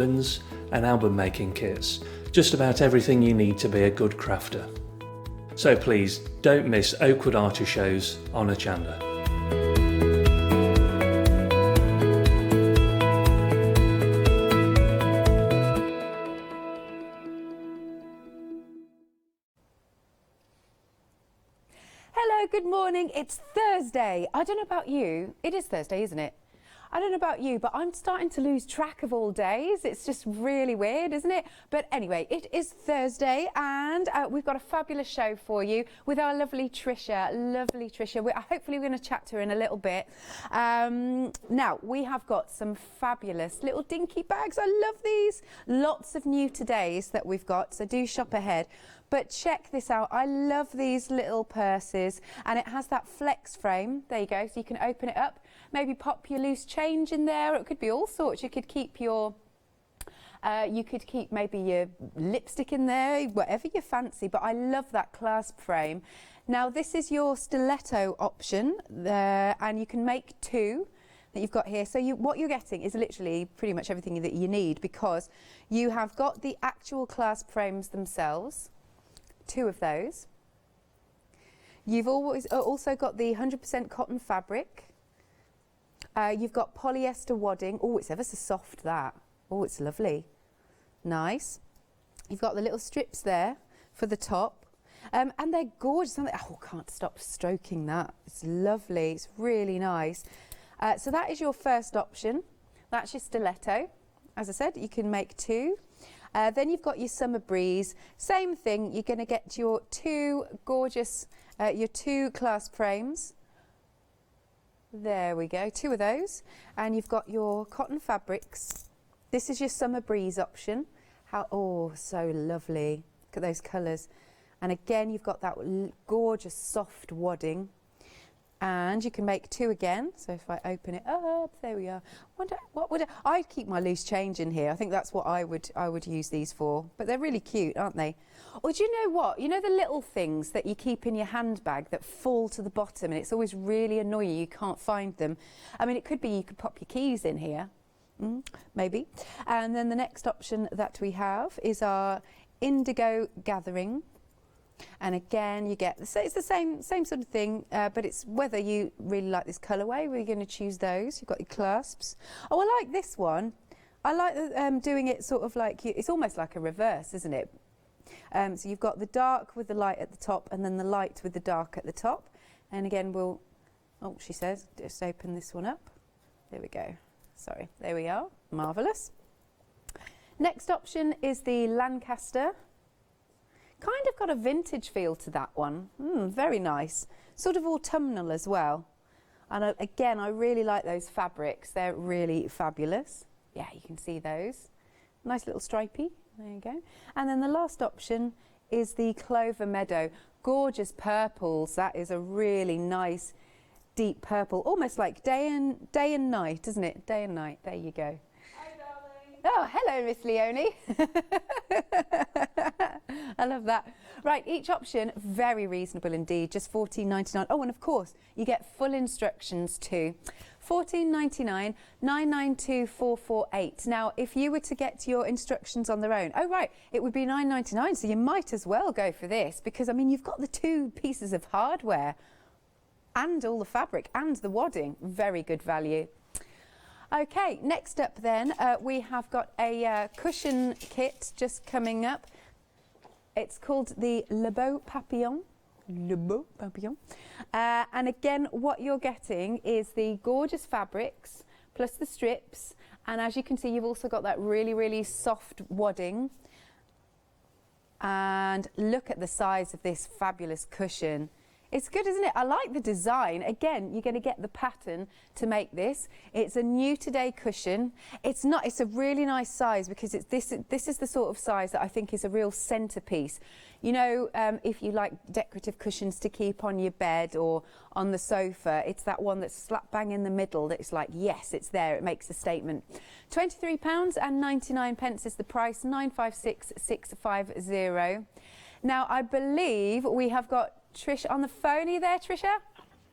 and album making kits. Just about everything you need to be a good crafter. So please don't miss Oakwood Archer shows on Hochanda. Hello, good morning. It's Thursday. I don't know about you. It is Thursday, isn't it? I don't know about you, but I'm starting to lose track of all days. It's just really weird, isn't it? But anyway, it is Thursday and we've got a fabulous show for you with our lovely Trisha. Hopefully we're going to chat to her in a little bit. Now, we have got some fabulous little dinky bags. I love these. Lots of new todays that we've got, so do shop ahead. But check this out. I love these little purses and it has that flex frame. There you go. So you can open it up, maybe pop your loose change in there. It could be all sorts. You could keep your, maybe your lipstick in there, whatever you fancy. But I love that clasp frame. Now this is your stiletto option there, and you can make two that you've got here. So what you're getting is literally pretty much everything that you need, because you have got the actual clasp frames themselves. Two of those. You've always also got the 100% cotton fabric. You've got polyester wadding. Oh, it's ever so soft, that. Oh, it's lovely. Nice. You've got the little strips there for the top. And they're gorgeous, aren't they? Oh, I can't stop stroking that. It's lovely. It's really nice. So that is your first option. That's your stiletto. As I said, you can make two. Then you've got your summer breeze. Same thing, you're going to get your two gorgeous, your two clasp frames. There we go, two of those. And you've got your cotton fabrics. This is your summer breeze option. Oh, so lovely. Look at those colours. And again, you've got that gorgeous soft wadding. And you can make two again. So if I open it up, there we are. I'd keep my loose change in here. I think that's what I would use these for. But they're really cute, aren't they? Or do you know what? You know the little things that you keep in your handbag that fall to the bottom, and it's always really annoying. You can't find them. I mean, it could be you could pop your keys in here, maybe. And then the next option that we have is our indigo gathering. And again, you get, so it's the same sort of thing, but it's whether you really like this colourway. We're going to choose those. You've got your clasps. Oh, I like this one. I like doing it sort of like, it's almost like a reverse, isn't it? So you've got the dark with the light at the top, and then the light with the dark at the top. And again, she says, just open this one up. There we go. Sorry, there we are. Marvellous. Next option is the Lancaster. Kind of got a vintage feel to that one. Very nice. Sort of autumnal as well. And again, I really like those fabrics. They're really fabulous. Yeah, you can see those. Nice little stripey. There you go. And then the last option is the Clover Meadow. Gorgeous purples. That is a really nice deep purple. Almost like day and night, isn't it? Day and night. There you go. Oh, hello, Miss Leonie. I love that. Right, each option, very reasonable indeed, just $14.99. Oh, and of course, you get full instructions too. $14.99, $992,448. Now, if you were to get your instructions on their own, oh, right, it would be $9.99, so you might as well go for this because, I mean, you've got the two pieces of hardware and all the fabric and the wadding. Very good value. Okay, next up then, we have got a cushion kit just coming up. It's called the Le Beau Papillon. And again, what you're getting is the gorgeous fabrics plus the strips. And as you can see, you've also got that really, really soft wadding. And look at the size of this fabulous cushion. It's good, isn't it? I like the design. Again, you're going to get the pattern to make this. It's a new today cushion. It's a really nice size because this is the sort of size that I think is a real centerpiece. You know, if you like decorative cushions to keep on your bed or on the sofa, it's that one that's slap bang in the middle that it's like, yes, it's there. It makes a statement. £23.99 is the price, 956,650. Now, I believe we have got Trish on the phone. Are you there, Trisha?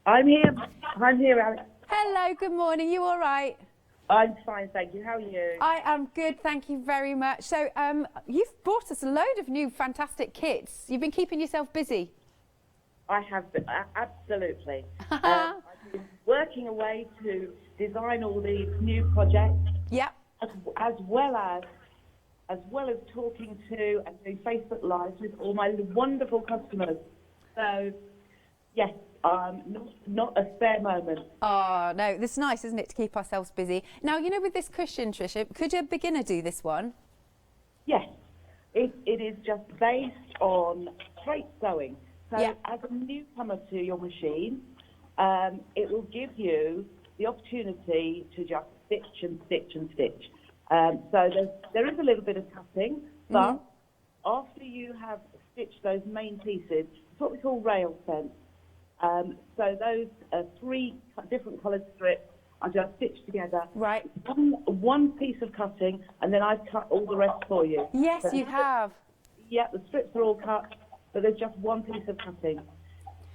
I'm here. I'm here, Alex. Hello, good morning. You all right? I'm fine, thank you. How are you? I am good, thank you very much. So you've brought us a load of new fantastic kits. You've been keeping yourself busy. I have been, absolutely. I've been working away to design all these new projects. Yep. As well as talking to and doing Facebook Lives with all my wonderful customers. So, yes, not a spare moment. Oh, no, this is nice, isn't it, to keep ourselves busy. Now, you know, with this cushion, Tricia, could a beginner do this one? Yes, it is just based on straight sewing. So, Yeah. as a newcomer to your machine, it will give you the opportunity to just stitch and stitch and stitch. So there is a little bit of cutting, but after you have stitched those main pieces, it's what we call rail fence. So those 3 different coloured strips are just stitched together. Right. One piece of cutting, and then I've cut all the rest for you. Yes, So, you have. yeah, the strips are all cut, but there's just one piece of cutting.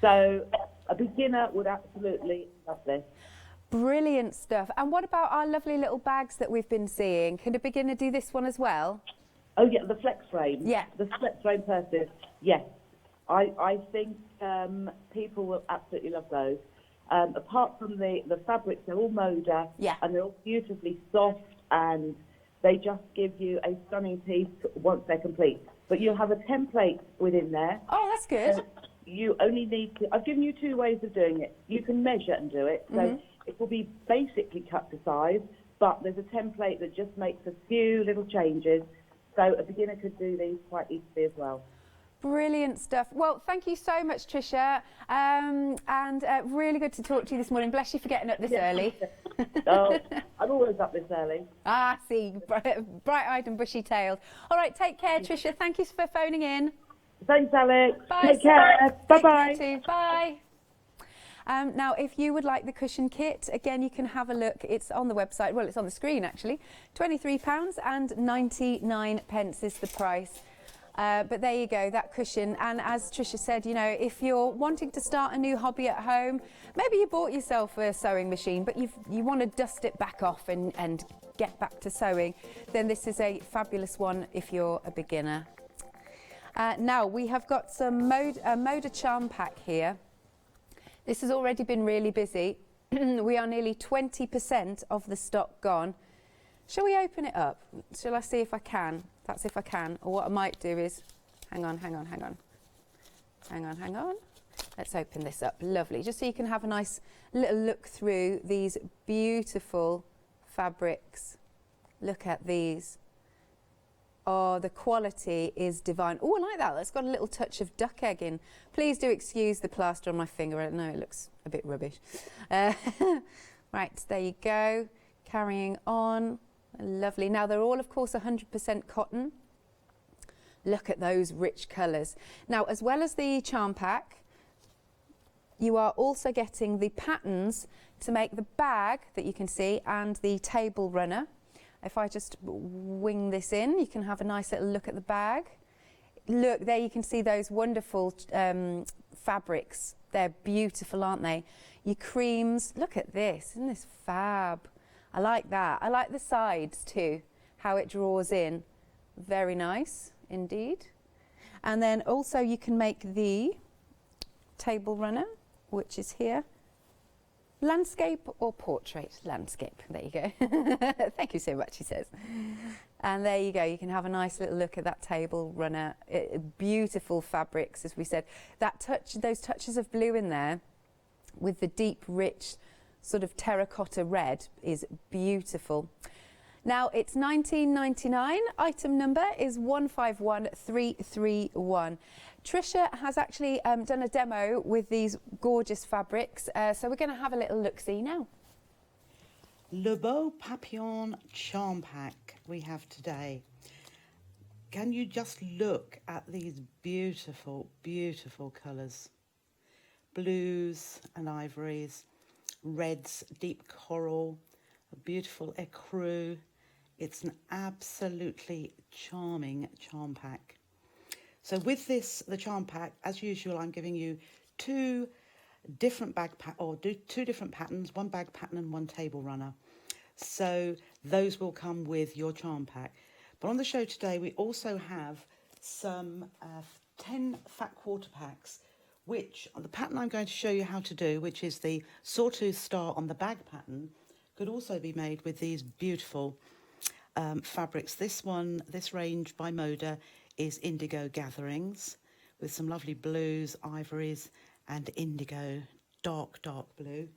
So a beginner would absolutely love this. Brilliant stuff. And what about our lovely little bags that we've been seeing? Can a beginner do this one as well? Oh, yeah, the flex frame. Yeah. The flex frame purses, yes. I think people will absolutely love those. Apart from the fabrics, they're all Moda. Yeah. And they're all beautifully soft, and they just give you a stunning piece once they're complete. But you'll have a template within there. Oh, that's good. You only need to, I've given you 2 ways of doing it. You can measure and do it. So it will be basically cut to size, but there's a template that just makes a few little changes. So a beginner could do these quite easily as well. Brilliant stuff. Well, thank you so much, Tricia. And really good to talk to you this morning. Bless you for getting up this early. Oh, I'm always up this early. Ah, see, bright-eyed and bushy-tailed. All right, take care, Tricia. Thank you for phoning in. Thanks, Alex. Bye. Take care. Bye-bye. Take care too. Bye. Now, if you would like the cushion kit, again, you can have a look. It's on the website. Well, it's on the screen, actually. £23 and 99 pence is the price. But there you go, that cushion. And as Tricia said, you know, if you're wanting to start a new hobby at home, maybe you bought yourself a sewing machine, but you want to dust it back off and get back to sewing, then this is a fabulous one if you're a beginner. Now, we have got some Moda charm pack here. This has already been really busy. We are nearly 20% of the stock gone. Shall we open it up? Shall I see if I can? That's if I can. Or what I might do is, hang on. Let's open this up. Lovely. Just so you can have a nice little look through these beautiful fabrics. Look at these. Oh, the quality is divine. Oh, I like that. That's got a little touch of duck egg in. Please do excuse the plaster on my finger. I know it looks a bit rubbish. Right, there you go. Carrying on. Lovely. Now, they're all, of course, 100% cotton. Look at those rich colours. Now, as well as the charm pack, you are also getting the patterns to make the bag that you can see and the table runner. If I just wing this in, you can have a nice little look at the bag. Look, there you can see those wonderful fabrics. They're beautiful, aren't they? Your creams. Look at this. Isn't this fab? I like that. I like the sides too, how it draws in. Very nice indeed. And then also you can make the table runner, which is here. Landscape or portrait? Landscape. There you go. Thank you so much, he says. And there you go. You can have a nice little look at that table runner. Beautiful fabrics, as we said. That touch, those touches of blue in there with the deep, rich sort of terracotta red is beautiful. Now, it's $19.99. Item number is 151331. Tricia has actually done a demo with these gorgeous fabrics, so we're going to have a little look-see now. Le Beau Papillon Charm Pack we have today. Can you just look at these beautiful, beautiful colours? Blues and ivories, reds, deep coral, a beautiful ecru. It's an absolutely charming charm pack. So with this, the charm pack, as usual, I'm giving you two different patterns, one bag pattern and one table runner. So those will come with your charm pack. But on the show today, we also have some 10 fat quarter packs, which the pattern I'm going to show you how to do, which is the Sawtooth star on the bag pattern, could also be made with these beautiful fabrics. This range by Moda is Indigo Gatherings, with some lovely blues, ivories, and indigo, dark blue.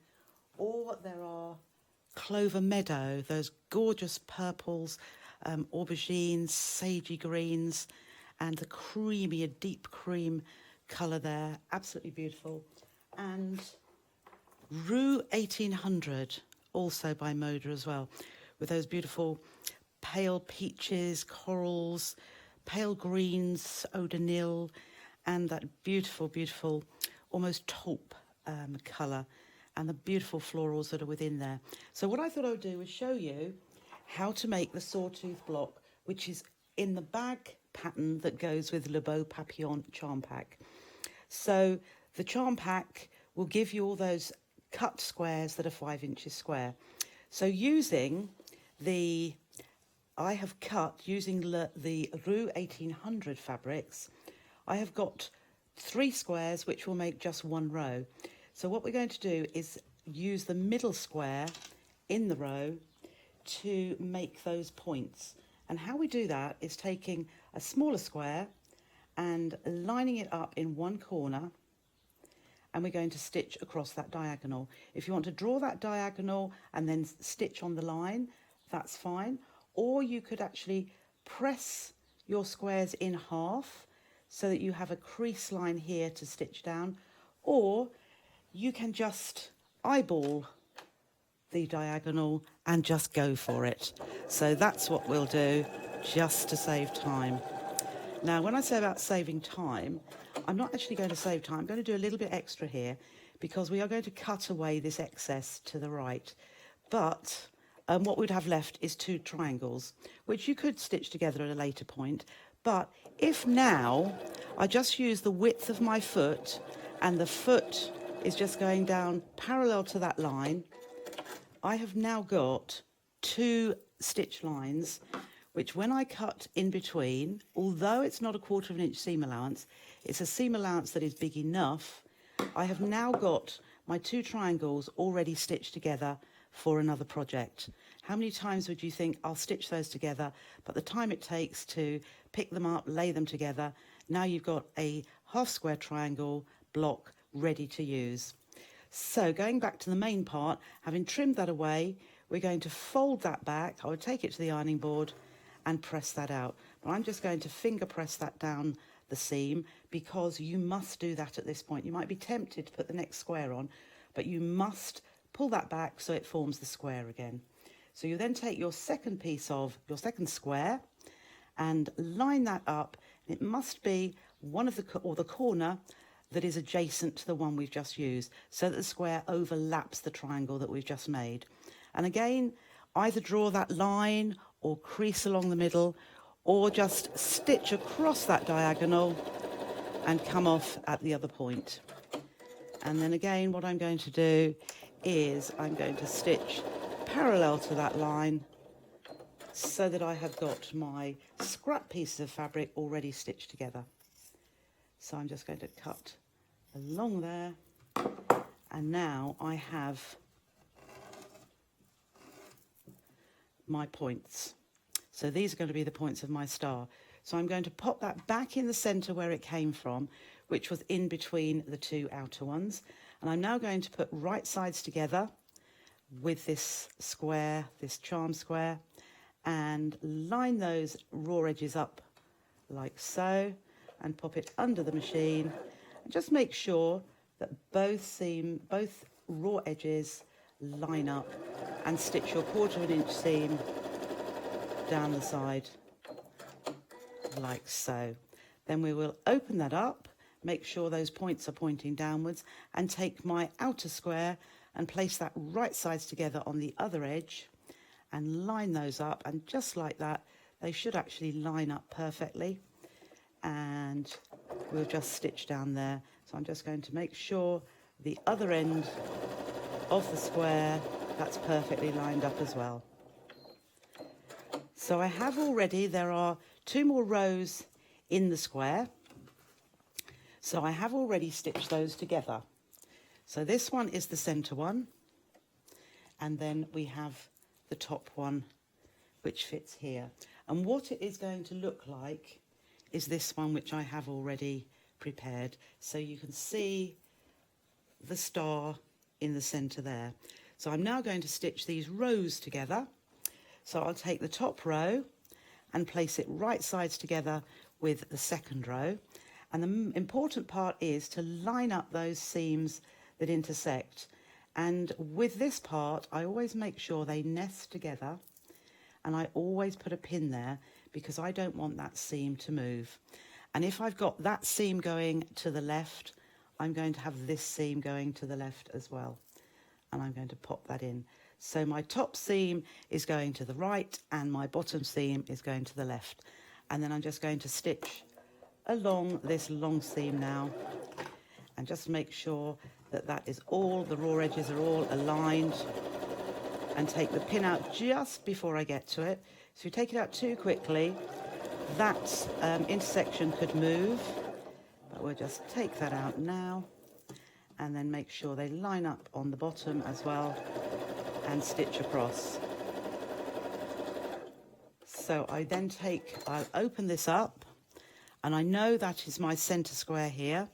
Or there are Clover Meadow, those gorgeous purples, aubergines, sagey greens, and the creamy, a deep cream colour there, absolutely beautiful. And Rue 1800, also by Moda as well, with those beautiful pale peaches, corals, pale greens, eau de Nil, and that beautiful, beautiful, almost taupe colour, and the beautiful florals that are within there. So what I thought I would do is show you how to make the Sawtooth block, which is in the bag pattern that goes with Le Beau Papillon charm pack. So the charm pack will give you all those cut squares that are 5 inches square. So using I have cut using the Rue 1800 fabrics, I have got 3 squares which will make just 1 row. So what we're going to do is use the middle square in the row to make those points. And how we do that is taking a smaller square and lining it up in one corner, and we're going to stitch across that diagonal. If you want to draw that diagonal and then stitch on the line, that's fine. Or you could actually press your squares in half so that you have a crease line here to stitch down, or you can just eyeball the diagonal and just go for it. So that's what we'll do, just to save time. Now, when I say about saving time, I'm not actually going to save time. I'm going to do a little bit extra here because we are going to cut away this excess to the right. But what we'd have left is 2 triangles, which you could stitch together at a later point. But if now I just use the width of my foot, and the foot is just going down parallel to that line, I have now got 2 stitch lines, which when I cut in between, although it's not a 1/4 inch seam allowance, it's a seam allowance that is big enough, I have now got my 2 triangles already stitched together for another project. How many times would you think I'll stitch those together, but the time it takes to pick them up, lay them together, now you've got a half square triangle block ready to use. So going back to the main part, having trimmed that away, we're going to fold that back. I would take it to the ironing board and press that out. But I'm just going to finger press that down the seam, because you must do that at this point. You might be tempted to put the next square on, but you must pull that back so it forms the square again. So you then take your second piece of your second square and line that up. It must be one of the corner that is adjacent to the one we've just used, so that the square overlaps the triangle that we've just made. And again, either draw that line or crease along the middle, or just stitch across that diagonal and come off at the other point. And then again, what I'm going to do is I'm going to stitch parallel to that line so that I have got my scrap pieces of fabric already stitched together. So I'm just going to cut along there, and now I have my points. So these are going to be the points of my star. So I'm going to pop that back in the centre where it came from, which was in between the 2 outer ones. And I'm now going to put right sides together with this square, this charm square, and line those raw edges up like so, and pop it under the machine. And just make sure that both raw edges line up, and stitch your 1/4 inch seam down the side like so. Then we will open that up, make sure those points are pointing downwards, and take my outer square and place that right sides together on the other edge and line those up, and just like that they should actually line up perfectly, and we'll just stitch down there. So I'm just going to make sure the other end of the square That's perfectly lined up as well. So I have already, there are 2 more rows in the square. So I have already stitched those together. So this one is the centre one, and then we have the top one which fits here. And what it is going to look like is this one which I have already prepared. So you can see the star in the centre there. So I'm now going to stitch these rows together. So I'll take the top row and place it right sides together with the second row. And the important part is to line up those seams that intersect. And with this part, I always make sure they nest together, and I always put a pin there because I don't want that seam to move. And if I've got that seam going to the left, I'm going to have this seam going to the left as well. And I'm going to pop that in. So my top seam is going to the right and my bottom seam is going to the left. And then I'm just going to stitch along this long seam now, and just make sure that that is all, the raw edges are all aligned, and take the pin out just before I get to it. So if you take it out too quickly, that intersection could move, but we'll just take that out now, and then make sure they line up on the bottom as well, and stitch across. So I then I'll open this up, and I know that is my centre square here.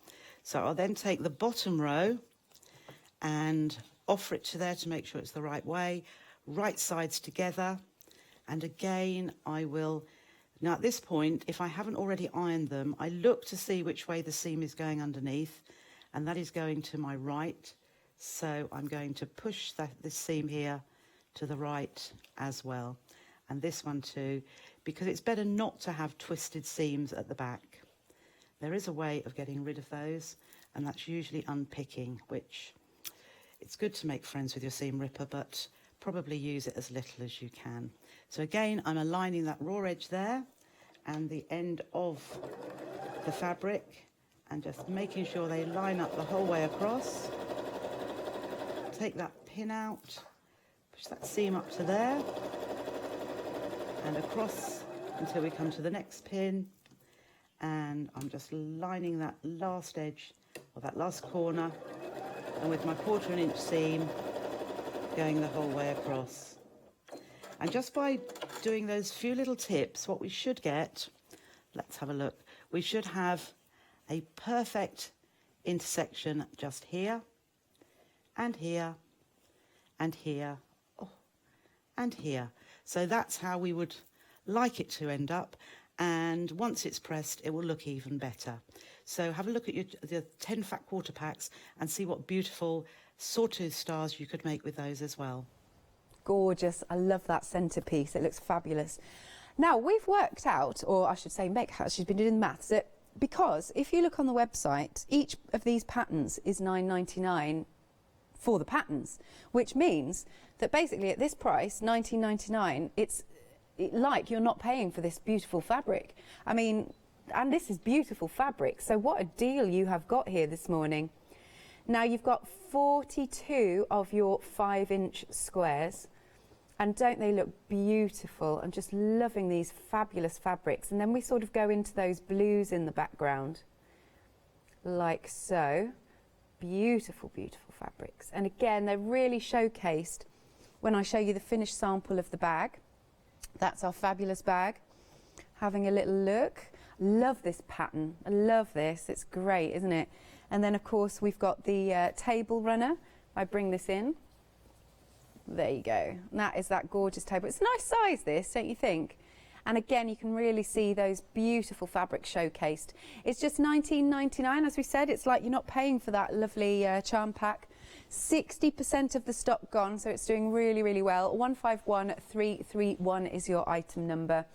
So I'll then take the bottom row and offer it to there to make sure it's the right way, right sides together. And again, I will, now at this point, if I haven't already ironed them, I look to see which way the seam is going underneath, and that is going to my right. So I'm going to push this seam here to the right as well, and this one too, because it's better not to have twisted seams at the back. There is a way of getting rid of those, and that's usually unpicking, which it's good to make friends with your seam ripper, but probably use it as little as you can. So again, I'm aligning that raw edge there and the end of the fabric, and just making sure they line up the whole way across. Take that pin out, push that seam up to there and across until we come to the next pin, and I'm just lining that last edge or that last corner, and with my 1/4 inch seam going the whole way across. And just by doing those few little tips, what we should get, let's have a look, we should have a perfect intersection just here and here and here, oh, and here. So that's how we would like it to end up, and once it's pressed it will look even better. So have a look at the 10 fat quarter packs and see what beautiful sawtooth stars you could make with those as well. Gorgeous. I love that centerpiece. It looks fabulous. Now we've worked out, or I should say Meg has, she's been doing the maths, that because if you look on the website, each of these patterns is £9.99 for the patterns, which means that basically at this price, £19.99, it's like you're not paying for this beautiful fabric. I mean, and this is beautiful fabric, so what a deal you have got here this morning. Now you've got 42 of your 5-inch squares, and don't they look beautiful? I'm just loving these fabulous fabrics. And then we sort of go into those blues in the background, like so. Beautiful, beautiful fabrics. And again, they're really showcased when I show you the finished sample of the bag. That's our fabulous bag. Having a little look. Love this pattern. I love this. It's great, isn't it? And then, of course, we've got the table runner. I bring this in. There you go. And that is that gorgeous table. It's a nice size, this, don't you think? And again, you can really see those beautiful fabrics showcased. It's just £19.99, as we said. It's like you're not paying for that lovely charm pack. 60% of the stock gone, so it's doing really, really well. 151331 is your item number.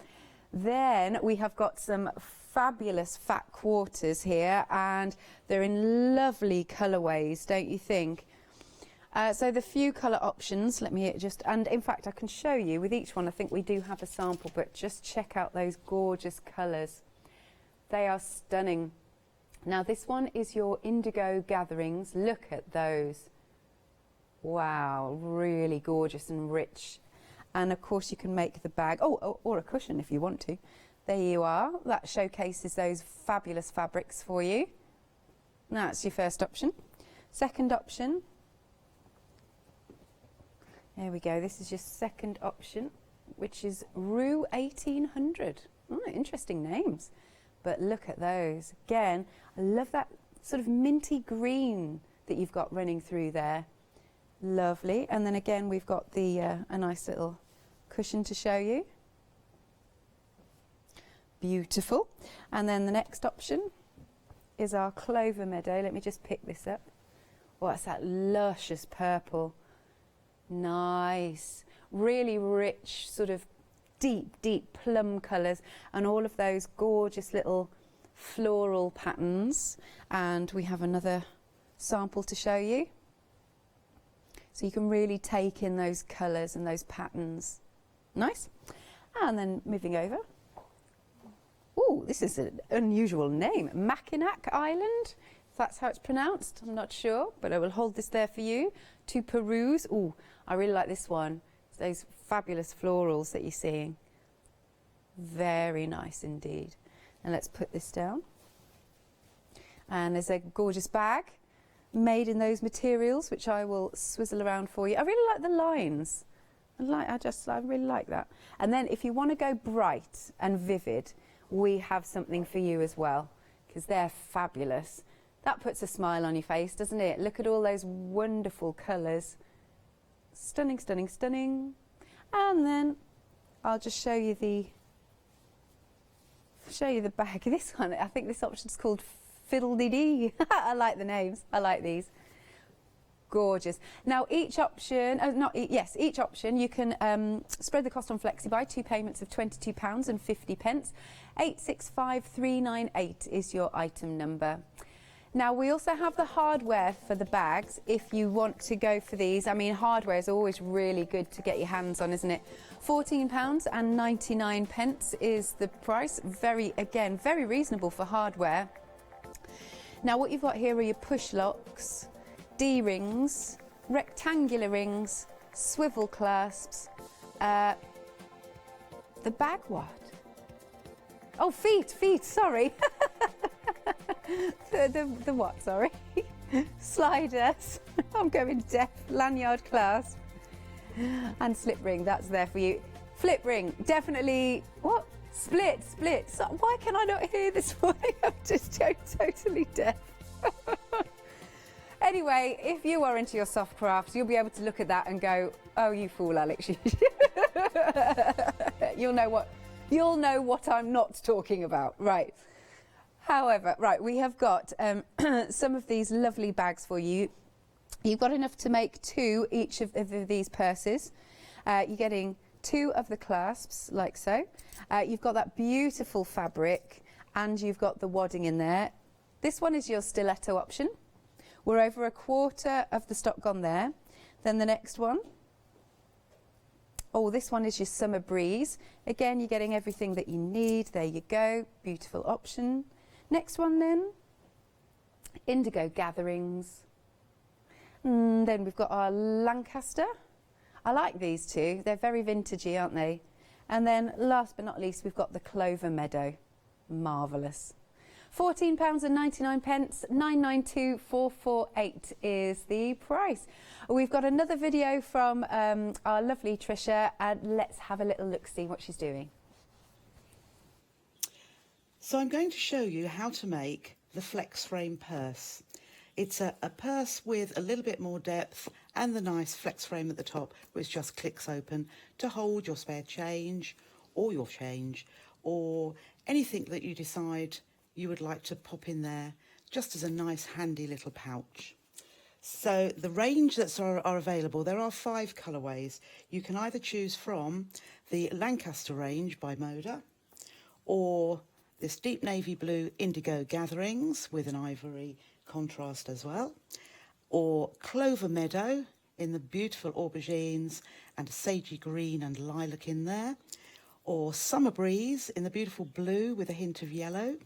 Then we have got some fabulous fat quarters here, and they're in lovely colourways, don't you think? So the few colour options, let me just, and in fact I can show you with each one. I think we do have a sample, but just check out those gorgeous colours. They are stunning. Now this one is your indigo gatherings. Look at those. Wow, really gorgeous and rich. And of course you can make the bag, or a cushion if you want to. There you are. That showcases those fabulous fabrics for you. That's your first option. Second option. There we go. This is your second option, which is Rue 1800. Oh, interesting names. But look at those. Again, I love that sort of minty green that you've got running through there. Lovely. And then again, we've got the a nice little cushion to show you. Beautiful. And then the next option is our Clover Meadow. Let me just pick this up. Oh, it's that luscious purple. Nice. Really rich, sort of deep plum colours, and all of those gorgeous little floral patterns. And we have another sample to show you. So you can really take in those colours and those patterns. Nice. And then moving over. Oh, this is an unusual name. Mackinac Island, if that's how it's pronounced. I'm not sure, but I will hold this there for you to peruse. Oh, I really like this one. It's those fabulous florals that you're seeing. Very nice indeed. And let's put this down. And there's a gorgeous bag made in those materials, which I will swizzle around for you. I really like the lines. I really like that. And then if you want to go bright and vivid, we have something for you as well, because they're fabulous. That puts a smile on your face, doesn't it? Look at all those wonderful colours. Stunning, stunning, stunning. And then I'll just show you the bag. This one, I think this option is called Fiddle-dee-dee. I like the names. I like these. Gorgeous. Now each option, each option you can spread the cost on FlexiBuy, 2 payments of £22.50. 865398 is your item number. Now we also have the hardware for the bags if you want to go for these. I mean, hardware is always really good to get your hands on, isn't it? £14.99 is the price. Very reasonable for hardware. Now what you've got here are your push locks, D-rings, rectangular rings, swivel clasps, the bag what? Oh, feet, sorry. the what, sorry? Sliders, I'm going deaf, lanyard clasp, and slip ring, that's there for you. Flip ring, definitely, what? Split. So, why can I not hear this morning? I'm just totally deaf. Anyway, if you are into your soft crafts, you'll be able to look at that and go, oh, you fool, Alex. You'll know what I'm not talking about. Right. However, right, we have got some of these lovely bags for you. You've got enough to make 2 each of these purses. You're getting 2 of the clasps, like so. You've got that beautiful fabric, and you've got the wadding in there. This one is your stiletto option. We're over a quarter of the stock gone there. Then the next one. Oh, this one is your summer breeze. Again, you're getting everything that you need. There you go. Beautiful option. Next one then. Indigo gatherings. Then we've got our Lancaster. I like these two. They're very vintagey, aren't they? And then last but not least, we've got the Clover Meadow. Marvellous. £14.99, £992,448 is the price. We've got another video from our lovely Trisha, and let's have a little look, see what she's doing. So I'm going to show you how to make the flex frame purse. It's a purse with a little bit more depth and the nice flex frame at the top, which just clicks open to hold your spare change or anything that you decide you would like to pop in there, just as a nice handy little pouch. So the range that's are available, there are 5 colourways. You can either choose from the Lancaster range by Moda, or this deep navy blue indigo gatherings with an ivory contrast as well, or Clover Meadow in the beautiful aubergines and a sagey green and lilac in there, or Summer Breeze in the beautiful blue with a hint of yellow,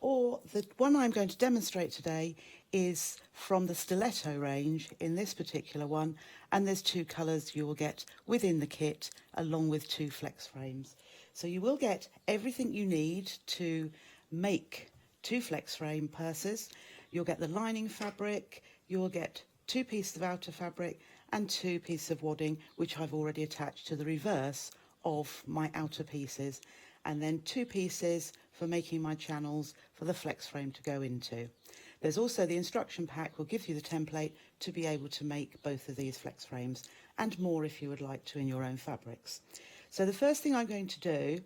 Or the one I'm going to demonstrate today is from the stiletto range in this particular one, and there's 2 colours you will get within the kit along with 2 flex frames. So you will get everything you need to make 2 flex frame purses. You'll get the lining fabric, you'll get 2 pieces of outer fabric and 2 pieces of wadding, which I've already attached to the reverse of my outer pieces, and then 2 pieces for making my channels for the flex frame to go into. There's also the instruction pack will give you the template to be able to make both of these flex frames, and more if you would like to in your own fabrics. So the first thing I'm going to do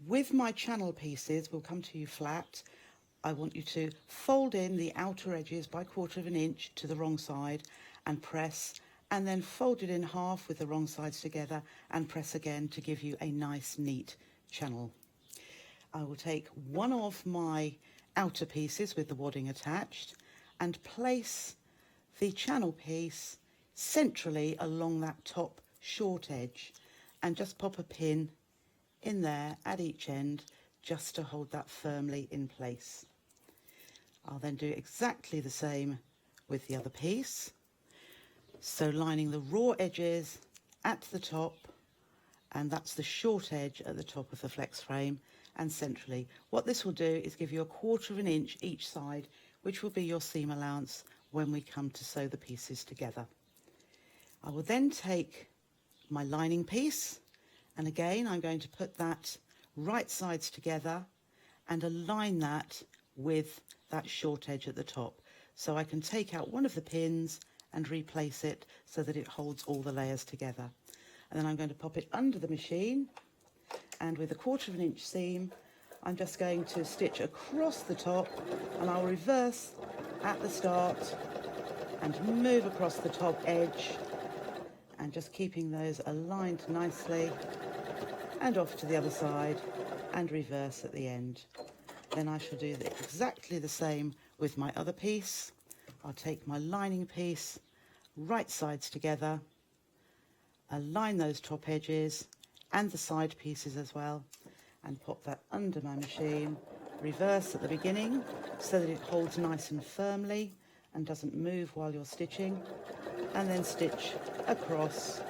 with my channel pieces, will come to you flat. I want you to fold in the outer edges by 1/4 inch to the wrong side and press, and then fold it in half with the wrong sides together and press again to give you a nice neat channel. I will take one of my outer pieces with the wadding attached and place the channel piece centrally along that top short edge, and just pop a pin in there at each end just to hold that firmly in place. I'll then do exactly the same with the other piece. So lining the raw edges at the top, and that's the short edge at the top of the flex frame, and centrally. What this will do is give you 1/4 inch each side, which will be your seam allowance when we come to sew the pieces together. I will then take my lining piece, and again I'm going to put that right sides together and align that with that short edge at the top, so I can take out one of the pins and replace it so that it holds all the layers together. And then I'm going to pop it under the machine, and with a 1/4 inch seam I'm just going to stitch across the top, and I'll reverse at the start and move across the top edge, and just keeping those aligned nicely, and off to the other side and reverse at the end. Then I shall do exactly the same with my other piece. I'll take my lining piece, right sides together, align those top edges and the side pieces as well, and pop that under my machine, reverse at the beginning so that it holds nice and firmly and doesn't move while you're stitching, and then stitch across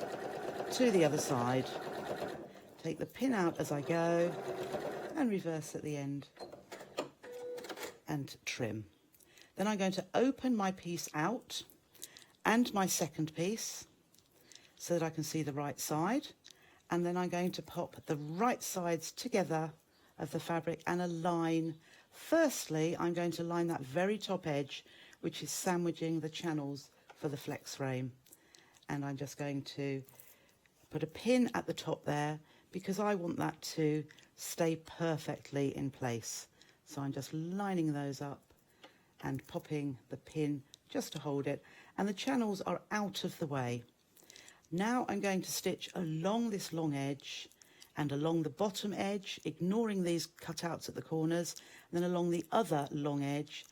to the other side. Take the pin out as I go and reverse at the end and trim. Then I'm going to open my piece out and my second piece so that I can see the right side, and then I'm going to pop the right sides together of the fabric and align. Firstly, I'm going to line that very top edge, which is sandwiching the channels for the flex frame, and I'm just going to put a pin at the top there because I want that to stay perfectly in place. So I'm just lining those up and popping the pin just to hold it, and the channels are out of the way. Now I'm going to stitch along this long edge and along the bottom edge, ignoring these cutouts at the corners, and then along the other long edge,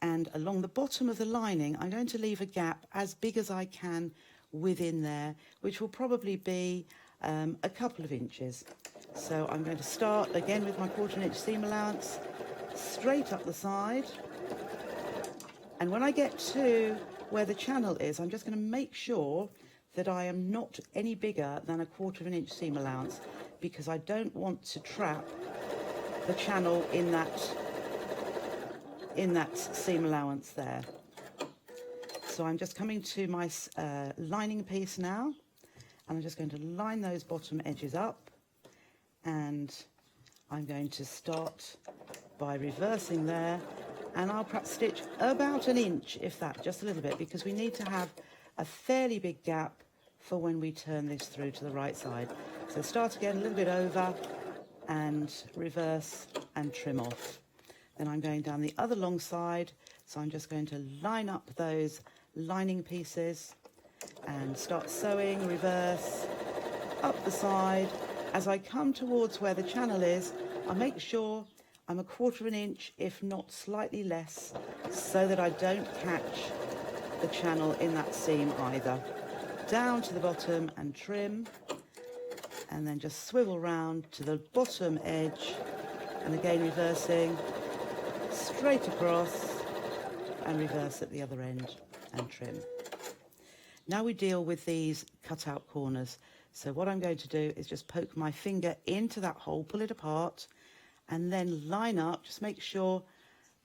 and along the bottom of the lining I'm going to leave a gap as big as I can within there, which will probably be a couple of inches. So I'm going to start again with my 1/4 inch seam allowance, straight up the side, and when I get to where the channel is, I'm just going to make sure that I am not any bigger than a 1/4 inch seam allowance, because I don't want to trap the channel in that seam allowance there. So I'm just coming to my lining piece now, and I'm just going to line those bottom edges up, and I'm going to start by reversing there, and I'll perhaps stitch about an inch, if that, just a little bit, because we need to have a fairly big gap for when we turn this through to the right side. So start again a little bit over and reverse and trim off. Then I'm going down the other long side, so I'm just going to line up those lining pieces and start sewing, reverse, up the side. As I come towards where the channel is, I make sure I'm a 1/4 inch, if not slightly less, so that I don't catch the channel in that seam either. Down to the bottom and trim, and then just swivel round to the bottom edge, and again reversing, straight across and reverse at the other end and trim. Now we deal with these cut out corners. So what I'm going to do is just poke my finger into that hole, pull it apart, and then line up. Just make sure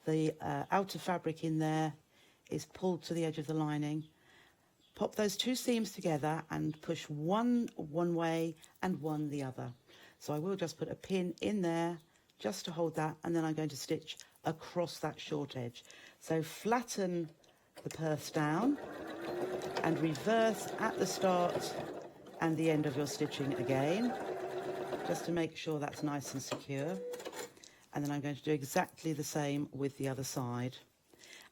the outer fabric in there is pulled to the edge of the lining. Pop those two seams together and push one way and one the other. So I will just put a pin in there just to hold that, and then I'm going to stitch across that short edge. So flatten the purse down and reverse at the start and the end of your stitching again, just to make sure that's nice and secure. And then I'm going to do exactly the same with the other side.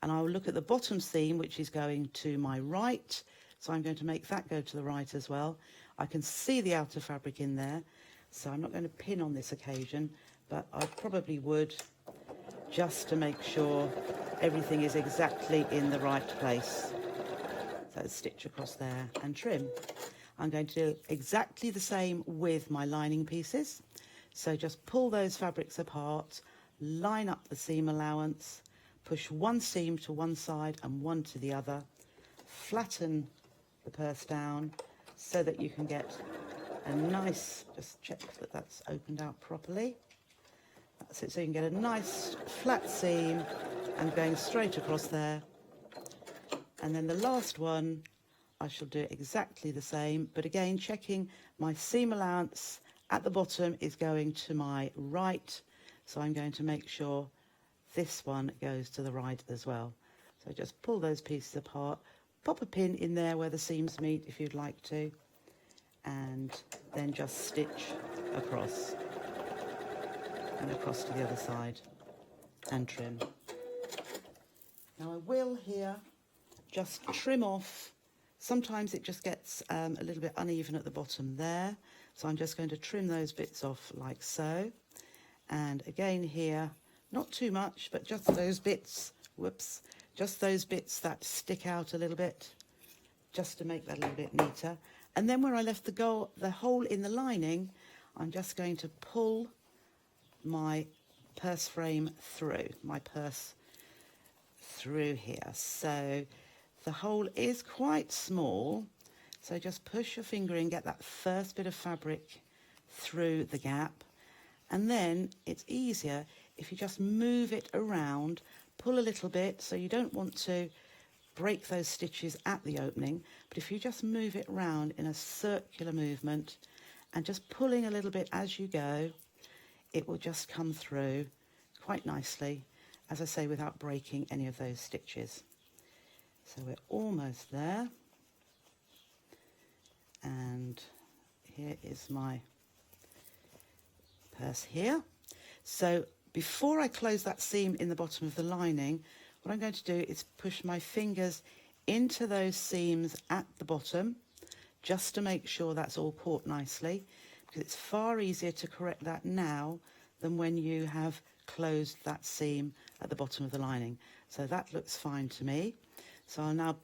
And I'll look at the bottom seam, which is going to my right, so I'm going to make that go to the right as well. I can see the outer fabric in there, so I'm not going to pin on this occasion, but I probably would, just to make sure everything is exactly in the right place. So stitch across there and trim. I'm going to do exactly the same with my lining pieces. So just pull those fabrics apart, line up the seam allowance, push one seam to one side and one to the other, flatten the purse down so that you can get a nice, just check that that's opened out properly. That's it, so you can get a nice flat seam and going straight across there. And then the last one, I shall do exactly the same, but again checking my seam allowance at the bottom is going to my right, so I'm going to make sure this one goes to the right as well. So just pull those pieces apart, pop a pin in there where the seams meet if you'd like to, and then just stitch across and across to the other side and trim. Now I will here just trim off. Sometimes it just gets a little bit uneven at the bottom there, so I'm just going to trim those bits off like so. And again here, not too much, but just those bits, whoops, just those bits that stick out a little bit, just to make that a little bit neater. And then where I left the hole in the lining, I'm just going to pull my purse frame through, my purse through here. So the hole is quite small, so just push your finger in, get that first bit of fabric through the gap, and then it's easier if you just move it around, pull a little bit, so you don't want to break those stitches at the opening, but if you just move it around in a circular movement and just pulling a little bit as you go, it will just come through quite nicely, as I say, without breaking any of those stitches. So we're almost there, and here is my purse here. So before I close that seam in the bottom of the lining, what I'm going to do is push my fingers into those seams at the bottom, just to make sure that's all caught nicely, because it's far easier to correct that now than when you have closed that seam at the bottom of the lining. So that looks fine to me. So I'll now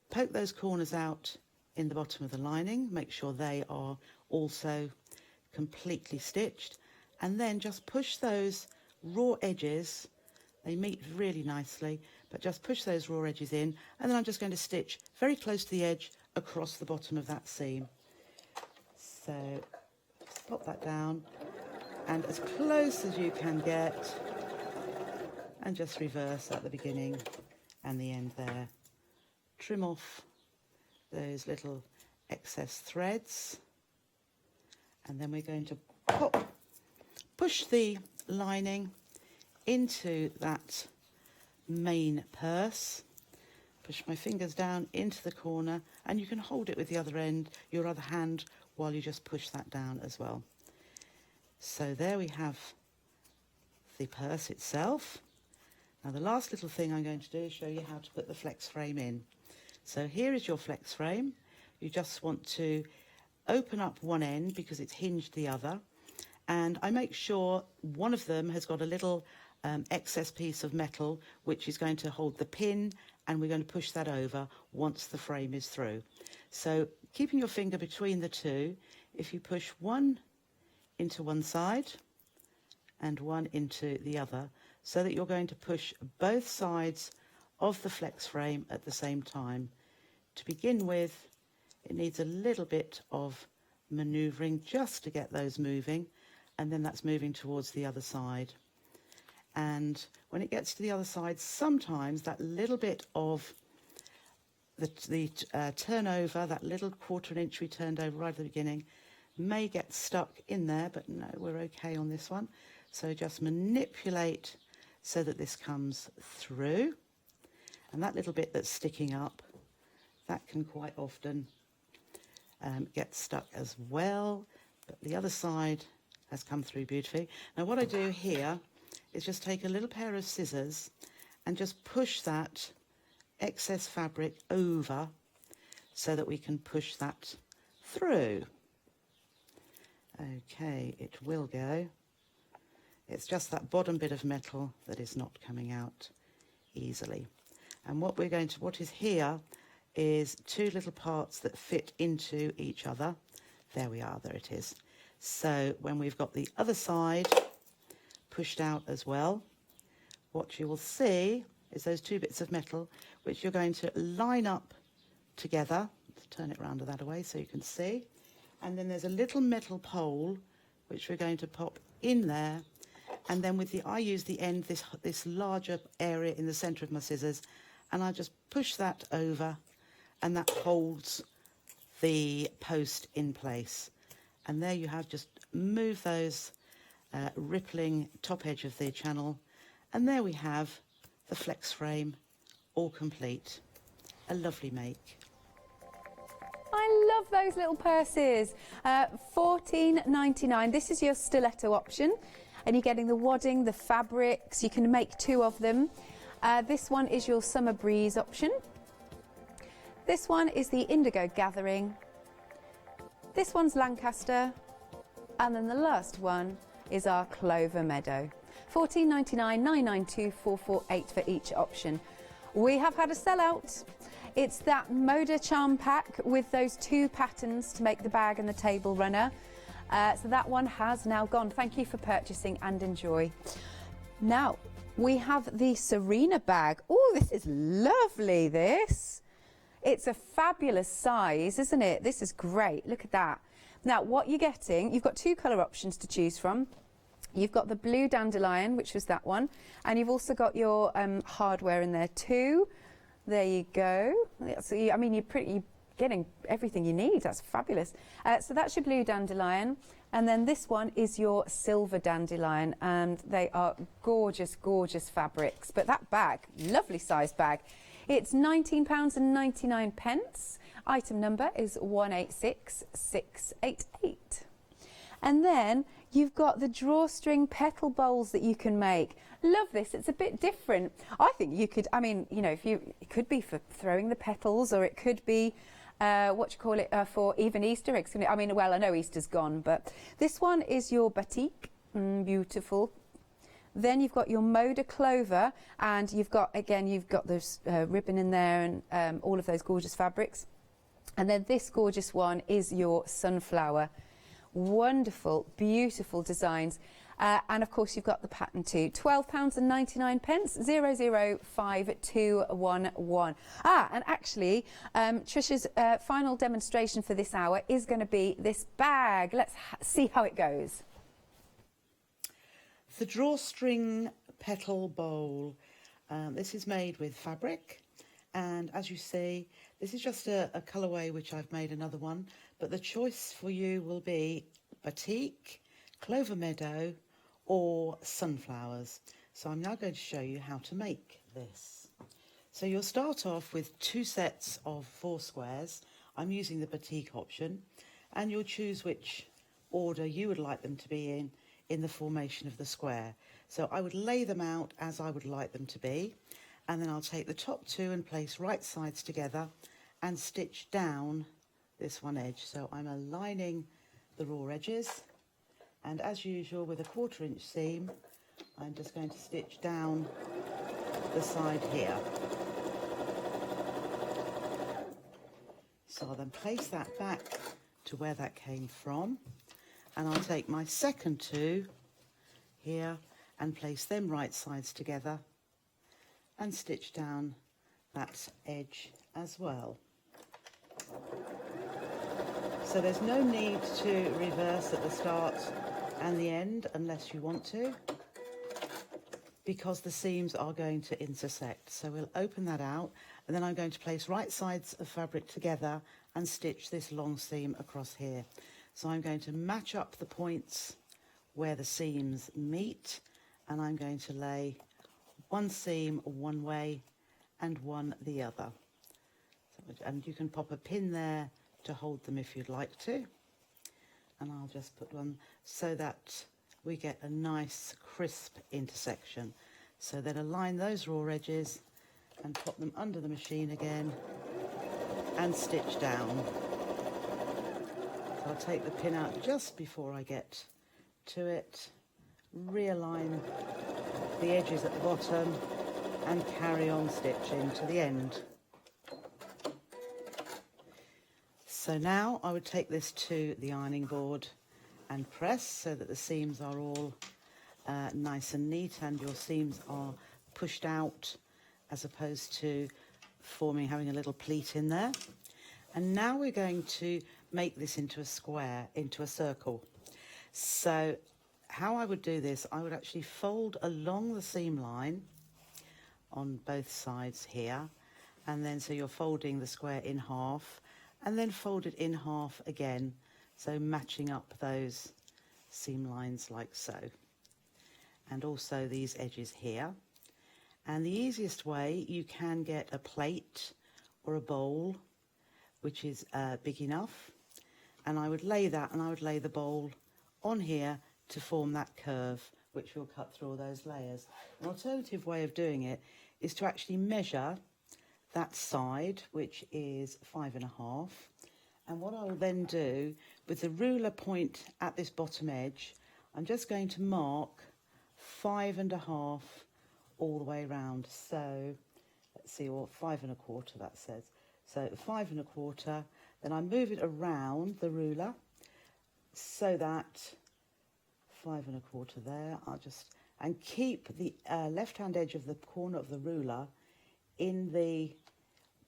poke those corners out in the bottom of the lining, make sure they are also completely stitched, and then just push those raw edges, they meet really nicely, but just push those raw edges in, and then I'm just going to stitch very close to the edge across the bottom of that seam. So just pop that down, and as close as you can get, and just reverse at the beginning and the end there. Trim off those little excess threads, and then we're going to push the lining into that main purse. Push my fingers down into the corner, and you can hold it with the other end, your other hand, while you just push that down as well. So there we have the purse itself. Now the last little thing I'm going to do is show you how to put the flex frame in. So here is your flex frame. You just want to open up one end because it's hinged the other, and I make sure one of them has got a little excess piece of metal which is going to hold the pin, and we're going to push that over once the frame is through. So keeping your finger between the two, if you push one into one side and one into the other, so that you're going to push both sides of the flex frame at the same time. To begin with, it needs a little bit of manoeuvring just to get those moving, and then that's moving towards the other side. And when it gets to the other side, sometimes that little bit of the turnover, that little 1/4 inch we turned over right at the beginning, may get stuck in there, but no, we're okay on this one. So just manipulate so that this comes through. And that little bit that's sticking up, that can quite often get stuck as well. But the other side has come through beautifully. Now what I do here is just take a little pair of scissors and just push that excess fabric over so that we can push that through. Okay, it will go. It's just that bottom bit of metal that is not coming out easily. And what is here is 2 little parts that fit into each other. There we are, there it is. So when we've got the other side pushed out as well, what you will see is those 2 bits of metal which you're going to line up together. Let's turn it round that away so you can see. And then there's a little metal pole which we're going to pop in there, and then I use the end, this larger area in the centre of my scissors, and I just push that over, and that holds the post in place. And there you have, just move those rippling top edge of the channel, and there we have the flex frame all complete. A lovely make. I love those little purses. $14.99. This is your stiletto option, and you're getting the wadding, the fabrics. You can make 2 of them. This one is your summer breeze option. This one is the indigo gathering. This one's Lancaster, and then the last one is our Clover Meadow. $14.99, $9.92, $448 for each option. We have had a sellout. It's that Moda charm pack with those 2 patterns to make the bag and the table runner. So that one has now gone. Thank you for purchasing and enjoy. Now, we have the Serena bag. Oh, this is lovely, this. It's a fabulous size, isn't it? This is great. Look at that. Now, what you're getting, you've got 2 colour options to choose from. You've got the blue dandelion, which was that one, and you've also got your hardware in there too. There you go. So I mean, you're getting everything you need. That's fabulous. So that's your blue dandelion, and then this one is your silver dandelion, and they are gorgeous, gorgeous fabrics. But that bag, lovely size bag. It's £19.99. Item number is 186688. And then you've got the drawstring petal bowls that you can make. Love this. It's a bit different. I think you could, I mean, you know, it could be for throwing the petals, or it could be, for even Easter eggs. I mean, well, I know Easter's gone, but this one is your batik. Beautiful. Then you've got your Moda clover, and you've got this ribbon in there, and all of those gorgeous fabrics. And then this gorgeous one is your sunflower. Wonderful, beautiful designs. And of course you've got the pattern too. £12.99, 005211. And actually Trisha's final demonstration for this hour is going to be this bag. Let's see how it goes. The drawstring petal bowl. This is made with fabric, and as you see, this is just a colourway which I've made another one, but the choice for you will be batik, clover meadow, or sunflowers. So I'm now going to show you how to make this. So you'll start off with 2 sets of 4 squares. I'm using the batik option, and you'll choose which order you would like them to be in the formation of the square. So I would lay them out as I would like them to be, and then I'll take the top 2 and place right sides together and stitch down this one edge. So I'm aligning the raw edges, and as usual with a 1/4 inch seam, I'm just going to stitch down the side here. So I'll then place that back to where that came from, and I'll take my second 2 here and place them right sides together and stitch down that edge as well. So there's no need to reverse at the start and the end unless you want to, because the seams are going to intersect. So we'll open that out, and then I'm going to place right sides of fabric together and stitch this long seam across here. So I'm going to match up the points where the seams meet, and I'm going to lay one seam one way and one the other. And you can pop a pin there to hold them if you'd like to. And I'll just put one so that we get a nice crisp intersection. So then align those raw edges and pop them under the machine again and stitch down. So I'll take the pin out just before I get to it, realign the edges at the bottom and carry on stitching to the end. So now I would take this to the ironing board and press so that the seams are all nice and neat and your seams are pushed out as opposed to having a little pleat in there. And now we're going to make this into a square, into a circle. So how I would do this, I would actually fold along the seam line on both sides here, and then so you're folding the square in half and then fold it in half again, so matching up those seam lines like so, and also these edges here. And the easiest way, you can get a plate or a bowl which is big enough, and I would lay that, and I would lay the bowl on here to form that curve which will cut through all those layers. An alternative way of doing it is to actually measure that side, which is 5.5, and what I will then do with the ruler point at this bottom edge, I'm just going to mark 5.5 all the way around. So let's see what 5.25 that says. So 5.25, then I move it around the ruler so that 5.25 there. And keep the left hand edge of the corner of the ruler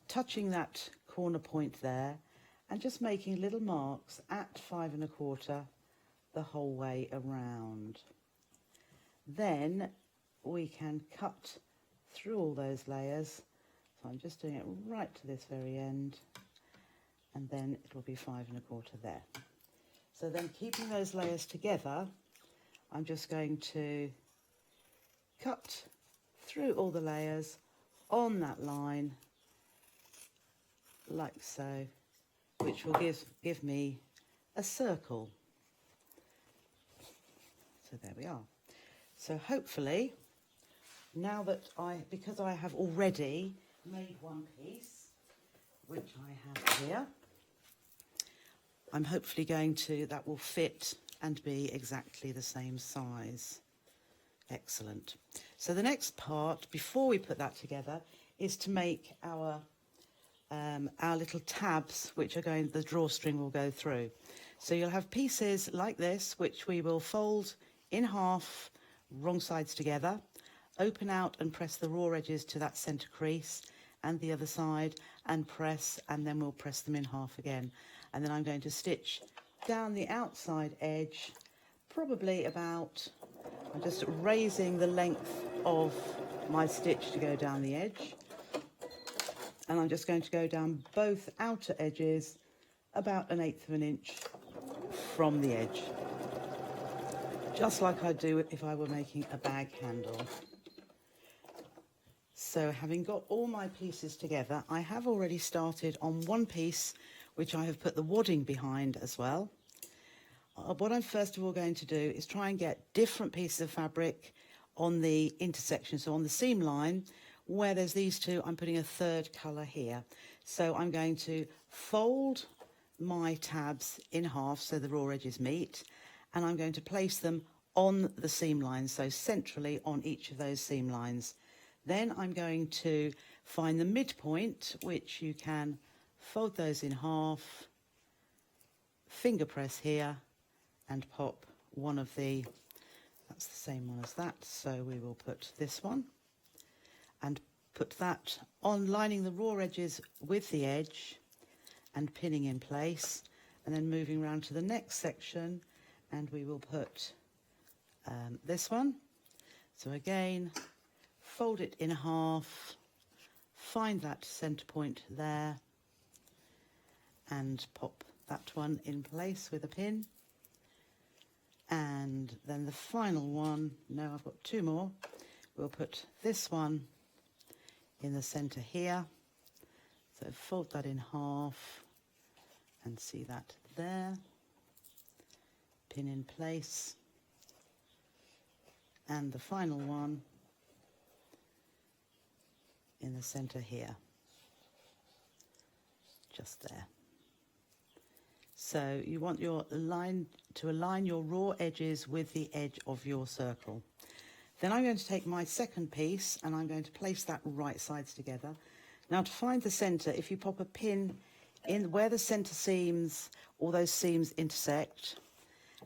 touching that corner point there, and just making little marks at 5.25 the whole way around. Then we can cut through all those layers. So I'm just doing it right to this very end, and then it will be 5.25 there. So then, keeping those layers together, I'm just going to cut through all the layers on that line like so, which will give me a circle. So there we are. So hopefully, now that because I have already made one piece, which I have here, I'm hopefully that will fit and be exactly the same size. Excellent. So the next part, before we put that together, is to make our little tabs, which the drawstring will go through. So you'll have pieces like this, which we will fold in half, wrong sides together, open out and press the raw edges to that centre crease and the other side, and press, and then we'll press them in half again. And then I'm going to stitch down the outside edge, probably about, I'm just raising the length of my stitch to go down the edge. And I'm just going to go down both outer edges about 1/8 of an inch from the edge, just like I'd do if I were making a bag handle. So having got all my pieces together, I have already started on one piece which I have put the wadding behind as well. What I'm first of all going to do is try and get different pieces of fabric on the intersection. So on the seam line, where there's these two, I'm putting a third colour here. So I'm going to fold my tabs in half so the raw edges meet, and I'm going to place them on the seam lines, so centrally on each of those seam lines. Then I'm going to find the midpoint, which you can fold those in half, finger press here, and pop one of the That's the same one as that, so we will put this one and put that on, lining the raw edges with the edge and pinning in place, and then moving around to the next section, and we will put this one. So again, fold it in half, find that centre point there, and pop that one in place with a pin. And then the final one, no, I've got two more. We'll put this one in the centre here. So fold that in half and see that there. Pin in place. And the final one in the centre here. Just there. So you want your line to align your raw edges with the edge of your circle. Then I'm going to take my second piece and I'm going to place that right sides together. Now to find the centre, if you pop a pin in where the centre seams, all those seams intersect,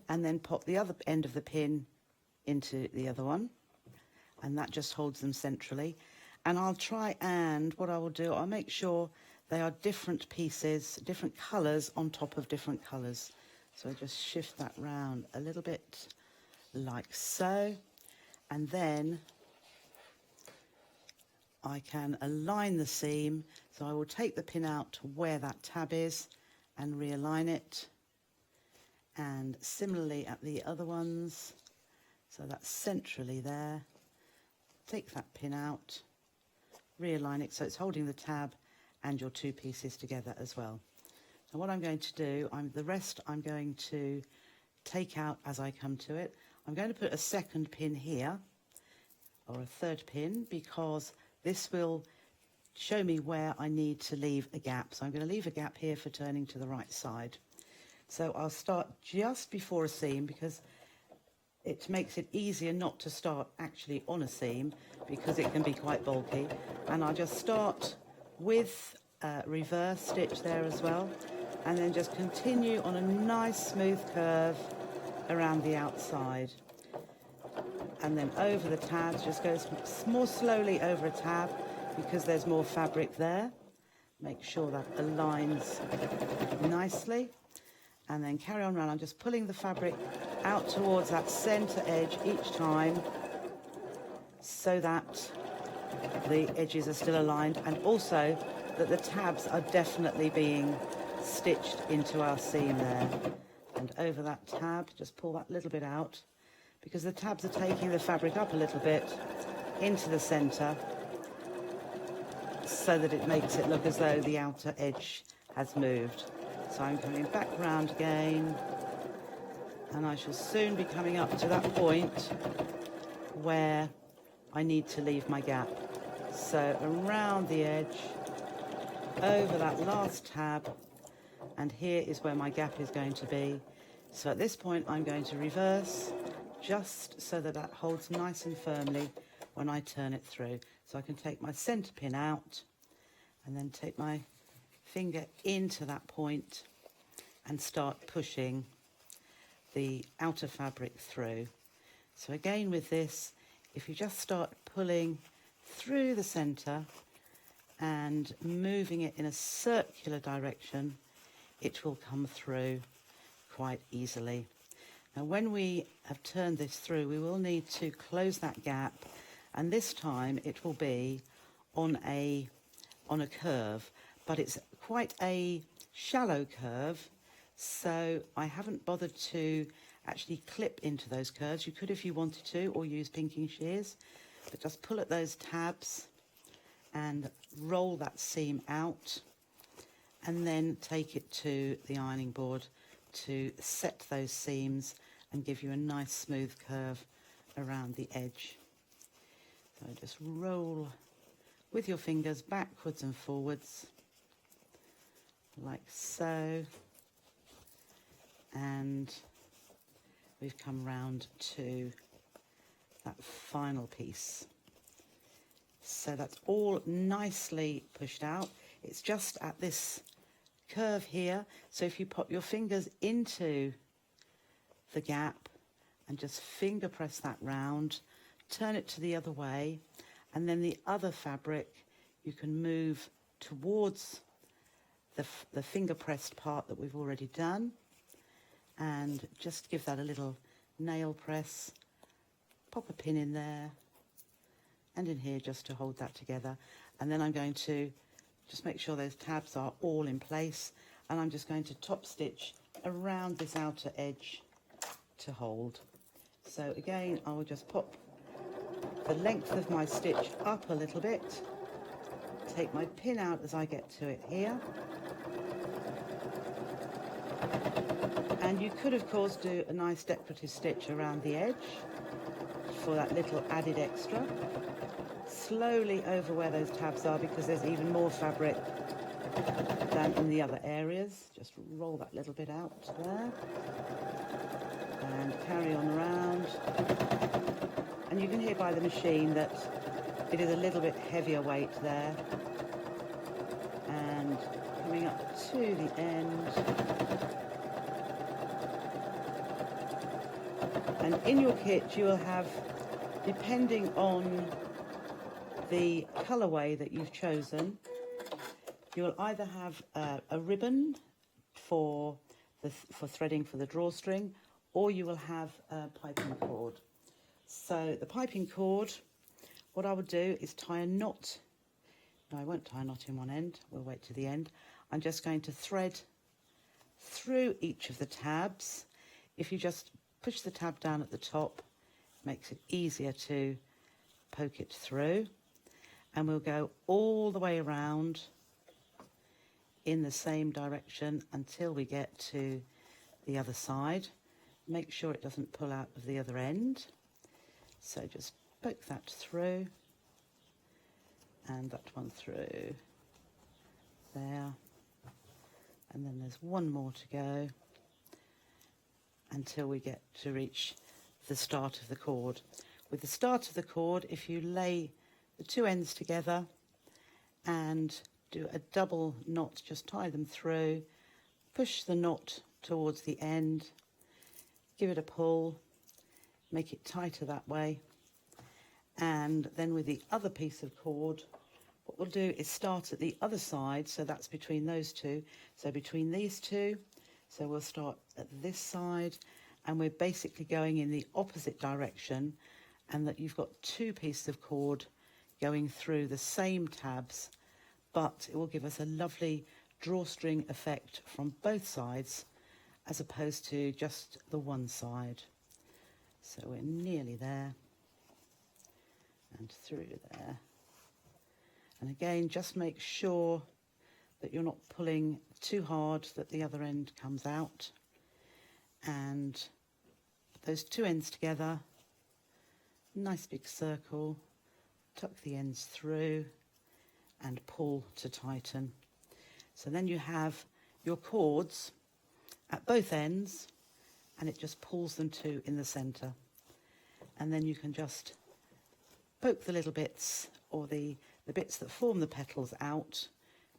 and then pop the other end of the pin into the other one, and that just holds them centrally. And I'll try, and what I will do, I'll make sure they are different pieces, different colours on top of different colours. So just shift that round a little bit like so, and then I can align the seam. So I will take the pin out to where that tab is and realign it, and similarly at the other ones, so that's centrally there. Take that pin out, realign it so it's holding the tab and your two pieces together as well. Now what I'm going to do, the rest I'm going to take out as I come to it. I'm going to put a second pin here, or a third pin, because this will show me where I need to leave a gap. So I'm going to leave a gap here for turning to the right side. So I'll start just before a seam, because it makes it easier not to start actually on a seam, because it can be quite bulky. And I'll just start with a reverse stitch there as well, and then just continue on a nice smooth curve around the outside, and then over the tabs. Just go more slowly over a tab because there's more fabric there. Make sure that aligns nicely, and then carry on around. I'm just pulling the fabric out towards that center edge each time so that the edges are still aligned, and also that the tabs are definitely being stitched into our seam there. And over that tab, just pull that little bit out, because the tabs are taking the fabric up a little bit into the center, so that it makes it look as though the outer edge has moved. So I'm coming back round again, and I shall soon be coming up to that point where I need to leave my gap. So around the edge, over that last tab, and here is where my gap is going to be. So at this point I'm going to reverse, just so that that holds nice and firmly when I turn it through. So I can take my centre pin out and then take my finger into that point and start pushing the outer fabric through. So again with this, if you just start pulling through the centre and moving it in a circular direction, it will come through quite easily. Now when we have turned this through, we will need to close that gap, and this time it will be on a curve, but it's quite a shallow curve, so I haven't bothered to actually clip into those curves. You could if you wanted to, or use pinking shears, but just pull at those tabs and roll that seam out, and then take it to the ironing board to set those seams and give you a nice smooth curve around the edge. So just roll with your fingers backwards and forwards like so, and we've come round to that final piece. So that's all nicely pushed out. It's just at this curve here, so if you pop your fingers into the gap and just finger press that round, turn it to the other way, and then the other fabric you can move towards the finger pressed part that we've already done, and just give that a little nail press, pop a pin in there and in here just to hold that together. And then I'm going to just make sure those tabs are all in place, and I'm just going to top stitch around this outer edge to hold. So again, I will just pop the length of my stitch up a little bit, take my pin out as I get to it here, and you could of course do a nice decorative stitch around the edge for that little added extra, slowly over where those tabs are because there's even more fabric than in the other areas. Just roll that little bit out there and carry on around, and you can hear by the machine that it is a little bit heavier weight there, and coming up to the end. And in your kit you will have, depending on the colourway that you've chosen, you will either have a ribbon for threading for the drawstring, or you will have a piping cord. So the piping cord, what I would do is tie a knot. No, I won't tie a knot in one end, we'll wait to the end. I'm just going to thread through each of the tabs. If you just push the tab down at the top, it makes it easier to poke it through. And we'll go all the way around in the same direction until we get to the other side. Make sure it doesn't pull out of the other end. So just poke that through, and that one through there. And then there's one more to go until we get to reach the start of the cord. With the start of the cord, if you lay the two ends together and do a double knot, just tie them through, push the knot towards the end, give it a pull, make it tighter that way, and then with the other piece of cord, what we'll do is start at the other side, so that's between those two, so between these two, so we'll start at this side, and we're basically going in the opposite direction, and that you've got two pieces of cord going through the same tabs, but it will give us a lovely drawstring effect from both sides as opposed to just the one side. So we're nearly there and through there. And again, just make sure that you're not pulling too hard that the other end comes out. And those two ends together, nice big circle, tuck the ends through and pull to tighten. So then you have your cords at both ends, and it just pulls them to in the centre. And then you can just poke the little bits, or the bits that form the petals out.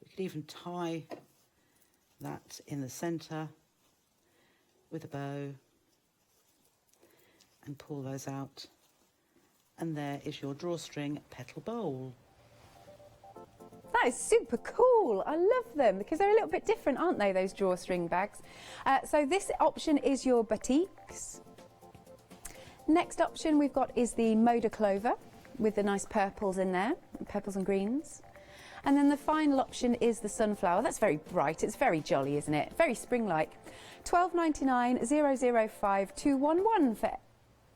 We could even tie that in the centre with a bow and pull those out. And there is your drawstring petal bowl. That is super cool. I love them because they're a little bit different, aren't they, those drawstring bags? So this option is your batiks. Next option we've got is the Moda clover with the nice purples in there, purples and greens. And then the final option is the sunflower. That's very bright. It's very jolly, isn't it? Very spring-like. £12.99 005 211 for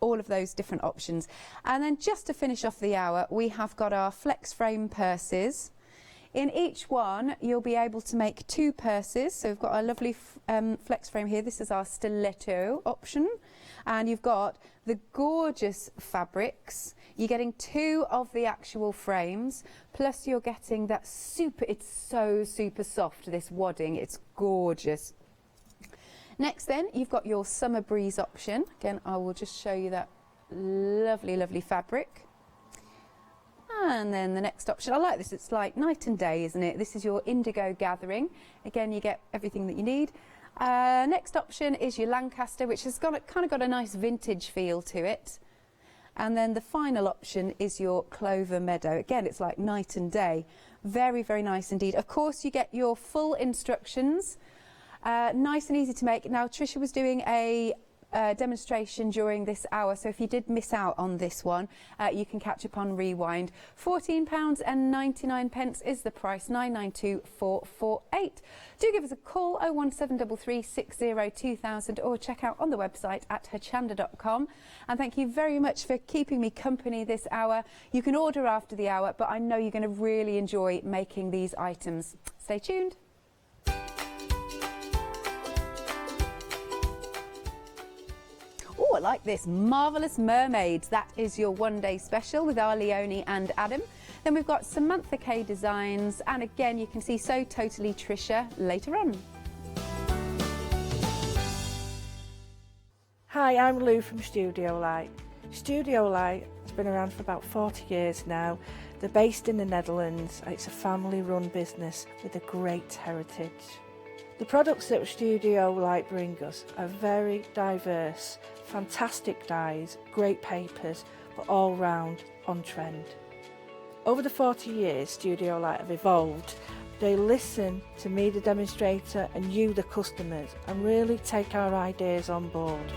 all of those different options. And then just to finish off the hour, we have got our flex frame purses. In each one, you'll be able to make two purses. So we've got a lovely flex frame here. This is our stiletto option. And you've got the gorgeous fabrics. You're getting two of the actual frames, plus you're getting that it's so super soft, this wadding. It's gorgeous. Next then, you've got your summer breeze option. Again, I will just show you that lovely, lovely fabric. And then the next option, I like this, it's like night and day, isn't it? This is your indigo gathering. Again, you get everything that you need. Next option is your Lancaster, which has kind of got a nice vintage feel to it. And then the final option is your Clover Meadow. Again, it's like night and day. Very, very nice indeed. Of course, you get your full instructions. Nice and easy to make. Now, Tricia was doing a demonstration during this hour, so if you did miss out on this one, you can catch up on rewind. £14.99 is the price, 992448. Do give us a call, 01733 60 2000, or check out on the website at hochanda.com. And thank you very much for keeping me company this hour. You can order after the hour, but I know you're going to really enjoy making these items. Stay tuned. Oh, I like this. Marvellous Mermaids. That is your one-day special with our Leonie and Adam. Then we've got Samantha K Designs. And again, you can see So Totally Tricia later on. Hi, I'm Lou from Studio Light. Studio Light has been around for about 40 years now. They're based in the Netherlands. It's a family-run business with a great heritage. The products that Studio Light bring us are very diverse, fantastic dyes, great papers, but all round on trend. Over the 40 years Studio Light have evolved. They listen to me, the demonstrator, and you, the customers, and really take our ideas on board.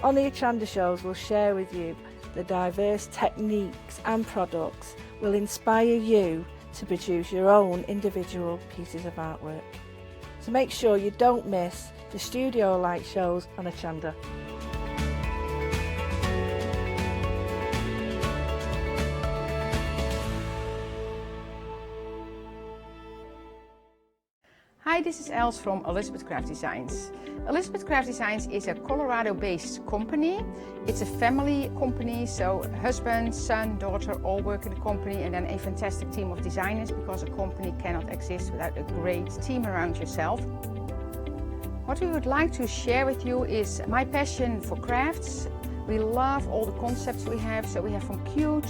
On the Hochanda shows, we'll share with you the diverse techniques and products will inspire you to produce your own individual pieces of artwork. So make sure you don't miss the Studio Light shows on Hochanda. Hi, this is Els from Elizabeth Craft Designs. Elizabeth Craft Designs is a Colorado-based company. It's a family company, so husband, son, daughter all work in the company, and then a fantastic team of designers, because a company cannot exist without a great team around yourself. What we would like to share with you is my passion for crafts. We love all the concepts we have, so we have from cute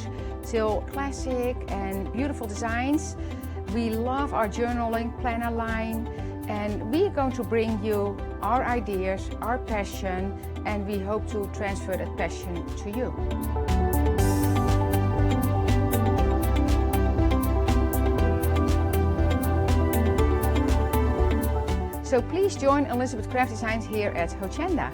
till classic and beautiful designs. We love our journaling planner line, and we are going to bring you our ideas, our passion, and we hope to transfer that passion to you. So please join Elizabeth Craft Designs here at Hochanda.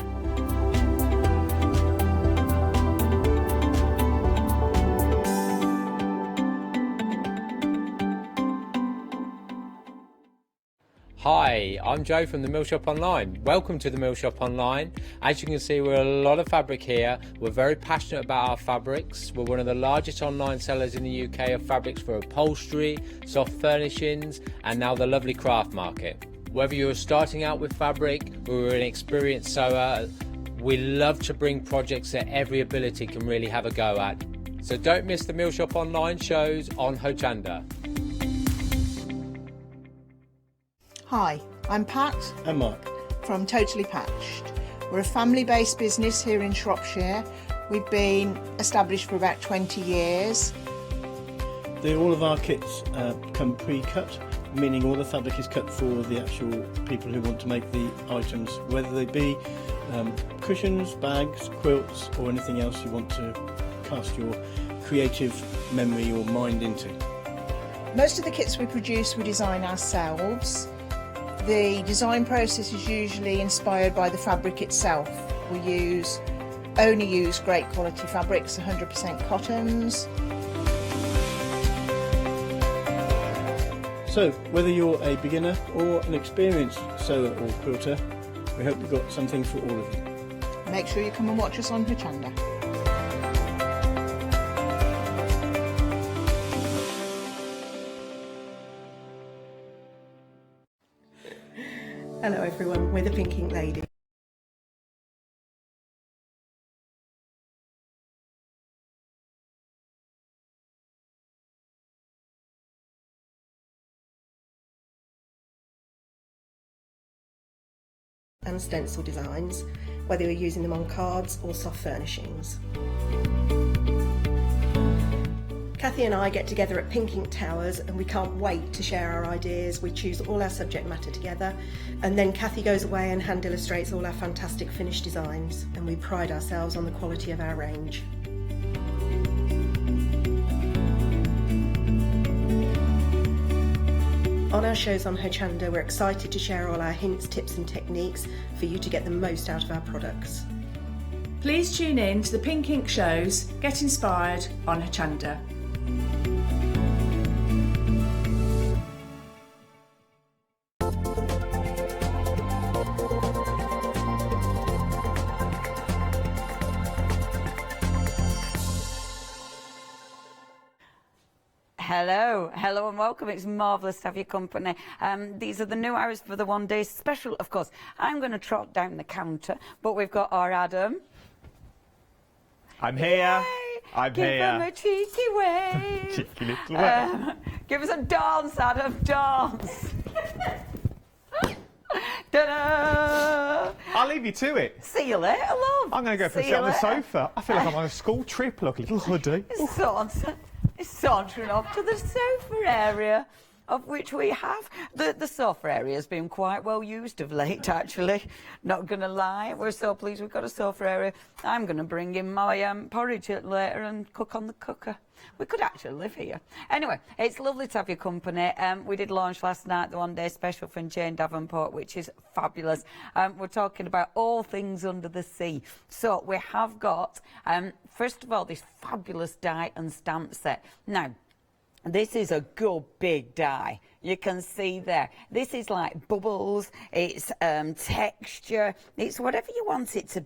Hi, I'm Joe from the Mill Shop Online. Welcome to the Mill Shop Online. As you can see, we're a lot of fabric here. We're very passionate about our fabrics. We're one of the largest online sellers in the UK of fabrics for upholstery, soft furnishings, and now the lovely craft market. Whether you're starting out with fabric or you're an experienced sewer, we love to bring projects that every ability can really have a go at. So don't miss the Mill Shop Online shows on Hochanda. Hi, I'm Pat and Mark from Totally Patched. We're a family-based business here in Shropshire. We've been established for about 20 years. All of our kits come pre-cut, meaning all the fabric is cut for the actual people who want to make the items, whether they be cushions, bags, quilts, or anything else you want to cast your creative memory or mind into. Most of the kits we produce we design ourselves. The design process is usually inspired by the fabric itself. We only use great quality fabrics, 100% cottons. So, whether you're a beginner or an experienced sewer or quilter, we hope we've got something for all of you. Make sure you come and watch us on Hochanda. Hello everyone, we're the Pink Ink Lady. And stencil designs, whether you're using them on cards or soft furnishings. Kathy and I get together at Pink Ink Towers and we can't wait to share our ideas. We choose all our subject matter together, and then Kathy goes away and hand illustrates all our fantastic finished designs, and we pride ourselves on the quality of our range. On our shows on Hochanda, we're excited to share all our hints, tips and techniques for you to get the most out of our products. Please tune in to the Pink Ink shows, Get Inspired on Hochanda. Hello and welcome. It's marvellous to have your company. These are the new hours for the one-day special, of course. I'm going to trot down the counter, but we've got our Adam. I'm here. Yay! I'm Give here. him a cheeky wave. Cheeky little wave. Give us a dance, Adam, dance. Ta-da! I'll leave you to it. See you later, love. I'm going to go for a See sit you on the later. sofa. I feel like I'm on a school trip. Look, a little hoodie. It's sauntering off to the sofa area, of which we have. The sofa area has been quite well used of late, actually. Not going to lie, we're so pleased we've got a sofa area. I'm going to bring in my porridge later and cook on the cooker. We could actually live here. Anyway, it's lovely to have your company. We did launch last night the one-day special from Jane Davenport, which is fabulous. We're talking about all things under the sea. So we have got, first of all, this fabulous die and stamp set. Now, this is a good big die. You can see there. This is like bubbles, it's texture, it's whatever you want it to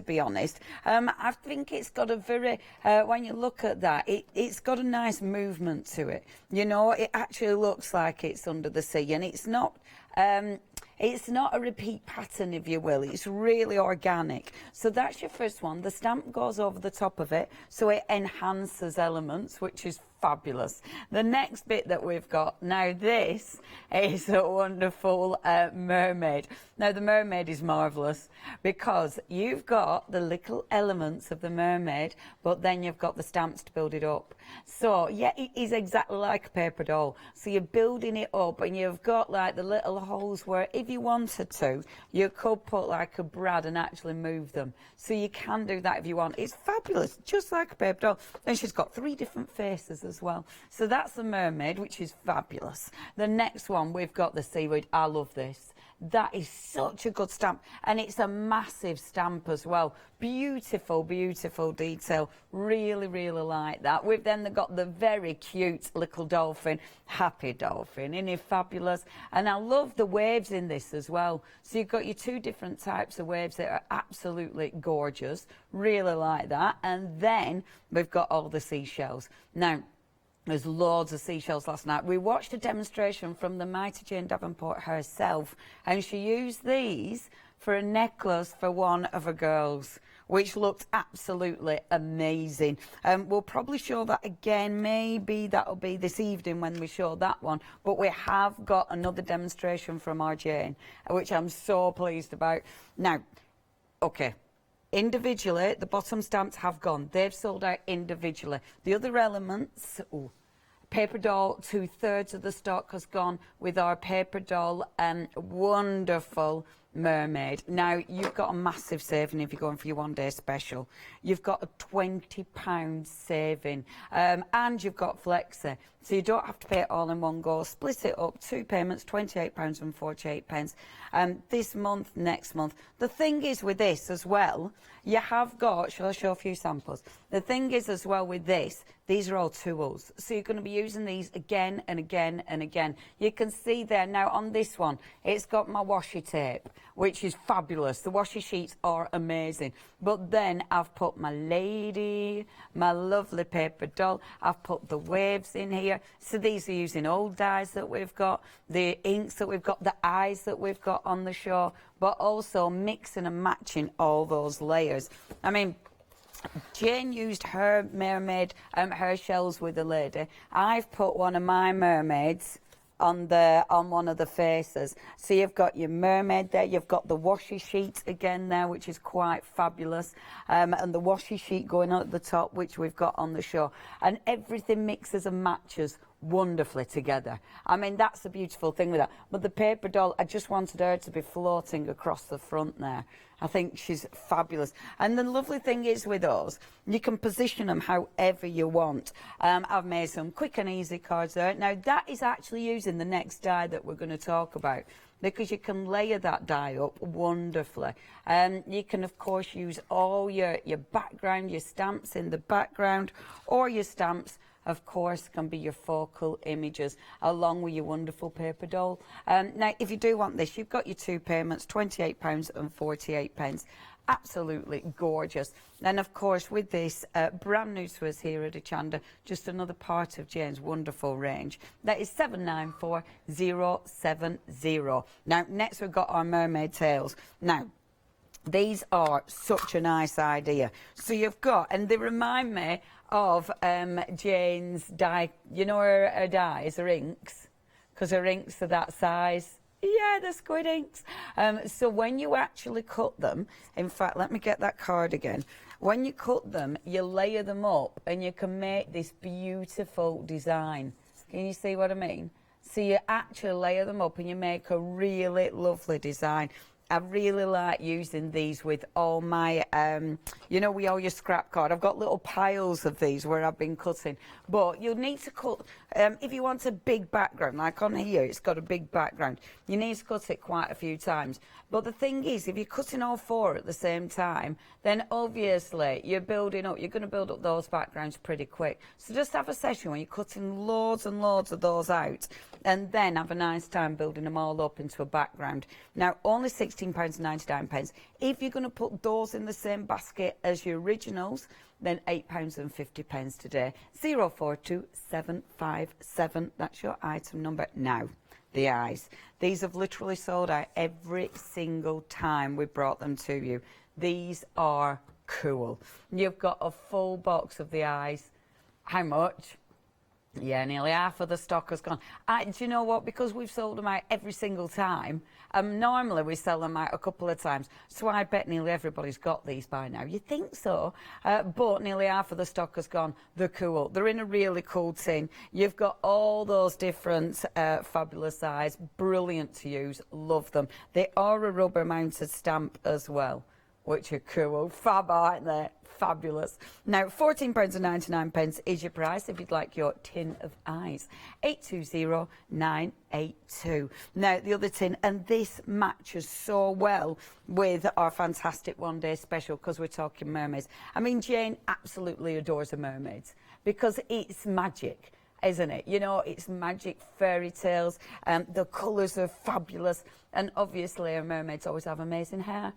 be honest. I think it's got a very, when you look at that, it's got a nice movement to it. You know, it actually looks like it's under the sea, and it's not a repeat pattern, if you will. It's really organic. So that's your first one. The stamp goes over the top of it, so it enhances elements, which is fabulous. The next bit that we've got, now this is a wonderful mermaid. Now the mermaid is marvellous because you've got the little elements of the mermaid, but then you've got the stamps to build it up. So yeah, it is exactly like a paper doll. So you're building it up and you've got like the little holes where if you wanted to, you could put like a brad and actually move them. So you can do that if you want. It's fabulous, just like a paper doll. Then she's got 3 different faces as well. So that's the mermaid, which is fabulous. The next one, we've got the seaweed. I love this. That is such a good stamp, and it's a massive stamp as well. Beautiful, beautiful detail. Really, really like that. We've then got the very cute little dolphin, happy dolphin. Isn't he fabulous? And I love the waves in this as well. So you've got your 2 different types of waves that are absolutely gorgeous. Really like that. And then we've got all the seashells. Now, there's loads of seashells last night. We watched a demonstration from the mighty Jane Davenport herself, and she used these for a necklace for one of her girls, which looked absolutely amazing. We'll probably show that again. Maybe that'll be this evening when we show that one. But we have got another demonstration from our Jane, which I'm so pleased about. Now, okay. Individually, the bottom stamps have gone. They've sold out individually. The other elements, paper doll, 2/3 of the stock has gone with our paper doll, wonderful mermaid. Now, you've got a massive saving if you're going for your one-day special. You've got a £20 saving, and you've got Flexi. So you don't have to pay it all in one go. Split it up, 2 payments, £28.48. This month, next month. The thing is with this as well, you have got, shall I show a few samples? The thing is as well with this, these are all tools. So you're going to be using these again and again and again. You can see there now on this one, it's got my washi tape, which is fabulous. The washi sheets are amazing. But then I've put my lady, my lovely paper doll. I've put the waves in here. So these are using old dyes that we've got, the inks that we've got, the eyes that we've got on the show, but also mixing and matching all those layers. I mean, Jane used her mermaid, her shells with the lady. I've put one of my mermaids on one of the faces. So you've got your mermaid there, you've got the washi sheet again there, which is quite fabulous, and the washi sheet going on at the top, which we've got on the show, and everything mixes and matches wonderfully together. I mean, that's the beautiful thing with that. But the paper doll, I just wanted her to be floating across the front there. I think she's fabulous. And the lovely thing is with those, you can position them however you want. I've made some quick and easy cards there. Now, that is actually using the next die that we're going to talk about, because you can layer that die up wonderfully. You can, of course, use all your background, your stamps in the background, or your stamps, of course, can be your focal images along with your wonderful paper doll. Now, if you do want this, you've got your 2 payments, £28 and 48. Absolutely gorgeous. And of course, with this, brand new to us here at Hochanda, just another part of Jane's wonderful range. That is 794070. Now, next we've got our mermaid tails. Now, these are such a nice idea. So you've got, and they remind me of Jane's die, you know, her dies, her inks, because her inks are that size. Yeah, the squid inks. So when you actually cut them, in fact, let me get that card again. When you cut them, you layer them up and you can make this beautiful design. Can you see what I mean? So you actually layer them up and you make a really lovely design. I really like using these with all my, you know, with all your scrap card. I've got little piles of these where I've been cutting. But you'll need to cut, if you want a big background, like on here, it's got a big background. You need to cut it quite a few times. But the thing is, if you're cutting all 4 at the same time, then obviously you're building up, you're going to build up those backgrounds pretty quick. So just have a session when you're cutting loads and loads of those out, and then have a nice time building them all up into a background. Now, only £16.99. If you're going to put those in the same basket as your originals, then £8.50 today. 042757. That's your item number. Now, the eyes. These have literally sold out every single time we brought them to you. These are cool. You've got a full box of the eyes. How much? Yeah, nearly half of the stock has gone. Do you know what? Because we've sold them out every single time, normally we sell them out a couple of times, so I bet nearly everybody's got these by now. You think so? But nearly half of the stock has gone. They're cool. They're in a really cool tin. You've got all those different fabulous eyes. Brilliant to use. Love them. They are a rubber-mounted stamp as well, which are cool. Fab, aren't they? Fabulous. Now, £14.99 is your price if you'd like your tin of eyes. 820982. Now, the other tin, and this matches so well with our fantastic one-day special because we're talking mermaids. I mean, Jane absolutely adores her mermaids because it's magic, isn't it? You know, it's magic fairy tales. The colours are fabulous. And obviously, our mermaids always have amazing hair.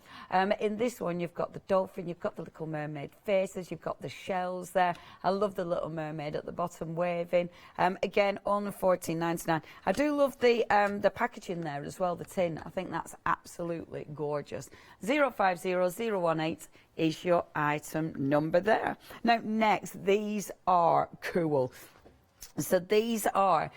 In this one, you've got the dolphin, you've got the little mermaid faces, you've got the shells there. I love the little mermaid at the bottom waving. Again, only £14.99. I do love the packaging there as well, the tin. I think that's absolutely gorgeous. 050018 is your item number there. Now, next, these are cool. So these are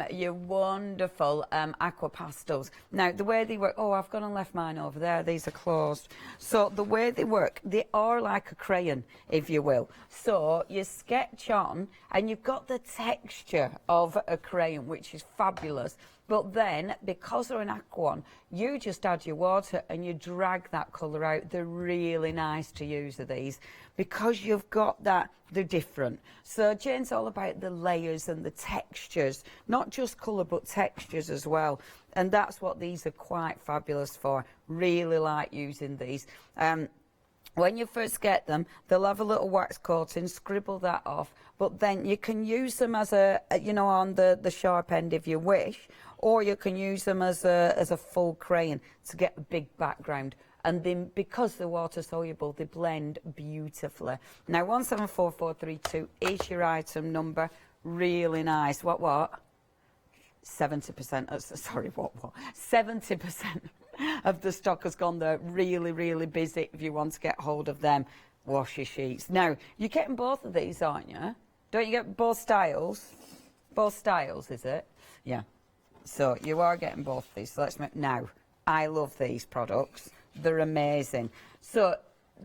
your wonderful aqua pastels. Now, the way they work, oh, I've gone and left mine over there. These are closed. So the way they work, they are like a crayon, if you will. So you sketch on, and you've got the texture of a crayon, which is fabulous. But then, because they're an aqua one, you just add your water and you drag that colour out. They're really nice to use, of these, because you've got that, they're different. So Jane's all about the layers and the textures, not just colour, but textures as well. And that's what these are quite fabulous for. Really like using these. When you first get them, they'll have a little wax coating, scribble that off, but then you can use them as a, you know, on the sharp end if you wish, or you can use them as a full crayon to get a big background. And then, because they're water soluble, they blend beautifully. Now, 174432 is your item number. Really nice. What? 70%. Sorry, what? 70% of the stock has gone there. Really, really busy if you want to get hold of them washi sheets. Now, you're getting both of these, aren't you? Don't you get both styles? Both styles, is it? Yeah. So you are getting both of these. So let's make, now, I love these products. They're amazing. So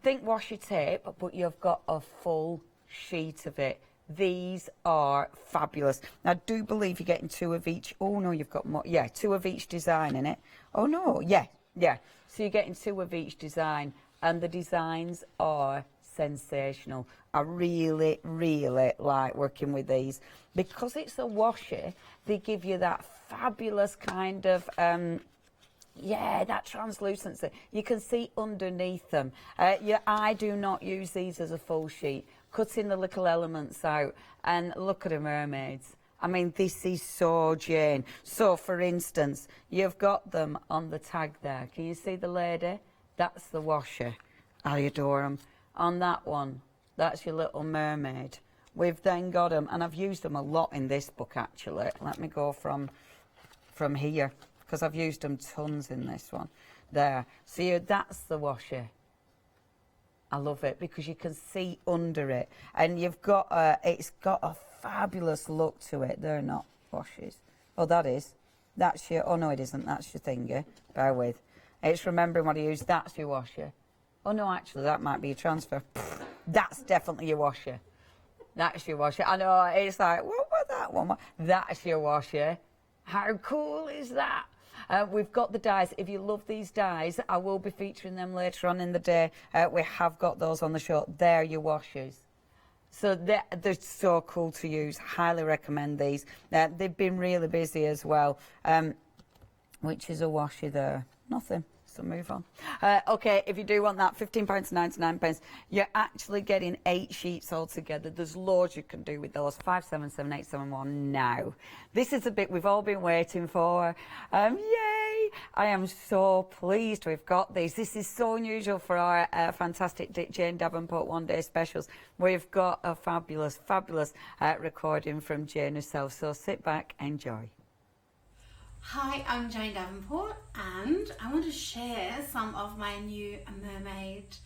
think washi tape, but you've got a full sheet of it. These are fabulous. I do believe you're getting 2 of each. Oh no, you've got more. Yeah, 2 of each design in it. Oh no, yeah. So you're getting 2 of each design, and the designs are sensational. I really, really like working with these. Because it's a washi, they give you that fabulous kind of that translucency. You can see underneath them. I do not use these as a full sheet. Cutting the little elements out, and look at the mermaids. I mean, this is so Jane. So, for instance, you've got them on the tag there. Can you see the lady? That's the washer. I adore them. On that one, that's your little mermaid. We've then got them, and I've used them a lot in this book, actually. Let me go from here, because I've used them tons in this one. There. See, that's the washer. I love it because you can see under it, and you've got it's got a fabulous look to it. They're not washes. Oh, that's your. Oh no, it isn't. That's your thingy. Bear with. It's remembering what I used. That's your washer. Oh no, actually, that might be a transfer. That's definitely your washer. That's your washer. I know. It's like, what was that one? That's your washer. How cool is that? We've got the dies. If you love these dies, I will be featuring them later on in the day. We have got those on the show. They're your washers. So they're so cool to use. Highly recommend these. They've been really busy as well. Which is a washer there? Nothing. So move on. Okay, if you do want that, £15.99, you're actually getting 8 sheets altogether. There's loads you can do with those. 577871 now. This is the bit we've all been waiting for. Yay! I am so pleased we've got these. This is so unusual for our fantastic Jane Davenport one-day specials. We've got a fabulous, fabulous recording from Jane herself. So sit back, enjoy. Hi, I'm Jane Davenport, and I want to share some of my new mermaid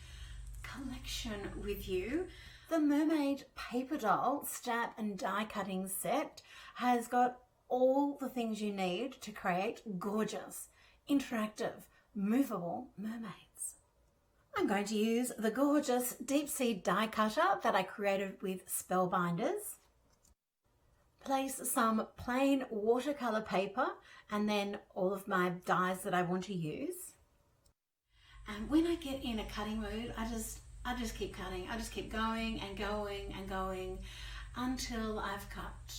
collection with you. The Mermaid Paper Doll Stamp and Die Cutting Set has got all the things you need to create gorgeous, interactive, movable mermaids. I'm going to use the gorgeous deep sea die cutter that I created with Spellbinders. Place some plain watercolor paper and then all of my dies that I want to use. And when I get in a cutting mood, I just keep cutting. I just keep going and going and going until I've cut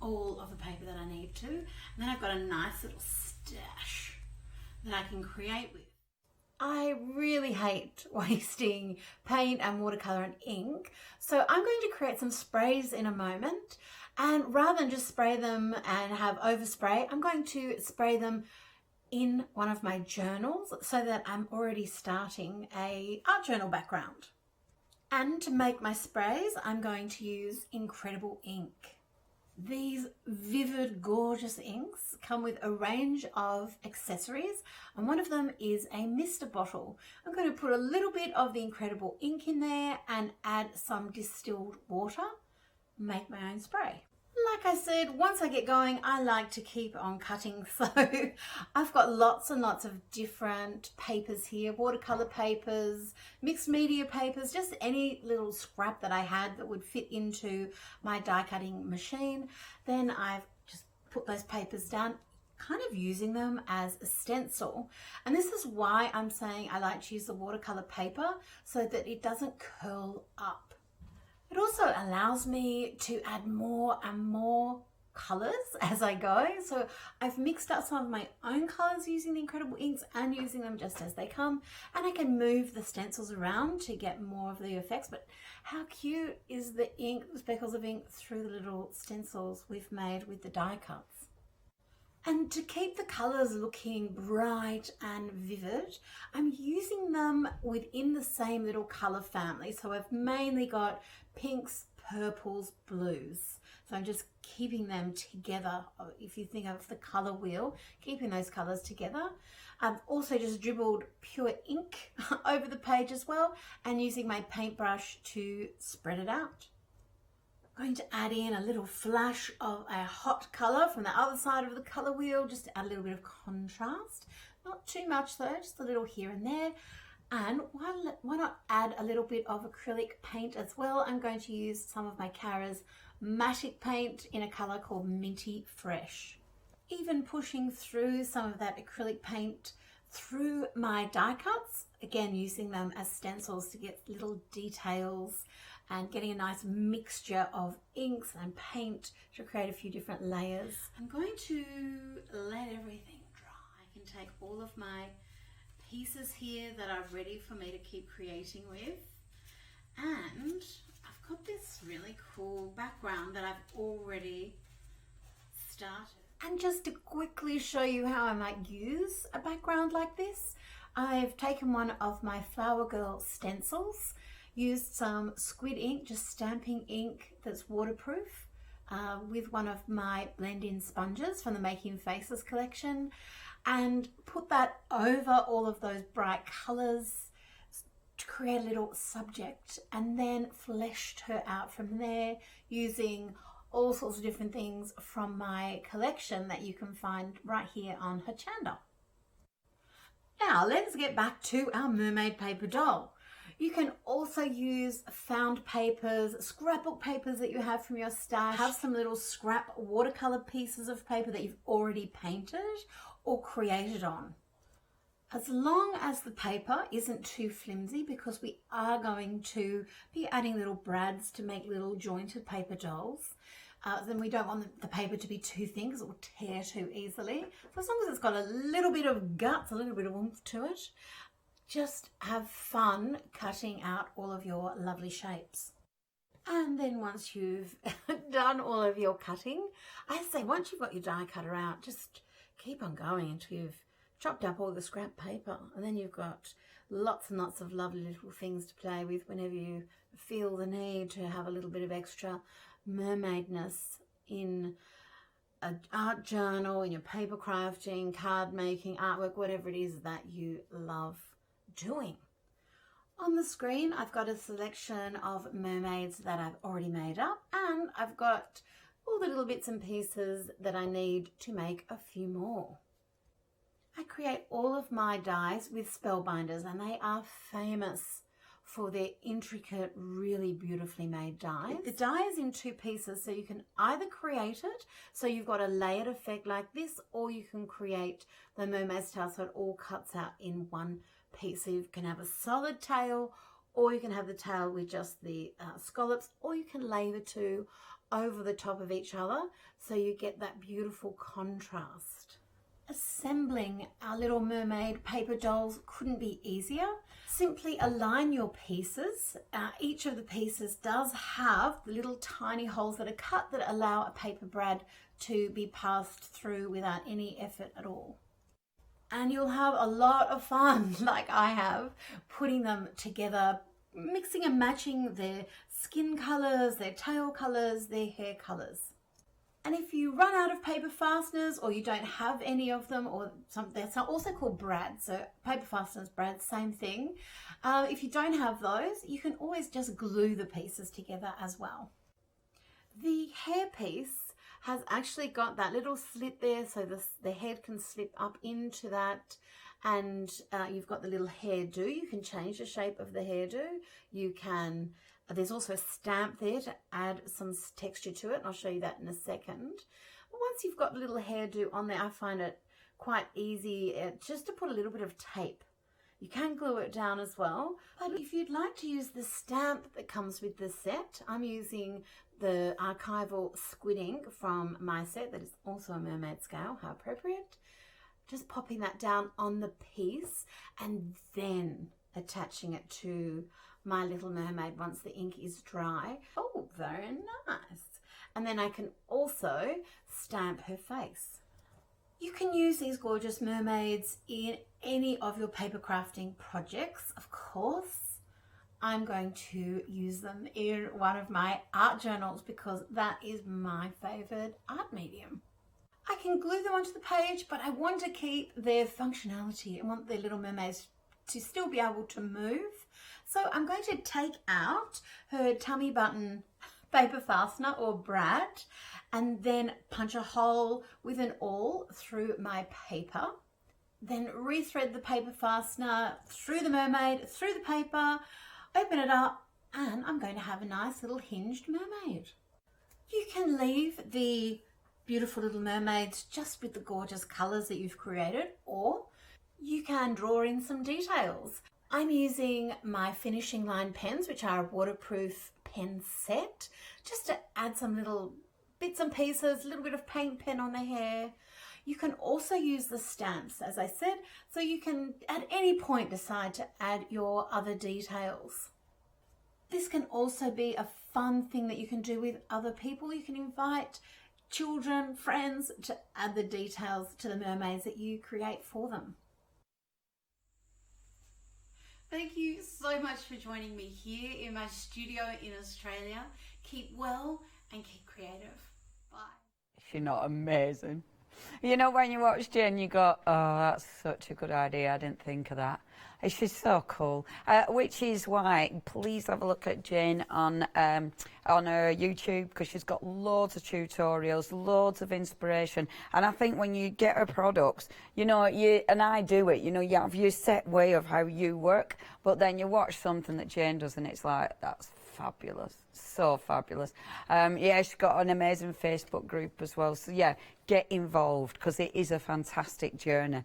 all of the paper that I need to. And then I've got a nice little stash that I can create with. I really hate wasting paint and watercolor and ink, so I'm going to create some sprays in a moment, and rather than just spray them and have overspray, I'm going to spray them in one of my journals so that I'm already starting a art journal background. And to make my sprays, I'm going to use Incredible ink. These vivid, gorgeous inks come with a range of accessories, and one of them is a mister bottle. I'm going to put a little bit of the Incredible ink in there and add some distilled water, make my own spray. Like I said, once I get going, I like to keep on cutting, so I've got lots and lots of different papers here, watercolor papers, mixed media papers, just any little scrap that I had that would fit into my die cutting machine. Then I've just put those papers down, kind of using them as a stencil. And this is why I'm saying I like to use the watercolor paper, so that it doesn't curl up. It also allows me to add more and more colours as I go. So I've mixed up some of my own colours using the Incredible inks and using them just as they come. And I can move the stencils around to get more of the effects. But how cute is the ink, the speckles of ink through the little stencils we've made with the die cuts. And to keep the colours looking bright and vivid, I'm using them within the same little colour family. So I've mainly got pinks, purples, blues. So I'm just keeping them together. If you think of the colour wheel, keeping those colours together. I've also just dribbled pure ink over the page as well, and using my paintbrush to spread it out. I'm going to add in a little flash of a hot colour from the other side of the colour wheel, just to add a little bit of contrast. Not too much though, just a little here and there. And why not add a little bit of acrylic paint as well? I'm going to use some of my Cara's Matic paint in a colour called Minty Fresh. Even pushing through some of that acrylic paint through my die cuts, again using them as stencils to get little details and getting a nice mixture of inks and paint to create a few different layers. I'm going to let everything dry. I can take all of my pieces here that are ready for me to keep creating with, and I've got this really cool background that I've already started. And just to quickly show you how I might use a background like this, I've taken one of my Flower Girl stencils, used some squid ink, just stamping ink that's waterproof, with one of my blend-in sponges from the Making Faces collection, and put that over all of those bright colours to create a little subject, and then fleshed her out from there using all sorts of different things from my collection that you can find right here on Hochanda. Now let's get back to our mermaid paper doll. You can also use found papers, scrapbook papers that you have from your stash. Have some little scrap watercolor pieces of paper that you've already painted or created on. As long as the paper isn't too flimsy, because we are going to be adding little brads to make little jointed paper dolls, then we don't want the paper to be too thin because it will tear too easily. So as long as it's got a little bit of guts, a little bit of oomph to it, just have fun cutting out all of your lovely shapes. And then once you've done all of your cutting, I say once you've got your die cutter out, just keep on going until you've chopped up all the scrap paper, and then you've got lots and lots of lovely little things to play with whenever you feel the need to have a little bit of extra mermaidness in an art journal, in your paper crafting, card making, artwork, whatever it is that you love doing. On the screen I've got a selection of mermaids that I've already made up, and I've got all the little bits and pieces that I need to make a few more. I create all of my dies with spellbinders, and they are famous for their intricate, really beautifully made dies. The die is in two pieces, so you can either create it so you've got a layered effect like this, or you can create the mermaid's tail so it all cuts out in one piece. So you can have a solid tail, or you can have the tail with just the scallops, or you can lay the two over the top of each other so you get that beautiful contrast. Assembling our little mermaid paper dolls couldn't be easier. Simply align your pieces. Each of the pieces does have the little tiny holes that are cut that allow a paper brad to be passed through without any effort at all. And you'll have a lot of fun, like I have, putting them together, mixing and matching their skin colours, their tail colours, their hair colours. And if you run out of paper fasteners, or you don't have any of them, or they're also called brads, so paper fasteners, brads, same thing. If you don't have those, you can always just glue the pieces together as well. The hair piece has actually got that little slit there, so the head can slip up into that, and you've got the little hairdo. You can change the shape of the hairdo. You can. There's also a stamp there to add some texture to it, and I'll show you that in a second. But once you've got the little hairdo on there, I find it quite easy just to put a little bit of tape. You can glue it down as well, but if you'd like to use the stamp that comes with the set, I'm using the archival squid ink from my set that is also a mermaid scale, how appropriate. Just popping that down on the piece and then attaching it to my little mermaid once the ink is dry. Oh, very nice. And then I can also stamp her face. You can use these gorgeous mermaids in any of your paper crafting projects. Of course, I'm going to use them in one of my art journals because that is my favorite art medium. I can glue them onto the page, but I want to keep their functionality. I want the little mermaids to still be able to move. So I'm going to take out her tummy button paper fastener or brad, and then punch a hole with an awl through my paper. Then rethread the paper fastener through the mermaid, through the paper, open it up, and I'm going to have a nice little hinged mermaid. You can leave the beautiful little mermaids just with the gorgeous colours that you've created, or you can draw in some details. I'm using my finishing line pens, which are a waterproof pen set, just to add some little bits and pieces, a little bit of paint pen on the hair. You can also use the stamps, as I said, so you can at any point decide to add your other details. This can also be a fun thing that you can do with other people. You can invite children, friends to add the details to the mermaids that you create for them. Thank you so much for joining me here in my studio in Australia. Keep well and keep creative. Bye. She's not amazing? You know, when you watch Jen, you go, oh, that's such a good idea. I didn't think of that. She's so cool. Which is why, please have a look at Jen on her YouTube, because she's got loads of tutorials, loads of inspiration. And I think when you get her products, you know, and I do it, you know, you have your set way of how you work, but then you watch something that Jane does and it's like, that's fabulous. So fabulous. Yeah, she's got an amazing Facebook group as well. So yeah, get involved, because it is a fantastic journey.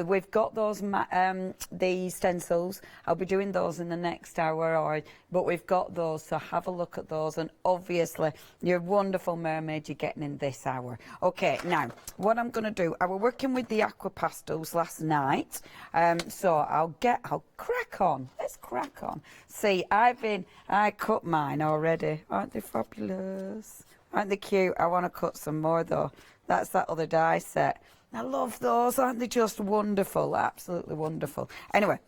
We've got those the stencils. I'll be doing those in the next hour, but we've got those, so have a look at those. And obviously, your wonderful mermaid you're getting in this hour. Okay, now what I'm going to do, I was working with the aqua pastels last night, so I'll crack on. Let's crack on. See, I cut mine already. Aren't they fabulous? Aren't they cute? I want to cut some more though. That's that other die set. I love those. Aren't they just wonderful? Absolutely wonderful. Anyway,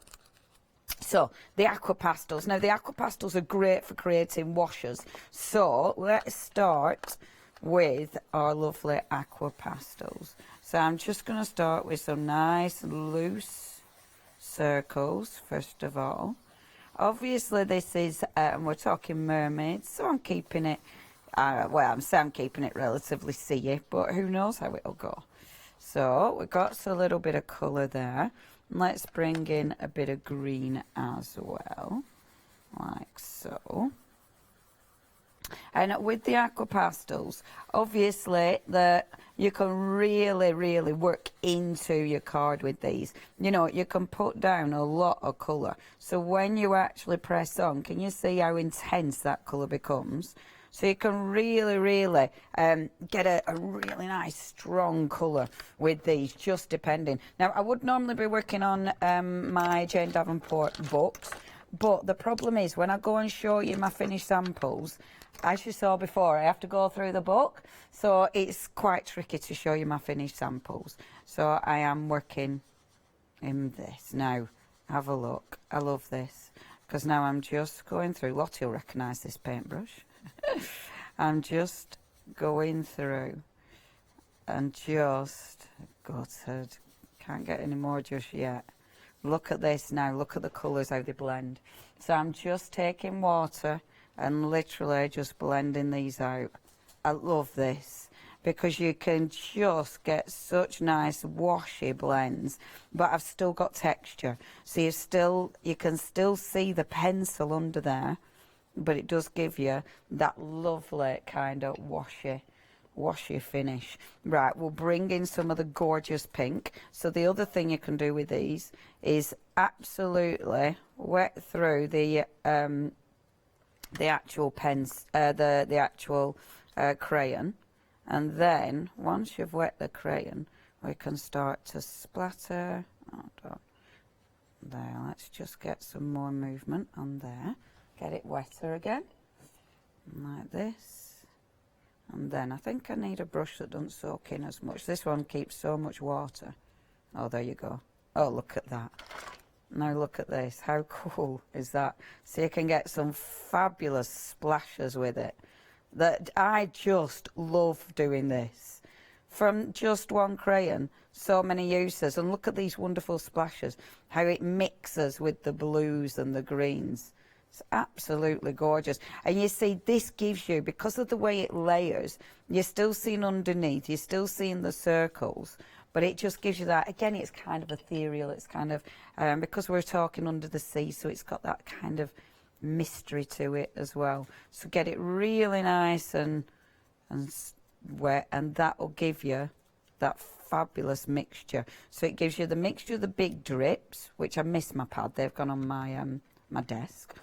so the aqua pastels. Now, the aqua pastels are great for creating washes. So let's start with our lovely aqua pastels. So I'm just going to start with some nice loose circles, first of all. Obviously, this is, we're talking mermaids, so I'm keeping it, I'm keeping it relatively sea, but who knows how it'll go. So we've got a little bit of colour there. Let's bring in a bit of green as well, like so. And with the aqua pastels, obviously you can really, really work into your card with these. You know, you can put down a lot of colour. So when you actually press on, can you see how intense that colour becomes? So you can really, really get a really nice, strong colour with these, just depending. Now, I would normally be working on my Jane Davenport books, but the problem is when I go and show you my finished samples, as you saw before, I have to go through the book, so it's quite tricky to show you my finished samples. So I am working in this. Now, have a look. I love this, because now I'm just going through. Lottie will recognise this paintbrush. I'm just going through and just gutted. Can't get any more just yet. Look at this now. Look at the colours, how they blend. So I'm just taking water and literally just blending these out. I love this because you can just get such nice washy blends, but I've still got texture. So you can still see the pencil under there, but it does give you that lovely kind of washy finish. Right, we'll bring in some of the gorgeous pink. So the other thing you can do with these is absolutely wet through the actual pens, the actual crayon, and then once you've wet the crayon, we can start to splatter. There, let's just get some more movement on there. Get it wetter again, like this. And then I think I need a brush that doesn't soak in as much. This one keeps so much water. Oh, there you go. Oh, look at that. Now look at this. How cool is that? So you can get some fabulous splashes with it. That I just love doing this. From just one crayon, so many uses. And look at these wonderful splashes. How it mixes with the blues and the greens. It's absolutely gorgeous. And you see, this gives you, because of the way it layers, you're still seeing underneath, you're still seeing the circles, but it just gives you that. Again, it's kind of ethereal. It's kind of, because we're talking under the sea, so it's got that kind of mystery to it as well. So get it really nice and wet, and that will give you that fabulous mixture. So it gives you the mixture of the big drips, which I miss my pad. They've gone on my my desk.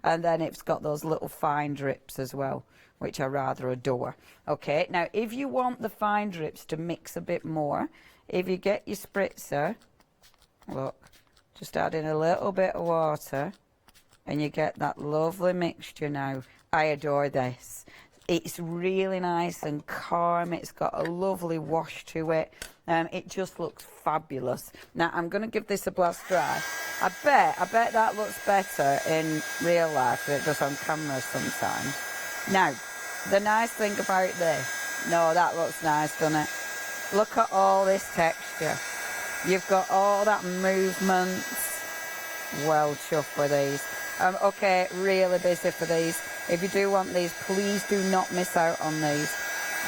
And then it's got those little fine drips as well, which I rather adore. Okay, now if you want the fine drips to mix a bit more, if you get your spritzer, look, just add in a little bit of water and you get that lovely mixture now. I adore this. It's really nice and calm. It's got a lovely wash to it. It just looks fabulous. Now I'm going to give this a blast dry. I bet that looks better in real life than it does on camera sometimes. Now, the nice thing about this, no, that looks nice, doesn't it? Look at all this texture. You've got all that movement. Well chuffed with these. Okay, really busy for these. If you do want these, please do not miss out on these.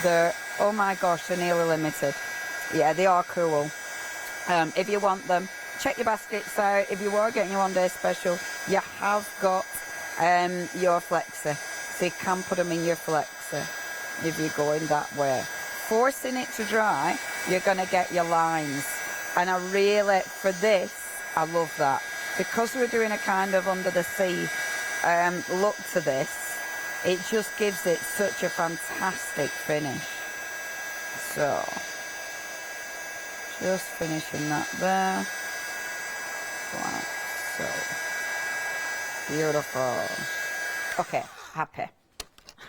They're, oh my gosh, they're nearly limited. Yeah, they are cool. If you want them, check your baskets out. If you are getting your one-day special, you have got your flexi. So you can put them in your flexi if you're going that way. Forcing it to dry, you're going to get your lines. And I really, for this, I love that. Because we're doing a kind of under the sea look to this, it just gives it such a fantastic finish. So, just finishing that there. Like so. Beautiful. Okay, happy.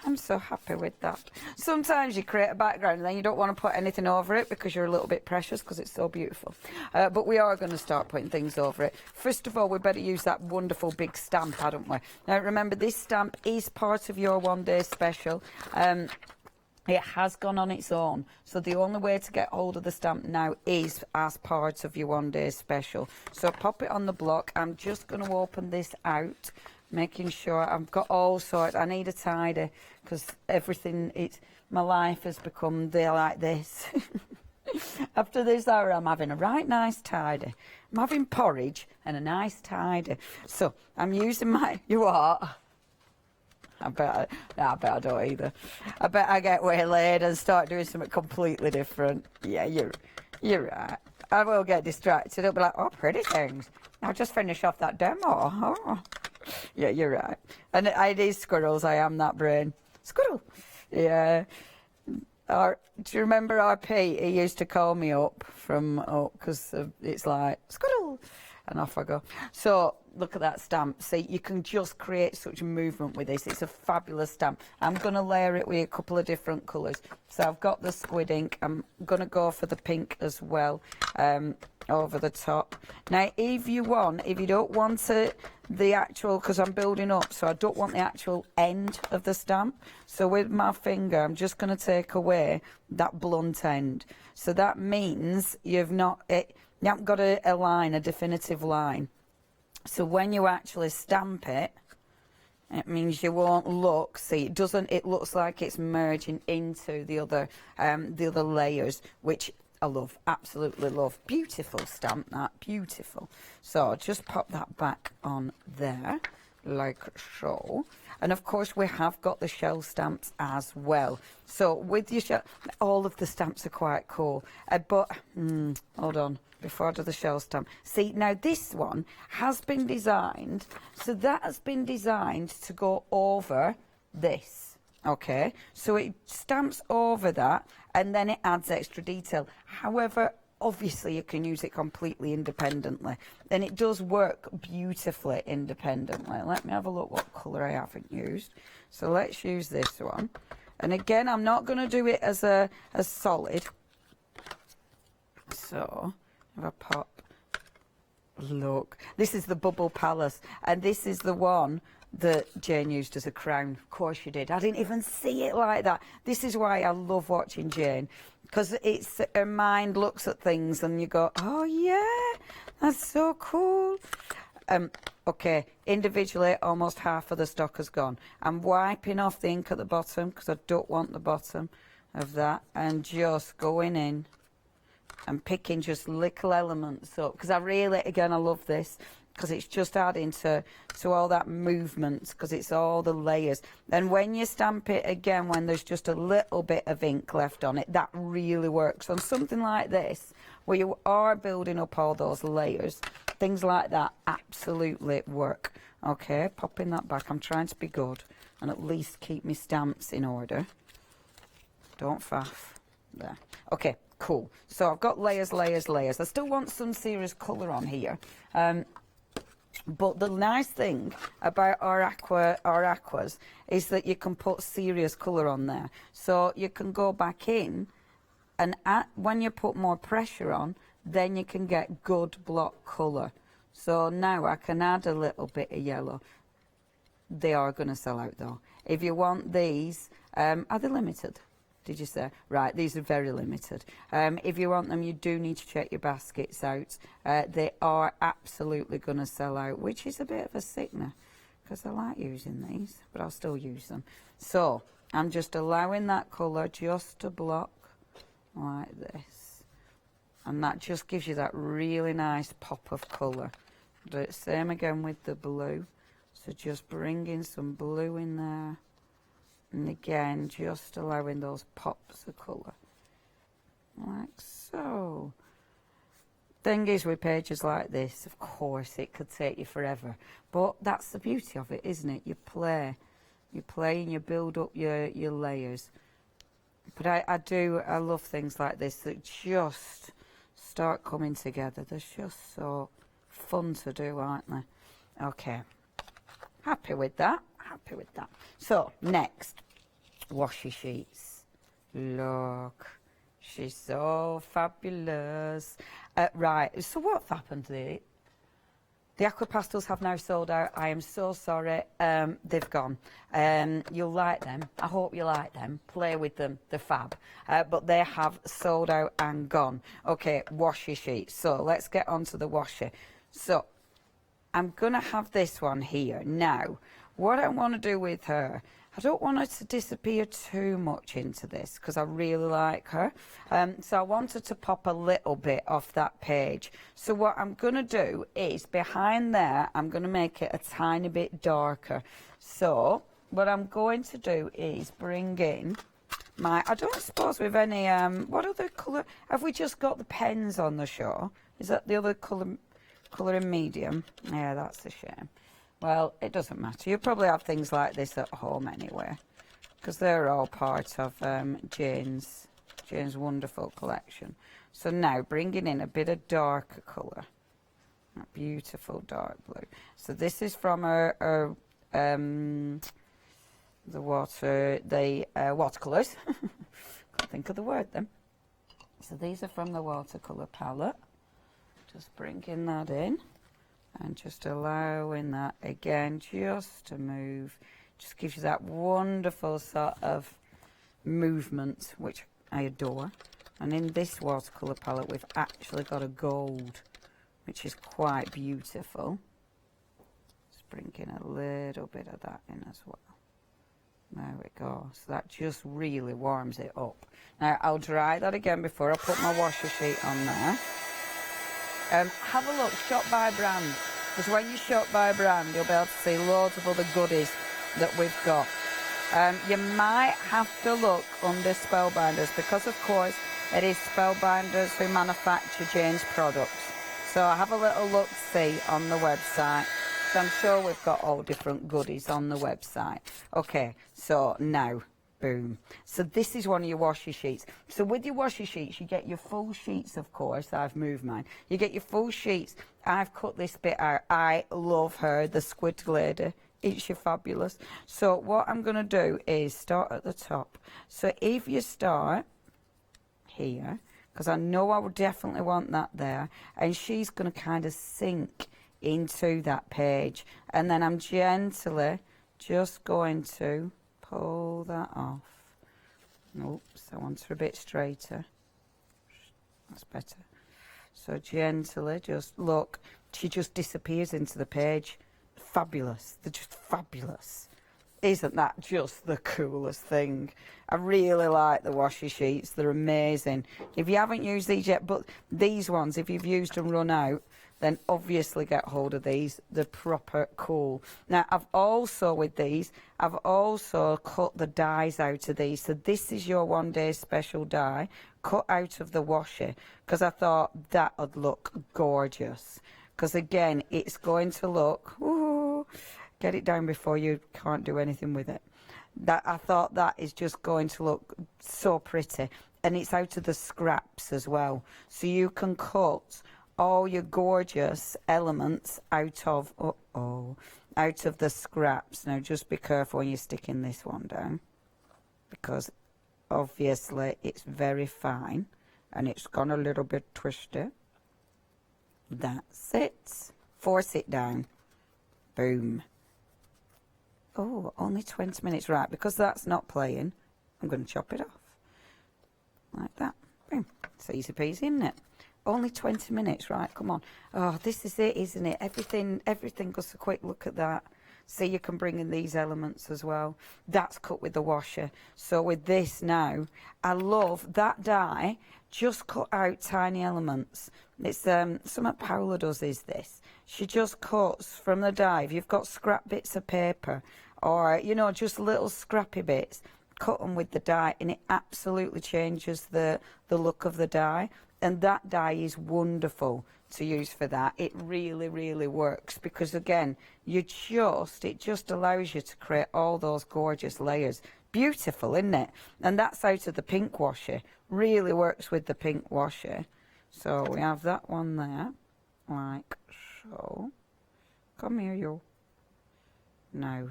I'm so happy with that. Sometimes you create a background and then you don't want to put anything over it because you're a little bit precious because it's so beautiful. But we are going to start putting things over it. First of all, we better use that wonderful big stamp, hadn't we? Now, remember, this stamp is part of your one-day special. It has gone on its own. So the only way to get hold of the stamp now is as part of your one-day special. So pop it on the block. I'm just going to open this out, making sure I've got all sorts. I need a tidy because everything, my life has become there like this. After this hour, I'm having a right nice tidy. I'm having porridge and a nice tidy. So I'm using my, you are? I bet I don't either. I bet I get waylaid and start doing something completely different. Yeah, you're right. I will get distracted. It'll be like, oh, pretty things. I'll just finish off that demo. Oh. Yeah, you're right. And it is squirrels. I am that brain. Squirrel. Yeah. Do you remember RP? He used to call me up from, because it's like, squirrel. And off I go. So, look at that stamp. See, you can just create such movement with this. It's a fabulous stamp. I'm going to layer it with a couple of different colours. So, I've got the squid ink. I'm going to go for the pink as well over the top. Now, if you don't want the actual, because I'm building up, so I don't want the actual end of the stamp. So, with my finger, I'm just going to take away that blunt end. So, that means you haven't got a line, a definitive line. So when you actually stamp it, it means you won't look. See, it looks like it's merging into the other layers, which I love, absolutely love. Beautiful stamp, that, beautiful. So just pop that back on there, like so. And of course we have got the shell stamps as well. So with your shell, all of the stamps are quite cool. But hold on, before I do the shell stamp. See, now this one has been designed, so that has been designed to go over this. Okay, so it stamps over that and then it adds extra detail. However, obviously you can use it completely independently, and it does work beautifully independently. Let me have a look what colour I haven't used. So let's use this one. And again, I'm not going to do it as a solid. So if I pop, look, this is the Bubble Palace, and this is the one that Jane used as a crown. Of course you did. I didn't even see it like that. This is why I love watching Jane, because it's her mind looks at things and you go, oh yeah, that's so cool. Okay, individually, almost half of the stock has gone. I'm wiping off the ink at the bottom because I don't want the bottom of that, and just going in and picking just little elements up, because I really, again, I love this because it's just adding to all that movement, because it's all the layers. And when you stamp it again, when there's just a little bit of ink left on it, that really works. On something like this, where you are building up all those layers, things like that absolutely work. Okay, popping that back. I'm trying to be good and at least keep my stamps in order. Don't faff. There. Okay, cool. So I've got layers, layers, layers. I still want some serious colour on here. But the nice thing about our aquas is that you can put serious colour on there. So you can go back in, and when you put more pressure on, then you can get good block colour. So now I can add a little bit of yellow. They are going to sell out though. If you want these, are they limited? Did you say? Right, these are very limited. If you want them, you do need to check your baskets out. They are absolutely going to sell out, which is a bit of a sickener, because I like using these, but I'll still use them. So I'm just allowing that colour just to block like this. And that just gives you that really nice pop of colour. Do it same again with the blue. So just bringing some blue in there. And again, just allowing those pops of colour, like so. Thing is, with pages like this, of course, it could take you forever. But that's the beauty of it, isn't it? You play and you build up your layers. But I love things like this that just start coming together. They're just so fun to do, aren't they? Okay, happy with that. Happy with that. So next, washi sheets. Look, she's so fabulous. Right, so what's happened to it? The aqua pastels have now sold out. I am so sorry. They've gone. You'll like them. I hope you like them. Play with them. They're fab. But they have sold out and gone. Okay, washi sheets. So let's get on to the washi. So I'm going to have this one here. Now, what I want to do with her, I don't want her to disappear too much into this because I really like her. So I want her to pop a little bit off that page. So what I'm going to do is behind there, I'm going to make it a tiny bit darker. So what I'm going to do is bring in my, I don't suppose we've any, what other colour, have we just got the pens on the show? Is that the other colour in medium? Yeah, that's a shame. Well, it doesn't matter. You probably have things like this at home anyway, because they're all part of Jane's wonderful collection. So now bringing in a bit of darker colour, that beautiful dark blue. So this is from the watercolours. Can't think of the word then. So these are from the watercolour palette. Just bringing that in. And just allowing that again just to move. Just gives you that wonderful sort of movement, which I adore. And in this watercolour palette, we've actually got a gold, which is quite beautiful. Just bring in a little bit of that in as well. There we go. So that just really warms it up. Now, I'll dry that again before I put my washi sheet on there. Have a look, shop by brand, because when you shop by brand, you'll be able to see loads of other goodies that we've got. You might have to look under Spellbinders, because of course it is Spellbinders who manufacture Jane's products. So have a little look-see on the website. So I'm sure we've got all different goodies on the website. Okay, so now, boom. So this is one of your washi sheets. So with your washi sheets, you get your full sheets, of course. I've moved mine. You get your full sheets. I've cut this bit out. I love her, the squid lady. Isn't she fabulous? So what I'm going to do is start at the top. So if you start here, because I know I would definitely want that there, and she's going to kind of sink into that page. And then I'm gently just going to pull that off. Oops, I want her a bit straighter. That's better. So gently, just look, she just disappears into the page. Fabulous. They're just fabulous. Isn't that just the coolest thing? I really like the washi sheets. They're amazing. If you haven't used these yet, but these ones, if you've used and run out, then obviously get hold of these. They're proper cool. Now, I've also, with these, I've also cut the dies out of these. So this is your one day special die, cut out of the washi, because I thought that would look gorgeous. Because again, it's going to look, ooh, get it down before you can't do anything with it. That I thought that is just going to look so pretty. And it's out of the scraps as well. So you can cut all your gorgeous elements out of, out of the scraps. Now just be careful when you're sticking this one down, because obviously it's very fine and it's gone a little bit twisted. That's it. Force it down. Boom. Oh, only 20 minutes. Right, because that's not playing, I'm going to chop it off. Like that. Boom. It's easy peasy, isn't it? Only 20 minutes, right? Come on. Oh, this is it, isn't it? Everything goes a quick look at that. See, you can bring in these elements as well. That's cut with the washer. So with this now, I love that die. Just cut out tiny elements. It's something Paula does is this. She just cuts from the die. If you've got scrap bits of paper or, you know, just little scrappy bits, cut them with the die and it absolutely changes the look of the die. And that die is wonderful to use for that. It really, really works because, again, it just allows you to create all those gorgeous layers. Beautiful, isn't it? And that's out of the pink washi. Really works with the pink washi. So we have that one there, like so. Come here, you. Now,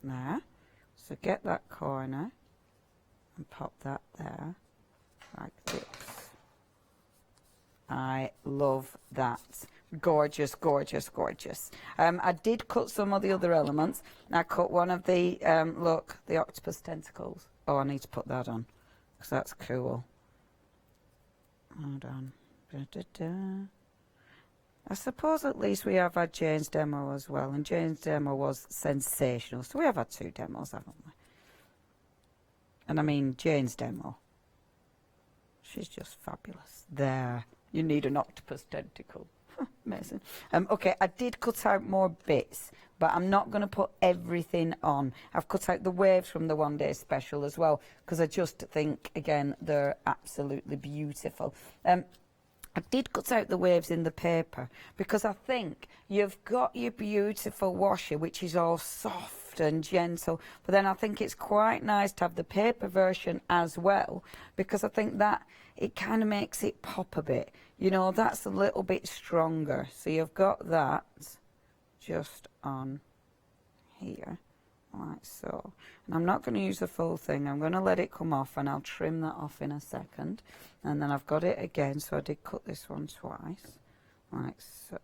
there. So get that corner and pop that there, like this. I love that. Gorgeous, gorgeous, gorgeous. I did cut some of the other elements. I cut one of the, look, the octopus tentacles. Oh, I need to put that on, because that's cool. Hold on. Da, da, da. I suppose at least we have had Jane's demo as well, and Jane's demo was sensational. So we have had 2 demos, haven't we? And I mean Jane's demo. She's just fabulous. There. You need an octopus tentacle. Amazing. Okay, I did cut out more bits, but I'm not going to put everything on. I've cut out the waves from the one day special as well, because I just think, again, they're absolutely beautiful. I did cut out the waves in the paper, because I think you've got your beautiful washi, which is all soft and gentle, but then I think it's quite nice to have the paper version as well, because I think that it kind of makes it pop a bit. You know, that's a little bit stronger. So you've got that just on here, like so. And I'm not going to use the full thing. I'm going to let it come off, and I'll trim that off in a second. And then I've got it again, so I did cut this one twice, like so.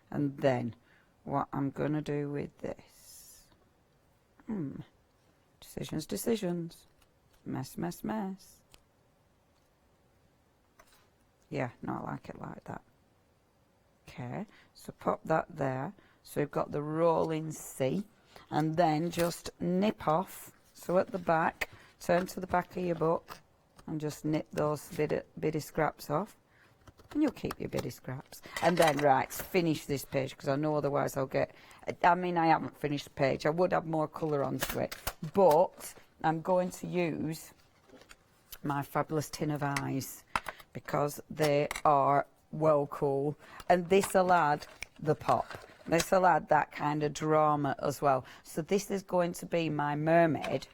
And then what I'm going to do with this, decisions, decisions, mess, mess, mess. Yeah, no, I like it like that. Okay, so pop that there. So we've got the rolling C, and then just nip off. So at the back, turn to the back of your book and just nip those bitty scraps off. And you'll keep your bitty scraps. And then, right, finish this page, because I know otherwise I'll get... I mean, I haven't finished the page. I would have more colour onto it. But I'm going to use my fabulous tin of eyes, because they are well cool. And this'll add the pop. This'll add that kind of drama as well. So this is going to be my mermaid.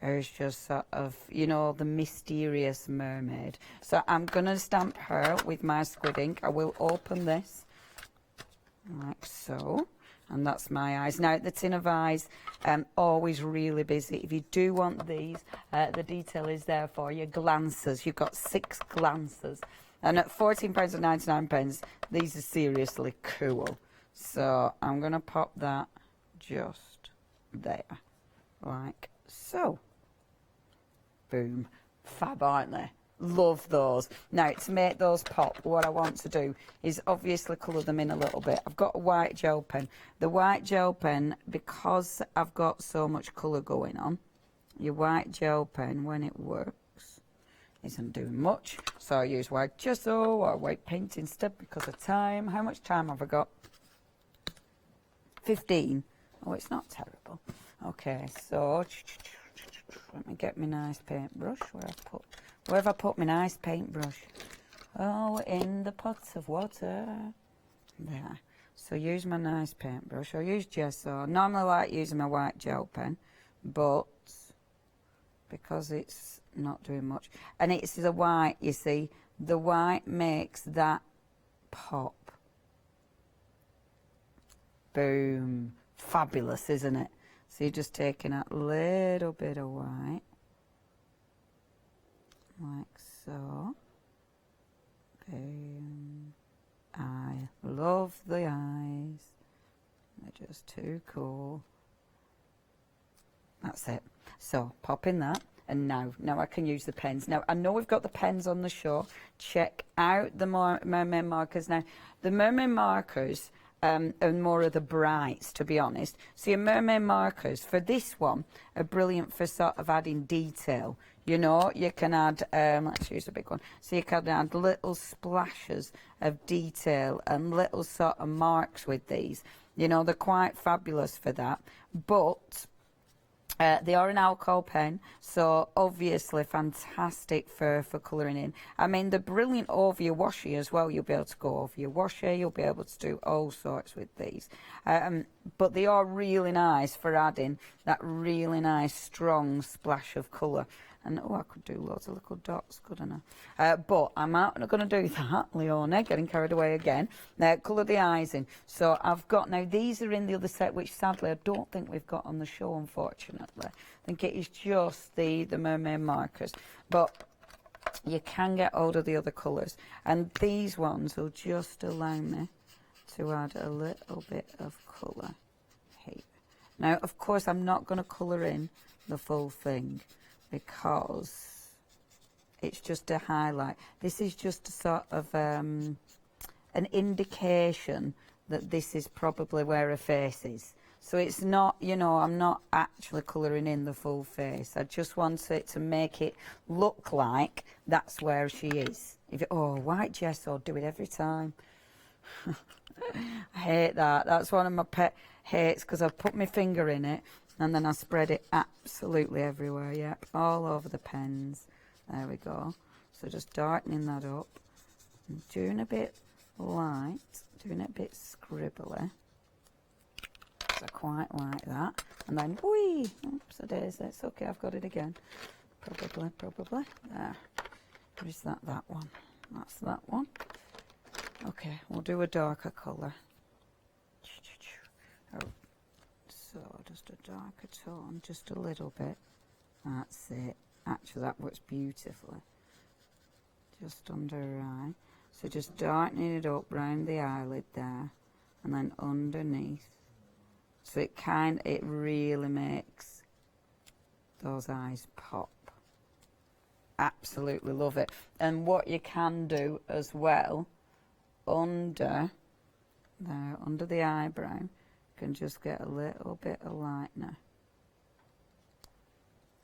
It's just sort of, you know, the mysterious mermaid. So I'm going to stamp her with my squid ink. I will open this like so. And that's my eyes. Now, the tin of eyes, always really busy. If you do want these, the detail is there for you. Glances. You've got 6 glances. And at £14.99, these are seriously cool. So I'm going to pop that just there, like so. Boom. Fab, aren't they? Love those. Now, to make those pop, what I want to do is obviously colour them in a little bit. I've got a white gel pen. The white gel pen, because I've got so much colour going on, your white gel pen, when it works, isn't doing much. So I use white gesso or white paint instead because of time. How much time have I got? 15. Oh, it's not terrible. Okay, so let me get my nice paintbrush. Where have I put my nice paintbrush? Oh, in the pots of water. There. So use my nice paintbrush. I'll use gesso. Normally I like using my white gel pen, but because it's not doing much. And it's the white, you see. The white makes that pop. Boom. Fabulous, isn't it? So you're just taking a little bit of white. Like so. Boom. I love the eyes. They're just too cool. That's it. So pop in that, and now I can use the pens. Now I know we've got the pens on the show. Check out the mermaid markers. Now the mermaid markers are more of the brights, to be honest. So your mermaid markers for this one are brilliant for sort of adding detail. You know, you can add, let's use a big one. So you can add little splashes of detail and little sort of marks with these. You know, they're quite fabulous for that. But they are an alcohol pen, so obviously fantastic for colouring in. I mean, they're brilliant over your washi as well. You'll be able to go over your washi. You'll be able to do all sorts with these. But they are really nice for adding that really nice, strong splash of colour. And, oh, I could do loads of little dots, couldn't I? But I'm not going to do that, Leona, getting carried away again. Now, colour the eyes in. So I've got, now these are in the other set, which sadly I don't think we've got on the show, unfortunately. I think it is just the mermaid markers. But you can get hold of the other colours. And these ones will just allow me to add a little bit of colour here. Now, of course, I'm not going to colour in the full thing, because it's just a highlight. This is just a sort of an indication that this is probably where her face is. So it's not, you know, I'm not actually colouring in the full face. I just want it to make it look like that's where she is. Oh, white gesso, do it every time. I hate that. That's one of my pet hates, because I put my finger in it and then I spread it absolutely everywhere, yeah, all over the pens. There we go. So just darkening that up, and doing a bit light, doing it a bit scribbly. So I quite like that. And then, whee, oops, it is. It's okay, I've got it again. Probably. There. Or is that one? That's that one. Okay, we'll do a darker colour. So just a darker tone, just a little bit. That's it. Actually, that works beautifully. Just under her eye. So just darkening it up round the eyelid there, and then underneath. So it really makes those eyes pop. Absolutely love it. And what you can do as well, under the eyebrow, can just get a little bit of lightener,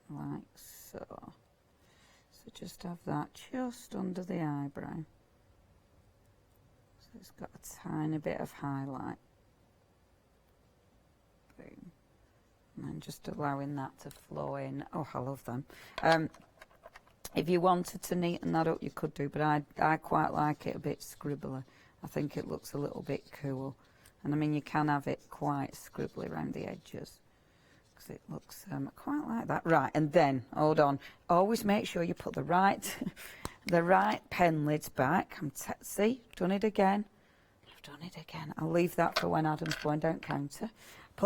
like so. So just have that just under the eyebrow. So it's got a tiny bit of highlight. Boom. And then just allowing that to flow in. Oh, I love them. If you wanted to neaten that up, you could do, but I quite like it a bit scribbly. I think it looks a little bit cool. And I mean, you can have it quite scribbly around the edges, because it looks quite like that. Right, and then, hold on, always make sure you put the right pen lids back. See, done it again. I've done it again. I'll leave that for when Adam's going down counter.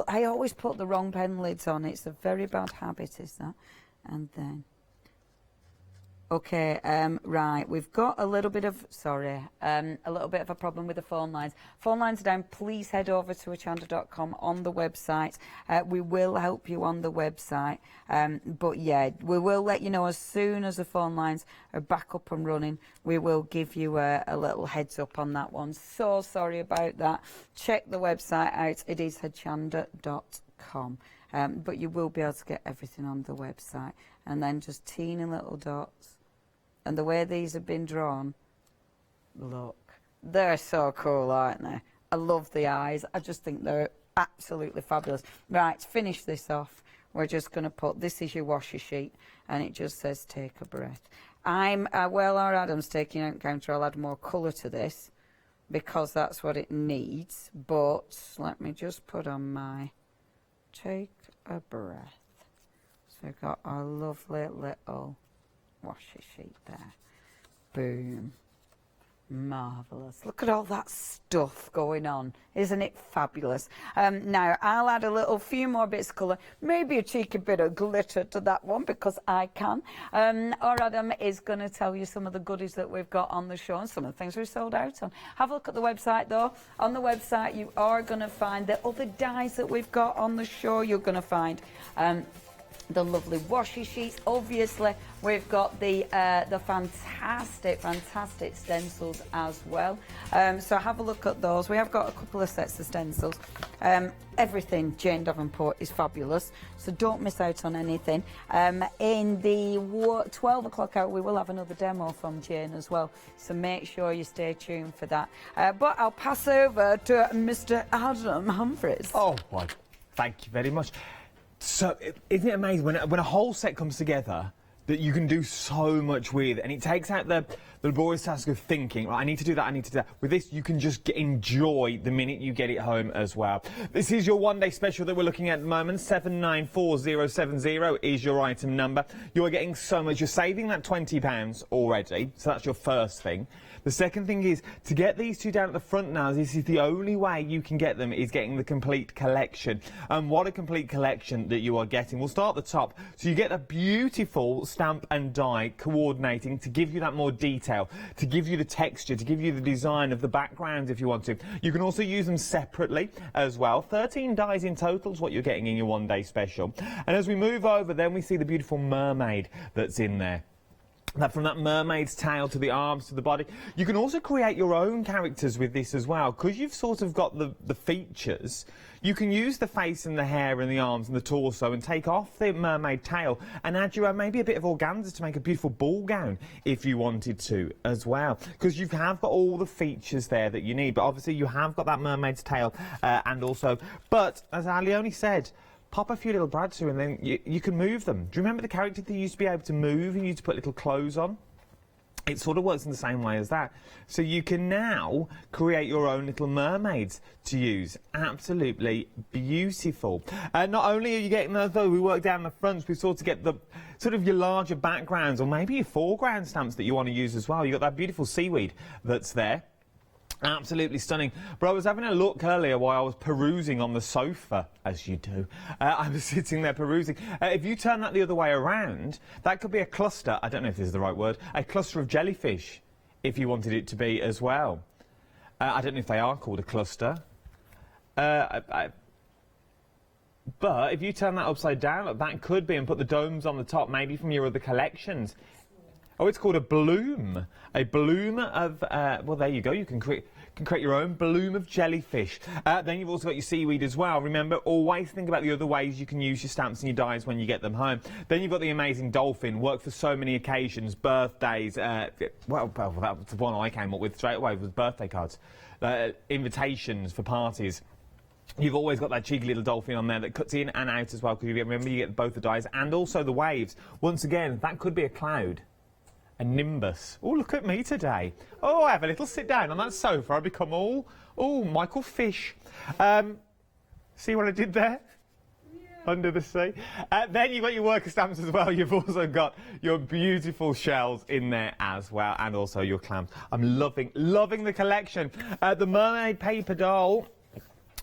I always put the wrong pen lids on. It's a very bad habit, is that? And then Okay, right, we've got a little bit of, a little bit of a problem with the phone lines. Phone lines are down. Please head over to hochanda.com on the website. We will help you on the website. But yeah, we will let you know as soon as the phone lines are back up and running. We will give you a little heads up on that one. So sorry about that. Check the website out. It is hochanda.com. But you will be able to get everything on the website. And then just teeny little dots. And the way these have been drawn, look, they're so cool, aren't they? I love the eyes. I just think they're absolutely fabulous. Right, to finish this off, we're just going to put, this is your washi sheet, and it just says take a breath. Well, our Adam's taking out counter, I'll add more colour to this, because that's what it needs. But let me just put on my take a breath. So we've got our lovely little washi sheet there. Boom. Marvellous. Look at all that stuff going on. Isn't it fabulous? Now, I'll add a few more bits of colour. Maybe a cheeky bit of glitter to that one because I can. Or Adam is going to tell you some of the goodies that we've got on the show and some of the things we've sold out on. Have a look at the website, though. On the website, you are going to find the other dies that we've got on the show. You're going to find the lovely washi sheets. Obviously, we've got the fantastic stencils as well. So have a look at those. We have got a couple of sets of stencils. Everything Jane Davenport is fabulous, so don't miss out on anything. In the 12 o'clock hour, we will have another demo from Jane as well, so make sure you stay tuned for that. But I'll pass over to Mr. Adam Humphries. Oh, well, thank you very much. So, isn't it amazing when a whole set comes together that you can do so much with, and it takes out the laborious task of thinking, right, I need to do that, I need to do that. With this, you can just enjoy the minute you get it home as well. This is your one-day special that we're looking at the moment. 794070 is your item number. You're getting so much. You're saving that £20 already, so that's your first thing. The second thing is, to get these two down at the front now, this is the only way you can get them, is getting the complete collection. And what a complete collection that you are getting. We'll start at the top. So you get a beautiful stamp and die coordinating to give you that more detail, to give you the texture, to give you the design of the background if you want to. You can also use them separately as well. 13 dies in total is what you're getting in your one-day special. And as we move over, then we see the beautiful mermaid that's in there. From that mermaid's tail to the arms to the body. You can also create your own characters with this as well, because you've sort of got the features. You can use the face and the hair and the arms and the torso and take off the mermaid tail and add your own, maybe a bit of organza to make a beautiful ball gown if you wanted to as well, because you have got all the features there that you need. But obviously you have got that mermaid's tail and also, but as Leonie said, pop a few little brads through and then you can move them. Do you remember the character that used to be able to move and you used to put little clothes on? It sort of works in the same way as that. So you can now create your own little mermaids to use. Absolutely beautiful. Not only are you getting those, though, we work down the fronts, we sort of get the sort of your larger backgrounds or maybe your foreground stamps that you want to use as well. You've got that beautiful seaweed that's there. Absolutely stunning. But I was having a look earlier while I was perusing on the sofa, as you do. I was sitting there perusing. If you turn that the other way around, that could be a cluster, I don't know if this is the right word, a cluster of jellyfish, if you wanted it to be as well. I don't know if they are called a cluster. But if you turn that upside down, that could be, and put the domes on the top, maybe from your other collections. Oh, it's called a bloom. A bloom of, well, there you go. You can create your own bloom of jellyfish. Then you've also got your seaweed as well. Remember, always think about the other ways you can use your stamps and your dies when you get them home. Then you've got the amazing dolphin. Worked for so many occasions, birthdays. Well, that was the one I came up with straight away, was birthday cards. Invitations for parties. You've always got that cheeky little dolphin on there that cuts in and out as well, because remember, you get both the dies and also the waves. Once again, that could be a cloud. A nimbus. Oh, look at me today. Oh, I have a little sit down on that sofa. I become all Michael Fish. See what I did there? Yeah. Under the sea. Then you've got your worker stamps as well. You've also got your beautiful shells in there as well, and also your clams. I'm loving the collection. The mermaid paper doll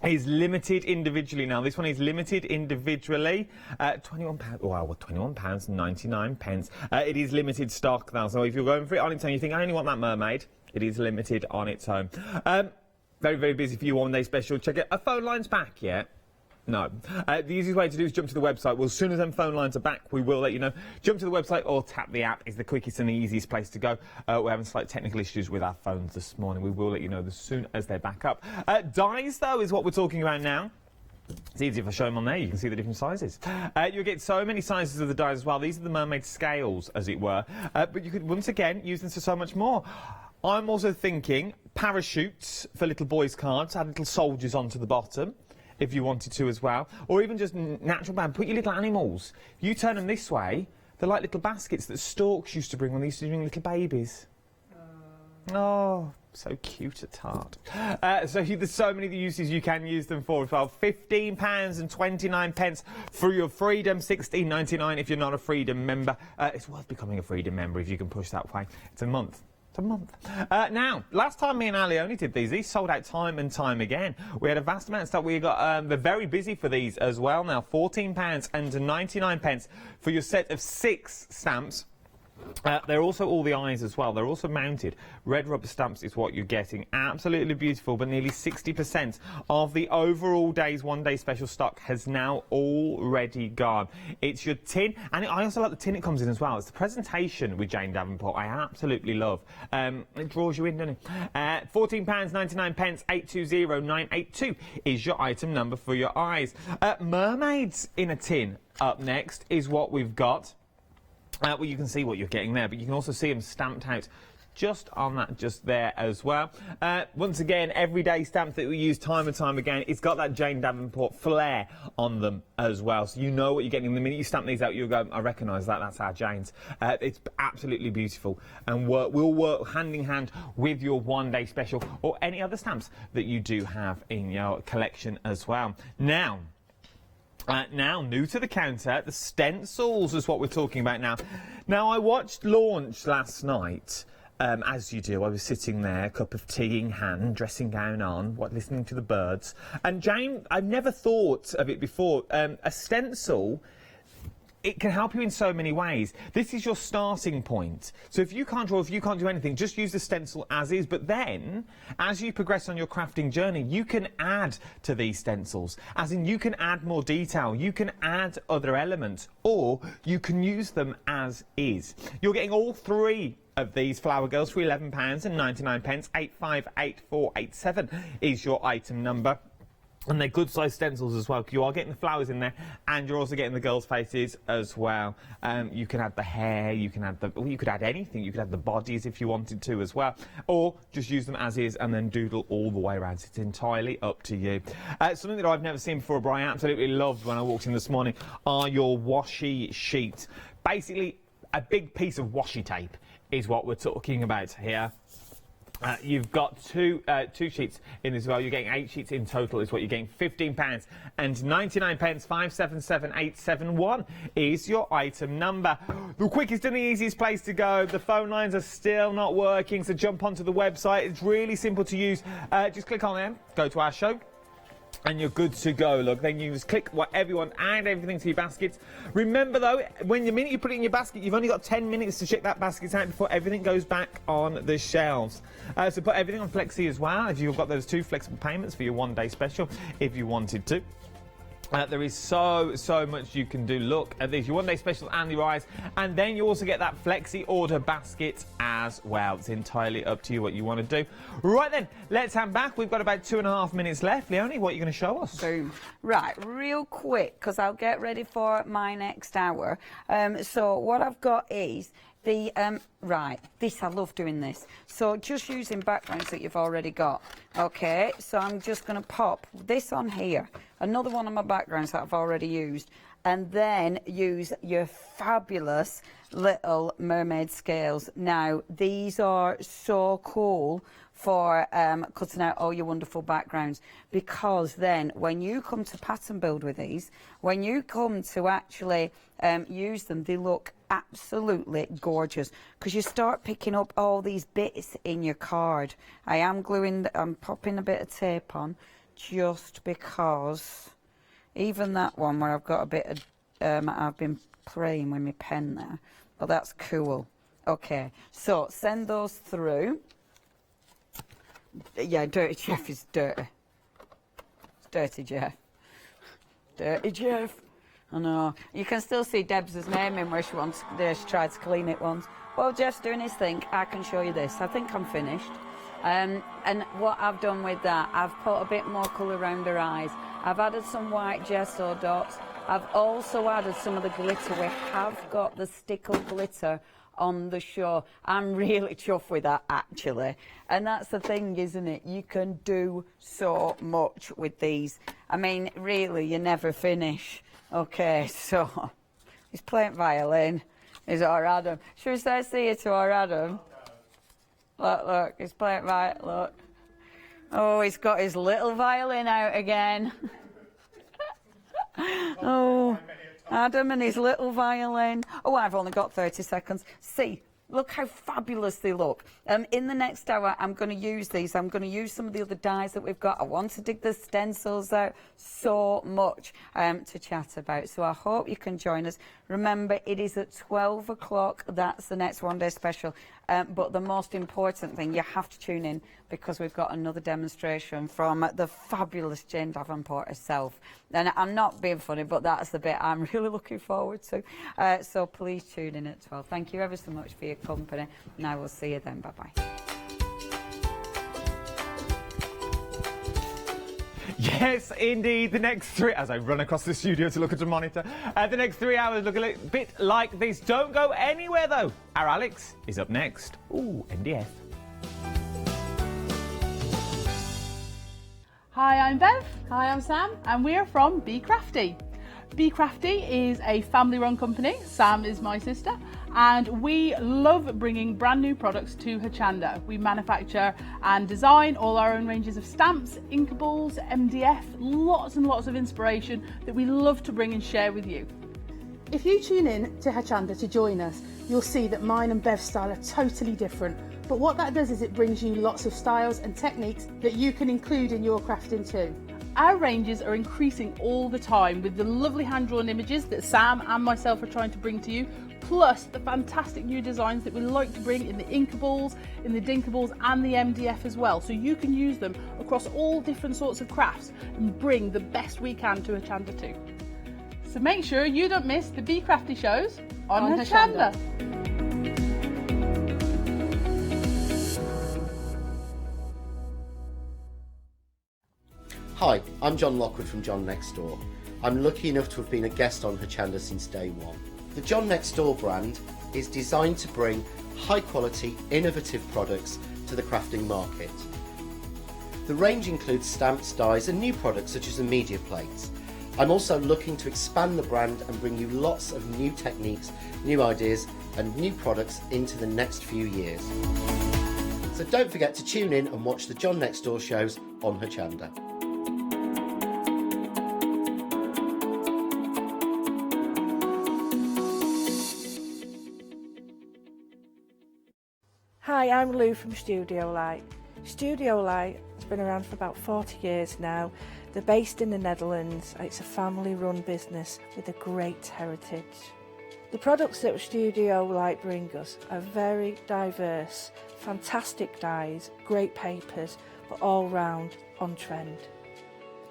is limited individually now. This one is limited individually. £21. Wow, £21.99. It is limited stock now. So if you're going for it on its own, you think I only want that mermaid. It is limited on its own. Very, very busy for you one day special. Check it. Are phone lines back yet? No. The easiest way to do is jump to the website. Well, as soon as them phone lines are back, we will let you know. Jump to the website or tap the app is the quickest and the easiest place to go. We're having slight technical issues with our phones this morning. We will let you know as soon as they're back up. Dies, though, is what we're talking about now. It's easy if I show them on there. You can see the different sizes. You'll get so many sizes of the dies as well. These are the mermaid scales, as it were. But you could, once again, use them for so much more. I'm also thinking parachutes for little boys' cards. Add little soldiers onto the bottom, if you wanted to as well, or even just natural band. Put your little animals. You turn them this way, they're like little baskets that storks used to bring when they used to bring little babies. Oh, so cute at heart. So there's so many uses you can use them for as well. £15.29 for your Freedom, £16.99 if you're not a Freedom member. It's worth becoming a Freedom member if you can push that way. It's a month. Now, last time me and Ali only did these sold out time and time again. We had a vast amount of stuff. We got, they're very busy for these as well now. £14.99 for your set of 6 stamps. They're also all the eyes as well. They're also mounted. Red rubber stamps is what you're getting. Absolutely beautiful, but nearly 60% of the overall day's one-day special stock has now already gone. It's your tin, and I also like the tin it comes in as well. It's the presentation with Jane Davenport I absolutely love. It draws you in, doesn't it? £14.99, 820982 is your item number for your eyes. Mermaids in a tin up next is what we've got. Well, you can see what you're getting there, but you can also see them stamped out just on that, just there as well. Once again, everyday stamps that we use time and time again. It's got that Jane Davenport flair on them as well, so you know what you're getting. The minute you stamp these out, you'll go, I recognise that, that's our Jane's. It's absolutely beautiful, and we'll work hand in hand with your one-day special or any other stamps that you do have in your collection as well. Now, new to the counter, the stencils is what we're talking about now. Now, I watched Launch last night, as you do. I was sitting there, cup of tea in hand, dressing gown on, listening to the birds. And Jane, I've never thought of it before. A stencil, it can help you in so many ways. This is your starting point. So if you can't draw, if you can't do anything, just use the stencil as is. But then, as you progress on your crafting journey, you can add to these stencils. As in, you can add more detail, you can add other elements, or you can use them as is. You're getting all 3 of these flower girls for £11.99. 858487 is your item number. And they're good sized stencils as well, because you are getting the flowers in there, and you're also getting the girls' faces as well. You can add the hair, you can add you could add anything. You could add the bodies if you wanted to as well, or just use them as is and then doodle all the way around. It's entirely up to you. Something that I've never seen before, but I absolutely loved when I walked in this morning, are your washi sheets. Basically, a big piece of washi tape is what we're talking about here. You've got two sheets in as well. You're getting 8 sheets in total is what you're getting. £15 and 99 pence. 577871 is your item number. The quickest and the easiest place to go. The phone lines are still not working, so jump onto the website. It's really simple to use. Just click on them, go to our show, and you're good to go. Look, then you just click whatever you want, add everything to your baskets. Remember though, the minute you put it in your basket, you've only got 10 minutes to check that basket out before everything goes back on the shelves. So put everything on Flexi as well, if you've got those 2 flexible payments for your one-day special, if you wanted to. There is so much you can do. Look at these, your one-day special and your eyes, and then you also get that Flexi order basket as well. It's entirely up to you what you want to do. Right then, let's hand back. We've got about 2.5 minutes left. Leonie, what are you going to show us? Boom. Right, real quick, because I'll get ready for my next hour. So what I've got is the, right, this, I love doing this. So just using backgrounds that you've already got. Okay, so I'm just going to pop this on here. Another one of my backgrounds that I've already used. And then use your fabulous little mermaid scales. Now, these are so cool for cutting out all your wonderful backgrounds, because then when you come to pattern build with these, when you come to actually use them, they look absolutely gorgeous, because you start picking up all these bits in your card. I'm popping a bit of tape on just because even that one where I've got a bit of, I've been playing with my pen there, but that's cool. Okay, so send those through. Yeah, Dirty Jeff is dirty. It's Dirty Jeff. Dirty Jeff. I know. You can still see Deb's name in where she tried to clean it once. While Jeff's doing his thing, I can show you this. I think I'm finished. And what I've done with that, I've put a bit more colour around her eyes. I've added some white gesso dots. I've also added some of the glitter. We have got the stickle glitter on the show. I'm really chuffed with that, actually. And that's the thing, isn't it? You can do so much with these. I mean, really, you never finish. Okay, so he's playing violin. Is our Adam. Should we say see you to our Adam? Look, he's playing violin. Look. Oh, he's got his little violin out again. Oh, Adam and his little violin. Oh, I've only got 30 seconds. See, look how fabulous they look. In the next hour, I'm going to use these. I'm going to use some of the other dies that we've got. I want to dig the stencils out. So much to chat about. So I hope you can join us. Remember, it is at 12 o'clock. That's the next one day special. But the most important thing, you have to tune in because we've got another demonstration from the fabulous Jane Davenport herself. And I'm not being funny, but that's the bit I'm really looking forward to. So please tune in at 12. Thank you ever so much for your company. And I will see you then. Bye-bye. Yes, indeed. The next 3, as I run across the studio to look at the monitor, the next 3 hours look a little bit like this. Don't go anywhere, though. Our Alex is up next. Ooh, MDF. Hi, I'm Bev. Hi, I'm Sam, and we're from Be Crafty. Be Crafty is a family-run company. Sam is my sister, and we love bringing brand new products to Hochanda. We manufacture and design all our own ranges of stamps, inkables, MDF, lots and lots of inspiration that we love to bring and share with you. If you tune in to Hochanda to join us, you'll see that mine and Bev's style are totally different. But what that does is it brings you lots of styles and techniques that you can include in your crafting too. Our ranges are increasing all the time with the lovely hand-drawn images that Sam and myself are trying to bring to you, plus the fantastic new designs that we like to bring in the inkables, in the dinkables and the MDF as well. So you can use them across all different sorts of crafts and bring the best we can to Hochanda too. So make sure you don't miss the Be Crafty shows on Hochanda. Hi, I'm John Lockwood from John Next Door. I'm lucky enough to have been a guest on Hochanda since day one. The John Next Door brand is designed to bring high quality, innovative products to the crafting market. The range includes stamps, dies and new products such as the media plates. I'm also looking to expand the brand and bring you lots of new techniques, new ideas and new products into the next few years. So don't forget to tune in and watch the John Next Door shows on Hochanda. Hi, I'm Lou from Studio Light. Studio Light has been around for about 40 years now. They're based in the Netherlands. It's a family-run business with a great heritage. The products that Studio Light bring us are very diverse, fantastic dyes, great papers, but all round on trend.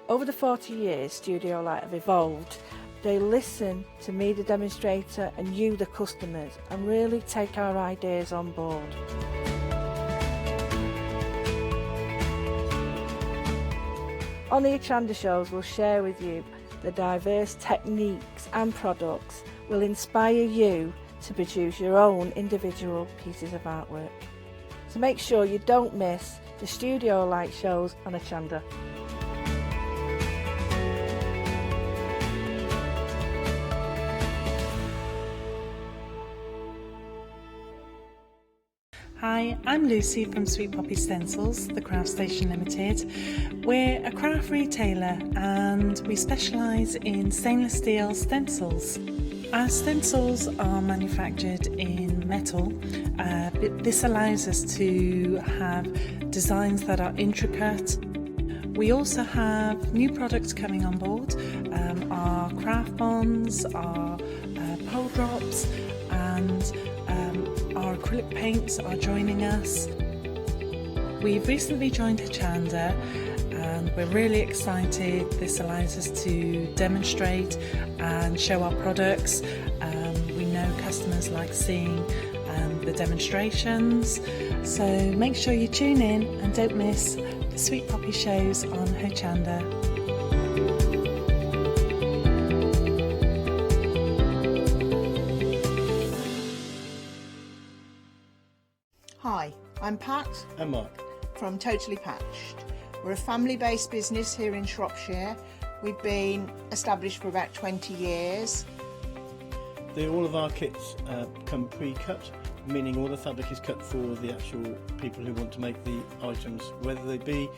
Over the 40 years Studio Light have evolved. They listen to me, the demonstrator, and you, the customers, and really take our ideas on board. On the Hochanda shows, we'll share with you the diverse techniques and products will inspire you to produce your own individual pieces of artwork. So make sure you don't miss the Studio Light shows on Hochanda. Hi, I'm Lucy from Sweet Poppy Stencils, the Craft Station Limited. We're a craft retailer and we specialise in stainless steel stencils. Our stencils are manufactured in metal. This allows us to have designs that are intricate. We also have new products coming on board, our craft bonds, our pole drops, and our acrylic paints are joining us. We've recently joined Hochanda and we're really excited. This allows us to demonstrate and show our products. We know customers like seeing the demonstrations, so make sure you tune in and don't miss the Sweet Poppy shows on Hochanda. Hi, I'm Pat. And Mark. From Totally Patched. We're a family-based business here in Shropshire. We've been established for about 20 years. All of our kits come pre-cut, meaning all the fabric is cut for the actual people who want to make the items, whether they be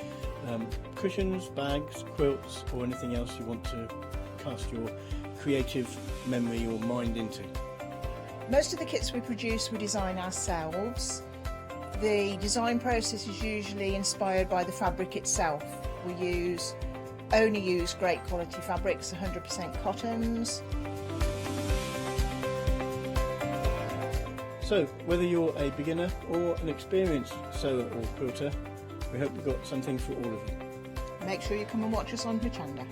cushions, bags, quilts, or anything else you want to cast your creative memory or mind into. Most of the kits we produce we design ourselves. The design process is usually inspired by the fabric itself. We only use great quality fabrics, 100% cottons. So, whether you're a beginner or an experienced sewer or quilter, we hope we've got something for all of you. Make sure you come and watch us on Hochanda.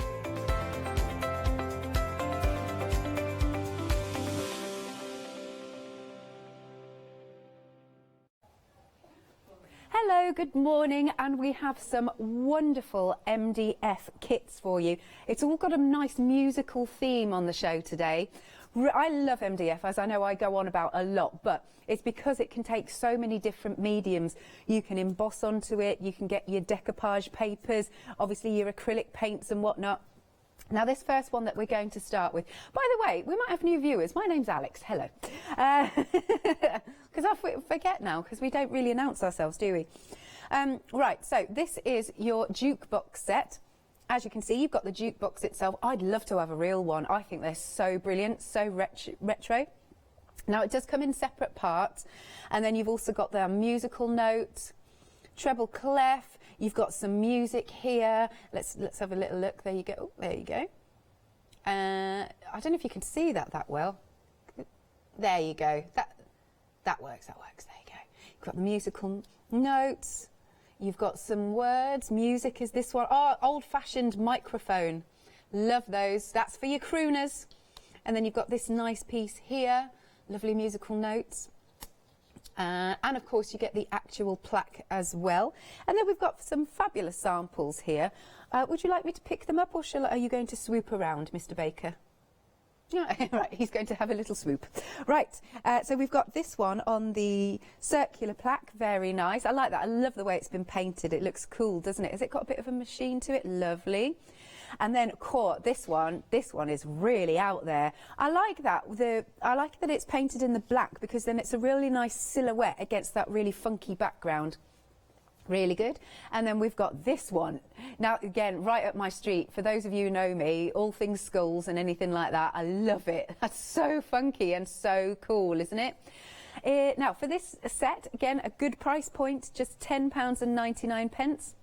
Hello, good morning, and we have some wonderful MDF kits for you. It's all got a nice musical theme on the show today. I love MDF, as I know I go on about a lot, but it's because it can take so many different mediums. You can emboss onto it, you can get your decoupage papers, obviously your acrylic paints and whatnot. Now, this first one that we're going to start with, by the way, we might have new viewers. My name's Alex. Hello. Because I forget now, because we don't really announce ourselves, do we? Right, so this is your jukebox set. As you can see, you've got the jukebox itself. I'd love to have a real one. I think they're so brilliant, so retro. Now, it does come in separate parts, and then you've also got the musical note, treble clef. You've got some music here. Let's have a little look. There you go. Oh, there you go. I don't know if you can see that well. There you go. That works. There you go. You've got the musical notes. You've got some words. Music is this one. Oh, old-fashioned microphone. Love those. That's for your crooners. And then you've got this nice piece here. Lovely musical notes. And of course you get the actual plaque as well. And then we've got some fabulous samples here. Would you like me to pick them up, or are you going to swoop around, Mr. Baker? Yeah, right, he's going to have a little swoop. Right, so we've got this one on the circular plaque, very nice. I like that, I love the way it's been painted. It looks cool, doesn't it? Has it got a bit of a machine to it? Lovely. And then, this one is really out there. I like that. I like that it's painted in the black, because then it's a really nice silhouette against that really funky background. Really good. And then we've got this one. Now, again, right up my street. For those of you who know me, all things skulls and anything like that, I love it. That's so funky and so cool, isn't it? Now, for this set, again, a good price point, just £10.99.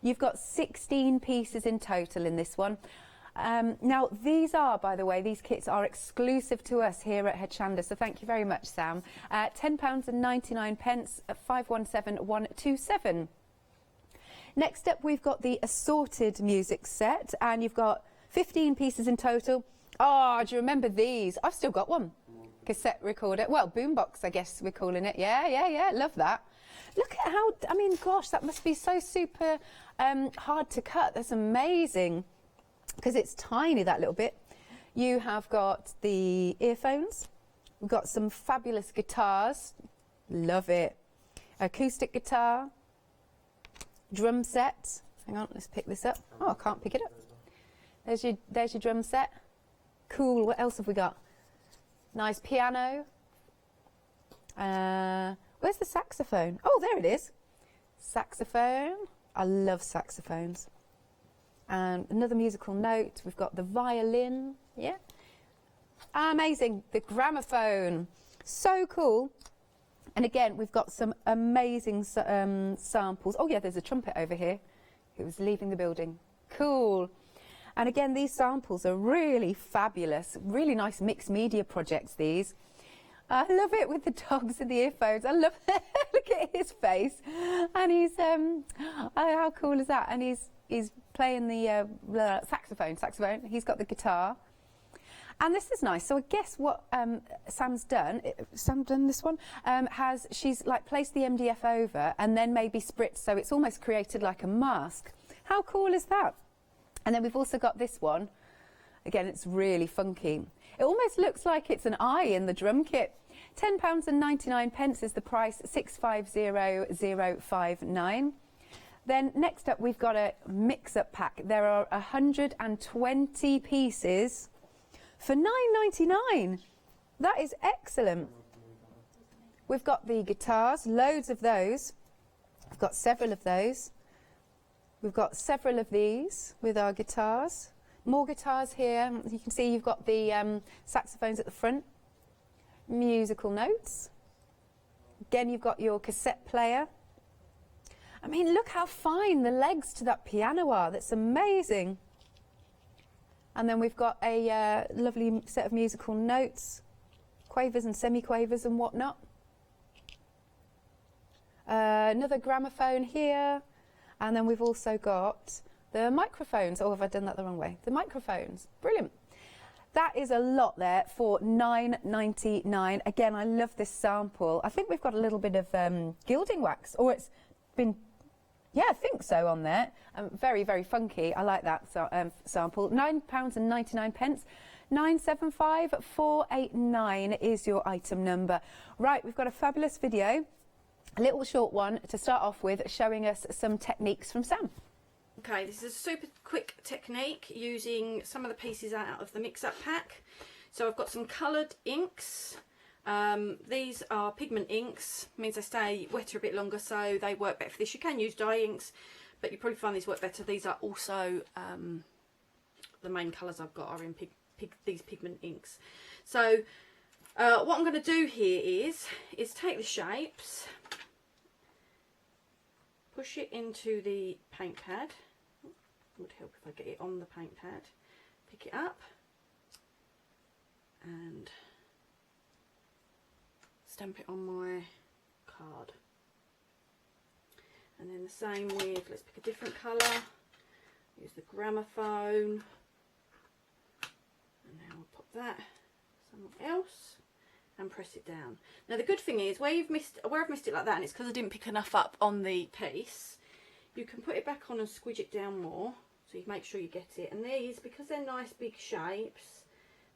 You've got 16 pieces in total in this one. Now, these are, by the way, these kits are exclusive to us here at Hochanda, so thank you very much, Sam. £10.99 at 517127. Next up, we've got the assorted music set, and you've got 15 pieces in total. Oh, do you remember these? I've still got one. Cassette recorder. Well, boombox, I guess we're calling it. Yeah, love that. Look at how, I mean, gosh, that must be so super hard to cut. That's amazing. Because it's tiny, that little bit. You have got the earphones. We've got some fabulous guitars. Love it. Acoustic guitar. Drum set. Hang on, let's pick this up. Oh, I can't pick it up. There's your drum set. Cool. What else have we got? Nice piano. Where's the saxophone? Oh, there it is. Saxophone. I love saxophones. And another musical note. We've got the violin. Yeah. Amazing. The gramophone. So cool. And again, we've got some amazing samples. Oh, yeah, there's a trumpet over here. It was leaving the building. Cool. And again, these samples are really fabulous. Really nice mixed media projects, these. I love it with the dogs and the earphones. I love it. Look at his face. And he's, oh, how cool is that? And he's playing the saxophone. He's got the guitar. And this is nice. So I guess what Sam's done this one, she's like placed the MDF over and then maybe spritzed, so it's almost created like a mask. How cool is that? And then we've also got this one. Again, it's really funky. It almost looks like it's an eye in the drum kit. £10.99 is the price, 650059. Then next up, we've got a mix-up pack. There are 120 pieces for £9.99. That is excellent. We've got the guitars, loads of those. We've got several of those. We've got several of these with our guitars. More guitars here. You can see you've got the saxophones at the front. Musical notes. Again, you've got your cassette player. I mean, look how fine the legs to that piano are. That's amazing. And then we've got a lovely set of musical notes, quavers and semi-quavers and whatnot. Another gramophone here. And then we've also got the microphones. Oh, have I done that the wrong way? The microphones. Brilliant. That is a lot there for £9.99. Again, I love this sample. I think we've got a little bit of gilding wax, or it's been, yeah, I think so on there. Very, very funky. I like that sample. £9.99. 975489 is your item number. Right, we've got a fabulous video, a little short one to start off with, showing us some techniques from Sam. Okay, this is a super quick technique using some of the pieces out of the mix-up pack. So I've got some coloured inks. These are pigment inks, means they stay wetter a bit longer, so they work better for this. You can use dye inks, but you probably find these work better. These are also the main colours I've got are in these pigment inks. So what I'm going to do here is take the shapes, push it into the paint pad. It would help if I get it on the paint pad. Pick it up and stamp it on my card. And then the same with, let's pick a different colour. Use the gramophone. And now I'll pop that somewhere else and press it down. Now the good thing is, where I've missed it like that, and it's because I didn't pick enough up on the piece, you can put it back on and squidge it down more, so you make sure you get it. And these, because they're nice big shapes,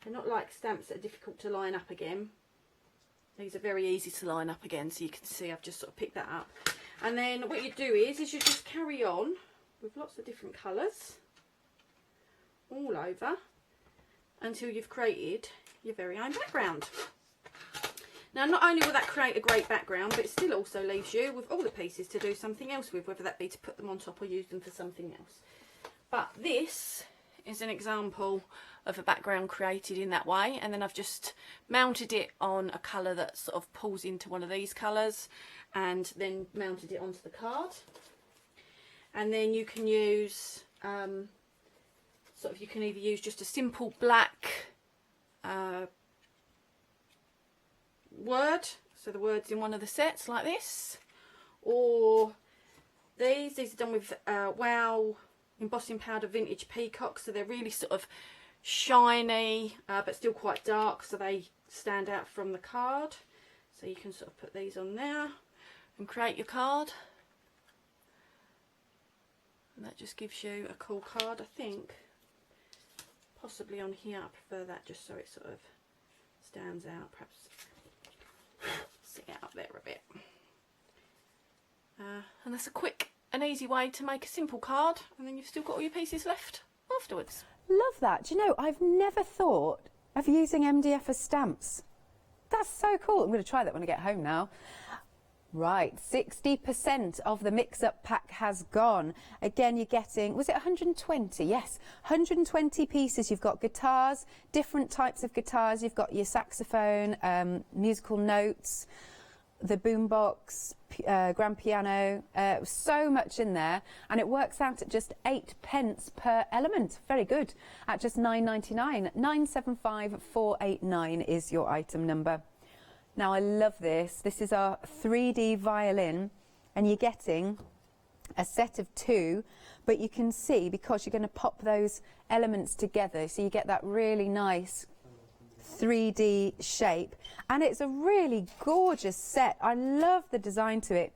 they're not like stamps that are difficult to line up again. These are very easy to line up again, so you can see I've just sort of picked that up. And then what you do is you just carry on with lots of different colours all over until you've created your very own background. Now, not only will that create a great background, but it still also leaves you with all the pieces to do something else with, whether that be to put them on top or use them for something else. But this is an example of a background created in that way, and then I've just mounted it on a colour that sort of pulls into one of these colours, and then mounted it onto the card. And then you can use you can either use just a simple black word, so the word's in one of the sets like this, or these are done with Wow embossing powder vintage peacock, so they're really sort of shiny but still quite dark, so they stand out from the card. So you can sort of put these on there and create your card, and that just gives you a cool card. I think possibly on here I prefer that, just so it sort of stands out, perhaps sit it up there a bit. And that's a quick and easy way to make a simple card, and then you've still got all your pieces left afterwards. Love that. Do you know, I've never thought of using MDF as stamps. That's so cool. I'm going to try that when I get home now. Right, 60% of the mix-up pack has gone. Again, you're getting, was it 120? Yes, 120 pieces. You've got guitars, different types of guitars. You've got your saxophone, musical notes, the boombox, grand piano, so much in there, and it works out at just 8p per element. Very good. At just £9.99. 975489 is your item number. Now I love this. This is our 3D violin, and you're getting a set of 2, but you can see, because you're going to pop those elements together, so you get that really nice 3D shape, and it's a really gorgeous set. I love the design to it.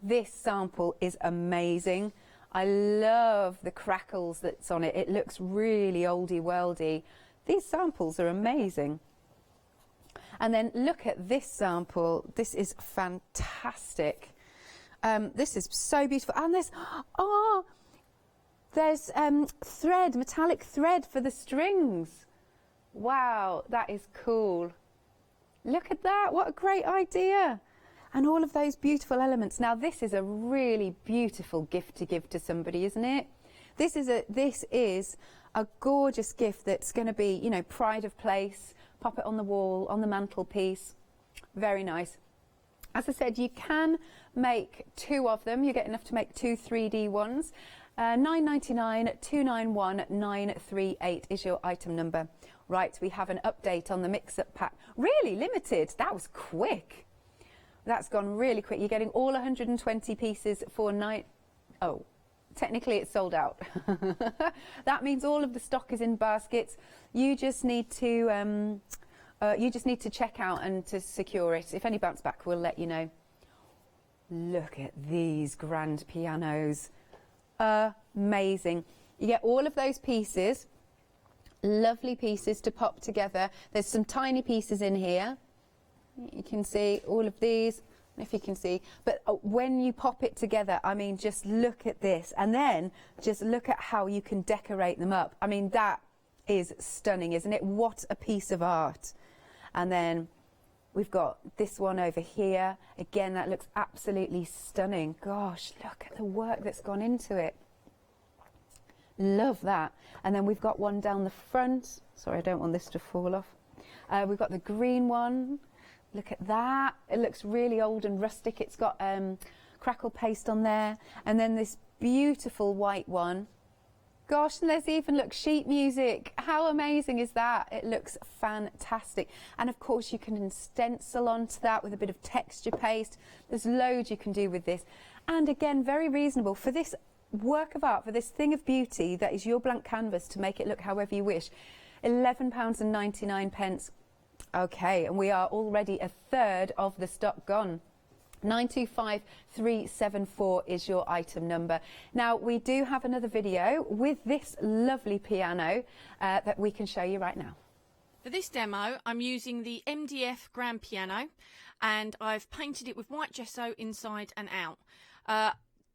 This sample is amazing. I love the crackles that's on it. It looks really oldie worldy. These samples are amazing. And then look at this sample. This is fantastic. This is so beautiful. And there's thread, metallic thread for the strings. Wow, that is cool. Look at that, what a great idea. And all of those beautiful elements. Now this is a really beautiful gift to give to somebody, isn't it? This is a gorgeous gift that's going to be, you know, pride of place. Pop it on the wall, on the mantelpiece. Very nice. As I said, you can make 2 of them. You get enough to make 2 3D ones. £9.99, 291 938 is your item number. Right, we have an update on the mix-up pack. Really limited. That was quick. That's gone really quick. You're getting all 120 pieces for Oh, technically it's sold out. That means all of the stock is in baskets. You just need to check out and to secure it. If any bounce back, we'll let you know. Look at these grand pianos. Amazing. You get all of those pieces, lovely pieces to pop together. There's some tiny pieces in here. You can see all of these, if you can see. But when you pop it together, I mean, just look at this. And then just look at how you can decorate them up. I mean, that is stunning, isn't it? What a piece of art. And then we've got this one over here. Again, that looks absolutely stunning. Gosh, look at the work that's gone into it. Love that. And then we've got one down the front. Sorry, I don't want this to fall off. We've got the green one. Look at that. It looks really old and rustic. It's got crackle paste on there. And then this beautiful white one. Gosh, and there's even, look, sheet music. How amazing is that? It looks fantastic. And of course you can stencil onto that with a bit of texture paste. There's loads you can do with this. And again, very reasonable for this work of art, for this thing of beauty that is your blank canvas to make it look however you wish. £11.99. Okay, and we are already a third of the stock gone. 925374 is your item number. Now we do have another video with this lovely piano that we can show you right now. For this demo I'm using the MDF grand piano and I've painted it with white gesso inside and out.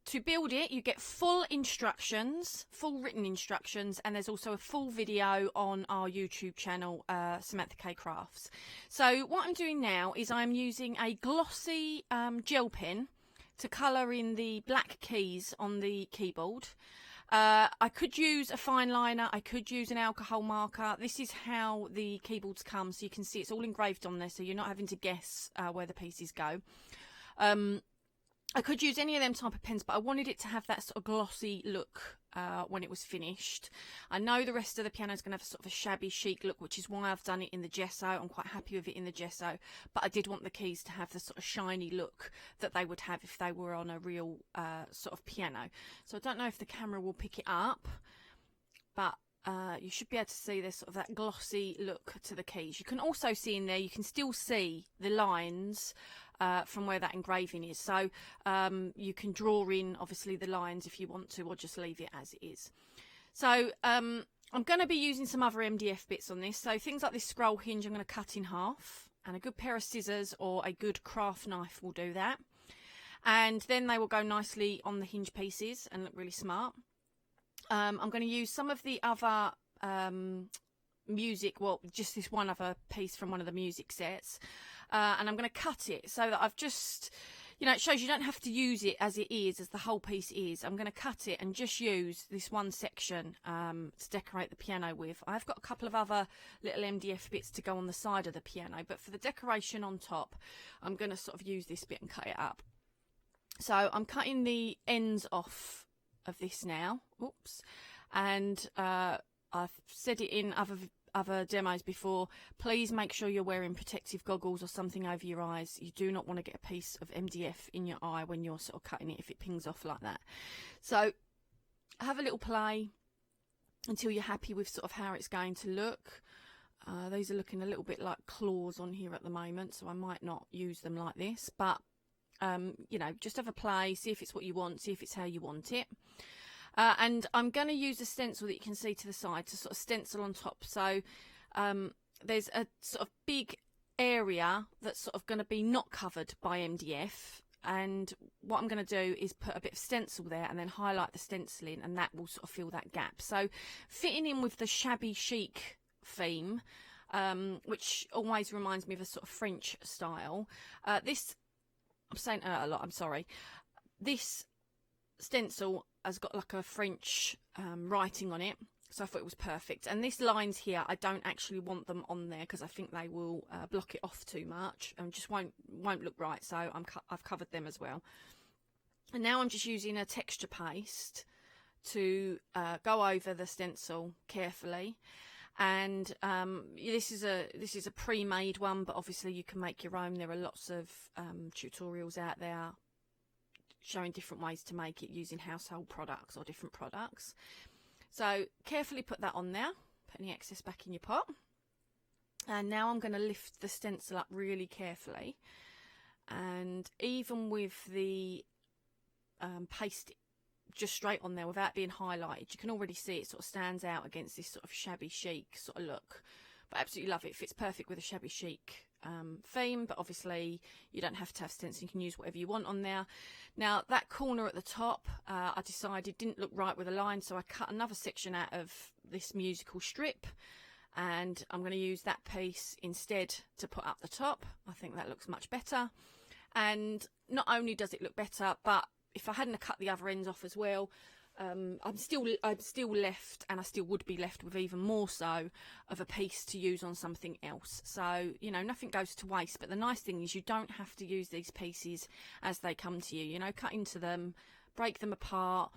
To build it you get full instructions, full written instructions, and there's also a full video on our YouTube channel, Samantha K Crafts. So what I'm doing now is I'm using a glossy gel pen to colour in the black keys on the keyboard. I could use a fine liner, I could use an alcohol marker. This is how the keyboards come, so you can see it's all engraved on there, so you're not having to guess where the pieces go. I could use any of them type of pens, but I wanted it to have that sort of glossy look when it was finished. I know the rest of the piano is going to have a sort of a shabby chic look, which is why I've done it in the gesso. I'm quite happy with it in the gesso, but I did want the keys to have the sort of shiny look that they would have if they were on a real sort of piano. So I don't know if the camera will pick it up, but you should be able to see this sort of that glossy look to the keys. You can also see in there, you can still see the lines from where that engraving is. So you can draw in obviously the lines if you want to, or just leave it as it is. So I'm going to be using some other MDF bits on this. So things like this scroll hinge I'm going to cut in half, and a good pair of scissors or a good craft knife will do that. And then they will go nicely on the hinge pieces and look really smart. I'm going to use some of the other music, well, just this one other piece from one of the music sets, and I'm going to cut it so that I've just, you know, it shows you don't have to use it as it is, as the whole piece is. I'm going to cut it and just use this one section to decorate the piano with. I've got a couple of other little MDF bits to go on the side of the piano, but for the decoration on top, I'm going to sort of use this bit and cut it up. So I'm cutting the ends off of this now. Oops. And I've said it in other demos before, please make sure you're wearing protective goggles or something over your eyes. You do not want to get a piece of MDF in your eye when you're sort of cutting it if it pings off like that. So have a little play until you're happy with sort of how it's going to look. These are looking a little bit like claws on here at the moment, so I might not use them like this, but you know, just have a play, see if it's what you want, see if it's how you want it. And I'm going to use a stencil that you can see to the side to sort of stencil on top. So there's a sort of big area that's sort of going to be not covered by MDF. And what I'm going to do is put a bit of stencil there and then highlight the stenciling, and that will sort of fill that gap. So fitting in with the shabby chic theme, which always reminds me of a sort of French style. I'm saying a lot, I'm sorry. This stencil has got like a French writing on it, so I thought it was perfect. And these lines here, I don't actually want them on there because I think they will block it off too much and just won't look right, so I've covered them as well. And now I'm just using a texture paste to go over the stencil carefully. And this is a pre-made one, but obviously you can make your own. There are lots of tutorials out there showing different ways to make it using household products or different products. So carefully put that on there, put any excess back in your pot. And now I'm going to lift the stencil up really carefully, and even with the paste just straight on there without being highlighted, you can already see it sort of stands out against this sort of shabby chic sort of look. But I absolutely love it. It fits perfect with a shabby chic theme, but obviously you don't have to have stencil, you can use whatever you want on there. Now that corner at the top, I decided didn't look right with a line, so I cut another section out of this musical strip, and I'm going to use that piece instead to put up the top. I think that looks much better, and not only does it look better, but if I hadn't cut the other ends off as well, I'm still left, and I still would be left with even more so of a piece to use on something else. So, you know, nothing goes to waste. But the nice thing is you don't have to use these pieces as they come to you. You know, cut into them, break them apart,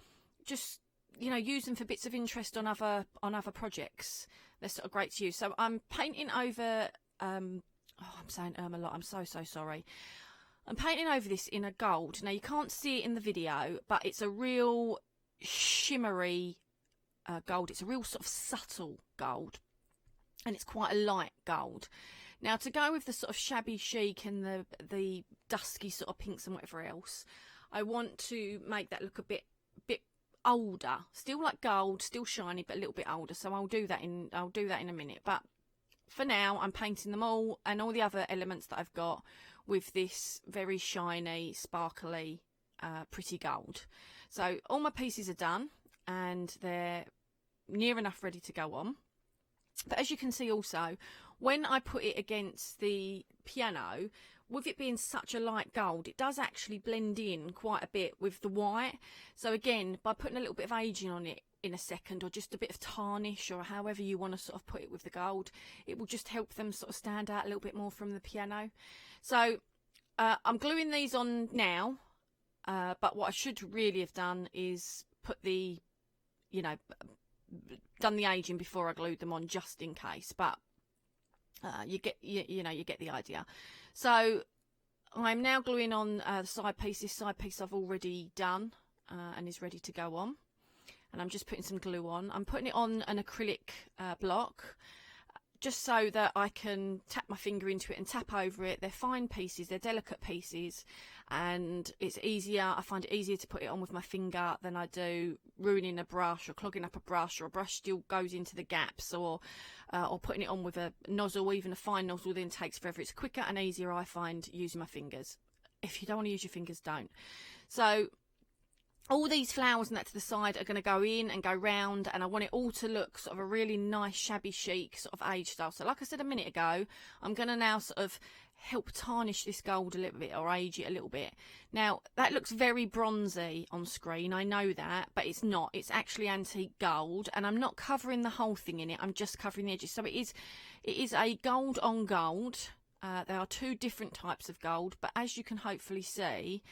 just, you know, use them for bits of interest on other projects. They're sort of great to use. So I'm painting over. I'm saying a lot. I'm so sorry. I'm painting over this in a gold. Now you can't see it in the video, but it's a real shimmery gold. It's a real sort of subtle gold, and it's quite a light gold. Now to go with the sort of shabby chic and the dusky sort of pinks and whatever else, I want to make that look a bit older. Still like gold, still shiny, but a little bit older. So I'll do that in a minute. But for now, I'm painting them all and all the other elements that I've got with this very shiny, sparkly, pretty gold. So all my pieces are done and they're near enough ready to go on. But as you can see also, when I put it against the piano, with it being such a light gold, it does actually blend in quite a bit with the white. So again, by putting a little bit of aging on it in a second, or just a bit of tarnish, or however you want to sort of put it with the gold, it will just help them sort of stand out a little bit more from the piano. So I'm gluing these on now, but what I should really have done is put the, you know, done the aging before I glued them on, just in case. But you get the idea. So I'm now gluing on the side piece. This side piece I've already done and is ready to go on. And I'm just putting some glue on. I'm putting it on an acrylic block, just so that I can tap my finger into it and tap over it. They're fine pieces, they're delicate pieces, and it's easier. I find it easier to put it on with my finger than I do ruining a brush or clogging up a brush, or a brush still goes into the gaps, or putting it on with a nozzle. Even a fine nozzle then takes forever. It's quicker and easier, I find, using my fingers. If you don't want to use your fingers, don't. So all these flowers and that to the side are going to go in and go round, and I want it all to look sort of a really nice shabby chic sort of age style. So like I said a minute ago, I'm going to now sort of help tarnish this gold a little bit or age it a little bit. Now that looks very bronzy on screen, I know that, but it's not. It's actually antique gold, and I'm not covering the whole thing in it, I'm just covering the edges. So it is a gold on gold. There are two different types of gold, but as you can hopefully see,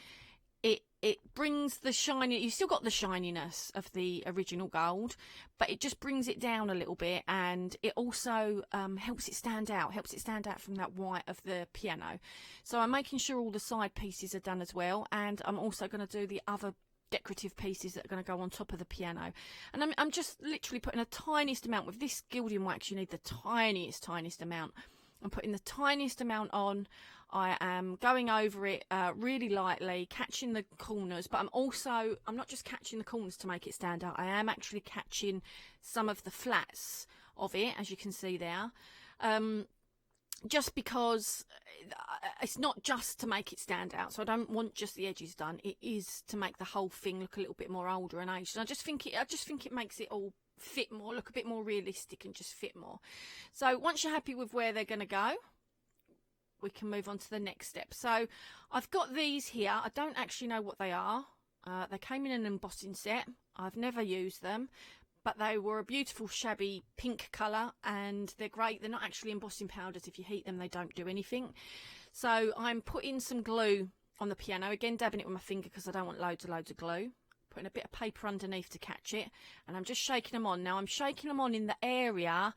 it brings the shiny, you've still got the shininess of the original gold, but it just brings it down a little bit, and it also helps it stand out from that white of the piano. So I'm making sure all the side pieces are done as well, and I'm also going to do the other decorative pieces that are going to go on top of the piano. And I'm just literally putting a tiniest amount. With this gilding wax, you need the tiniest amount. I'm putting the tiniest amount on. I am going over it really lightly, catching the corners, but I'm not just catching the corners to make it stand out. I am actually catching some of the flats of it, as you can see there. Just because it's not just to make it stand out, so I don't want just the edges done. It is to make the whole thing look a little bit more older and aged. And I just think it makes it all fit more, look a bit more realistic, and just fit more. So once you're happy with where they're going to go, we can move on to the next step. So I've got these here. I don't actually know what they are. They came in an embossing set. I've never used them, but they were a beautiful shabby pink colour, and they're great. They're not actually embossing powders. If you heat them, they don't do anything. So I'm putting some glue on the piano, again dabbing it with my finger because I don't want loads of glue. Putting a bit of paper underneath to catch it, and I'm just shaking them on. Now I'm shaking them on in the area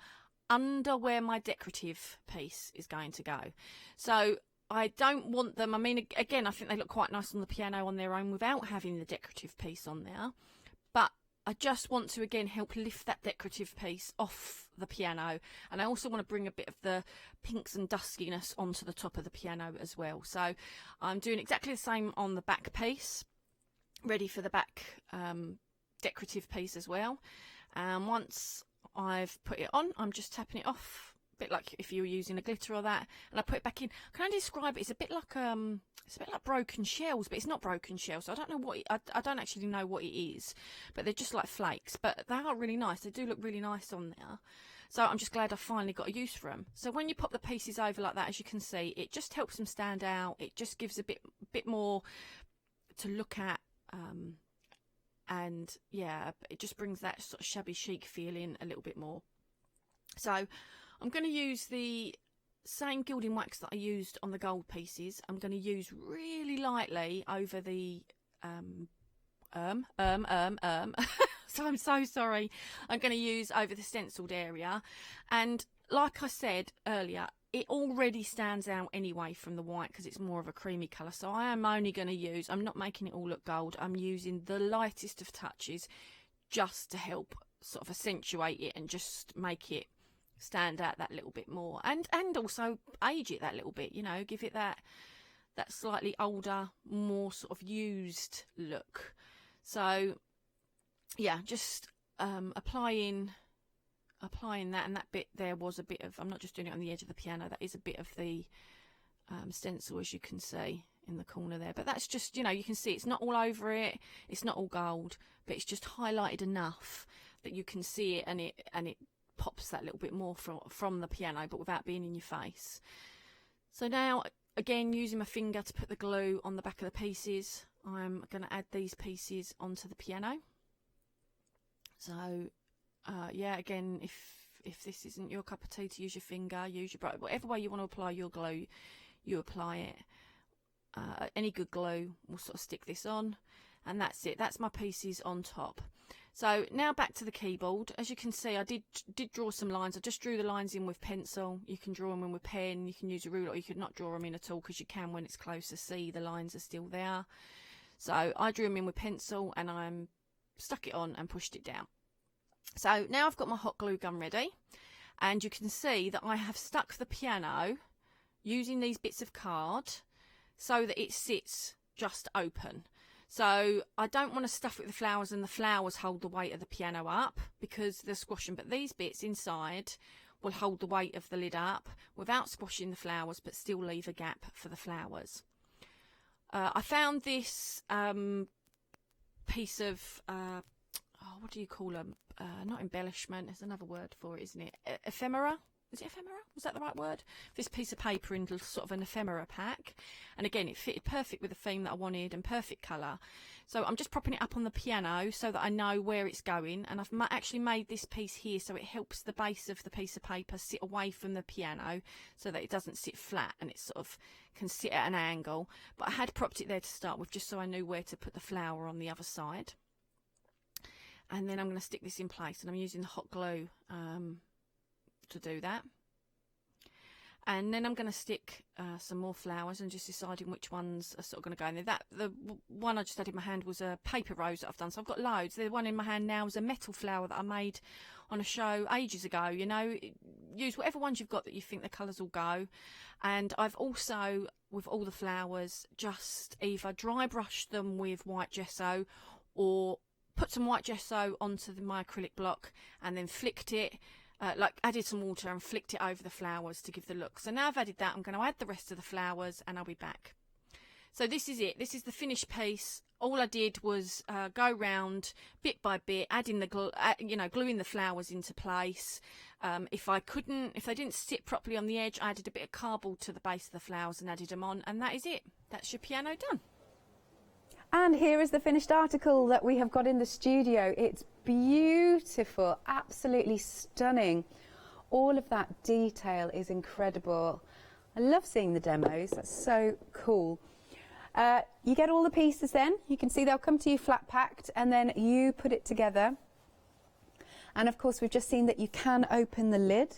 under where my decorative piece is going to go. So I don't want them, I mean, again, I think they look quite nice on the piano on their own without having the decorative piece on there, but I just want to again help lift that decorative piece off the piano, and I also want to bring a bit of the pinks and duskiness onto the top of the piano as well. So I'm doing exactly the same on the back piece, ready for the back decorative piece as well. And once I've put it on, I'm just tapping it off, a bit like if you were using a glitter or that, and I put it back in. Can I describe it? It's a bit like broken shells, but it's not broken shells. So I don't know what I don't actually know what it is, but they're just like flakes. But they are really nice. They do look really nice on there. So I'm just glad I finally got a use for them. So when you pop the pieces over like that, as you can see, it just helps them stand out. It just gives a bit more to look at. And yeah, it just brings that sort of shabby chic feeling a little bit more. So I'm going to use the same gilding wax that I used on the gold pieces. I'm going to use really lightly over the so I'm so sorry. I'm going to use over the stenciled area, and like I said earlier, it already stands out anyway from the white because it's more of a creamy colour. So I am only going to use, I'm not making it all look gold, I'm using the lightest of touches just to help sort of accentuate it and just make it stand out that little bit more, and also age it that little bit, you know, give it that slightly older, more sort of used look. So yeah, just applying that, and that bit there was a bit of, I'm not just doing it on the edge of the piano, that is a bit of the stencil, as you can see in the corner there, but that's just, you know, you can see it's not all over it, it's not all gold, but it's just highlighted enough that you can see it, and it pops that little bit more from the piano, but without being in your face. So now again, using my finger to put the glue on the back of the pieces, I'm going to add these pieces onto the piano. So yeah, again, if this isn't your cup of tea to use your finger, use your brush, whatever way you want to apply your glue, you apply it. Any good glue will sort of stick this on, and that's it. That's my pieces on top. So now back to the keyboard. As you can see, I did draw some lines. I just drew the lines in with pencil. You can draw them in with pen, you can use a ruler, or you could not draw them in at all, because you can, when it's closer, see the lines are still there. So I drew them in with pencil, and I'm stuck it on and pushed it down. So now I've got my hot glue gun ready, and you can see that I have stuck the piano using these bits of card so that it sits just open. So I don't want to stuff it with the flowers and the flowers hold the weight of the piano up because they're squashing, but these bits inside will hold the weight of the lid up without squashing the flowers, but still leave a gap for the flowers. I found this piece of what do you call them? Not embellishment, there's another word for it, isn't it? Ephemera. is it ephemera? Was that the right word? This piece of paper in sort of an ephemera pack. And again, it fitted perfect with the theme that I wanted and perfect colour. So I'm just propping it up on the piano so that I know where it's going. And I've actually made this piece here so it helps the base of the piece of paper sit away from the piano so that it doesn't sit flat and it sort of can sit at an angle. But I had propped it there to start with just so I knew where to put the flower on the other side. And then I'm going to stick this in place, and I'm using the hot glue to do that. And then I'm going to stick some more flowers and just deciding which ones are sort of going to go in there. The one I just had in my hand was a paper rose that I've done, so I've got loads. The one in my hand now is a metal flower that I made on a show ages ago. You know, use whatever ones you've got that you think the colours will go. And I've also, with all the flowers, just either dry brushed them with white gesso or put some white gesso onto my acrylic block and then flicked it, like added some water and flicked it over the flowers to give the look. So now I've added that, I'm going to add the rest of the flowers and I'll be back. So this is it. This is the finished piece. All I did was go round bit by bit, adding the gluing the flowers into place. If they didn't sit properly on the edge, I added a bit of cardboard to the base of the flowers and added them on, and that is it. That's your piano done. And here is the finished article that we have got in the studio. It's beautiful, absolutely stunning. All of that detail is incredible. I love seeing the demos, that's so cool. You get all the pieces then, you can see they'll come to you flat packed and then you put it together. And of course we've just seen that you can open the lid,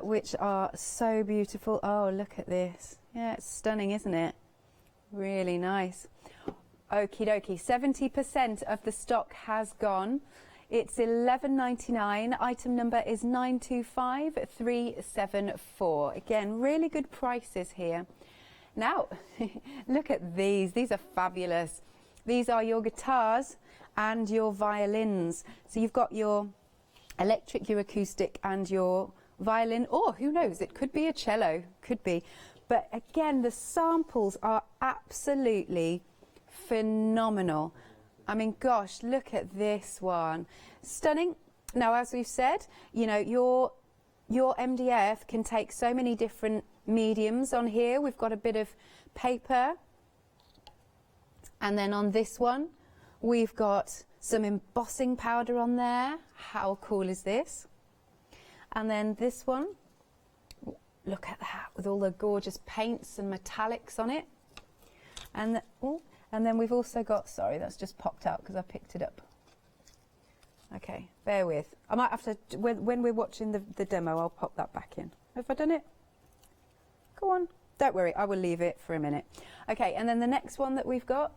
which are so beautiful. Oh, look at this. Yeah, it's stunning, isn't it? Really nice. Okie dokie, 70% of the stock has gone. It's $11.99. Item number is 925374. Again, really good prices here. Now, look at these. These are fabulous. These are your guitars and your violins. So you've got your electric, your acoustic, and your violin. Or who knows? It could be a cello. Could be. But again, the samples are absolutely phenomenal. I mean, gosh, look at this one. Stunning. Now, as we've said, you know, your MDF can take so many different mediums. On here, we've got a bit of paper. And then on this one, we've got some embossing powder on there. How cool is this? And then this one, look at that, with all the gorgeous paints and metallics on it. And then we've also got, sorry, that's just popped out because I picked it up. Okay, bear with. I might have to, when we're watching the demo, I'll pop that back in. Have I done it? Go on. Don't worry, I will leave it for a minute. Okay, and then the next one that we've got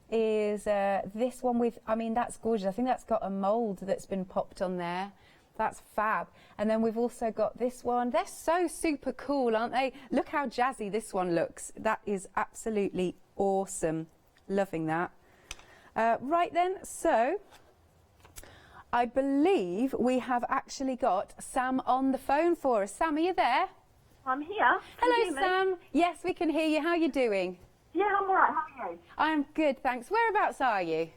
is this one with, I mean, that's gorgeous. I think that's got a mould that's been popped on there. That's fab. And then we've also got this one. They're so super cool, aren't they? Look how jazzy this one looks. That is absolutely awesome. Loving that. Right then, so I believe we have actually got Sam on the phone for us. Sam, are you there? I'm here. Hello, Sam. Yes, we can hear you. How are you doing? Yeah, I'm all right. How are you? I'm good, thanks. Whereabouts are you?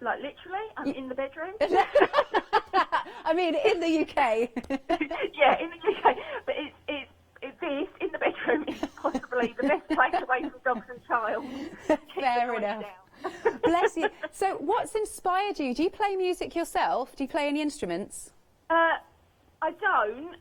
Like literally, I'm in the bedroom. I mean, in the UK. Yeah, in the UK. But it's this, in the bedroom, is possibly the best place away from dogs and child. Fair enough. Bless you. So what's inspired you? Do you play music yourself? Do you play any instruments? I don't.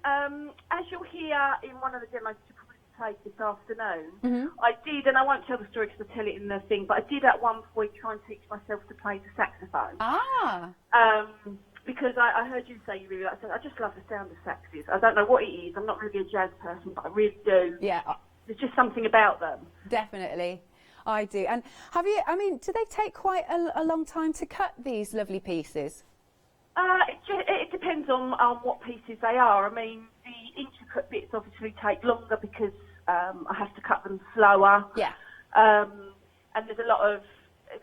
As you'll hear in one of the demos you probably played this afternoon, I did, and I won't tell the story because I tell it in the thing, but I did at one point try and teach myself to play the saxophone. Ah. Because I heard you say you really like it. I just love the sound of saxes. I don't know what it is. I'm not really a jazz person, but I really do. Yeah. There's just something about them. Definitely. I do. And have you, I mean, do they take quite a long time to cut these lovely pieces? It depends on what pieces they are. I mean, the intricate bits obviously take longer because I have to cut them slower. Yeah. And there's a lot of,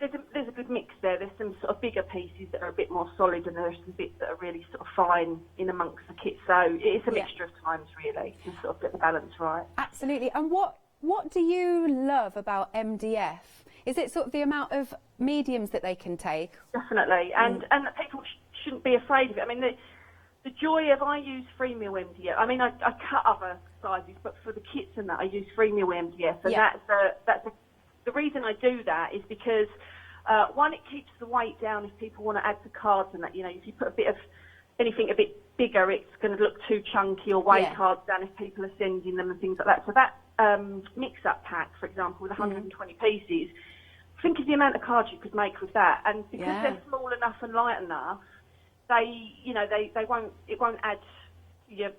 there's a good mix there. There's some sort of bigger pieces that are a bit more solid, and there's some bits that are really sort of fine in amongst the kit. So it's a mixture of times, really, to sort of get the balance right. Absolutely. And what do you love about MDF? Is it sort of the amount of mediums that they can take? Definitely. And people shouldn't be afraid of it. I mean, the joy of, I use 3mm MDF. I mean, I cut other sizes, but for the kits and that, I use 3mm MDF, and the reason I do that is because one, it keeps the weight down if people want to add the cards and that. You know, if you put a bit of anything a bit bigger, it's going to look too chunky, or weigh cards down if people are sending them and things like that. So that mix-up pack, for example, with 120 pieces, think of the amount of cards you could make with that, and because they're small enough and light enough, it won't add your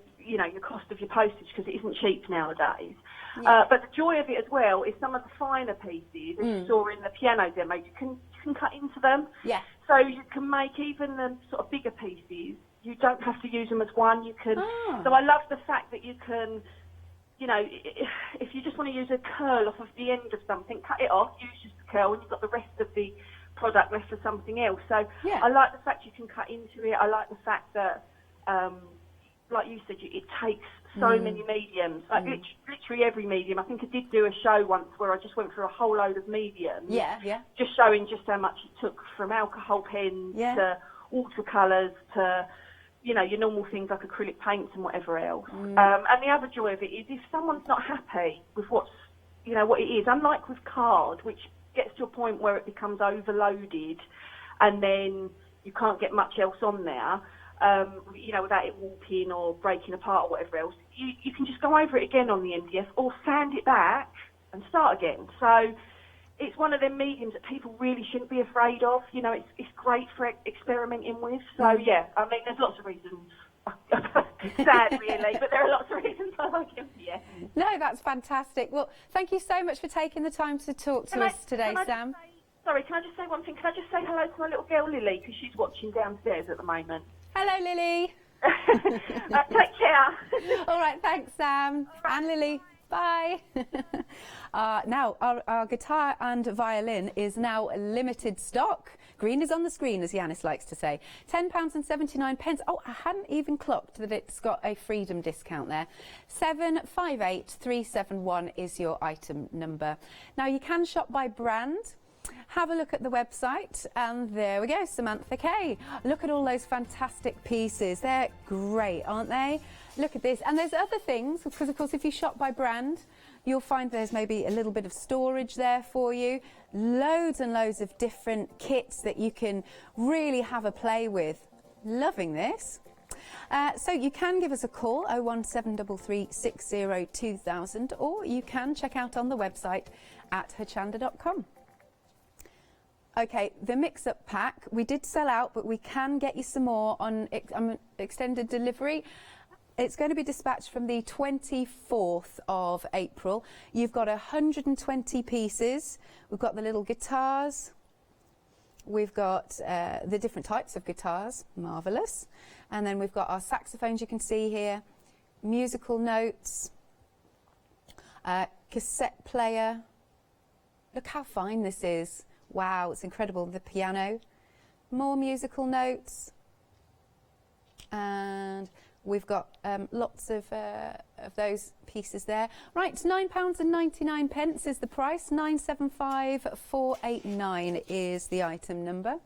cost of your postage, because it isn't cheap nowadays. But the joy of it as well is some of the finer pieces, as you saw in the piano demo, you can cut into them. Yeah. So you can make even the sort of bigger pieces. You don't have to use them as one. You can. So I love the fact that you can, you know, if you just want to use a curl off of the end of something, cut it off, use just the curl, and you've got the rest of the product left for something else. So I like the fact you can cut into it. I like the fact that, like you said, it takes so many mediums, like literally every medium. I think I did do a show once where I just went through a whole load of mediums, just showing just how much it took, from alcohol pens to watercolors to, you know, your normal things like acrylic paints and whatever else. And the other joy of it is, if someone's not happy with what it is, unlike with card, which gets to a point where it becomes overloaded and then you can't get much else on there, you know, without it warping or breaking apart or whatever else, you can just go over it again on the MDF or sand it back and start again. So it's one of them mediums that people really shouldn't be afraid of. You know, it's great for experimenting with. So yeah, I mean, there's lots of reasons. Sad, really, but there are lots of reasons I like him. Yeah. No, that's fantastic. Well, thank you so much for taking the time to talk to us today, Sam. Sorry, can I just say one thing? Can I just say hello to my little girl Lily, because she's watching downstairs at the moment. Hello, Lily. Take care. All right, thanks, Sam. And Lily. Bye. Now, our guitar and violin is now limited stock. Green is on the screen, as Yanis likes to say. £10.79. Oh, I hadn't even clocked that it's got a freedom discount there. 758371 is your item number. Now, you can shop by brand. Have a look at the website, and there we go, Samantha K. Look at all those fantastic pieces. They're great, aren't they? Look at this. And there's other things, because of course if you shop by brand, you'll find there's maybe a little bit of storage there for you. Loads and loads of different kits that you can really have a play with. Loving this. So you can give us a call, 01733 60 2000, or you can check out on the website at hochanda.com. Okay, the mix-up pack, we did sell out, but we can get you some more on extended delivery. It's going to be dispatched from the 24th of April. You've got 120 pieces. We've got the little guitars. We've got the different types of guitars, marvellous. And then we've got our saxophones you can see here, musical notes, cassette player. Look how fine this is. Wow, it's incredible. The piano, more musical notes, and we've got lots of those pieces there. Right, it's £9.99 is the price. 975489 is the item number.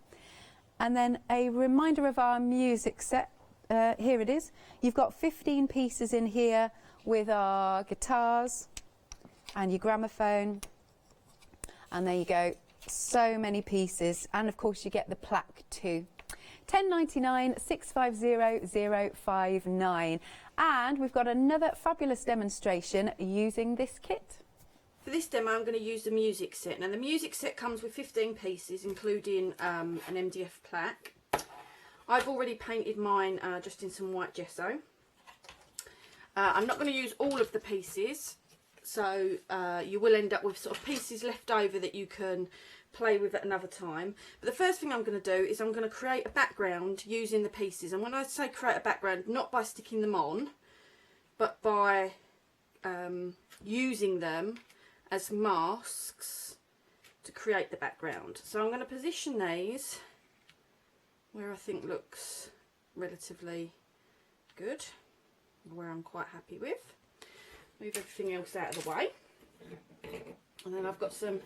And then a reminder of our music set. Here it is. You've got 15 pieces in here with our guitars and your gramophone. And there you go. So many pieces, and of course you get the plaque too. £10.99 650 059, and we've got another fabulous demonstration using this kit. For this demo I'm going to use the music set. Now the music set comes with 15 pieces, including an MDF plaque. I've already painted mine just in some white gesso. I'm not going to use all of the pieces, so you will end up with sort of pieces left over that you can play with at another time. But the first thing I'm going to do is I'm going to create a background using the pieces. And when I say create a background, not by sticking them on, but by using them as masks to create the background. So I'm going to position these where I think looks relatively good, where I'm quite happy with. Move everything else out of the way. And then I've got some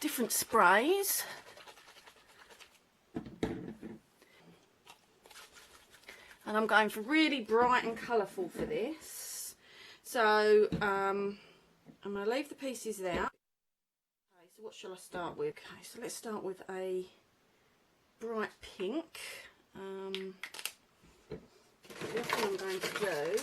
different sprays. and I'm going for really bright and colourful for this. So I'm going to leave the pieces there. Okay, so what shall I start with? Okay, so let's start with a bright pink. The other thing I'm going to do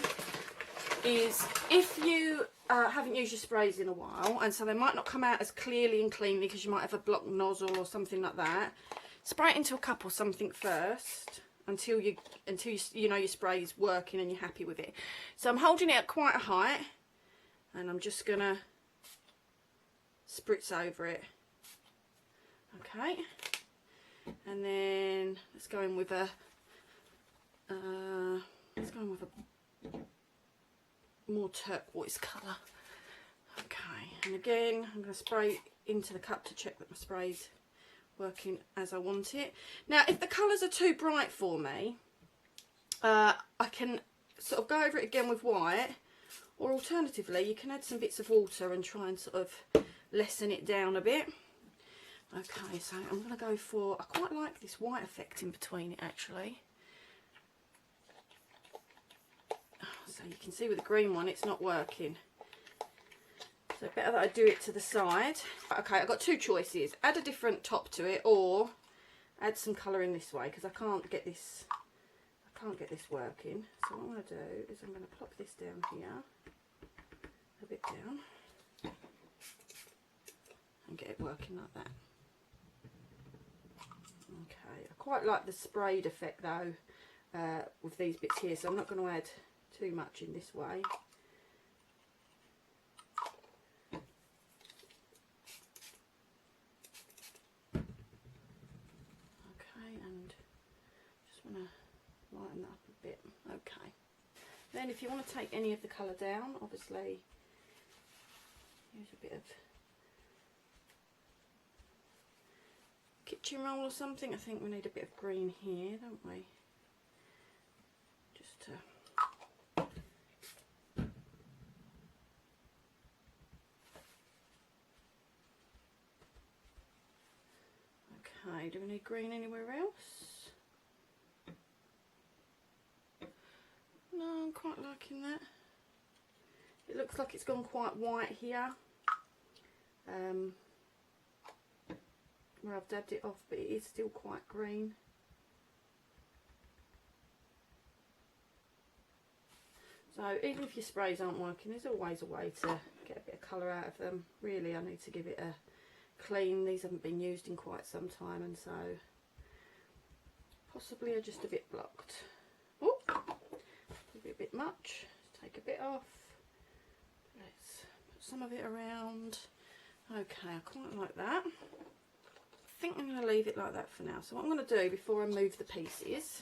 is, if you haven't used your sprays in a while, and so they might not come out as clearly and cleanly because you might have a blocked nozzle or something like that, spray it into a cup or something first until you know your spray is working and you're happy with it. So I'm holding it at quite a height, and I'm just gonna spritz over it. Okay, and then let's go in with a more turquoise colour. Okay, and again I'm going to spray into the cup to check that my spray's working as I want it. Now if the colours are too bright for me, I can sort of go over it again with white, or alternatively you can add some bits of water and try and sort of lessen it down a bit. Okay, so I'm going to go for, I quite like this white effect in between it actually. So you can see with the green one it's not working. So better that I do it to the side. Okay, I've got two choices. Add a different top to it, or add some colour in this way, because I can't get this working. So what I'm going to do is I'm going to plop this down here, a bit down, and get it working like that. Okay, I quite like the sprayed effect though with these bits here, so I'm not going to add too much in this way. Okay, and just want to lighten that up a bit. Okay, then if you want to take any of the colour down, obviously use a bit of kitchen roll or something. I think we need a bit of green here, don't we? Just to okay, do we need green anywhere else? No, I'm quite liking that. It looks like it's gone quite white here, where I've dabbed it off, but it is still quite green. So even if your sprays aren't working, there's always a way to get a bit of colour out of them. Really, I need to give it a clean. These haven't been used in quite some time, and so possibly are just a bit blocked. Oh, maybe a bit much. Let's take a bit off. Let's put some of it around. Okay, I quite like that. I think I'm going to leave it like that for now. So what I'm going to do before I move the pieces is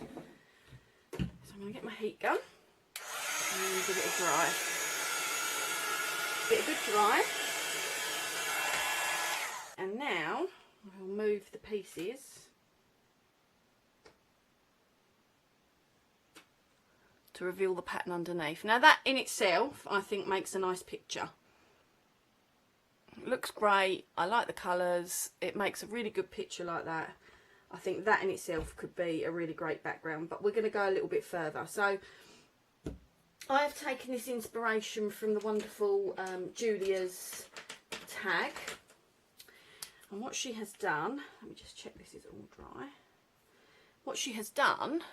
I'm going to get my heat gun and give it a dry. Give it a good dry. And now I'll move the pieces to reveal the pattern underneath. Now that in itself I think makes a nice picture. It looks great, I like the colours, it makes a really good picture like that. I think that in itself could be a really great background, but we're going to go a little bit further. So I've taken this inspiration from the wonderful Julia's tag, and what she has done, let me just check this is all dry. What she has done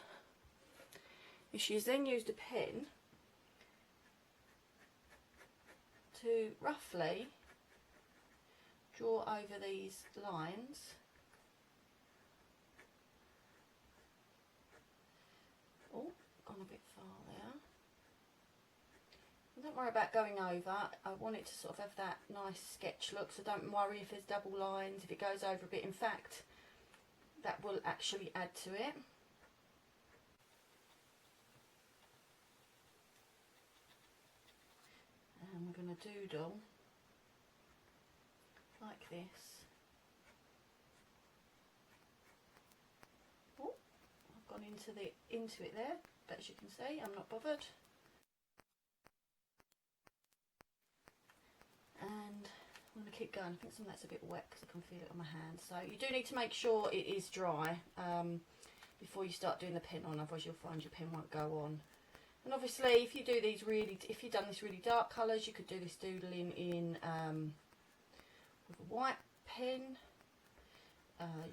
is she's then used a pen to roughly draw over these lines. Oh, gone a bit far there. Don't worry about going over. I want it to sort of have that nice sketch look, so don't worry if there's double lines, if it goes over a bit. In fact, that will actually add to it. And we're going to doodle like this. Oh, I've gone into it there, but as you can see, I'm not bothered. And I'm going to keep going. I think some of that's a bit wet because I can feel it on my hand. So you do need to make sure it is dry before you start doing the pen on, otherwise you'll find your pen won't go on. And obviously, if you do these really, if you've done this really dark colours, you could do this doodling in with a white pen.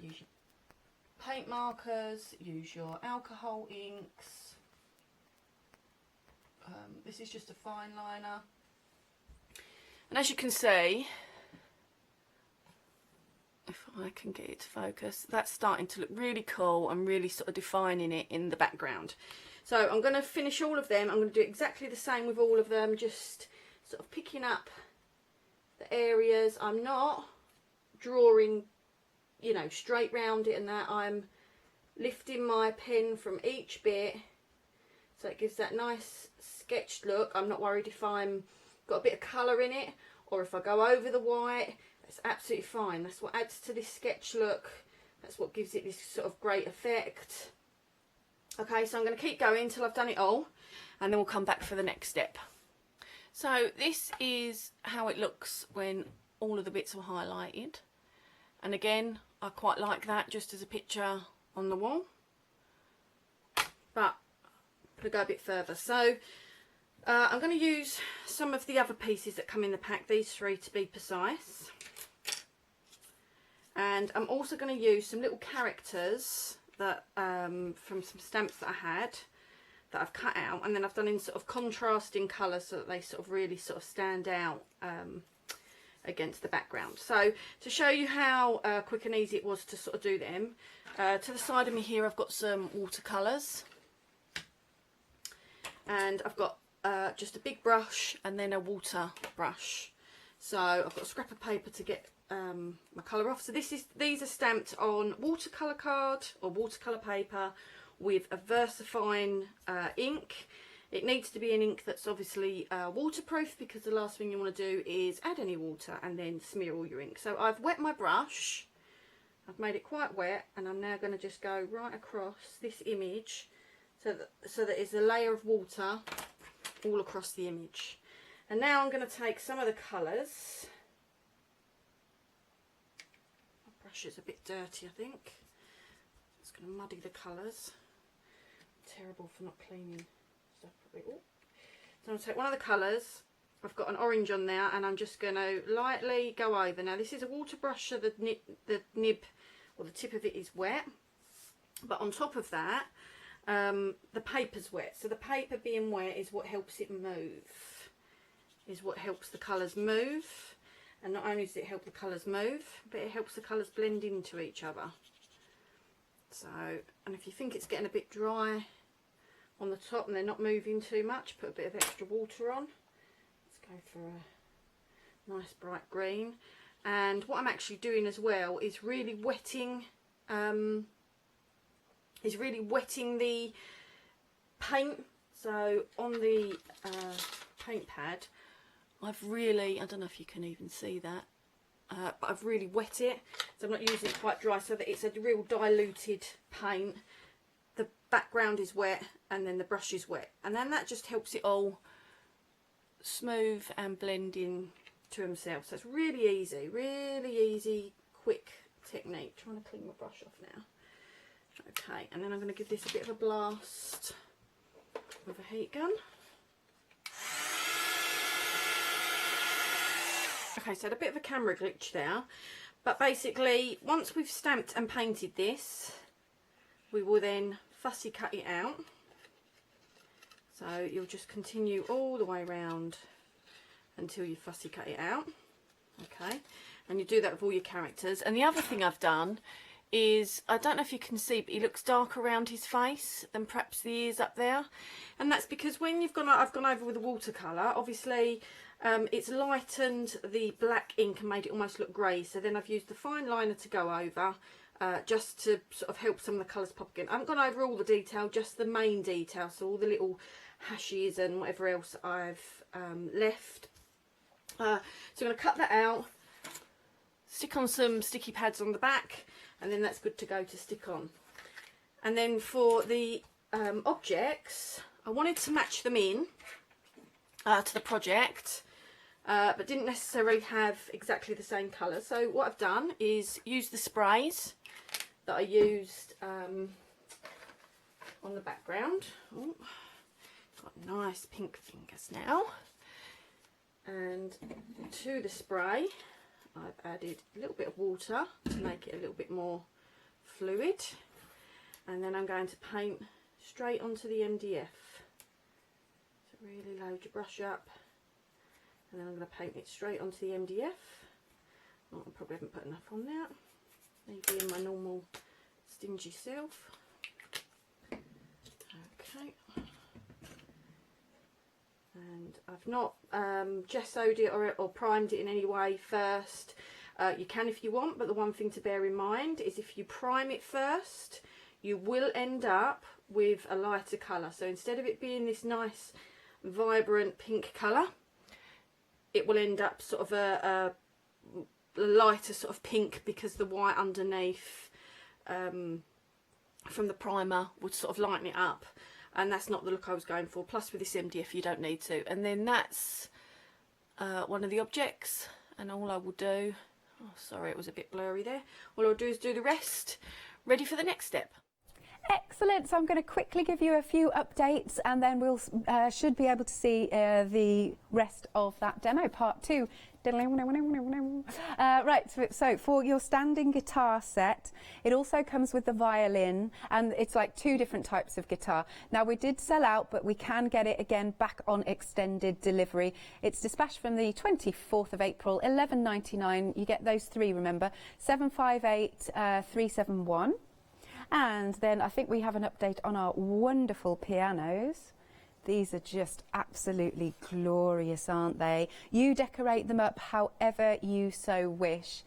Use your paint markers, use your alcohol inks. This is just a fine liner. And as you can see, if I can get it to focus, that's starting to look really cool and really sort of defining it in the background. So I'm going to finish all of them. I'm going to do exactly the same with all of them, just sort of picking up the areas. I'm not drawing, you know, straight round it and that. I'm lifting my pen from each bit so it gives that nice sketched look. I'm not worried if I'm got a bit of colour in it or if I go over the white. That's absolutely fine. That's what adds to this sketch look. That's what gives it this sort of great effect. Okay, so I'm going to keep going until I've done it all, and then we'll come back for the next step. So this is how it looks when all of the bits are highlighted. And again, I quite like that just as a picture on the wall. But I'm going to go a bit further. So I'm going to use some of the other pieces that come in the pack, these three to be precise. And I'm also going to use some little characters that from some stamps that I had that I've cut out, and then I've done in sort of contrasting colours so that they sort of really sort of stand out against the background. So to show you how quick and easy it was to sort of do them, to the side of me here I've got some watercolours, and I've got just a big brush and then a water brush. So I've got a scrap of paper to get my colour off. So these are stamped on watercolour card or watercolour paper with a VersaFine ink. It needs to be an ink that's obviously waterproof, because the last thing you want to do is add any water and then smear all your ink. So I've wet my brush, I've made it quite wet, and I'm now going to just go right across this image so that it's a layer of water all across the image. And now I'm going to take some of the colours. My brush is a bit dirty, I think. It's going to muddy the colours. Terrible for not cleaning stuff. So I'm going to take one of the colours. I've got an orange on there, and I'm just going to lightly go over. Now this is a water brush, so the nib or the tip of it is wet, but on top of that the paper's wet. So the paper being wet is what helps it move, is what helps the colours move. And not only does it help the colours move, but it helps the colours blend into each other. So, and if you think it's getting a bit dry on the top and they're not moving too much, put a bit of extra water on. Let's go for a nice bright green. And what I'm actually doing as well is really wetting the paint. So on the paint pad, I've really, I don't know if you can even see that, but I've really wet it, so I'm not using it quite dry, so that it's a real diluted paint. The background is wet and then the brush is wet, and then that just helps it all smooth and blend in to themselves. So it's really easy, quick technique. Trying to clean my brush off now. Okay, and then I'm going to give this a bit of a blast with a heat gun. Okay, so I had a bit of a camera glitch there, but basically once we've stamped and painted this, we will then fussy cut it out. So you'll just continue all the way around until you fussy cut it out. Okay, and you do that with all your characters. And the other thing I've done is, I don't know if you can see, but he looks darker around his face than perhaps the ears up there, and that's because when I've gone over with the watercolour, obviously it's lightened the black ink and made it almost look grey. So then I've used the fine liner to go over, just to sort of help some of the colours pop again. I haven't gone over all the detail, just the main detail, so all the little hashes and whatever else I've left. So I'm going to cut that out, stick on some sticky pads on the back, and then that's good to go to stick on. And then for the objects, I wanted to match them in to the project, but didn't necessarily have exactly the same colour. So what I've done is use the sprays that I used on the background. Oh, got nice pink fingers now. And to the spray, I've added a little bit of water to make it a little bit more fluid. And then I'm going to paint straight onto the MDF. So really load your brush up. And then I'm going to paint it straight onto the MDF. Oh, I probably haven't put enough on there. Maybe in my normal stingy self. Okay. And I've not gessoed it or primed it in any way first. You can if you want, but the one thing to bear in mind is if you prime it first, you will end up with a lighter colour. So instead of it being this nice vibrant pink colour, it will end up sort of a lighter sort of pink, because the white underneath from the primer would sort of lighten it up, and that's not the look I was going for. Plus with this MDF you don't need to. And then that's one of the objects, and all I will do, oh sorry it was a bit blurry there, all I'll do is do the rest, ready for the next step. Excellent. So I'm going to quickly give you a few updates, and then we'll should be able to see the rest of that demo, part 2. Right, so for your standing guitar set, it also comes with the violin, and it's like 2 different types of guitar. Now we did sell out, but we can get it again back on extended delivery. It's dispatched from the 24th of April, $11.99. You get those 3, remember, 758 371. And then I think we have an update on our wonderful pianos. These are just absolutely glorious, aren't they? You decorate them up however you so wish.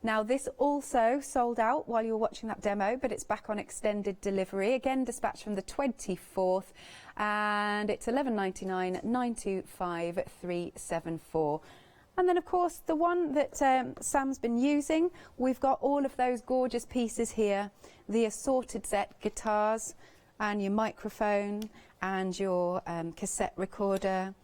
Now this also sold out while you were watching that demo, but it's back on extended delivery. Again, dispatched from the 24th, and it's $11.99, 925 374. And then, of course, the one that Sam's been using, we've got all of those gorgeous pieces here, the assorted set guitars and your microphone and your cassette recorder.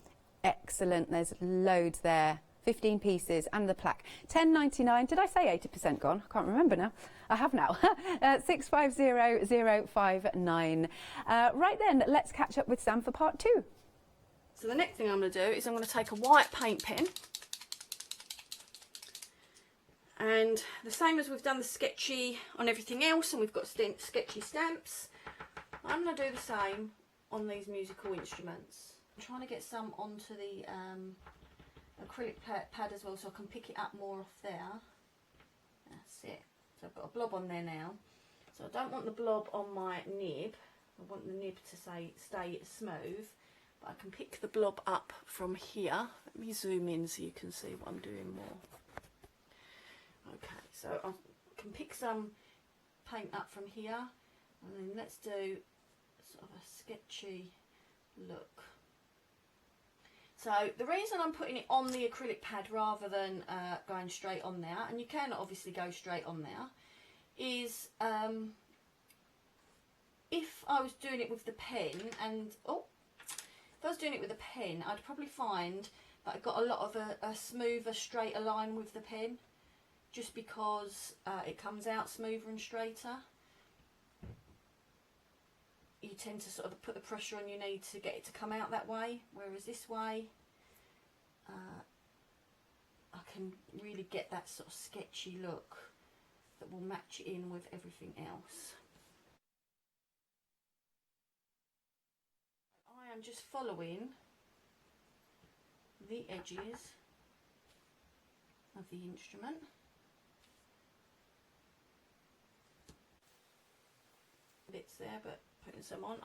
Excellent, there's loads there. 15 pieces and the plaque. $10.99. Did I say 80% gone? I can't remember now. I have now. 650059. Right then, let's catch up with Sam for part 2. So the next thing I'm going to do is I'm going to take a white paint pen. And the same as we've done the sketchy on everything else, and we've got sketchy stamps, I'm going to do the same on these musical instruments. I'm trying to get some onto the acrylic pad as well, so I can pick it up more off there. That's it. So I've got a blob on there now. So I don't want the blob on my nib. I want the nib to stay smooth, but I can pick the blob up from here. Let me zoom in so you can see what I'm doing more. Okay, so I can pick some paint up from here, and then let's do sort of a sketchy look. So the reason I'm putting it on the acrylic pad rather than going straight on there, and you can obviously go straight on there, is if I was doing it with the pen, and if I was doing it with a pen, I'd probably find that I got a lot of a smoother, straighter line with the pen, just because it comes out smoother and straighter. You tend to sort of put the pressure on you need to get it to come out that way, whereas this way I can really get that sort of sketchy look that will match in with everything else. I am just following the edges of the instrument. Bits there, but putting some on,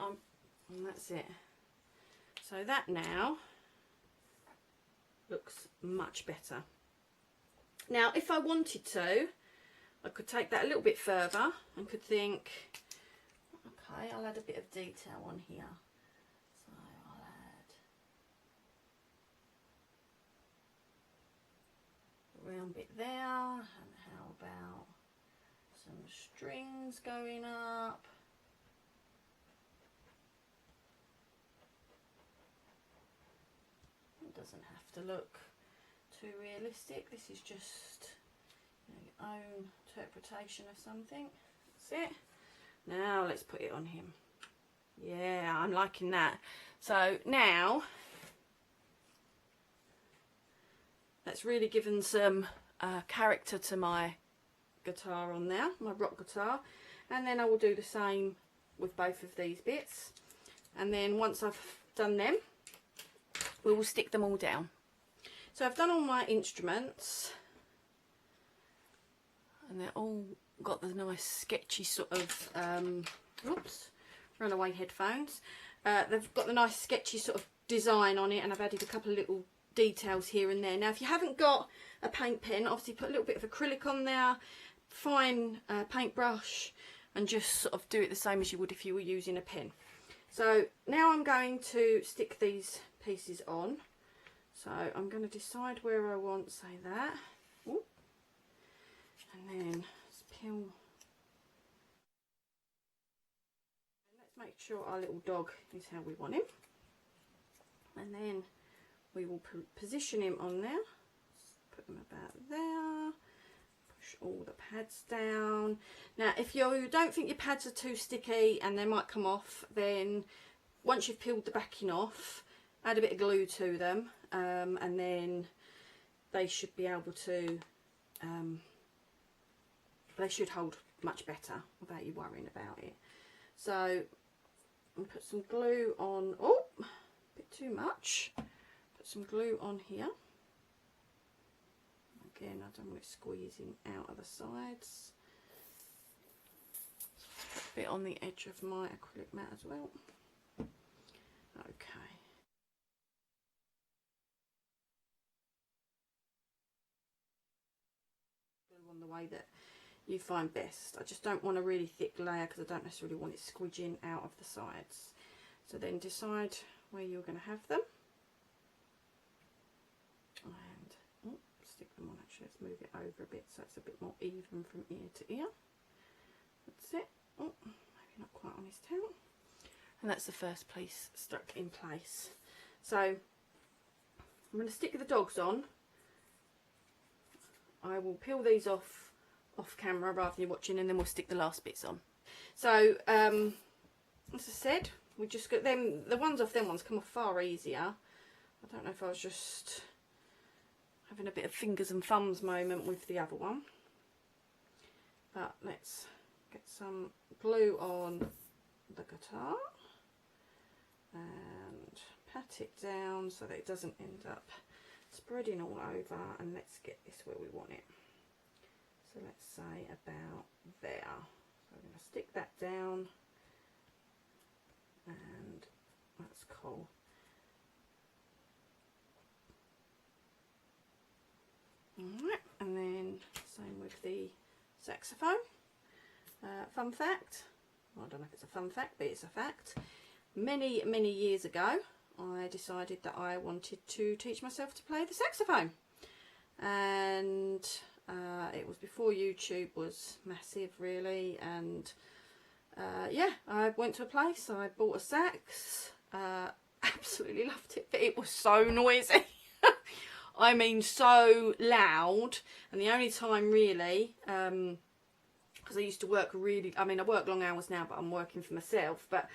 and that's it. So that now looks much better. Now if I wanted to, I could take that a little bit further and could think, okay, I'll add a bit of detail on here. So I'll add a round bit there, and how about some strings going up. Doesn't have to look too realistic. This is just your own interpretation of something. That's it. Now let's put it on him. Yeah, I'm liking that. So now that's really given some character to my guitar on there, my rock guitar. And then I will do the same with both of these bits. And then once I've done them, we will stick them all down. So I've done all my instruments, and they're all got the nice sketchy sort of, oops, runaway headphones. They've got the nice sketchy sort of design on it, and I've added a couple of little details here and there. Now if you haven't got a paint pen, obviously put a little bit of acrylic on there, fine paintbrush, and just sort of do it the same as you would if you were using a pen. So now I'm going to stick these pieces on. So I'm going to decide where I want, say that. Ooh. And then let's peel. Let's make sure our little dog is how we want him. And then we will position him on there. Put them about there. Push all the pads down. Now if you don't think your pads are too sticky and they might come off, then once you've peeled the backing off, add a bit of glue to them, and then they should be able to, they should hold much better without you worrying about it. So I'll put some glue on, oh, a bit too much. Put some glue on here. Again, I don't want it squeezing out of the sides. Put a bit on the edge of my acrylic mat as well. Okay. Glue on the way that you find best. I just don't want a really thick layer because I don't necessarily want it squidging out of the sides. So then decide where you're going to have them. And stick them on, actually. Let's move it over a bit so it's a bit more even from ear to ear. That's it. Oh, maybe not quite on his tail. And that's the first piece stuck in place. So I'm going to stick the dogs on. I will peel these off camera rather than you watching, and then we'll stick the last bits on. So as I said, we just got them, the ones off them ones come off far easier. I don't know if I was just having a bit of fingers and thumbs moment with the other one, but let's get some glue on the guitar and pat it down so that it doesn't end up spreading all over, and let's get this where we want it. So let's say about there. So I'm going to stick that down, and that's cool. Alright, and then same with the saxophone. Fun fact, well, I don't know if it's a fun fact, but it's a fact. Many years ago, I decided that I wanted to teach myself to play the saxophone, and it was before YouTube was massive really, and yeah, I went to a place, I bought a sax, absolutely loved it, but it was so noisy. I mean so loud, and the only time really, because I used to work really, I mean I work long hours now, but I'm working for myself, but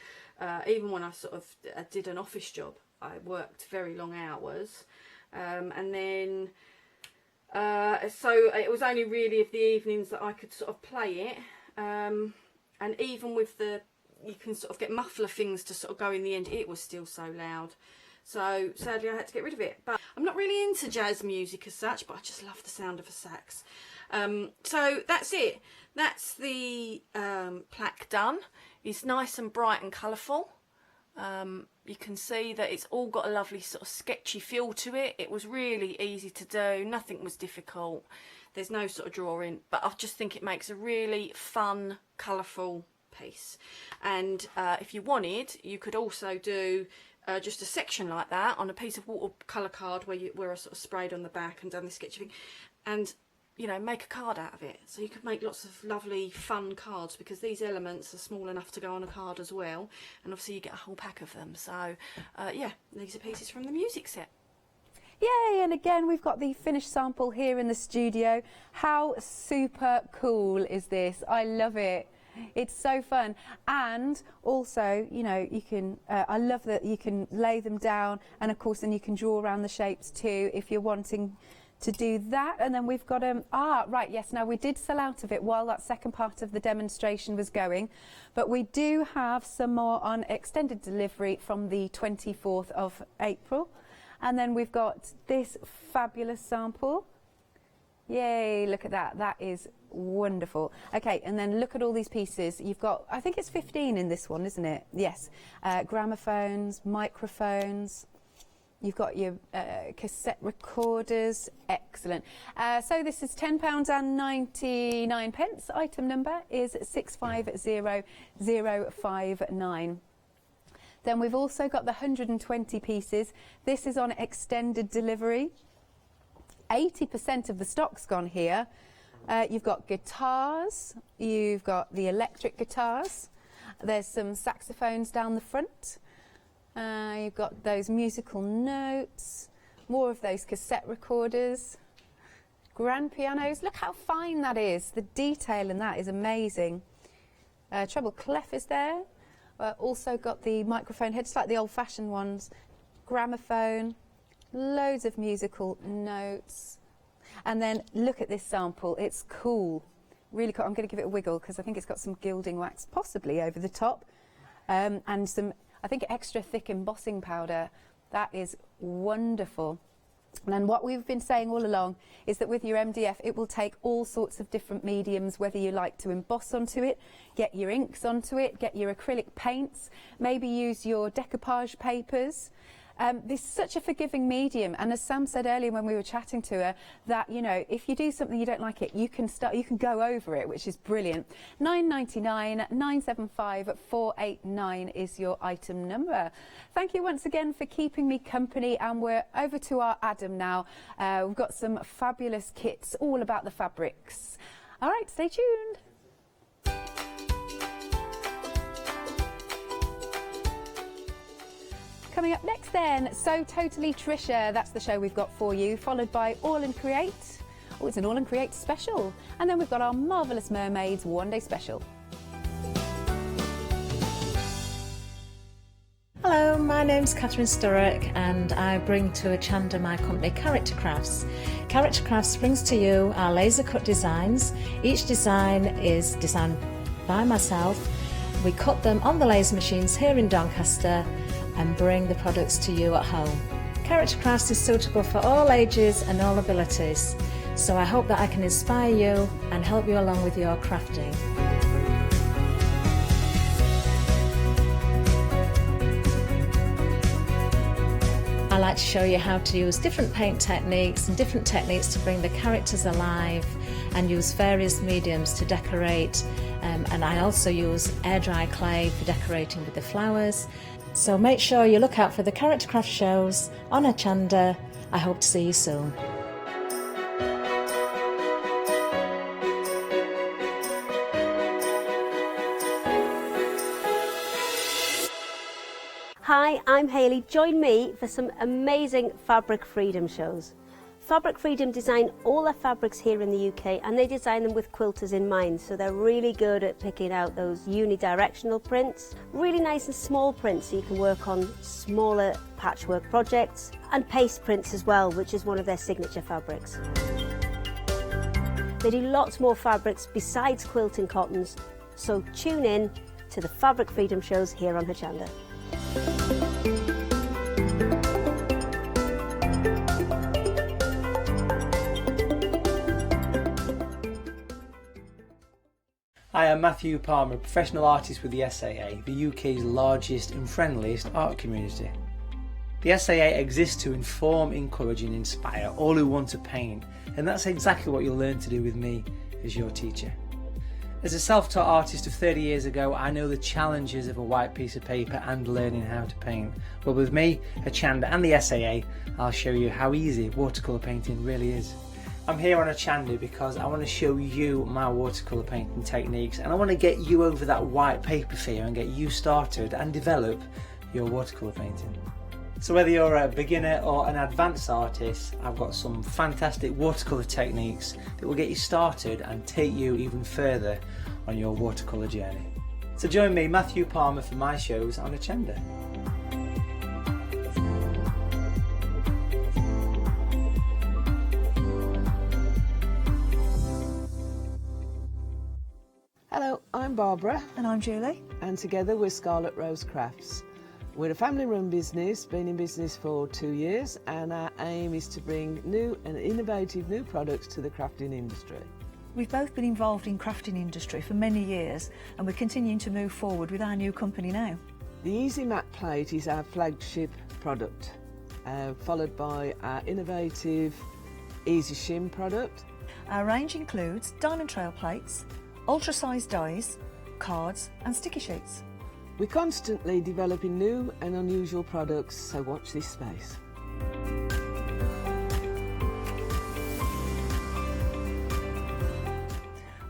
even when I sort of did an office job, I worked very long hours, and then so it was only really of the evenings that I could sort of play it, and even with the, you can sort of get muffler things to sort of go in the end, it was still so loud. So sadly I had to get rid of it. But I'm not really into jazz music as such, but I just love the sound of a sax. So that's it. That's the plaque done. It's nice and bright and colourful. You can see that it's all got a lovely sort of sketchy feel to it. It was really easy to do. Nothing was difficult. There's no sort of drawing, but I just think it makes a really fun, colourful piece. And if you wanted, you could also do just a section like that on a piece of watercolour card where I sort of sprayed on the back and done this sketchy thing, and you know, make a card out of it. So you could make lots of lovely fun cards, because these elements are small enough to go on a card as well, and obviously you get a whole pack of them. So yeah, these are pieces from the music set. Yay! And again, we've got the finished sample here in the studio. How super cool is this? I love it. It's so fun. And also, you know, you can, I love that you can lay them down, and of course then you can draw around the shapes too if you're wanting to do that. And then we've got right, yes, now we did sell out of it while that second part of the demonstration was going, but we do have some more on extended delivery from the 24th of April. And then we've got this fabulous sample. Yay, look at that. That is wonderful. Okay, and then look at all these pieces. You've got, I think it's 15 in this one, isn't it? Yes. Gramophones, microphones. You've got your cassette recorders. Excellent. So this is £10.99. Item number is 650059. Then we've also got the 120 pieces. This is on extended delivery. 80% of the stock's gone here. You've got guitars. You've got the electric guitars. There's some saxophones down the front. You've got those musical notes, more of those cassette recorders, grand pianos. Look how fine that is. The detail in that is amazing. Treble clef is there. Also got the microphone head, just like the old-fashioned ones. Gramophone, loads of musical notes. And then look at this sample. It's cool. Really cool. I'm going to give it a wiggle because I think it's got some gilding wax possibly over the top. And some, I think, extra thick embossing powder. That is wonderful. And then what we've been saying all along is that with your MDF, it will take all sorts of different mediums, whether you like to emboss onto it, get your inks onto it, get your acrylic paints, maybe use your decoupage papers. This is such a forgiving medium, and as Sam said earlier when we were chatting to her, that, you know, if you do something you don't like it, you can go over it, which is brilliant. £9.99, 975 489 is your item number. Thank you once again for keeping me company, and we're over to our Adam now. We've got some fabulous kits all about the fabrics. All right, stay tuned. Coming up next then, So Totally Trisha, that's the show we've got for you, followed by All and Create. Oh, it's an All and Create special. And then we've got our Marvellous Mermaids one day special. Hello, my name's Catherine Sturrock and I bring to Hochanda my company Character Crafts. Character Crafts brings to you our laser cut designs. Each design is designed by myself. We cut them on the laser machines here in Doncaster and bring the products to you at home. Character Crafts is suitable for all ages and all abilities, so I hope that I can inspire you and help you along with your crafting. I like to show you how to use different paint techniques and different techniques to bring the characters alive, and use various mediums to decorate, and I also use air dry clay for decorating with the flowers. So make sure you look out for the Character Craft shows on Hochanda. I hope to see you soon. Hi, I'm Hayley. Join me for some amazing Fabric Freedom shows. Fabric Freedom design all their fabrics here in the UK, and they design them with quilters in mind, so they're really good at picking out those unidirectional prints, really nice and small prints so you can work on smaller patchwork projects, and paste prints as well, which is one of their signature fabrics. They do lots more fabrics besides quilting cottons, so tune in to the Fabric Freedom shows here on Hochanda. Hi, I'm Matthew Palmer, a professional artist with the SAA, the UK's largest and friendliest art community. The SAA exists to inform, encourage and inspire all who want to paint, and that's exactly what you'll learn to do with me as your teacher. As a self-taught artist of 30 years ago, I know the challenges of a white piece of paper and learning how to paint. Well, with me, Hochanda and the SAA, I'll show you how easy watercolour painting really is. I'm here on Hochanda because I want to show you my watercolour painting techniques, and I want to get you over that white paper fear and get you started and develop your watercolour painting. So whether you're a beginner or an advanced artist, I've got some fantastic watercolour techniques that will get you started and take you even further on your watercolour journey. So join me, Matthew Palmer, for my shows on Hochanda. Hello, I'm Barbara. And I'm Julie. And together we're Scarlet Rose Crafts. We're a family-run business, been in business for 2 years, and our aim is to bring new and innovative new products to the crafting industry. We've both been involved in crafting industry for many years, and we're continuing to move forward with our new company now. The Easy Matte Plate is our flagship product, followed by our innovative Easy Shim product. Our range includes diamond trail plates, ultra-sized dies, cards and sticky sheets. We're constantly developing new and unusual products, so watch this space.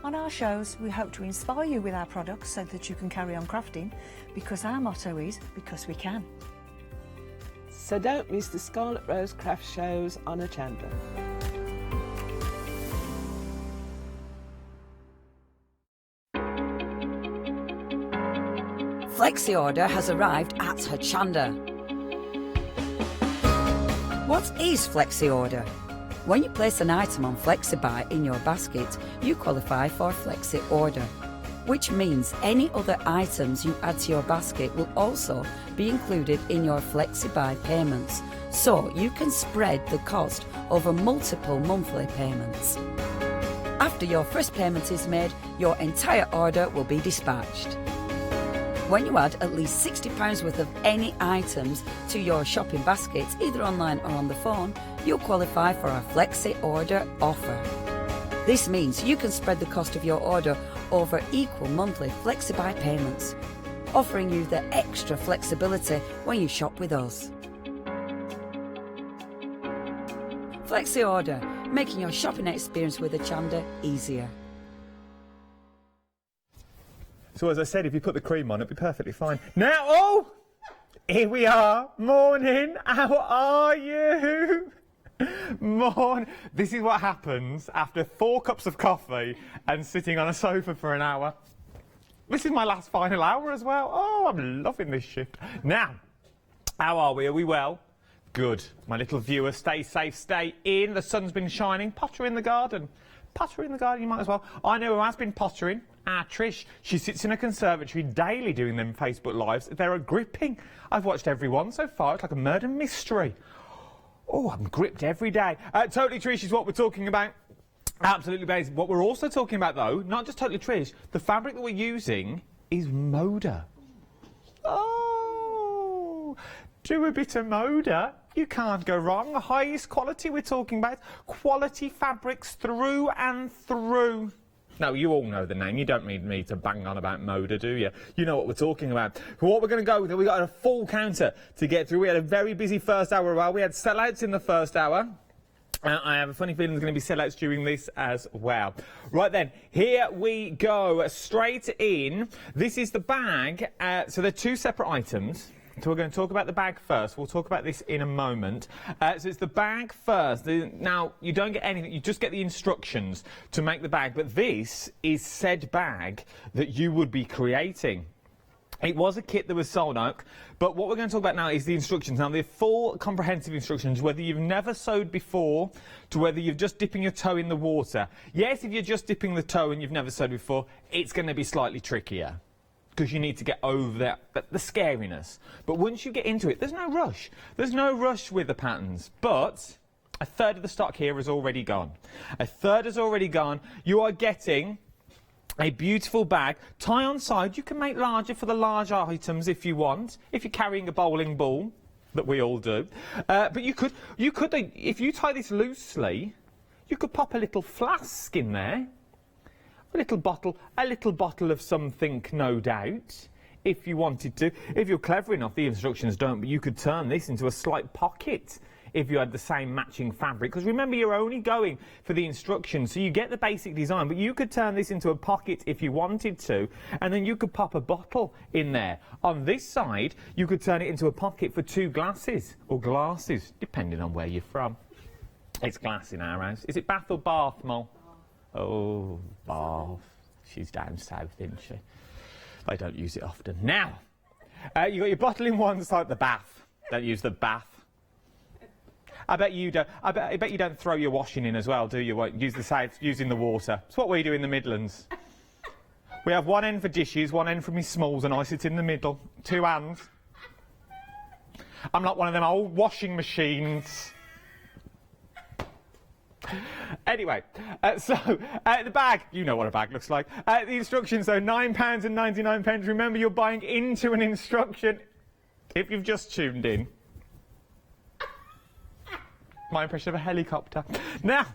On our shows, we hope to inspire you with our products so that you can carry on crafting, because our motto is, because we can. So don't miss the Scarlet Rose Craft shows on Hochanda. Flexi Order has arrived at Hochanda. What is Flexi Order? When you place an item on FlexiBuy in your basket, you qualify for Flexi Order, which means any other items you add to your basket will also be included in your FlexiBuy payments, so you can spread the cost over multiple monthly payments. After your first payment is made, your entire order will be dispatched. When you add at least £60 worth of any items to your shopping baskets, either online or on the phone, you'll qualify for our Flexi Order offer. This means you can spread the cost of your order over equal monthly FlexiBuy payments, offering you the extra flexibility when you shop with us. Flexi Order, making your shopping experience with Hochanda easier. So as I said, if you put the cream on, it'll be perfectly fine. Now, oh! Here we are. Morning. How are you? Morning. This is what happens after 4 cups of coffee and sitting on a sofa for an hour. This is my last final hour as well. Oh, I'm loving this shift. Now, how are we? Are we well? Good. My little viewers, stay safe, stay in. The sun's been shining. Potter in the garden. Potter in the garden, you might as well. I know who has been pottering. Trish. She sits in a conservatory daily doing them Facebook Lives. They're gripping. I've watched every one so far. It's like a murder mystery. Oh, I'm gripped every day. Totally Trish is what we're talking about. Absolutely amazing. What we're also talking about, though, not just Totally Trish, the fabric that we're using is Moda. Oh, do a bit of Moda. You can't go wrong. The highest quality we're talking about. Quality fabrics through and through. No, you all know the name. You don't need me to bang on about Moda, do you? You know what we're talking about. What we're going to go with, we got a full counter to get through. We had a very busy first hour. Well, we had sellouts in the first hour. I have a funny feeling there's going to be sellouts during this as well. Right then, here we go. Straight in. This is the bag. So they're 2 separate items. So we're going to talk about the bag first. We'll talk about this in a moment. So it's the bag first. Now, you don't get anything. You just get the instructions to make the bag. But this is said bag that you would be creating. It was a kit that was sold out, but what we're going to talk about now is the instructions. Now, the full comprehensive instructions, whether you've never sewed before to whether you're just dipping your toe in the water. Yes, if you're just dipping the toe and you've never sewed before, it's going to be slightly trickier, because you need to get over the scariness. But once you get into it, there's no rush. There's no rush with the patterns. But a third of the stock here is already gone. A third is already gone. You are getting a beautiful bag. Tie on side. You can make larger for the large items if you want. If you're carrying a bowling ball, that we all do. But you could, if you tie this loosely, you could pop a little flask in there. A little bottle of something, no doubt, if you wanted to. If you're clever enough, the instructions don't, but you could turn this into a slight pocket if you had the same matching fabric. Because remember, you're only going for the instructions, so you get the basic design, but you could turn this into a pocket if you wanted to, and then you could pop a bottle in there. On this side, you could turn it into a pocket for 2 glasses, or glasses, depending on where you're from. It's glass in our house. Is it Bath or Bath, Mol? Oh, Bath. she's down south, isn't she? I don't use it often. Now, you got your bottle in one side, the bath. Don't use the bath. I bet you don't. I bet you don't throw your washing in as well, do you? Use the side using the water. It's what we do in the Midlands. We have one end for dishes, one end for me smalls, and I sit in the middle. 2 hands. I'm like one of them old washing machines. Anyway, the bag, you know what a bag looks like. The instructions, though, £9.99. Remember, you're buying into an instruction if you've just tuned in. My impression of a helicopter. Now,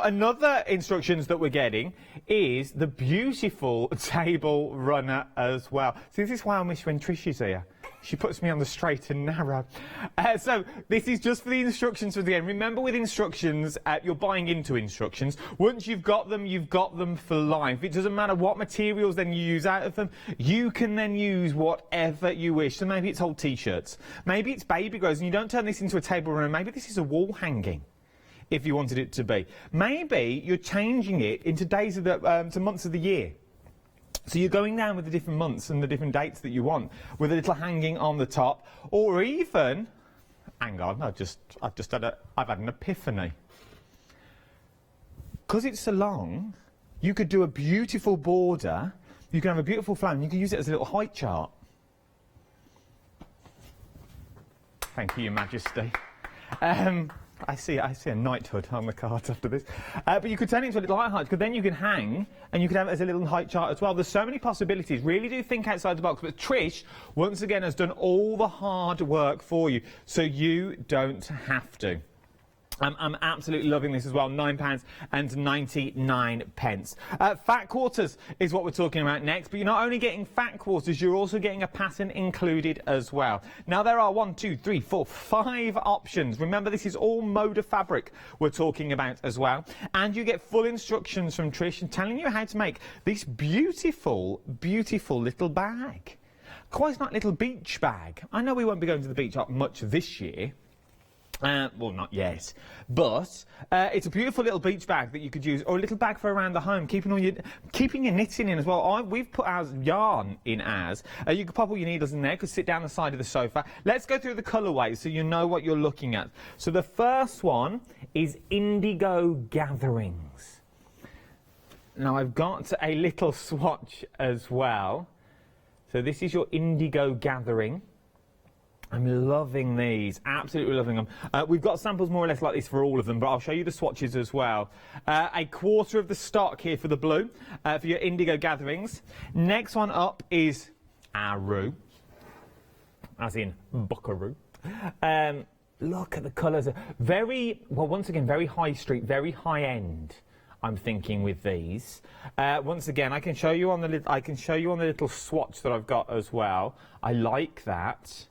another instructions that we're getting is the beautiful table runner as well. See, this is why I miss when Trish is here. She puts me on the straight and narrow. So this is just for the instructions for the end. Remember, with instructions, you're buying into instructions. Once you've got them for life. It doesn't matter what materials then you use out of them. You can then use whatever you wish. So maybe it's old T-shirts. Maybe it's baby grows, and you don't turn this into a table runner. Maybe this is a wall hanging, if you wanted it to be. Maybe you're changing it into days of to months of the year. So you're going down with the different months and the different dates that you want, with a little hanging on the top, or even, hang on, I've had an epiphany. Because it's so long, you could do a beautiful border, you can have a beautiful flower, and you can use it as a little height chart. Thank you, Your Majesty. I see a knighthood on the card after this. But you could turn it into a little height, because then you can hang, and you could have it as a little height chart as well. There's so many possibilities. Really do think outside the box. But Trish, once again, has done all the hard work for you, so you don't have to. I'm absolutely loving this as well. £9.99. Fat quarters is what we're talking about next, but you're not only getting fat quarters, you're also getting a pattern included as well. Now, there are 5 options. Remember, this is all Moda fabric we're talking about as well. And you get full instructions from Trish and telling you how to make this beautiful, beautiful little bag. Quite a nice little beach bag. I know we won't be going to the beach much this year. Well, not yet, but it's a beautiful little beach bag that you could use, or a little bag for around the home, keeping your knitting in as well. We've put our yarn in ours. You could pop all your needles in there, could sit down the side of the sofa. Let's go through the colourways so you know what you're looking at. So the first one is Indigo Gatherings. Now I've got a little swatch as well. So this is your Indigo Gathering. I'm loving these, absolutely loving them. We've got samples more or less like this for all of them, but I'll show you the swatches as well. A quarter of the stock here for the blue, for your Indigo Gatherings. Next one up is Aru, as in Buckaroo. Look at the colours. Very, well, once again, very high street, very high end. I'm thinking with these. Once again, I can show you on the little swatch that I've got as well. I like that.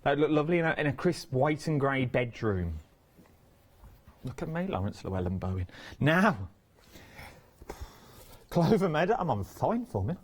That look lovely in a crisp white and grey bedroom. Look at me, Lawrence Llewellyn Bowen. Now, Clover Meadow. I'm on fine form, isn't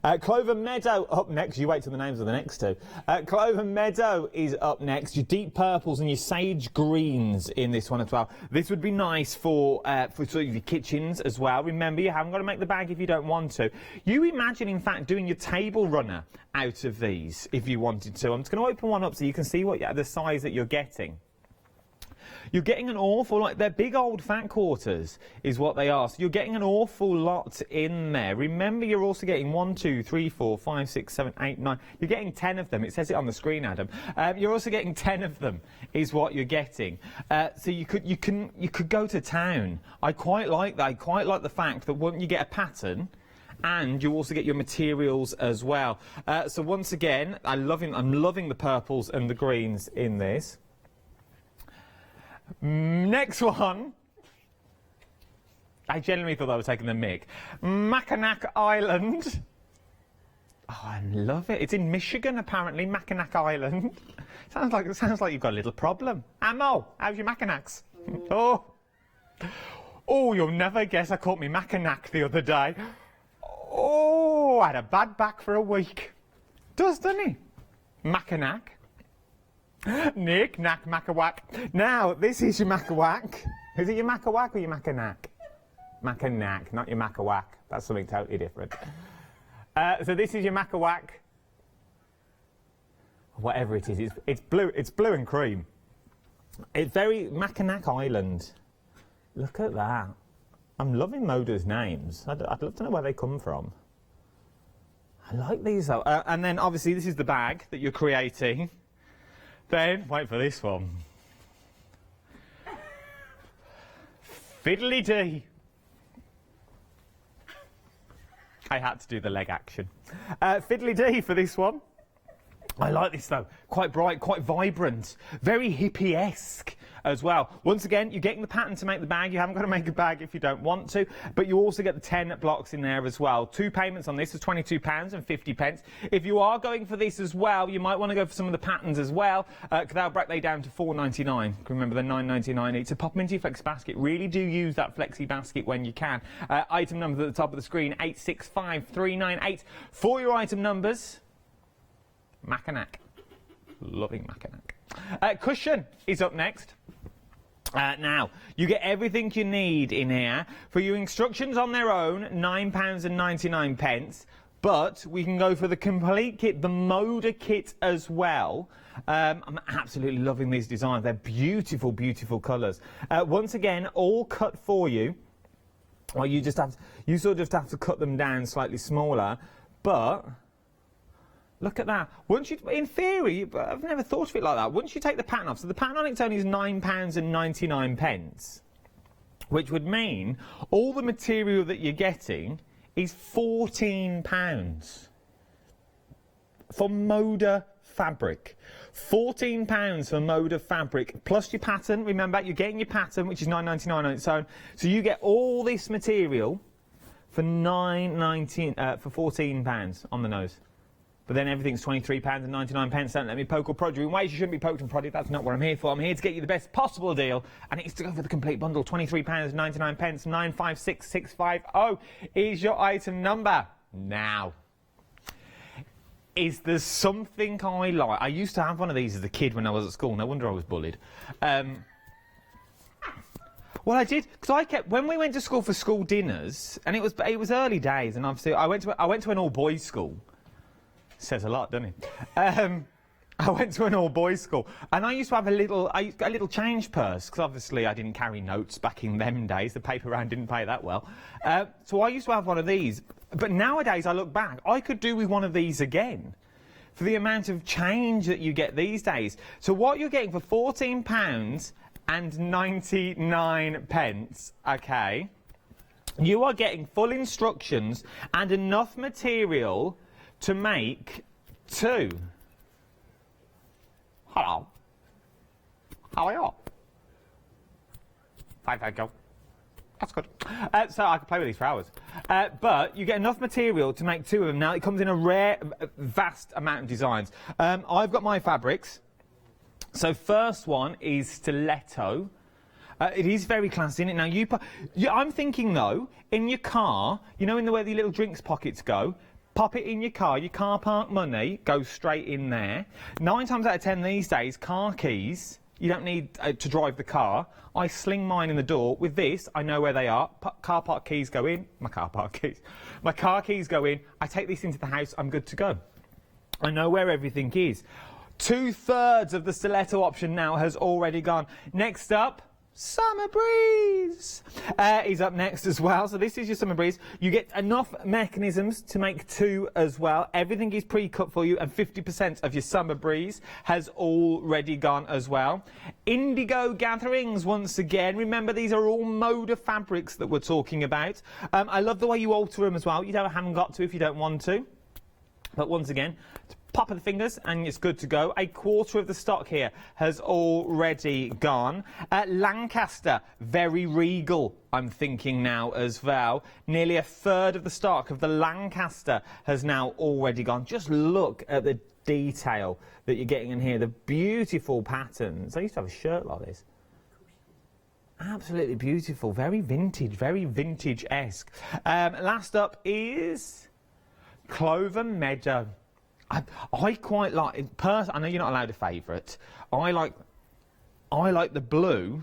I? Clover Meadow up next. You wait till the names of the next two. Clover Meadow is up next. Your deep purples and your sage greens in this one as well. This would be nice for sort of your kitchens as well. Remember, you haven't got to make the bag if you don't want to. You imagine, in fact, doing your table runner out of these if you wanted to. I'm just going to open one up so you can see the size that you're getting. You're getting an awful lot. They're big old fat quarters is what they are. So you're getting an awful lot in there. Remember, you're also getting 1, 2, 3, 4, 5, 6, 7, 8, 9. You're getting 10 of them. It says it on the screen, Adam. You're also getting 10 of them is what you're getting. So you could go to town. I quite like that. I quite like the fact that when you get a pattern, and you also get your materials as well. So once again, I'm loving the purples and the greens in this. Next one. I genuinely thought I was taking the mick. Mackinac Island. Oh, I love it. It's in Michigan, apparently, Mackinac Island. Sounds like you've got a little problem. Ammo, how's your Mackinacs? Oh, you'll never guess I caught me Mackinac the other day. Oh, I had a bad back for a week. Doesn't he? Mackinac. Nick, knack, mackawack. Now, this is your mackawack. Is it your mackawack or your Mackinac? Mackinac, not your Mackawack. That's something totally different. So this is your Mackawack. Whatever it is, it's blue. It's blue and cream. It's very Mackinac Island. Look at that. I'm loving Moda's names. I'd love to know where they come from. I like these though. And then obviously this is the bag that you're creating. Then, wait for this one. Fiddly-dee. I had to do the leg action. Fiddly-dee for this one. I like this though, quite bright, quite vibrant, very hippie-esque as well. Once again, you're getting the pattern to make the bag. You haven't got to make a bag if you don't want to, but you also get the 10 blocks in there as well. 2 payments on this is £22.50. If you are going for this as well, you might want to go for some of the patterns as well, because they'll break they down to £4.99. Remember, they're £9.99 each. So pop them into your flexi basket. Really do use that flexi basket when you can. Item numbers at the top of the screen, 865398 for your item numbers. Mackinac. Loving Mackinac. Cushion is up next. Now, you get everything you need in here. For your instructions on their own, £9.99, but we can go for the complete kit, the Moda kit as well. I'm absolutely loving these designs. They're beautiful, beautiful colours. Once again, all cut for you. Well, you sort of just have to cut them down slightly smaller, but look at that. Once you, in theory, I've never thought of it like that. Once you take the pattern off, so the pattern on its own is £9.99, which would mean all the material that you're getting is £14 for Moda fabric. £14 for Moda fabric, plus your pattern. Remember, you're getting your pattern, which is £9.99 on its own. So you get all this material for for £14 on the nose. But then everything's £23.99. Don't let me poke or prod you in ways you shouldn't be poked and prodded. That's not what I'm here for. I'm here to get you the best possible deal, and it's to go for the complete bundle. £23.99, 956650 is your item number. Now, is there something I like? I used to have one of these as a kid when I was at school. No wonder I was bullied. Well, I did, because when we went to school for school dinners, and it was early days, and obviously I went to an all-boys school. Says a lot, doesn't it? I went to an all-boys school, and I used to have a little change purse, because obviously I didn't carry notes back in them days. The paper round didn't pay that well. So I used to have one of these. But nowadays, I look back, I could do with one of these again for the amount of change that you get these days. So what you're getting for £14.99, okay, you are getting full instructions and enough material to make 2. Hello. How are you? Fine, thank you. That's good. So I could play with these for hours. But you get enough material to make 2 of them. Now, it comes in a vast amount of designs. I've got my fabrics. So first one is stiletto. It is very classy, isn't it? Now, I'm thinking, though, in your car, you know where the little drinks pockets go? Pop it in your car park money goes straight in there. 9 times out of 10 these days, car keys, you don't need to drive the car. I sling mine in the door. With this, I know where they are. Car park keys go in. My car keys go in. I take this into the house. I'm good to go. I know where everything is. 2/3 of the stiletto option now has already gone. Next up, Summer Breeze is up next as well. So this is your Summer Breeze. You get enough mechanisms to make 2 as well. Everything is pre-cut for you, and 50% of your Summer Breeze has already gone as well. Indigo Gatherings, once again. Remember, these are all Moda fabrics that we're talking about. I love the way you alter them as well. You haven't got to if you don't want to. But once again, pop of the fingers and it's good to go. 1/4 of the stock here has already gone. Lancaster, very regal, I'm thinking now as well. Nearly 1/3 of the stock of the Lancaster has now already gone. Just look at the detail that you're getting in here, the beautiful patterns. I used to have a shirt like this. Absolutely beautiful, very vintage-esque. Last up is Clover Meadow. I quite like it. I know you're not allowed a favourite. I like the blue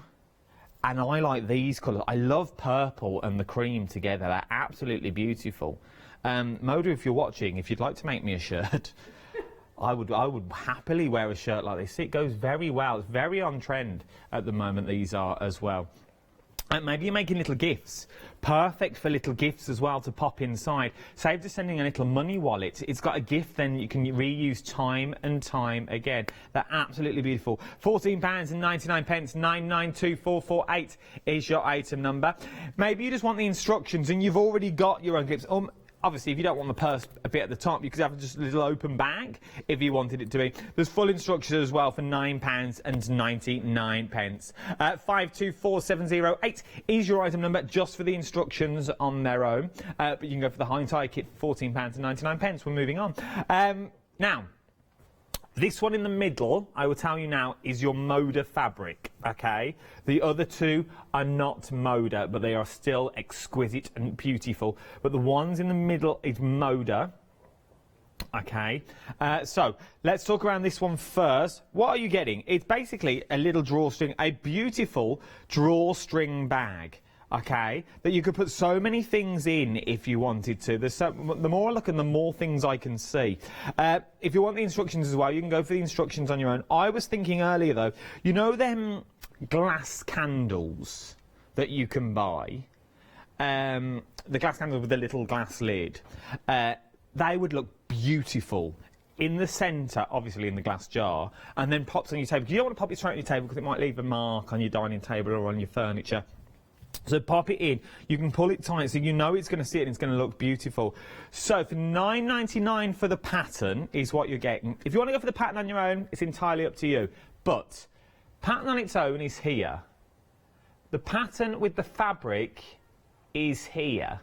And I like these colours. I love purple and the cream together. They're absolutely beautiful. Moda, if you're watching, if you'd like to make me a shirt, I would happily wear a shirt like this. It goes very well. It's very on trend at the moment, these are as well. Maybe you're making little gifts. Perfect for little gifts as well to pop inside. Save just sending a little money wallet. It's got a gift then you can reuse time and time again. They're absolutely beautiful. £14.99, 992448 is your item number. Maybe you just want the instructions and you've already got your own gifts. Obviously, if you don't want the purse a bit at the top, you could have just a little open bag if you wanted it to be. There's full instructions as well for £9.99. 524708 is your item number just for the instructions on their own. But you can go for the high entire kit for £14.99. We're moving on. Now, this one in the middle, I will tell you now, is your Moda fabric, okay? The other two are not Moda, but they are still exquisite and beautiful. But the ones in the middle is Moda, okay? So, let's talk around this one first. What are you getting? It's basically a little drawstring, a beautiful drawstring bag. Okay, that you could put so many things in if you wanted to. The more I look and the more things I can see. If you want the instructions as well, you can go for the instructions on your own. I was thinking earlier though, you know them glass candles that you can buy? The glass candles with the little glass lid. They would look beautiful in the centre, obviously in the glass jar, and then pops on your table. You don't want to pop it straight on your table because it might leave a mark on your dining table or on your furniture. So pop it in, you can pull it tight so you know it's going to sit and it's going to look beautiful. So for £9.99 for the pattern is what you're getting. If you want to go for the pattern on your own, it's entirely up to you. But pattern on its own is here. The pattern with the fabric is here.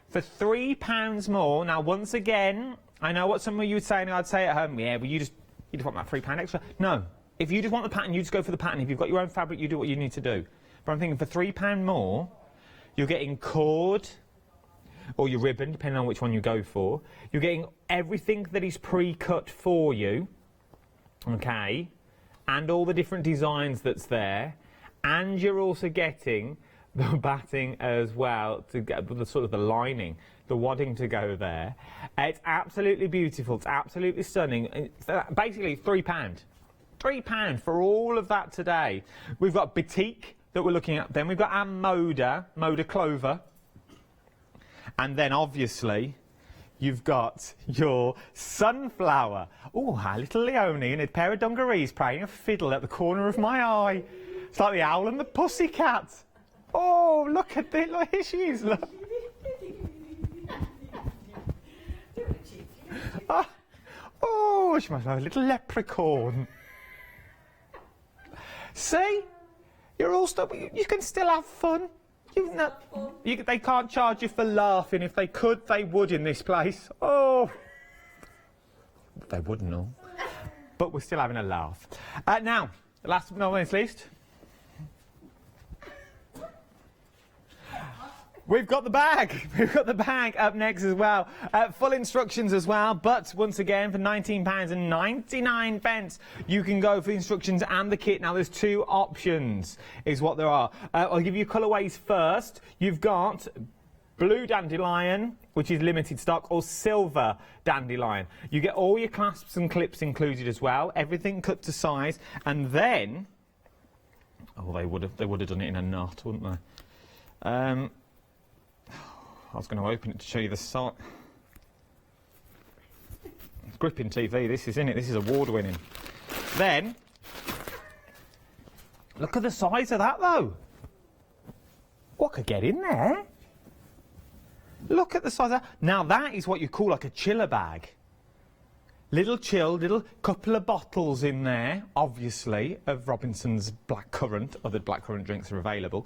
For £3 more, now once again, I know what some of you would say, and I'd say at home, yeah, but you just want that £3 extra. No, if you just want the pattern, you just go for the pattern. If you've got your own fabric, you do what you need to do. But I'm thinking for £3 more, you're getting cord or your ribbon, depending on which one you go for. You're getting everything that is pre-cut for you, okay, and all the different designs that's there. And you're also getting the batting as well to get the sort of the lining, the wadding to go there. It's absolutely beautiful. It's absolutely stunning. It's basically £3. £3 for all of that today. We've got Batik that we're looking at. Then we've got our Moda Clover. And then obviously you've got your Sunflower. Oh, our little Leonie in a pair of dungarees playing a fiddle at the corner of my eye. It's like the Owl and the Pussycat. Oh, look at this. Look, here she is. Look. Oh, she must have a little leprechaun. See? You're all still, you can still have fun. They can't charge you for laughing. If they could, they would in this place. Oh, they wouldn't, no. But we're still having a laugh. Now, last but not least, we've got the bag. We've got the bag up next as well. Full instructions as well, but once again, for £19.99, you can go for the instructions and the kit. Now, there's two options, is what there are. I'll give you colourways first. You've got blue dandelion, which is limited stock, or silver dandelion. You get all your clasps and clips included as well, everything cut to size, and then, oh, they would have done it in a knot, wouldn't they? I was going to open it to show you the size. It's gripping TV, this is, isn't it? This is award-winning. Then, look at the size of that, though. What could get in there? Look at the size of that. Now, that is what you call like a chiller bag. Little chilled, little couple of bottles in there, obviously, of Robinson's blackcurrant. Other blackcurrant drinks are available.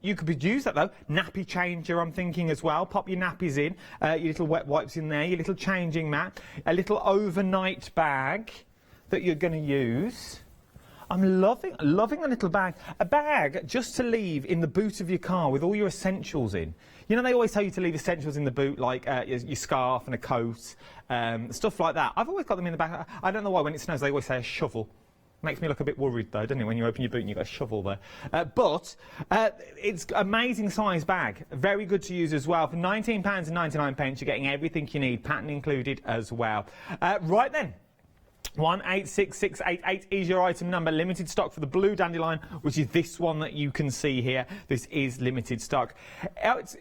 You could use that, though. Nappy changer, I'm thinking, as well. Pop your nappies in. Your little wet wipes in there. Your little changing mat. A little overnight bag that you're going to use. I'm loving a little bag. A bag just to leave in the boot of your car with all your essentials in. You know, they always tell you to leave essentials in the boot, like your scarf and a coat, stuff like that. I've always got them in the back. I don't know why when it snows they always say a shovel. Makes me look a bit worried though, doesn't it, when you open your boot and you've got a shovel there. But it's amazing size bag. Very good to use as well. For £19.99, you're getting everything you need, pattern included as well. Right then. 186688 is your item number. Limited stock for the blue dandelion, which is this one that you can see here. This is limited stock. It's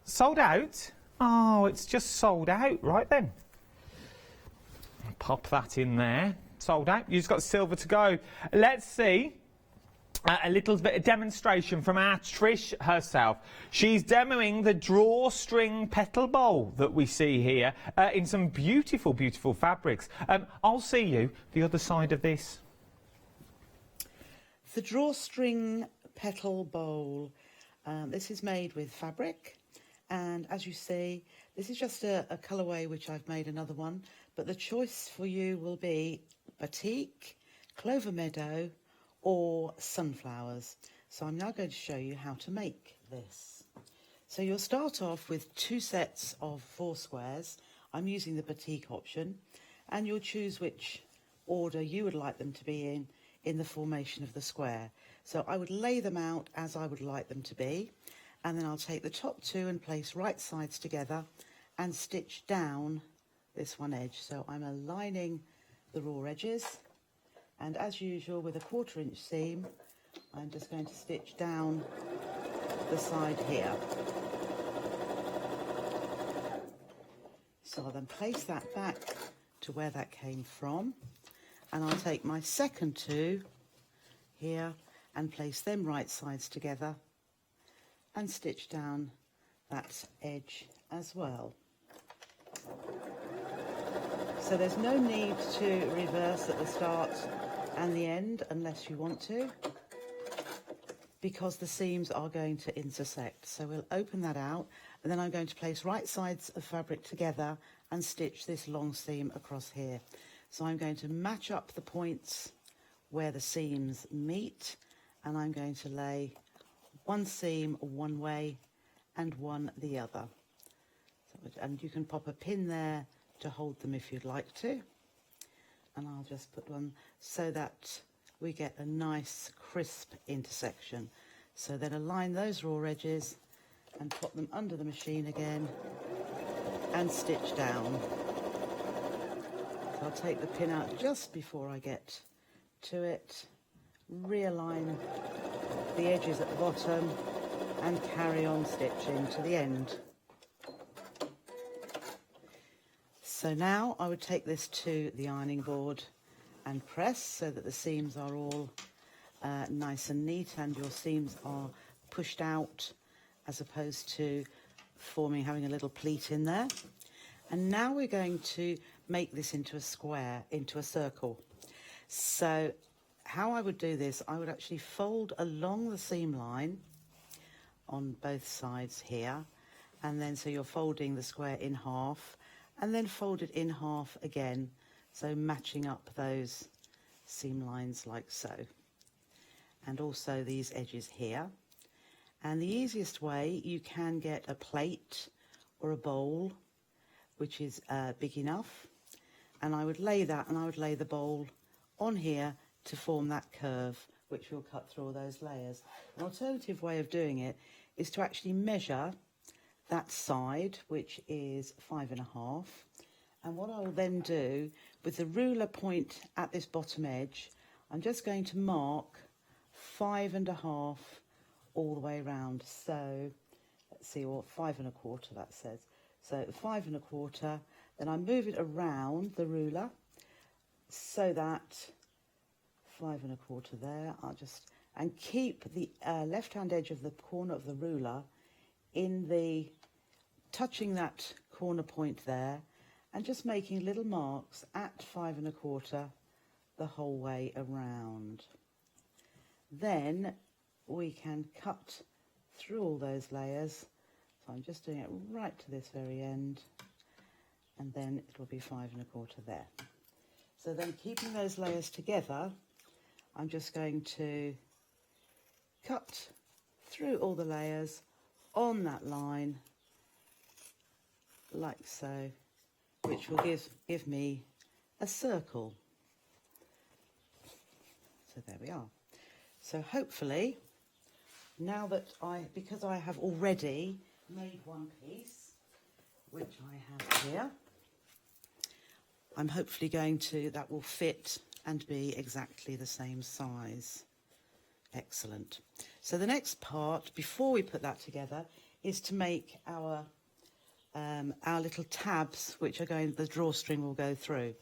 sold out. Oh, it's just sold out. Right then. Pop that in there. Sold out. You've just got silver to go. Let's see a little bit of demonstration from our Trish herself. She's demoing the drawstring petal bowl that we see here in some beautiful, beautiful fabrics. I'll see you the other side of this. The drawstring petal bowl. This is made with fabric, and as you see, this is just a colourway which I've made another one, but the choice for you will be batik, clover meadow, or sunflowers. So I'm now going to show you how to make this. So you'll start off with 2 sets of 4 squares. I'm using the batik option, and you'll choose which order you would like them to be in the formation of the square. So I would lay them out as I would like them to be, and then I'll take the top 2 and place right sides together and stitch down this one edge. So I'm aligning the raw edges, and as usual with a 1/4 inch seam, I'm just going to stitch down the side here. So I'll then place that back to where that came from, and I'll take my second 2 here and place them right sides together and stitch down that edge as well. So there's no need to reverse at the start and the end unless you want to, because the seams are going to intersect. So we'll open that out, and then I'm going to place right sides of fabric together and stitch this long seam across here. So I'm going to match up the points where the seams meet, and I'm going to lay one seam one way and one the other. And you can pop a pin there to hold them if you'd like to, and I'll just put one so that we get a nice crisp intersection. So then align those raw edges and pop them under the machine again and stitch down. So I'll take the pin out just before I get to it, realign the edges at the bottom and carry on stitching to the end. So now I would take this to the ironing board and press so that the seams are all nice and neat, and your seams are pushed out as opposed to having a little pleat in there. And now we're going to make this into a square, into a circle. So how I would do this, I would actually fold along the seam line on both sides here, and then so you're folding the square in half, and then fold it in half again, so matching up those seam lines like so, and also these edges here. And the easiest way, you can get a plate or a bowl which is big enough, and I would lay that, and I would lay the bowl on here to form that curve which will cut through all those layers. An alternative way of doing it is to actually measure that side, which is 5.5, and what I'll then do with the ruler point at this bottom edge, I'm just going to mark 5.5 all the way around. So let's see, or 5.25 that says. So 5.25, then I move it around the ruler so that 5.25 there. And keep the left hand edge of the corner of the ruler touching that corner point there, and just making little marks at 5.25 the whole way around. Then we can cut through all those layers. So I'm just doing it right to this very end, and then it will be 5.25 there. So then, keeping those layers together, I'm just going to cut through all the layers on that line like so, which will give me a circle. So there we are. So hopefully, now that because I have already made one piece, which I have here, I'm hopefully that will fit and be exactly the same size. Excellent. So the next part, before we put that together, is to make our little tabs, which are the drawstring will go through.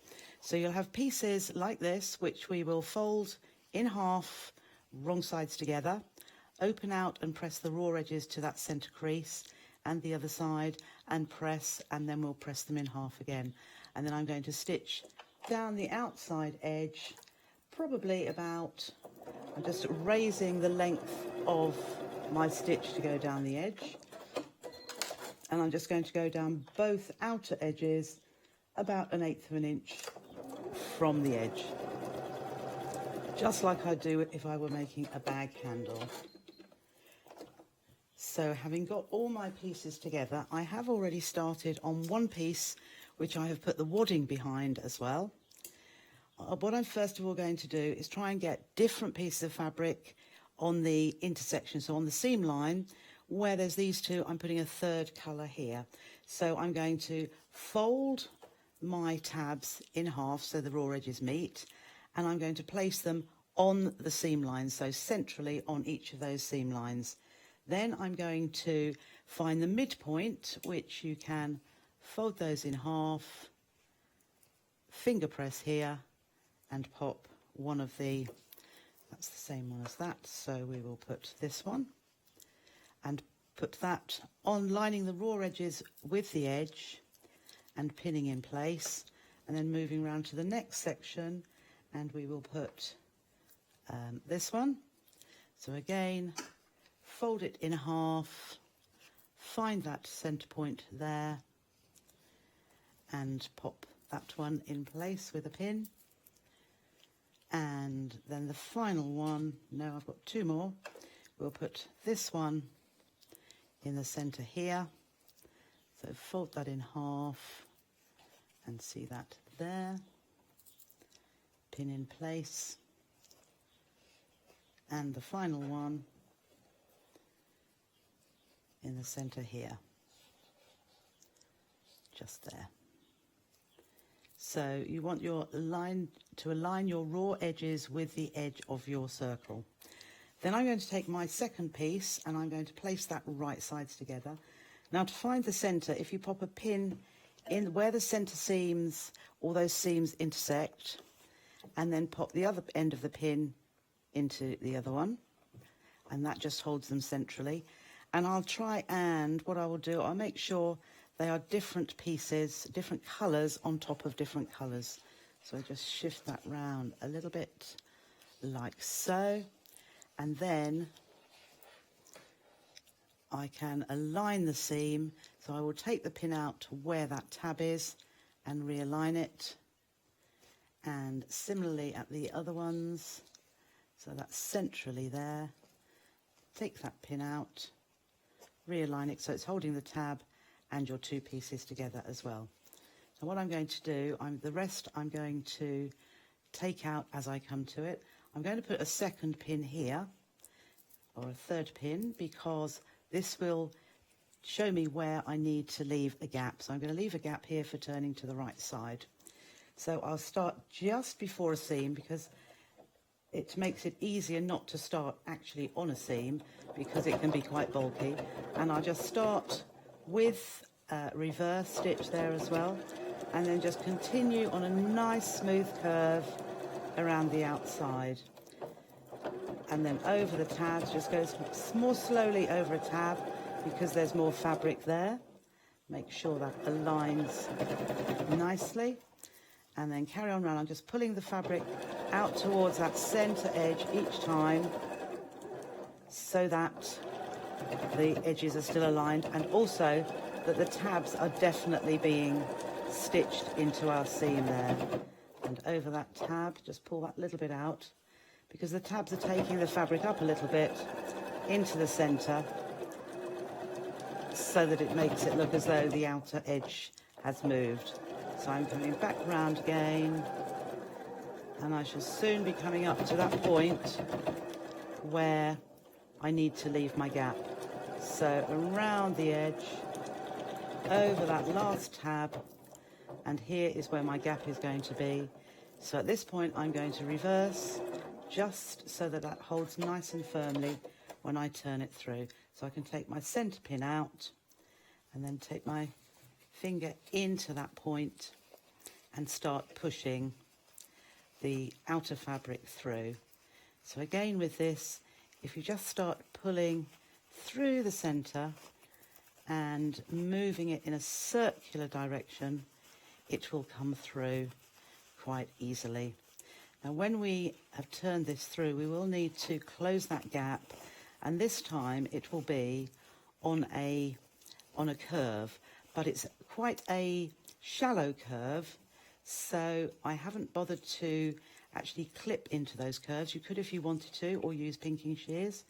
So you'll have pieces like this, which we will fold in half, wrong sides together, open out and press the raw edges to that centre crease, and the other side, and press, and then we'll press them in half again. And then I'm going to stitch down the outside edge, probably about, I'm just raising the length of my stitch to go down the edge. And I'm just going to go down both outer edges about 1/8 of an inch from the edge. Just like I'd do if I were making a bag handle. So having got all my pieces together, I have already started on one piece, which I have put the wadding behind as well. What I'm first of all going to do is try and get different pieces of fabric on the intersection. So on the seam line, where there's these two, I'm putting a third colour here. So I'm going to fold my tabs in half so the raw edges meet, and I'm going to place them on the seam lines, so centrally on each of those seam lines. Then I'm going to find the midpoint, which you can fold those in half, finger press here, and pop one of that's the same one as that, so we will put this one, and put that on, lining the raw edges with the edge, and pinning in place, and then moving around to the next section, and we will put this one. So again, fold it in half, find that centre point there, and pop that one in place with a pin. And then the final one, no, I've got two more, we'll put this one in the centre here. So fold that in half and see that there, pin in place, and the final one in the centre here, just there. So you want your line to align your raw edges with the edge of your circle. Then I'm going to take my second piece and I'm going to place that right sides together. Now to find the centre, if you pop a pin in where the centre seams, all those seams intersect, and then pop the other end of the pin into the other one, and that just holds them centrally. And I'll try, and what I will do, I'll make sure they are different pieces, different colours on top of different colours. So I just shift that round a little bit like so, and then I can align the seam. So I will take the pin out to where that tab is and realign it, and similarly at the other ones, so that's centrally there. Take that pin out, realign it so it's holding the tab and your two pieces together as well. So what I'm going to do, the rest I'm going to take out as I come to it. I'm going to put a second pin here, or a third pin, because this will show me where I need to leave a gap. So I'm going to leave a gap here for turning to the right side. So I'll start just before a seam, because it makes it easier not to start actually on a seam, because it can be quite bulky. And I'll just start with reverse stitch there as well, and then just continue on a nice smooth curve around the outside, and then over the tabs. Just goes more slowly over a tab because there's more fabric there. Make sure that aligns nicely, and then carry on around. I'm just pulling the fabric out towards that centre edge each time so that the edges are still aligned, and also that the tabs are definitely being stitched into our seam there. And over that tab, just pull that little bit out, because the tabs are taking the fabric up a little bit into the centre, so that it makes it look as though the outer edge has moved. So I'm coming back round again, And I shall soon be coming up to that point where I need to leave my gap. So around the edge, over that last tab, and here is where my gap is going to be. So at this point I'm going to reverse, just so that that holds nice and firmly when I turn it through. So I can take my centre pin out and then take my finger into that point and start pushing the outer fabric through. So again with this, if you just start pulling through the centre and moving it in a circular direction, it will come through quite easily. Now when we have turned this through, we will need to close that gap, and this time it will be on a curve, but it's quite a shallow curve, so I haven't bothered to actually clip into those curves. You could if you wanted to, or use pinking shears,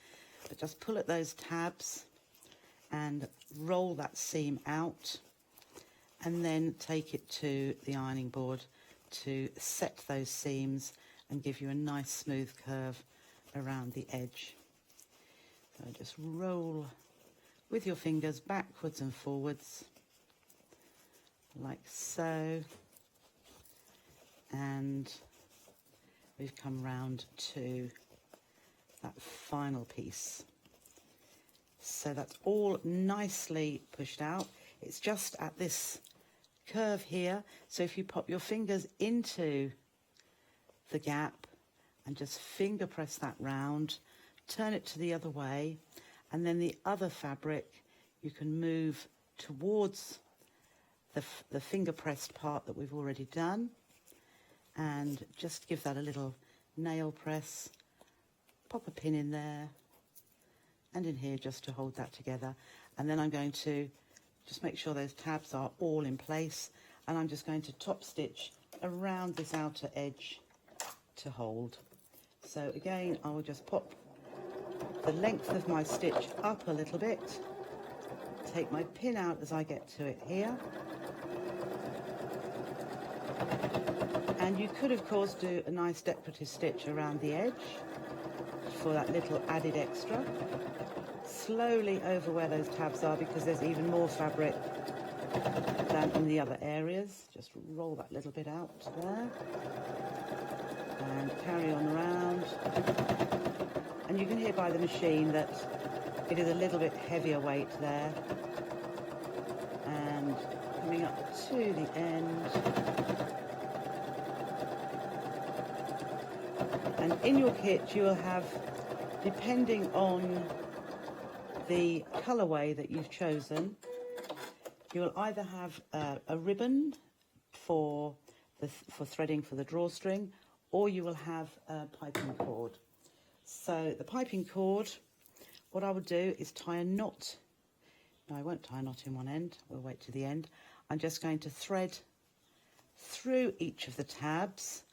but just pull at those tabs and roll that seam out, and then take it to the ironing board to set those seams and give you a nice smooth curve around the edge. So just roll with your fingers backwards and forwards like so, and we've come round to that final piece. So that's all nicely pushed out. It's just at this curve here, so if you pop your fingers into the gap and just finger press that round, turn it to the other way, and then the other fabric you can move towards the finger pressed part that we've already done, and just give that a little nail press, pop a pin in there and in here just to hold that together. And then I'm going to just make sure those tabs are all in place, and I'm just going to top stitch around this outer edge to hold. So again, I will just pop the length of my stitch up a little bit, take my pin out as I get to it here, and you could of course do a nice decorative stitch around the edge for that little added extra. Slowly over where those tabs are, because there's even more fabric than in the other areas. Just roll that little bit out there and carry on around. And you can hear by the machine that it is a little bit heavier weight there. And coming up to the end. And in your kit you will have, depending on the colourway that you've chosen, you'll either have a ribbon for threading for the drawstring, or you will have a piping cord. So the piping cord, what I would do is tie a knot. No, I won't tie a knot in one end, we'll wait to the end. I'm just going to thread through each of the tabs.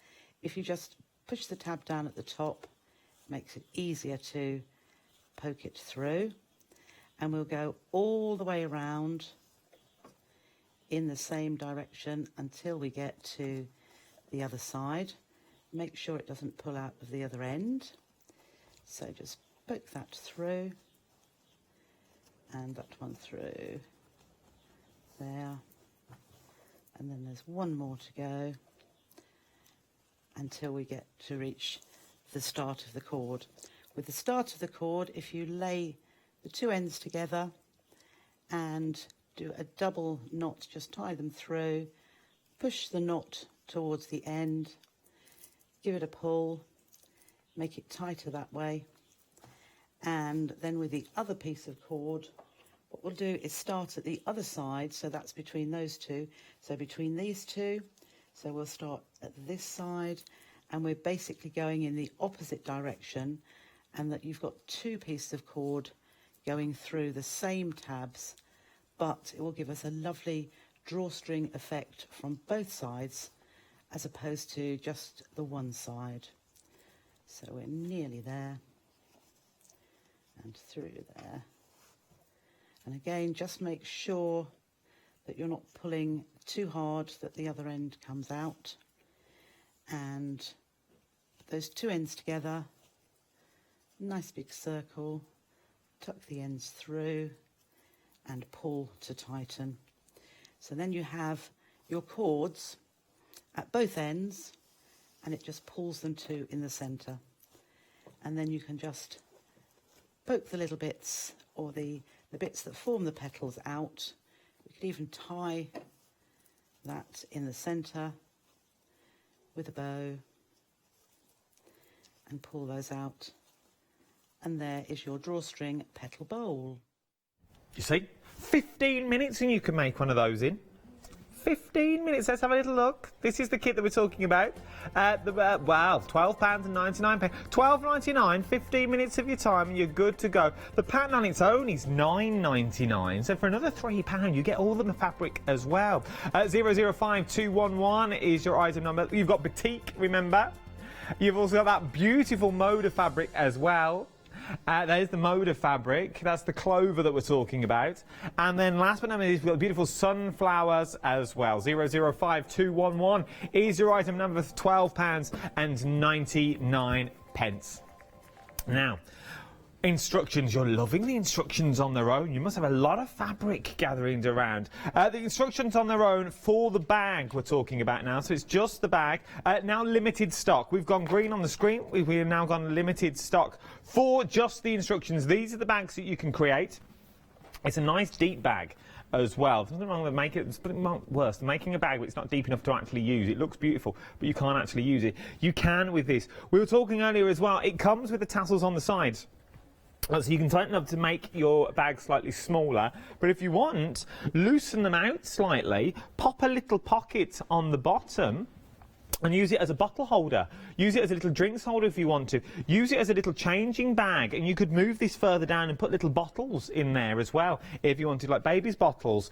If you just push the tab down at the top, it makes it easier to poke it through. And we'll go all the way around in the same direction until we get to the other side. Make sure it doesn't pull out of the other end. So just poke that through, and that one through there. And then there's one more to go until we get to reach the start of the cord. With the start of the cord, if you lay the two ends together and do a double knot, just tie them through, push the knot towards the end, give it a pull, make it tighter that way, and then with the other piece of cord, what we'll do is start at the other side, so that's between those two, so between these two, so we'll start at this side, and we're basically going in the opposite direction, and that you've got two pieces of cord going through the same tabs, but it will give us a lovely drawstring effect from both sides as opposed to just the one side. So we're nearly there and through there. And again, just make sure that you're not pulling too hard that the other end comes out, and those two ends together, nice big circle, tuck the ends through and pull to tighten. So then you have your cords at both ends and it just pulls them to in the centre. And then you can just poke the little bits or the bits that form the petals out. You could even tie that in the centre with a bow and pull those out. And there is your drawstring petal bowl. You see, 15 minutes and you can make one of those in. 15 minutes, let's have a little look. This is the kit that we're talking about. Wow, £12.99. £12.99, 15 minutes of your time and you're good to go. The pattern on its own is £9.99, so for another £3 you get all the fabric as well. 005211 is your item number. You've got batik, remember? You've also got that beautiful Moda fabric as well. There's the Moda fabric, that's the clover that we're talking about. And then last but not least, we've got beautiful sunflowers as well. 005211 is your item number for £12.99. Now, instructions. You're loving the instructions on their own. You must have a lot of fabric gathering around. The instructions on their own for the bag we're talking about now. So it's just the bag. Now limited stock. We've gone green on the screen. We have now gone limited stock for just the instructions. These are the bags that you can create. It's a nice deep bag as well. There's nothing wrong with making it. It's worse, making a bag but it's not deep enough to actually use. It looks beautiful, but you can't actually use it. You can with this. We were talking earlier as well. It comes with the tassels on the sides. So you can tighten up to make your bag slightly smaller, but if you want, loosen them out slightly, pop a little pocket on the bottom and use it as a bottle holder. Use it as a little drinks holder if you want to. Use it as a little changing bag, and you could move this further down and put little bottles in there as well if you wanted, like baby's bottles.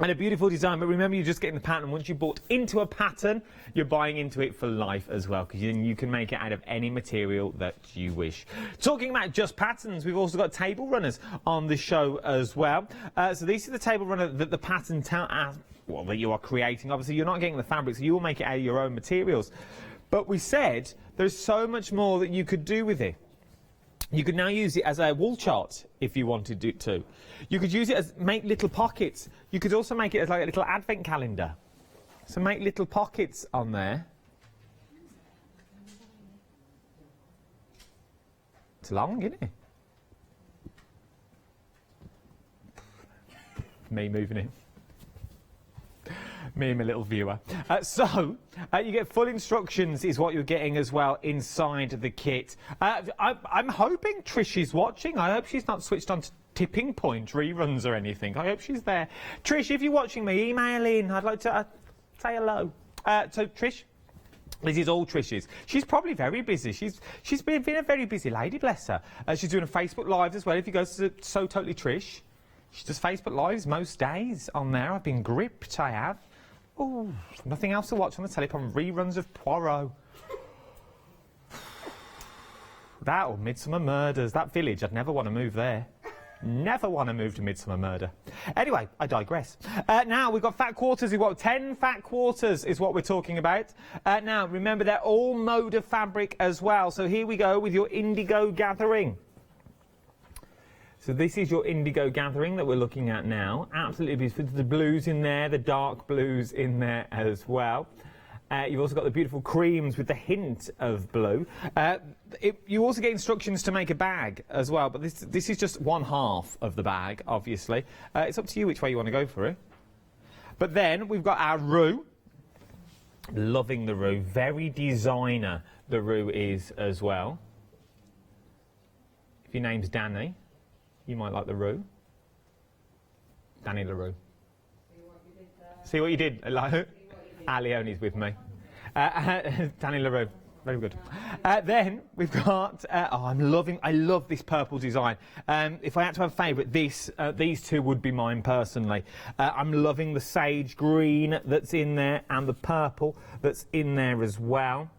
And a beautiful design, but remember, you're just getting the pattern. Once you bought into a pattern, you're buying into it for life as well, because you can make it out of any material that you wish. Talking about just patterns, we've also got table runners on the show as well. So these are the table runner that the pattern that you are creating. Obviously, you're not getting the fabric, so you will make it out of your own materials. But we said there's so much more that you could do with it. You could now use it as a wall chart if you wanted to. You could use it as make little pockets. You could also make it as like a little advent calendar. So make little pockets on there. It's long, isn't it? Me moving it. Me and my little viewer. You get full instructions is what you're getting as well inside the kit. I'm hoping Trish is watching. I hope she's not switched on to Tipping Point reruns or anything. I hope she's there. Trish, if you're watching me, email in. I'd like to say hello. So Trish, this is all Trish's. She's probably very busy. She's been a very busy lady, bless her. She's doing a Facebook Live as well. If you go to So Totally Trish, she does Facebook Lives most days on there. I've been gripped, I have. Oh, nothing else to watch on the telly, from reruns of Poirot. That or Midsummer Murders. That village, I'd never want to move there. Never want to move to Midsummer Murder. Anyway, I digress. Now, we've got fat quarters. We've got 10 fat quarters is what we're talking about. Now, remember, they're all Moda fabric as well. So here we go with your indigo gathering. So this is your indigo gathering that we're looking at now. Absolutely beautiful. The blues in there, the dark blues in there as well. You've also got the beautiful creams with the hint of blue. You also get instructions to make a bag as well, but this is just one half of the bag, obviously. It's up to you which way you want to go for it. But then we've got our roo. Loving the roo. Very designer the roo is as well. If your name's Danny, you might like the roo. Danny LaRue. See what you did? Leonie's with me. Danny LaRue. Very good. Then we've got. I love this purple design. If I had to have a favourite, these two would be mine personally. I'm loving the sage green that's in there and the purple that's in there as well.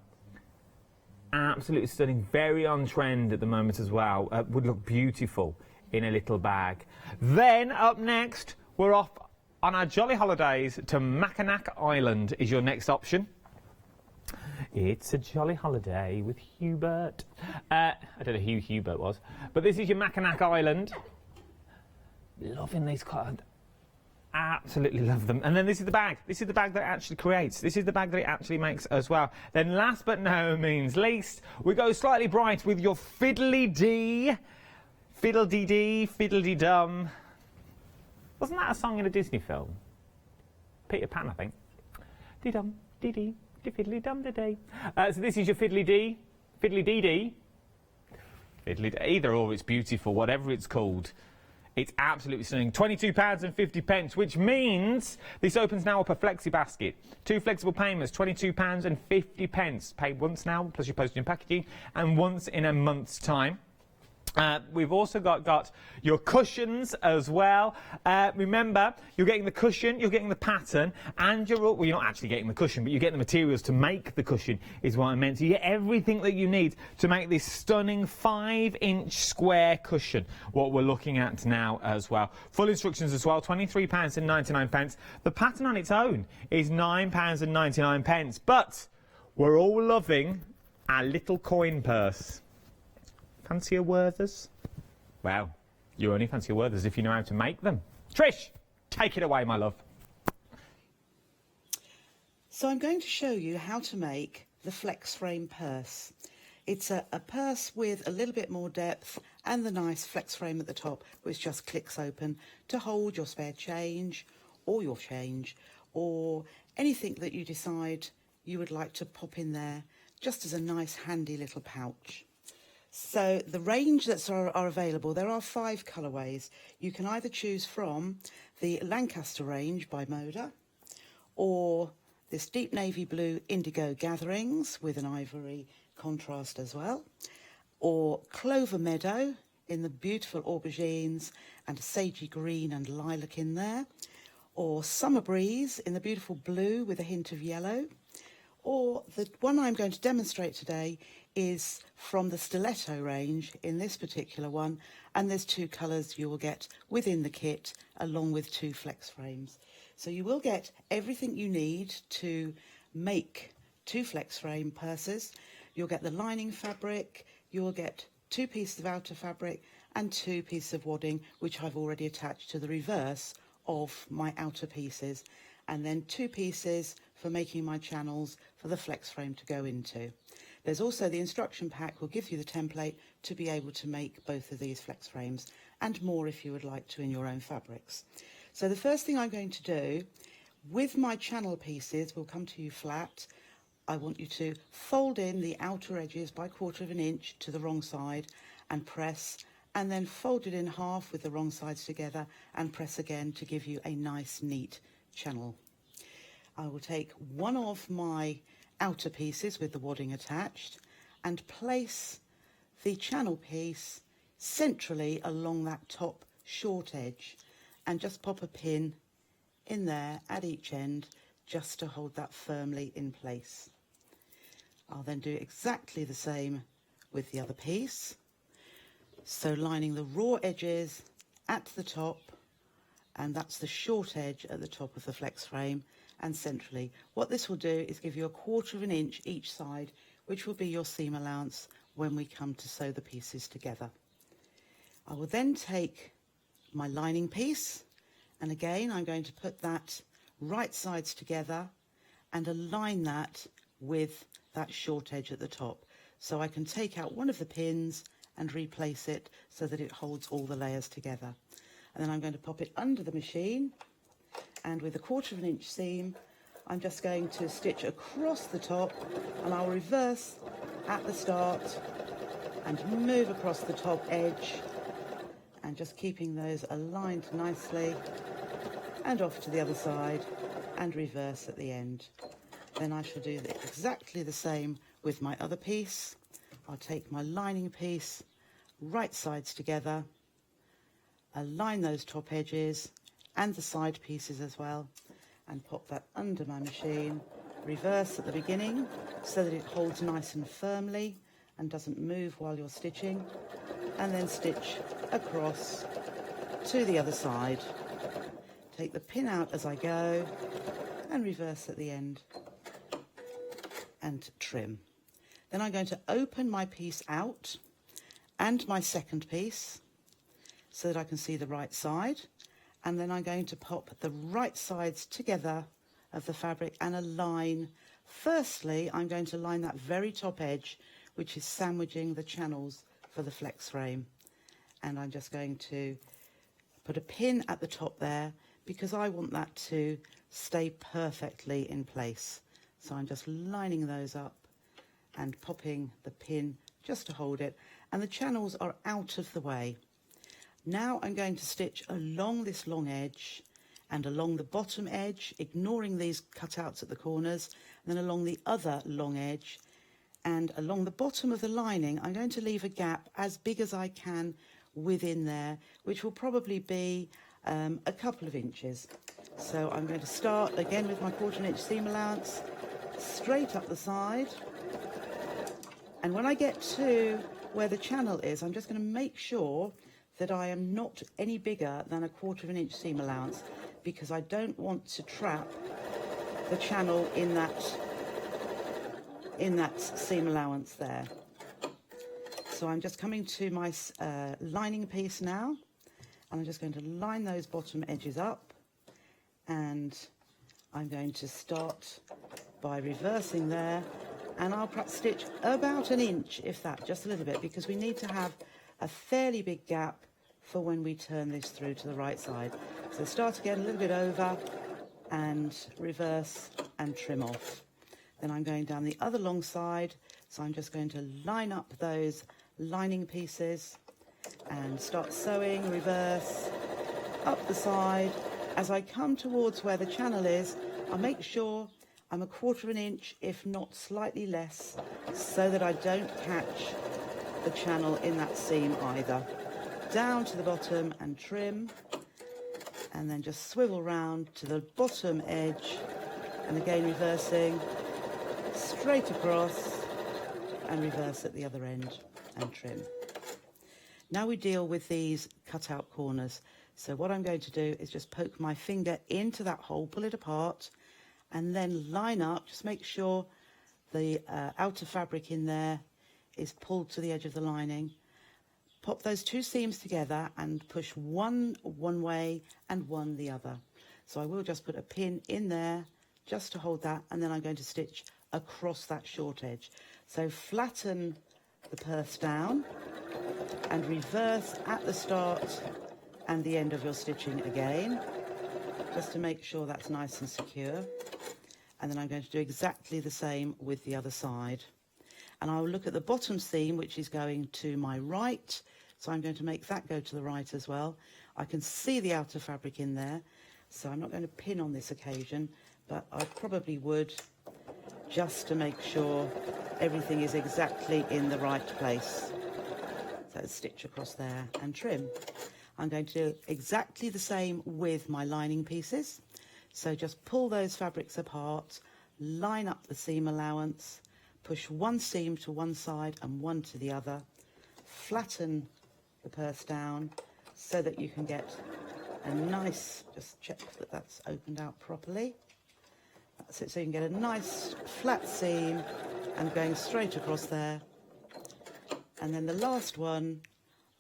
Absolutely stunning. Very on trend at the moment as well. Would look beautiful in a little bag. Then up next, we're off on our jolly holidays to Mackinac Island is your next option. It's a jolly holiday with Hubert. I don't know who Hubert was, but this is your Mackinac Island. Loving these cards. Absolutely love them. And then this is the bag. This is the bag that it actually creates. This is the bag that it actually makes as well. Then last but no means least, we go slightly bright with your fiddly-dee. Fiddle-dee-dee, fiddle-dee-dum. Wasn't that a song in a Disney film? Peter Pan, I think. Dee-dum, dee-dee, dee-fiddly-dum-dee-dee. So this is your fiddly-dee. Fiddly-dee-dee. Fiddly-dee. Either or, it's beautiful, whatever it's called. It's absolutely stunning. £22.50, which means this opens now up a flexi basket. 2 flexible payments, £22.50. Pay once now, plus your postage and packaging, and once in a month's time. We've also got your cushions as well. Remember, you're getting the cushion, you're getting the pattern, and well, you're not actually getting the cushion, but you get the materials to make the cushion, is what I meant. So you get everything that you need to make this stunning 5-inch square cushion, what we're looking at now as well. Full instructions as well, £23.99. The pattern on its own is £9.99, but we're all loving our little coin purse. Fancy a Werther's? Well, you only fancy a Werther's if you know how to make them. Trish, take it away, my love. So I'm going to show you how to make the flex frame purse. It's a purse with a little bit more depth and the nice flex frame at the top, which just clicks open to hold your spare change or anything that you decide you would like to pop in there, just as a nice handy little pouch. So the range that are available, there are 5 colourways. You can either choose from the Lancaster range by Moda, or this deep navy blue indigo gatherings with an ivory contrast as well, or Clover Meadow in the beautiful aubergines and a sagey green and lilac in there, or Summer Breeze in the beautiful blue with a hint of yellow, or the one I'm going to demonstrate today is from the Stiletto range in this particular one, and there's 2 colours you will get within the kit along with 2 flex frames. So you will get everything you need to make 2 flex frame purses. You'll get the lining fabric, you'll get 2 pieces of outer fabric and 2 pieces of wadding, which I've already attached to the reverse of my outer pieces, and then 2 pieces for making my channels for the flex frame to go into. There's also the instruction pack will give you the template to be able to make both of these flex frames, and more if you would like to in your own fabrics. So the first thing I'm going to do with my channel pieces, will come to you flat. I want you to fold in the outer edges by 1/4 inch to the wrong side and press, and then fold it in half with the wrong sides together and press again to give you a nice neat channel. I will take one of my outer pieces with the wadding attached and place the channel piece centrally along that top short edge, and just pop a pin in there at each end just to hold that firmly in place. I'll then do exactly the same with the other piece. So lining the raw edges at the top, and that's the short edge at the top of the flex frame, and centrally. What this will do is give you 1/4 inch each side, which will be your seam allowance when we come to sew the pieces together. I will then take my lining piece, and again I'm going to put that right sides together and align that with that short edge at the top. So I can take out one of the pins and replace it so that it holds all the layers together. And then I'm going to pop it under the machine, and with a 1/4 inch seam I'm just going to stitch across the top, and I'll reverse at the start and move across the top edge, and just keeping those aligned nicely, and off to the other side and reverse at the end. Then I shall do exactly the same with my other piece. I'll take my lining piece, right sides together, align those top edges and the side pieces as well, and pop that under my machine, reverse at the beginning so that it holds nice and firmly and doesn't move while you're stitching, and then stitch across to the other side. Take the pin out as I go and reverse at the end. and trim. Then I'm going to open my piece out and my second piece so that I can see the right side, and then I'm going to pop the right sides together of the fabric and align. Firstly, I'm going to line that very top edge, which is sandwiching the channels for the flex frame, and I'm just going to put a pin at the top there because I want that to stay perfectly in place. So I'm just lining those up and popping the pin just to hold it, and the channels are out of the way. Now I'm going to stitch along this long edge and along the bottom edge, ignoring these cutouts at the corners, and then along the other long edge, and along the bottom of the lining I'm going to leave a gap as big as I can within there, which will probably be a couple of inches. So I'm going to start again with my 1/4 inch seam allowance, straight up the side, and when I get to where the channel is, I'm just going to make sure that I am not any bigger than a 1/4 inch seam allowance, because I don't want to trap the channel in that seam allowance there. So I'm just coming to my lining piece now, and I'm just going to line those bottom edges up, and I'm going to start by reversing there, and I'll perhaps stitch about an inch, if that, just a little bit, because we need to have a fairly big gap for when we turn this through to the right side. So start again a little bit over and reverse and trim off. Then I'm going down the other long side, so I'm just going to line up those lining pieces and start sewing, reverse, up the side. As I come towards where the channel is, I'll make sure I'm a 1/4 inch, if not slightly less, so that I don't catch the channel in that seam either. Down to the bottom and trim, and then just swivel round to the bottom edge, and again reversing, straight across, and reverse at the other end and trim. Now we deal with these cut-out corners. So what I'm going to do is just poke my finger into that hole, pull it apart, and then line up. Just make sure the outer fabric in there is pulled to the edge of the lining. Pop those two seams together and push one way and one the other. So I will just put a pin in there just to hold that, and then I'm going to stitch across that short edge. So flatten the purse down and reverse at the start and the end of your stitching again, just to make sure that's nice and secure. And then I'm going to do exactly the same with the other side. And I'll look at the bottom seam, which is going to my right, so I'm going to make that go to the right as well. I can see the outer fabric in there, so I'm not going to pin on this occasion, but I probably would, just to make sure everything is exactly in the right place. So stitch across there and trim. I'm going to do exactly the same with my lining pieces. So just pull those fabrics apart, line up the seam allowance, push one seam to one side and one to the other, flatten the purse down so that you can get a nice, just check that that's opened out properly. That's it, so you can get a nice flat seam and going straight across there. And then the last one,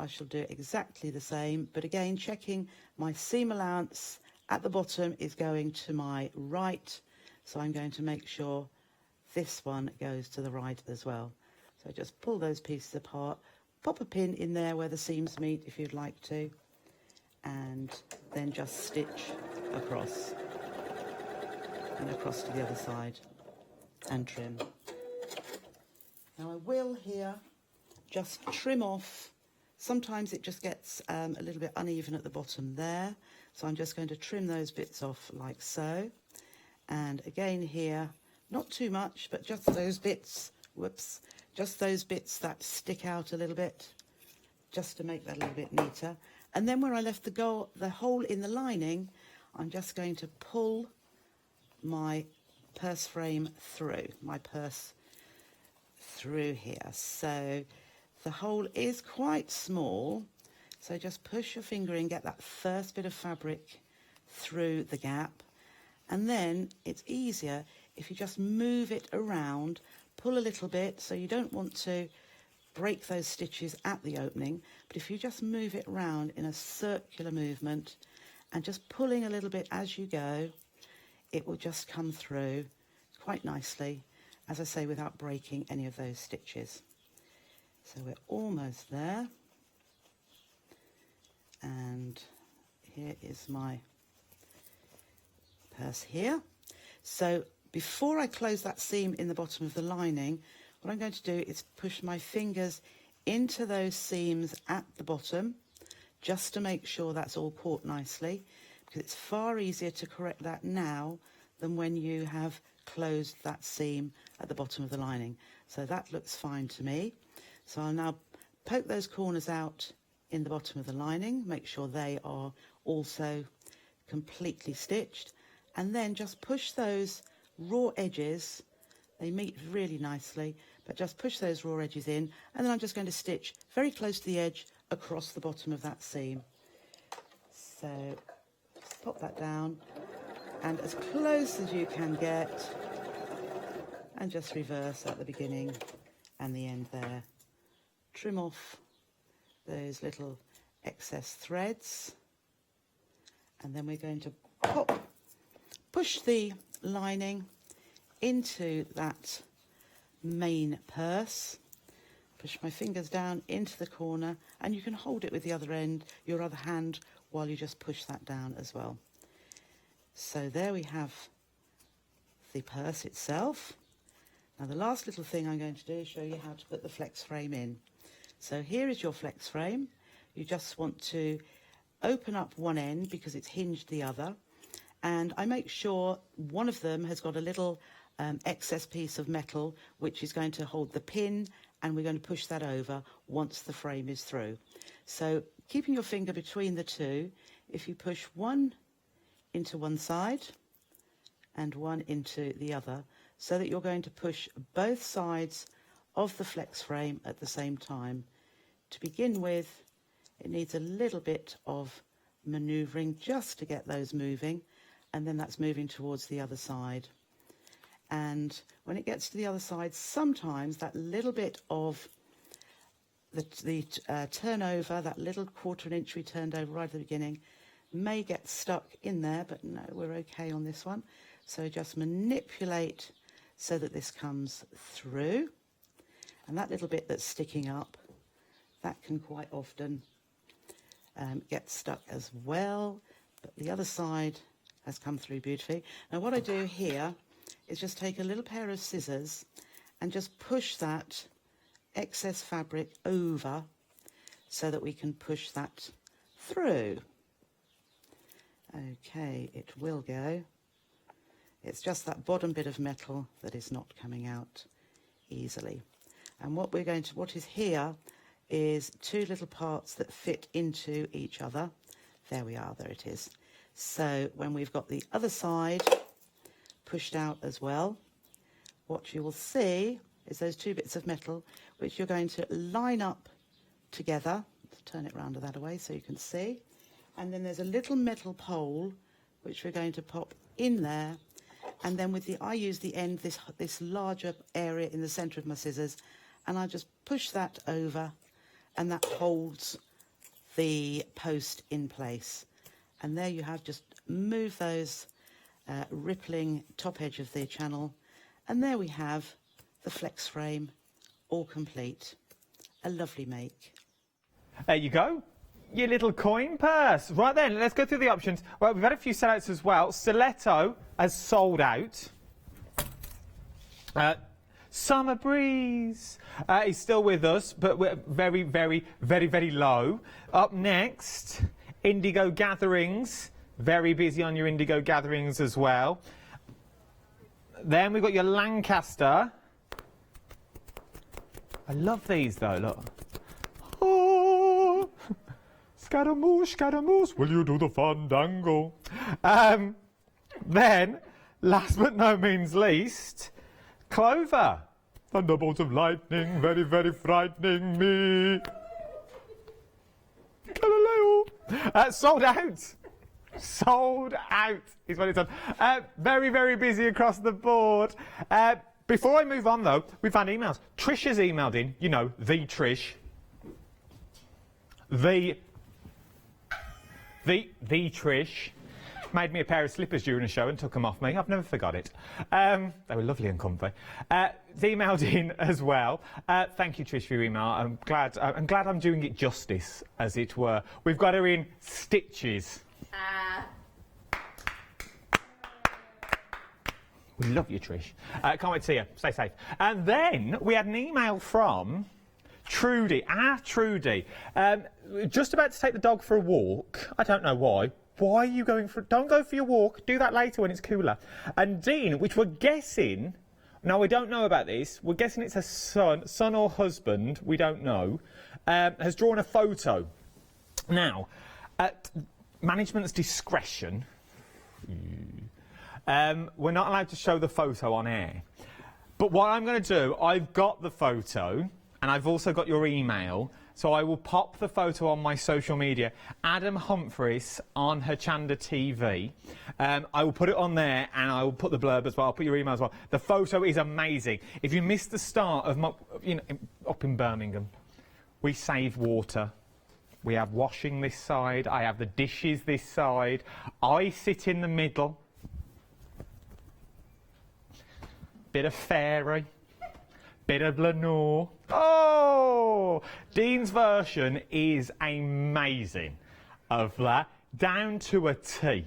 I shall do exactly the same, but again checking my seam allowance at the bottom is going to my right, so I'm going to make sure this one goes to the right as well. So just pull those pieces apart, pop a pin in there where the seams meet if you'd like to, and then just stitch across and across to the other side and trim. Now I will here just trim off. Sometimes it just gets a little bit uneven at the bottom there, so I'm just going to trim those bits off like so. And again here, not too much, but just those bits, whoops, just those bits that stick out a little bit, just to make that a little bit neater. And then where I left the hole in the lining, I'm just going to pull my purse frame through, my purse through here. So the hole is quite small, so just push your finger in, get that first bit of fabric through the gap, and then it's easier if you just move it around, pull a little bit, so you don't want to break those stitches at the opening, but if you just move it around in a circular movement and just pulling a little bit as you go, it will just come through quite nicely, as I say, without breaking any of those stitches. So we're almost there. And here is my purse here. So before I close that seam in the bottom of the lining, what I'm going to do is push my fingers into those seams at the bottom, just to make sure that's all caught nicely, because it's far easier to correct that now than when you have closed that seam at the bottom of the lining. So that looks fine to me. So I'll now poke those corners out in the bottom of the lining, make sure they are also completely stitched, and then just push those raw edges. They meet really nicely, but just push those raw edges in, and then I'm just going to stitch very close to the edge across the bottom of that seam. So just pop that down, and as close as you can get, and just reverse at the beginning and the end there. Trim off those little excess threads, and then we're going to push the lining into that main purse. Push my fingers down into the corner, and you can hold it with the other end, your other hand, while you just push that down as well. So there we have the purse itself. Now the last little thing I'm going to do is show you how to put the flex frame in. So here is your flex frame. You just want to open up one end because it's hinged the other, and I make sure one of them has got a little excess piece of metal which is going to hold the pin, and we're going to push that over once the frame is through. So keeping your finger between the two, if you push one into one side and one into the other, so that you're going to push both sides of the flex frame at the same time. To begin with, it needs a little bit of manoeuvring just to get those moving, and then that's moving towards the other side. And when it gets to the other side, sometimes that little bit of the turnover, that little 1/4 inch we turned over right at the beginning, may get stuck in there, but no, we're okay on this one. So just manipulate so that this comes through, and that little bit that's sticking up, that can quite often get stuck as well, but the other side has come through beautifully. Now what I do here is just take a little pair of scissors and just push that excess fabric over so that we can push that through. Okay, it will go. It's just that bottom bit of metal that is not coming out easily. And what is here is two little parts that fit into each other. There we are, there it is. So when we've got the other side pushed out as well, what you will see is those two bits of metal which you're going to line up together. Let's turn it round that away so you can see. And then there's a little metal pole which we're going to pop in there, and then I use the end, this larger area in the centre of my scissors, and I just push that over, and that holds the post in place. And there you have, just move those rippling top edge of the channel, and there we have the flex frame all complete. A lovely make. There you go. Your little coin purse. Right then, let's go through the options. Well, we've had a few sellouts as well. Stiletto has sold out. Summer Breeze is still with us, but we're very, very, very, very low. Up next, Indigo Gatherings. Very busy on your Indigo Gatherings as well. Then we've got your Lancaster. I love these though, look. Oh, Scaramouche, will you do the fandango? Then, last but no means least, Clover. Thunderbolts of lightning, very, very frightening me. Galileo. Sold out. Sold out is what it's on. Very, very busy across the board. Before I move on, though, we've had emails. Trish has emailed in, you know, the Trish. The Trish made me a pair of slippers during a show and took them off me. I've never forgot it. They were lovely and comfy. They emailed in as well. Thank you, Trish, for your email. I'm glad I'm doing it justice, as it were. We've got her in stitches. We love you, Trish. Can't wait to see you. Stay safe. And then we had an email from Trudy. Trudy. Just about to take the dog for a walk. I don't know why. Why are you going for... Don't go for your walk. Do that later when it's cooler. And Dean, which we're guessing... No, we don't know about this. We're guessing it's her son or husband. We don't know. Has drawn a photo. Now, at management's discretion... we're not allowed to show the photo on air. But what I'm going to do, I've got the photo, and I've also got your email, so I will pop the photo on my social media. Adam Humphries on Hochanda TV. I will put it on there, and I will put the blurb as well. I'll put your email as well. The photo is amazing. If you missed the start of my, up in Birmingham, we save water. We have washing this side. I have the dishes this side. I sit in the middle. Bit of fairy, bit of Lenore. Oh! Dean's version is amazing of that, down to a T.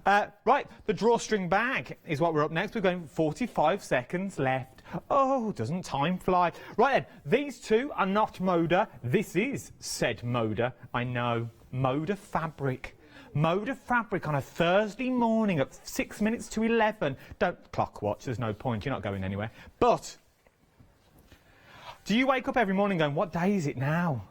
Right, the drawstring bag is what we're up next. We're going 45 seconds left. Oh, doesn't time fly? Right then, these two are not Moda. This is said Moda. I know, Moda fabric. Moda fabric on a Thursday morning at 6 minutes to 11. Don't clock watch, there's no point, you're not going anywhere. But, do you wake up every morning going, what day is it now?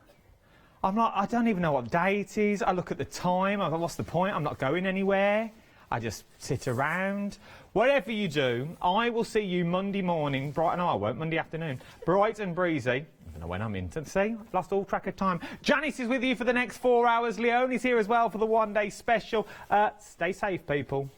I don't even know what day it is. I look at the time, I thought, what's the point? I'm not going anywhere. I just sit around. Whatever you do, I will see you Monday morning, Monday afternoon, bright and breezy. I don't know when I'm in. See, I've lost all track of time. Janice is with you for the next 4 hours. Leonie's here as well for the one-day special. Stay safe, people.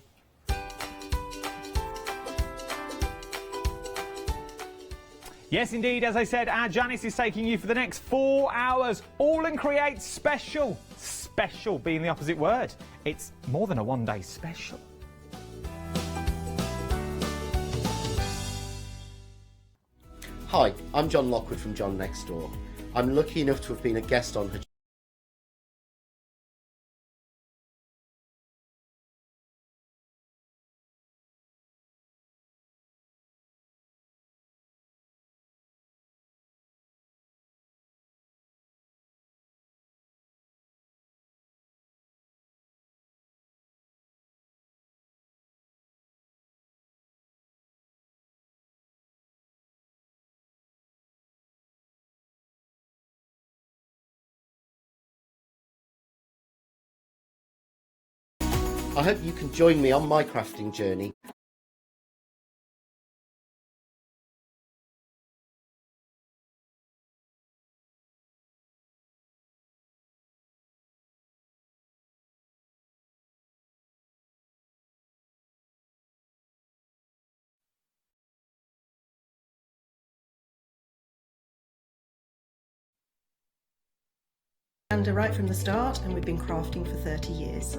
Yes, indeed, as I said, our Janice is taking you for the next 4 hours. All and Create special. Special being the opposite word. It's more than a one-day special. Hi, I'm John Lockwood from John Next Door. I'm lucky enough to have been a guest on her. I hope you can join me on my crafting journey. Right from the start, and we've been crafting for 30 years.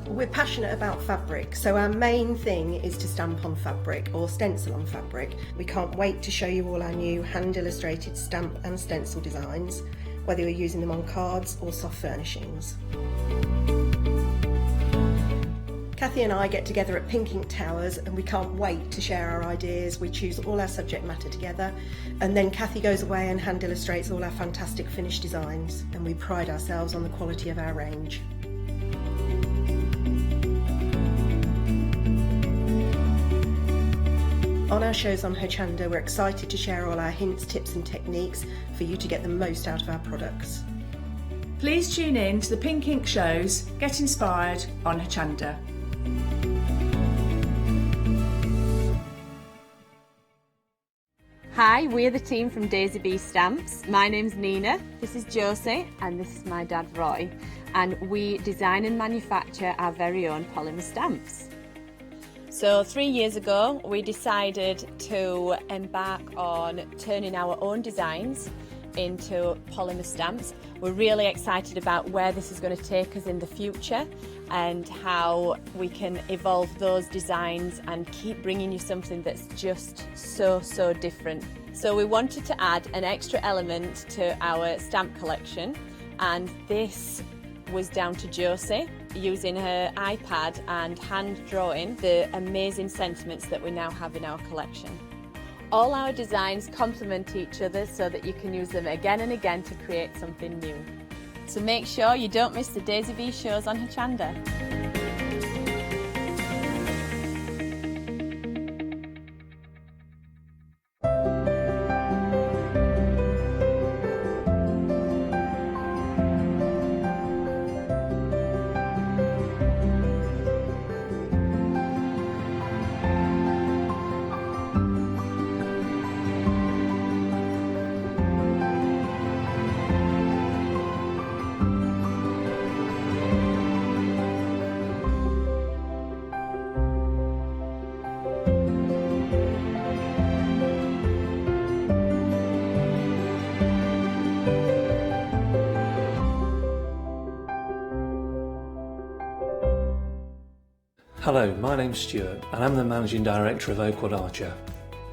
We're passionate about fabric, so our main thing is to stamp on fabric or stencil on fabric. We can't wait to show you all our new hand-illustrated stamp and stencil designs, whether you're using them on cards or soft furnishings. Kathy and I get together at Pink Ink Towers and we can't wait to share our ideas. We choose all our subject matter together, and then Kathy goes away and hand illustrates all our fantastic finished designs, and we pride ourselves on the quality of our range. On our shows on Hochanda, we're excited to share all our hints, tips and techniques for you to get the most out of our products. Please tune in to the Pink Ink shows, get inspired on Hochanda. Hi, we're the team from Daisy Bee Stamps. My name's Nina, this is Josie, and this is my dad Roy. And we design and manufacture our very own polymer stamps. So 3 years ago, we decided to embark on turning our own designs into polymer stamps. We're really excited about where this is going to take us in the future and how we can evolve those designs and keep bringing you something that's just so different. So we wanted to add an extra element to our stamp collection, and this was down to Josie using her iPad and hand drawing the amazing sentiments that we now have in our collection. All our designs complement each other so that you can use them again and again to create something new. So make sure you don't miss the Daisy Bee shows on Hochanda. Hello, my name's Stuart and I'm the Managing Director of Oakwood Archer.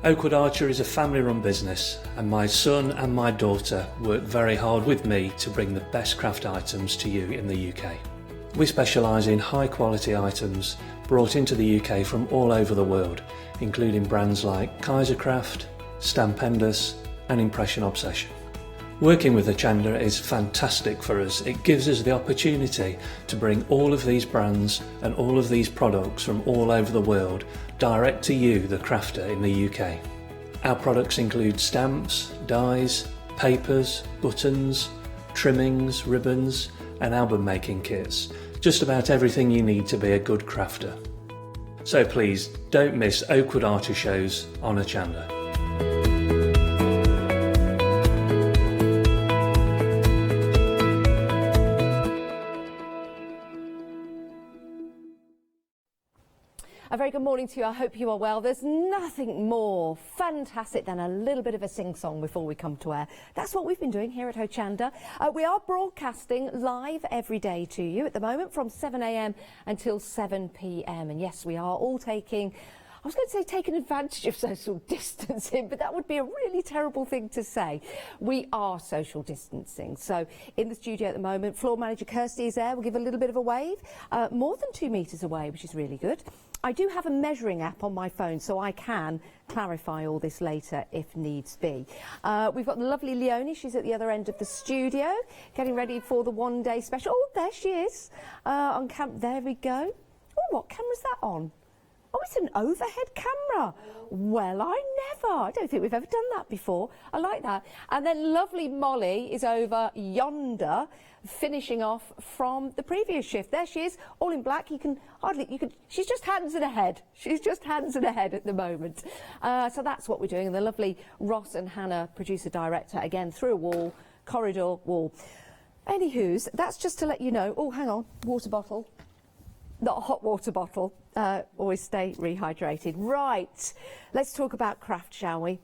Oakwood Archer is a family-run business and my son and my daughter work very hard with me to bring the best craft items to you in the UK. We specialise in high-quality items brought into the UK from all over the world, including brands like Kaisercraft, Stampendous and Impression Obsession. Working with Hochanda is fantastic for us. It gives us the opportunity to bring all of these brands and all of these products from all over the world direct to you, the crafter in the UK. Our products include stamps, dies, papers, buttons, trimmings, ribbons and album making kits. Just about everything you need to be a good crafter. So please don't miss Oakwood Archer shows on Hochanda. A very good morning to you. I hope you are well. There's nothing more fantastic than a little bit of a sing-song before we come to air. That's what we've been doing here at Hochanda. We are broadcasting live every day to you at the moment from 7 a.m. until 7 p.m. And yes, we are all taking advantage of social distancing, but that would be a really terrible thing to say. We are social distancing. So in the studio at the moment, floor manager Kirsty is there. We'll give a little bit of a wave. More than 2 metres away, which is really good. I do have a measuring app on my phone, so I can clarify all this later if needs be. We've got the lovely Leonie. She's at the other end of the studio, getting ready for the one-day special. Oh, there she is. On there we go. Oh, what camera's that on? Oh, it's an overhead camera. Well, I don't think we've ever done that before. I like that. And then lovely Molly is over yonder, finishing off from the previous shift. There she is, all in black. She's just hands in a head. She's just hands in a head at the moment. So that's what we're doing. And the lovely Ross and Hannah, producer director, again, through a wall, corridor, wall. Anywho's, that's just to let you know. Oh, hang on, water bottle. Not a hot water bottle. Always stay rehydrated. Right, let's talk about craft, shall we?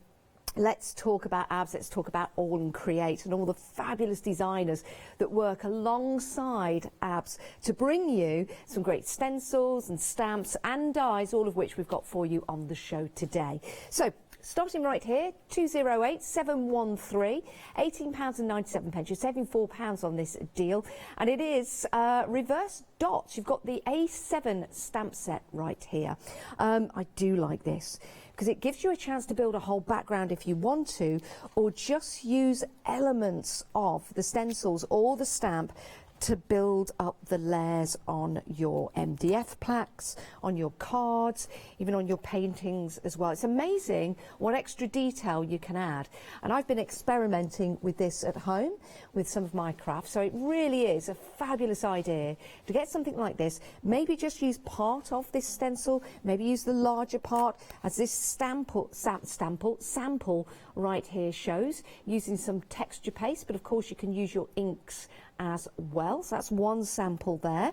Let's talk about ABS, let's talk about All and Create and all the fabulous designers that work alongside ABS to bring you some great stencils and stamps and dies, all of which we've got for you on the show today. So, starting right here, 208 713, £18.97. You're saving £4 on this deal. And it is reverse dots. You've got the A7 stamp set right here. I do like this because it gives you a chance to build a whole background if you want to, or just use elements of the stencils or the stamp to build up the layers on your MDF plaques, on your cards, even on your paintings as well. It's amazing what extra detail you can add. And I've been experimenting with this at home with some of my crafts, so it really is a fabulous idea to get something like this. Maybe just use part of this stencil, maybe use the larger part, as this sample right here shows, using some texture paste, but of course you can use your inks as well. So that's one sample there.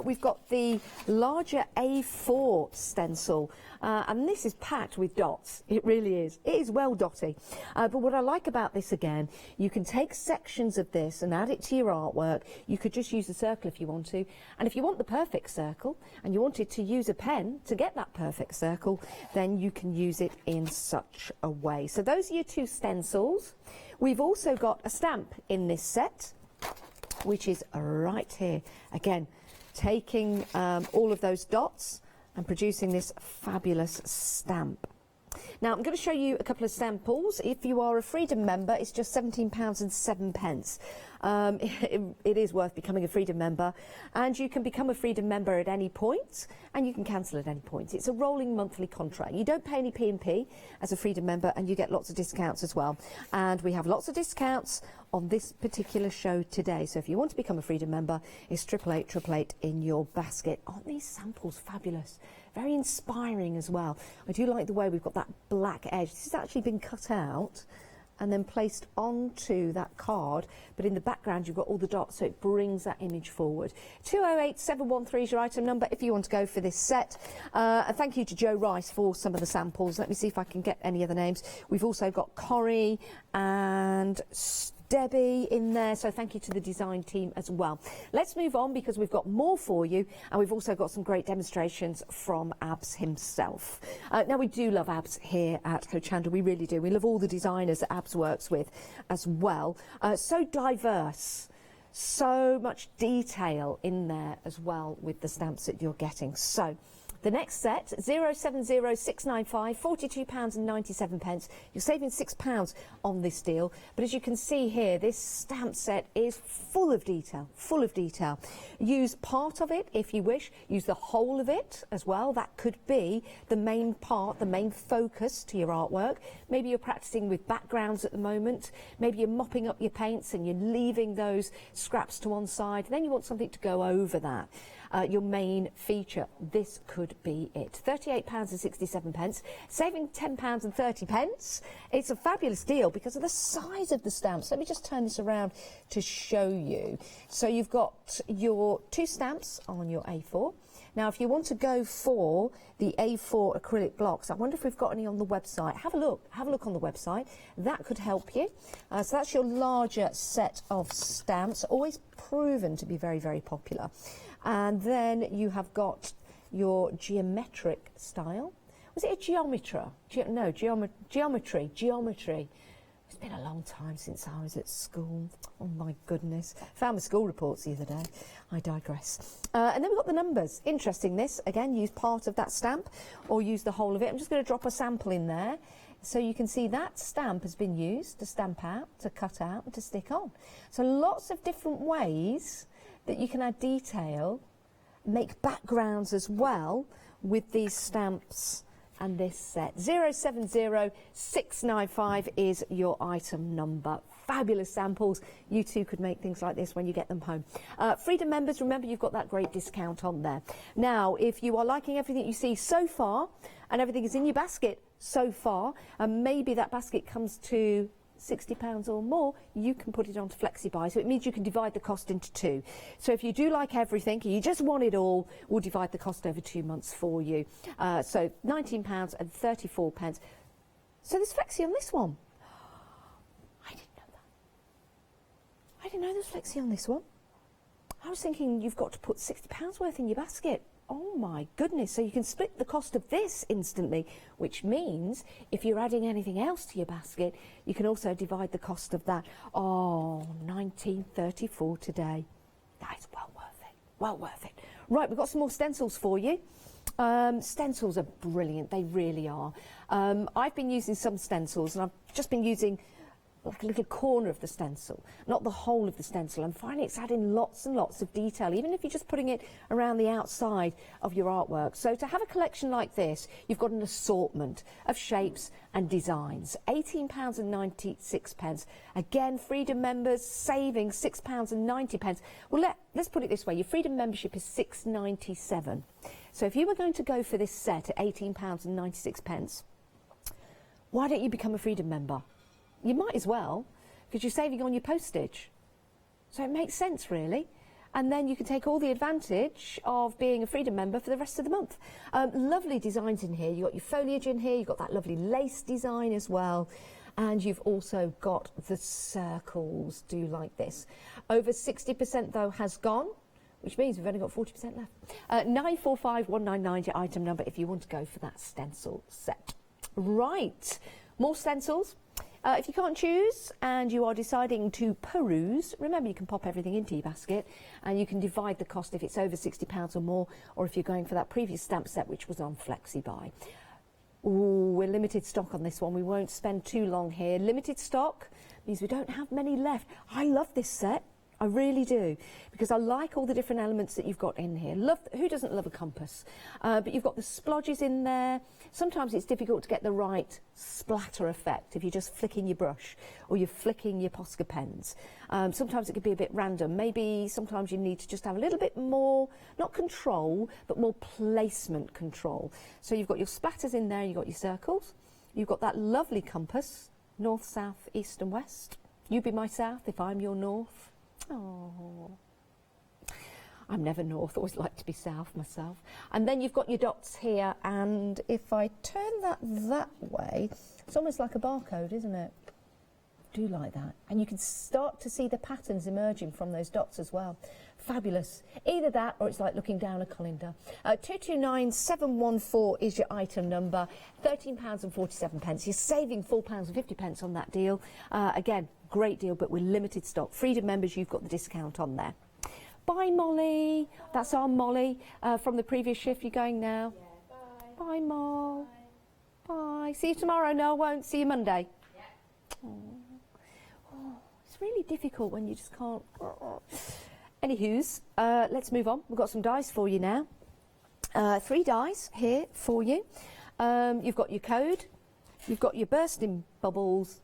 We've got the larger A4 stencil, and this is packed with dots. It really is. It is well dotty. But what I like about this, again, you can take sections of this and add it to your artwork. You could just use a circle if you want to. And if you want the perfect circle and you wanted to use a pen to get that perfect circle, then you can use it in such a way. So those are your two stencils. We've also got a stamp in this set, which is right here. Again, taking all of those dots and producing this fabulous stamp. Now, I'm going to show you a couple of samples. If you are a Freedom member, it's just £17.07. It is worth becoming a Freedom member, and you can become a Freedom member at any point, and you can cancel at any point. It's a rolling monthly contract. You don't pay any P&P as a Freedom member, and you get lots of discounts as well. And we have lots of discounts on this particular show today. So if you want to become a Freedom member, it's 888 in your basket. Aren't these samples fabulous? Very inspiring as well. I do like the way we've got that black edge. This has actually been cut out and then placed onto that card, but in the background you've got all the dots, so it brings that image forward. 208713 is your item number if you want to go for this set. And thank you to Joe Rice for some of the samples. Let me see if I can get any other names. We've also got Corrie and Debbie in there, so thank you to the design team as well. Let's move on, because we've got more for you, and we've also got some great demonstrations from Abs himself. Now, we do love Abs here at Hochanda, we really do. We love all the designers that Abs works with as well. So diverse, so much detail in there as well with the stamps that you're getting. So the next set, 070695, £42.97. You're saving £6 on this deal. But as you can see here, this stamp set is full of detail, full of detail. Use part of it if you wish. Use the whole of it as well. That could be the main part, the main focus to your artwork. Maybe you're practicing with backgrounds at the moment. Maybe you're mopping up your paints and you're leaving those scraps to one side. Then you want something to go over that. Your main feature. This could be it. £38.67, saving £10.30. It's a fabulous deal because of the size of the stamps. Let me just turn this around to show you. So you've got your two stamps on your A4. Now, if you want to go for the A4 acrylic blocks, I wonder if we've got any on the website. Have a look on the website. That could help you. So that's your larger set of stamps, always proven to be very, very popular. And then you have got your geometric style. Was it a geometry? Geometry. It's been a long time since I was at school. Oh my goodness. Found my school reports the other day. I digress. And then we've got the numbers. Interesting this. Again, use part of that stamp or use the whole of it. I'm just going to drop a sample in there. So you can see that stamp has been used to stamp out, to cut out and to stick on. So lots of different ways that you can add detail, make backgrounds as well with these stamps and this set. 070695 is your item number. Fabulous samples. You too could make things like this when you get them home. Freedom members, remember you've got that great discount on there. Now, if you are liking everything you see so far and everything is in your basket so far, and maybe that basket comes to £60 or more, you can put it onto FlexiBuy. So it means you can divide the cost into two. So if you do like everything, you just want it all, we'll divide the cost over 2 months for you. So £19.34. So there's Flexi on this one. I didn't know that. I didn't know there was Flexi on this one. I was thinking you've got to put £60 worth in your basket. Oh my goodness, so you can split the cost of this instantly, which means if you're adding anything else to your basket, you can also divide the cost of that. Oh, £19.34 today. That is well worth it, well worth it. Right, we've got some more stencils for you. Stencils are brilliant, they really are. I've been using some stencils and I've just been using like a little corner of the stencil, not the whole of the stencil. And finally, it's adding lots and lots of detail, even if you're just putting it around the outside of your artwork. So to have a collection like this, you've got an assortment of shapes and designs. £18.96. Again, Freedom members saving £6.90. Well, let's put it this way. Your Freedom membership is £6.97. So if you were going to go for this set at £18.96, why don't you become a Freedom member? You might as well, because you're saving on your postage. So it makes sense, really. And then you can take all the advantage of being a Freedom member for the rest of the month. Lovely designs in here. You've got your foliage in here. You've got that lovely lace design as well. And you've also got the circles. Do like this. Over 60% though has gone, which means we've only got 40% left. 945199 your item number if you want to go for that stencil set. Right, more stencils. If you can't choose and you are deciding to peruse, remember you can pop everything into your basket and you can divide the cost if it's over £60 or more, or if you're going for that previous stamp set which was on FlexiBuy. Ooh, we're limited stock on this one. We won't spend too long here. Limited stock means we don't have many left. I love this set. I really do, because I like all the different elements that you've got in here. Who doesn't love a compass? But you've got the splodges in there. Sometimes it's difficult to get the right splatter effect if you're just flicking your brush or you're flicking your Posca pens. Sometimes it can be a bit random. Maybe sometimes you need to just have a little bit more, not control, but more placement control. So you've got your splatters in there, you've got your circles. You've got that lovely compass, north, south, east and west. You be my south if I'm your north. Oh, I'm never north, always like to be south myself. And then you've got your dots here, and if I turn that way, it's almost like a barcode, isn't it? Do like that. And you can start to see the patterns emerging from those dots as well. Fabulous. Either that or it's like looking down a colander. 229714 is your item number. £13.47. You're saving £4.50 on that deal. Again, great deal, but we're limited stock. Freedom members, you've got the discount on there. Bye, Molly. That's our Molly from the previous shift. You're going now? Yeah, bye. Bye, Moll. Bye. See you tomorrow. No, I won't. See you Monday. Yeah. Oh, it's really difficult when you just can't. Anywho's, let's move on. We've got some dies for you now. 3 dies here for you. You've got your code. You've got your bursting bubbles,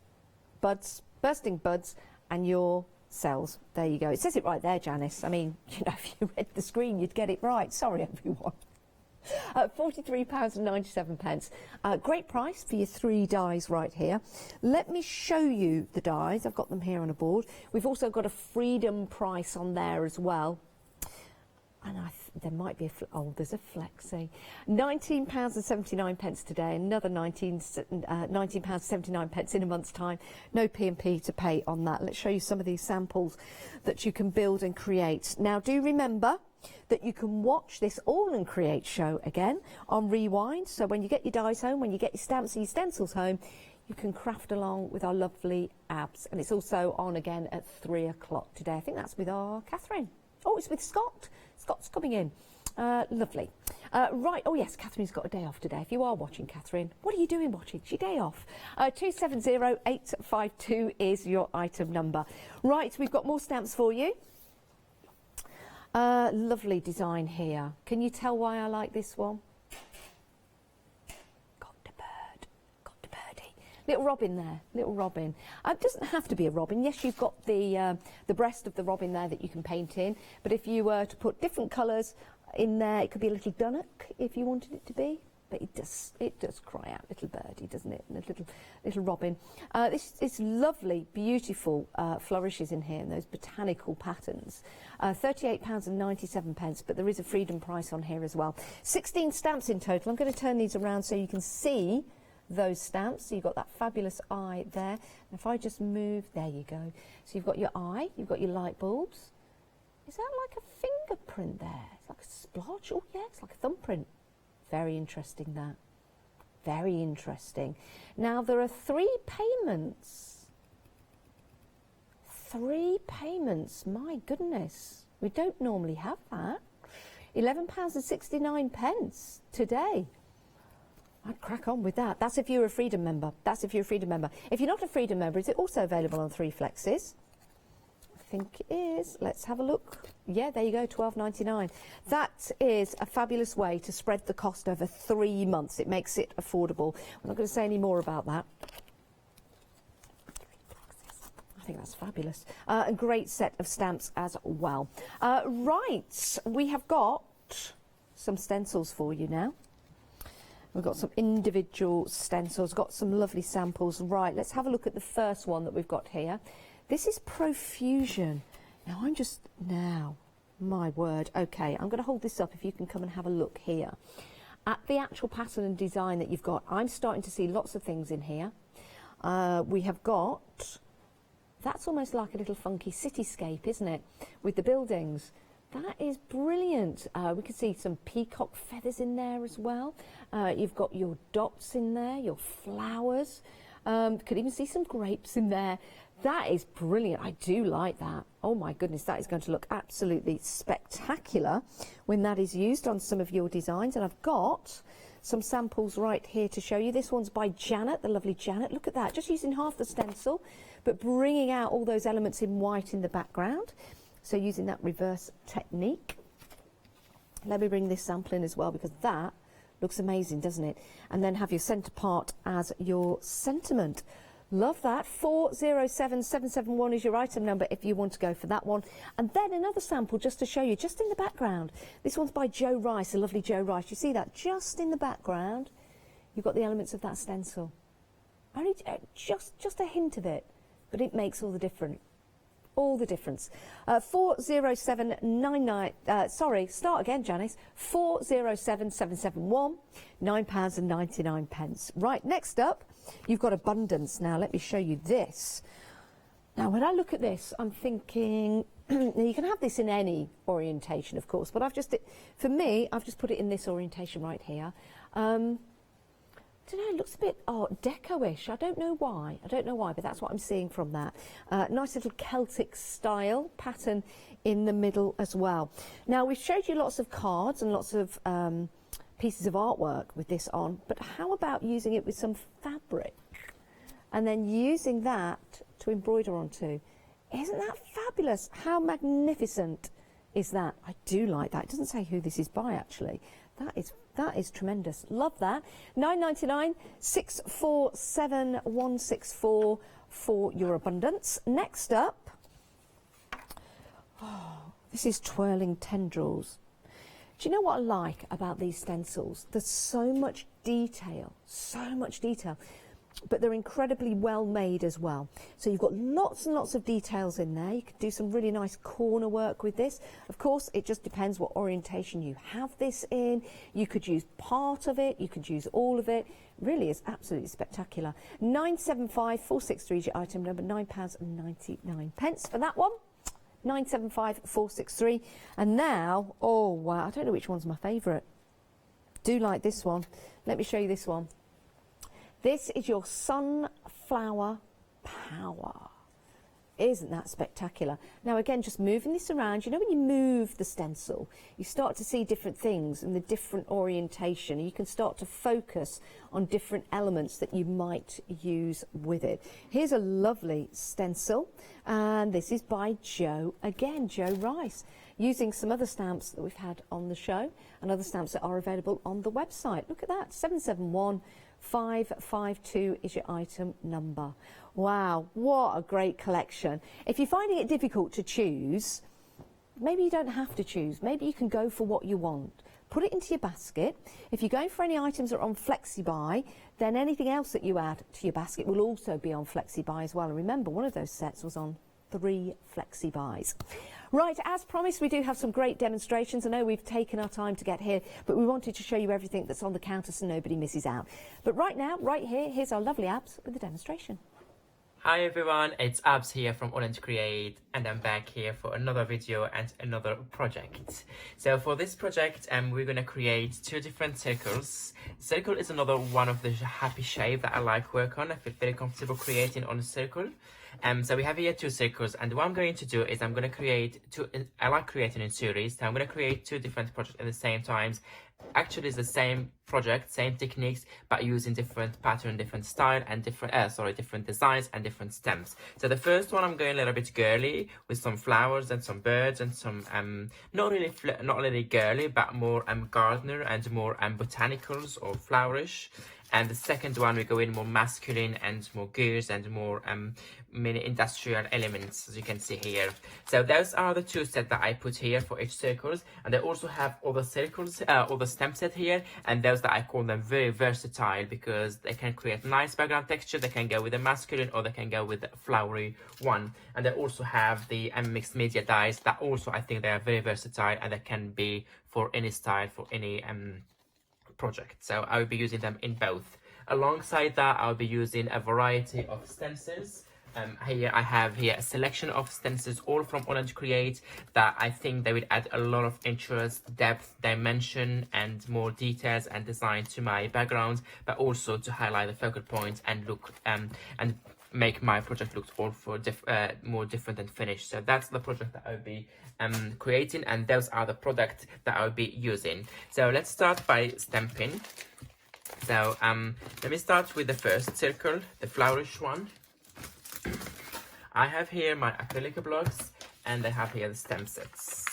bursting buds, and your cells. There you go. It says it right there, Janice. I mean, you know, if you read the screen, you'd get it right. Sorry, everyone. £43.97. Great price for your 3 dies right here. Let me show you the dies. I've got them here on a board. We've also got a Freedom price on there as well. And there might be there's a flexi. £19.79 today, another £19.79 in a month's time. No P&P to pay on that. Let's show you some of these samples that you can build and create. Now, do remember that you can watch this All and Create show again on Rewind. So when you get your dies home, when you get your stamps and your stencils home, you can craft along with our lovely abs. And it's also on again at 3 o'clock today. I think that's with our Catherine. Oh, it's with Scott. Scott's coming in. Lovely. Right. Oh, yes, Catherine's got a day off today. If you are watching, Catherine, what are you doing watching? It's your day off. 270852 is your item number. Right, we've got more stamps for you. Lovely design here. Can you tell why I like this one? Got the bird. Got the birdie. Little robin there. Little robin. It doesn't have to be a robin. Yes, you've got the breast of the robin there that you can paint in. But if you were to put different colours in there, it could be a little dunnock if you wanted it to be. But it does cry out, little birdie, doesn't it? And a little robin. This lovely, beautiful flourishes in here, and those botanical patterns. £38.97, but there is a Freedom price on here as well. 16 stamps in total. I'm going to turn these around so you can see those stamps. So you've got that fabulous eye there. And if I just move, there you go. So you've got your eye, you've got your light bulbs. Is that like a fingerprint there? It's like a splodge. Oh yeah, it's like a thumbprint. Very interesting, that. Very interesting. Now, there are 3 payments. 3 payments. My goodness. We don't normally have that. £11.69 today. I'd crack on with that. That's if you're a Freedom member. That's if you're a Freedom member. If you're not a Freedom member, is it also available on 3 flexes? I think it is. Let's have a look. Yeah, there you go, $12.99. That is a fabulous way to spread the cost over 3 months. It makes it affordable. I'm not going to say any more about that. I think that's fabulous. A great set of stamps as well. Right, we have got some stencils for you now. We've got some individual stencils, got some lovely samples. Right, let's have a look at the first one that we've got here. This is Profusion. Now, my word. Okay, I'm going to hold this up if you can come and have a look here. At the actual pattern and design that you've got, I'm starting to see lots of things in here. We have got, that's almost like a little funky cityscape, isn't it? With the buildings. That is brilliant. We can see some peacock feathers in there as well. You've got your dots in there, your flowers. Could even see some grapes in there. That is brilliant. I do like that. Oh my goodness, that is going to look absolutely spectacular when that is used on some of your designs. And I've got some samples right here to show you. This one's by Janet, the lovely Janet. Look at that, just using half the stencil, but bringing out all those elements in white in the background. So using that reverse technique. Let me bring this sample in as well, because that looks amazing, doesn't it? And then have your centre part as your sentiment. Love that. 407771 is your item number if you want to go for that one. And then another sample just to show you, just in the background. This one's by Joe Rice, the lovely Joe Rice. You see that? Just in the background, you've got the elements of that stencil. Only just a hint of it, but it makes all the difference. All the difference. 407999, sorry, start again, Janice. 407771, £9.99. Right, next up, you've got Abundance. Now, let me show you this. Now, when I look at this, I'm thinking, you can have this in any orientation, of course, but for me, I've just put it in this orientation right here. I don't know, it looks a bit deco-ish. I don't know why, but that's what I'm seeing from that. Nice little Celtic style pattern in the middle as well. Now, we've showed you lots of cards and lots of pieces of artwork with this on, but how about using it with some fabric and then using that to embroider onto? Isn't that fabulous? How magnificent is that? I do like that. It doesn't say who this is by, actually. That is tremendous. Love that. $9.99, 647164 for your Abundance. Next up, this is Twirling Tendrils. Do you know what I like about these stencils? There's so much detail, but they're incredibly well made as well. So you've got lots and lots of details in there. You can do some really nice corner work with this. Of course, it just depends what orientation you have this in. You could use part of it, you could use all of it. Really is absolutely spectacular. 975463 is your item number, £9.99 for that one. 975463. And now, oh wow, I don't know which one's my favourite. Do like this one. Let me show you this one. This is your Sunflower Power. Isn't that spectacular? Now again, just moving this around, you know when you move the stencil, you start to see different things and the different orientation. You can start to focus on different elements that you might use with it. Here's a lovely stencil, and this is by Joe, again, Joe Rice, using some other stamps that we've had on the show and other stamps that are available on the website. Look at that, 771552 is your item number. Wow, what a great collection. If you're finding it difficult to choose, maybe you don't have to choose. Maybe you can go for what you want. Put it into your basket. If you're going for any items that are on FlexiBuy, then anything else that you add to your basket will also be on FlexiBuy as well. And remember, one of those sets was on 3 FlexiBuys. Right, as promised, we do have some great demonstrations. I know we've taken our time to get here, but we wanted to show you everything that's on the counter so nobody misses out. But right now, right here, here's our lovely Abs with the demonstration. Hi everyone, it's Abs here from Orange Create, and I'm back here for another video and another project. So for this project, we're going to create 2 different circles. Circle is another one of the happy shape that I like work on. I feel very comfortable creating on a circle. So we have here 2 circles, and what I'm going to do is I'm going to create 2, I like creating in series, so I'm going to create 2 different projects at the same time, actually it's the same project, same techniques, but using different pattern, different style, and different designs and different stems. So the first one I'm going a little bit girly with some flowers and some birds and some not really girly, but more gardener and more botanicals or flowerish. And the second one we go in more masculine and more gears and more many industrial elements, as you can see here. So those are the two sets that I put here for each circles. And I also have other circles, other stem set here, and those that I call them very versatile because they can create nice background texture. They can go with the masculine or they can go with the flowery one. And they also have the mixed media dies that also I think they are very versatile and they can be for any style, for any project. So I will be using them in both. Alongside that, I'll be using a variety of stencils. Here I have here a selection of stencils, all from Collage Create, that I think they would add a lot of interest, depth, dimension, and more details and design to my background, but also to highlight the focal points and look and make my project look all for more different and finished. So that's the project that I'll be creating, and those are the products that I'll be using. So let's start by stamping. So let me start with the first circle, the flourish one. I have here my acrylic blocks and I have here the stem sets.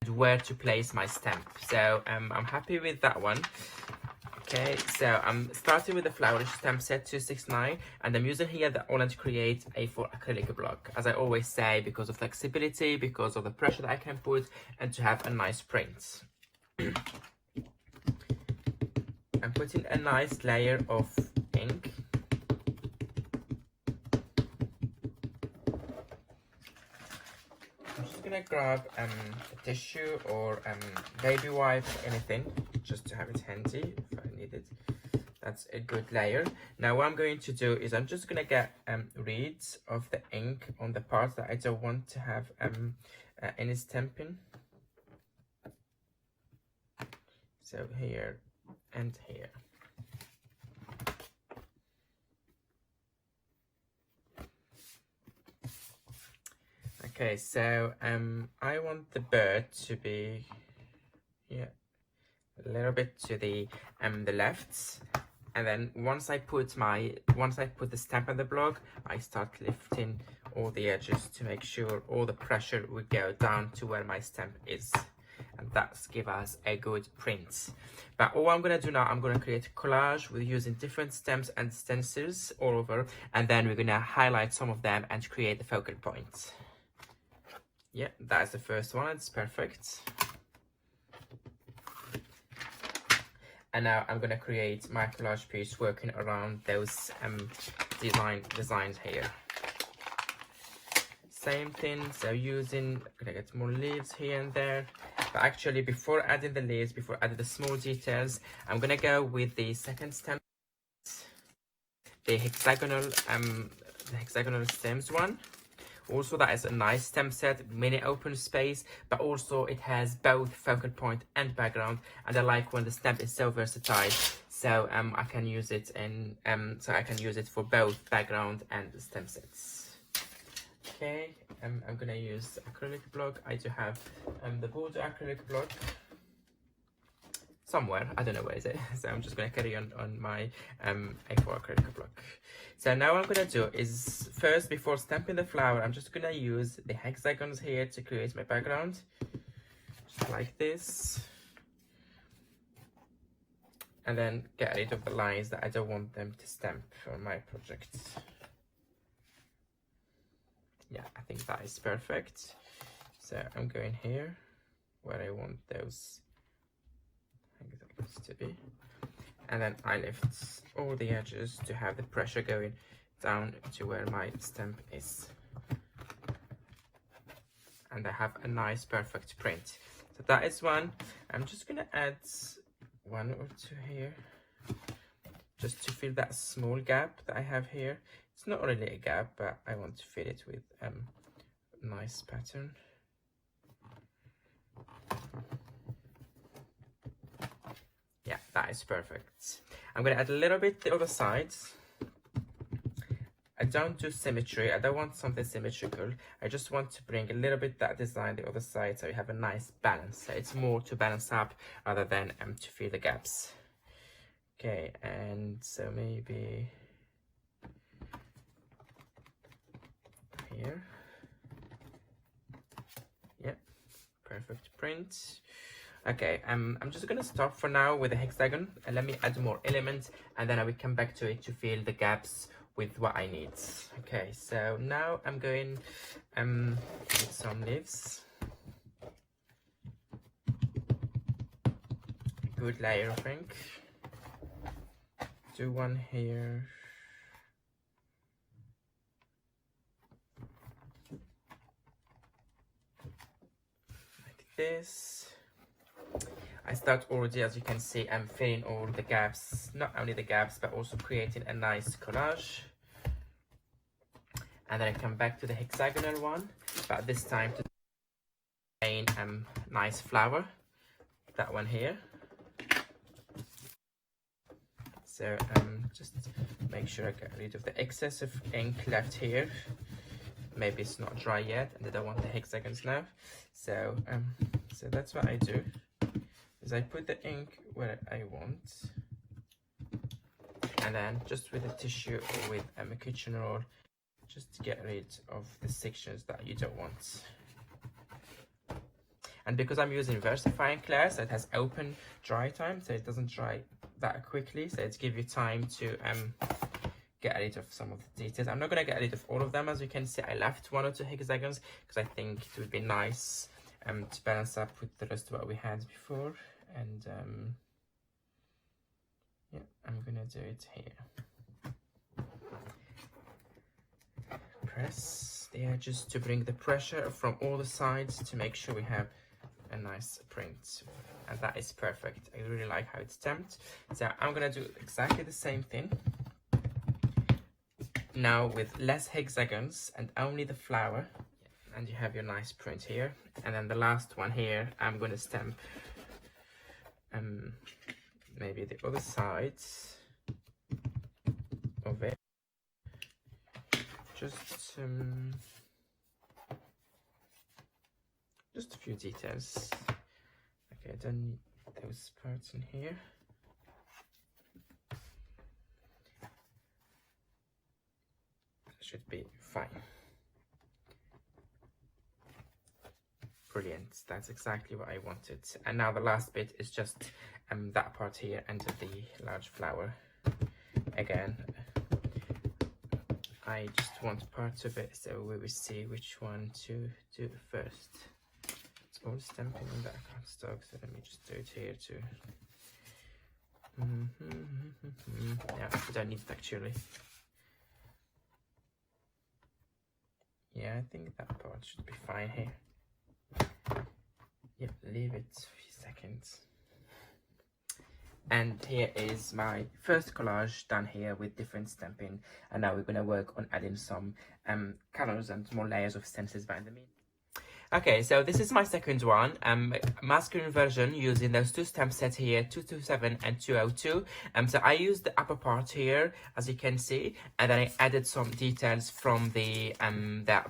Where to place my stamp. So I'm happy with that one. Okay, so I'm starting with the flourish stamp set 269, and I'm using here the Collage Create A4 acrylic block, as I always say, because of flexibility, because of the pressure that I can put, and to have a nice print. I'm putting a nice layer of ink. I'm just gonna grab a tissue or baby wipe, anything, just to have it handy if I need it. That's a good layer. Now what I'm going to do is I'm just gonna get rid of the ink on the parts that I don't want to have any stamping. So here and here. Okay, so I want the bird to be a little bit to the left, and then once I put the stamp on the block, I start lifting all the edges to make sure all the pressure would go down to where my stamp is, and that's give us a good print. But all I'm gonna do now, I'm gonna create a collage with using different stems and stencils all over, and then we're gonna highlight some of them and create the focal points. Yeah, that's the first one. It's perfect. And now I'm gonna create my collage piece working around those designs here. Same thing. So I'm gonna get more leaves here and there. But actually, before adding the leaves, before adding the small details, I'm gonna go with the second stem, the hexagonal stems one. Also, that is a nice stem set, mini open space, but also it has both focal point and background, and I like when the stamp is so versatile. So I can use it for both background and stem sets. Okay, I'm gonna use acrylic block. I do have the border acrylic block somewhere, I don't know where is it. So I'm just gonna carry on my A4 acrylic block. So now what I'm gonna do is first, before stamping the flower, I'm just gonna use the hexagons here to create my background, just like this, and then get rid of the lines that I don't want them to stamp on my project. Yeah, I think that is perfect. So I'm going here where I want those hexagons to be, and then I lift all the edges to have the pressure going down to where my stamp is, and I have a nice perfect print. So that is one. I'm just gonna add one or two here just to fill that small gap that I have here. It's not really a gap, but I want to fill it with nice pattern. Yeah, that is perfect. I'm gonna add a little bit the other sides. I don't do symmetry. I don't want something symmetrical. I just want to bring a little bit that design the other side, so you have a nice balance. So it's more to balance up rather than to fill the gaps. Okay, and so maybe here. Yep, perfect print. Okay, I'm just gonna stop for now with the hexagon and let me add more elements, and then I will come back to it to fill the gaps with what I need. Okay, so now I'm going with some leaves. Good layer, I think. Do one here. Like this. I start already, as you can see, I'm filling all the gaps, not only the gaps, but also creating a nice collage. And then I come back to the hexagonal one, but this time to main nice flower, that one here. So just make sure I get rid of the excess of ink left here. Maybe it's not dry yet, and I don't want the hexagons now. So so that's what I do. Is I put the ink where I want, and then just with a tissue or with a kitchen roll, just to get rid of the sections that you don't want. And because I'm using VersaFine Clay, so it has open dry time, so it doesn't dry that quickly, so it gives you time to get rid of some of the details. I'm not going to get rid of all of them. As you can see, I left 1 or 2 hexagons because I think it would be nice to balance up with the rest of what we had before. And yeah, I'm gonna do it here. Press the edges to bring the pressure from all the sides to make sure we have a nice print, and that is perfect. I really like how it's stamped. So I'm gonna do exactly the same thing now with less hexagons and only the flower, and you have your nice print here. And then the last one here, I'm going to stamp maybe the other sides of it. Just a few details. Okay, I don't need those parts in here. Should be fine. Brilliant, that's exactly what I wanted. And now the last bit is just that part here and the large flower. Again, I just want parts of it, so we will see which one to do first. It's all stamping on that cardstock, so let me just do it here too. Yeah, I don't need it actually. Yeah, I think that part should be fine here. Yep, leave it a few seconds. And here is my first collage done here with different stamping. And now we're going to work on adding some colors and more layers of stencils behind the mean. Okay, so this is my second one, masculine version using those 2 stamp sets here, 227 and 202. So I used the upper part here, as you can see, and then I added some details from the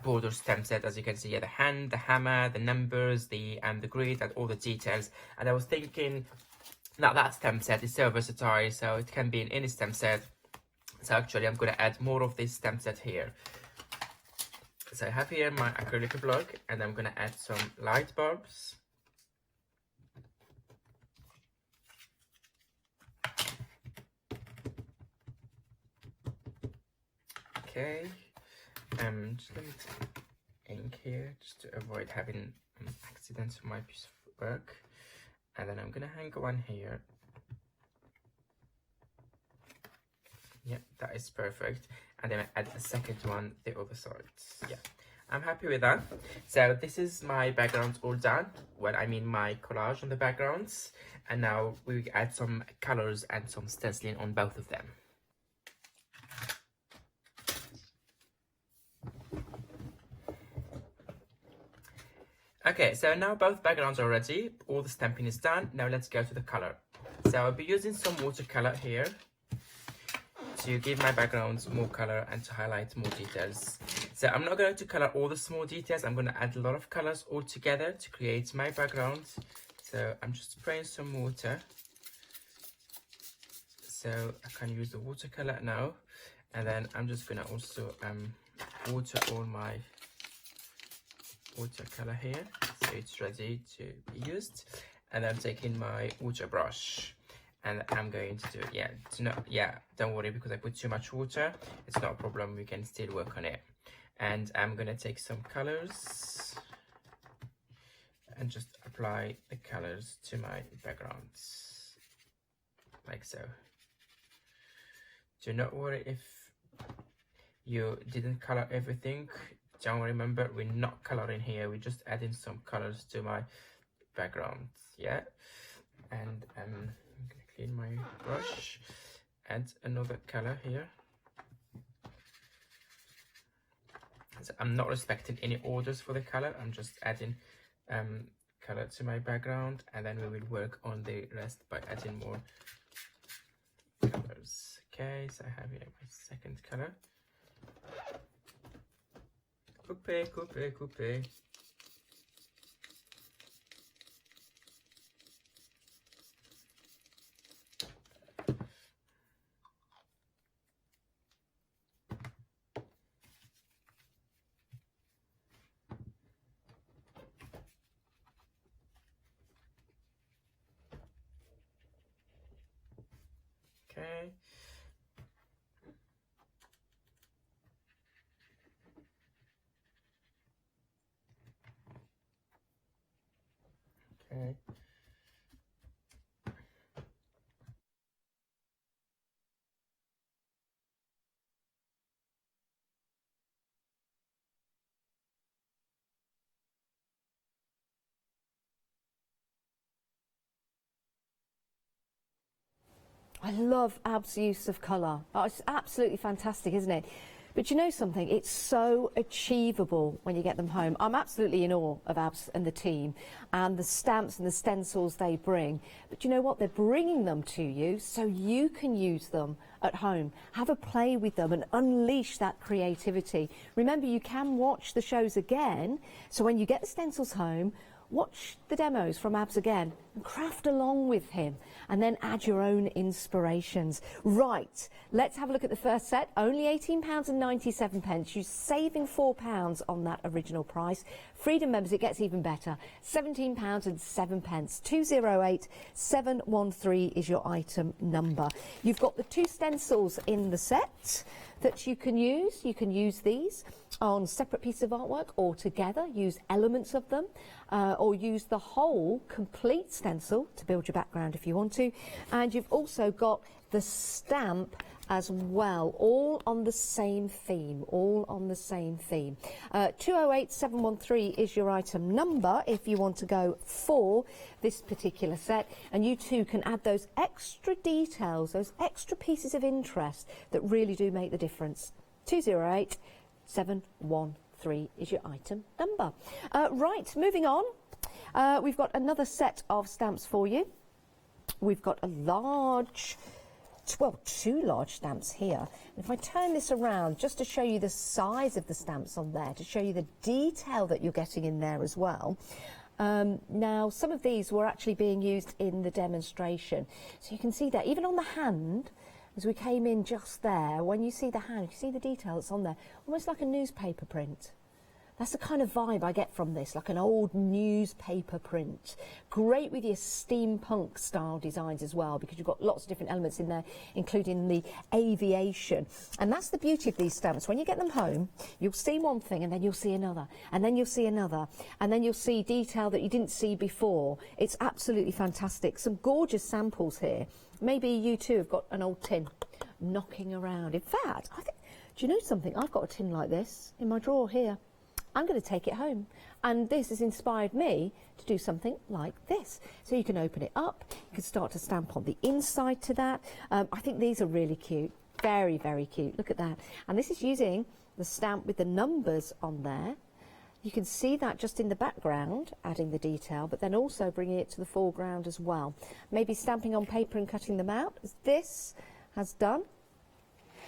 border stamp set, as you can see here, the hand, the hammer, the numbers, the grid, and all the details. And I was thinking that stamp set is so versatile, so it can be in any stamp set. So actually, I'm going to add more of this stamp set here. So I have here my acrylic block, and I'm going to add some light bulbs. Okay, just let me take ink here just to avoid having accidents on my piece of work. And then I'm going to hang one here. Yep, that is perfect. And then I add a second one the other side. Yeah, I'm happy with that. So this is my background all done. Well, I mean my collage on the backgrounds. And now we add some colors and some stenciling on both of them. Okay, so now both backgrounds are ready, all the stamping is done. Now let's go to the color. So I'll be using some watercolor here to give my backgrounds more color and to highlight more details. So I'm not going to color all the small details, I'm going to add a lot of colors all together to create my background. So I'm just spraying some water. So I can use the watercolor now, and then I'm just going to also water all my watercolor here, so it's ready to be used. And I'm taking my water brush and I'm going to do it. Don't worry, because I put too much water, it's not a problem, we can still work on it. And I'm gonna take some colors and just apply the colors to my backgrounds like so. Do not worry if you didn't color everything. Don't remember, we're not coloring here, we're just adding some colors to my background. Yeah, and I'm gonna clean my brush, add another color here. So I'm not respecting any orders for the color, I'm just adding color to my background, and then we will work on the rest by adding more colors. Okay, so I have here my second color. Coupe, coupe, coupe. Okay. Okay. I love Ab's use of colour. Oh, it's absolutely fantastic, isn't it? But you know something? It's so achievable when you get them home. I'm absolutely in awe of Abs and the team and the stamps and the stencils they bring. But you know what? They're bringing them to you so you can use them at home. Have a play with them and unleash that creativity. Remember, you can watch the shows again. So when you get the stencils home, watch the demos from Abs again and craft along with him, and then add your own inspirations. Right, let's have a look at the first set. Only £18.97. You're saving £4 on that original price. Freedom members, it gets even better. £17.07. 208713 is your item number. You've got the two stencils in the set that you can use. You can use these on separate pieces of artwork or together, use elements of them, or use the whole complete stencil to build your background if you want to. And you've also got the stamp as well, all on the same theme, 208713 is your item number if you want to go for this particular set, and you too can add those extra details, those extra pieces of interest that really do make the difference. 208713 is your item number. Right, moving on, we've got another set of stamps for you. We've got a large, well, two large stamps here. If I turn this around just to show you the size of the stamps on there, to show you the detail that you're getting in there as well. Now, some of these were actually being used in the demonstration. So you can see that even on the hand, as we came in just there, when you see the hand, you see the detail that's on there, almost like a newspaper print. That's the kind of vibe I get from this, like an old newspaper print. Great with your steampunk style designs as well, because you've got lots of different elements in there, including the aviation. And that's the beauty of these stamps. When you get them home, you'll see one thing and then you'll see another, and then you'll see another, and then you'll see detail that you didn't see before. It's absolutely fantastic. Some gorgeous samples here. Maybe you too have got an old tin knocking around. In fact, I think, do you know something? I've got a tin like this in my drawer here. I'm going to take it home, and this has inspired me to do something like this. So you can open it up, you can start to stamp on the inside to that. I think these are really cute, very, very cute. Look at that. And this is using the stamp with the numbers on there You can see that just in the background, adding the detail, but then also bringing it to the foreground as well. Maybe stamping on paper and cutting them out, as this has done,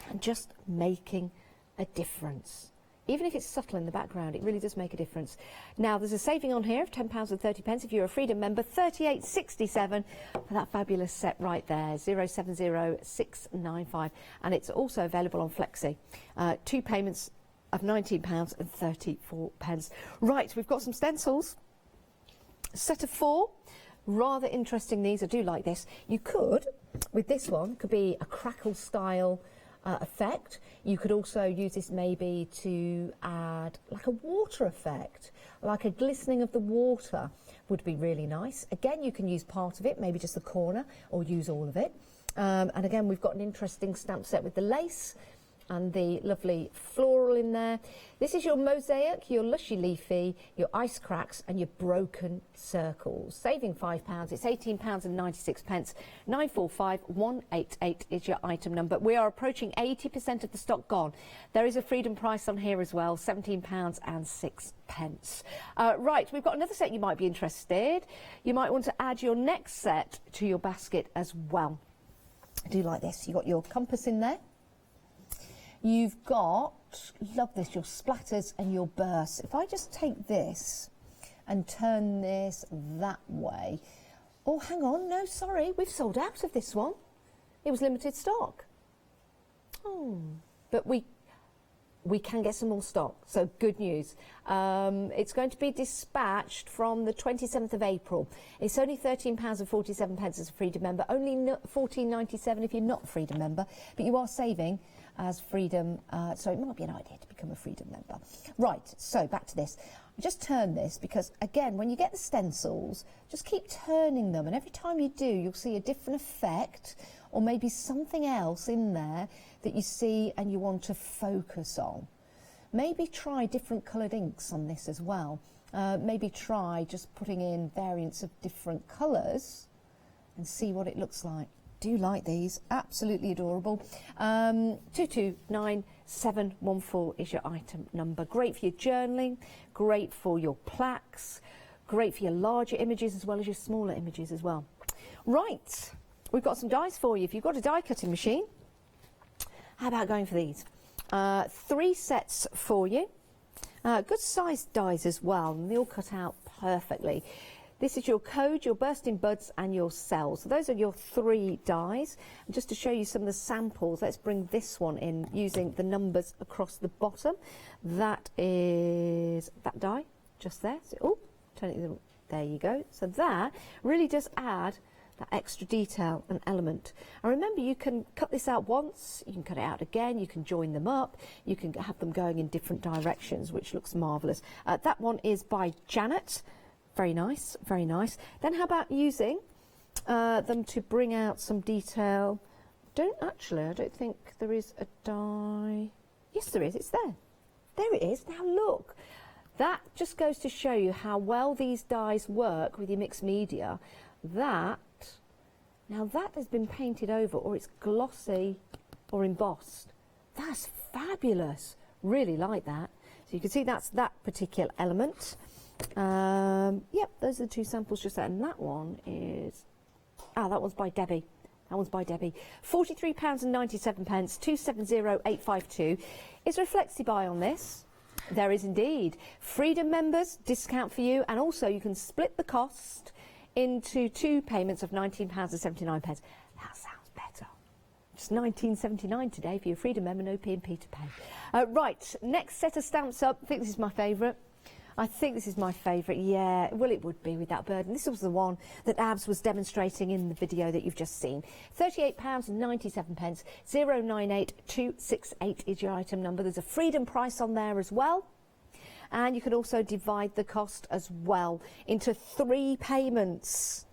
and just making a difference. Even if it's subtle in the background, it really does make a difference. Now, there's a saving on here of £10.30 if you're a Freedom member, £38.67 for that fabulous set right there, 070695. And it's also available on Flexi. 2 payments of £19.34. Right, we've got some stencils. Set of 4. Rather interesting, these. I do like this. You could, with this one, could be a crackle style effect. You could also use this maybe to add like a water effect, like a glistening of the water would be really nice. Again, you can use part of it, maybe just the corner, or use all of it. And again, we've got an interesting stamp set with the lace and the lovely floral in there. This is your mosaic, your lushy leafy, your ice cracks and your broken circles. Saving £5, it's £18.96. 945188 is your item number. We are approaching 80% of the stock gone. There is a Freedom price on here as well, £17.06. Right, we've got another set you might be interested. You might want to add your next set to your basket as well. I do like this. You've got your compass in there. You've got, love this, your splatters and your bursts. If I just take this and turn this that way. Oh, hang on, no, sorry, we've sold out of this one. It was limited stock. Oh, but we can get some more stock, so good news. It's going to be dispatched from the 27th of April. It's only £13.47 as a Freedom member, only £14.97 if you're not a Freedom member, but you are saving as Freedom, so it might be an idea to become a Freedom member. Right, so back to this. I just turn this because, again, when you get the stencils, just keep turning them, and every time you do, you'll see a different effect or maybe something else in there that you see and you want to focus on. Maybe try different coloured inks on this as well. Maybe try just putting in variants of different colours and see what it looks like. Do like these, absolutely adorable. 229714 is your item number. Great for your journaling, great for your plaques, great for your larger images as well as your smaller images as well. Right, we've got some dies for you. If you've got a die cutting machine, how about going for these? 3 sets for you. Good sized dies as well, and they all cut out perfectly. This is your code, your bursting buds and your cells. So those are your 3 dies. And just to show you some of the samples, let's bring this one in using the numbers across the bottom. That is that die just there. So, oh, turn it, there you go. So that really does add that extra detail and element. And remember, you can cut this out once, you can cut it out again, you can join them up, you can have them going in different directions, which looks marvellous. That one is by Janet. Very nice, very nice. Then how about using them to bring out some detail? I don't think there is a die. Yes, there is, it's there. There it is, now look. That just goes to show you how well these dies work with your mixed media. Now that has been painted over, or it's glossy or embossed. That's fabulous, really like that. So you can see that's that particular element. Yep, those are the 2 samples just there, and that one is, that one's by Debbie. That one's by Debbie. £43.97, 270852. Is there a flexi buy on this? There is indeed. Freedom members, discount for you, and also you can split the cost into 2 payments of £19.79. That sounds better. Just £19.79 today for your Freedom member, no P&P to pay. Right, next set of stamps up. I think this is my favourite. Yeah, well, it would be with that bird. And this was the one that Abs was demonstrating in the video that you've just seen. £38.97, 098268 is your item number. There's a Freedom price on there as well. And you can also divide the cost as well into 3 payments.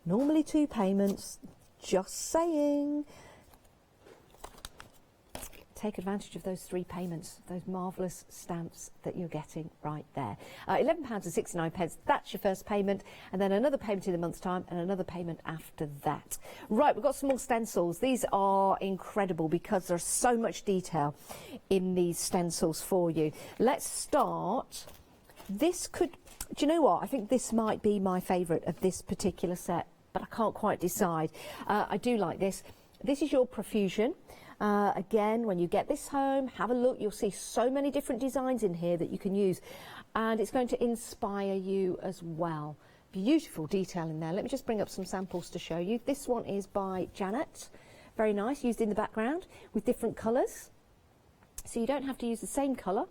Normally 2 payments, just saying. take advantage of those 3 payments, those marvellous stamps that you're getting right there. £11.69, that's your first payment, and then another payment in a month's time and another payment after that. Right, we've got some more stencils. These are incredible because there's so much detail in these stencils for you. Let's start. This could, do you know what? I think this might be my favourite of this particular set, but I can't quite decide. I do like this. This is your profusion. Again, when you get this home, have a look. You'll see so many different designs in here that you can use, and it's going to inspire you as well. Beautiful detail in there. Let me just bring up some samples to show you. This one is by Janet. Very nice, used in the background with different colours. So you don't have to use the same colour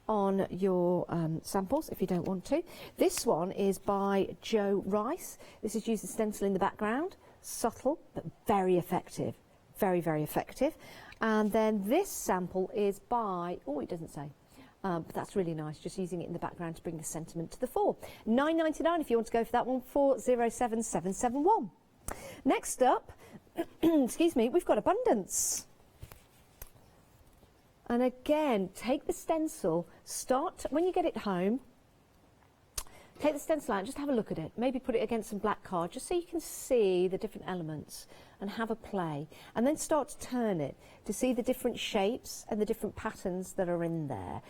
on your samples if you don't want to. This one is by Jo Rice. This is used as stencil in the background. Subtle, but very effective. Very, very effective. And then this sample is by, oh, it doesn't say, but that's really nice, just using it in the background to bring the sentiment to the fore. £9.99 if you want to go for that one, 407771. Next up, excuse me, we've got Abundance. And again, take the stencil, start, when you get it home, take the stencil out and just have a look at it. Maybe put it against some black card just so you can see the different elements and have a play. And then start to turn it to see the different shapes and the different patterns that are in there.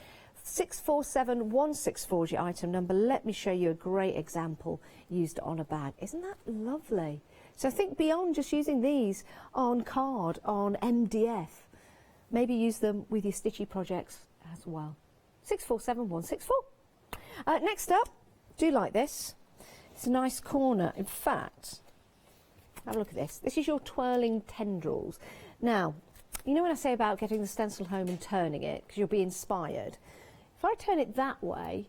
647164 is your item number. Let me show you a great example used on a bag. Isn't that lovely? So think beyond just using these on card, on MDF. Maybe use them with your stitchy projects as well. 647164. Next up, do like this. It's a nice corner. In fact, have a look at this. This is your twirling tendrils. Now, you know when I say about getting the stencil home and turning it, because you'll be inspired. If I turn it that way,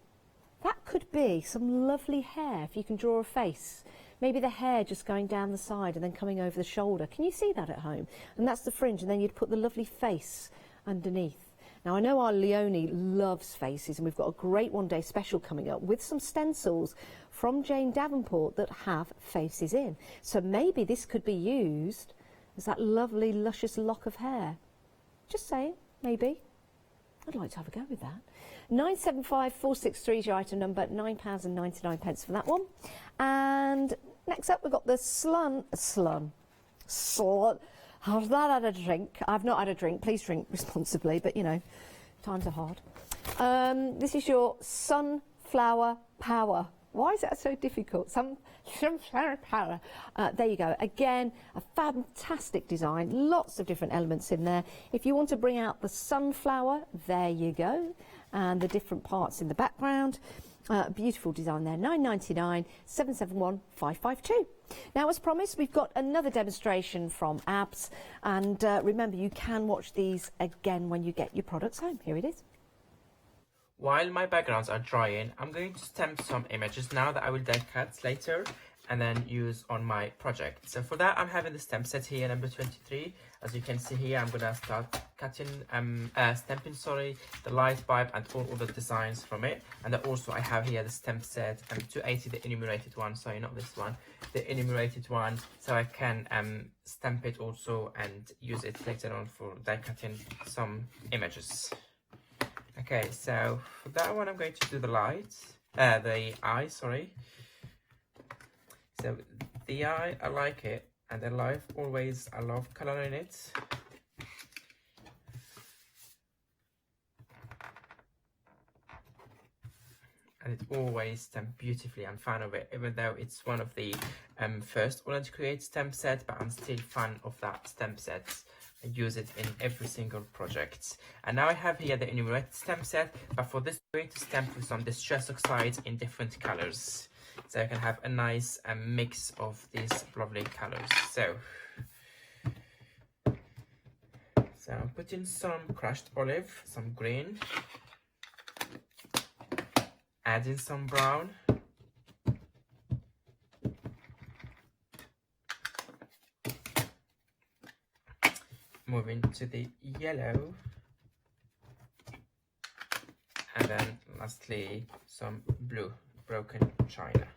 that could be some lovely hair, if you can draw a face. Maybe the hair just going down the side and then coming over the shoulder. Can you see that at home? And that's the fringe, and then you'd put the lovely face underneath. Now, I know our Leonie loves faces, and we've got a great one-day special coming up with some stencils from Jane Davenport that have faces in. So maybe this could be used as that lovely, luscious lock of hair. Just saying, maybe. I'd like to have a go with that. 975463 is your item number, £9.99 for that one. And next up, we've got the Slun. I've not had a drink. I've not had a drink. Please drink responsibly, but you know, times are hard. This is your Sunflower Power. Why is that so difficult? Sunflower Power. There you go. Again, a fantastic design. Lots of different elements in there. If you want to bring out the sunflower, there you go. And the different parts in the background. Beautiful design there. £9.99, 771552. Now, as promised, we've got another demonstration from Abs, and remember, you can watch these again when you get your products home. Here it is. While my backgrounds are drying, I'm going to stamp some images now that I will die cut later and then use on my project. So for that, I'm having the stamp set here, number 23. As you can see here, I'm gonna start cutting, stamping, the light bulb and all other designs from it. And then also I have here the stamp set, 280, the enumerated one, sorry, not this one, the enumerated one, so I can stamp it also and use it later on for die cutting some images. Okay, so for that one, I'm going to do the eye, sorry. So the eye, I like it, and the life always, I love coloring it. And it always stamped beautifully. I'm fan of it, even though it's one of the first Collage Create stamp set, but I'm still fan of that stamp set. I use it in every single project. And now I have here the enumerated stamp set, but for this I'm going to stamp with some distress oxides in different colors. So I can have a nice mix of these lovely colors. So I'm putting some crushed olive, some green, adding some brown, moving to the yellow, and then lastly some blue, broken china.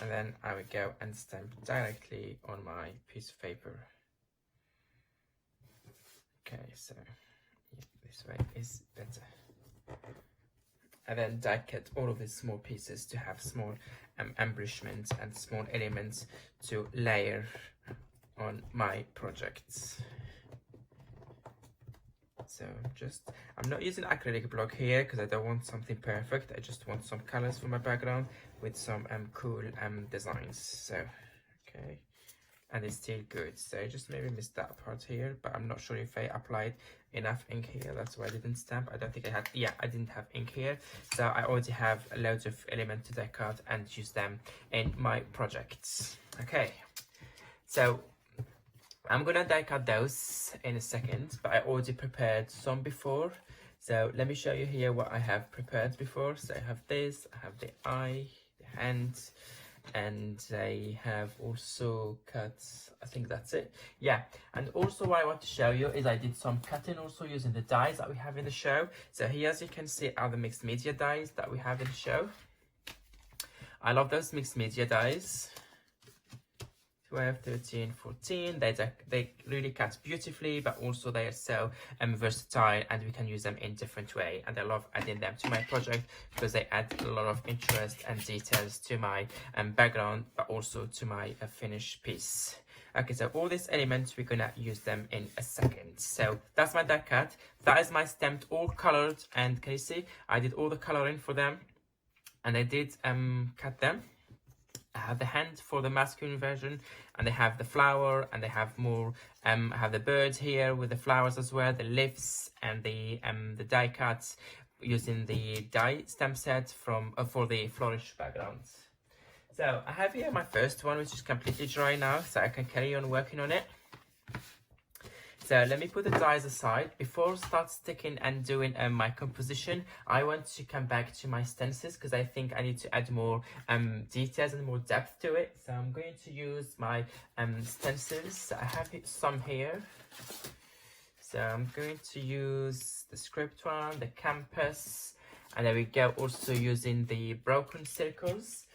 and then I will go and stamp directly on my piece of paper. Okay, so yeah, this way is better. And then die cut all of these small pieces to have small embellishments and small elements to layer on my projects. So I'm not using acrylic block here because I don't want something perfect. I just want some colors for my background with some cool designs. So okay, and it's still good. So I just maybe missed that part here, but I'm not sure if I applied enough ink here. That's why I didn't stamp. I don't think I had. Yeah, I didn't have ink here, so I already have loads of elements to deck out and use them in my projects. Okay, so I'm gonna die cut those in a second, but I already prepared some before. So let me show you here what I have prepared before. So I have this, I have the eye, the hand, and I have also cut, I think that's it. Yeah, and also what I want to show you is I did some cutting also using the dies that we have in the show. So here, as you can see, are the mixed media dies that we have in the show. I love those mixed media dies. 12, 13, 14, they really cut beautifully, but also they are so versatile and we can use them in different way. And I love adding them to my project because they add a lot of interest and details to my background, but also to my finished piece. Okay, so all these elements, we're gonna use them in a second. So that's my die cut. That is my stamped, all colored, and can you see I did all the coloring for them, and I did cut them. I have the hand for the masculine version, and they have the flower, and they have more. I have the birds here with the flowers as well, the leaves, and the die cuts using the die stamp set from for the flourish backgrounds. So I have here my first one, which is completely dry now, so I can carry on working on it. So let me put the dies aside. Before I start sticking and doing my composition, I want to come back to my stencils because I think I need to add more details and more depth to it. So I'm going to use my stencils. I have some here. So I'm going to use the script one, the campus, and there we go, also using the broken circles.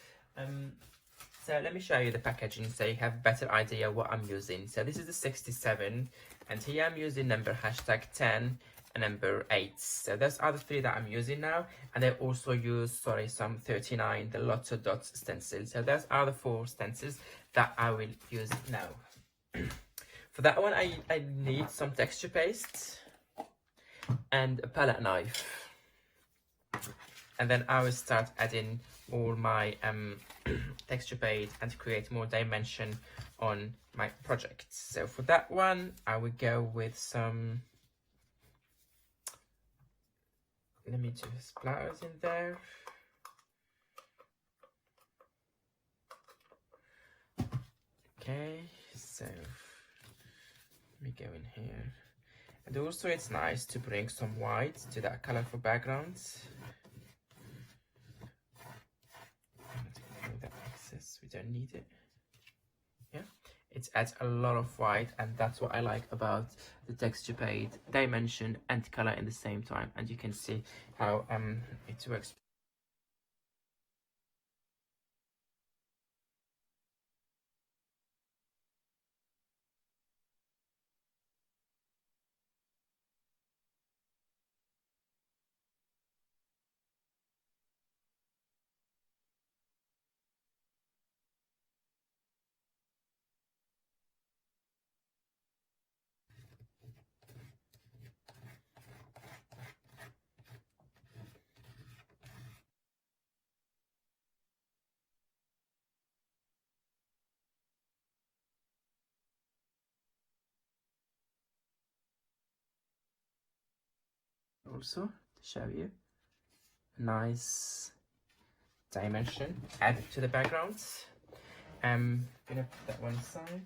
So let me show you the packaging so you have a better idea what I'm using. So this is the 67, and here I'm using number #10 and number 8. So those are the 3 that I'm using now, and I also use, sorry, some 39, the Lotto Dot stencil. So those are the 4 stencils that I will use now. For that one, I need some texture paste and a palette knife. And then I will start adding all my texture paste and create more dimension on my project. So for that one, I will go with some, let me do splatters in there. Okay, so let me go in here. And also it's nice to bring some white to that colorful background. That excess, we don't need it. Yeah, it adds a lot of white, and that's what I like about the texture paste, dimension and color in the same time, and you can see how it works. Also to show you a nice dimension added to the background. I'm gonna put that one aside.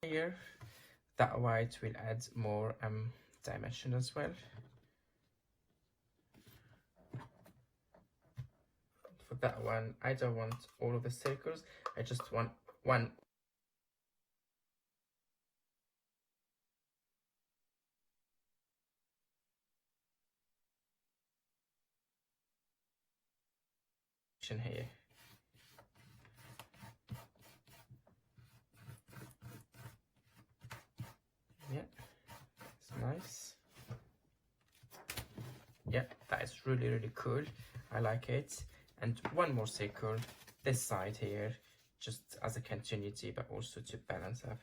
Here, that white will add more dimension as well. For that one, I don't want all of the circles. I just want one. Here. Yeah, it's nice. Yeah, that is really, really cool. I like it. And one more circle this side here, just as a continuity, but also to balance up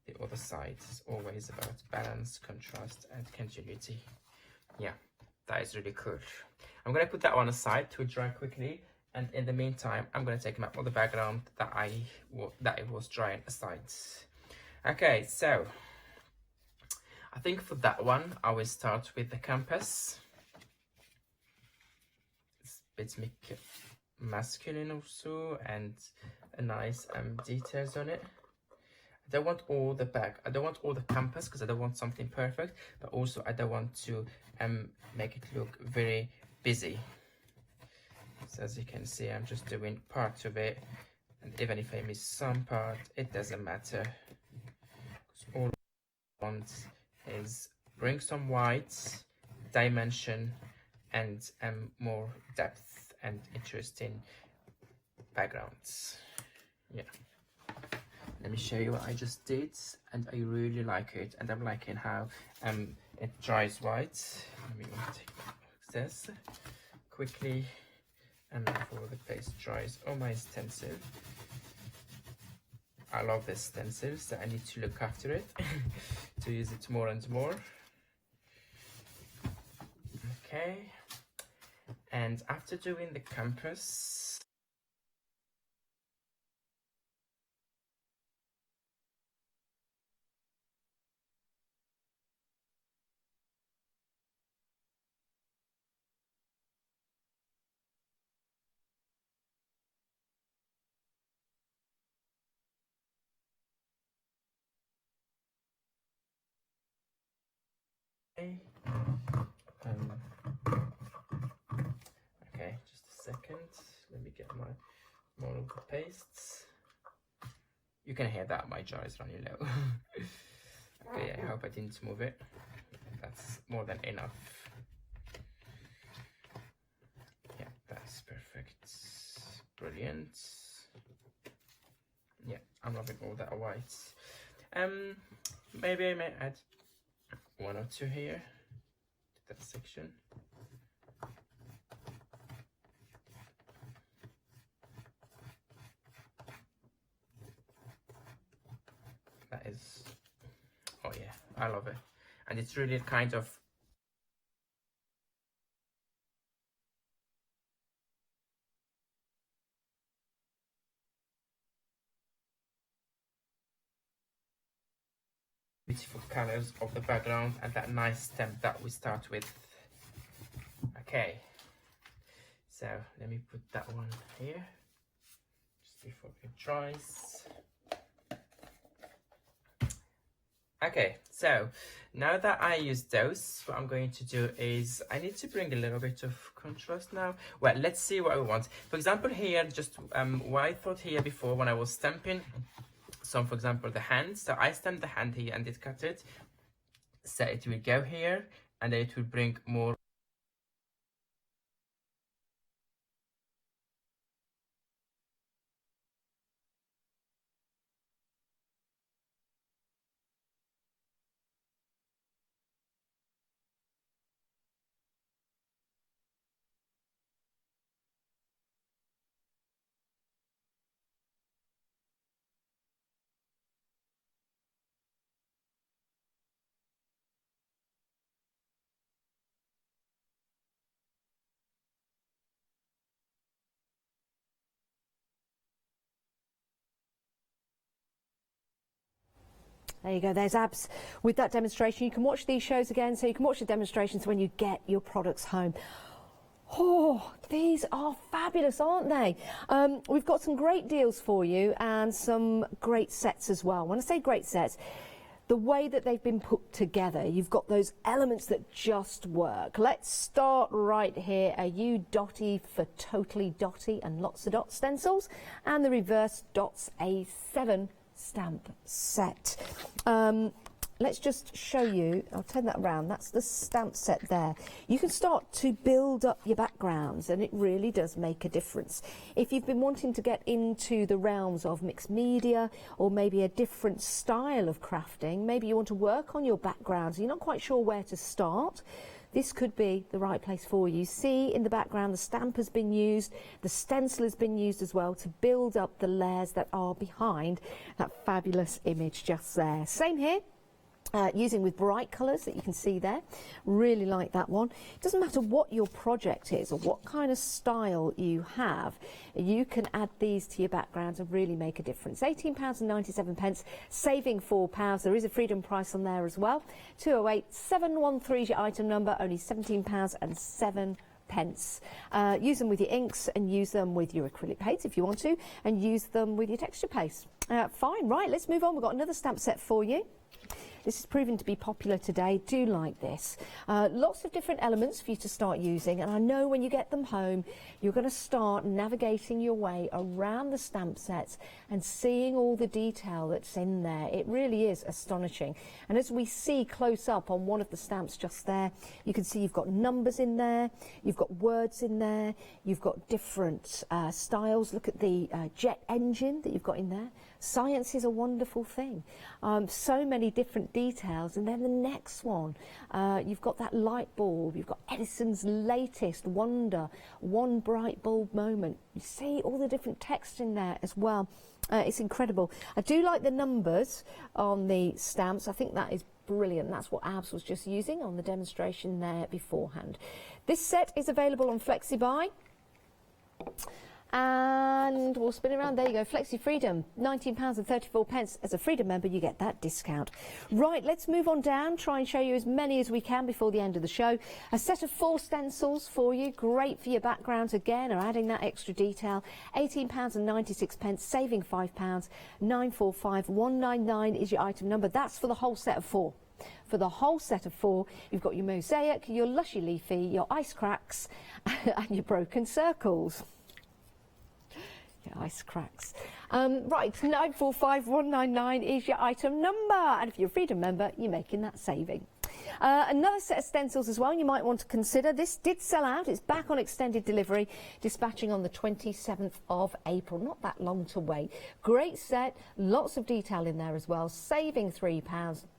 the other side. It's always about balance, contrast, and continuity. Yeah, that is really cool. I'm gonna put that one aside to dry quickly. And in the meantime, I'm going to take my other background that it was drying aside. Okay, so I think for that one, I will start with the canvas. It's a bit masculine also, and a nice details on it. I don't want all the I don't want all the canvas because I don't want something perfect, but also I don't want to make it look very busy. So as you can see, I'm just doing part of it, and even if I miss some part, it doesn't matter. All I want is bring some white, dimension, and more depth and interesting backgrounds. Yeah. Let me show you what I just did, and I really like it, and I'm liking how it dries white. Let me take this quickly. And before the paste dries on my stencil. I love this stencil, so I need to look after it to use it more and more. Okay, and after doing the canvas, okay, just a second, let me get my more of the pastes. You can hear that my jar is running low. Okay, I hope I didn't move it. That's more than enough. Yeah, that's perfect. Brilliant. Yeah, I'm loving all that white. Maybe I may add one or two here to that section. That is, oh yeah, I love it. And it's really kind of beautiful colors of the background and that nice stem that we start with. Okay, so let me put that one here just before it dries. Okay, so now that I use those, what I'm going to do is I need to bring a little bit of contrast now. Well, let's see what we want. For example, here, just what I thought here before when I was stamping. So, for example, the hand. So I stamped the hand here and it cut it. So it will go here and it will bring more. There you go, there's Abs with that demonstration. You can watch these shows again, so you can watch the demonstrations when you get your products home. Oh, these are fabulous, aren't they? We've got some great deals for you and some great sets as well. When I say great sets, the way that they've been put together, you've got those elements that just work. Let's start right here. A U Dotty for Totally Dotty and Lots of Dots stencils, and the reverse Dots A7 stamp set. Let's just show you, I'll turn that around, that's the stamp set there. You can start to build up your backgrounds, and it really does make a difference. If you've been wanting to get into the realms of mixed media, or maybe a different style of crafting, maybe you want to work on your backgrounds, you're not quite sure where to start, this could be the right place for you. See in the background the stamp has been used, the stencil has been used as well to build up the layers that are behind that fabulous image just there. Same here. Using with bright colours that you can see there. Really like that one. It doesn't matter what your project is or what kind of style you have, you can add these to your backgrounds and really make a difference. £18.97, saving £4. There is a freedom price on there as well. 208713 is your item number, only £17.07. Use them with your inks and use them with your acrylic paints if you want to, and use them with your texture paste. Fine, right, let's move on. We've got another stamp set for you. This is proven to be popular today. Do like this. Lots of different elements for you to start using, and I know when you get them home you're going to start navigating your way around the stamp sets and seeing all the detail that's in there. It really is astonishing. And as we see close up on one of the stamps just there, you can see you've got numbers in there, you've got words in there, you've got different styles. Look at the jet engine that you've got in there. Science is a wonderful thing. So many different details. And then the next one, you've got that light bulb, you've got Edison's latest wonder, one bright bulb moment. You see all the different text in there as well. It's incredible. I do like the numbers on the stamps. I think that is brilliant. That's what Abs was just using on the demonstration there beforehand. This set is available on FlexiBuy. And we'll spin it around. There you go. Flexi Freedom, £19.34. As a Freedom member, you get that discount. Right, let's move on down. Try and show you as many as we can before the end of the show. A set of 4 stencils for you. Great for your background again, or adding that extra detail. £18.96, saving £5. 945199 is your item number. That's for the whole set of 4. For the whole set of 4, you've got your mosaic, your lushy leafy, your ice cracks, and your broken circles. Yeah, ice cracks. Right, 945199 is your item number, and if you're a Freedom member, you're making that saving. Another set of stencils as well you might want to consider. This did sell out. It's back on extended delivery, dispatching on the 27th of April. Not that long to wait. Great set, lots of detail in there as well. Saving £3,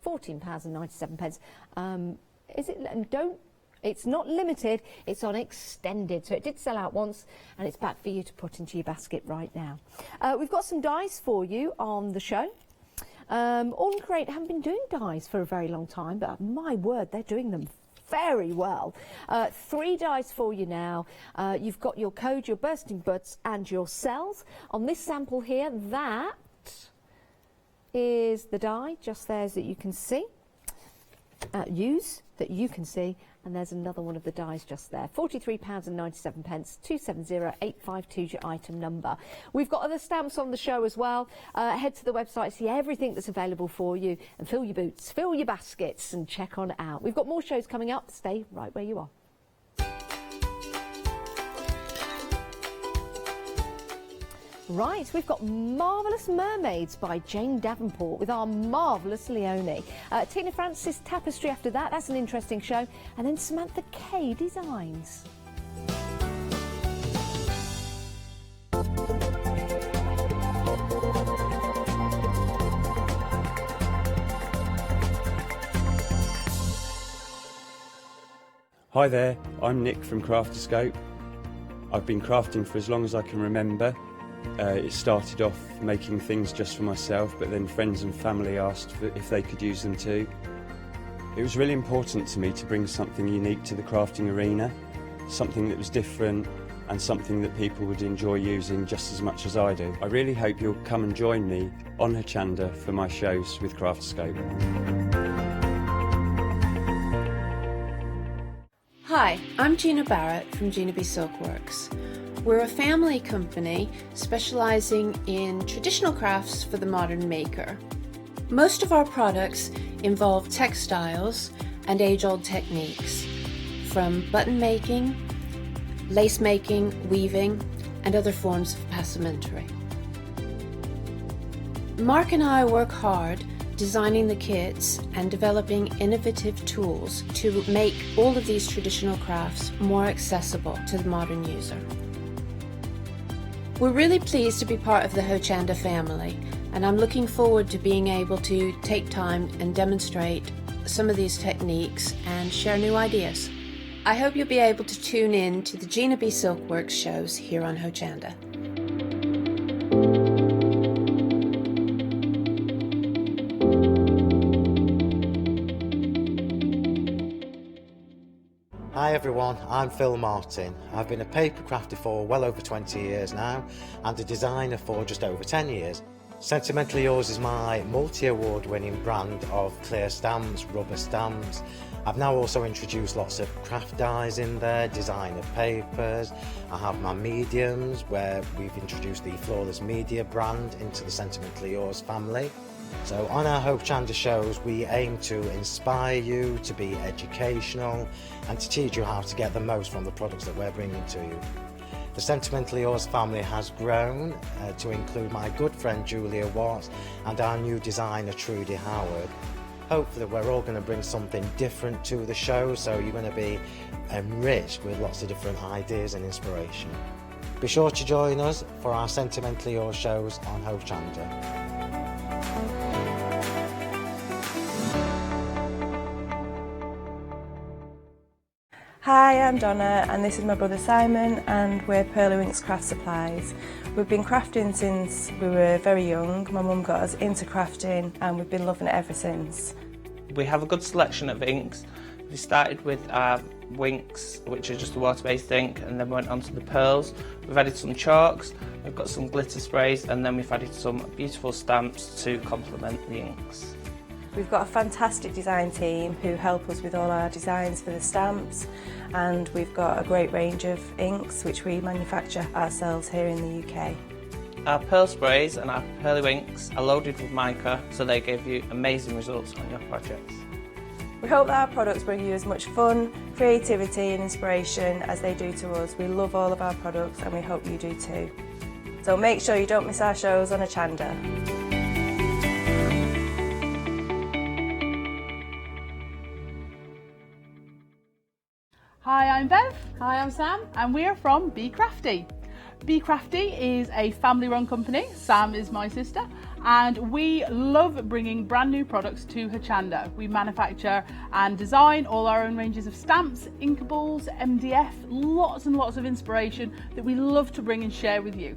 £14.97. Is it? Don't. It's not limited, it's on extended. So it did sell out once, and it's back for you to put into your basket right now. We've got some dies for you on the show. All Create haven't been doing dies for a very long time, but my word, they're doing them very well. 3 dies for you now. You've got your code, your bursting buds, and your cells. On this sample here, that is the die just there that you can see. That you can see, and there's another one of the dies just there. £43.97, 270852 is your item number. We've got other stamps on the show as well. Head to the website, see everything that's available for you, and fill your boots, fill your baskets, and check on it out. We've got more shows coming up. Stay right where you are. Right, we've got Marvellous Mermaids by Jane Davenport with our marvellous Leonie. Tina Francis Tapestry after that, that's an interesting show. And then Samantha Kay Designs. Hi there, I'm Nick from Crafterscope. I've been crafting for as long as I can remember. It started off making things just for myself, but then friends and family asked if they could use them too. It was really important to me to bring something unique to the crafting arena, something that was different and something that people would enjoy using just as much as I do. I really hope you'll come and join me on Hochanda for my shows with Crafterscope. Hi, I'm Gina Barrett from Gina B Silkworks. We're a family company specialising in traditional crafts for the modern maker. Most of our products involve textiles and age-old techniques, from button making, lace making, weaving, and other forms of passementerie. Mark and I work hard designing the kits and developing innovative tools to make all of these traditional crafts more accessible to the modern user. We're really pleased to be part of the Hochanda family, and I'm looking forward to being able to take time and demonstrate some of these techniques and share new ideas. I hope you'll be able to tune in to the Gina B Silkworks shows here on Hochanda. Hi everyone, I'm Phil Martin. I've been a paper crafter for well over 20 years now and a designer for just over 10 years. Sentimentally Yours is my multi-award winning brand of clear stamps, rubber stamps. I've now also introduced lots of craft dyes in there, designer papers. I have my mediums where we've introduced the Flawless Media brand into the Sentimentally Yours family. So on our Hochanda shows we aim to inspire you, to be educational and to teach you how to get the most from the products that we're bringing to you. The Sentimentally Yours family has grown to include my good friend Julia Watts and our new designer Trudy Howard. Hopefully we're all going to bring something different to the show, so you're going to be enriched with lots of different ideas and inspiration. Be sure to join us for our Sentimentally Yours shows on Hochanda. Hi, I'm Donna and this is my brother Simon and we're Pearly Winks Craft Supplies. We've been crafting since we were very young. My mum got us into crafting and we've been loving it ever since. We have a good selection of inks. We started with our Winks, which are just a water-based ink, and then went on to the pearls. We've added some chalks, we've got some glitter sprays, and then we've added some beautiful stamps to complement the inks. We've got a fantastic design team who help us with all our designs for the stamps, and we've got a great range of inks which we manufacture ourselves here in the UK. Our pearl sprays and our Pearly Winks are loaded with mica, so they give you amazing results on your projects. We hope that our products bring you as much fun, creativity and inspiration as they do to us. We love all of our products and we hope you do too. So make sure you don't miss our shows on Hochanda. Hi, I'm Bev. Hi, I'm Sam. And we're from Be Crafty. Be Crafty is a family-run company. Sam is my sister. And we love bringing brand new products to Hochanda. We manufacture and design all our own ranges of stamps, inkables, MDF, lots and lots of inspiration that we love to bring and share with you.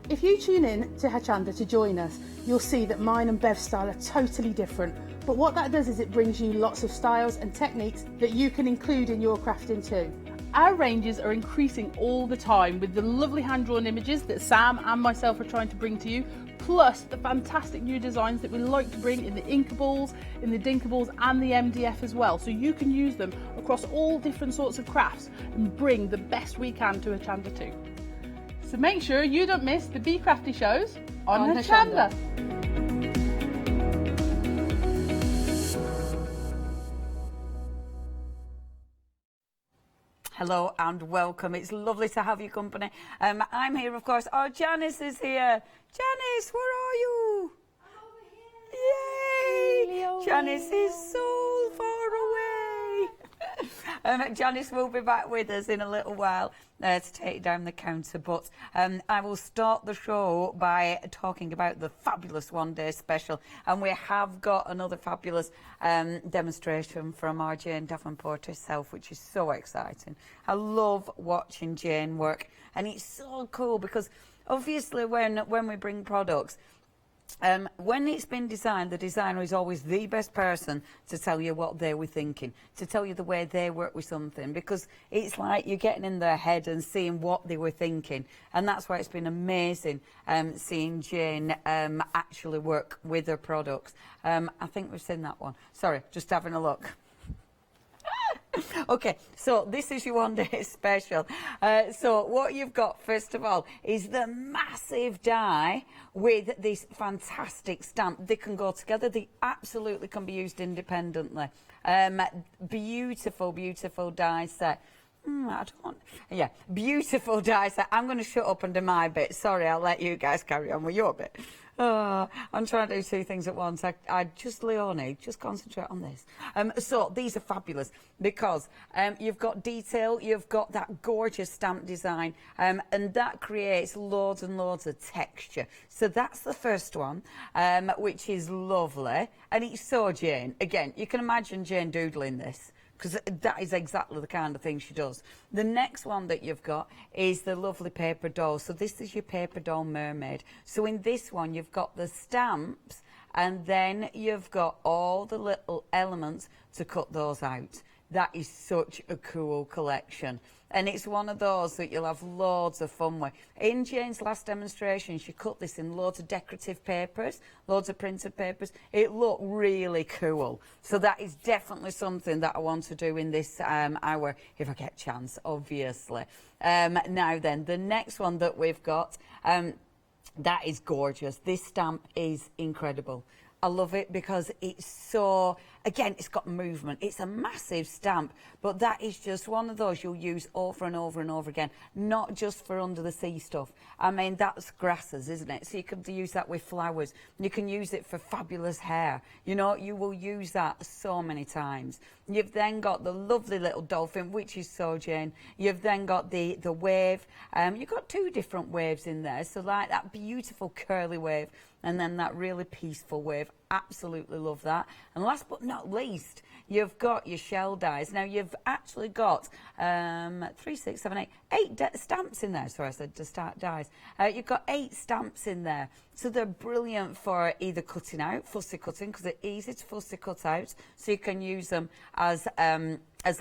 If you tune in to Hochanda to join us, you'll see that mine and Bev's style are totally different. But what that does is it brings you lots of styles and techniques that you can include in your crafting too. Our ranges are increasing all the time with the lovely hand-drawn images that Sam and myself are trying to bring to you, plus the fantastic new designs that we like to bring in the inkables, in the dinkables and the MDF as well, so you can use them across all different sorts of crafts and bring the best we can to Hochanda too. So make sure you don't miss the Be Crafty shows on Hochanda. Hello and welcome. It's lovely to have your company. I'm here, of course. Oh, Janice is here. Janice, where are you? I'm over here. Yay! Janice is so far away. Janice will be back with us in a little while to take down the counter, but I will start the show by talking about the fabulous one-day special, and we have got another fabulous demonstration from our Jane Davenport herself, which is so exciting. I love watching Jane work, and it's so cool because obviously when we bring products, when it's been designed, the designer is always the best person to tell you what they were thinking, to tell you the way they work with something, because it's like you're getting in their head and seeing what they were thinking. And that's why it's been amazing seeing Jane actually work with her products. I think we've seen that one. Sorry, just having a look. Okay, so this is your one day special. So what you've got first of all is the massive die with this fantastic stamp. They can go together. They absolutely can be used independently. Beautiful, beautiful die set. Yeah, beautiful die set. I'm going to shut up and do my bit. Sorry, I'll let you guys carry on with your bit. I'm trying to do two things at once. Leonie, just concentrate on this. So these are fabulous because you've got detail, you've got that gorgeous stamp design, and that creates loads and loads of texture. So that's the first one, which is lovely, and it's so Jane. Again, you can imagine Jane doodling this, because that is exactly the kind of thing she does. The next one that you've got is the lovely paper doll. So this is your paper doll mermaid. So in this one, you've got the stamps, and then you've got all the little elements to cut those out. That is such a cool collection. And it's one of those that you'll have loads of fun with. In Jane's last demonstration, she cut this in loads of decorative papers, loads of printed papers. It looked really cool. So that is definitely something that I want to do in this hour, if I get a chance, obviously. Now then, the next one that we've got, that is gorgeous. This stamp is incredible. I love it because it's so, again, it's got movement. It's a massive stamp, but that is just one of those you'll use over and over and over again, not just for under the sea stuff. I mean, that's grasses, isn't it? So you could use that with flowers. You can use it for fabulous hair. You know, you will use that so many times. You've then got the lovely little dolphin, which is so Jane. You've then got the wave. You've got two different waves in there. So like that beautiful curly wave, and then that really peaceful wave. Absolutely love that. And last but not least, you've got your shell dies. Now you've actually got 3, 6, 7, 8 stamps in there. Sorry, I said to start dies. You've got 8 stamps in there. So they're brilliant for either cutting out, fussy cutting, because they're easy to fussy cut out. So you can use them as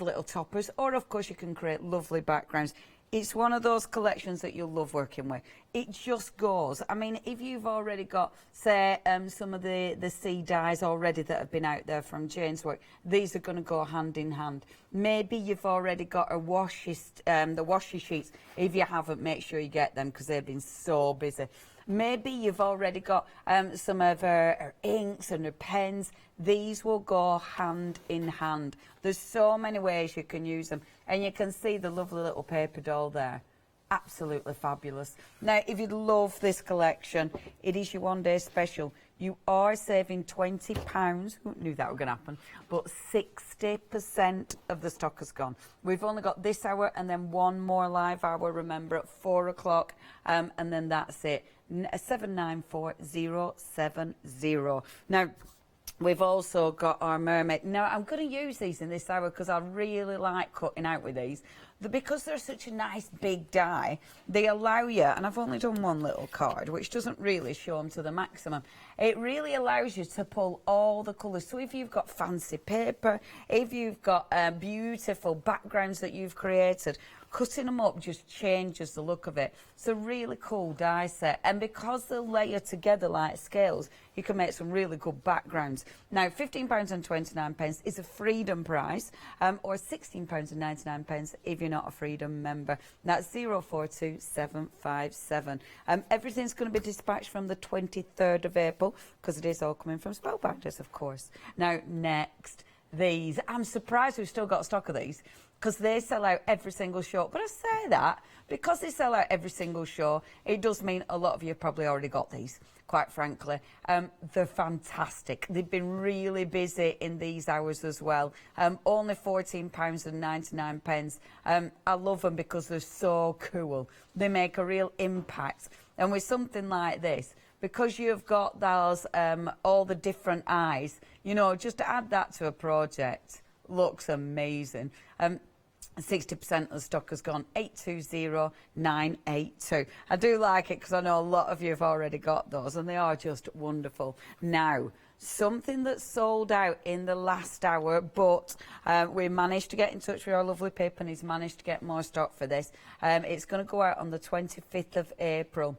little toppers, or of course you can create lovely backgrounds. It's one of those collections that you'll love working with. It just goes. I mean, if you've already got, say, some of the sea dyes already that have been out there from Jane's work, these are going to go hand in hand. Maybe you've already got the washi sheets. If you haven't, make sure you get them because they've been so busy. Maybe you've already got some of her inks and her pens. These will go hand in hand. There's so many ways you can use them. And you can see the lovely little paper doll there. Absolutely fabulous. Now, if you love this collection, it is your one day special. You are saving £20. Who knew that was going to happen? But 60% of the stock has gone. We've only got this hour and then one more live hour, remember, at 4 o'clock. And then that's it. 794070. Now, we've also got our mermaid. Now, I'm going to use these in this hour because I really like cutting out with these. Because they're such a nice big die, they allow you, and I've only done one little card, which doesn't really show them to the maximum. It really allows you to pull all the colours. So if you've got fancy paper, if you've got beautiful backgrounds that you've created, cutting them up just changes the look of it. It's a really cool die set. And because they're layered together like scales, you can make some really good backgrounds. Now, £15.29 is a freedom price, or £16.99 if you're not a freedom member. That's 042757. Everything's going to be dispatched from the 23rd of April, because it is all coming from Spellbinders, of course. Now, next, these. I'm surprised we've still got stock of these, because they sell out every single show. But I say that because they sell out every single show, it does mean a lot of you have probably already got these, quite frankly. They're fantastic. They've been really busy in these hours as well. Only £14.99. I love them because they're so cool. They make a real impact. And with something like this, because you've got those, all the different eyes, you know, just to add that to a project, looks amazing. 60% of the stock has gone. 820982. I do like it because I know a lot of you have already got those, and they are just wonderful. Now, something that sold out in the last hour, but we managed to get in touch with our lovely Pip, and he's managed to get more stock for this. It's going to go out on the 25th of April.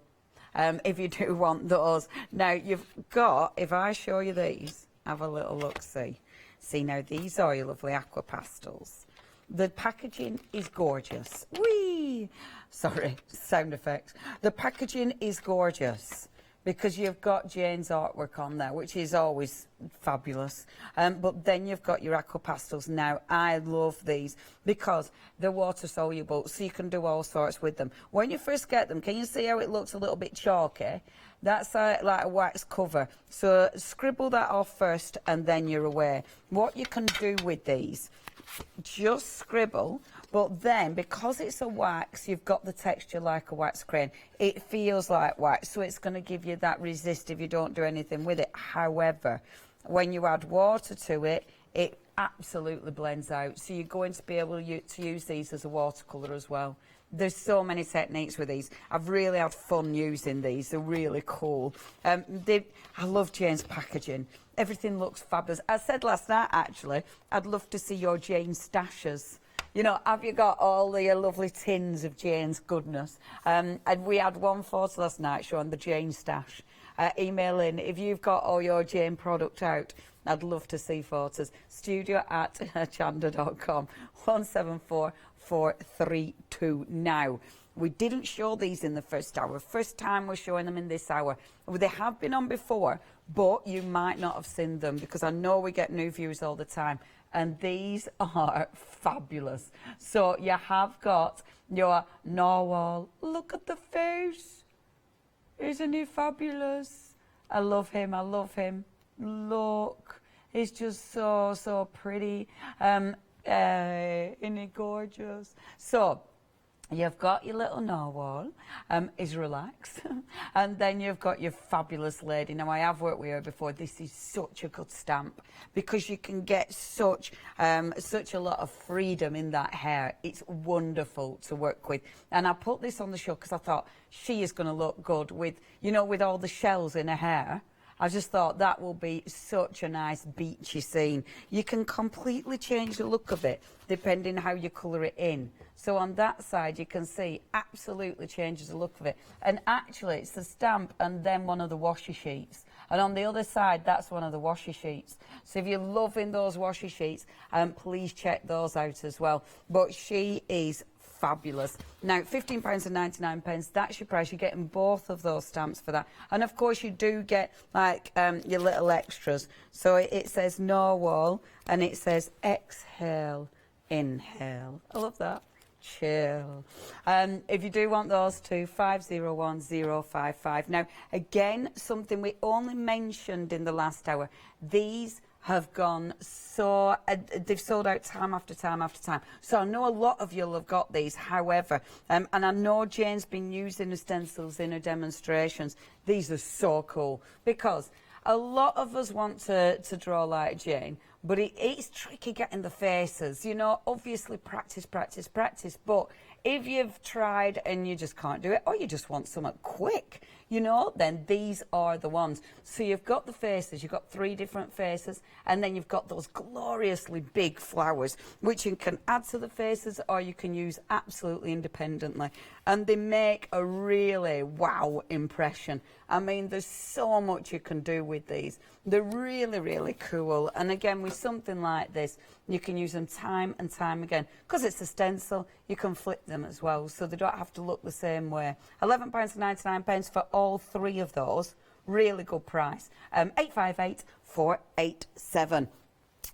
If you do want those. Now, you've got, if I show you these, have a little look, see. See, now, these are your lovely aqua pastels. The packaging is gorgeous. Whee! Sorry, sound effects. The packaging is gorgeous because you've got Jane's artwork on there, which is always fabulous. But then you've got your aqua pastels. Now, I love these because they're water soluble, so you can do all sorts with them. When you first get them, can you see how it looks a little bit chalky? That's like a wax cover. So scribble that off first and then you're away. What you can do with these, just scribble, but then because it's a wax, you've got the texture like a wax crayon. It feels like wax, so it's going to give you that resist if you don't do anything with it. However, when you add water to it, it absolutely blends out. So you're going to be able to use these as a watercolour as well. There's so many techniques with these. I've really had fun using these. They're really cool. I love Jane's packaging. Everything looks fabulous. I said last night, actually, I'd love to see your Jane stashes. You know, have you got all the lovely tins of Jane's goodness? And we had one photo last night showing the Jane stash. Email in if you've got all your Jane product out. I'd love to see photos. studio@hochanda.com 174432. Now, we didn't show these in the first hour. First time we're showing them in this hour. They have been on before, but you might not have seen them because I know we get new viewers all the time. And these are fabulous. So you have got your narwhal. Look at the face. Isn't he fabulous? I love him. I love him. Look. He's just so, so pretty. Isn't he gorgeous? So you've got your little narwhal, is relaxed, and then you've got your fabulous lady. Now, I have worked with her before. This is such a good stamp because you can get such a lot of freedom in that hair. It's wonderful to work with. And I put this on the show because I thought she is going to look good with, you know, with all the shells in her hair. I just thought that will be such a nice beachy scene. You can completely change the look of it depending how you colour it in. So on that side you can see absolutely changes the look of it. And actually it's the stamp and then one of the washi sheets. And on the other side that's one of the washi sheets. So if you're loving those washi sheets, please check those out as well. But she is fabulous. Now, £15.99, that's your price. You're getting both of those stamps for that. And of course, you do get like your little extras. So it says narwhal and it says exhale, inhale. I love that. Chill. If you do want those too, 501055. Now, again, something we only mentioned in the last hour. These have gone so, they've sold out time after time after time. So I know a lot of you'll have got these. However, and I know Jane's been using the stencils in her demonstrations. These are so cool because a lot of us want to draw like Jane, but it's tricky getting the faces. You know, obviously practice, practice, practice. But if you've tried and you just can't do it, or you just want something quick, you know, then these are the ones. So you've got the faces, you've got 3 different faces, and then you've got those gloriously big flowers, which you can add to the faces or you can use absolutely independently. And they make a really wow impression. I mean, there's so much you can do with these. They're really, really cool. And again, with something like this, you can use them time and time again. Because it's a stencil, you can flip them as well, so they don't have to look the same way. £11.99 for all 3 of those. Really good price. 858487.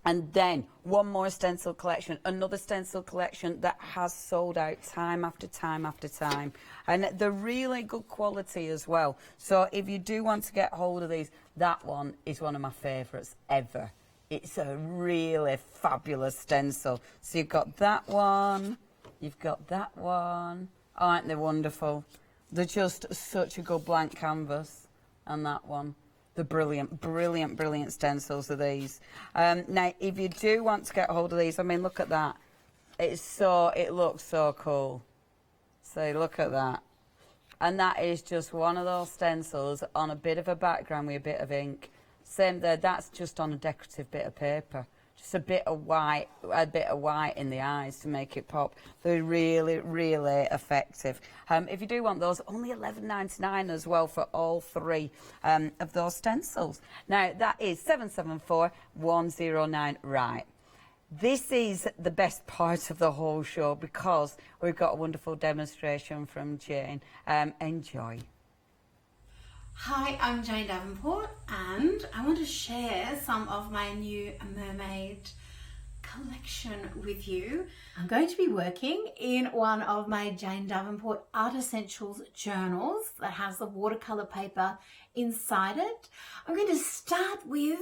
And then one more stencil collection, another stencil collection that has sold out time after time after time. And they're really good quality as well. So if you do want to get hold of these, that one is one of my favourites ever. It's a really fabulous stencil. So you've got that one, you've got that one. Aren't they wonderful? They're just such a good blank canvas. And that one. The brilliant, brilliant, brilliant stencils are these. Now, if you do want to get hold of these, I mean, look at that. It looks so cool. So look at that. And that is just one of those stencils on a bit of a background with a bit of ink. Same there, that's just on a decorative bit of paper. Just a bit of white in the eyes to make it pop. They're really, really effective. If you do want those, only £11.99 as well for all 3 of those stencils. Now, that is 774109. Right. This is the best part of the whole show because we've got a wonderful demonstration from Jane. Enjoy. Hi, I'm Jane Davenport and I want to share some of my new mermaid collection with you. I'm going to be working in one of my Jane Davenport Art Essentials journals that has the watercolor paper inside it. I'm going to start with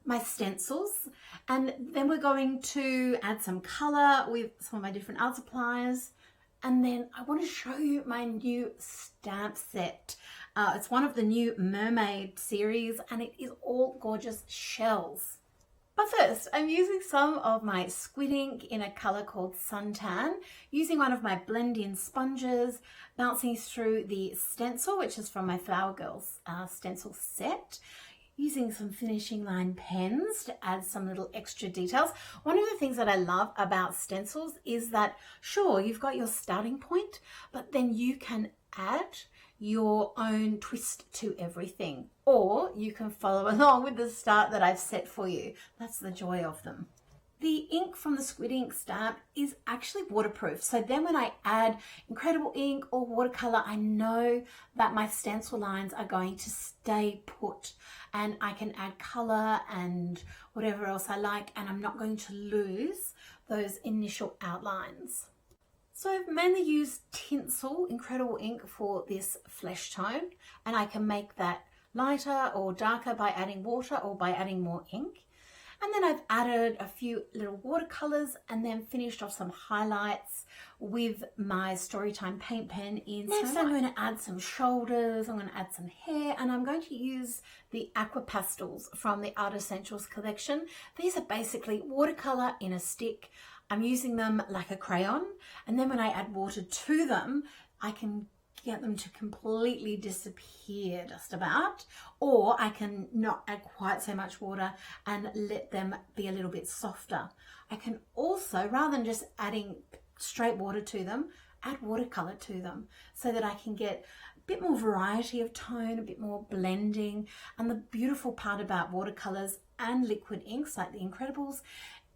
my stencils and then we're going to add some color with some of my different art supplies, and then I want to show you my new stamp set. It's one of the new mermaid series and it is all gorgeous shells. But first, I'm using some of my squid ink in a color called Suntan, using one of my blend-in sponges, bouncing through the stencil, which is from my Flower Girls stencil set, using some finishing line pens to add some little extra details. One of the things that I love about stencils is that, sure, you've got your starting point, but then you can add your own twist to everything, or you can follow along with the start that I've set for you. That's the joy of them. The ink from the squid ink stamp is actually waterproof, so then when I add incredible ink or watercolor, I know that my stencil lines are going to stay put and I can add color and whatever else I like, and I'm not going to lose those initial outlines. So I've mainly used Tinsel incredible ink for this flesh tone, and I can make that lighter or darker by adding water or by adding more ink. And then I've added a few little watercolors and then finished off some highlights with my Storytime paint pen in. Next I'm going to add some shoulders, I'm going to add some hair, and I'm going to use the Aqua Pastels from the Art Essentials collection. These are basically watercolor in a stick. I'm using them like a crayon, and then when I add water to them, I can get them to completely disappear just about, or I can not add quite so much water and let them be a little bit softer. I can also, rather than just adding straight water to them, add watercolor to them so that I can get a bit more variety of tone, a bit more blending. And the beautiful part about watercolors and liquid inks like the Incredibles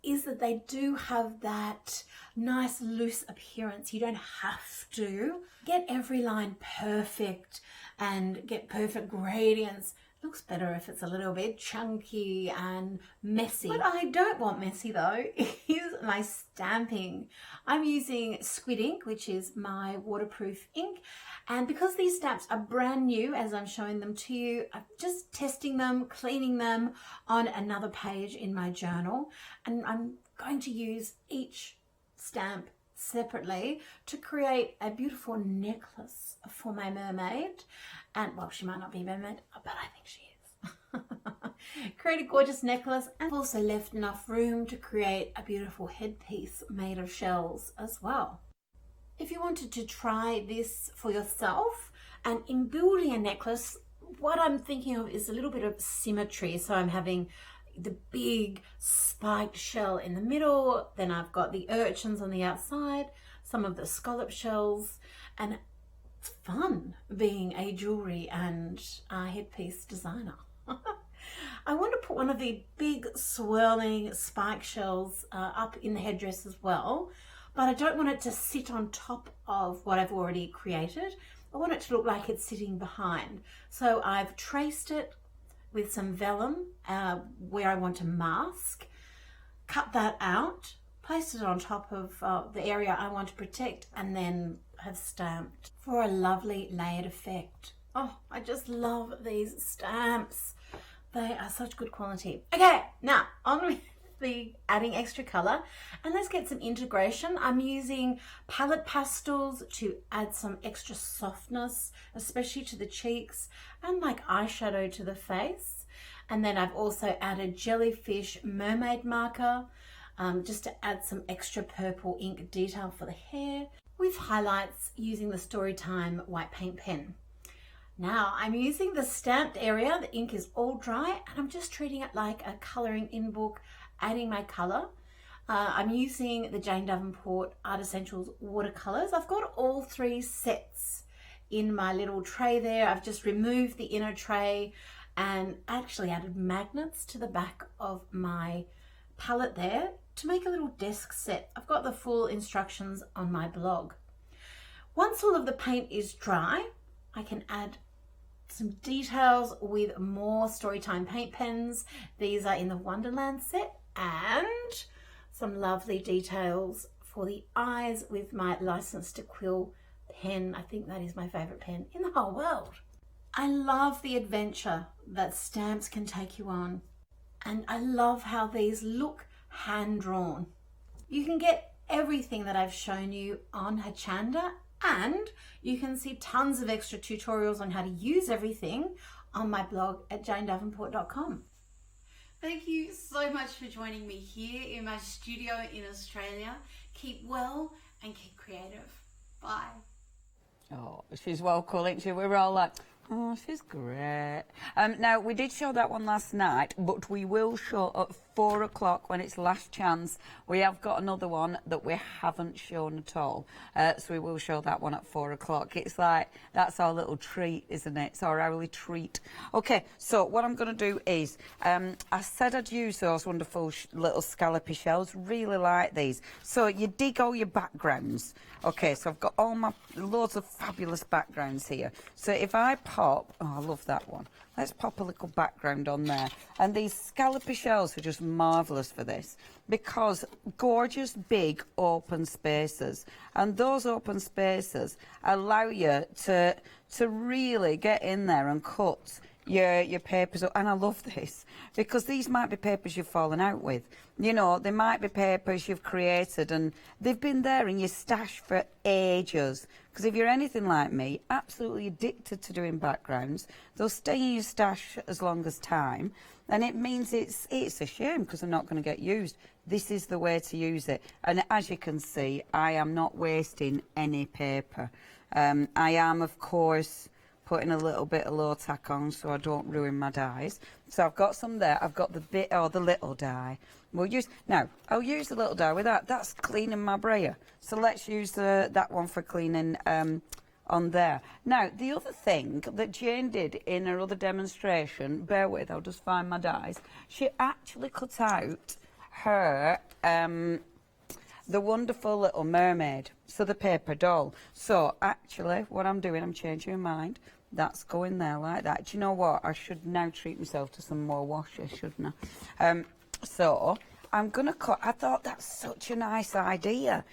is that they do have that nice loose appearance. You don't have to get every line perfect and get perfect gradients. It looks better if it's a little bit chunky and messy. What I don't want messy though is my stamping. I'm using squid ink, which is my waterproof ink, and because these stamps are brand new as I'm showing them to you, I'm just testing them, cleaning them on another page in my journal, and I'm going to use each stamp separately to create a beautiful necklace for my mermaid. And well, she might not be a mermaid, but I think she is. Create a gorgeous necklace, and I've also left enough room to create a beautiful headpiece made of shells as well. If you wanted to try this for yourself, and in building a necklace, what I'm thinking of is a little bit of symmetry. So I'm having the big spiked shell in the middle, then I've got the urchins on the outside, some of the scallop shells, and it's fun being a jewellery and headpiece designer. I want to put one of the big swirling spike shells up in the headdress as well, but I don't want it to sit on top of what I've already created. I want it to look like it's sitting behind. So I've traced it with some vellum where I want to mask, cut that out, placed it on top of the area I want to protect, and then have stamped for a lovely layered effect. Oh, I just love these stamps. They are such good quality. Okay, now on with the adding extra color, and let's get some integration. I'm using palette pastels to add some extra softness, especially to the cheeks, and like eyeshadow to the face. And then I've also added jellyfish mermaid marker just to add some extra purple ink detail for the hair, with highlights using the Storytime white paint pen. Now I'm using the stamped area, the ink is all dry, and I'm just treating it like a colouring in book, adding my colour. I'm using the Jane Davenport Art Essentials watercolours. I've got all 3 sets in my little tray there. I've just removed the inner tray and actually added magnets to the back of my palette there to make a little desk set. I've got the full instructions on my blog. Once all of the paint is dry, I can add some details with more Storytime paint pens. These are in the Wonderland set, and some lovely details for the eyes with my License to Quill pen. I think that is my favourite pen in the whole world. I love the adventure that stamps can take you on, and I love how these look hand-drawn. You can get everything that I've shown you on Hochanda, and you can see tons of extra tutorials on how to use everything on my blog at janedavenport.com. Thank you so much for joining me here in my studio in Australia. Keep well and keep creative. Bye. Oh, she's well cool, isn't she? We were all like, oh, she's great. Now, we did show that one last night, but we will show at 4 o'clock when it's last chance. We have got another one that we haven't shown at all. So we will show that one at 4 o'clock. It's like, that's our little treat, isn't it? It's our hourly treat. Okay, so what I'm going to do is, I said I'd use those wonderful little scallopy shells. Really like these. So you dig all your backgrounds. Okay, so I've got all my loads of fabulous backgrounds here. So if I pop, oh, I love that one. Let's pop a little background on there. And these scallopy shells are just marvellous for this, because gorgeous, big, open spaces. And those open spaces allow you to really get in there and cut your papers up. And I love this, because these might be papers you've fallen out with. You know, they might be papers you've created and they've been there in your stash for ages. Because if you're anything like me, absolutely addicted to doing backgrounds, they'll stay in your stash as long as time. And it means it's a shame because they're not going to get used. This is the way to use it. And as you can see, I am not wasting any paper. I am, of course, putting a little bit of low tack on so I don't ruin my dies. So I've got some there. I've got the bit, or the little die. I'll use the little die with that. That's cleaning my brayer. So let's use that one for cleaning on there. Now, the other thing that Jane did in her other demonstration, bear with, I'll just find my dies. She actually cut out her the wonderful little mermaid, so the paper doll. So actually, what I'm doing, I'm changing my mind. That's going there like that. Do you know what? I should now treat myself to some more washes, shouldn't I? So I'm going to cut. I thought that's such a nice idea.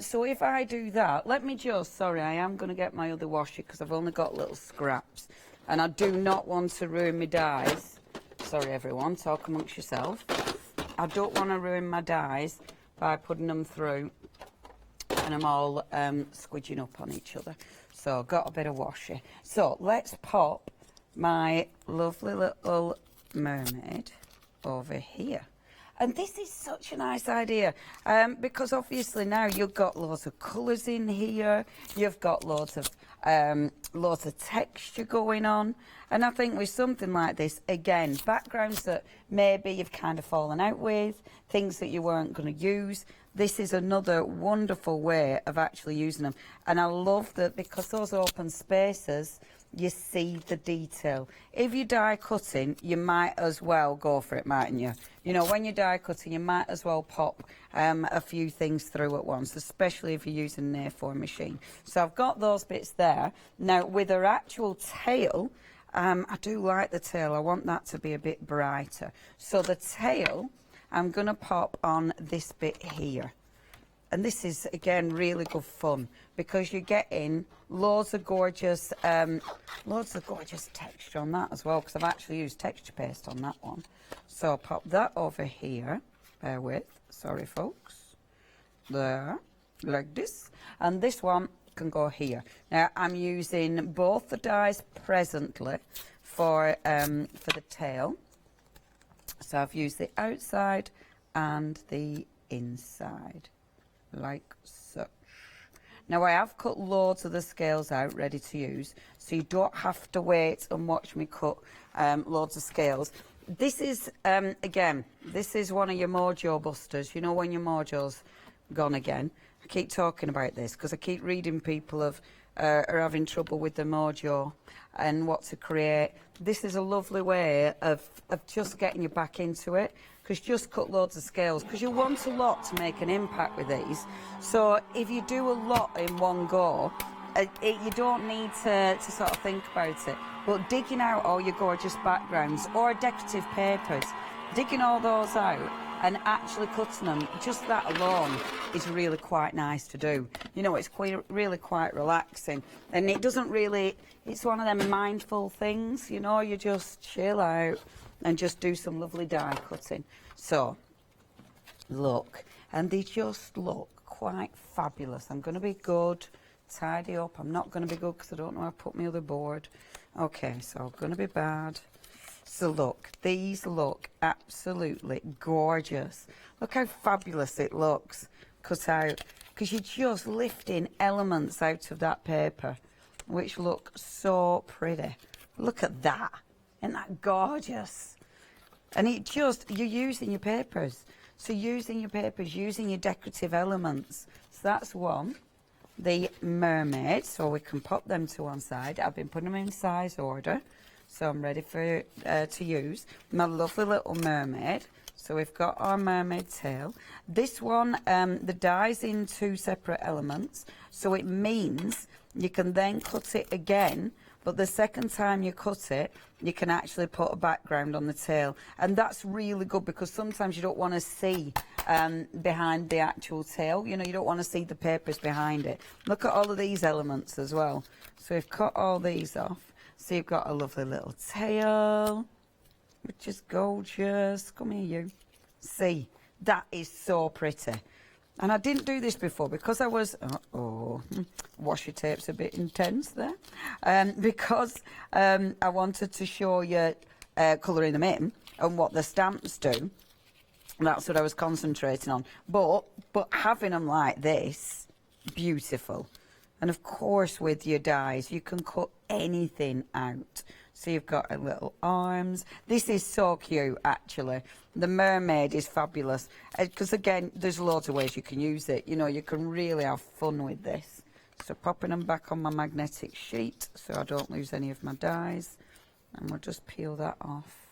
So if I do that, let me just, sorry, I am going to get my other washer because I've only got little scraps. And I do not want to ruin my dies. Sorry, everyone, talk amongst yourself. I don't want to ruin my dies by putting them through and I'm all squidging up on each other. So got a bit of washy. So let's pop my lovely little mermaid over here. And this is such a nice idea because obviously now you've got loads of colours in here. You've got loads of texture going on. And I think with something like this, again, backgrounds that maybe you've kind of fallen out with, things that you weren't going to use, this is another wonderful way of actually using them. And I love that because those open spaces, you see the detail. If you die cutting, you might as well go for it, mightn't you? You know, when you die cutting, you might as well pop a few things through at once, especially if you're using an A4 machine. So I've got those bits there. Now, with her actual tail, I do like the tail. I want that to be a bit brighter. So the tail, I'm going to pop on this bit here. And this is, again, really good fun because you're getting loads of gorgeous texture on that as well, because I've actually used texture paste on that one. So I'll pop that over here. Bear with. Sorry, folks. There. Like this. And this one can go here. Now, I'm using both the dies presently for the tail. So I've used the outside and the inside. Like such. Now I have cut loads of the scales out ready to use, so you don't have to wait and watch me cut loads of scales. This is, again, this is one of your mojo busters. You know when your mojo's gone again. I keep talking about this because I keep reading people are having trouble with the mojo and what to create. This is a lovely way of just getting you back into it. because just cut loads of scales, because you want a lot to make an impact with these. So if you do a lot in one go, you don't need to sort of think about it. But digging out all your gorgeous backgrounds or decorative papers, digging all those out and actually cutting them, just that alone is really quite nice to do. You know, it's really quite relaxing. And it doesn't really, it's one of them mindful things, you know, you just chill out and just do some lovely die cutting. So, look, and they just look quite fabulous. I'm going to be good, tidy up. I'm not going to be good because I don't know how to put my other board. Okay, so I'm going to be bad. So look, these look absolutely gorgeous. Look how fabulous it looks cut out, because you're just lifting elements out of that paper, which look so pretty. Look at that. Isn't that gorgeous? And it just, you're using your papers. So using your papers, using your decorative elements. So that's one. The mermaid, so we can pop them to one side. I've been putting them in size order, so I'm ready for to use my lovely little mermaid. So we've got our mermaid tail. This one, the die's in 2 separate elements, so it means you can then cut it again, but the second time you cut it, you can actually put a background on the tail. And that's really good, because sometimes you don't want to see behind the actual tail. You know, you don't want to see the papers behind it. Look at all of these elements as well. So we've cut all these off. So you've got a lovely little tail, which is gorgeous. Come here, you. See, that is so pretty. And I didn't do this before because I was, washi tape's a bit intense there, because I wanted to show you colouring them in and what the stamps do. That's what I was concentrating on. But having them like this, beautiful. And of course with your dies, you can cut anything out. So you've got a little arms. This is so cute, actually. The mermaid is fabulous. Because, again, there's loads of ways you can use it. You know, you can really have fun with this. So popping them back on my magnetic sheet so I don't lose any of my dies. And we'll just peel that off.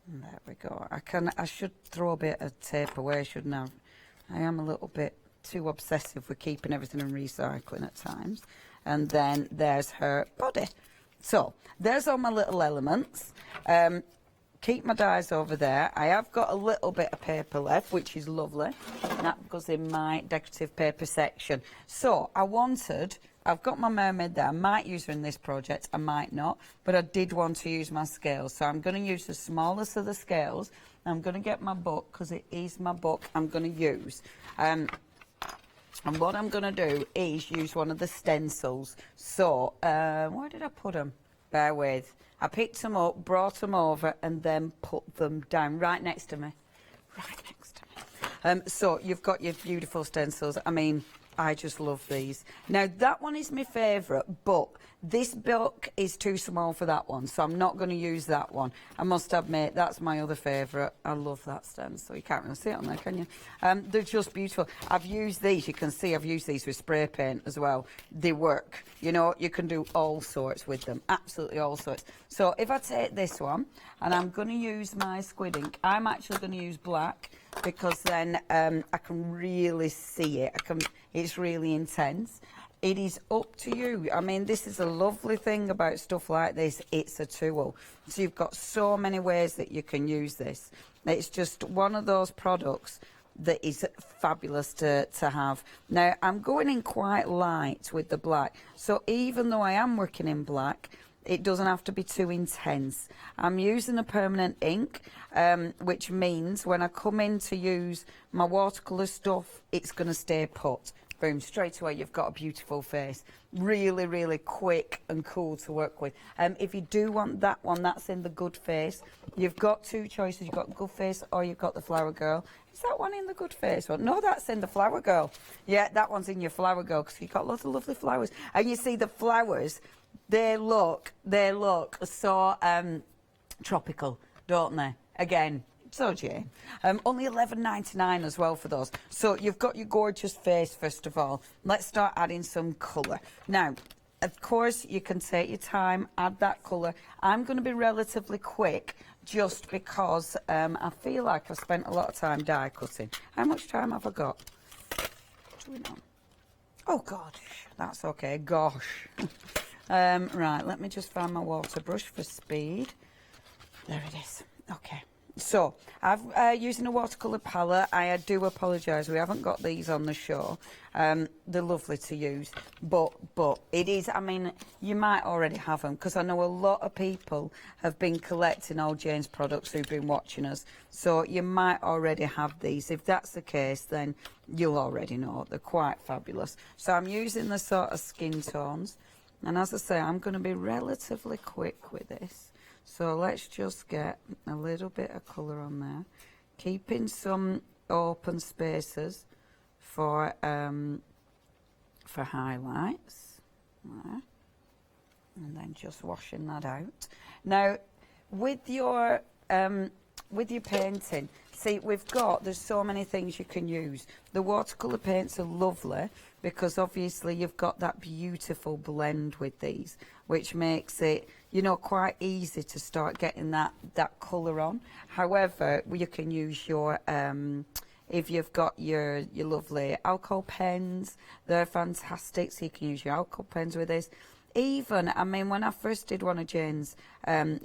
And there we go. I should throw a bit of tape away, shouldn't I? I am a little bit too obsessive with keeping everything and recycling at times. And then there's her body. So, there's all my little elements. Keep my dies over there. I have got a little bit of paper left, which is lovely. That goes in my decorative paper section. So, I've got my mermaid there. I might use her in this project, I might not, but I did want to use my scales. So I'm going to use the smallest of the scales. I'm going to get my book, because it is my book I'm going to use. And what I'm going to do is use one of the stencils. So, where did I put them? Bear with. I picked them up, brought them over, and then put them down right next to me. Right next to me. So, you've got your beautiful stencils. I mean, I just love these. Now, that one is my favourite, but this book is too small for that one, so I'm not going to use that one. I must admit, that's my other favourite. I love that stencil. You can't really see it on there, can you? They're just beautiful. I've used these. You can see I've used these with spray paint as well. They work. You know, you can do all sorts with them. Absolutely all sorts. So if I take this one, and I'm going to use my squid ink, I'm actually going to use black, because then I can really see it. It's really intense. It is up to you. I mean, this is a lovely thing about stuff like this. It's a tool. So you've got so many ways that you can use this. It's just one of those products that is fabulous to have. Now, I'm going in quite light with the black. So even though I am working in black, it doesn't have to be too intense. I'm using a permanent ink, which means when I come in to use my watercolour stuff, it's going to stay put. Boom, straight away you've got a beautiful face. Really, really quick and cool to work with. If you do want that one, that's in the Good Face. You've got 2 choices. You've got Good Face or you've got the Flower Girl. Is that one in the Good Face one? No, that's in the Flower Girl. Yeah, that one's in your Flower Girl, because you've got lots of lovely flowers. And you see the flowers, they look so tropical, don't they? Again, so Jane. Only $11.99 as well for those. So you've got your gorgeous face, first of all. Let's start adding some colour. Now, of course, you can take your time, add that colour. I'm going to be relatively quick, just because I feel like I've spent a lot of time die cutting. How much time have I got? What's going on? Oh, God, that's okay. Gosh. Right, let me just find my water brush for speed. There it is. Okay. So, I've using a watercolour palette. I do apologise, we haven't got these on the show. They're lovely to use, but it is, I mean, you might already have them, because I know a lot of people have been collecting old Jane's products who've been watching us, so you might already have these. If that's the case, then you'll already know. They're quite fabulous. So I'm using the sort of skin tones, and as I say, I'm going to be relatively quick with this. So let's just get a little bit of colour on there, keeping some open spaces for highlights, there. And then just washing that out. Now, with your painting, see, there's so many things you can use. The watercolour paints are lovely because obviously you've got that beautiful blend with these, which makes it, you know, quite easy to start getting that colour on. However, you can use your, if you've got your lovely alcohol pens, they're fantastic, so you can use your alcohol pens with this. Even, I mean, when I first did one of Jane's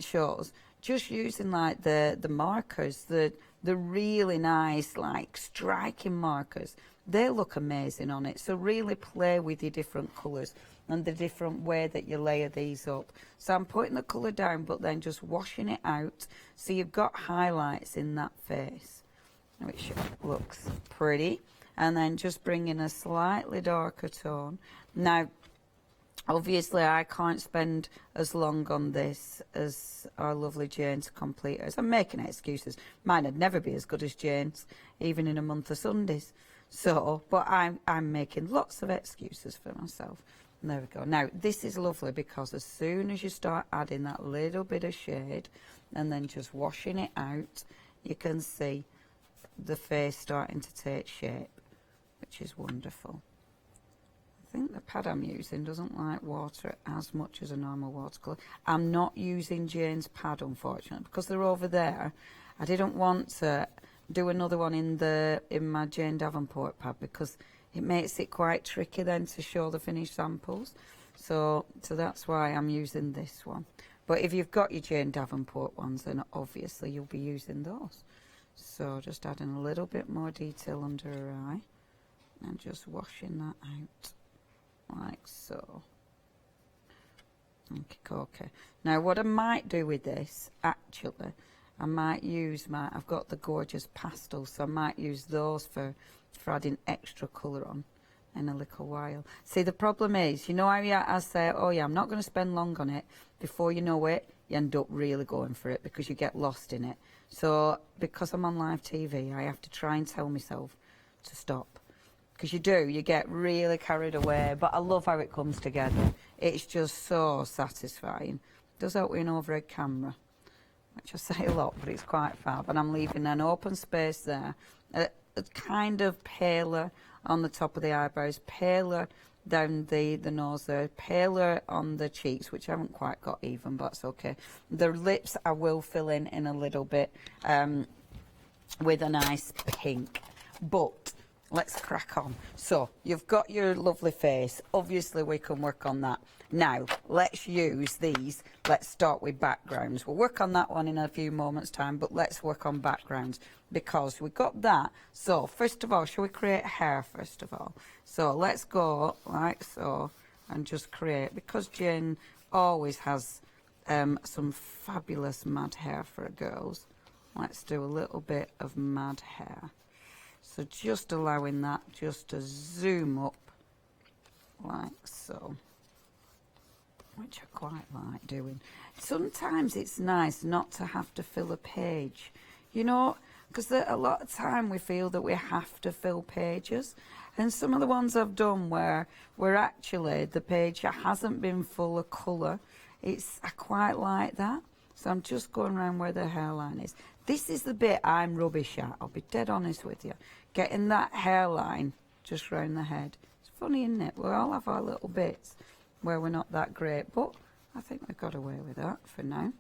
shows, just using like the markers, the really nice, like striking markers, they look amazing on it. So really play with your different colours and the different way that you layer these up. So I'm putting the colour down, but then just washing it out, so you've got highlights in that face, which looks pretty. And then just bringing a slightly darker tone. Now, obviously, I can't spend as long on this as our lovely Jane's completers. I'm making excuses. Mine would never be as good as Jane's, even in a month of Sundays. So, but I'm making lots of excuses for myself. And there we go. Now, this is lovely because as soon as you start adding that little bit of shade and then just washing it out, you can see the face starting to take shape, which is wonderful. I think the pad I'm using doesn't like water as much as a normal watercolour. I'm not using Jane's pad, unfortunately, because they're over there. I didn't want to do another one in my Jane Davenport pad because it makes it quite tricky then to show the finished samples. So that's why I'm using this one. But if you've got your Jane Davenport ones, then obviously you'll be using those. So just adding a little bit more detail under her eye and just washing that out. Like so. Okay. Now what I might do with this, actually, I might use I've got the gorgeous pastels, so I might use those for adding extra colour on in a little while. See, the problem is, you know how I say, oh yeah, I'm not going to spend long on it. Before you know it, you end up really going for it because you get lost in it. So because I'm on live TV, I have to try and tell myself to stop. Because you get really carried away, but I love how it comes together. It's just so satisfying. It does help with an overhead camera, which I say a lot, but it's quite fab. And I'm leaving an open space there, a kind of paler on the top of the eyebrows, paler down the nose there, paler on the cheeks, which I haven't quite got even, but it's okay. The lips I will fill in a little bit with a nice pink, but let's crack on. So you've got your lovely face. Obviously we can work on that. Now let's use these. Let's start with backgrounds. We'll work on that one in a few moments time, but let's work on backgrounds because we got that. So first of all, shall we create hair first of all? So let's go like so and just create, because Jane always has some fabulous mad hair for girls. Let's do a little bit of mad hair. So just allowing that just to zoom up like so, which I quite like doing. Sometimes it's nice not to have to fill a page, you know, because a lot of time we feel that we have to fill pages. And some of the ones I've done where actually the page hasn't been full of colour, I quite like that. So I'm just going around where the hairline is. This is the bit I'm rubbish at, I'll be dead honest with you. Getting that hairline just round the head. It's funny, isn't it? We all have our little bits where we're not that great, but I think we've got away with that for now.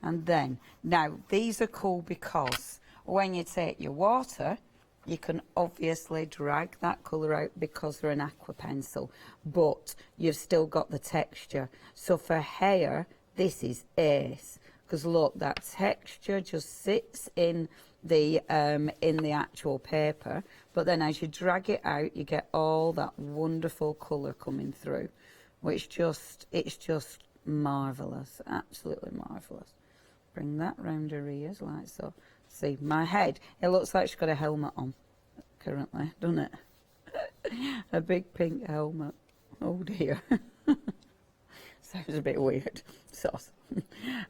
And then, now these are cool because when you take your water, you can obviously drag that colour out because they're an aqua pencil, but you've still got the texture. So for hair, this is ace, because look, that texture just sits in the actual paper, but then as you drag it out, you get all that wonderful colour coming through, which it's just marvellous, absolutely marvellous. Bring that round her ears like so. See, my head, it looks like she's got a helmet on currently, doesn't it? A big pink helmet. Oh dear. Sounds a bit weird. Sauce.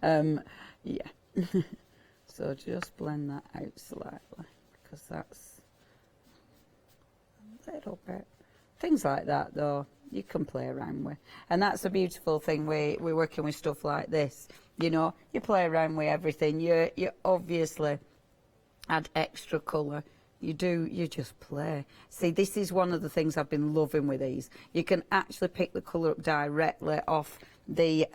Yeah. So just blend that out slightly, because that's a little bit. Things like that, though, you can play around with. And that's a beautiful thing. We're working with stuff like this. You know, you play around with everything. You obviously add extra colour. You just play. See, this is one of the things I've been loving with these. You can actually pick the colour up directly off the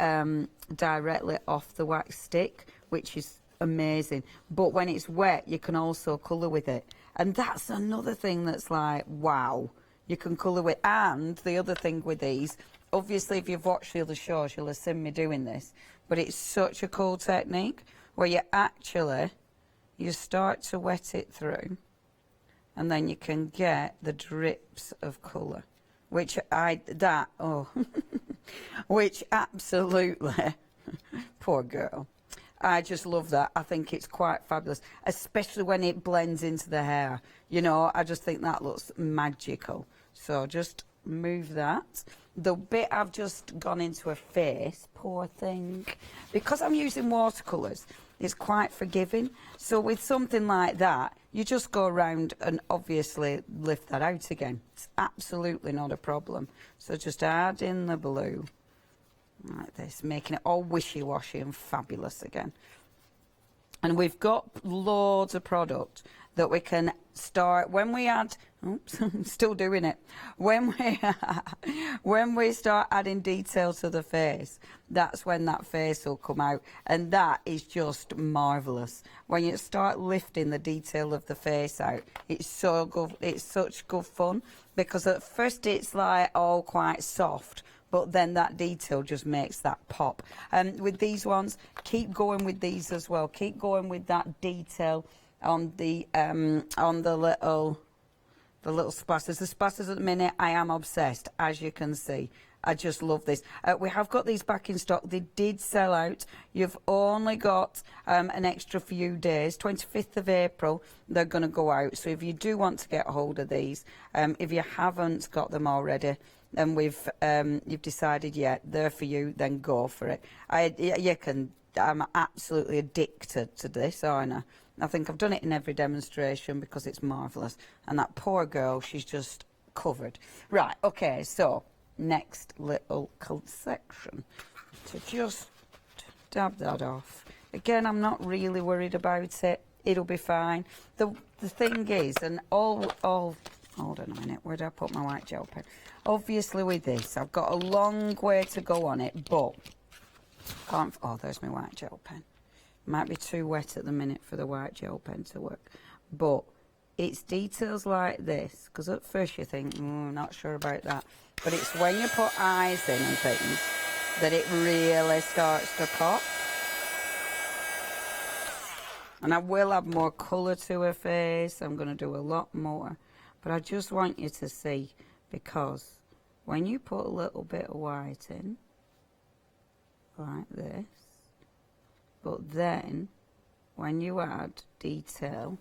wax stick, which is amazing. But when it's wet, you can also colour with it. And that's another thing that's like, wow. You can colour with. And the other thing with these, obviously if you've watched the other shows, you'll have seen me doing this, but it's such a cool technique where you start to wet it through, and then you can get the drips of colour, which which absolutely, poor girl. I just love that. I think it's quite fabulous, especially when it blends into the hair. You know, I just think that looks magical. So just move that. The bit I've just gone into her face, poor thing, because I'm using watercolours, it's quite forgiving. So with something like that, you just go around and obviously lift that out again. It's absolutely not a problem. So just add in the blue like this, making it all wishy-washy and fabulous again. And we've got loads of product that we can start when we add. Oops, I'm still doing it. When we start adding detail to the face, that's when that face will come out, and that is just marvellous. When you start lifting the detail of the face out, it's so good. It's such good fun, because at first it's like all quite soft, but then that detail just makes that pop. With these ones, keep going with these as well. Keep going with that detail on the little splatters. The splatters at the minute, I am obsessed, as you can see. I just love this. We have got these back in stock. They did sell out. You've only got an extra few days. 25th of April, they're going to go out. So if you do want to get hold of these, if you haven't got them already, and you've decided, yeah, they're for you, then go for it. I'm absolutely addicted to this, aren't I? I think I've done it in every demonstration because it's marvellous. And that poor girl, she's just covered. Right, okay, so next little section to just dab that off. Again, I'm not really worried about it. It'll be fine. The thing is, and hold on a minute, where did I put my white gel pen? Obviously with this, I've got a long way to go on it, but there's my white gel pen. Might be too wet at the minute for the white gel pen to work, but it's details like this, because at first you think, not sure about that, but it's when you put eyes in and things that it really starts to pop. And I will add more colour to her face. I'm going to do a lot more, but I just want you to see, because when you put a little bit of white in like this, but then when you add detail,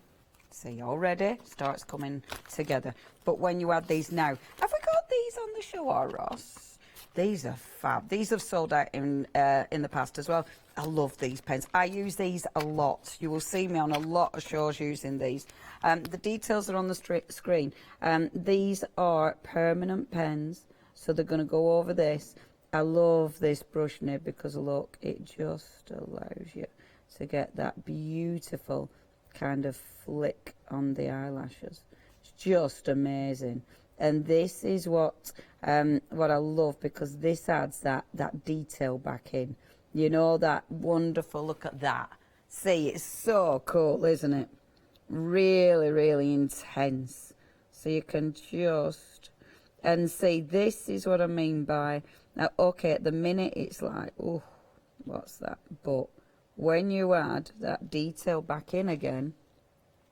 see, already starts coming together. But when you add these now, have we got these on the show, Ross? These are fab. These have sold out in the past as well. I love these pens. I use these a lot. You will see me on a lot of shows using these. The details are on the screen. These are permanent pens, so they're going to go over this. I love this brush nib because, look, it just allows you to get that beautiful kind of flick on the eyelashes. It's just amazing. And this is what I love, because this adds that detail back in. You know, that wonderful, look at that. See, it's so cool, isn't it? Really, really intense. So you can just, and see, this is what I mean by, now, okay, at the minute it's like, oh, what's that? But when you add that detail back in again,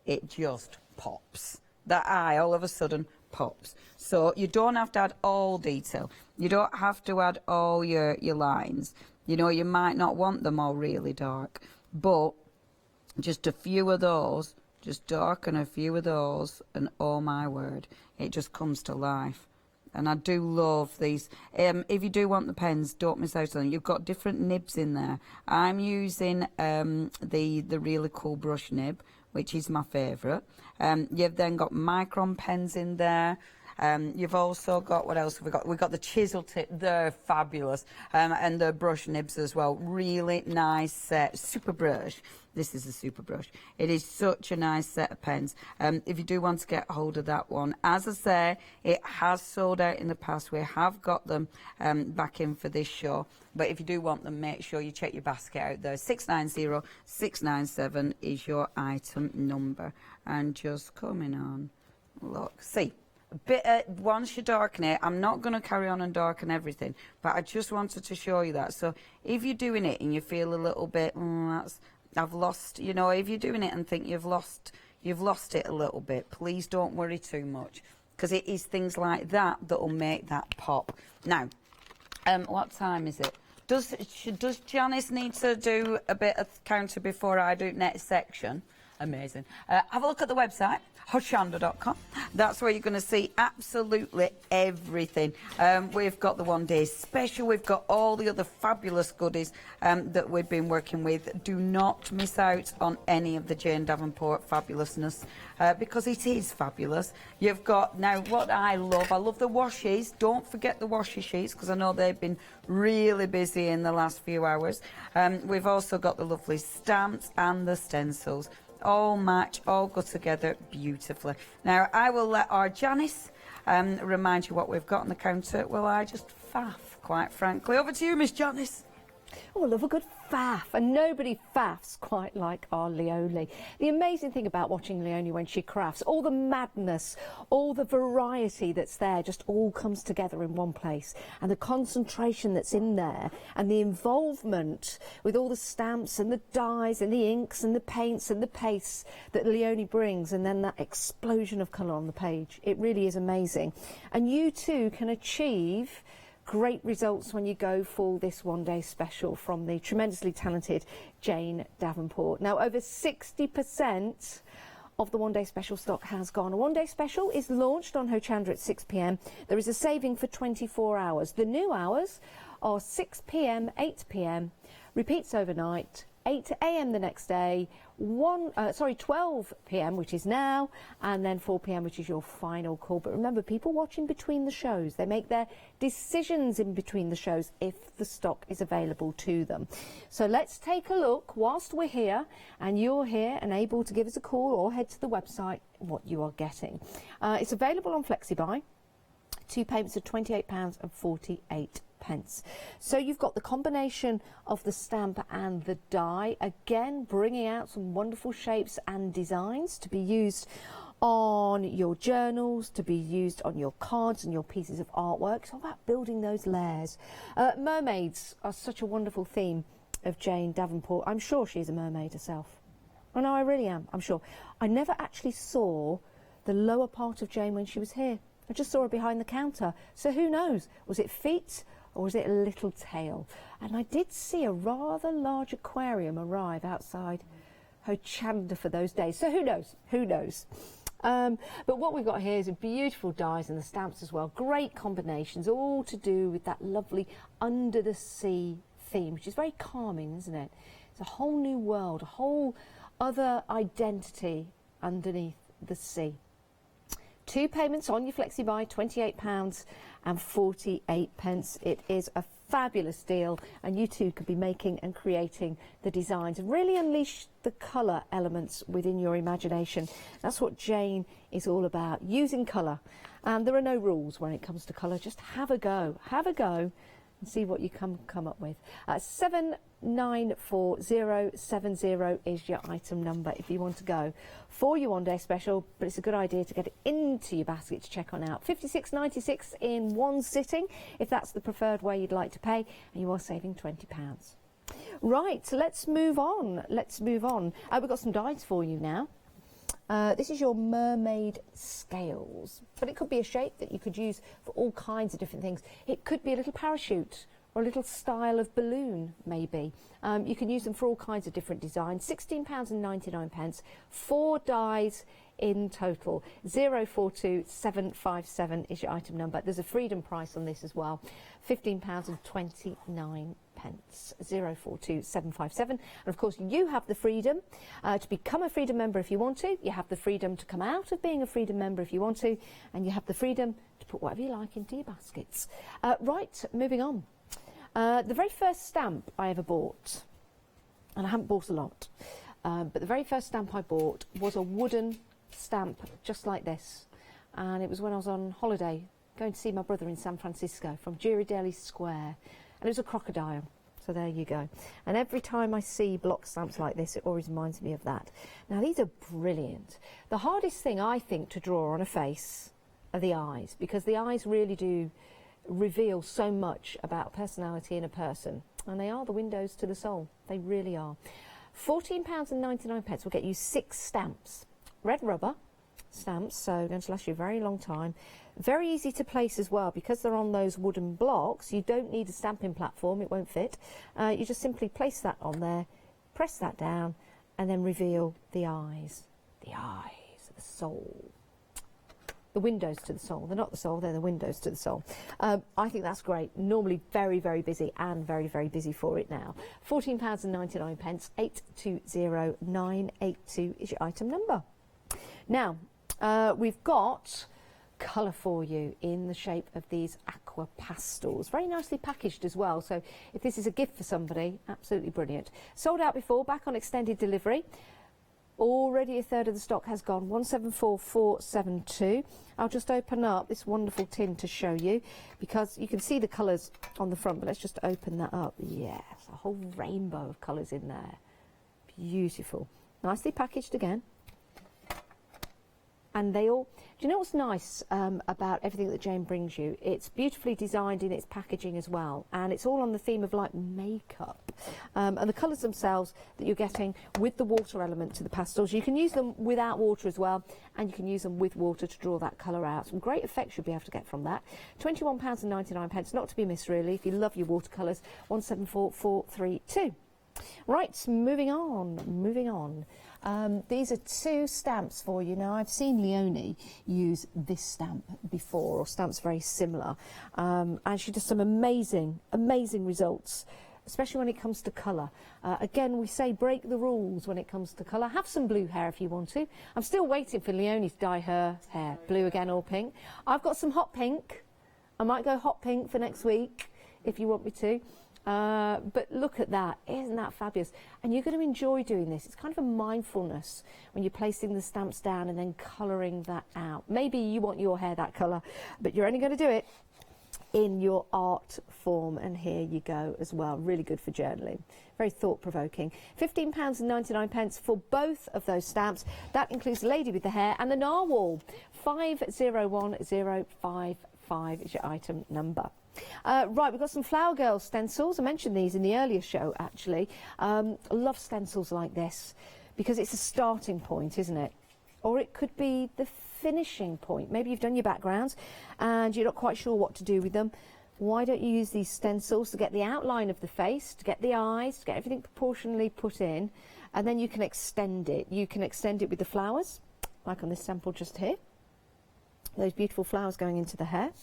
it just pops. That eye all of a sudden pops. So you don't have to add all detail. You don't have to add all your lines. You know, you might not want them all really dark, but just a few of those, just darken a few of those, and oh my word, it just comes to life. And I do love these. If you do want the pens, don't miss out on them. You've got different nibs in there. I'm using the really cool brush nib, which is my favourite. You've then got micron pens in there. You've also got, what else have we got? We've got the chisel tip, they're fabulous. And the brush nibs as well. Really nice set. Super brush. This is a super brush. It is such a nice set of pens. If you do want to get hold of that one, as I say, it has sold out in the past. We have got them back in for this show. But if you do want them, make sure you check your basket out there. 690697 is your item number. And just coming on, look, see. Once you darken it, I'm not going to carry on and darken everything, but I just wanted to show you that. So if you're doing it and you feel a little bit, I've lost, you know, if you're doing it and think you've lost it a little bit, please don't worry too much, because it is things like that that will make that pop. Now, what time is it? Does Janice need to do a bit of counter before I do next section? Amazing. Have a look at the website, Hochanda.com. That's where you're going to see absolutely everything. We've got the one day special. We've got all the other fabulous goodies that we've been working with. Do not miss out on any of the Jane Davenport fabulousness, because it is fabulous. You've got, now what I love the washes. Don't forget the washi sheets, because I know they've been really busy in the last few hours. We've also got the lovely stamps and the stencils. All match, all go together beautifully. Now, I will let our Janice remind you what we've got on the counter. Well, I just faff, quite frankly. Over to you, Miss Janice. Oh, I love a good faff, and nobody faffs quite like our Leonie. The amazing thing about watching Leonie when she crafts, all the madness, all the variety that's there just all comes together in one place, and the concentration that's in there, and the involvement with all the stamps and the dyes and the inks and the paints and the pastes that Leonie brings, and then that explosion of colour on the page. It really is amazing. And you too can achieve great results when you go for this one day special from the tremendously talented Jane Davenport. Now, over 60% of the one day special stock has gone. A one day special is launched on Hochanda at 6 p.m. There is a saving for 24 hours. The new hours are 6 p.m, 8 p.m, repeats overnight, 8 a.m. the next day, 12 p.m, which is now, and then 4 p.m, which is your final call. But remember, people watching between the shows, they make their decisions in between the shows if the stock is available to them. So let's take a look whilst we're here and you're here and able to give us a call or head to the website what you are getting. It's available on FlexiBuy. 2 payments of £28.48. So you've got the combination of the stamp and the die, again bringing out some wonderful shapes and designs to be used on your journals, to be used on your cards and your pieces of artwork. It's all about building those layers. Mermaids are such a wonderful theme of Jane Davenport. I'm sure she's a mermaid herself. Oh no, I really am, I'm sure. I never actually saw the lower part of Jane when she was here. I just saw her behind the counter. So who knows? Was it feet or was it a little tail? And I did see a rather large aquarium arrive outside Hochanda for those days. So who knows? Who knows? But what we've got here is a beautiful dies and the stamps as well. Great combinations, all to do with that lovely under the sea theme, which is very calming, isn't it? It's a whole new world, a whole other identity underneath the sea. 2 payments on your FlexiBuy, £28.48. It is a fabulous deal, and you too could be making and creating the designs and really unleash the colour elements within your imagination. That's what Jane is all about, using colour. And there are no rules when it comes to colour. Just have a go. Have a go and see what you come up with. 794070 is your item number if you want to go for your one day special, but it's a good idea to get it into your basket to check on out. $56.96 in one sitting if that's the preferred way you'd like to pay, and you are saving £20. Right, so let's move on. We've got some dies for you now. This is your mermaid scales, but it could be a shape that you could use for all kinds of different things. It could be a little parachute or a little style of balloon, maybe. You can use them for all kinds of different designs. £16.99, 4 dies in total. 042757 is your item number. There's a freedom price on this as well, £15.29. 042757, and of course you have the freedom to become a freedom member if you want to. You have the freedom to come out of being a freedom member if you want to, and you have the freedom to put whatever you like into your baskets. Right, moving on. The very first stamp I ever bought, and I haven't bought a lot, but the very first stamp I bought was a wooden stamp just like this, and it was when I was on holiday going to see my brother in San Francisco from Ghirardelli Square. And it was a crocodile, so there you go. And every time I see block stamps like this, it always reminds me of that. Now, these are brilliant. The hardest thing, I think, to draw on a face are the eyes, because the eyes really do reveal so much about personality in a person. And they are the windows to the soul. They really are. £14.99 will get you 6 stamps. Red rubber stamps, so going to last you a very long time. Very easy to place as well, because they're on those wooden blocks. You don't need a stamping platform, it won't fit. You just simply place that on there, press that down, and then reveal the eyes. The eyes, the soul. The windows to the soul. They're not the soul, they're the windows to the soul. I think that's great. Normally very, very busy, and very, very busy for it now. £14.99, 820982 is your item number. Now, we've got colour for you in the shape of these aqua pastels. Very nicely packaged as well, so if this is a gift for somebody, absolutely brilliant. Sold out before, back on extended delivery. Already a third of the stock has gone, 174472. I'll just open up this wonderful tin to show you, because you can see the colours on the front, but let's just open that up. Yes, a whole rainbow of colours in there. Beautiful. Nicely packaged again. And they all, do you know what's nice about everything that Jane brings you? It's beautifully designed in its packaging as well, and it's all on the theme of like makeup. And the colours themselves that you're getting with the water element to the pastels, you can use them without water as well, and you can use them with water to draw that colour out. Some great effects you'll be able to get from that. £21.99, not to be missed really, if you love your watercolours. 174432. Right, moving on. These are 2 stamps for you. Now, I've seen Leonie use this stamp before, or stamps very similar, and she does some amazing results, especially when it comes to colour. Again, we say break the rules when it comes to colour. Have some blue hair if you want to. I'm still waiting for Leonie to dye her hair blue again or pink. I've got some hot pink. I might go hot pink for next week if you want me to. But look at that, isn't that fabulous? And you're going to enjoy doing this. It's kind of a mindfulness when you're placing the stamps down and then colouring that out. Maybe you want your hair that colour, but you're only going to do it in your art form, and here you go as well. Really good for journaling. Very thought-provoking. £15.99 for both of those stamps. That includes the lady with the hair and the narwhal. 501055 is your item number. Right, we've got some Flower Girl stencils. I mentioned these in the earlier show, actually. I love stencils like this because it's a starting point, isn't it? Or it could be the finishing point. Maybe you've done your backgrounds and you're not quite sure what to do with them. Why don't you use these stencils to get the outline of the face, to get the eyes, to get everything proportionally put in, and then you can extend it. You can extend it with the flowers, like on this sample just here. Those beautiful flowers going into the hair.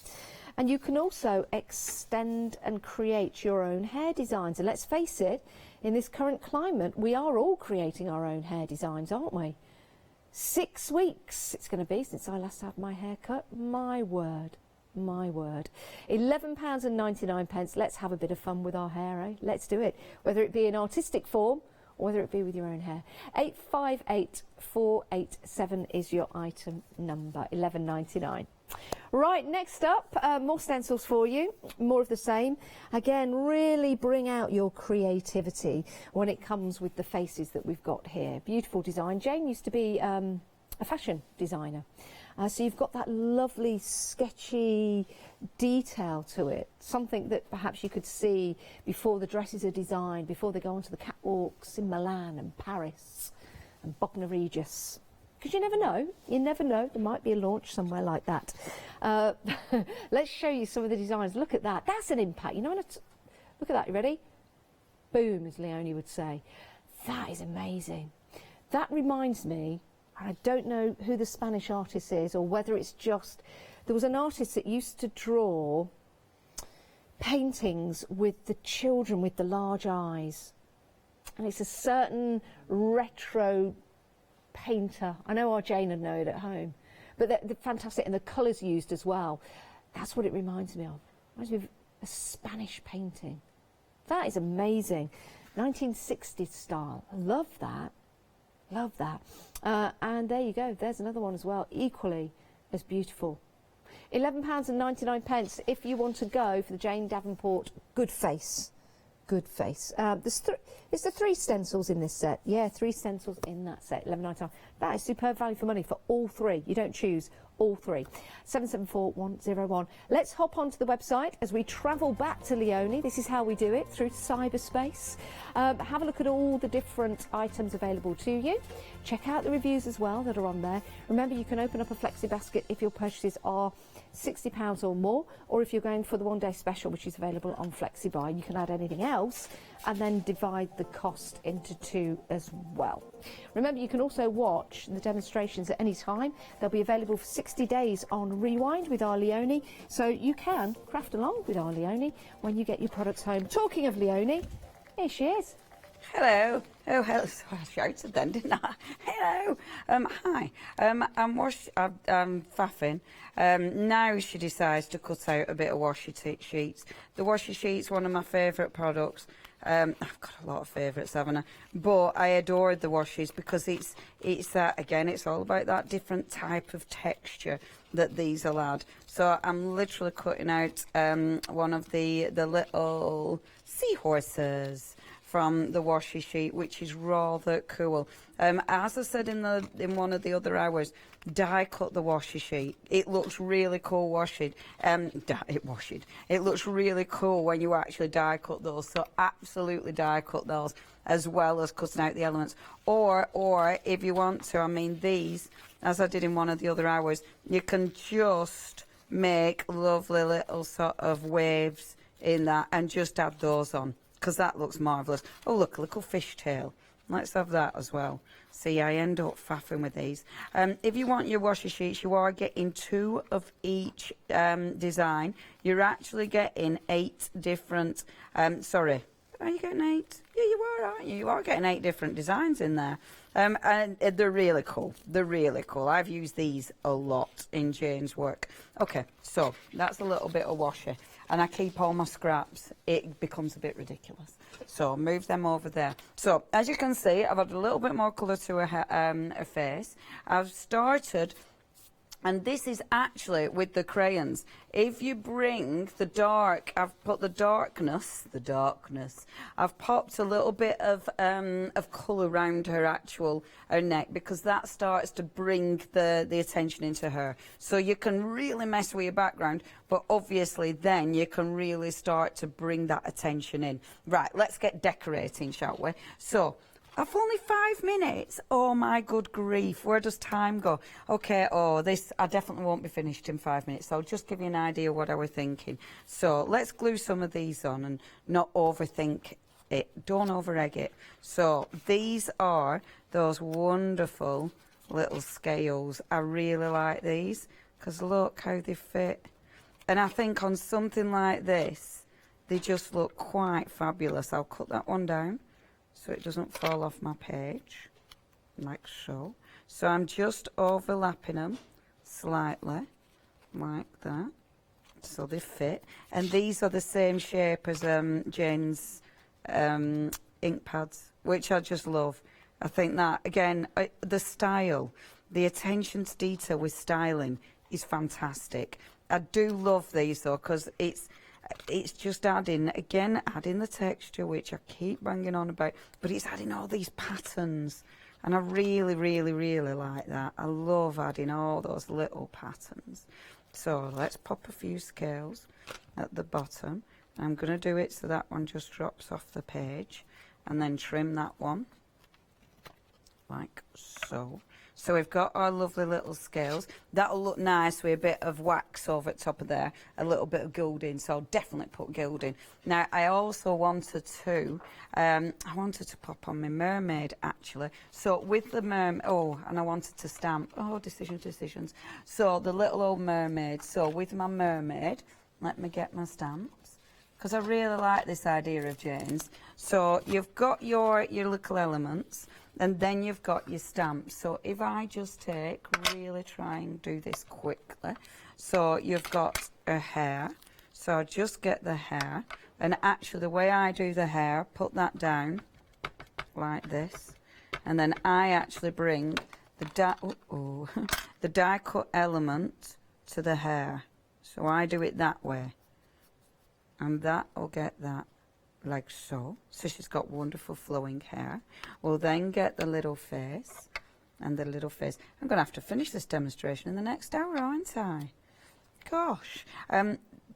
And you can also extend and create your own hair designs. And let's face it, in this current climate, we are all creating our own hair designs, aren't we? 6 weeks it's going to be since I last had my hair cut. My word, my word. £11.99. Let's have a bit of fun with our hair, eh? Let's do it. Whether it be in artistic form or whether it be with your own hair. 858487 is your item number, £11.99. Right, next up, more stencils for you, more of the same. Again, really bring out your creativity when it comes with the faces that we've got here. Beautiful design. Jane used to be a fashion designer. So you've got that lovely sketchy detail to it, something that perhaps you could see before the dresses are designed, before they go onto the catwalks in Milan and Paris and Bognor Regis. Because you never know, there might be a launch somewhere like that. Let's show you some of the designs. Look at that, that's an impact. You know, look at that, you ready? Boom, as Leonie would say. That is amazing. That reminds me, I don't know who the Spanish artist is or whether it's just, there was an artist that used to draw paintings with the children with the large eyes. And it's a certain retro painter. I know our Jane would know it at home. But they're fantastic, and the colours used as well. That's what it reminds me of. It reminds me of a Spanish painting. That is amazing. 1960s style. I love that. Love that. And there you go, there's another one as well, equally as beautiful. £11.99 if you want to go for the Jane Davenport Good Face. Good Face. Is there 3 stencils in this set? Yeah, 3 stencils in that set, £11.99. That is superb value for money for all 3. You don't choose all 3. 774101. Let's hop onto the website as we travel back to Leonie. This is how we do it, through cyberspace. Have a look at all the different items available to you. Check out the reviews as well that are on there. Remember, you can open up a flexi basket if your purchases are £60 or more, or if you're going for the one-day special, which is available on FlexiBuy, you can add anything else and then divide the cost into 2 as well. Remember, you can also watch the demonstrations at any time. They'll be available for 60 days on Rewind with our Leonie, so you can craft along with our Leonie when you get your products home. Talking of Leonie, here she is. Hello. Oh, hello. So I shouted then, didn't I? Hello. Hi. I'm faffing. Now she decides to cut out a bit of washi sheets. The washi sheet's one of my favourite products. I've got a lot of favourites, haven't I? But I adored the washes because it's that, again, it's all about that different type of texture that these will add. So I'm literally cutting out one of the little seahorses from the washi sheet, which is rather cool. As I said in one of the other hours, die cut the washi sheet. It looks really cool washed. It looks really cool when you actually die cut those. So absolutely die cut those, as well as cutting out the elements. Or if you want to, I mean, these, as I did in one of the other hours, you can just make lovely little sort of waves in that and just add those on, because that looks marvellous. Oh, look, a little fishtail. Let's have that as well. See, I end up faffing with these. If you want your washi sheets, you are getting 2 of each design. You're actually getting 8 different... sorry, are you getting 8? Yeah, you are, aren't you? You are getting 8 different designs in there. And they're really cool. They're really cool. I've used these a lot in Jane's work. Okay, so that's a little bit of washi. And I keep all my scraps. It becomes a bit ridiculous. So I'll move them over there. So as you can see, I've added a little bit more colour to her face. I've started, and this is actually with the crayons. If you bring the dark, I've put the darkness. I've popped a little bit of colour around her neck, because that starts to bring the attention into her. So you can really mess with your background, but obviously then you can really start to bring that attention in. Right, let's get decorating, shall we? So, I've only 5 minutes. Oh my good grief, where does time go? Okay, this, I definitely won't be finished in 5 minutes, so I'll just give you an idea what I was thinking. So let's glue some of these on and not overthink it. Don't over-egg it. So these are those wonderful little scales. I really like these, because look how they fit. And I think on something like this, they just look quite fabulous. I'll cut that one down so it doesn't fall off my page, like so. So I'm just overlapping them slightly, like that, so they fit. And these are the same shape as Jane's ink pads, which I just love. I think that, again, the style, the attention to detail with styling is fantastic. I do love these though, because it's just adding the texture, which I keep banging on about, but it's adding all these patterns, and I really, really, really like that. I love adding all those little patterns. So let's pop a few scales at the bottom. I'm going to do it so that one just drops off the page, and then trim that one like so. So we've got our lovely little scales. That'll look nice with a bit of wax over the top of there, a little bit of gilding, so I'll definitely put gilding. Now, I also wanted to, pop on my mermaid, actually. So with the mermaid, and I wanted to stamp, decisions. So the little old mermaid. So with my mermaid, let me get my stamps, because I really like this idea of Jane's. So you've got your little elements, and then you've got your stamps. So if I just really try and do this quickly. So you've got a hair. So I just get the hair. And actually the way I do the hair, put that down like this. And then I actually bring the die cut element to the hair. So I do it that way. And that will get that. Like so. So she's got wonderful flowing hair. We'll then get the little face and the little face. I'm going to have to finish this demonstration in the next hour, aren't I? Gosh.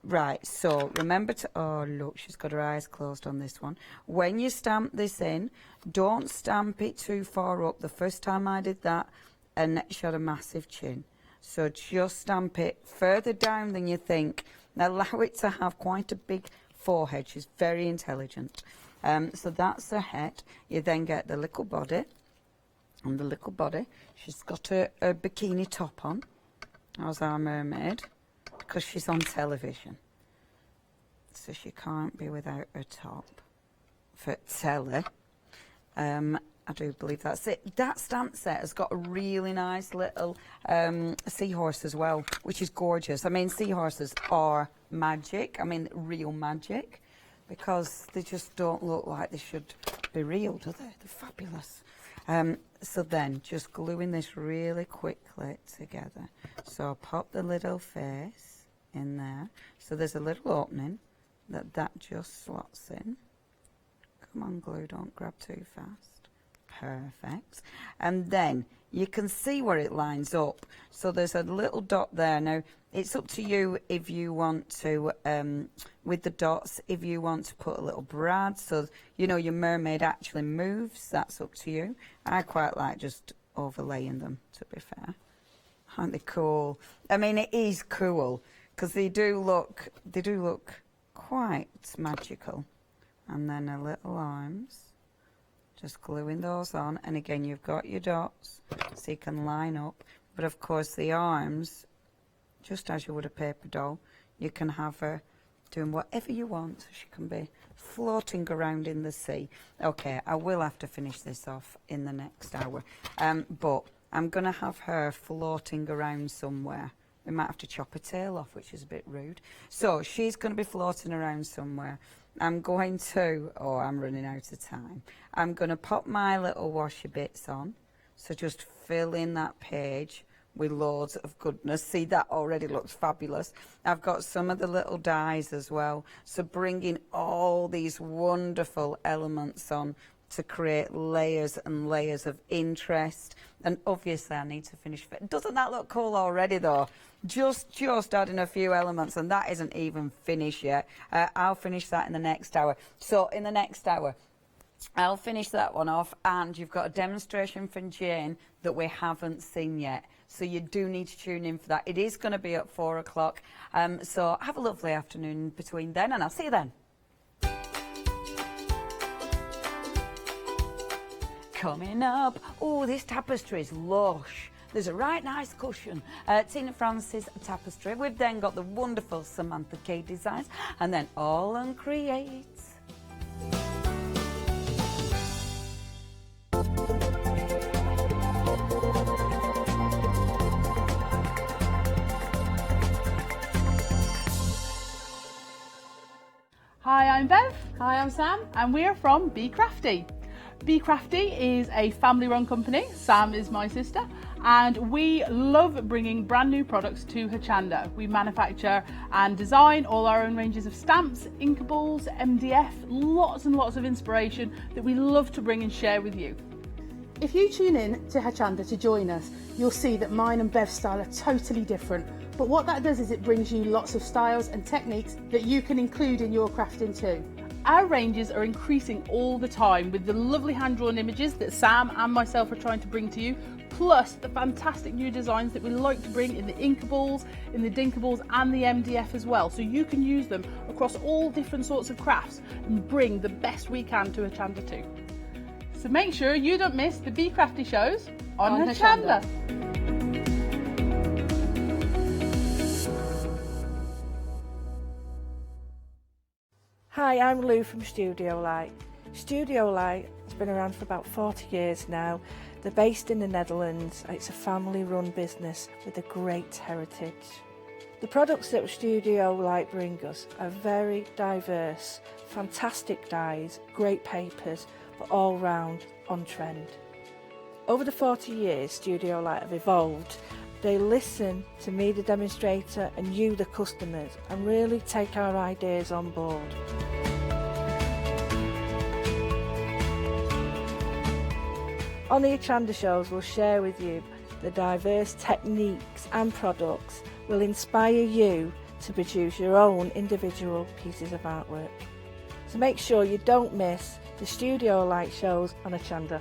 Right, so remember to, oh look, she's got her eyes closed on this one. When you stamp this in, don't stamp it too far up. The first time I did that, and she had a massive chin. So just stamp it further down than you think. Now allow it to have quite a big forehead. She's very intelligent. So that's her head. You then get the little body. And the little body, she's got a bikini top on. How's our mermaid? Because she's on television. So she can't be without her top for telly. I do believe that's it. That stamp set has got a really nice little seahorse as well, which is gorgeous. I mean, seahorses are magic. I mean, real magic, because they just don't look like they should be real, do they? They're fabulous. So then, just gluing this really quickly together. So pop the little face in there. So there's a little opening that just slots in. Come on, glue, don't grab too fast. Perfect. And then you can see where it lines up. So there's a little dot there. Now, it's up to you if you want to, with the dots, if you want to put a little brad, so, you know, your mermaid actually moves. That's up to you. I quite like just overlaying them, to be fair. Aren't they cool? I mean, it is cool, because they do look quite magical. And then a little arms. Just gluing those on, and again you've got your dots so you can line up, but of course the arms, just as you would a paper doll, you can have her doing whatever you want, so she can be floating around in the sea. Okay, I will have to finish this off in the next hour, but I'm going to have her floating around somewhere. We might have to chop her tail off, which is a bit rude. So she's going to be floating around somewhere. I'm going to, I'm running out of time. I'm going to pop my little washi bits on. So just fill in that page with loads of goodness. See, that already looks fabulous. I've got some of the little dies as well. So bringing all these wonderful elements on to create layers and layers of interest. And obviously I need to finish it. Doesn't that look cool already though? Just adding a few elements, and that isn't even finished yet. I'll finish that in the next hour. So in the next hour, I'll finish that one off, and you've got a demonstration from Jane that we haven't seen yet. So you do need to tune in for that. It is going to be at 4 o'clock. So have a lovely afternoon between then, and I'll see you then. Coming up, this tapestry is lush. There's a right nice cushion. Tina Francis Tapestry. We've then got the wonderful Samantha K designs, and then All and Creates. Hi, I'm Bev. Hi, I'm Sam, and we're from Be Crafty. Be Crafty is a family-run company. Sam is my sister, and we love bringing brand new products to Hochanda. We manufacture and design all our own ranges of stamps, inkables, MDF, lots and lots of inspiration that we love to bring and share with you. If you tune in to Hochanda to join us, you'll see that mine and Bev's style are totally different. But what that does is it brings you lots of styles and techniques that you can include in your crafting too. Our ranges are increasing all the time with the lovely hand-drawn images that Sam and myself are trying to bring to you, plus the fantastic new designs that we like to bring in the inkables, in the dinkables and the MDF as well, so you can use them across all different sorts of crafts and bring the best we can to Hochanda too. So make sure you don't miss the Be Crafty shows on Hochanda. Hi, I'm Lou from Studio Light. Studio Light has been around for about 40 years now. They're based in the Netherlands. It's a family-run business with a great heritage. The products that Studio Light bring us are very diverse, fantastic dyes, great papers, but all round on trend. Over the 40 years Studio Light have evolved. They listen to me, the demonstrator, and you, the customers, and really take our ideas on board. On the Hochanda shows, we'll share with you the diverse techniques and products will inspire you to produce your own individual pieces of artwork. So make sure you don't miss the Studio Light shows on Hochanda.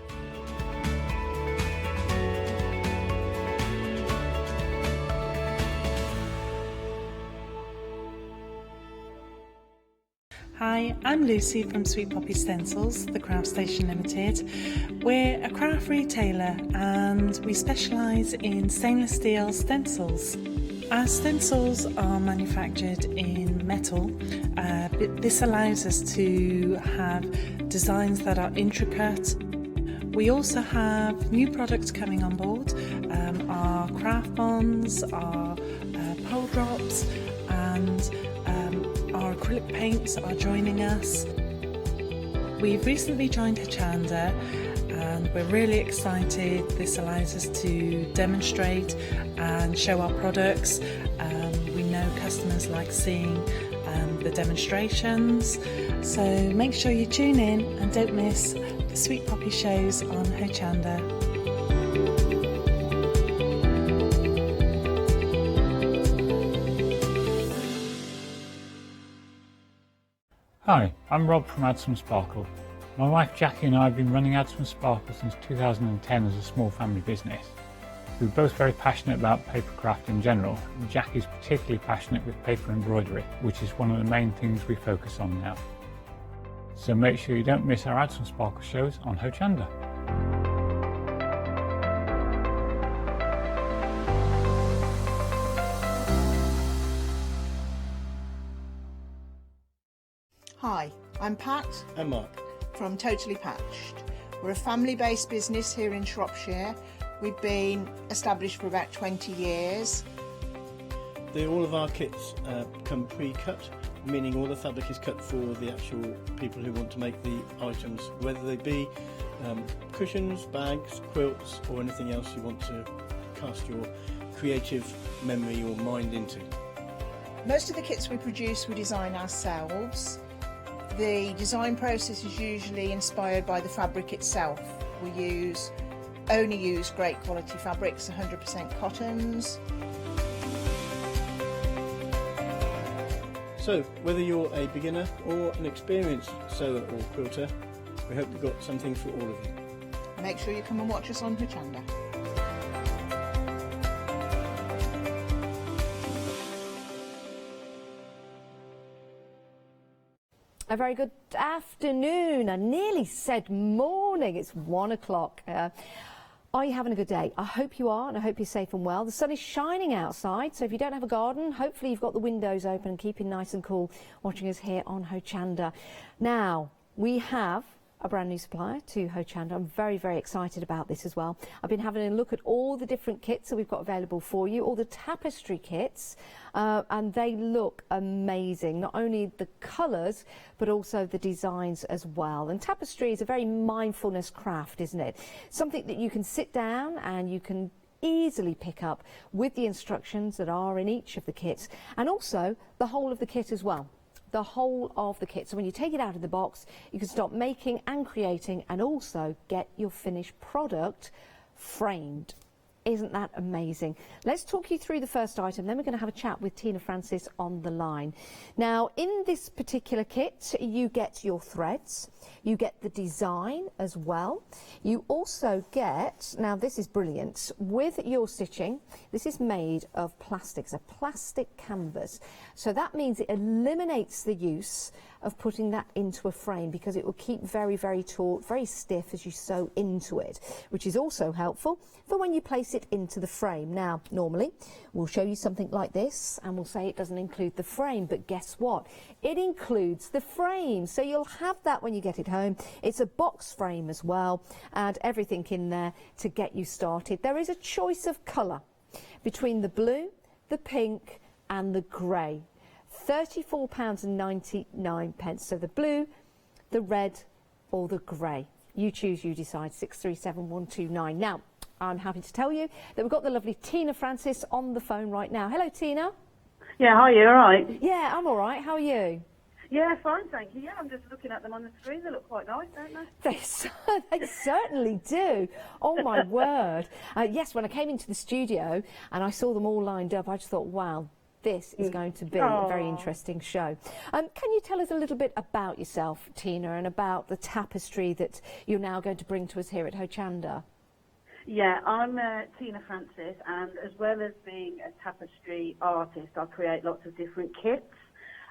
Hi, I'm Lucy from Sweet Poppy Stencils, the Craft Station Limited. We're a craft retailer and we specialise in stainless steel stencils. Our stencils are manufactured in metal. This allows us to have designs that are intricate. We also have new products coming on board, our craft bonds, our pole drops, and our acrylic paints are joining us. We've recently joined Hochanda and we're really excited. This allows us to demonstrate and show our products. We know customers like seeing the demonstrations, so make sure you tune in and don't miss the Sweet Poppy shows on Hochanda. Hi, I'm Rob from Add Some Sparkle. My wife Jackie and I have been running Add Some Sparkle since 2010 as a small family business. We're both very passionate about papercraft in general, and Jackie's particularly passionate with paper embroidery, which is one of the main things we focus on now. So make sure you don't miss our Add Some Sparkle shows on Hochanda. Hi, I'm Pat and Mark from Totally Patched. We're a family-based business here in Shropshire. We've been established for about 20 years. All of our kits come pre-cut, meaning all the fabric is cut for the actual people who want to make the items, whether they be cushions, bags, quilts or anything else you want to cast your creative memory or mind into. Most of the kits we produce we design ourselves. The design process is usually inspired by the fabric itself. We only use great quality fabrics, 100% cottons. So, whether you're a beginner or an experienced sewer or quilter, we hope we've got something for all of you. Make sure you come and watch us on Hochanda. A very good afternoon. I nearly said morning. It's 1 o'clock. Are you having a good day? I hope you are, and I hope you're safe and well. The sun is shining outside, so if you don't have a garden, hopefully you've got the windows open and keeping nice and cool watching us here on Hochanda. Now, we have a brand new supplier to Hochanda. I'm very, very excited about this as well. I've been having a look at all the different kits that we've got available for you, all the tapestry kits, and they look amazing. Not only the colours, but also the designs as well. And tapestry is a very mindfulness craft, isn't it? Something that you can sit down and you can easily pick up with the instructions that are in each of the kits, and also the whole of the kit as well. The whole of the kit. So when you take it out of the box, you can start making and creating and also get your finished product framed. Isn't that amazing? Let's talk you through the first item, then we're going to have a chat with Tina Francis on the line. Now, in this particular kit, you get your threads, you get the design as well. You also get, now this is brilliant, with your stitching, this is made of plastics, a plastic canvas. So that means it eliminates the use of putting that into a frame, because it will keep very, very taut, very stiff as you sew into it, which is also helpful for when you place it into the frame. Now, normally we'll show you something like this and we'll say it doesn't include the frame, but guess what? It includes the frame, so you'll have that when you get it home. It's a box frame as well, and everything in there to get you started. There is a choice of colour between the blue, the pink and the grey. £34.99. So the blue, the red or the grey. You choose, you decide. 637129. Now, I'm happy to tell you that we've got the lovely Tina Francis on the phone right now. Hello, Tina. Yeah, hi, you all right? Yeah, I'm all right. How are you? Yeah, fine, thank you. Yeah, I'm just looking at them on the screen. They look quite nice, don't they? They certainly do. Oh, my word. Yes, when I came into the studio and I saw them all lined up, I just thought, wow, this is going to be a very interesting show. Can you tell us a little bit about yourself, Tina, and about the tapestry that you're now going to bring to us here at Hochanda? Yeah, I'm Tina Francis, and as well as being a tapestry artist, I create lots of different kits.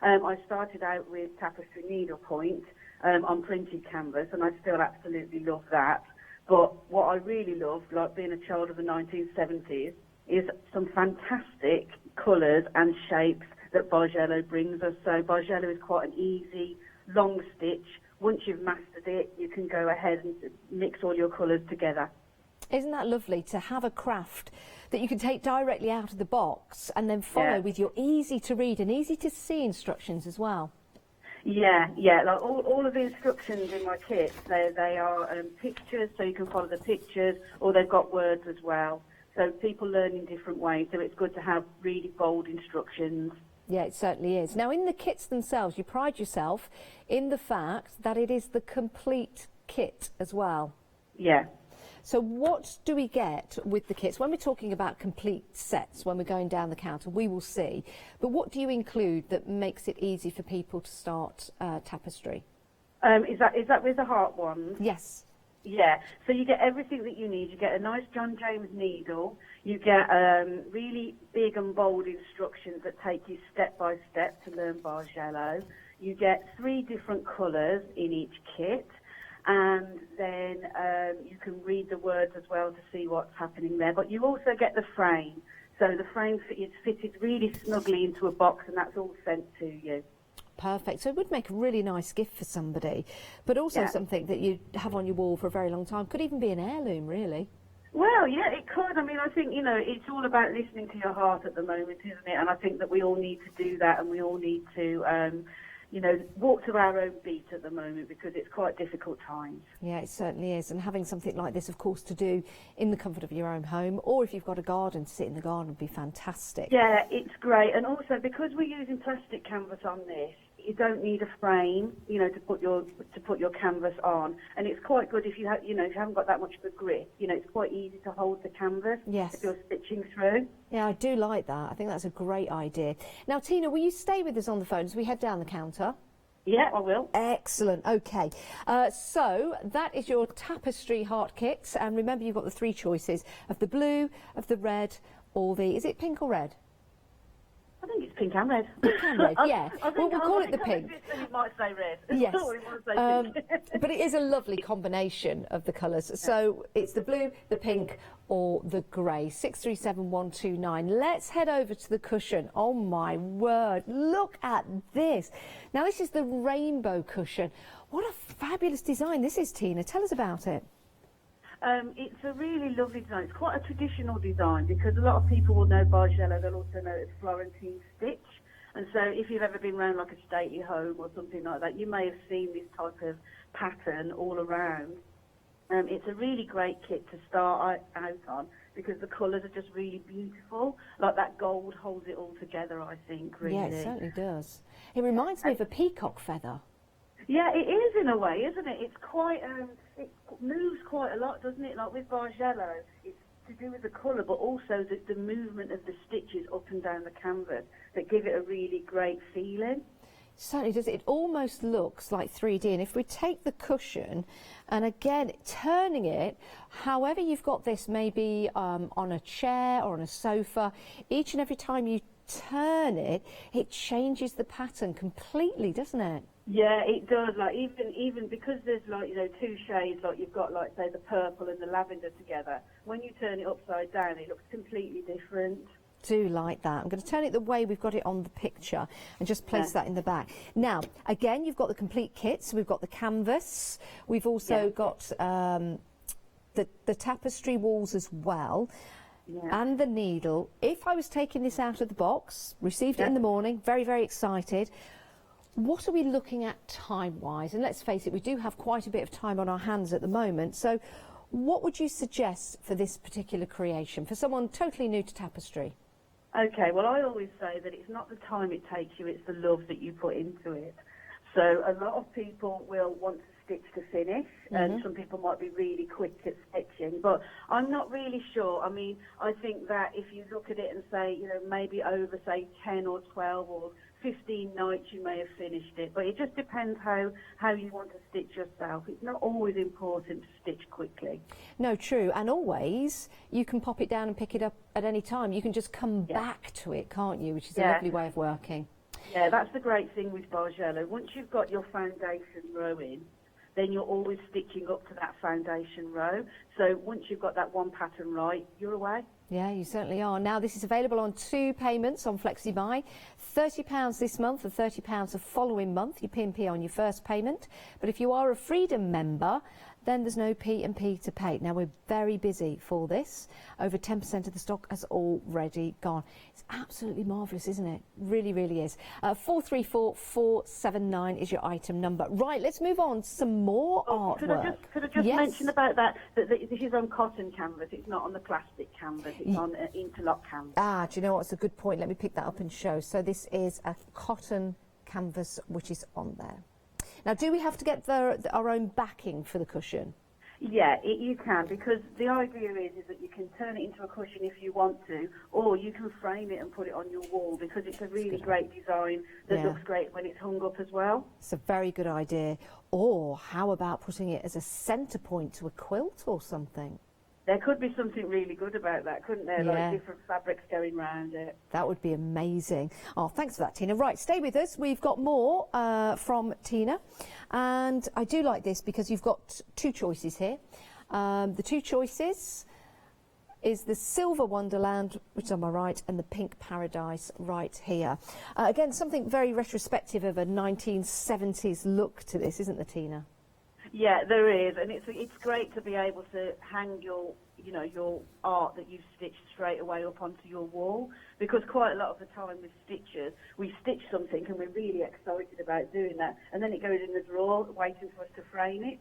I started out with tapestry needlepoint on printed canvas, and I still absolutely love that. But what I really love, like being a child of the 1970s, is some fantastic colours and shapes that Bargello brings us. So Bargello is quite an easy, long stitch. Once you've mastered it, you can go ahead and mix all your colours together. Isn't that lovely to have a craft that you can take directly out of the box and then follow with your easy to read and easy to see instructions as well? Yeah, like all of the instructions in my kits, they are pictures, so you can follow the pictures, or they've got words as well. So people learn in different ways, so it's good to have really bold instructions. Yeah, it certainly is. Now, in the kits themselves, you pride yourself in the fact that it is the complete kit as well. Yeah. So what do we get with the kits? When we're talking about complete sets, when we're going down the counter, we will see. But what do you include that makes it easy for people to start tapestry? Is that with the heart ones? Yes. Yeah, so you get everything that you need. You get a nice John James needle. You get really big and bold instructions that take you step by step to learn Bargello. You get 3 different colours in each kit, and then you can read the words as well to see what's happening there. But you also get the frame. So the frame is fitted really snugly into a box, and that's all sent to you. Perfect. So it would make a really nice gift for somebody, but also something that you have on your wall for a very long time. Could even be an heirloom, really. Well, yeah, it could. I mean, I think, you know, it's all about listening to your heart at the moment, isn't it? And I think that we all need to do that, and we all need to, you know, walk to our own beat at the moment, because it's quite difficult times. Yeah, it certainly is. And having something like this, of course, to do in the comfort of your own home, or if you've got a garden, to sit in the garden would be fantastic. Yeah, it's great. And also, because we're using plastic canvas on this, you don't need a frame, you know, to put your canvas on, and it's quite good if you have, you know, if you haven't got that much of a grip. You know, it's quite easy to hold the canvas if you're stitching through. Yeah, I do like that. I think that's a great idea. Now, Tina, will you stay with us on the phone as we head down the counter? Yeah, I will. Excellent. Okay. So that is your tapestry heart kit, and remember, you've got the 3 choices of the blue, of the red, or the, is it pink or red? I think it's pink and red. Pink and red, yeah. We'll call it the pink. It might say red. Yes. It might say pink. But it is a lovely combination of the colours. So it's the blue, the pink, or the grey. 637129. Let's head over to the cushion. Oh my word, look at this. Now this is the rainbow cushion. What a fabulous design this is, Tina. Tell us about it. It's a really lovely design. It's quite a traditional design, because a lot of people will know Bargello. They'll also know it's Florentine stitch. And so if you've ever been around like a stately home or something like that, you may have seen this type of pattern all around. It's a really great kit to start out on, because the colours are just really beautiful. Like that gold holds it all together, I think, really. Yeah, it certainly does. It reminds me of a peacock feather. Yeah, it is in a way, isn't it? It's quite, it moves quite a lot, doesn't it? Like with Bargello, it's to do with the colour, but also the movement of the stitches up and down the canvas that give it a really great feeling. Certainly does. It almost looks like 3D. And if we take the cushion and again turning it, however you've got this, maybe on a chair or on a sofa, each and every time you turn it, it changes the pattern completely, doesn't it? Yeah, it does. Like even because there's like, you know, two shades, like you've got like say the purple and the lavender together. When you turn it upside down, it looks completely different. Do like that. I'm going to turn it the way we've got it on the picture and just place that in the back. Now, again, you've got the complete kit. So we've got the canvas. We've also got the tapestry walls as well. And the needle. If I was taking this out of the box, received it in the morning, very, very excited. What are we looking at time-wise? And let's face it, we do have quite a bit of time on our hands at the moment. So what would you suggest for this particular creation, for someone totally new to tapestry? Okay, well, I always say that it's not the time it takes you, it's the love that you put into it. So a lot of people will want to stitch to finish, and some people might be really quick at stitching, but I'm not really sure. I mean, I think that if you look at it and say, you know, maybe over, say, 10 or 12 or 15 nights you may have finished it, but it just depends how you want to stitch yourself. It's not always important to stitch quickly. No, true, and always you can pop it down and pick it up at any time. You can just come back to it, can't you, which is a lovely way of working. Yeah, that's the great thing with Bargello. Once you've got your foundation row in, then you're always stitching up to that foundation row. So once you've got that one pattern right, you're away. Yeah, you certainly are. Now, this is available on 2 payments on FlexiBuy. £30 this month and £30 the following month. You P&P on your first payment. But if you are a Freedom member, then there's no P&P to pay. Now, we're very busy for this. Over 10% of the stock has already gone. It's absolutely marvellous, isn't it? Really, really is. 434479 is your item number. Right, let's move on to some more artwork. Could I just mention about that this is on cotton canvas. It's not on the plastic canvas. It's on interlock canvas. Ah, do you know what? It's a good point. Let me pick that up and show. So this is a cotton canvas which is on there. Now, do we have to get our own backing for the cushion? Yeah, you can, because the idea is that you can turn it into a cushion if you want to, or you can frame it and put it on your wall, because it's a really great design that looks great when it's hung up as well. It's a very good idea. Or how about putting it as a centre point to a quilt or something? There could be something really good about that, couldn't there? Like different fabrics going round it. That would be amazing. Oh, thanks for that, Tina. Right, stay with us. We've got more from Tina. And I do like this because you've got 2 choices here. The 2 choices is the Silver Wonderland, which is on my right, and the Pink Paradise right here. Again, something very retrospective of a 1970s look to this, isn't there, Tina? Yeah, there is, and it's great to be able to hang your art that you've stitched straight away up onto your wall, because quite a lot of the time with stitchers, we stitch something and we're really excited about doing that, and then it goes in the drawer waiting for us to frame it.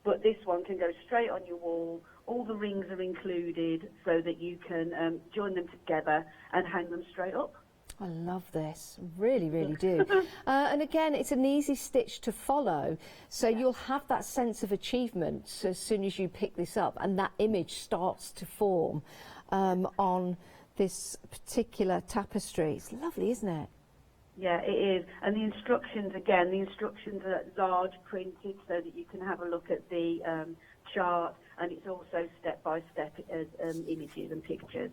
But this one can go straight on your wall. All the rings are included so that you can join them together and hang them straight up. I love this, really, really do. And again, it's an easy stitch to follow, so you'll have that sense of achievement as soon as you pick this up, and that image starts to form on this particular tapestry. It's lovely, isn't it? Yeah, it is. And the instructions, again, are large printed so that you can have a look at the chart, and it's also step-by-step images and pictures.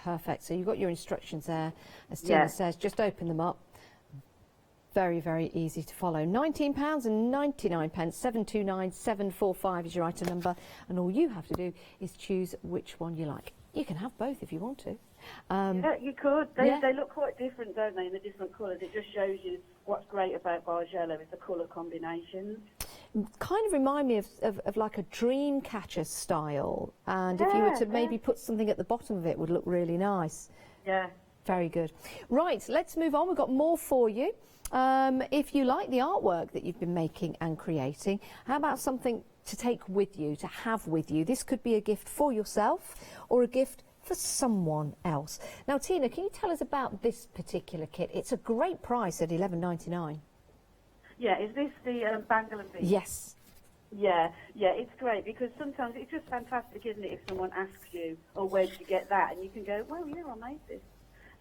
Perfect. So you've got your instructions there. As Tina says, just open them up. Very, very easy to follow. £19.99, 729745 is your item number, and all you have to do is choose which one you like. You can have both if you want to. Yeah, you could. They look quite different, don't they, in the different colours. It just shows you what's great about Bargello is the colour combinations. Kind of remind me of like a dream catcher style, and if you were to maybe put something at the bottom of it, would look really nice. Yeah. Very good. Right, let's move on. We've got more for you. If you like the artwork that you've been making and creating, how about something to take with you, to have with you? This could be a gift for yourself or a gift for someone else. Now, Tina, can you tell us about this particular kit? It's a great price at $11.99. Yeah, is this the bangle and beads? Yes. Yeah, it's great because sometimes it's just fantastic, isn't it, if someone asks you, oh, where did you get that? And you can go, well, yeah, I made this.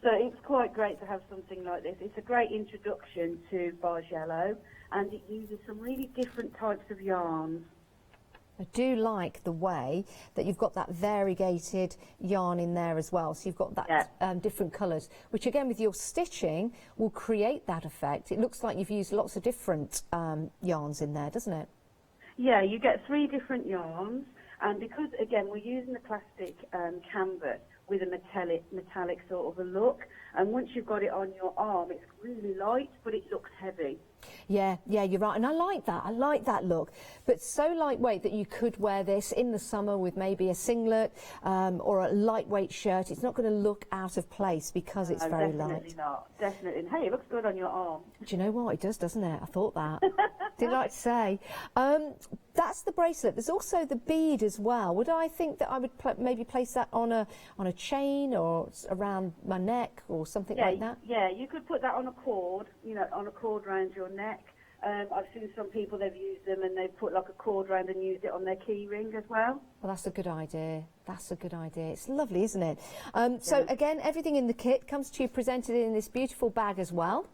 So it's quite great to have something like this. It's a great introduction to Bargello, and it uses some really different types of yarns. I do like the way that you've got that variegated yarn in there as well. So you've got that different colours, which again with your stitching will create that effect. It looks like you've used lots of different yarns in there, doesn't it? Yeah, you get 3 different yarns, and because, again, we're using the plastic canvas with a metallic sort of a look, and once you've got it on your arm, it's really light, but it looks heavy. Yeah, you're right, and I like that look, but so lightweight that you could wear this in the summer with maybe a singlet or a lightweight shirt. It's not going to look out of place because it's very light. Definitely not, definitely. And hey, it looks good on your arm. Do you know what? It does, doesn't it? I thought that. Didn't like to say. That's the bracelet. There's also the bead as well. Would I think that I would maybe place that on a chain or around my neck or something like that? Yeah, you could put that on a cord, on a cord around your neck. I've seen some people, they've used them and they've put like a cord around and used it on their key ring as well. Well, that's a good idea. That's a good idea. It's lovely, isn't it? So again, everything in the kit comes to you presented in this beautiful bag as well.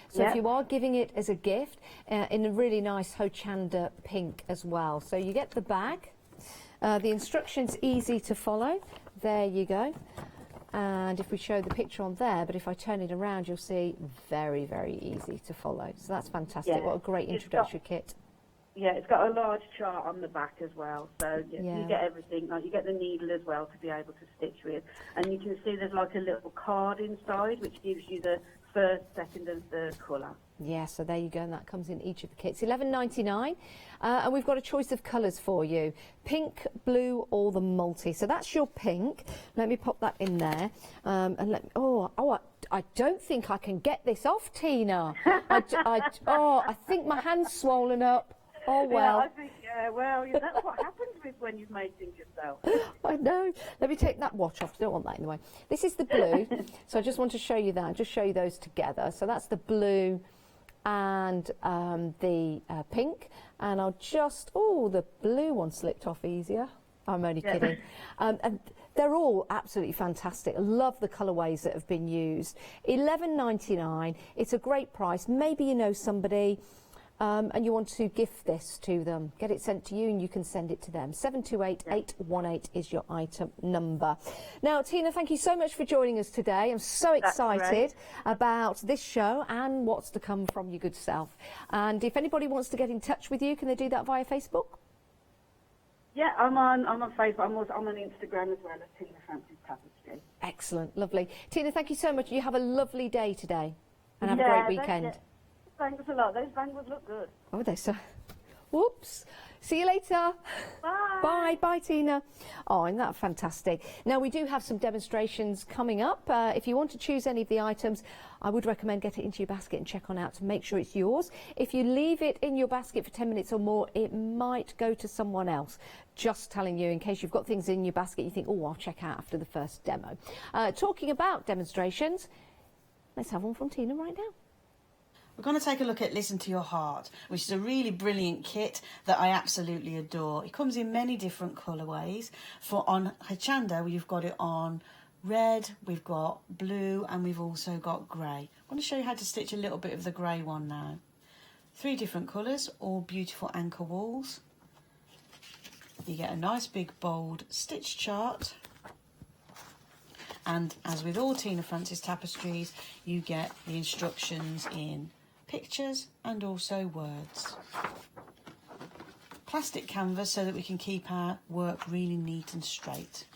So if you are giving it as a gift, in a really nice Hochanda pink as well. So you get the bag. The instructions easy to follow. There you go. And if we show the picture on there, but if I turn it around, you'll see very, very easy to follow. So that's fantastic. Yeah. What a great introductory kit. Yeah, it's got a large chart on the back as well. So you get everything. Like you get the needle as well to be able to stitch with. And you can see there's like a little card inside which gives you the first, second and third colour. Yeah, so there you go, and that comes in each of the kits. $11.99, and we've got a choice of colours for you. Pink, blue or the multi. So that's your pink. Let me pop that in there. And let me, I don't think I can get this off, Tina. I think my hand's swollen up. Oh, well. Yeah, I think, that's what happens with when you've made things yourself. I know. Let me take that watch off. I don't want that in the way. This is the blue. So I just want to show you that. Just show you those together. So that's the blue and the pink. And I'll just... Oh, the blue one slipped off easier. I'm only kidding. And they're all absolutely fantastic. I love the colourways that have been used. $11.99. It's a great price. Maybe you know somebody... and you want to gift this to them, get it sent to you and you can send it to them. 728818 is your item number. Now, Tina, thank you so much for joining us today. I'm so excited about this show and what's to come from your good self. And if anybody wants to get in touch with you, can they do that via Facebook? Yeah, I'm on Facebook. I'm on Instagram as well as Tina Francis Tapestry. Excellent, lovely. Tina, thank you so much. You have a lovely day today and have a great weekend. Thanks a lot. Those bangles look good. Oh, they so. Whoops. See you later. Bye. Bye. Bye, Tina. Oh, isn't that fantastic? Now, we do have some demonstrations coming up. If you want to choose any of the items, I would recommend get it into your basket and check on out to make sure it's yours. If you leave it in your basket for 10 minutes or more, it might go to someone else. Just telling you, in case you've got things in your basket, you think, oh, I'll check out after the first demo. Talking about demonstrations, let's have one from Tina right now. We're going to take a look at Listen to Your Heart, which is a really brilliant kit that I absolutely adore. It comes in many different colourways. On Hochanda, we've got it on red, we've got blue, and we've also got grey. I want to show you how to stitch a little bit of the grey one now. 3 different colours, all beautiful anchor walls. You get a nice big bold stitch chart. And as with all Tina Francis tapestries, you get the instructions in pictures and also words. Plastic canvas so that we can keep our work really neat and straight.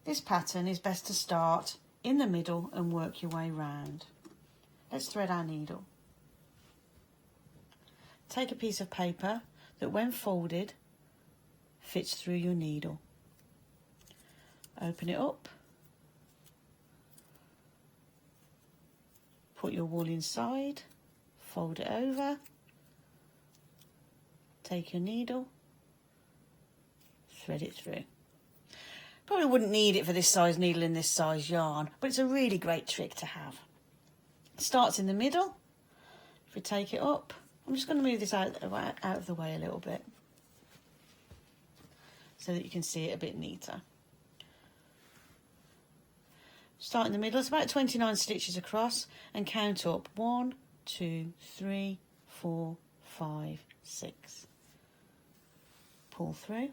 This pattern is best to start in the middle and work your way round. Let's thread our needle. Take a piece of paper that when folded fits through your needle. Open it up. Put your wool inside, fold it over, take your needle, thread it through. Probably wouldn't need it for this size needle and this size yarn, but it's a really great trick to have. It starts in the middle. If we take it up, I'm just going to move this out of the way a little bit so that you can see it a bit neater. Start in the middle, it's about 29 stitches across, and count up 1, 2, 3, 4, 5, 6. Pull through.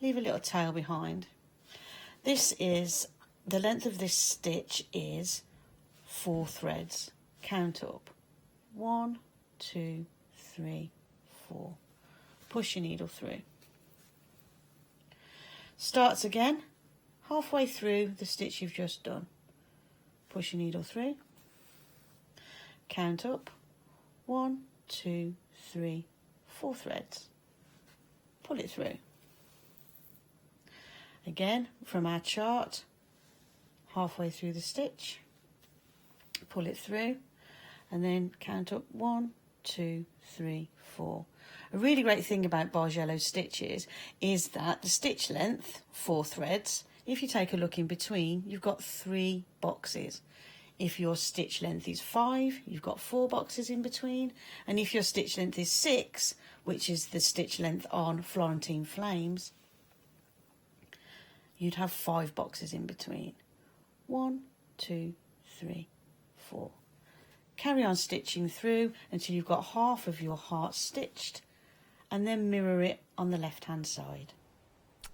Leave a little tail behind. This is, the length of this stitch is 4 threads. Count up. 1, 2, 3, 4. Push your needle through. Starts again, halfway through the stitch you've just done. Push your needle through. Count up. 1, 2, 3, 4 threads. Pull it through. Again, from our chart, halfway through the stitch, pull it through, and then count up 1, 2, 3, 4. A really great thing about Bargello stitches is that the stitch length, 4 threads, if you take a look in between, you've got 3 boxes. If your stitch length is 5, you've got 4 boxes in between. And if your stitch length is 6, which is the stitch length on Florentine Flames, you'd have 5 boxes in between. 1, 2, 3, 4. Carry on stitching through until you've got half of your heart stitched, and then mirror it on the left hand side.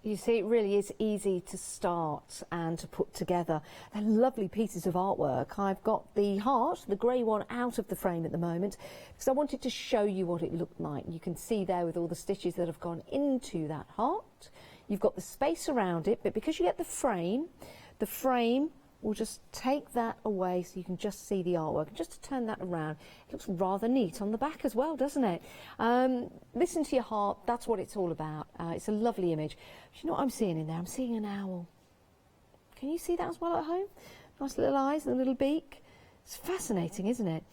You see, it really is easy to start and to put together. They're lovely pieces of artwork. I've got the heart, the grey one, out of the frame at the moment because I wanted to show you what it looked like. You can see there with all the stitches that have gone into that heart. You've got the space around it, but because you get the frame will just take that away so you can just see the artwork. And just to turn that around, it looks rather neat on the back as well, doesn't it? Listen to your heart, that's what it's all about. It's a lovely image. Do you know what I'm seeing in there? I'm seeing an owl. Can you see that as well at home? Nice little eyes and a little beak. It's fascinating, isn't it?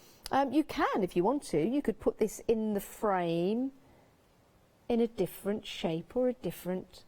You can, if you want to, you could put this in the frame in a different shape or a different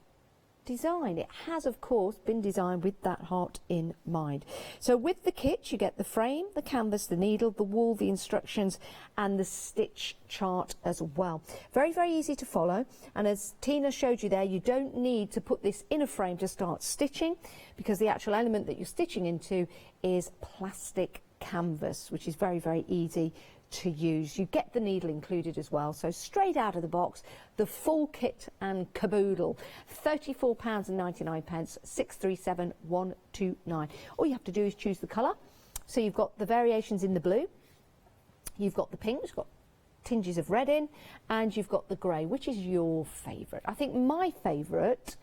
design. It has, of course, been designed with that heart in mind. So with the kit, you get the frame, the canvas, the needle, the wool, the instructions, and the stitch chart as well. Very, very easy to follow. And as Tina showed you there, you don't need to put this in a frame to start stitching because the actual element that you're stitching into is plastic canvas, which is very, very easy to use. You get the needle included as well, so straight out of the box, the full kit and caboodle. £34.99, 637129. All you have to do is choose the colour. So you've got the variations in the blue, you've got the pink, you've got tinges of red in, and you've got the grey. Which is your favourite? I think my favourite,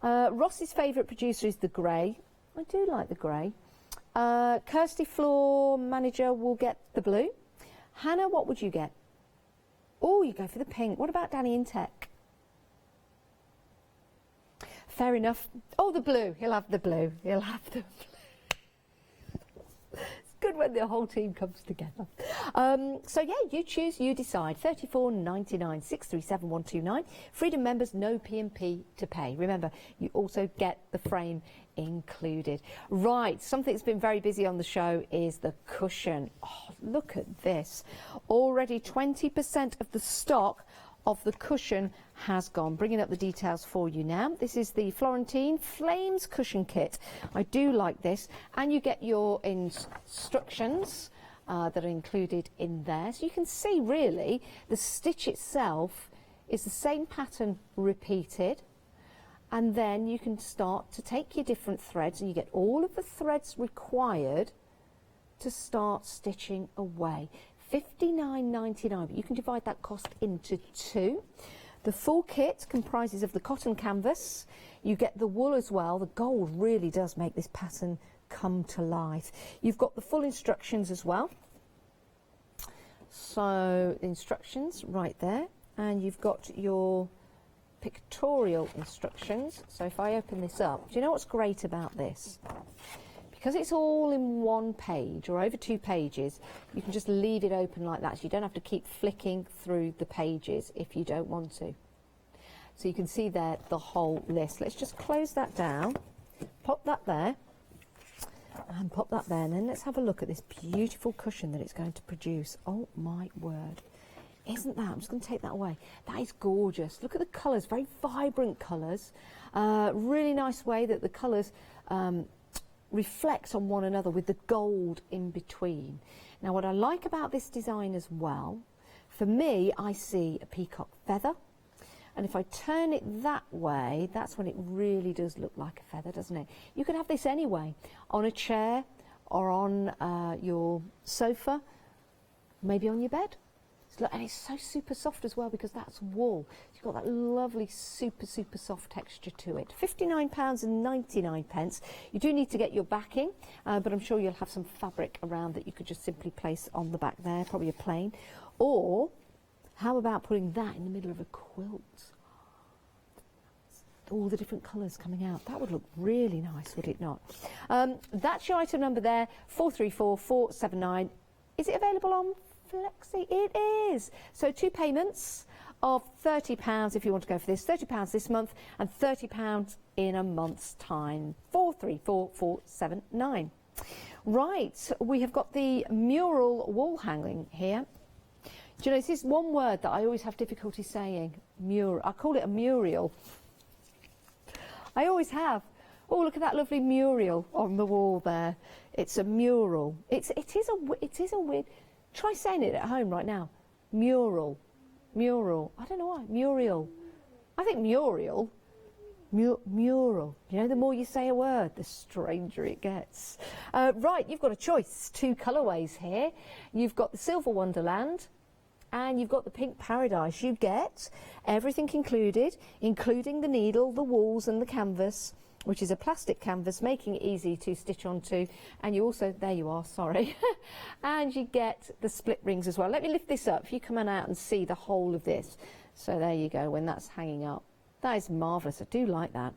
Ross's favourite producer is the grey. I do like the grey. Kirsty Floor Manager will get the blue. Hannah, what would you get? Oh, you go for the pink. What about Danny in Tech? Fair enough. Oh, the blue. He'll have the blue. He'll have the blue. It's good when the whole team comes together. So yeah, you choose, you decide. £34.99, 637129. Freedom members, no P&P to pay. Remember, you also get the frame included. Right, something that's been very busy on the show is the cushion. Oh, look at this. Already 20% of the stock of the cushion has gone. Bringing up the details for you now. This is the Florentine Flames cushion kit. I do like this, and you get your instructions that are included in there. So you can see really the stitch itself is the same pattern repeated. And then you can start to take your different threads and you get all of the threads required to start stitching away. £59.99, but you can divide that cost into 2. The full kit comprises of the cotton canvas. You get the wool as well. The gold really does make this pattern come to life. You've got the full instructions as well. So the instructions right there, and you've got your pictorial instructions. So if I open this up, do you know what's great about this? Because it's all in one page or over 2 pages, you can just leave it open like that, so you don't have to keep flicking through the pages if you don't want to. So you can see there the whole list. Let's just close that down, pop that there, and pop that there, and then let's have a look at this beautiful cushion that it's going to produce. Oh my word. Isn't that? I'm just going to take that away. That is gorgeous. Look at the colours, very vibrant colours. Really nice way that the colours reflect on one another with the gold in between. Now what I like about this design as well, for me, I see a peacock feather. And if I turn it that way, that's when it really does look like a feather, doesn't it? You could have this anyway, on a chair or on your sofa, maybe on your bed. And it's so super soft as well because that's wool. You've got that lovely super soft texture to it. £59.99. You do need to get your backing, but I'm sure you'll have some fabric around that you could just simply place on the back there, probably a plain. Or how about putting that in the middle of a quilt? All the different colours coming out. That would look really nice, would it not? That's your item number there, 434479. Is it available on Flexi? It is. So 2 payments of £30 if you want to go for this. £30 this month and £30 in a month's time. 434479. Right, we have got the mural wall hanging here. Do you know, this is one word that I always have difficulty saying. Mural. I call it a mural. I always have. Oh, look at that lovely mural on the wall there. It's a mural. It is a weird. Try saying it at home right now. Mural. Mural. I don't know why. Muriel. I think Muriel. Mural. You know, the more you say a word, the stranger it gets. Right, you've got a choice. 2 colourways here. You've got the Silver Wonderland and you've got the Pink Paradise. You get everything included, including the needle, the walls and the canvas, which is a plastic canvas, making it easy to stitch onto. And you also, there you are, sorry. And you get the split rings as well. Let me lift this up. If you come on out and see the whole of this. So there you go, when that's hanging up. That is marvellous. I do like that.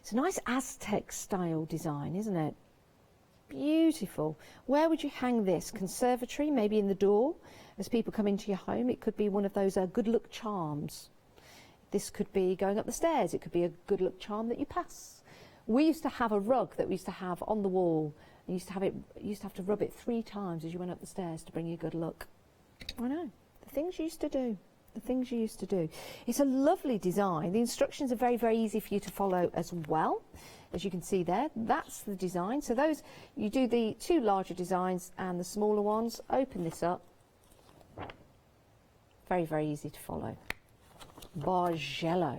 It's a nice Aztec style design, isn't it? Beautiful. Where would you hang this? Conservatory, maybe in the door. As people come into your home, it could be one of those good luck charms. This could be going up the stairs. It could be a good luck charm that you pass. We used to have a rug that we used to have on the wall. And you used to have to rub it 3 times as you went up the stairs to bring you good luck. I know. The things you used to do. The things you used to do. It's a lovely design. The instructions are very, very easy for you to follow as well. As you can see there, that's the design. So those, you do the 2 larger designs and the smaller ones. Open this up. Very, very easy to follow. Bargello.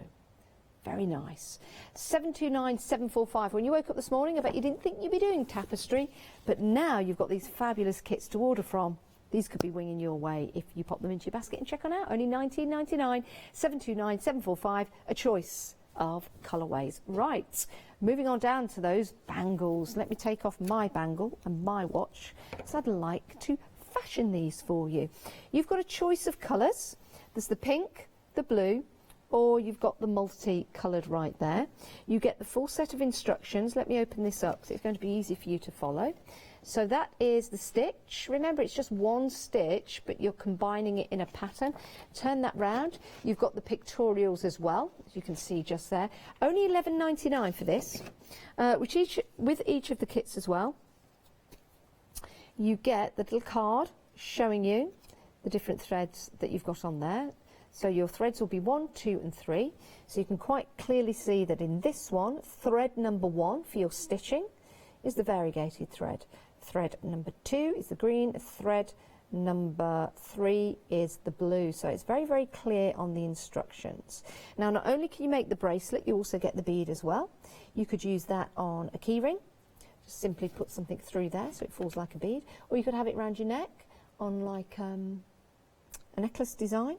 Very nice. 729745. When you woke up this morning, I bet you didn't think you'd be doing tapestry, but now you've got these fabulous kits to order from. These could be winging your way if you pop them into your basket and check on out. Only $19.99. 729745. A choice of colourways. Right, moving on down to those bangles. Let me take off my bangle and my watch, because I'd like to fashion these for you. You've got a choice of colours. There's the pink, the blue, or you've got the multi-coloured right there. You get the full set of instructions. Let me open this up, so it's going to be easy for you to follow. So that is the stitch. Remember, it's just one stitch, but you're combining it in a pattern. Turn that round. You've got the pictorials as well, as you can see just there. Only $11.99 for this, with each of the kits as well. You get the little card showing you the different threads that you've got on there. So your threads will be 1, 2 and 3. So you can quite clearly see that in this one, thread number 1 for your stitching is the variegated thread. Thread number 2 is the green. Thread number 3 is the blue. So it's very, very clear on the instructions. Now, not only can you make the bracelet, you also get the bead as well. You could use that on a key ring. Just simply put something through there so it falls like a bead. Or you could have it around your neck on like a necklace design.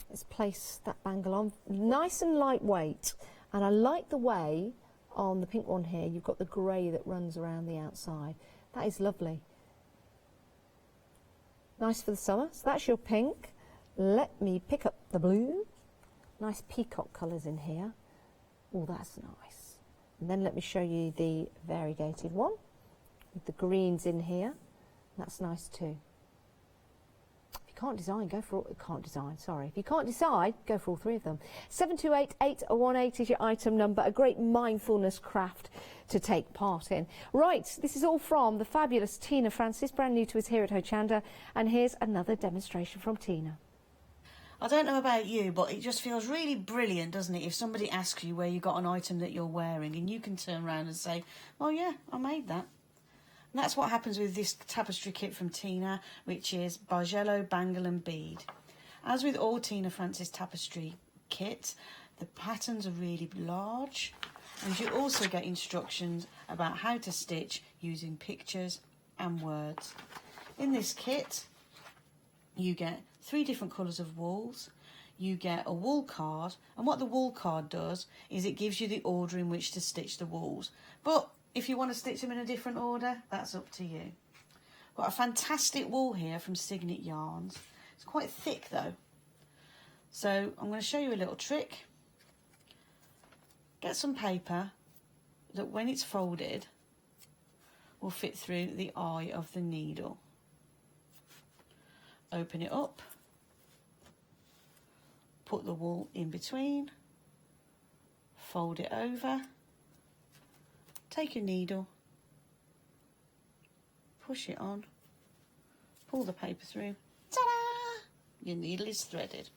Let's place that bangle on. Nice and lightweight. And I like the way on the pink one here, you've got the grey that runs around the outside. That is lovely. Nice for the summer. So that's your pink. Let me pick up the blue. Nice peacock colours in here. Oh, that's nice. And then let me show you the variegated one with the greens in here. That's nice too. If you you can't design, go for all, can't design, sorry. If you can't decide, go for all three of them. 728818 is your item number, a great mindfulness craft to take part in. Right, this is all from the fabulous Tina Francis, brand new to us here at Hochanda, and here's another demonstration from Tina. I don't know about you, but it just feels really brilliant, doesn't it, if somebody asks you where you got an item that you're wearing and you can turn around and say, oh yeah, I made that. And that's what happens with this tapestry kit from Tina, which is Bargello, bangle and bead. As with all Tina Francis tapestry kits, the patterns are really large, and you also get instructions about how to stitch using pictures and words. In this kit, you get 3 different colours of wools, you get a wool card, and what the wool card does is it gives you the order in which to stitch the wools. But if you want to stitch them in a different order, that's up to you. Got a fantastic wool here from Signet Yarns. It's quite thick though. So I'm going to show you a little trick. Get some paper that when it's folded will fit through the eye of the needle. Open it up. Put the wool in between, fold it over, take your needle, push it on, pull the paper through, ta-da! Your needle is threaded.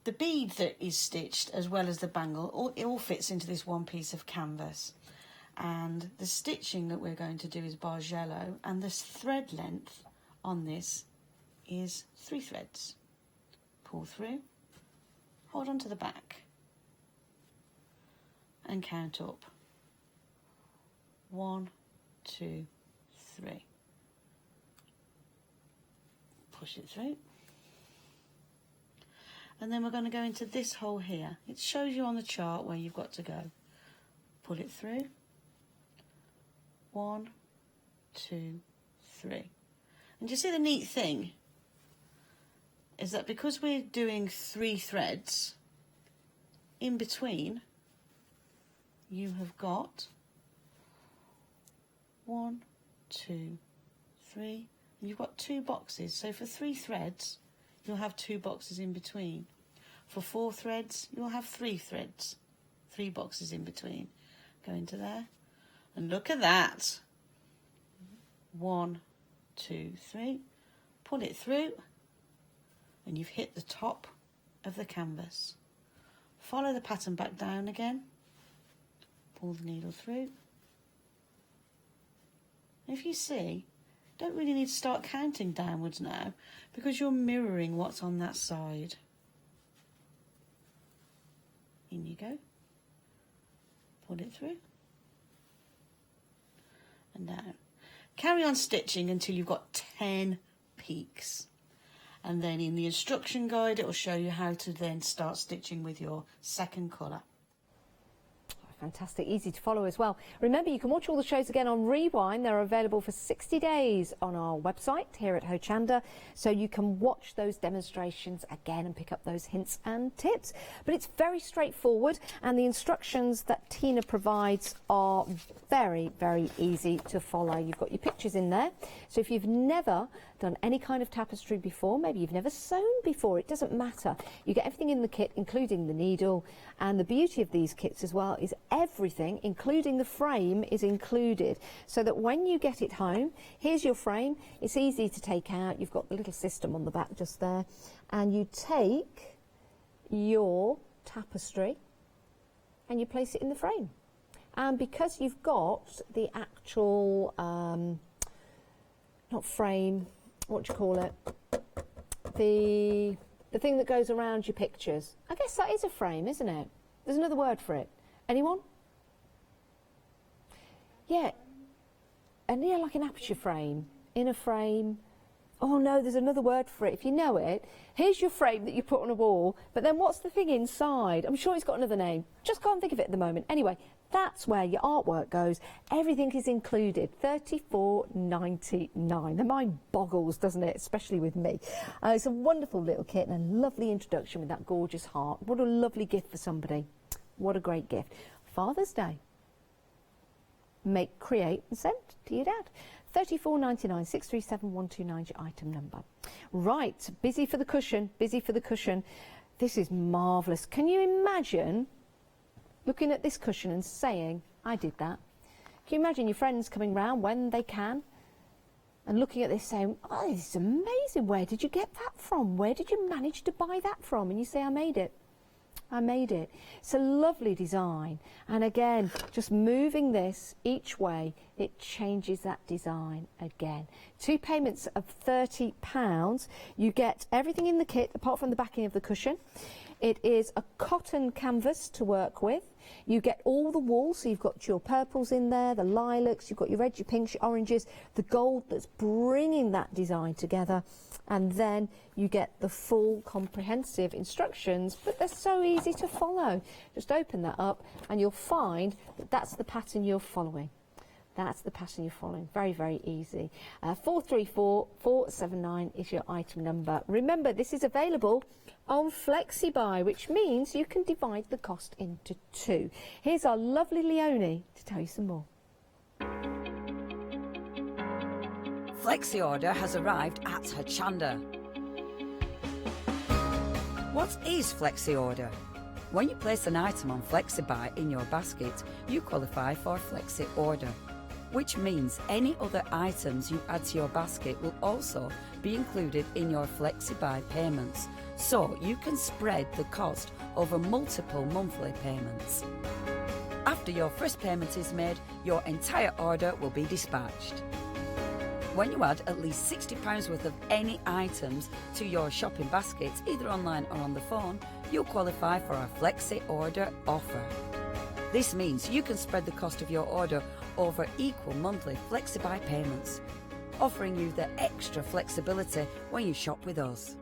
The bead that is stitched as well as the bangle, it all fits into this one piece of canvas. And the stitching that we're going to do is Bargello, and the thread length on this is 3 threads. Pull through, hold on to the back and count up. 1, 2, 3. Push it through. And then we're going to go into this hole here. It shows you on the chart where you've got to go. Pull it through. 1, 2, 3. And you see the neat thing is that because we're doing 3 threads, in between you have got 1, 2, 3, and you've got 2 boxes. So for 3 threads, you'll have 2 boxes in between. For 4 threads, you'll have 3 threads, 3 boxes in between. Go into there, and look at that. 1, 2, 3. Pull it through, and you've hit the top of the canvas. Follow the pattern back down again. Pull the needle through. If you see, don't really need to start counting downwards now because you're mirroring what's on that side. In you go. Pull it through. And down. Carry on stitching until you've got 10 peaks. And then in the instruction guide, it will show you how to then start stitching with your second colour. Fantastic, easy to follow as well. Remember, you can watch all the shows again on Rewind. They're available for 60 days on our website here at Hochanda, so you can watch those demonstrations again and pick up those hints and tips. But it's very straightforward, and the instructions that Tina provides are very, very easy to follow. You've got your pictures in there, so if you've never done any kind of tapestry before, maybe you've never sewn before, it doesn't matter. You get everything in the kit, including the needle, and the beauty of these kits as well is everything, including the frame, is included, so that when you get it home, here's your frame. It's easy to take out. You've got the little system on the back just there, and you take your tapestry and you place it in the frame. And because you've got the actual not frame, what do you call it, the thing that goes around your pictures, I guess that is a frame, isn't it? There's another word for it. Anyone? Yeah. And yeah, like an aperture frame, inner frame. Oh no, there's another word for it. If you know it, here's your frame that you put on a wall, but then what's the thing inside? I'm sure it's got another name. Just can't think of it at the moment. Anyway, that's where your artwork goes. Everything is included. $34.99. The mind boggles, doesn't it? Especially with me. It's a wonderful little kit and a lovely introduction with that gorgeous heart. What a lovely gift for somebody. What a great gift. Father's Day. Make, create and send to your dad. 34.99, 637 129 is your item number. Right, busy for the cushion, busy for the cushion. This is marvellous. Can you imagine looking at this cushion and saying, I did that? Can you imagine your friends coming round when they can and looking at this saying, oh, this is amazing, where did you get that from? Where did you manage to buy that from? And you say, I made it. I made it. It's a lovely design, and again, just moving this each way, it changes that design again. 2 payments of £30. You get everything in the kit apart from the backing of the cushion. It is a cotton canvas to work with. You get all the wool, so you've got your purples in there, the lilacs, you've got your reds, your pinks, your oranges, the gold that's bringing that design together, and then you get the full comprehensive instructions, but they're so easy to follow. Just open that up and you'll find that that's the pattern you're following. That's the pattern you're following. Very, very easy. 434479 is your item number. Remember, this is available on FlexiBuy, which means you can divide the cost into 2. Here's our lovely Leonie to tell you some more. Flexi order has arrived at Hochanda. What is Flexi order? When you place an item on FlexiBuy in your basket, you qualify for Flexi order, which means any other items you add to your basket will also be included in your FlexiBuy payments, so you can spread the cost over multiple monthly payments. After your first payment is made, your entire order will be dispatched. When you add at least £60 worth of any items to your shopping basket, either online or on the phone, you'll qualify for our Flexi order offer. This means you can spread the cost of your order over equal monthly FlexiBuy payments, offering you the extra flexibility when you shop with us.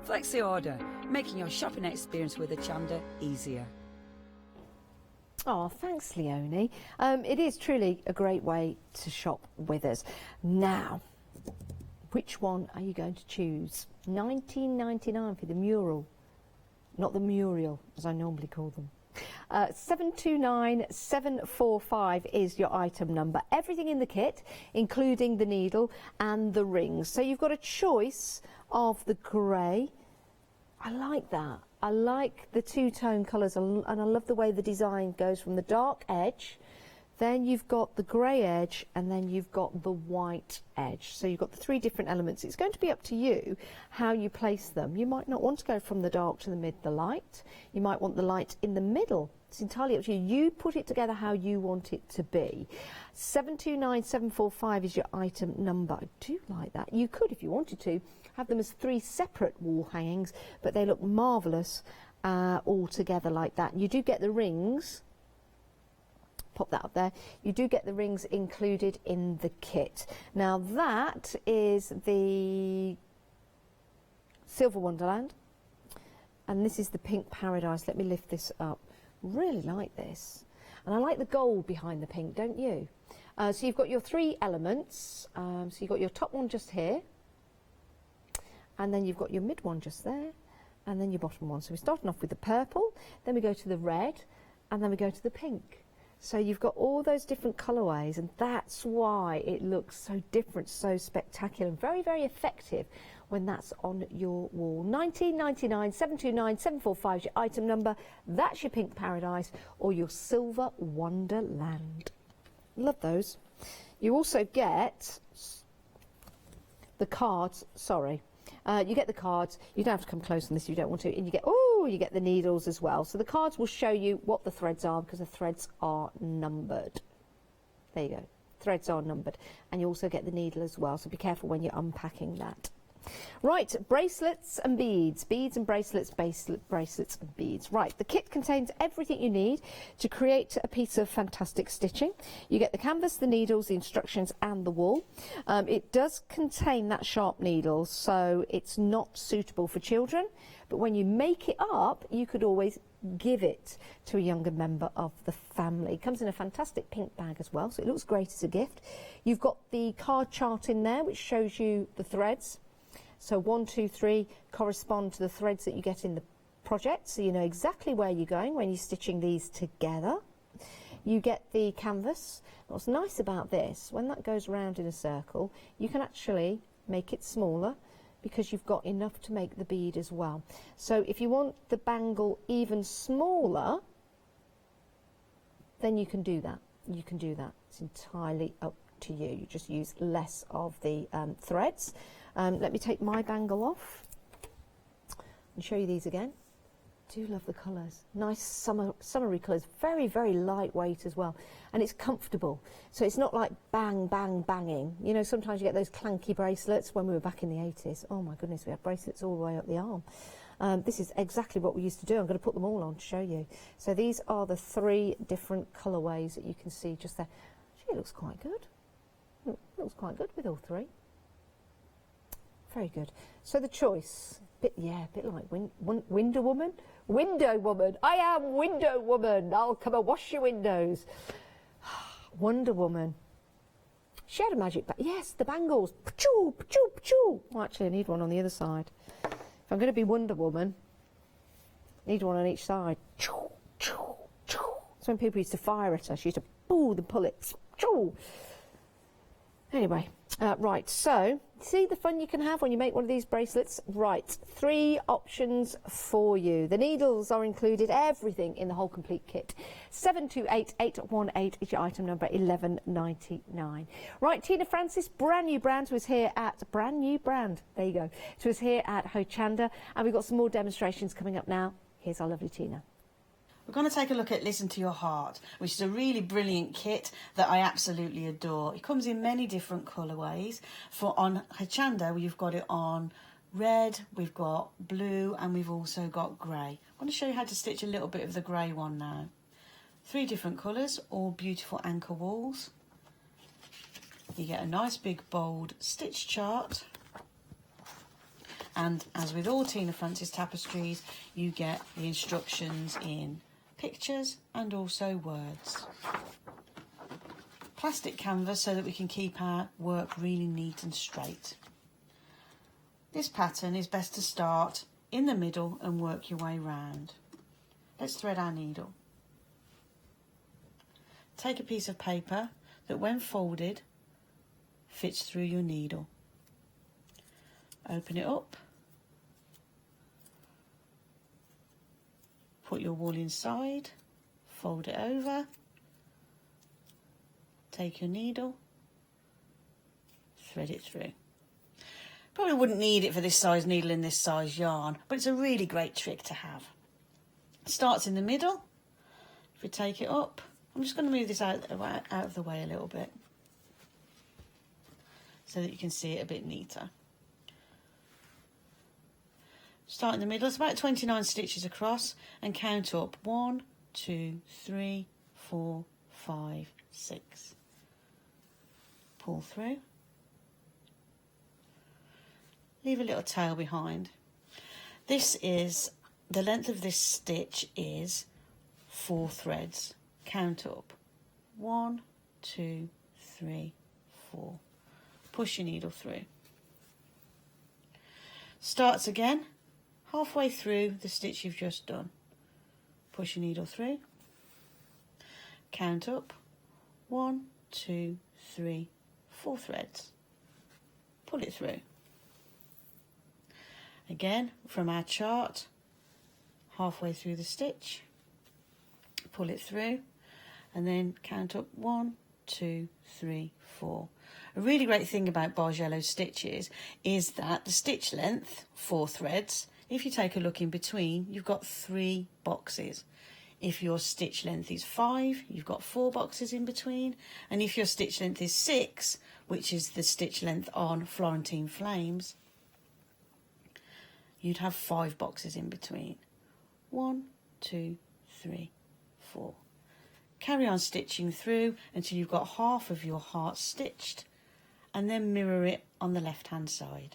Flexi order, making your shopping experience with Hochanda easier. Oh, thanks, Leonie. It is truly a great way to shop with us. Now, which one are you going to choose? £19.99 for the mural, not the murial, as I normally call them. 729745 is your item number. Everything in the kit, including the needle and the rings. So you've got a choice of the grey. I like that. I like the two-tone colours, and I love the way the design goes from the dark edge, then you've got the grey edge, and then you've got the white edge. So you've got the 3 different elements. It's going to be up to you how you place them. You might not want to go from the dark to the mid, the light. You might want the light in the middle. It's entirely up to you. You put it together how you want it to be. 729745 is your item number. I do like that. You could, if you wanted to, have them as 3 separate wall hangings, but they look marvellous all together like that. You do get the rings. Pop that up there. You do get the rings included in the kit. Now that is the Silver Wonderland, and this is the Pink Paradise. Let me lift this up. Really like this, and I like the gold behind the pink, don't you? So you've got your 3 elements. So you've got your top one just here, and then you've got your mid one just there, and then your bottom one. So we're starting off with the purple, then we go to the red, and then we go to the pink. So you've got all those different colourways, and that's why it looks so different, so spectacular, and very, very effective when that's on your wall. 19.99, 729 745 is your item number. That's your Pink Paradise or your Silver Wonderland. Love those. You also get the cards, sorry. You get the cards. You don't have to come close on this if you don't want to. And you get, oh, you get the needles as well. So the cards will show you what the threads are, because the threads are numbered. There you go. Threads are numbered. And you also get the needle as well. So be careful when you're unpacking that. Right, bracelets and beads. Beads and bracelets, bracelets and beads. Right, the kit contains everything you need to create a piece of fantastic stitching. You get the canvas, the needles, the instructions and the wool. It does contain that sharp needle, so it's not suitable for children, but when you make it up, you could always give it to a younger member of the family. It comes in a fantastic pink bag as well, so it looks great as a gift. You've got the card chart in there, which shows you the threads. So 1, 2, 3 correspond to the threads that you get in the project, so you know exactly where you're going when you're stitching these together. you get the canvas. What's nice about this, when that goes round in a circle, you can actually make it smaller because you've got enough to make the bead as well. So if you want the bangle even smaller, then you can do that. You can do that. It's entirely up to you. You just use less of the threads. Let me take my bangle off and show you these again. Do love the colours. Nice summery colours. Very, very lightweight as well. And it's comfortable. So it's not like bang, bang, banging. You know, sometimes you get those clanky bracelets when we were back in the 80s. Oh my goodness, we had bracelets all the way up the arm. This is exactly what we used to do. I'm going to put them all on to show you. So these are the 3 different colourways that you can see just there. Actually, it looks quite good. It looks quite good with all 3. Very good. So the choice, a bit like Window Woman. Window Woman. I am Window Woman. I'll come and wash your windows. Wonder Woman. She had a magic bag. Yes, the bangles. Pachoo, pachoo, pachoo. Well, actually, I need one on the other side. If I'm going to be Wonder Woman, I need one on each side. Choo, choo, choo. That's when people used to fire at her. She used to pull the pullets. Choo. Anyway, right, so see the fun you can have when you make one of these bracelets? Right, 3 options for you. The needles are included, everything in the whole complete kit. 728818 is your item number, £11.99. Right, Tina Francis, brand new brand, was here at, there you go. She was here at Hochanda, and we've got some more demonstrations coming up now. Here's our lovely Tina. We're going to take a look at Listen to Your Heart, which is a really brilliant kit that I absolutely adore. It comes in many different colourways. On Hochanda, you've got it on red, we've got blue, and we've also got grey. I'm going to show you how to stitch a little bit of the grey one now. 3 different colours, all beautiful anchor walls. You get a nice big bold stitch chart. And as with all Tina Francis tapestries, you get the instructions in pictures and also words. Plastic canvas so that we can keep our work really neat and straight. This pattern is best to start in the middle and work your way round. Let's thread our needle. Take a piece of paper that when folded fits through your needle. Open it up. Put your wool inside, fold it over, take your needle, thread it through. Probably wouldn't need it for this size needle in this size yarn, but it's a really great trick to have. It starts in the middle. If we take it up, I'm just going to move this out of the way a little bit so that you can see it a bit neater. Start in the middle, it's about 29 stitches across, and count up 1, 2, 3, 4, 5, 6. Pull through. Leave a little tail behind. This is, the length of this stitch is 4 threads. Count up 1, 2, 3, 4. Push your needle through. Starts again. Halfway through the stitch you've just done. Push your needle through. Count up 1, 2, 3, 4 threads. Pull it through. Again, from our chart, halfway through the stitch, pull it through, and then count up 1, 2, 3, 4. A really great thing about Bargello stitches is that the stitch length, 4 threads. If you take a look in between, you've got 3 boxes. If your stitch length is 5, you've got 4 boxes in between. And if your stitch length is 6, which is the stitch length on Florentine Flames, you'd have 5 boxes in between. 1, 2, 3, 4. Carry on stitching through until you've got half of your heart stitched, and then mirror it on the left hand side.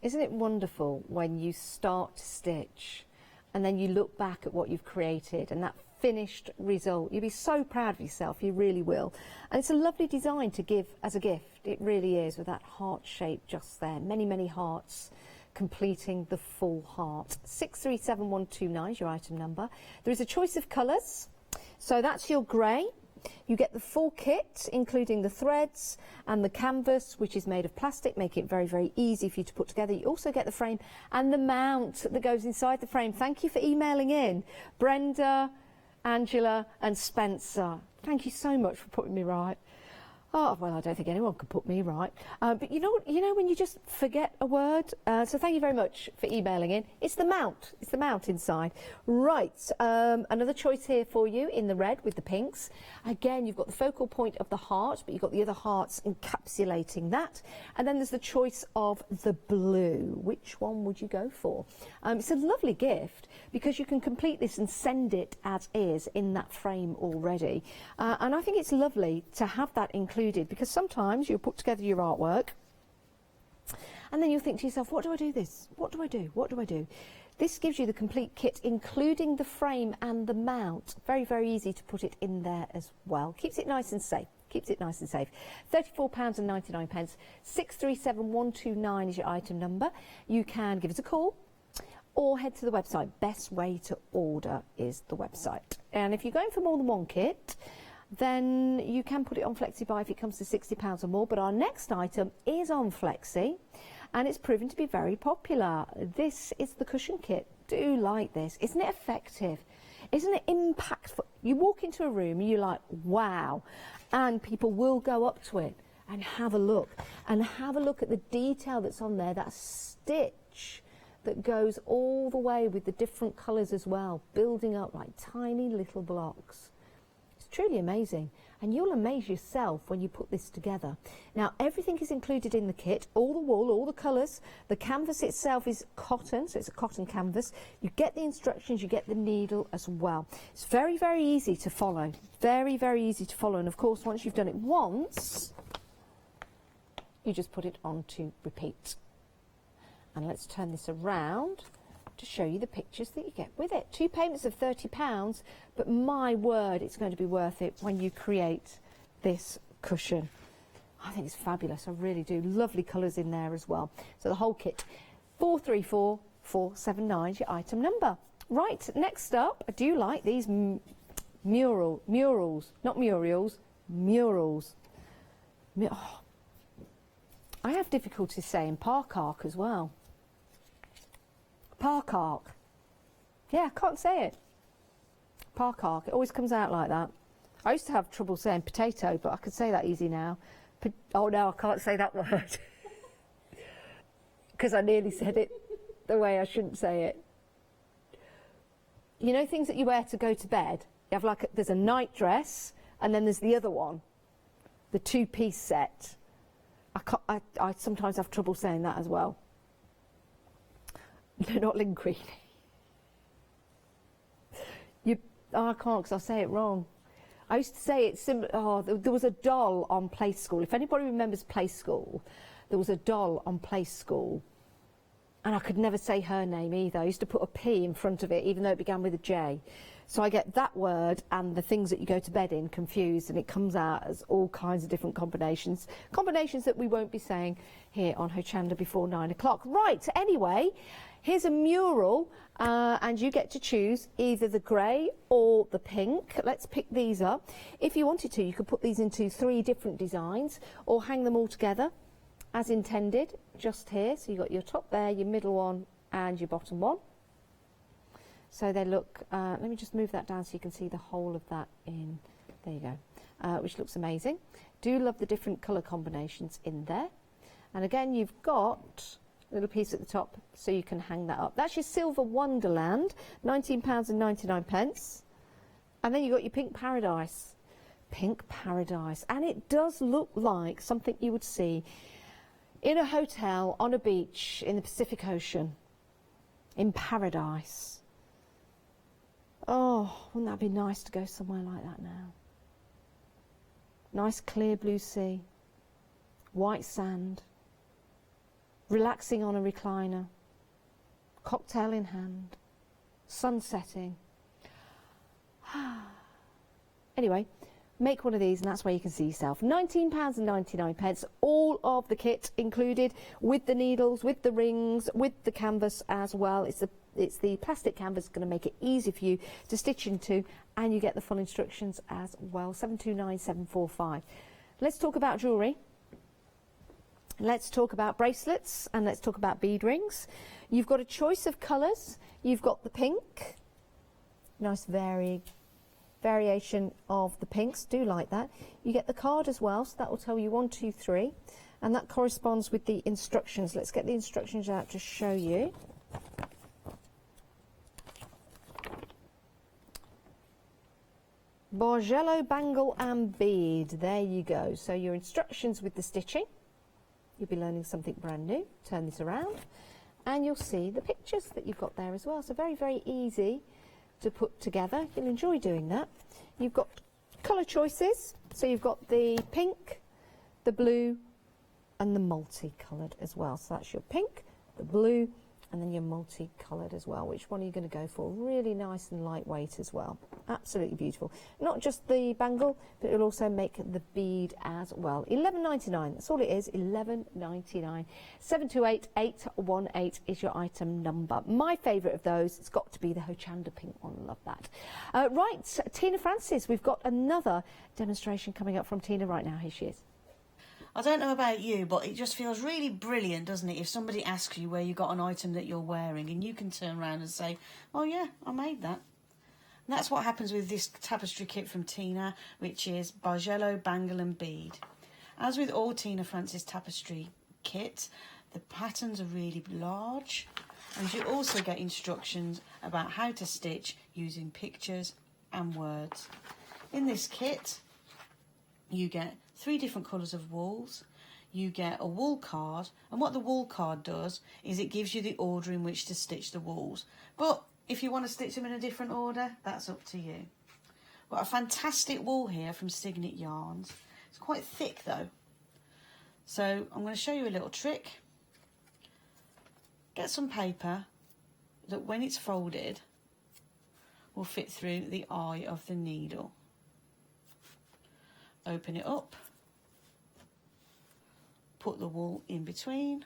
Isn't it wonderful when you start to stitch and then you look back at what you've created and that finished result? You'll be so proud of yourself, you really will. And it's a lovely design to give as a gift. It really is, with that heart shape just there. Many, many hearts completing the full heart. 637129 is your item number. There is a choice of colours. So that's your grey. You get the full kit, including the threads and the canvas, which is made of plastic, making it very, very easy for you to put together. You also get the frame and the mount that goes inside the frame. Thank you for emailing in, Brenda, Angela and Spencer. Thank you so much for putting me right. Oh, well, I don't think anyone could put me right. But you know when you just forget a word? So thank you very much for emailing in. It's the mount. It's the mount inside. Right, another choice here for you in the red with the pinks. Again, you've got the focal point of the heart, but you've got the other hearts encapsulating that. And then there's the choice of the blue. Which one would you go for? It's a lovely gift because you can complete this and send it as is in that frame already. And I think it's lovely to have that included, because sometimes you put together your artwork and then you'll think to yourself, what do I do this? What do I do? What do I do? This gives you the complete kit, including the frame and the mount. Very, very easy to put it in there as well. Keeps it nice and safe. Keeps it nice and safe. £34.99. 637129 is your item number. You can give us a call or head to the website. Best way to order is the website. And if you're going for more than one kit, then you can put it on FlexiBuy if it comes to £60 or more. But our next item is on Flexi, and it's proven to be very popular. This is the cushion kit. Do like this. Isn't it effective? Isn't it impactful? You walk into a room and you're like, wow, and people will go up to it and have a look, and have a look at the detail that's on there, that stitch that goes all the way with the different colours as well, building up like tiny little blocks. Truly amazing, and you'll amaze yourself when you put this together. Now everything is included in the kit, all the wool, all the colours. The canvas itself is cotton, so it's a cotton canvas. You get the instructions, you get the needle as well. It's very, very easy to follow, very, very easy to follow. And of course, once you've done it once, you just put it on to repeat. And let's turn this around to show you the pictures that you get with it. 2 payments of £30, but my word, it's going to be worth it when you create this cushion. I think it's fabulous, I really do. Lovely colours in there as well. So the whole kit, 434479 is your item number. Right, next up, I do like these murals, not murals, murals. Oh, I have difficulty saying park arc as well. Park arc. Yeah, I can't say it. Park arc. It always comes out like that. I used to have trouble saying potato, but I can say that easy now. Oh no, I can't say that word. Because I nearly said it the way I shouldn't say it. You know things that you wear to go to bed? You have like, there's a night dress, and then there's the other one. The two-piece set. I sometimes have trouble saying that as well. No, not linguine. I can't because I'll say it wrong. I used to say it similar. Oh, there was a doll on Play School. If anybody remembers Play School, there was a doll on Play School. And I could never say her name either. I used to put a P in front of it, even though it began with a J. So I get that word and the things that you go to bed in confused, and it comes out as all kinds of different combinations. Combinations that we won't be saying here on Hochanda before 9 o'clock. Right, anyway, here's a mural, and you get to choose either the grey or the pink. Let's pick these up. If you wanted to, you could put these into 3 different designs or hang them all together as intended, just here. So you've got your top there, your middle one and your bottom one. So they look, let me just move that down so you can see the whole of that in, there you go, which looks amazing. Do love the different colour combinations in there. And again, you've got a little piece at the top so you can hang that up. That's your Silver Wonderland, £19.99. And then you've got your Pink Paradise. Pink Paradise. And it does look like something you would see in a hotel, on a beach, in the Pacific Ocean, in paradise. Oh, wouldn't that be nice to go somewhere like that now? Nice clear blue sea, white sand, relaxing on a recliner, cocktail in hand, sun setting. Anyway, make one of these and that's where you can see yourself. £19.99, all of the kit included, with the needles, with the rings, with the canvas as well. It's it's the plastic canvas going to make it easy for you to stitch into, and you get the full instructions as well. 729745. Let's talk about jewellery. Let's talk about bracelets, and let's talk about bead rings. You've got a choice of colours. You've got the pink, nice variation of the pinks, do like that. You get the card as well, so that will tell you 1, 2, 3, and that corresponds with the instructions. Let's get the instructions out to show you. Bargello, bangle and bead. There you go. So your instructions with the stitching. You'll be learning something brand new. Turn this around and you'll see the pictures that you've got there as well. So very, very easy to put together. You'll enjoy doing that. You've got colour choices. So you've got the pink, the blue and the multicoloured as well. So that's your pink, the blue and then your multicoloured as well. Which one are you going to go for? Really nice and lightweight as well. Absolutely beautiful. Not just the bangle, but it'll also make the bead as well. £11.99. That's all it is. £11.99. 728818 is your item number. My favourite of those, it's got to be the Hochanda pink one. Love that. Right, Tina Francis. We've got another demonstration coming up from Tina right now. Here she is. I don't know about you, but it just feels really brilliant, doesn't it, if somebody asks you where you got an item that you're wearing and you can turn around and say, oh yeah, I made that. And that's what happens with this tapestry kit from Tina, which is Bargello, bangle and bead. As with all Tina Francis tapestry kits, the patterns are really large, and you also get instructions about how to stitch using pictures and words. In this kit, you get 3 different colours of wools, you get a wool card, and what the wool card does is it gives you the order in which to stitch the wools. But if you want to stitch them in a different order, that's up to you. Got a fantastic wool here from Signet Yarns. It's quite thick though. So I'm going to show you a little trick. Get some paper that when it's folded will fit through the eye of the needle. Open it up. Put the wool in between,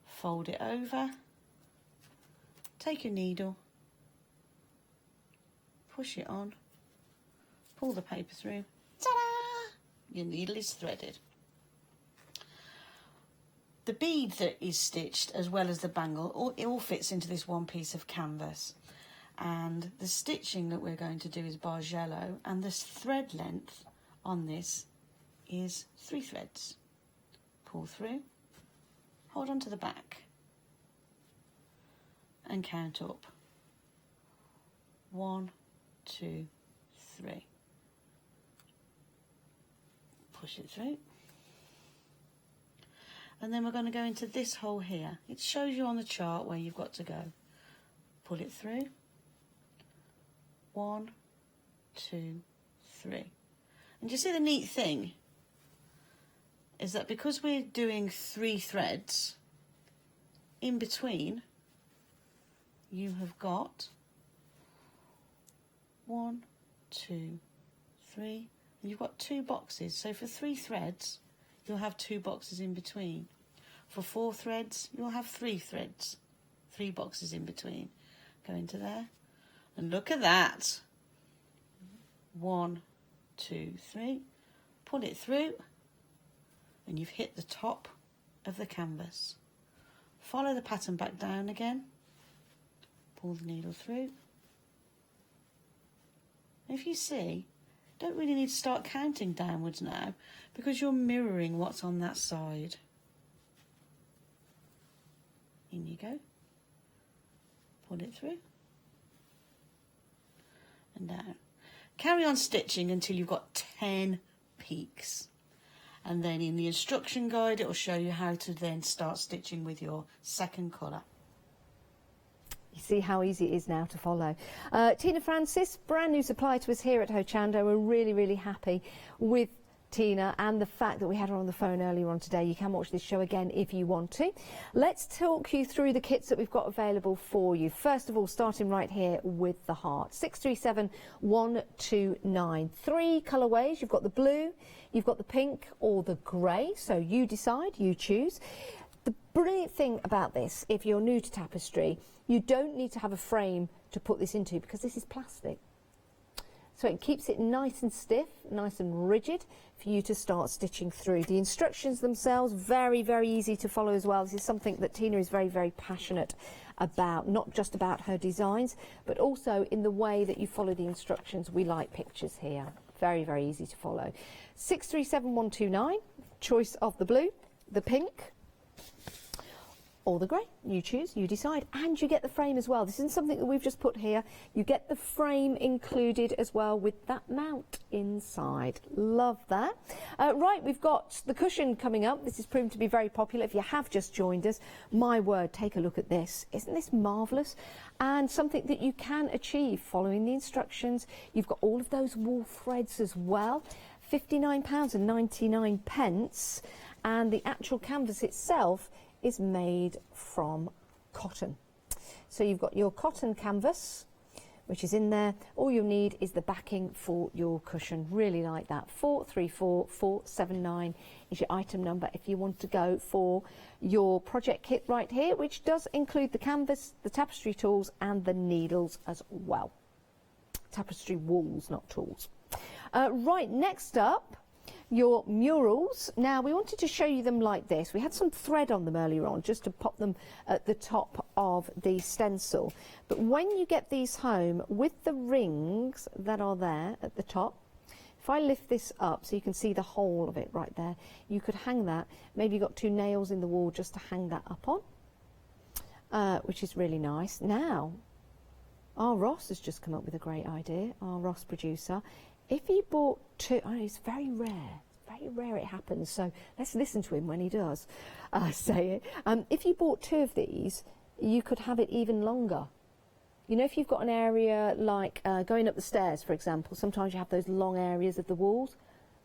fold it over, take your needle, push it on, pull the paper through, ta-da! Your needle is threaded. The bead that is stitched as well as the bangle, it all fits into this one piece of canvas. And the stitching that we're going to do is Bargello, and the thread length on this is 3 threads. Pull through, hold on to the back and count up. 1, 2, 3. Push it through. And then we're going to go into this hole here. It shows you on the chart where you've got to go. Pull it through. 1, 2, 3. And you see the neat thing is that because we're doing 3 threads, in between you have got 1, 2, 3, and you've got 2 boxes. So for 3 threads, you'll have 2 boxes in between. For 4 threads, you'll have 3 threads, 3 boxes in between. Go into there, and look at that. 1, 2, 3. Pull it through, and you've hit the top of the canvas. Follow the pattern back down again. Pull the needle through. If you see, don't really need to start counting downwards now because you're mirroring what's on that side. In you go. Pull it through. And down. Carry on stitching until you've got 10 peaks. And then in the instruction guide, it will show you how to then start stitching with your second colour. You see how easy it is now to follow. Tina Francis, brand new supply to us here at Hochanda. We're really, really happy with Tina and the fact that we had her on the phone earlier on today. You can watch this show again if you want to. Let's talk you through the kits that we've got available for you. First of all, starting right here with the heart. 637129. 3 colourways. You've got the blue, you've got the pink or the grey. So you decide, you choose. The brilliant thing about this, if you're new to tapestry, you don't need to have a frame to put this into because this is plastic. So it keeps it nice and stiff, nice and rigid for you to start stitching through. The instructions themselves, very, very easy to follow as well. This is something that Tina is very, very passionate about, not just about her designs, but also in the way that you follow the instructions. We like pictures here. Very, very easy to follow. 637129, choice of the blue, the pink, or the grey. You choose, you decide, and you get the frame as well. This isn't something that we've just put here. You get the frame included as well with that mount inside. Love that. Right, we've got the cushion coming up. This is proven to be very popular. If you have just joined us, my word, take a look at this. Isn't this marvellous? And something that you can achieve following the instructions. You've got all of those wool threads as well. £59.99, and the actual canvas itself is made from cotton. So you've got your cotton canvas, which is in there. All you need is the backing for your cushion. Really like that. 434479 is your item number if you want to go for your project kit right here, which does include the canvas, the tapestry tools and the needles as well. Tapestry wools, not tools. Right, next up, your murals. Now, we wanted to show you them like this. We had some thread on them earlier on just to pop them at the top of the stencil. But when you get these home with the rings that are there at the top, if I lift this up so you can see the whole of it right there, you could hang that. Maybe you've got 2 nails in the wall just to hang that up on, which is really nice. Now, our Ross has just come up with a great idea, our Ross producer. If you bought 2, it's very rare it happens, so let's listen to him when he does say it. If you bought 2 of these, you could have it even longer. You know, if you've got an area like going up the stairs, for example, sometimes you have those long areas of the walls.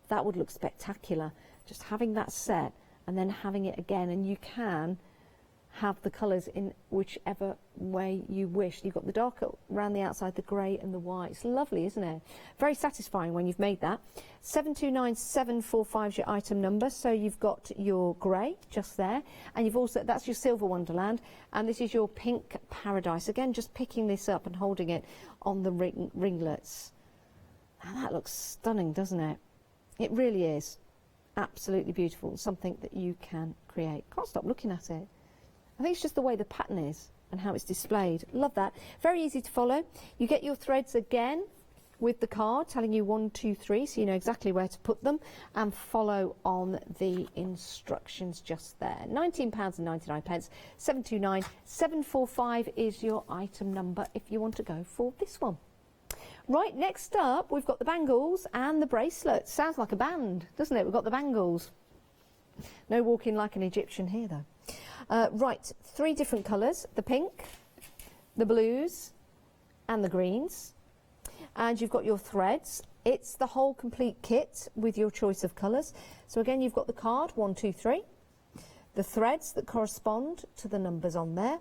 That would look spectacular. Just having that set and then having it again, and you can have the colours in whichever way you wish. You've got the dark around the outside, the grey and the white. It's lovely, isn't it? Very satisfying when you've made that. 729745 is your item number. So you've got your grey just there, and you've also, that's your silver wonderland, and this is your pink paradise. Again, just picking this up and holding it on the ringlets. Now that looks stunning, doesn't it? It really is. Absolutely beautiful. Something that you can create. Can't stop looking at it. I think it's just the way the pattern is and how it's displayed. Love that. Very easy to follow. You get your threads again with the card telling you 1, 2, 3, so you know exactly where to put them, and follow on the instructions just there. £19.99. 729745 is your item number if you want to go for this one. Right, next up we've got the bangles and the bracelets. Sounds like a band, doesn't it? We've got the bangles. No walking like an Egyptian here though. Right, 3 different colours, the pink, the blues and the greens. And you've got your threads. It's the whole complete kit with your choice of colours. So again, you've got the card, 1, 2, 3, the threads that correspond to the numbers on there,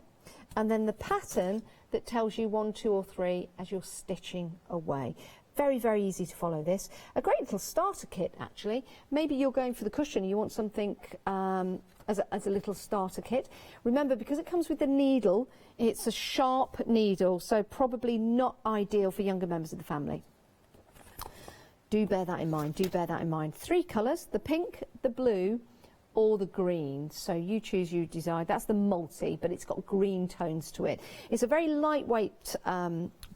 and then the pattern that tells you 1, 2 or 3 as you're stitching away. Very, very easy to follow this. A great little starter kit, actually. Maybe you're going for the cushion and you want something as a little starter kit. Remember, because it comes with the needle, it's a sharp needle, so probably not ideal for younger members of the family. Do bear that in mind, do bear that in mind. 3 colours, the pink, the blue, or the green. So you choose, you decide. That's the multi, but it's got green tones to it. It's a very lightweight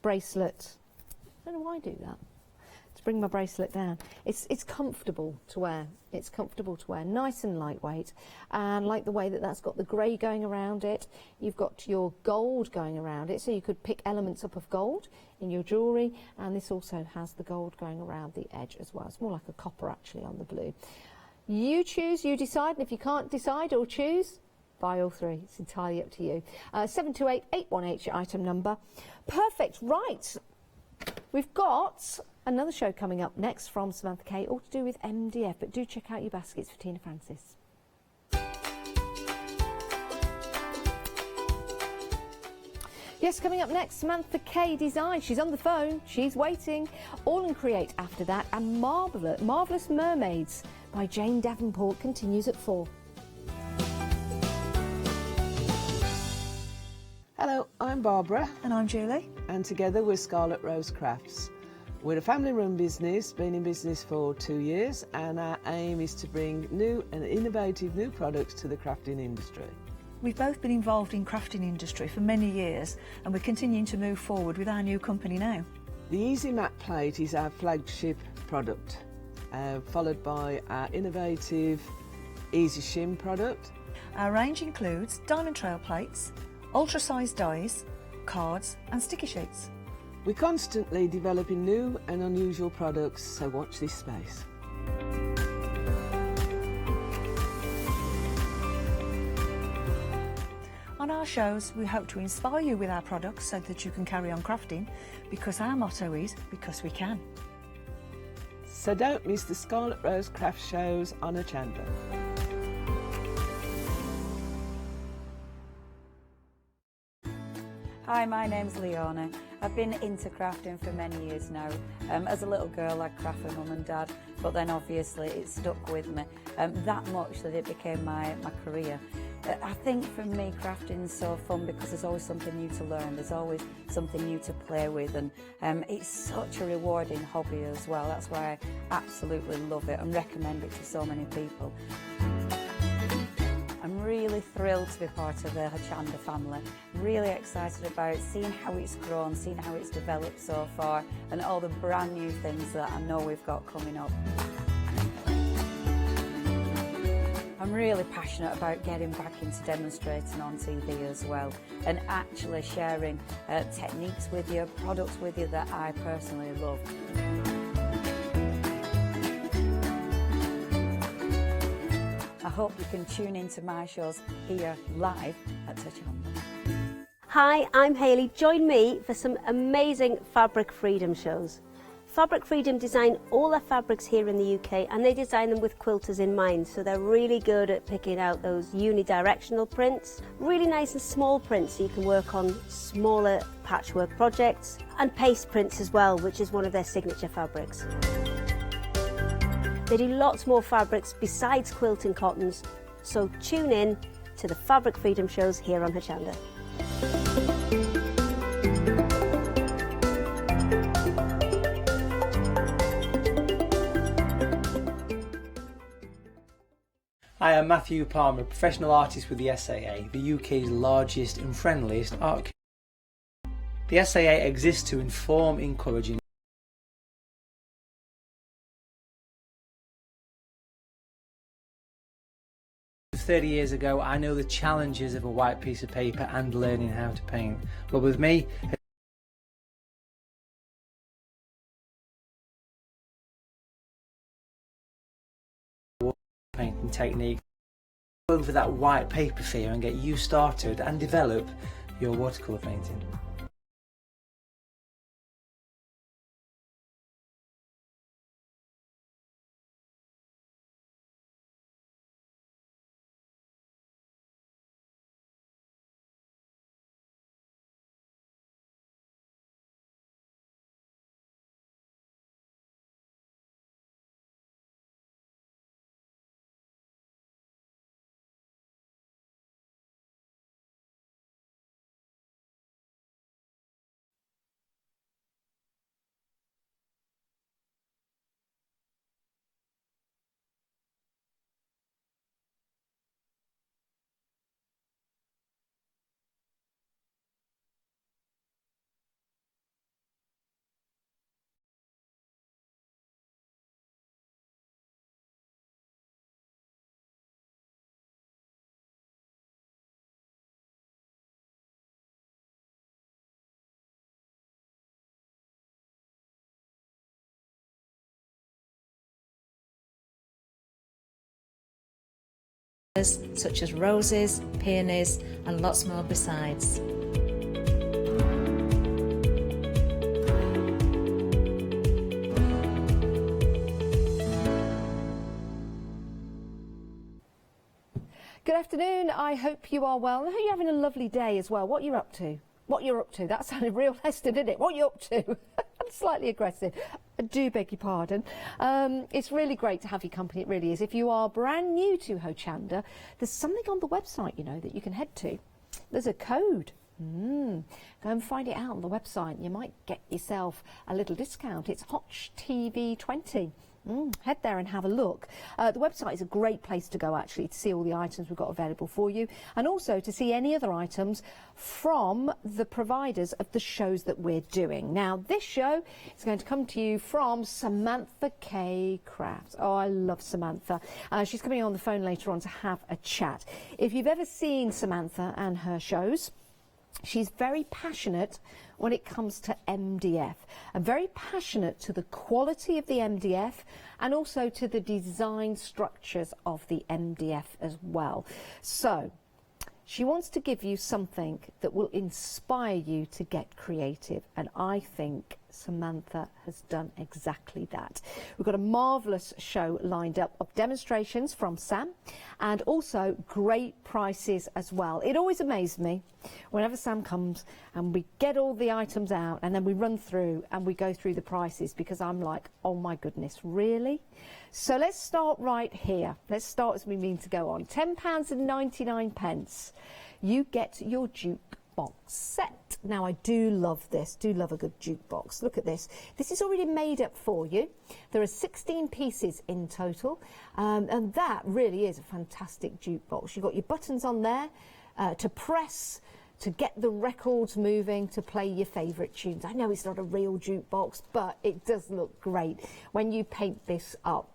bracelet. I don't know why I do that. To bring my bracelet down. It's comfortable to wear. It's comfortable to wear. Nice and lightweight. And like the way that that's got the grey going around it. You've got your gold going around it. So you could pick elements up of gold in your jewellery. And this also has the gold going around the edge as well. It's more like a copper actually on the blue. You choose, you decide. And if you can't decide or choose, buy all 3. It's entirely up to you. 728818, your item number. Perfect. Right. We've got another show coming up next from Samantha Kay, all to do with MDF, but do check out your baskets for Tina Francis. Yes, coming up next, Samantha Kay Design. She's on the phone, she's waiting. All and Create after that, and Marvellous Mermaids by Jane Davenport continues at 4. Hello, I'm Barbara. And I'm Julie. And together we're Scarlet Rose Crafts. We're a family-run business, been in business for 2 years, and our aim is to bring new and innovative new products to the crafting industry. We've both been involved in crafting industry for many years, and we're continuing to move forward with our new company now. The Easy Matte Plate is our flagship product, followed by our innovative Easy Shim product. Our range includes diamond trail plates, ultra-sized dies, cards and sticky sheets. We're constantly developing new and unusual products, so watch this space. On our shows, we hope to inspire you with our products so that you can carry on crafting, because our motto is, because we can. So don't miss the Scarlet Rose Craft shows on Hochanda. Hi, my name's Leona. I've been into crafting for many years now. As a little girl, I'd craft for mum and dad, but then obviously it stuck with me that much that it became my career. I think for me, crafting's so fun because there's always something new to learn, there's always something new to play with, and it's such a rewarding hobby as well. That's why I absolutely love it and recommend it to so many people. I'm really thrilled to be part of the Hochanda family. Really excited about seeing how it's grown, seeing how it's developed so far, and all the brand new things that I know we've got coming up. I'm really passionate about getting back into demonstrating on TV as well, and actually sharing techniques with you, products with you that I personally love. I hope you can tune into my shows here live at Hochanda. Hi, I'm Hayley. Join me for some amazing Fabric Freedom shows. Fabric Freedom design all their fabrics here in the UK, and they design them with quilters in mind, so they're really good at picking out those unidirectional prints, really nice and small prints so you can work on smaller patchwork projects, and paste prints as well, which is one of their signature fabrics. They do lots more fabrics besides quilt and cottons, so tune in to the Fabric Freedom shows here on Hochanda. Hi, I'm Matthew Palmer, professional artist with the SAA, the UK's largest and friendliest art community. The SAA exists to inform, encourage and 30 years ago, I know the challenges of a white piece of paper and learning how to paint. But with me, painting technique, over that white paper fear and get you started and develop your watercolour painting. Such as roses, peonies and lots more besides. Good afternoon, I hope you are well. I hope you're having a lovely day as well. What you're up to? What you're up to? That sounded real Heston, didn't it? What you're up to? Slightly aggressive. I do beg your pardon. It's really great to have your company, it really is. If you are brand new to Hochanda, there's something on the website, you know, that you can head to. There's a code. Go and find it out on the website. You might get yourself a little discount. It's HotTV20. Head there and have a look. The website is a great place to go, actually, to see all the items we've got available for you, and also to see any other items from the providers of the shows that we're doing. Now, this show is going to come to you from Samantha K. Crafts. Oh, I love Samantha. She's coming on the phone later on to have a chat. If you've ever seen Samantha and her shows, she's very passionate when it comes to MDF, and very passionate to the quality of the MDF and also to the design structures of the MDF as well. So she wants to give you something that will inspire you to get creative, and I think Samantha has done exactly that. We've got a marvellous show lined up of demonstrations from Sam, and also great prices as well. It always amazes me whenever Sam comes and we get all the items out and then we run through and we go through the prices, because I'm like, oh my goodness, really? So let's start right here. Let's start as we mean to go on. £10.99. You get your jukebox set. Now, I do love this, do love a good jukebox. Look at this. This is already made up for you. There are 16 pieces in total, and that really is a fantastic jukebox. You've got your buttons on there to press, to get the records moving, to play your favourite tunes. I know it's not a real jukebox, but it does look great when you paint this up.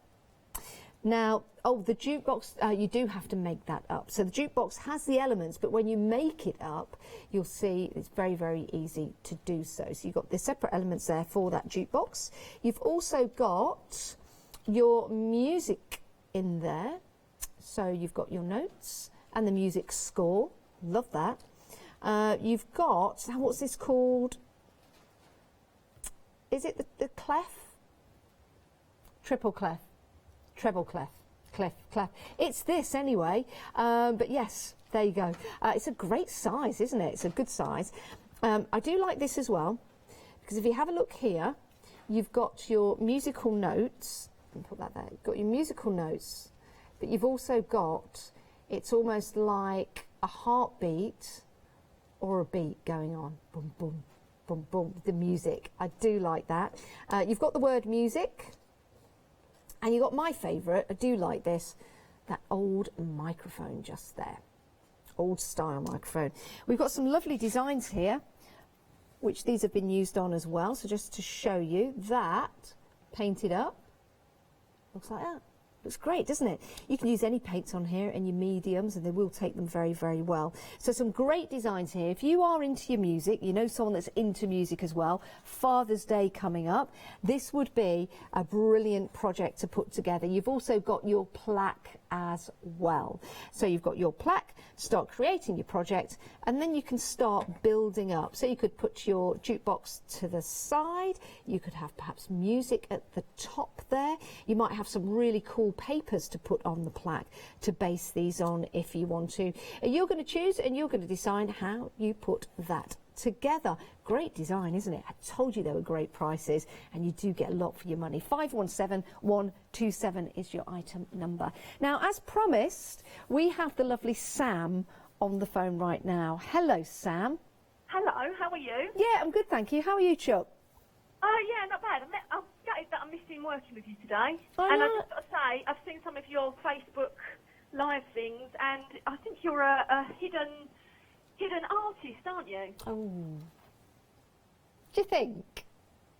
Now, the jukebox, you do have to make that up. So the jukebox has the elements, but when you make it up, you'll see it's very, very easy to do so. So you've got the separate elements there for that jukebox. You've also got your music in there. So you've got your notes and the music score. Love that. You've got, now what's this called? Is it the clef? Triple clef. Treble clef. Clef. It's this anyway, but yes, there you go. It's a great size, isn't it? It's a good size. I do like this as well, because if you have a look here, you've got your musical notes. Put that there. You've got your musical notes, but you've also got, it's almost like a heartbeat or a beat going on. Boom, boom, boom, boom, the music. I do like that. You've got the word music. And you got my favourite, I do like this, that old microphone just there. Old style microphone. We've got some lovely designs here, which these have been used on as well. So just to show you that, painted up, looks like that. Looks great, doesn't it? You can use any paints on here and your mediums, and they will take them very, very well. So some great designs here. If you are into your music, you know someone that's into music as well, Father's Day coming up, this would be a brilliant project to put together. You've also got your plaque as well. So you've got your plaque, start creating your project, and then you can start building up. So you could put your jukebox to the side, you could have perhaps music at the top there, you might have some really cool papers to put on the plaque to base these on if you want to. You're going to choose and you're going to decide how you put that together. Great design, isn't it? I told you they were great prices, and you do get a lot for your money. 517127 is your item number. Now, as promised, we have the lovely Sam on the phone right now. Hello, Sam. Hello, how are you? Yeah, I'm good, thank you. How are you, Chuck? Yeah, not bad. I'm gutted that I'm missing working with you today. Oh, and no. I've just got to say, I've seen some of your Facebook live things, and I think you're a hidden artist, aren't you? Oh. Do you think?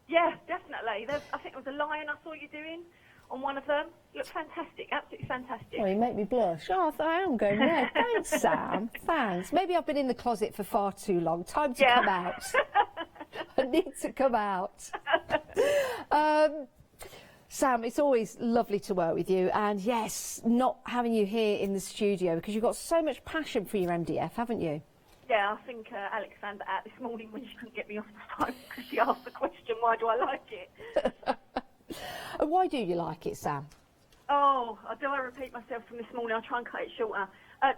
Yeah, definitely. I think there was a lion I saw you doing on one of them. You look fantastic, absolutely fantastic. Oh, you make me blush. Oh, I am going red. Thanks, Sam. Thanks. Maybe I've been in the closet for far too long. Time to come out. I need to come out. Sam, it's always lovely to work with you, and yes, not having you here in the studio, because you've got so much passion for your MDF, haven't you? Yeah, I think Alex found that out this morning when she couldn't get me off the phone, because she asked the question, why do I like it? And why do you like it, Sam? Oh, do I repeat myself from this morning? I'll try and cut it shorter.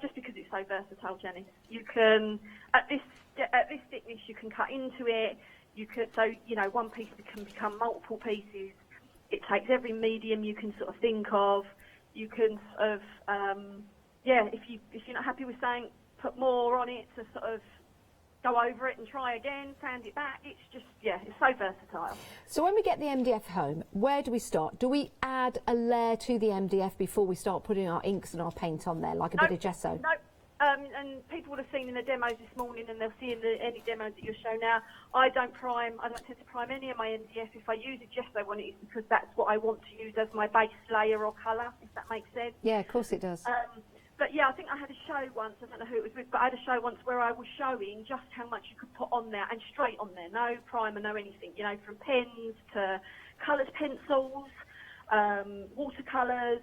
Just because it's so versatile, Jenny. You can, at this thickness, you can cut into it. You could, so, you know, one piece can become multiple pieces. It takes every medium you can sort of think of. You can sort of, if you're not happy with something, put more on it to sort of go over it and try again, sand it back. It's just, yeah, it's so versatile. So when we get the MDF home, where do we start? Do we add a layer to the MDF before we start putting our inks and our paint on there, like a bit of gesso? No. And people would have seen in the demos this morning, and they'll see in any demos that you'll show now, I don't tend to prime any of my MDF. If I use a gesso one, it's because that's what I want to use as my base layer or colour, if that makes sense. Yeah, of course it does. But yeah, I think I had a show once, I don't know who it was with, but I had a show once where I was showing just how much you could put on there, and straight on there, no primer, no anything, you know, from pens to coloured pencils, watercolours,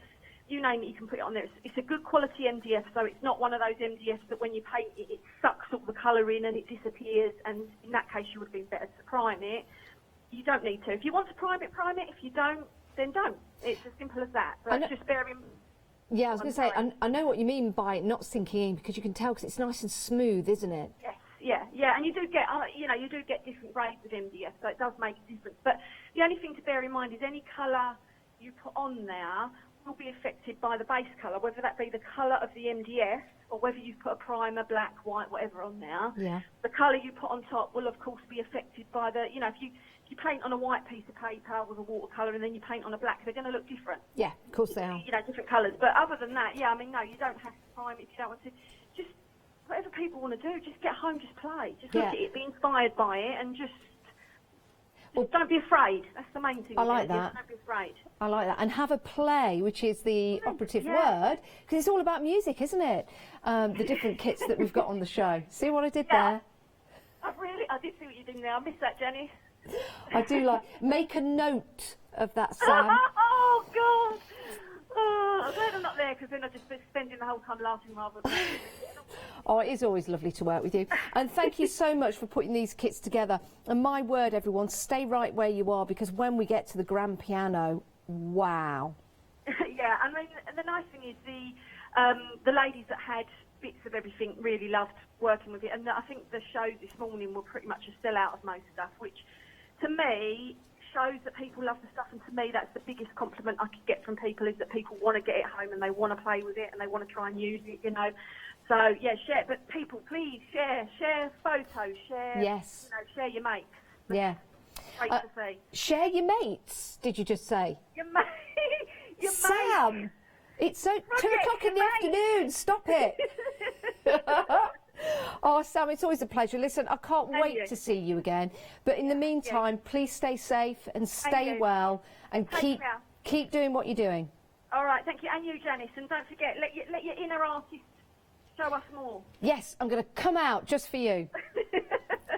you name it, you can put it on there. It's a good quality MDF, so it's not one of those MDFs that when you paint it, it sucks all the colour in and it disappears, and in that case you would have been better to prime it. You don't need to. If you want to prime it, prime it. If you don't, then don't. It's as simple as that. But just bear in. Yeah, I was going to say, I know what you mean by not sinking in, because you can tell, because it's nice and smooth, isn't it? Yes, yeah, and you do get, you do get different grades of MDF, so it does make a difference. But the only thing to bear in mind is any colour you put on there will be affected by the base colour, whether that be the colour of the MDF or whether you put a primer, black, white, whatever on there. Yeah. The colour you put on top will, of course, be affected by the, if you paint on a white piece of paper with a watercolour and then you paint on a black, they're going to look different. Yeah, of course they are. Different colours. But other than that, yeah, no, you don't have to prime it if you don't want to. Just whatever people want to do, just get home, just play. Just look at it, be inspired by it, and just don't be afraid. That's the main thing. I like that. Don't be afraid. I like that. And have a play, which is the operative word, because it's all about music, isn't it? The different kits that we've got on the show. See what I did there? I did see what you did there. I missed that, Jenny. I do like. Make a note of that, Sam. Oh, God. Oh, I'm glad I'm not there, because then I'd just be spending the whole time laughing rather than... Oh, it is always lovely to work with you. And thank you so much for putting these kits together. And my word, everyone, stay right where you are, because when we get to the grand piano, wow. Yeah, I mean, and the nice thing is the ladies that had bits of everything really loved working with it. And I think the shows this morning were pretty much a sellout of most stuff, which to me shows that people love the stuff. And to me, that's the biggest compliment I could get from people, is that people want to get it home and they want to play with it and they want to try and use it, So, yeah, share. But people, please share photos, share. Yes. Share your mates. Yeah. Great to see. Share your mates, did you just say? Your mates. Sam, it's 2 o'clock in the afternoon. Stop it. Oh, Sam, it's always a pleasure. Listen, I can't wait to see you again. But in the meantime, please stay safe and stay well, and keep doing what you're doing. All right, thank you. And you, Janice. And don't forget, let your inner artist show us more. Yes, I'm going to come out just for you.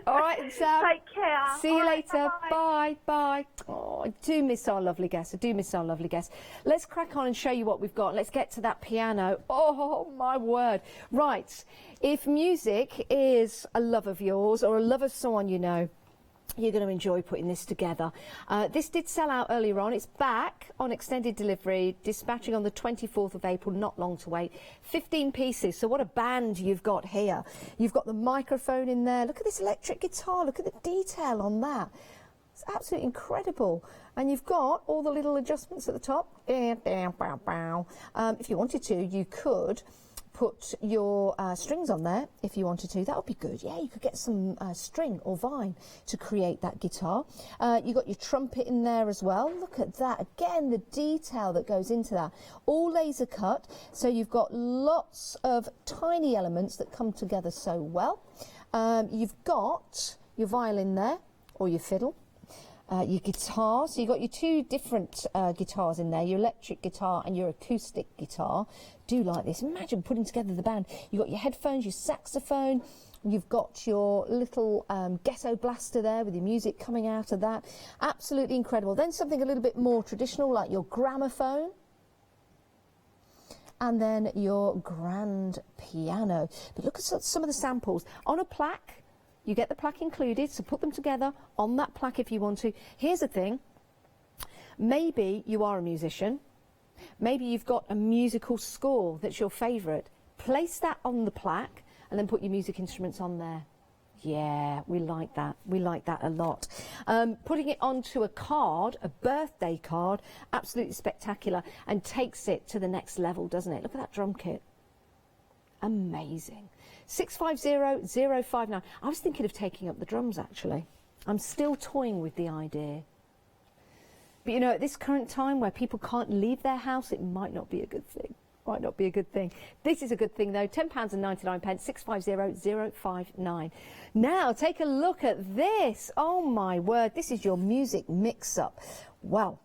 All right, and Sam. Take care. See you later. Bye. Bye. Oh, I do miss our lovely guests. Let's crack on and show you what we've got. Let's get to that piano. Oh, my word. Right. If music is a love of yours or a love of someone you know, you're going to enjoy putting this together. This did sell out earlier on. It's back on extended delivery, dispatching on the 24th of April, not long to wait. 15 pieces, so what a band you've got here. You've got the microphone in there. Look at this electric guitar. Look at the detail on that. It's absolutely incredible. And you've got all the little adjustments at the top. If you wanted to, you could put your strings on there if you wanted to. That would be good. Yeah, you could get some string or vine to create that guitar. You've got your trumpet in there as well. Look at that. Again, the detail that goes into that. All laser cut, so you've got lots of tiny elements that come together so well. You've got your violin there, or your fiddle. Your guitar, so you've got your 2 different guitars in there, your electric guitar and your acoustic guitar. Do like this. Imagine putting together the band. You've got your headphones, your saxophone, you've got your little ghetto blaster there with your music coming out of that. Absolutely incredible. Then something a little bit more traditional like your gramophone. And then your grand piano. But look at some of the samples. On a plaque, you get the plaque included, so put them together on that plaque if you want to. Here's the thing. Maybe you are a musician. Maybe you've got a musical score that's your favourite. Place that on the plaque and then put your music instruments on there. Yeah, we like that. We like that a lot. Putting it onto a card, a birthday card, absolutely spectacular, and takes it to the next level, doesn't it? Look at that drum kit. amazing. 650059. I was thinking of taking up the drums actually. I'm still toying with the idea. But you know, at this current time where people can't leave their house, it might not be a good thing. Might not be a good thing. This is a good thing though. £10.99, 650059. Now take a look at this. Oh my word, this is your music mix-up. Well,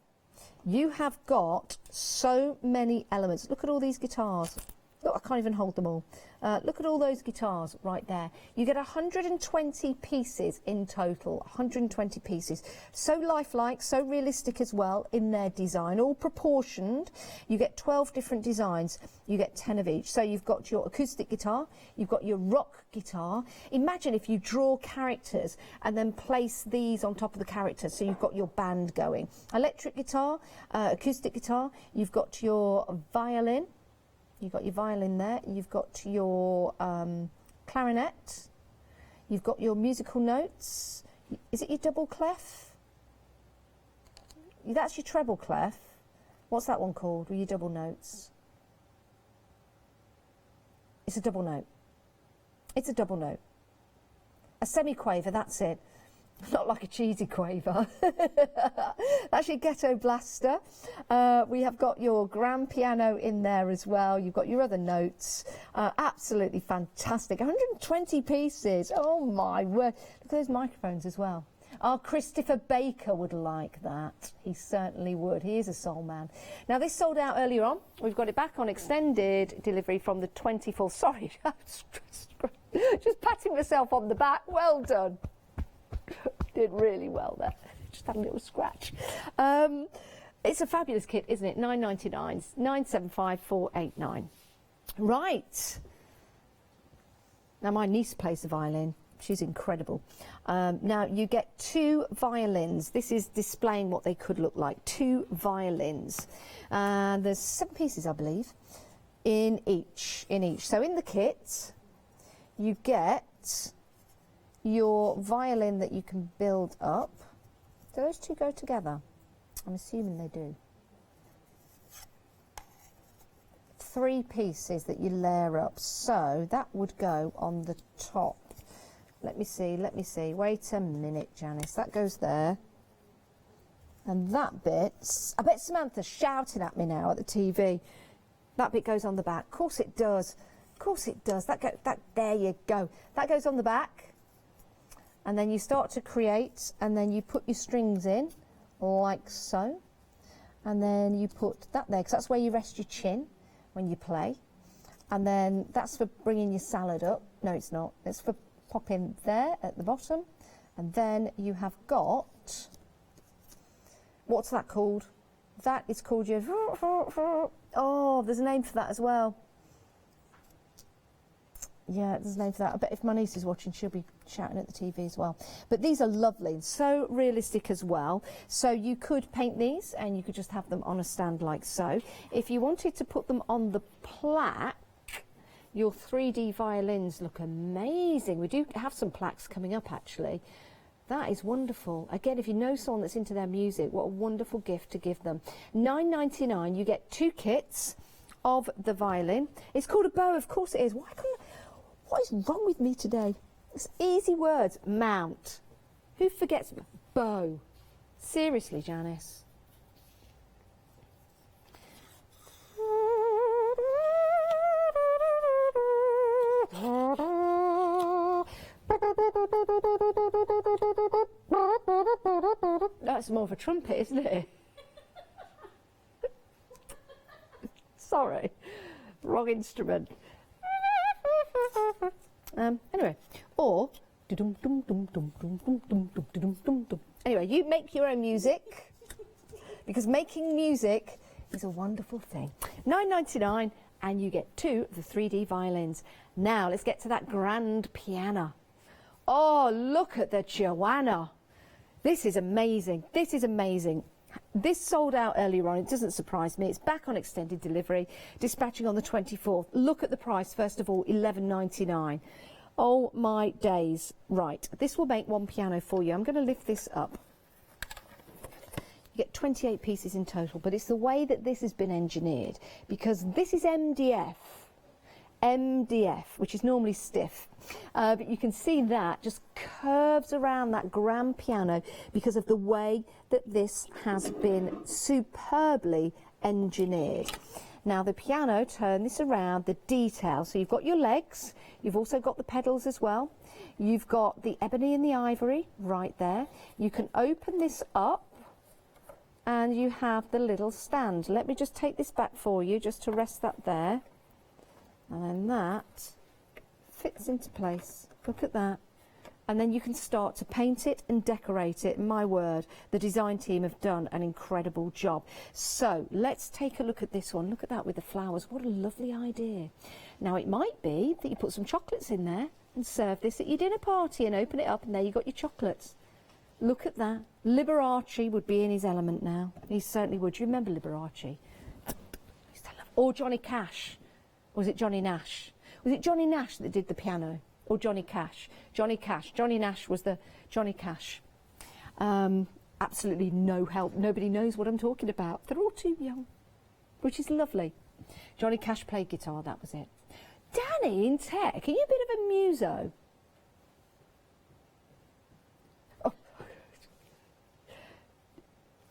you have got so many elements. Look at all these guitars. Look, I can't even hold them all. Look at all those guitars right there. You get 120 pieces in total, 120 pieces. So lifelike, so realistic as well in their design, all proportioned. You get 12 different designs. You get 10 of each. So you've got your acoustic guitar, you've got your rock guitar. Imagine if you draw characters and then place these on top of the characters, so you've got your band going. Electric guitar, acoustic guitar, you've got your violin. You've got your violin there, you've got your clarinet, you've got your musical notes. Is it your double clef? That's your treble clef. What's that one called with your double notes? It's a double note. It's a double note. A semi-quaver, that's it. Not like a cheesy quaver. That's your ghetto blaster. We have got your grand piano in there as well. You've got your other notes. Absolutely fantastic. 120 pieces. Oh my word. Look at those microphones as well. Our Christopher Baker would like that. He certainly would. He is a soul man. Now this sold out earlier on. We've got it back on extended delivery from the 24th. Sorry, just patting myself on the back. Well done. Did really well there. Just had a little scratch. It's a fabulous kit, isn't it? £9.99, 975489. Right. Now my niece plays the violin. She's incredible. Now you get 2 violins. This is displaying what they could look like. 2 violins. There's 7 pieces, I believe, in each. So in the kit, you get your violin that you can build up. Do those 2 go together? I'm assuming they do. 3 pieces that you layer up, so that would go on the top. Let me see, wait a minute, Janice, that goes there. And that bit, I bet Samantha's shouting at me now at the TV. That bit goes on the back. Of course it does. Of course it does. There you go. That goes on the back. And then you start to create, and then you put your strings in, like so. And then you put that there, because that's where you rest your chin when you play. And then that's for bringing your salad up. No, it's not. It's for popping there at the bottom. And then you have got, what's that called? That is called your, oh, there's a name for that as well. Yeah, there's a name for that. I bet if my niece is watching, she'll be shouting at the TV as well. But these are lovely and so realistic as well. So you could paint these and you could just have them on a stand like so. If you wanted to put them on the plaque, your 3D violins look amazing. We do have some plaques coming up actually. That is wonderful. Again, if you know someone that's into their music, what a wonderful gift to give them. £9.99, you get 2 kits of the violin. It's called a bow, of course it is. What is wrong with me today? It's easy words. Mount. Who forgets bow? Seriously, Janice. That's more of a trumpet, isn't it? Sorry. Wrong instrument. Anyway, or anyway, you make your own music, because making music is a wonderful thing. £9.99, and you get 2 of the 3D violins. Now let's get to that grand piano. Oh, look at the Joanna. This is amazing. This is amazing. This sold out earlier on. It doesn't surprise me. It's back on extended delivery, dispatching on the 24th. Look at the price, first of all, $11.99. Oh my days. Right, this will make 1 piano for you. I'm going to lift this up. You get 28 pieces in total, but it's the way that this has been engineered, because this is MDF. MDF, which is normally stiff. But you can see that just curves around that grand piano because of the way that this has been superbly engineered. Now the piano, turn this around, the detail. So you've got your legs, you've also got the pedals as well. You've got the ebony and the ivory right there. You can open this up and you have the little stand. Let me just take this back for you just to rest that there. And then that fits into place. Look at that. And then you can start to paint it and decorate it. My word, the design team have done an incredible job. So let's take a look at this one. Look at that with the flowers. What a lovely idea. Now it might be that you put some chocolates in there and serve this at your dinner party and open it up and there you got your chocolates. Look at that. Liberace would be in his element now. He certainly would. Do you remember Liberace? Or Johnny Cash. Or was it Johnny Nash? Was it Johnny Nash that did the piano? Or Johnny Cash? Johnny Cash. Johnny Nash was the Johnny Cash. Absolutely no help. Nobody knows what I'm talking about. They're all too young, which is lovely. Johnny Cash played guitar, that was it. Danny in tech, are you a bit of a muso? Oh.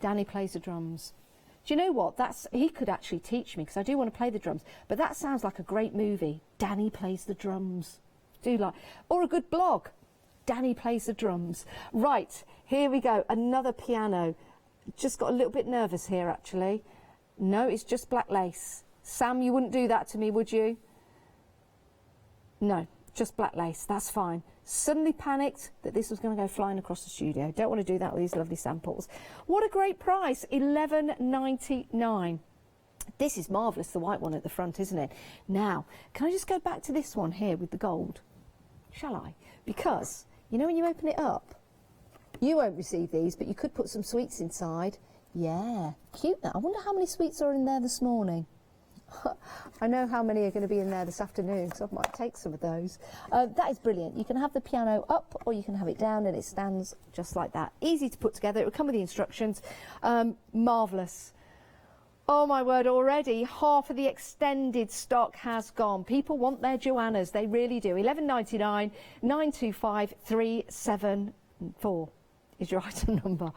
Danny plays the drums. Do you know what? He could actually teach me because I do want to play the drums. But that sounds like a great movie. Danny plays the drums. Or a good blog. Danny plays the drums. Right, here we go. Another piano. Just got a little bit nervous here, actually. No, it's just black lace. Sam, you wouldn't do that to me, would you? No, just black lace. That's fine. Suddenly panicked that this was going to go flying across the studio. Don't want to do that with these lovely samples. What a great price, $11.99. This is marvellous, the white one at the front, isn't it? Now, can I just go back to this one here with the gold? Shall I? Because, you know when you open it up, you won't receive these, but you could put some sweets inside. Yeah, cute now. I wonder how many sweets are in there this morning. I know how many are going to be in there this afternoon, so I might take some of those. That is brilliant. You can have the piano up or you can have it down and it stands just like that. Easy to put together. It will come with the instructions. Marvellous. Oh my word, already half of the extended stock has gone. People want their Joannas, they really do. $11.99, 925 374 is your item number.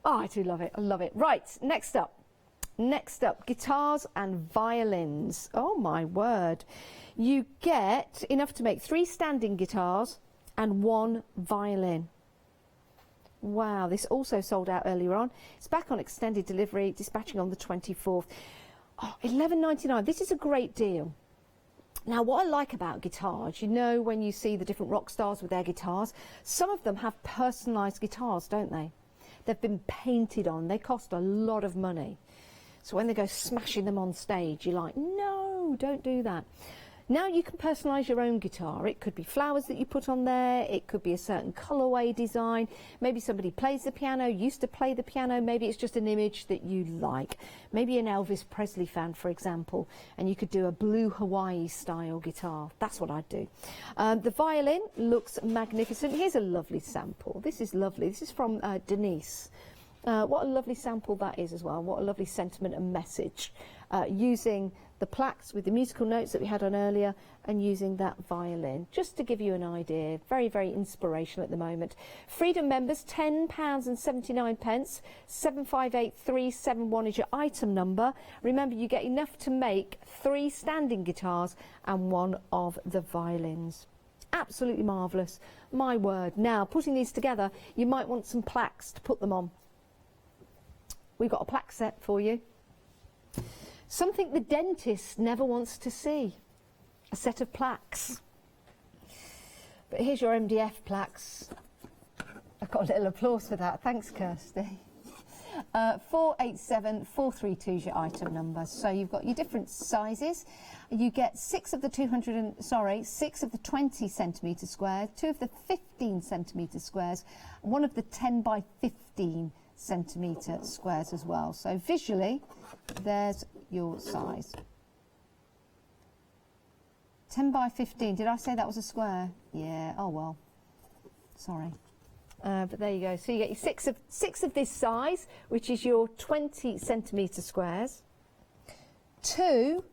Oh, I do love it, I love it. Right, next up, guitars and violins. Oh my word. You get enough to make 3 standing guitars and 1 violin. Wow, this also sold out earlier on. It's back on extended delivery, dispatching on the 24th. Oh, $11.99, this is a great deal. Now, what I like about guitars, you know when you see the different rock stars with their guitars, some of them have personalised guitars, don't they? They've been painted on, they cost a lot of money. So when they go smashing them on stage, you're like, no, don't do that. Now you can personalise your own guitar. It could be flowers that you put on there. It could be a certain colourway design. Maybe somebody plays the piano, used to play the piano. Maybe it's just an image that you like. Maybe an Elvis Presley fan, for example, and you could do a blue Hawaii style guitar. That's what I'd do. The violin looks magnificent. Here's a lovely sample. This is lovely. This is from Denise. What a lovely sample that is as well. What a lovely sentiment and message. Using the plaques with the musical notes that we had on earlier and using that violin, just to give you an idea. Very, very inspirational at the moment. Freedom members, £10.79, 758371 is your item number. Remember, you get enough to make 3 standing guitars and 1 of the violins. Absolutely marvellous, my word. Now, putting these together, you might want some plaques to put them on. We've got a plaque set for you. Something the dentist never wants to see, a set of plaques. But here's your MDF plaques. I got a little applause for that. Thanks, Kirsty. 487432 is your item number. So you've got your different sizes. You get 6 of the 6 of the 20 centimetre squares, 2 of the 15 centimetre squares, 1 of the 10 by 15 centimetre squares as well. So visually, there's your size. 10 by 15. Did I say that was a square? Yeah. Oh well. Sorry. But there you go. So you get your 6 of this size, which is your 20 centimetre squares. 2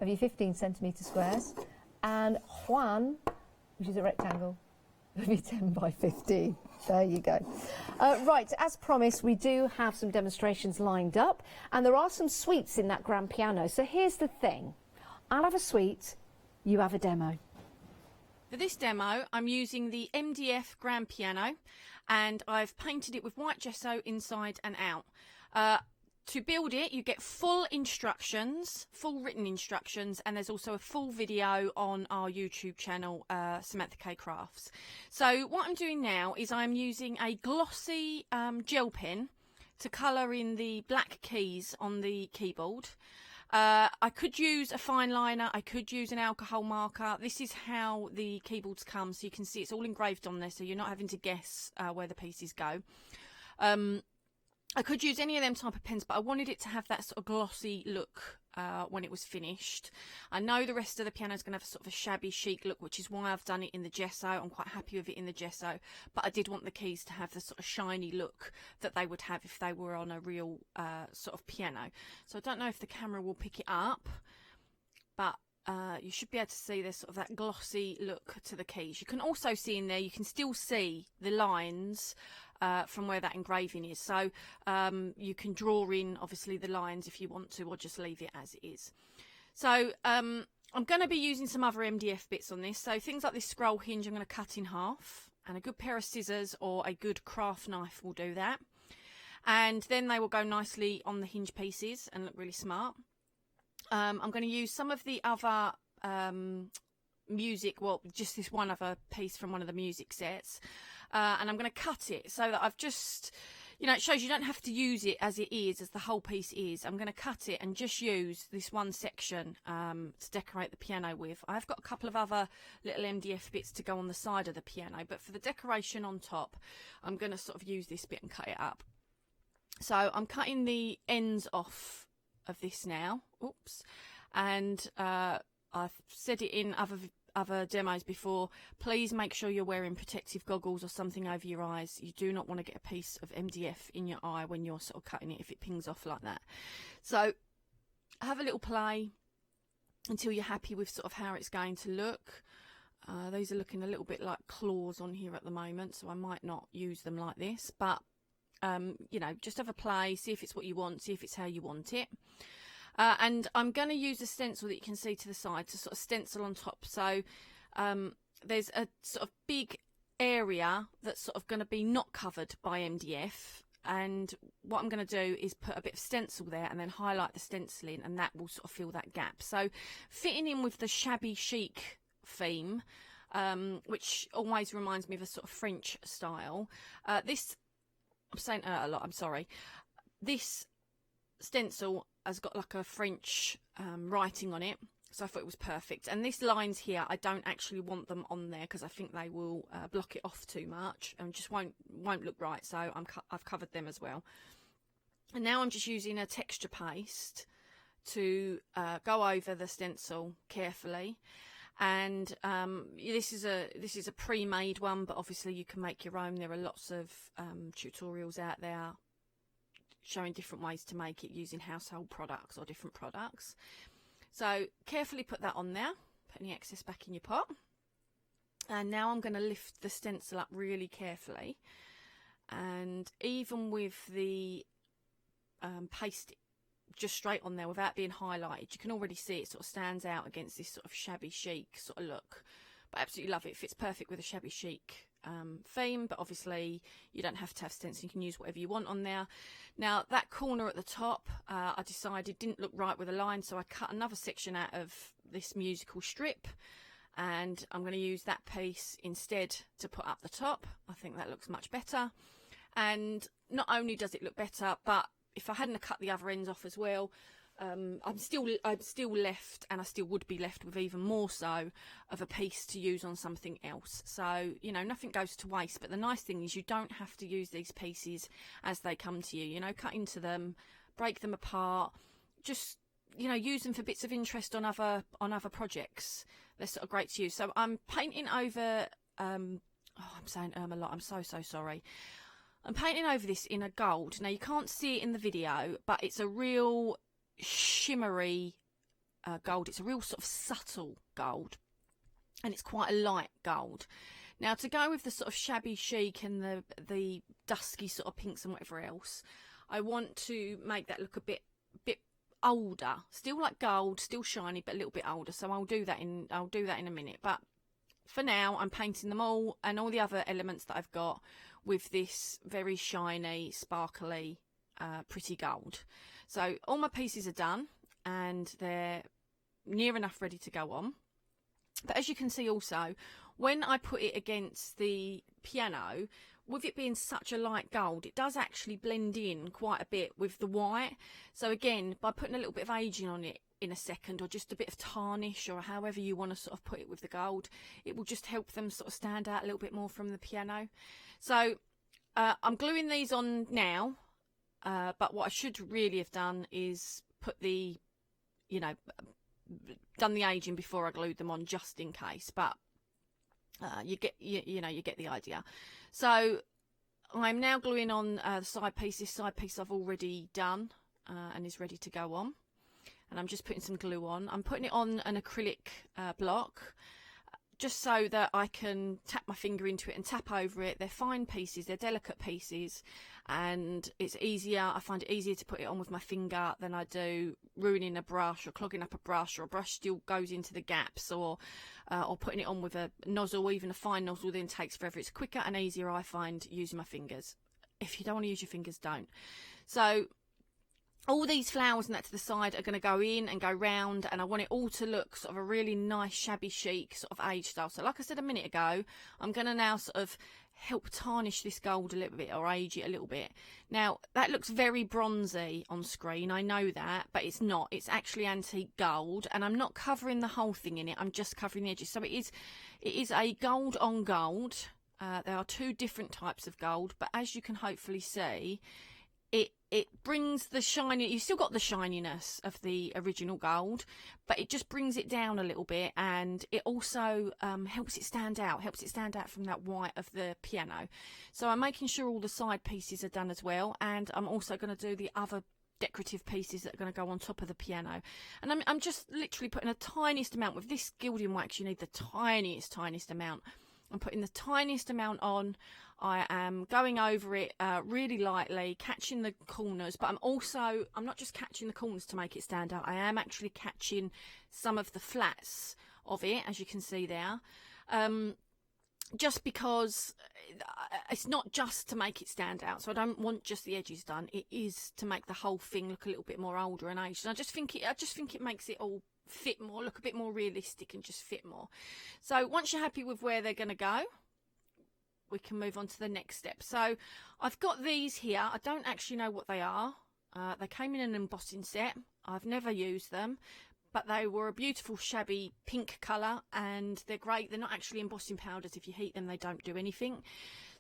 of your 15 centimetre squares, and Juan, which is a rectangle, of your 10 by 15. There you go. Right, as promised, we do have some demonstrations lined up, and there are some suites in that grand piano. So here's the thing. I'll have a suite, you have a demo. For this demo, I'm using the MDF grand piano, and I've painted it with white gesso inside and out. To build it, you get full instructions, full written instructions, and there's also a full video on our YouTube channel, Samantha K Crafts. So what I'm doing now is I'm using a glossy gel pen to colour in the black keys on the keyboard. I could use a fine liner, I could use an alcohol marker. This is how the keyboards come, so you can see it's all engraved on there, so you're not having to guess where the pieces go. I could use any of them type of pens, but I wanted it to have that sort of glossy look when it was finished. I know the rest of the piano is going to have a sort of a shabby chic look, which is why I've done it in the gesso. I'm quite happy with it in the gesso, but I did want the keys to have the sort of shiny look that they would have if they were on a real sort of piano. So I don't know if the camera will pick it up, but you should be able to see there's sort of that glossy look to the keys. You can also see in there, you can still see the lines from where that engraving is. So you can draw in, obviously, the lines if you want to, or just leave it as it is. So I'm going to be using some other MDF bits on this. So things like this scroll hinge I'm going to cut in half, and a good pair of scissors or a good craft knife will do that. And then they will go nicely on the hinge pieces and look really smart. I'm going to use some of the other music, well, just this one other piece from one of the music sets, and I'm going to cut it so that I've just, you know, it shows you don't have to use it as it is, as the whole piece is. I'm going to cut it and just use this one section to decorate the piano with. I've got a couple of other little MDF bits to go on the side of the piano, but for the decoration on top, I'm going to sort of use this bit and cut it up. So I'm cutting the ends off of this now. Oops. And I've said it in other demos before, please make sure you're wearing protective goggles or something over your eyes. You do not want to get a piece of MDF in your eye when you're sort of cutting it if it pings off like that. So have a little play until you're happy with sort of how it's going to look. These are looking a little bit like claws on here at the moment, so I might not use them like this, but you know, just have a play, see if it's what you want, see if it's how you want it. And I'm going to use a stencil that you can see to the side to sort of stencil on top. So there's a sort of big area that's sort of going to be not covered by MDF. And what I'm going to do is put a bit of stencil there and then highlight the stenciling, and that will sort of fill that gap. So fitting in with the shabby chic theme, which always reminds me of a sort of French style. I'm saying a lot, I'm sorry. This stencil has got like a French writing on it, so I thought it was perfect. And these lines here, I don't actually want them on there because I think they will block it off too much and just won't look right, so I've covered them as well. And now I'm just using a texture paste to go over the stencil carefully. And this is a pre-made one, but obviously you can make your own. There are lots of tutorials out there showing different ways to make it using household products or different products. So carefully put that on there, put any excess back in your pot. And now I'm going to lift the stencil up really carefully, and even with the paste just straight on there without being highlighted, you can already see it sort of stands out against this sort of shabby chic sort of look. But I absolutely love it. It fits perfect with a shabby chic theme, but obviously you don't have to have stencil, you can use whatever you want on there. Now that corner at the top, I decided didn't look right with a line, so I cut another section out of this musical strip, and I'm going to use that piece instead to put up the top. I think that looks much better, and not only does it look better, but if I hadn't cut the other ends off as well, I'm still left, and I still would be left with even more so of a piece to use on something else. So, you know, nothing goes to waste. But the nice thing is you don't have to use these pieces as they come to you. You know, cut into them, break them apart, just, you know, use them for bits of interest on other projects. They're sort of great to use. So I'm painting over. I'm saying a lot. I'm so sorry. I'm painting over this in a gold. Now you can't see it in the video, but it's a real shimmery gold. It's a real sort of subtle gold, and it's quite a light gold. Now, to go with the sort of shabby chic and the dusky sort of pinks and whatever else, I want to make that look a bit older. Still like gold, still shiny, but a little bit older. So I'll do that in a minute. But for now, I'm painting them all and all the other elements that I've got with this very shiny, sparkly, pretty gold. So all my pieces are done and they're near enough ready to go on. But as you can see also, when I put it against the piano, with it being such a light gold, it does actually blend in quite a bit with the white. So again, by putting a little bit of aging on it in a second, or just a bit of tarnish, or however you want to sort of put it with the gold, it will just help them sort of stand out a little bit more from the piano. So I'm gluing these on now, but what I should really have done is put the, done the aging before I glued them on, just in case. But you get the idea. So I'm now gluing on the side piece. This side piece I've already done and is ready to go on. And I'm just putting some glue on. I'm putting it on an acrylic block, just so that I can tap my finger into it and tap over it. They're fine pieces, they're delicate pieces, and it's easier. I find it easier to put it on with my finger than I do ruining a brush or clogging up a brush, or a brush still goes into the gaps, or putting it on with a nozzle. Even a fine nozzle then takes forever. It's quicker and easier, I find, using my fingers. If you don't want to use your fingers, don't. So all these flowers and that to the side are going to go in and go round, and I want it all to look sort of a really nice shabby chic sort of age style. So like I said a minute ago, I'm going to now sort of help tarnish this gold a little bit, or age it a little bit. Now that looks very bronzy on screen, I know that, but it's not. It's actually antique gold, and I'm not covering the whole thing in it, I'm just covering the edges. So it is a gold on gold. There are two different types of gold, but as you can hopefully see, it brings the shiny, you've still got the shininess of the original gold, but it just brings it down a little bit, and it also helps it stand out from that white of the piano. So I'm making sure all the side pieces are done as well, and I'm also going to do the other decorative pieces that are going to go on top of the piano. And I'm just literally putting the tiniest amount. With this gilding wax, you need the tiniest amount. I'm putting the tiniest amount on. I am going over it really lightly, catching the corners, but I'm not just catching the corners to make it stand out. I am actually catching some of the flats of it, as you can see there. Just because it's not just to make it stand out. So I don't want just the edges done. It is to make the whole thing look a little bit more older and aged. And I just think it makes it all fit more, look a bit more realistic, and just fit more. So once you're happy with where they're going to go, we can move on to the next step. So I've got these here. I don't actually know what they are. They came in an embossing set. I've never used them, but they were a beautiful shabby pink colour, and they're great. They're not actually embossing powders. If you heat them, they don't do anything.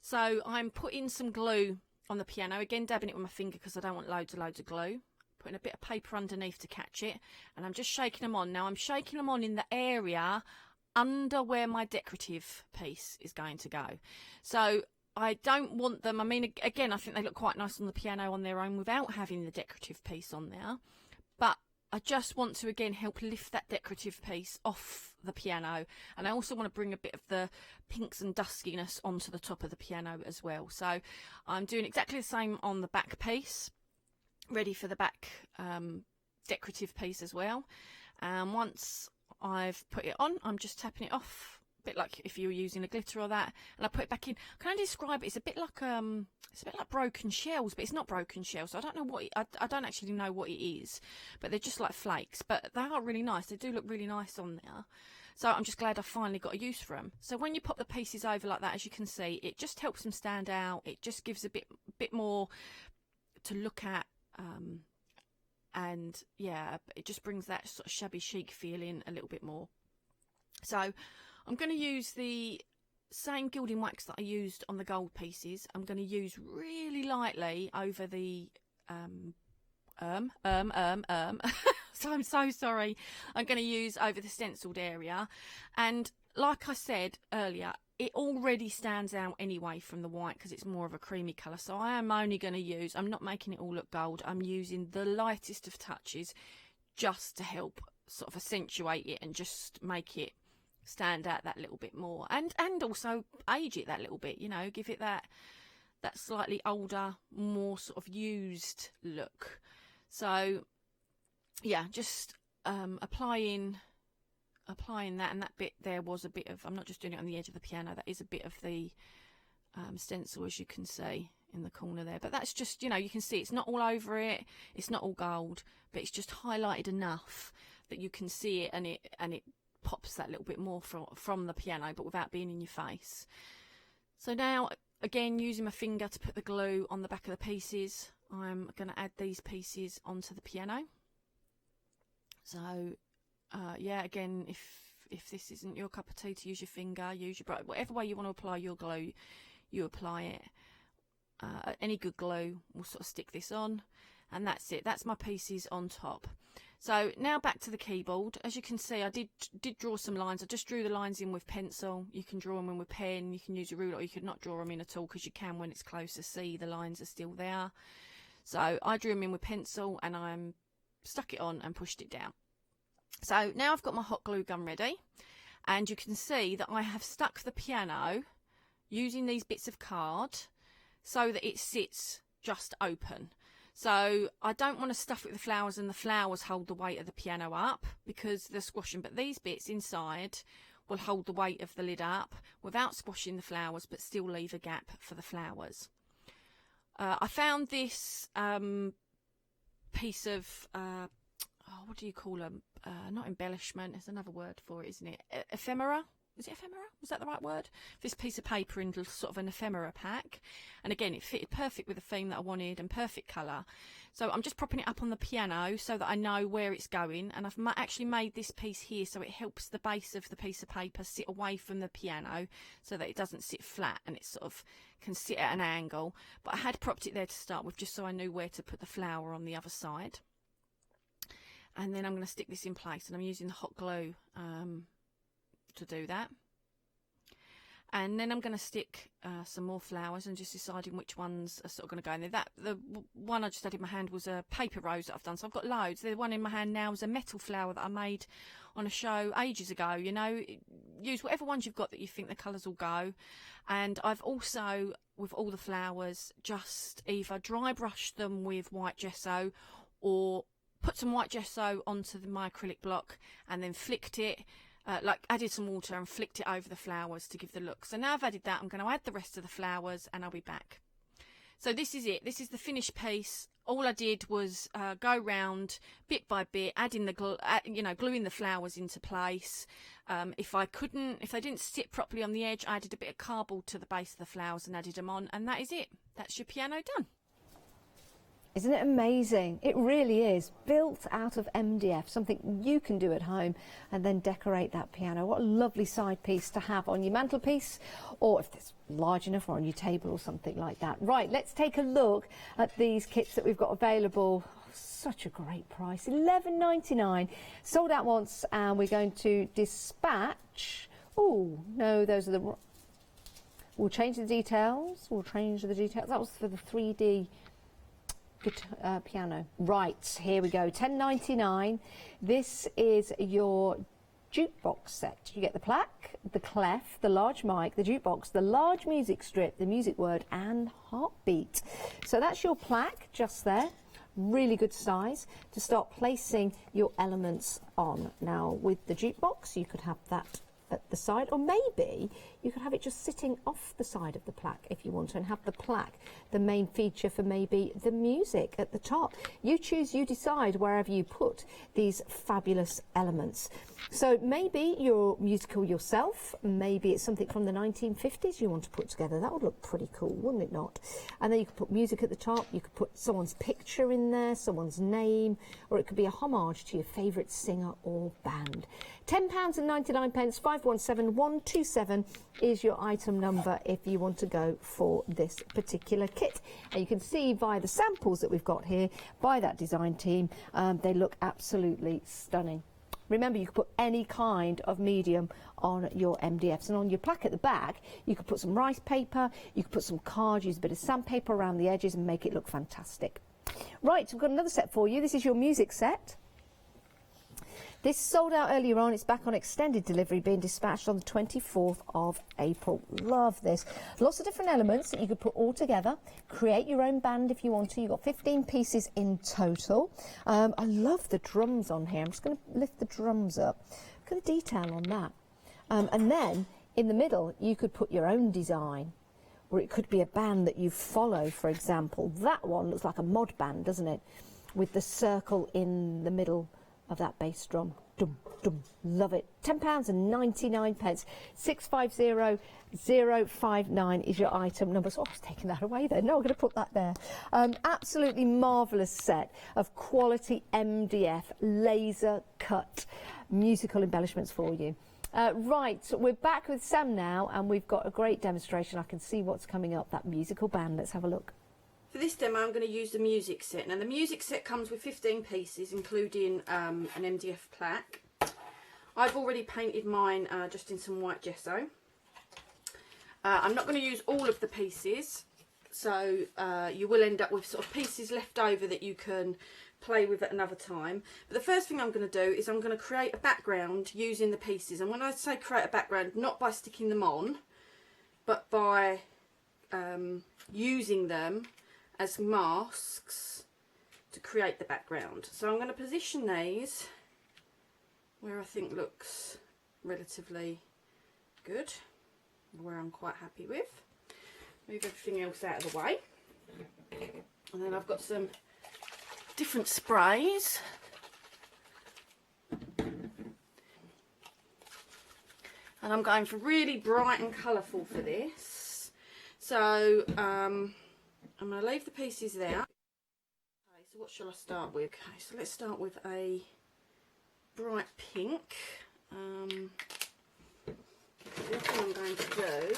So I'm putting some glue on the piano, again dabbing it with my finger because I don't want loads of glue. Putting a bit of paper underneath to catch it, and I'm just shaking them on. Now I'm shaking them on in the area under where my decorative piece is going to go. So I don't want them, I mean, again, I think they look quite nice on the piano on their own without having the decorative piece on there, but I just want to again help lift that decorative piece off the piano, and I also want to bring a bit of the pinks and duskiness onto the top of the piano as well. So I'm doing exactly the same on the back piece, ready for the back decorative piece as well. And once I've put it on, I'm just tapping it off, a bit like if you were using a glitter or that, and I put it back in. Can I describe it? It's a bit like broken shells, but it's not broken shells. So I don't know what I don't actually know what it is, but they're just like flakes. But they are really nice. They do look really nice on there. So I'm just glad I finally got a use for them. So when you pop the pieces over like that, as you can see, it just helps them stand out. It just gives a bit more to look at. And yeah, it just brings that sort of shabby chic feeling a little bit more. So I'm going to use the same gilding wax that I used on the gold pieces. I'm going to use really lightly over the so I'm so sorry. I'm going to use over the stenciled area, and like I said earlier, it already stands out anyway from the white because it's more of a creamy colour. So I am only going to use, I'm not making it all look gold, I'm using the lightest of touches just to help sort of accentuate it and just make it stand out that little bit more, and also age it that little bit, you know, give it that slightly older, more sort of used look. So yeah, just applying that, and that bit there was a bit of, I'm not just doing it on the edge of the piano, that is a bit of the stencil, as you can see in the corner there, but that's just, you know, you can see it's not all over it, it's not all gold, but it's just highlighted enough that you can see it, and it pops that little bit more from the piano, but without being in your face. So now, again, using my finger to put the glue on the back of the pieces, I'm going to add these pieces onto the piano. So yeah, again, if this isn't your cup of tea to use your finger, use your brush, whatever way you want to apply your glue, you apply it. Any good glue will sort of stick this on, and that's it. That's my pieces on top. So now back to the keyboard. As you can see, I did draw some lines. I just drew the lines in with pencil. You can draw them in with pen, you can use a ruler, or you could not draw them in at all, because you can, when it's closer, see the lines are still there. So I drew them in with pencil, and I stuck it on and pushed it down. So now I've got my hot glue gun ready, and you can see that I have stuck the piano using these bits of card so that it sits just open. So I don't want to stuff it with the flowers and the flowers hold the weight of the piano up, because they're squashing, but these bits inside will hold the weight of the lid up without squashing the flowers, but still leave a gap for the flowers. I found this piece of what do you call them? Not embellishment, there's another word for it, isn't it? Ephemera? Is it ephemera? Was that the right word? This piece of paper in sort of an ephemera pack. And again, it fitted perfect with the theme that I wanted and perfect colour. So I'm just propping it up on the piano so that I know where it's going. And I've actually made this piece here so it helps the base of the piece of paper sit away from the piano so that it doesn't sit flat, and it sort of can sit at an angle. But I had propped it there to start with just so I knew where to put the flower on the other side. And then I'm going to stick this in place, and I'm using the hot glue to do that. And then I'm going to stick some more flowers, and just deciding which ones are sort of going to go in there. The one I just had in my hand was a paper rose that I've done, so I've got loads. The one in my hand now is a metal flower that I made on a show ages ago. You know, use whatever ones you've got that you think the colours will go. And I've also, with all the flowers, just either dry brushed them with white gesso, or put some white gesso onto my acrylic block and then flicked it, like added some water and flicked it over the flowers to give the look. So now I've added that, I'm going to add the rest of the flowers, and I'll be back. So this is it. This is the finished piece. All I did was go round bit by bit, adding the gluing the flowers into place. If they didn't sit properly on the edge, I added a bit of cardboard to the base of the flowers and added them on, and that is it. That's your piano done. Isn't it amazing? It really is. Built out of MDF, something you can do at home and then decorate that piano. What a lovely side piece to have on your mantelpiece, or if it's large enough, or on your table or something like that. Right, let's take a look at these kits that we've got available. Such a great price, $11.99. Sold out once, and we're going to dispatch. Oh, no, those are the... We'll change the details. That was for the 3D piano. Right, here we go. $10.99. This is your jukebox set. You get the plaque, the clef, the large mic, the jukebox, the large music strip, the music word, and heartbeat. So that's your plaque just there. Really good size to start placing your elements on. Now with the jukebox, you could have that at the side, or maybe you could have it just sitting off the side of the plaque if you want to, and have the plaque the main feature for maybe the music at the top. You choose, you decide wherever you put these fabulous elements. So maybe you're musical yourself, maybe it's something from the 1950s you want to put together. That would look pretty cool, wouldn't it not? And then you could put music at the top, you could put someone's picture in there, someone's name, or it could be a homage to your favourite singer or band. £10.99, 517127 is your item number if you want to go for this particular kit. And you can see by the samples that we've got here by that design team, they look absolutely stunning. Remember, you could put any kind of medium on your MDFs, and on your plaque at the back you could put some rice paper, you could put some cards, use a bit of sandpaper around the edges and make it look fantastic. Right, so we've got another set for you. This is your music set. This sold out earlier on. It's back on extended delivery, being dispatched on the 24th of April. Love this. Lots of different elements that you could put all together. Create your own band if you want to. You've got 15 pieces in total. I love the drums on here. I'm just going to lift the drums up. Look at the detail on that. And then in the middle, you could put your own design, or it could be a band that you follow, for example. That one looks like a mod band, doesn't it? With the circle in the middle of that bass drum. Dum, dum. Love it. £10.99. 650059 is your item number. So I was taking that away then. No, I'm going to put that there. Absolutely marvellous set of quality MDF laser cut musical embellishments for you. Right, so we're back with Sam now, and we've got a great demonstration. I can see what's coming up, that musical band. Let's have a look. For this demo, I'm going to use the music set. Now, the music set comes with 15 pieces, including an MDF plaque. I've already painted mine just in some white gesso. I'm not going to use all of the pieces, so you will end up with sort of pieces left over that you can play with at another time. But the first thing I'm going to do is I'm going to create a background using the pieces. And when I say create a background, not by sticking them on, but by using them as masks to create the background. So I'm going to position these where I think looks relatively good, where I'm quite happy with. Move everything else out of the way. And then I've got some different sprays. And I'm going for really bright and colourful for this. So I'm going to leave the pieces there. Okay, so what shall I start with? Okay, so let's start with a bright pink. The other thing I'm going to do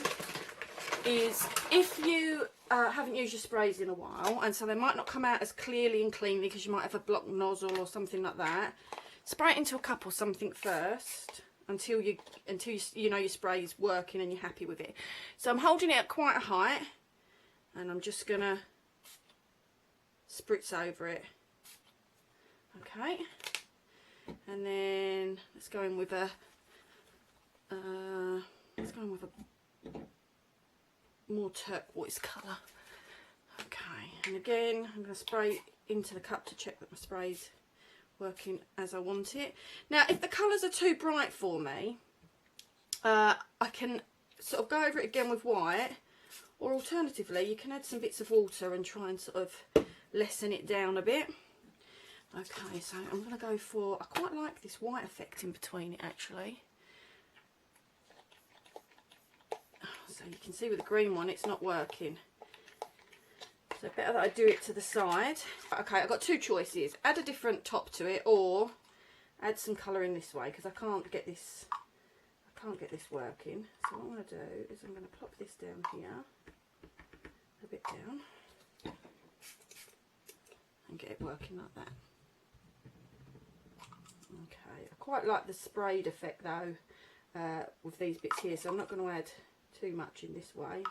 is, if you haven't used your sprays in a while, and so they might not come out as clearly and cleanly because you might have a blocked nozzle or something like that, spray it into a cup or something first until you know your spray is working and you're happy with it. So I'm holding it at quite a height, and I'm just gonna spritz over it. Okay, and then let's go in with a more turquoise colour. Okay, and again I'm going to spray into the cup to check that my spray's working as I want it. Now, if the colours are too bright for me, I can sort of go over it again with white, or alternatively you can add some bits of water and try and sort of lessen it down a bit. Okay, so I'm going to go for, I quite like this white effect in between it actually. So you can see with the green one it's not working. So better that I do it to the side. Okay, I've got two choices. Add a different top to it, or add some colour in this way, because I can't get this working. So what I'm going to do is I'm going to plop this down here, a bit down, and get it working like that. Okay, I quite like the sprayed effect though with these bits here, so I'm not going to add too much in this way.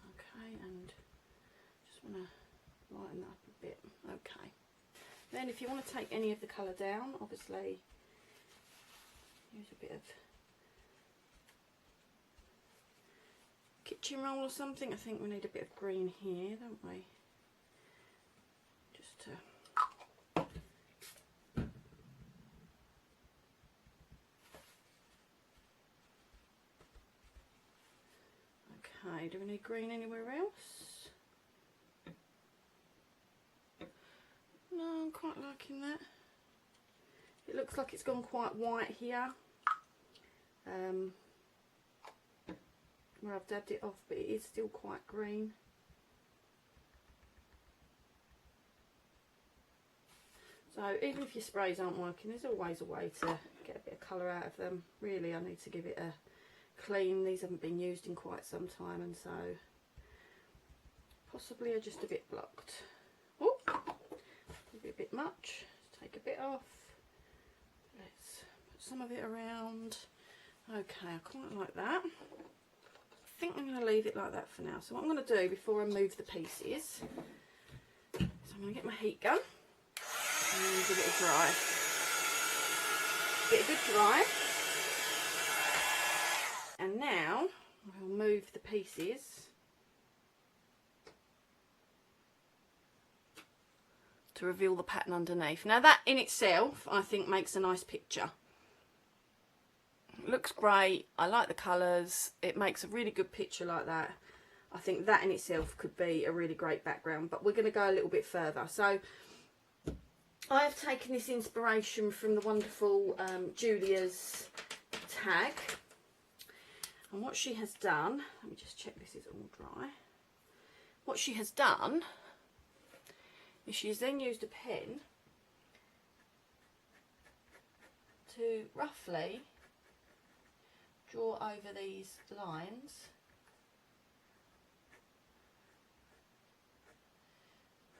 Okay, and just want to lighten that up a bit. Okay, then if you want to take any of the colour down, obviously use a bit of kitchen roll or something. I think we need a bit of green here, don't we? Just to okay, do we need green anywhere else? No, I'm quite liking that. It looks like it's gone quite white here, where I've dabbed it off, but it is still quite green. So even if your sprays aren't working, there's always a way to get a bit of colour out of them. Really, I need to give it a clean. These haven't been used in quite some time, and so possibly are just a bit blocked. Oh, maybe a bit much. Let's take a bit off. Let's put some of it around. Okay, I quite like that. think I'm going to leave it like that for now. So what I'm going to do before I move the pieces, so I'm going to get my heat gun and give it a dry. Get a good dry. And now we'll move the pieces to reveal the pattern underneath. Now that in itself I think makes a nice picture. It looks great. I like the colours. It makes a really good picture like that. I think that in itself could be a really great background, but we're going to go a little bit further. So I have taken this inspiration from the wonderful Julia's tag, and what she has done, let me just check this is all dry. What she has done is she has then used a pen to roughly draw over these lines.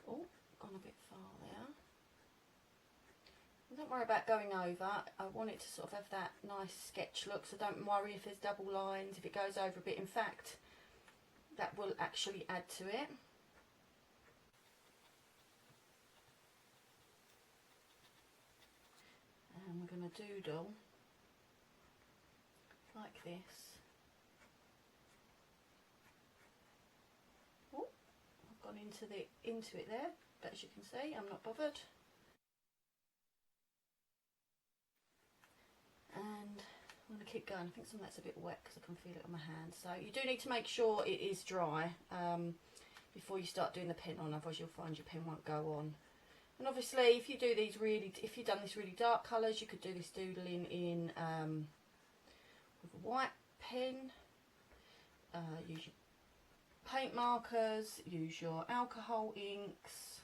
Oh, gone a bit far there. Don't worry about going over. I want it to sort of have that nice sketch look, so don't worry if there's double lines, if it goes over a bit. In fact, that will actually add to it. And we're going to doodle like this. Oh, I've gone into it there, but as you can see, I'm not bothered. And I'm going to keep going. I think some of that's a bit wet because I can feel it on my hand. So you do need to make sure it is dry before you start doing the pen on, otherwise you'll find your pen won't go on. And obviously, if you do these if you've done this really dark colours, you could do this doodling in with a white pen. Use your paint markers, use your alcohol inks.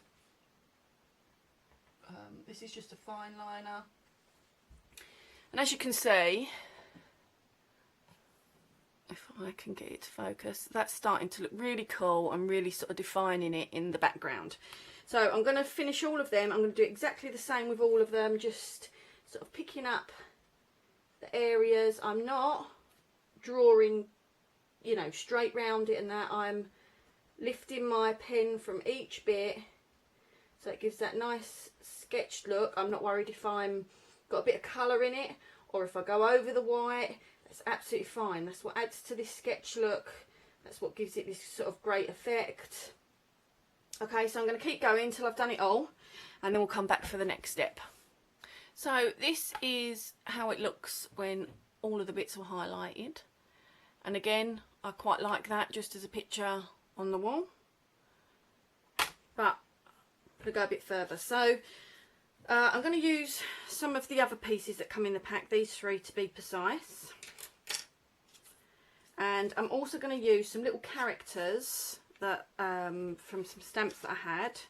This is just a fine liner. And as you can see, if I can get it to focus, that's starting to look really cool. I'm really sort of defining it in the background. So I'm going to finish all of them. I'm going to do exactly the same with all of them, just sort of picking up the areas. I'm not drawing, you know, straight round it and that. I'm lifting my pen from each bit so it gives that nice sketched look. I'm not worried if I'm got a bit of colour in it or if I go over the white. That's absolutely fine. That's what adds to this sketch look. That's what gives it this sort of great effect. Okay, so I'm going to keep going until I've done it all, and then we'll come back for the next step. So this is how it looks when all of the bits are highlighted. And again, I quite like that just as a picture on the wall. But I'm going to go a bit further. So I'm going to use some of the other pieces that come in the pack, these three to be precise. And I'm also going to use some little characters that from some stamps that I had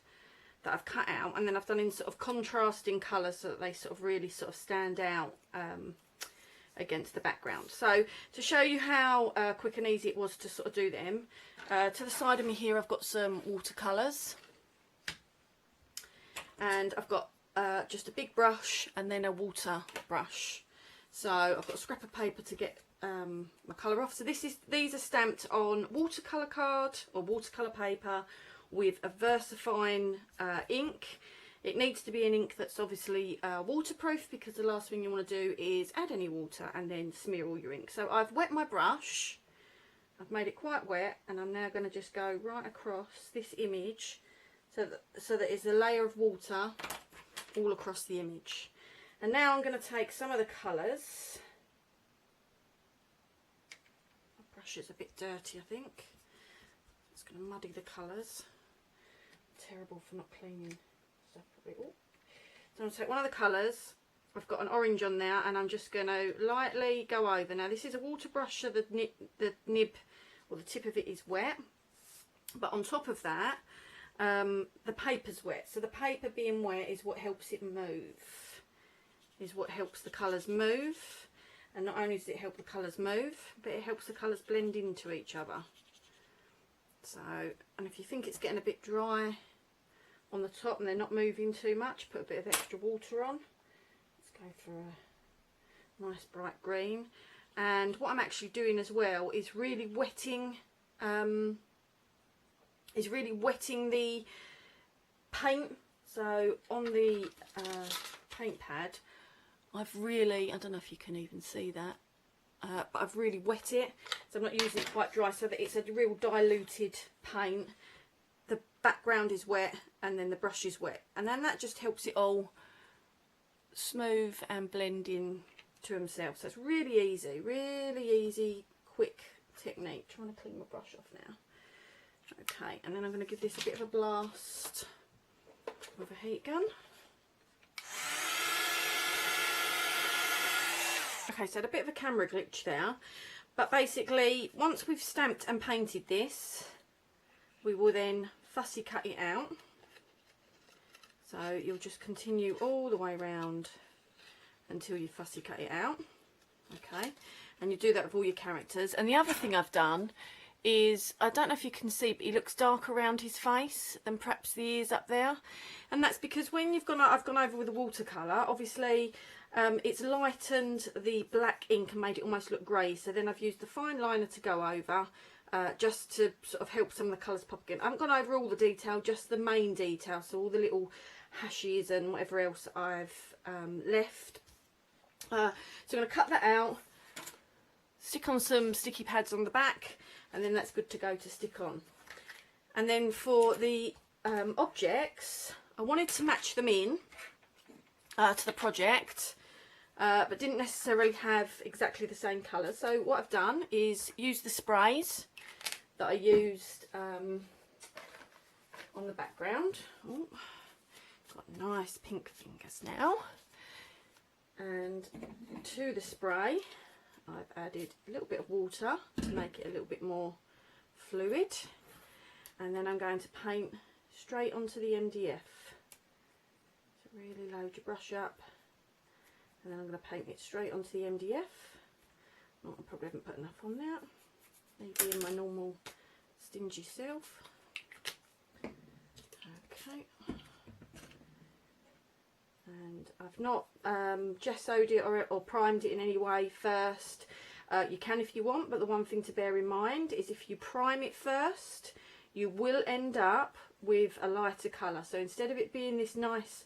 that I've cut out, and then I've done in sort of contrasting colours so that they sort of really sort of stand out against the background. So to show you how quick and easy it was to sort of do them, to the side of me here I've got some watercolours, and I've got just a big brush and then a water brush. So I've got a scrap of paper to get my colour off. So these are stamped on watercolour card or watercolour paper with a VersaFine ink. It needs to be an ink that's obviously waterproof, because the last thing you want to do is add any water and then smear all your ink. So I've wet my brush, I've made it quite wet, and I'm now going to just go right across this image so that there's a layer of water all across the image. And now I'm going to take some of the colours. My brush is a bit dirty, I think. It's going to muddy the colours. Terrible for not cleaning stuff. So I'm going to take one of the colours. I've got an orange on there, and I'm just going to lightly go over. Now this is a water brush, so the nib or the tip of it is wet, but on top of that the paper's wet. So the paper being wet is what helps it move, is what helps the colours move. And not only does it help the colours move, but it helps the colours blend into each other. So, and if you think it's getting a bit dry on the top and they're not moving too much, put a bit of extra water on. Let's go for a nice bright green. And what I'm actually doing as well is really wetting the paint. So on the paint pad, I've really, I don't know if you can even see that, but I've really wet it, so I'm not using it quite dry, so that it's a real diluted paint. The background is wet and then the brush is wet, and then that just helps it all smooth and blend in to themselves. So it's really easy, quick technique. Trying to clean my brush off now. Okay, and then I'm going to give this a bit of a blast with a heat gun. Okay, so I had a bit of a camera glitch there, but basically once we've stamped and painted this, we will then fussy cut it out. So you'll just continue all the way around until you fussy cut it out. Okay, and you do that with all your characters. And the other thing I've done is, I don't know if you can see, but he looks dark around his face than perhaps the ears up there, and that's because when I've gone over with a watercolor, obviously it's lightened the black ink and made it almost look grey. So then I've used the fine liner to go over, just to sort of help some of the colours pop again. I haven't gone over all the detail, just the main detail, so all the little hashes and whatever else I've left. So I'm going to cut that out, stick on some sticky pads on the back, and then that's good to go to stick on. And then for the objects, I wanted to match them in to the project, but didn't necessarily have exactly the same colour. So what I've done is use the sprays that I used on the background. Ooh, got nice pink fingers now. And to the spray, I've added a little bit of water to make it a little bit more fluid, and then I'm going to paint straight onto the MDF. So really load your brush up, and then I'm going to paint it straight onto the MDF. Oh, I probably haven't put enough on that, maybe in my normal stingy self. Okay. And I've not gessoed it or primed it in any way first. You can if you want, but the one thing to bear in mind is if you prime it first, you will end up with a lighter colour. So instead of it being this nice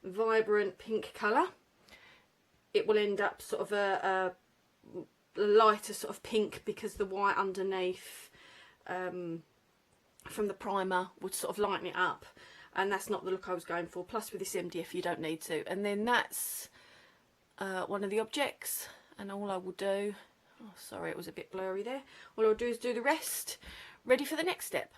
vibrant pink colour, it will end up sort of a lighter sort of pink, because the white underneath from the primer would sort of lighten it up. And that's not the look I was going for. Plus with this MDF you don't need to. And then that's one of the objects, and all I will do, oh sorry it was a bit blurry there, all I'll do is do the rest, ready for the next step.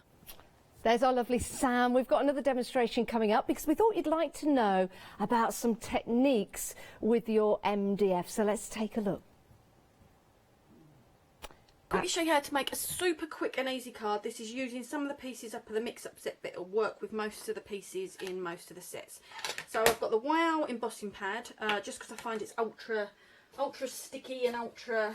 There's our lovely Sam. We've got another demonstration coming up because we thought you'd like to know about some techniques with your MDF. So let's take a look. Quickly show you how to make a super quick and easy card. This is using some of the pieces up of the mix-up set, but it'll work with most of the pieces in most of the sets. So I've got the Wow embossing pad, just because I find it's ultra sticky and ultra,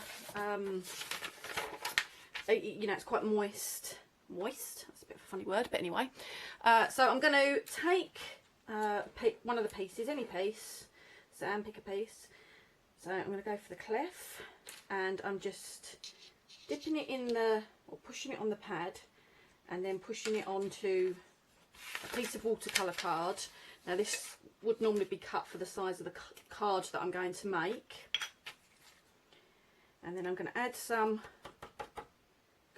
you know, it's quite moist. Moist, that's a bit of a funny word, but anyway. So I'm going to take one of the pieces, any piece, Sam, pick a piece. So I'm going to go for the clef, and I'm just dipping it in the, or pushing it on the pad, and then pushing it onto a piece of watercolour card. Now this would normally be cut for the size of the card that I'm going to make. And then I'm going to add some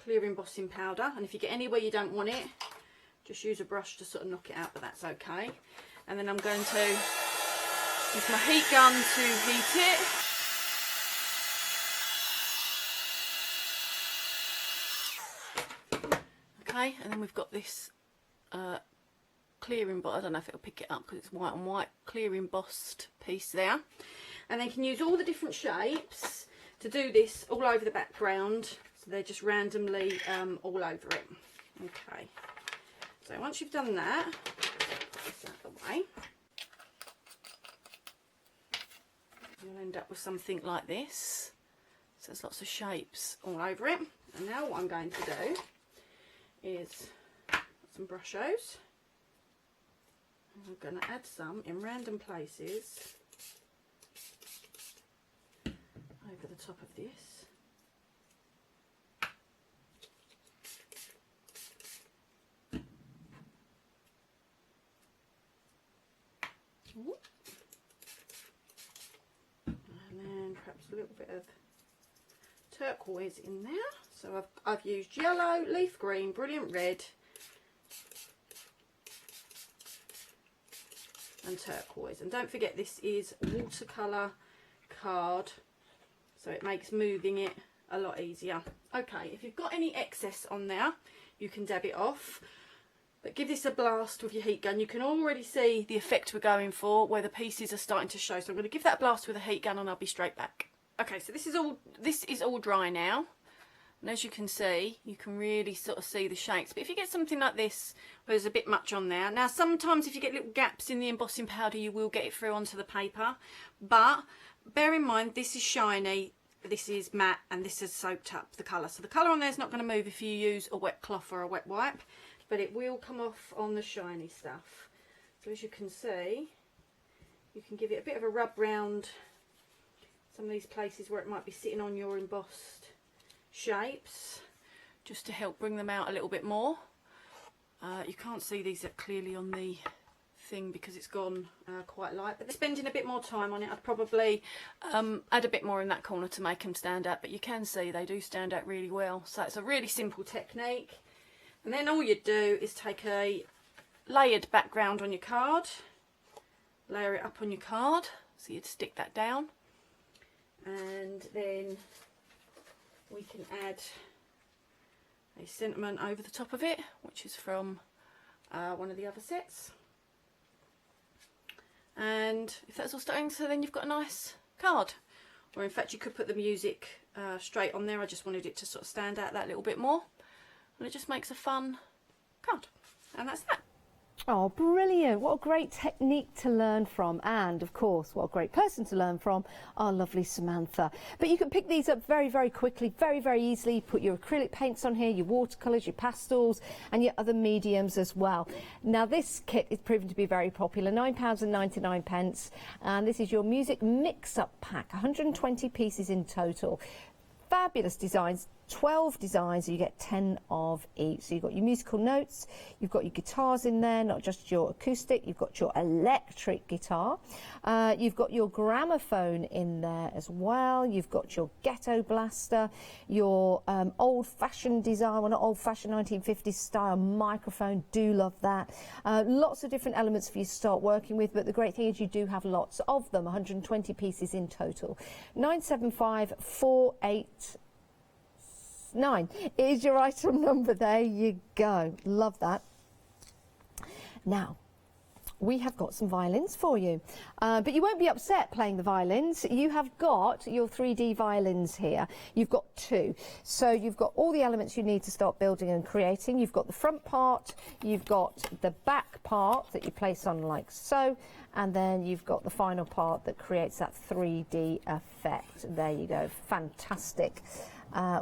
clear embossing powder, and if you get anywhere you don't want it, just use a brush to sort of knock it out, but that's okay. And then I'm going to use my heat gun to heat it. Okay, and then we've got this clear embossed, I don't know if it'll pick it up because it's white on white, clear embossed piece there. And then you can use all the different shapes to do this all over the background, so they're just randomly all over it. Okay, so once you've done that, put this out of the way, you'll end up with something like this. So there's lots of shapes all over it. And now what I'm going to do is some brushos. I'm going to add some in random places over the top of this. Just a little bit of turquoise in there. So I've used yellow, leaf green, brilliant red and turquoise. And don't forget, this is watercolor card, so it makes moving it a lot easier. Okay, if you've got any excess on there, you can dab it off, but give this a blast with your heat gun. You can already see the effect we're going for, where the pieces are starting to show. So I'm going to give that a blast with a heat gun and I'll be straight back. Okay, so this is all dry now, and as you can see, you can really sort of see the shapes. But if you get something like this where there's a bit much on there, now sometimes if you get little gaps in the embossing powder, you will get it through onto the paper, but bear in mind, this is shiny, this is matte, and this has soaked up the colour. So the colour on there is not going to move if you use a wet cloth or a wet wipe, but it will come off on the shiny stuff. So as you can see, you can give it a bit of a rub round some of these places where it might be sitting on your embossed shapes, just to help bring them out a little bit more. You can't see these that clearly on the thing because it's gone quite light, but spending a bit more time on it, I'd probably add a bit more in that corner to make them stand out, but you can see they do stand out really well. So it's a really simple technique, and then all you do is take a layered background on your card, layer it up on your card, so you'd stick that down, and then we can add a sentiment over the top of it, which is from one of the other sets. And if that's all starting, so then you've got a nice card. Or in fact, you could put the music straight on there. I just wanted it to sort of stand out that little bit more, and it just makes a fun card. And that's that. Oh, brilliant. What a great technique to learn from. And, of course, what a great person to learn from, our lovely Samantha. But you can pick these up very, very quickly, very, very easily. Put your acrylic paints on here, your watercolours, your pastels, and your other mediums as well. Now, this kit is proven to be very popular, £9.99. And this is your music mix-up pack, 120 pieces in total. Fabulous designs, 12 designs, you get 10 of each. So you've got your musical notes, you've got your guitars in there, not just your acoustic, you've got your electric guitar, you've got your gramophone in there as well, you've got your ghetto blaster, your old-fashioned design, well, not old-fashioned 1950s style microphone, do love that. Lots of different elements for you to start working with, but the great thing is you do have lots of them, 120 pieces in total. 97548 9 is your item number. There you go. Love that. Now, we have got some violins for you, but you won't be upset playing the violins. You have got your 3D violins here. You've got two, so you've got all the elements you need to start building and creating. You've got the front part, you've got the back part that you place on like so, and then you've got the final part that creates that 3D effect. There you go. Fantastic.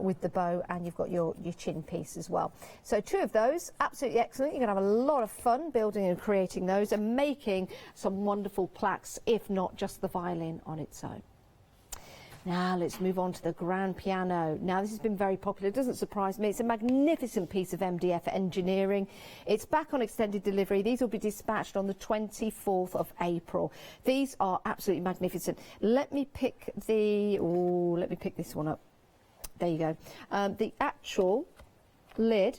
With the bow, and you've got your chin piece as well. So two of those, absolutely excellent. You're going to have a lot of fun building and creating those and making some wonderful plaques, if not just the violin on its own. Now let's move on to the grand piano. Now this has been very popular, it doesn't surprise me. It's a magnificent piece of MDF engineering. It's back on extended delivery. These will be dispatched on the 24th of April. These are absolutely magnificent. Let me pick this one up. There you go. The actual lid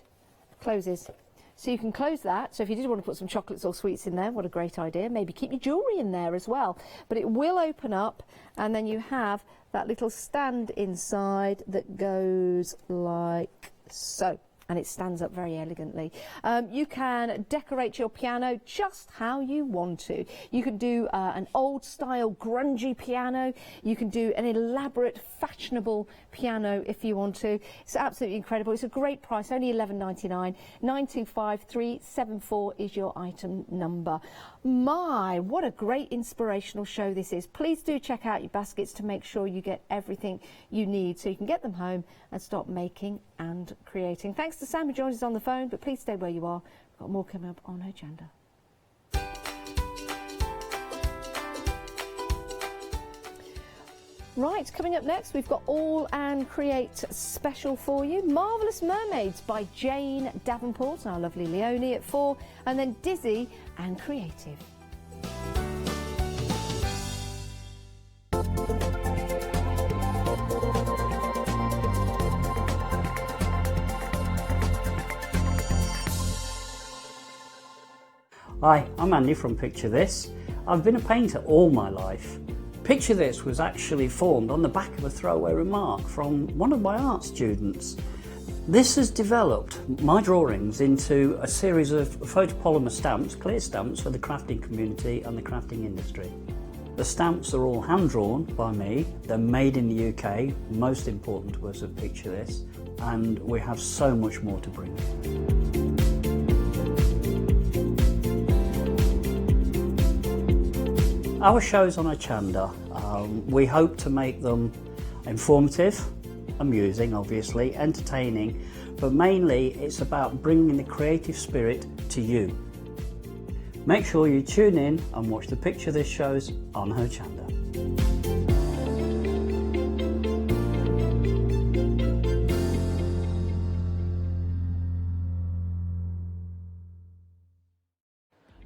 closes. So you can close that. So if you did want to put some chocolates or sweets in there, what a great idea. Maybe keep your jewellery in there as well. But it will open up, and then you have that little stand inside that goes like so. And it stands up very elegantly. You can decorate your piano just how you want to. You can do an old style grungy piano. You can do an elaborate fashionable piano if you want to. It's absolutely incredible. It's a great price, only £11.99. 925374 is your item number. My, what a great inspirational show this is. Please do check out your baskets to make sure you get everything you need so you can get them home and start making and creating. Thanks to Sam who joins us on the phone, but please stay where you are. We've got more coming up on Hochanda. Right, coming up next, we've got All and Create special for you. Marvellous Mermaids by Jane Davenport and our lovely Leonie at 4, and then Dizzy and Creative. Hi, I'm Andy from Picture This. I've been a painter all my life. Picture This was actually formed on the back of a throwaway remark from one of my art students. This has developed my drawings into a series of photopolymer stamps, clear stamps for the crafting community and the crafting industry. The stamps are all hand-drawn by me, they're made in the UK, most important to us at Picture This, and we have so much more to bring. Our shows on Hochanda, we hope to make them informative, amusing obviously, entertaining, but mainly it's about bringing the creative spirit to you. Make sure you tune in and watch the Picture This shows on Hochanda.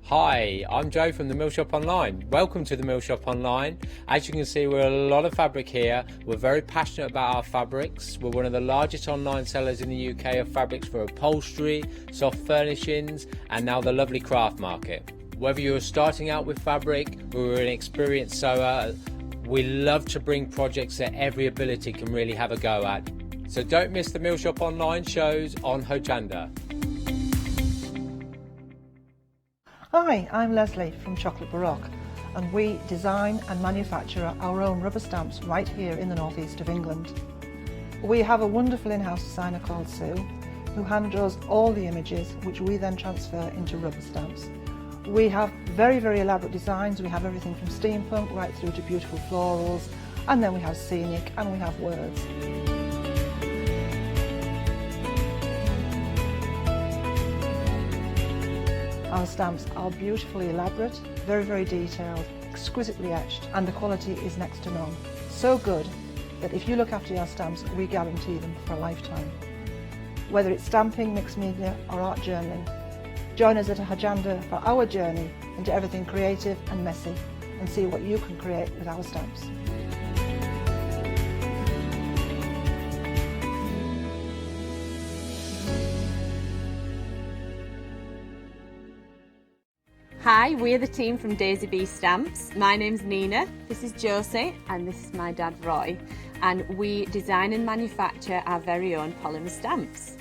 Hi, I'm Joe from the Mill Shop Online. Welcome to the Mill Shop Online. As you can see, we're a lot of fabric here. We're very passionate about our fabrics. We're one of the largest online sellers in the UK of fabrics for upholstery, soft furnishings, and now the lovely craft market. Whether you're starting out with fabric or an experienced sewer, we love to bring projects that every ability can really have a go at. So don't miss the Mill Shop Online shows on Hochanda. Hi, I'm Leslie from Chocolate Baroque, and we design and manufacture our own rubber stamps right here in the northeast of England. We have a wonderful in-house designer called Sue, who hand draws all the images, which we then transfer into rubber stamps. We have very, very elaborate designs. We have everything from steampunk right through to beautiful florals, and then we have scenic and we have words. Our stamps are beautifully elaborate, very, very detailed, exquisitely etched, and the quality is next to none. So good that if you look after your stamps, we guarantee them for a lifetime. Whether it's stamping, mixed media, or art journaling, join us at Hochanda for our journey into everything creative and messy, and see what you can create with our stamps. Hi, we're the team from Daisy Bee Stamps. My name's Nina, this is Josie, and this is my dad Roy, and we design and manufacture our very own polymer stamps.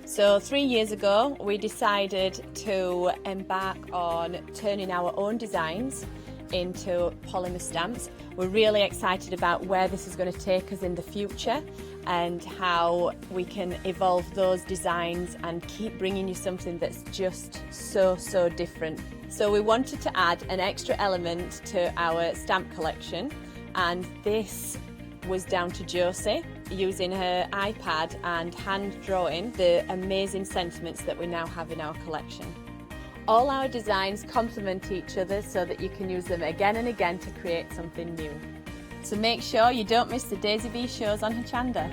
So 3 years ago we decided to embark on turning our own designs into polymer stamps. We're really excited about where this is going to take us in the future and how we can evolve those designs and keep bringing you something that's just so different. So we wanted to add an extra element to our stamp collection, and this was down to Josie using her iPad and hand drawing the amazing sentiments that we now have in our collection. All our designs complement each other so that you can use them again and again to create something new. So make sure you don't miss the Daisy Bee shows on Hochanda.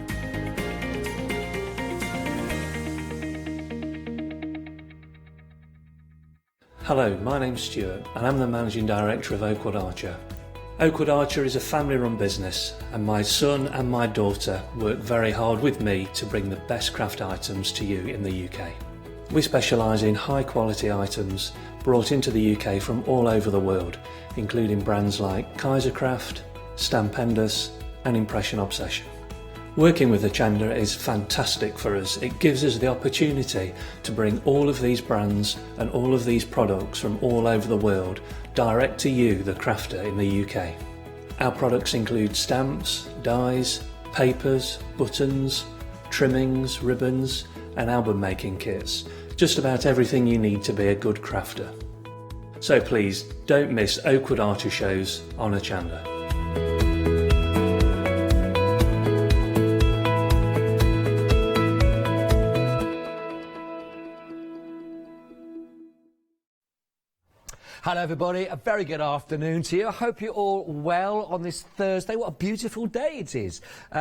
Hello, my name's Stuart and I'm the Managing Director of Oakwood Archer. Oakwood Archer is a family-run business, and my son and my daughter work very hard with me to bring the best craft items to you in the UK. We specialise in high-quality items brought into the UK from all over the world, including brands like Kaisercraft, Stampendous and Impression Obsession. Working with Hochanda is fantastic for us. It gives us the opportunity to bring all of these brands and all of these products from all over the world direct to you, the crafter in the UK. Our products include stamps, dies, papers, buttons, trimmings, ribbons and album making kits. Just about everything you need to be a good crafter. So please don't miss Oakwood Archer shows on Hochanda. Hello everybody, a very good afternoon to you. I hope you're all well on this Thursday. What a beautiful day it is. You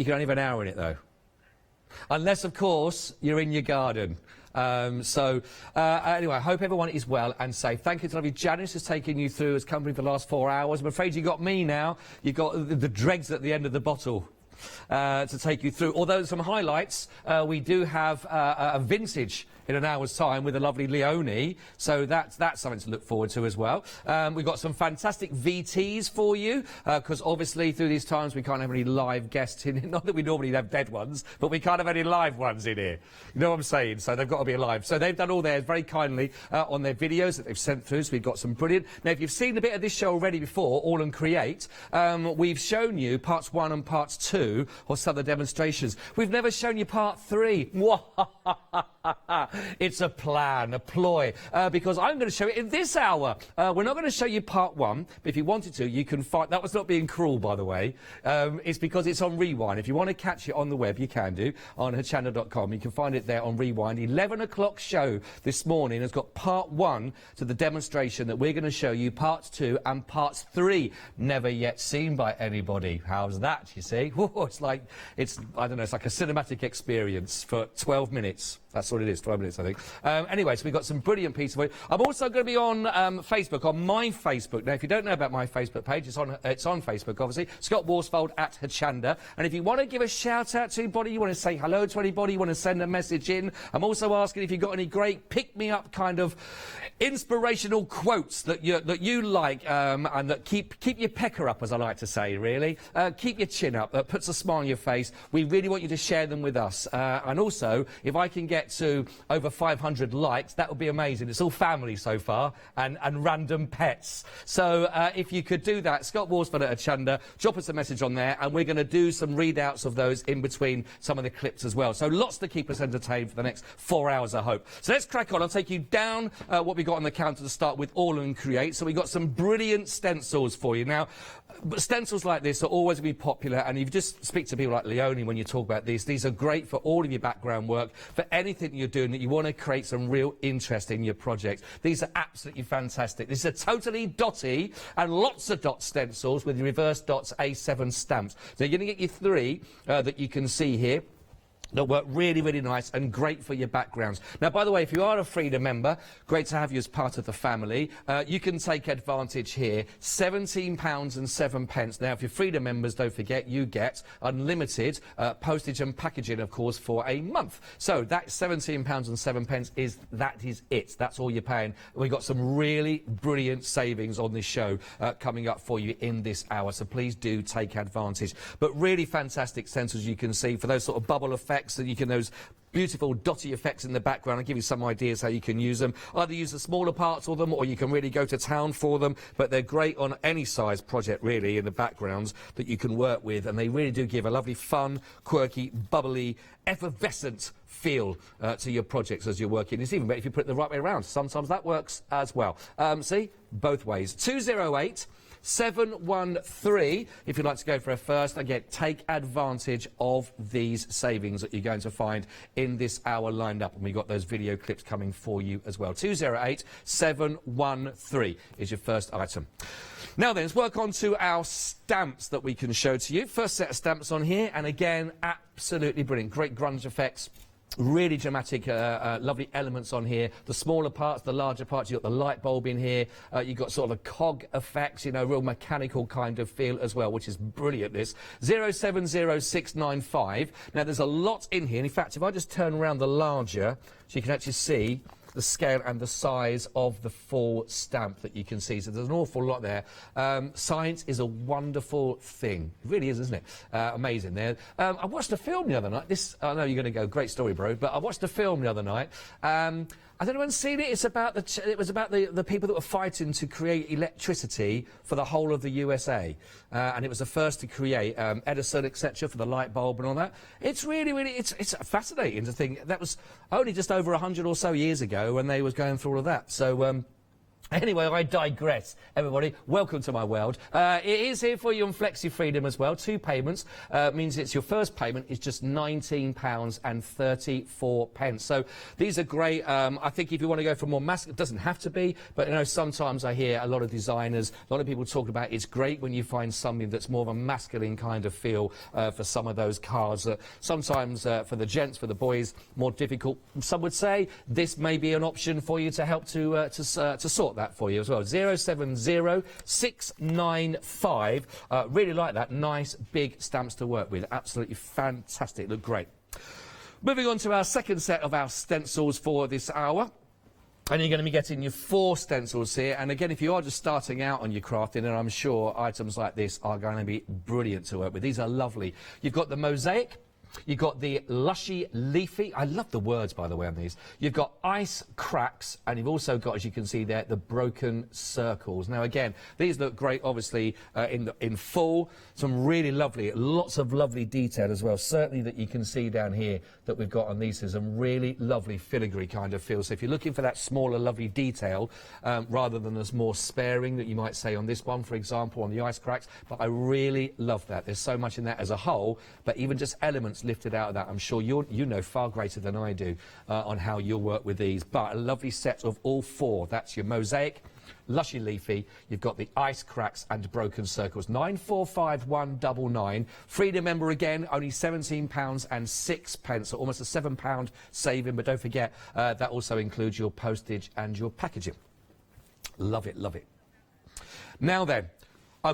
can only have an hour in it though. Unless of course you're in your garden. Anyway, I hope everyone is well and safe. Thank you to lovely Janice who's taken you through as company for the last 4 hours. I'm afraid you got me now. You got the dregs at the end of the bottle. to take you through. Although some highlights, we do have a vintage in an hour's time with a lovely Leonie, so that's something to look forward to as well. We've got some fantastic VTs for you, because obviously through these times we can't have any live guests in here. Not that we normally have dead ones, but we can't have any live ones in here. You know what I'm saying? So they've got to be alive. So they've done all theirs very kindly on their videos that they've sent through, so we've got some brilliant. Now, if you've seen a bit of this show already before, All and Create, we've shown you parts 1 and parts 2 of some of the demonstrations. We've never shown you part 3. It's a plan, a ploy, because I'm going to show it in this hour. We're not going to show you part 1, but if you wanted to, you can find... That was not being cruel, by the way. It's because it's on Rewind. If you want to catch it on the web, you can do, on Hochanda.com. You can find it there on Rewind. 11 o'clock show this morning has got part 1 to the demonstration that we're going to show you, parts 2 and parts 3, never yet seen by anybody. How's that, you see? Whoa, it's like, I don't know, it's like a cinematic experience for 12 minutes. That's what it is, 12 minutes, I think. Anyway, so we've got some brilliant pieces for you. I'm also going to be on Facebook, on my Facebook. Now, if you don't know about my Facebook page, it's on Facebook, obviously. Scott Worsfold at Hochanda. And if you want to give a shout-out to anybody, you want to say hello to anybody, you want to send a message in, I'm also asking if you've got any great pick-me-up kind of inspirational quotes that you like, and that keep your pecker up, as I like to say, really. Keep your chin up, that puts a smile on your face. We really want you to share them with us. And also, if I can get to over 500 likes, that would be amazing. It's all family so far, and random pets. So if you could do that, Scott Worsfold at Hochanda, drop us a message on there, and we're going to do some readouts of those in between some of the clips as well. So lots to keep us entertained for the next 4 hours, I hope. So let's crack on. I'll take you down what we got on the counter to start with, All and Create. So we've got some brilliant stencils for you. Now, stencils like this are always going to be popular, and you just speak to people like Leonie when you talk about these. These are great for all of your background work, for anything you're doing that you want to create some real interest in your project. These are absolutely fantastic. This is a totally dotty and lots of dot stencils with reverse dots A7 stamps. So you're going to get your 3 that you can see here. That work really, really nice and great for your backgrounds. Now, by the way, if you are a Freedom member, great to have you as part of the family. You can take advantage here. £17.07. Now, if you're Freedom members, don't forget, you get unlimited postage and packaging, of course, for a month. So that £17.07 that is it. That's all you're paying. We've got some really brilliant savings on this show coming up for you in this hour. So please do take advantage. But really fantastic stencils you can see for those sort of bubble effects. So you can, those beautiful dotty effects in the background. I'll give you some ideas how you can use them. Either use the smaller parts of them, or you can really go to town for them. But they're great on any size project, really, in the backgrounds that you can work with. And they really do give a lovely, fun, quirky, bubbly, effervescent feel to your projects as you're working. It's even better if you put it the right way around. Sometimes that works as well. See? Both ways. 208-713 if you'd like to go for a first. Again, take advantage of these savings that you're going to find in this hour lined up, and we've got those video clips coming for you as well. 208-713 is your first item. Now then, let's work on to our stamps that we can show to you. First set of stamps on here, and again, absolutely brilliant. Great grunge effects. Really dramatic, lovely elements on here. The smaller parts, the larger parts. You've got the light bulb in here. You've got sort of a cog effects, you know, real mechanical kind of feel as well, which is brilliant, this. 070695. Now, there's a lot in here. And in fact, if I just turn around the larger, so you can actually see the scale and the size of the full stamp that you can see. So there's an awful lot there. Science is a wonderful thing. It really is, isn't it? Amazing there. I watched a film the other night. I know you're going to go, great story, bro, but I watched a film the other night. Has anyone seen it? It was about the people that were fighting to create electricity for the whole of the USA. And it was the first to create Edison, etc., for the light bulb and all that. It's really, really, it's fascinating to think. That was only just over 100 or so years ago when they was going through all of that. So, anyway, I digress, everybody. Welcome to my world. It is here for you on Flexi Freedom as well. 2 payments. Means it's your first payment is just £19.34. So these are great. I think if you want to go for more masculine, it doesn't have to be, but you know, sometimes I hear a lot of designers, a lot of people talk about it's great when you find something that's more of a masculine kind of feel for some of those cards. Sometimes for the gents, for the boys, more difficult. Some would say this may be an option for you to help to sort that for you as well. 070695. Really like that. Nice big stamps to work with. Absolutely fantastic. Look great. Moving on to our second set of our stencils for this hour. And you're going to be getting your 4 stencils here. And again, if you are just starting out on your crafting, and I'm sure items like this are going to be brilliant to work with. These are lovely. You've got the mosaic. You've got the lushy leafy. I love the words, by the way, on these. You've got ice cracks, and you've also got, as you can see there, the broken circles. Now, again, these look great, obviously, in full. Some really lovely, lots of lovely detail as well. Certainly that you can see down here that we've got on these. Some really lovely filigree kind of feel. So if you're looking for that smaller, lovely detail, rather than as more sparing that you might say on this one, for example, on the ice cracks. But I really love that. There's so much in that as a whole, but even just elements lifted out of that, I'm sure you know far greater than I do on how you'll work with these. But a lovely set of all 4. That's your mosaic, lushy leafy, you've got the ice cracks and broken circles. 945199. Freedom member again, only £17.06, so almost a £7 saving. But don't forget that also includes your postage and your packaging. Love it, love it. Now then,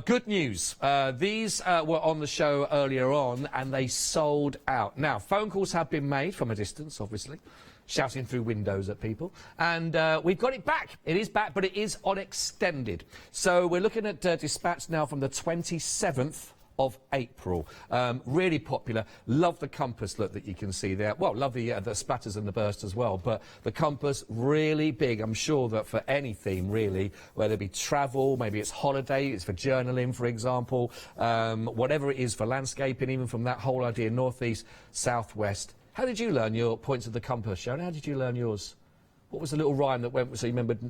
good news. These were on the show earlier on and they sold out. Now, phone calls have been made from a distance, obviously, shouting through windows at people. And we've got it back. It is back, but it is on extended. So we're looking at dispatch now from the 27th of April. Really popular. Love the compass look that you can see there. Well, love the splatters and the burst as well. But the compass, really big. I'm sure that for any theme, really, whether it be travel, maybe it's holiday, it's for journaling, for example, whatever it is for landscaping, even from that whole idea, northeast, southwest. How did you learn your points of the compass, Sharon? How did you learn yours? What was the little rhyme that went, so you remembered?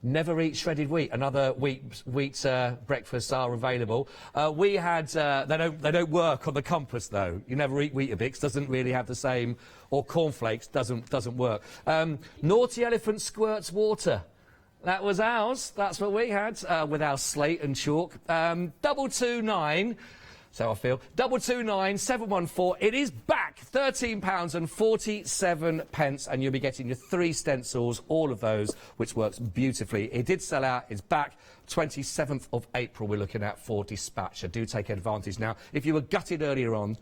Never eat shredded wheat. Another wheat breakfasts are available. We had they don't work on the compass though. You never eat Weetabix. Doesn't really have the same. Or cornflakes doesn't work. Naughty elephant squirts water. That was ours. That's what we had with our slate and chalk. 229. So I feel. 229 714. It is back. £13.47, and you'll be getting your 3 stencils, all of those, which works beautifully. It did sell out. It's back. 27th of April we're looking at for dispatch. So do take advantage now. If you were gutted earlier on,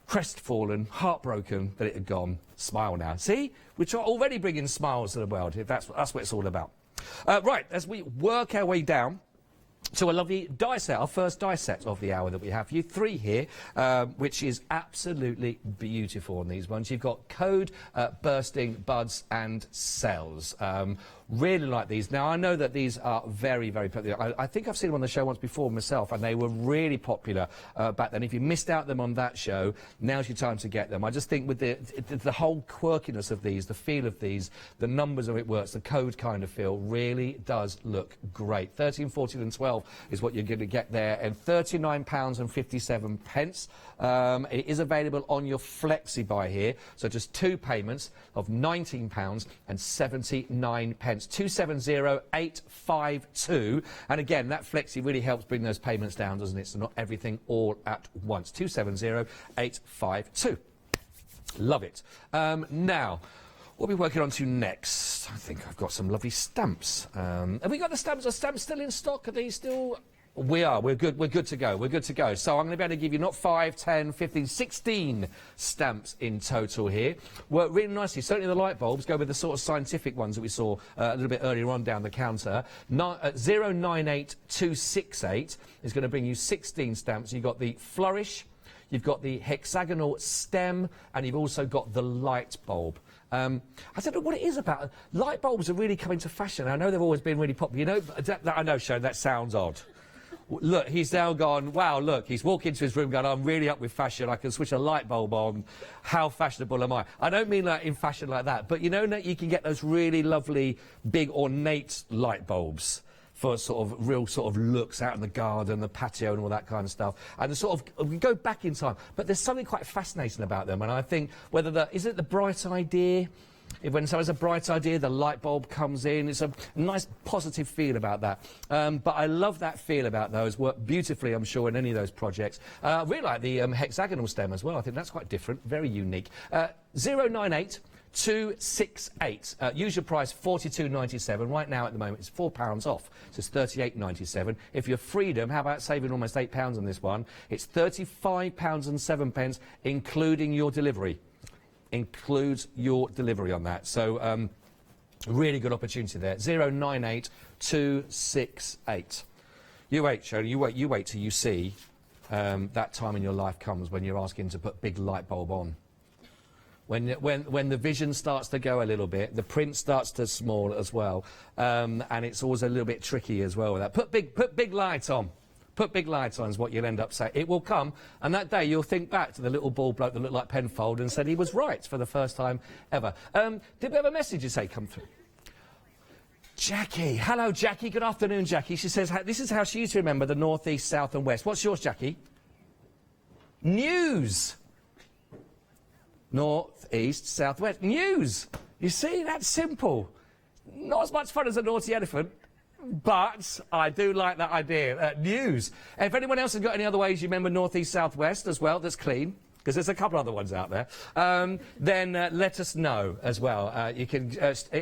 crestfallen, heartbroken that it had gone, smile now. See? We're already bringing smiles to the world. That's what it's all about. Right, as we work our way down to a lovely die set, our first die set of the hour that we have for you. 3 here, which is absolutely beautiful on these ones. You've got code, bursting, buds and cells. Really like these. Now, I know that these are very, very popular. I think I've seen them on the show once before myself, and they were really popular back then. If you missed out them on that show, now's your time to get them. I just think with the whole quirkiness of these, the feel of these, the numbers of it works, the code kind of feel, really does look great. 13, 14 and 12 is what you're going to get there, and £39.57. It is available on your Flexi buy here, so just 2 payments of £19.79. 270852, and again that Flexi really helps bring those payments down, doesn't it? So not everything all at once. 270852. Love it. Now, what are we working on to next? I think I've got some lovely stamps. Have we got the stamps? Are stamps still in stock? Are they still? We are. We're good. We're good to go. We're good to go. So I'm going to be able to give you not 5, 10, 15, 16 stamps in total here. Work really nicely. Certainly the light bulbs go with the sort of scientific ones that we saw a little bit earlier on down the counter. 098268 is going to bring you 16 stamps. You've got the flourish, you've got the hexagonal stem, and you've also got the light bulb. I don't know what it is about. Light bulbs are really coming to fashion. I know they've always been really popular. You know, I know, Sharon, that sounds odd. Look, he's now gone, wow, look, he's walked into his room going, I'm really up with fashion, I can switch a light bulb on, how fashionable am I? I don't mean like in fashion like that, but you know that you can get those really lovely, big, ornate light bulbs for sort of real sort of looks out in the garden, the patio and all that kind of stuff. And the sort of, we go back in time, but there's something quite fascinating about them, and I think whether is it the bright idea? When someone has a bright idea, the light bulb comes in. It's a nice positive feel about that. But I love that feel about those. Work beautifully, I'm sure, in any of those projects. I really like the hexagonal stem as well. I think that's quite different, very unique. 098 268. Usual price £42.97. Right now at the moment it's £4 off, so it's £38.97. If you're Freedom, how about saving almost £8 on this one? It's £35.07, including your delivery. Includes your delivery on that. So really good opportunity there. 098268. You wait, Shirley, you wait till you see that time in your life comes when you're asking to put big light bulb on. When the vision starts to go a little bit, the print starts to small as well, and it's always a little bit tricky as well with that. Put big light on. Put big lights on is what you'll end up saying. It will come, and that day you'll think back to the little bald bloke that looked like Penfold and said he was right for the first time ever. Did we have a message you say come through? Jackie. Hello, Jackie. Good afternoon, Jackie. She says this is how she used to remember the north, east, south and west. What's yours, Jackie? News. North, east, south, west. News. You see, that's simple. Not as much fun as a naughty elephant. But I do like that idea. News. If anyone else has got any other ways you remember north, east, south, west as well, that's clean, because there's a couple other ones out there, then let us know as well. You can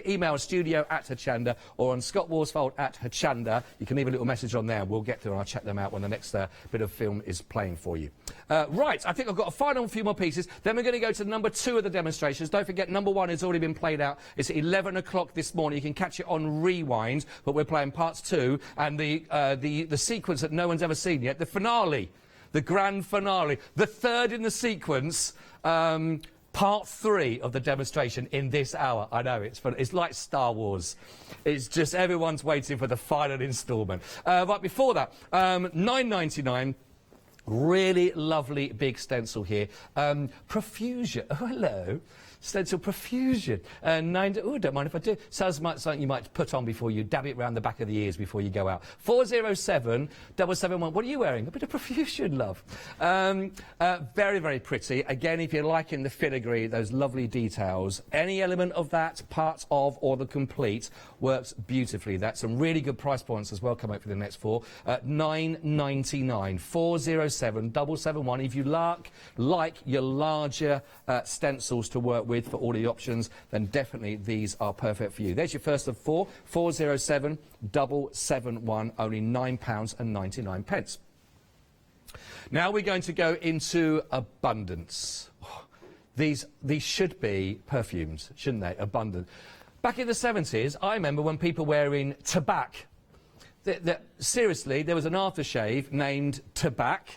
email studio@Hochanda or on Scott Worsfold @Hochanda. You can leave a little message on there. We'll get to and I'll check them out when the next bit of film is playing for you. Right, I think I've got a final few more pieces. Then we're going to go to number 2 of the demonstrations. Don't forget, number 1 has already been played out. It's at 11 o'clock this morning. You can catch it on rewind, but we're playing parts 2 and the sequence that no one's ever seen yet, the finale. The grand finale, the third in the sequence, part 3 of the demonstration in this hour. I know, it's fun. It's like Star Wars. It's just everyone's waiting for the final instalment. But before that, $9.99. Really lovely big stencil here. Profusion. Oh, hello. Stencil Profusion. Oh, don't mind if I do. Sounds like something you might put on before you dab it round the back of the ears before you go out. 407-771. What are you wearing? A bit of Profusion, love. Very, very pretty. Again, if you're liking the filigree, those lovely details, any element of that, part of, or the complete, works beautifully. That's some really good price points as well coming up for the next 4. $9.99. 407-771. If you like your larger stencils to work with for all the options, then definitely these are perfect for you. There's your first of 4. 407-771, only £9.99. Now we're going to go into abundance. These should be perfumes, shouldn't they? Abundant. Back in the 70s, I remember when people were wearing tobacco. Seriously, there was an aftershave named tobacco,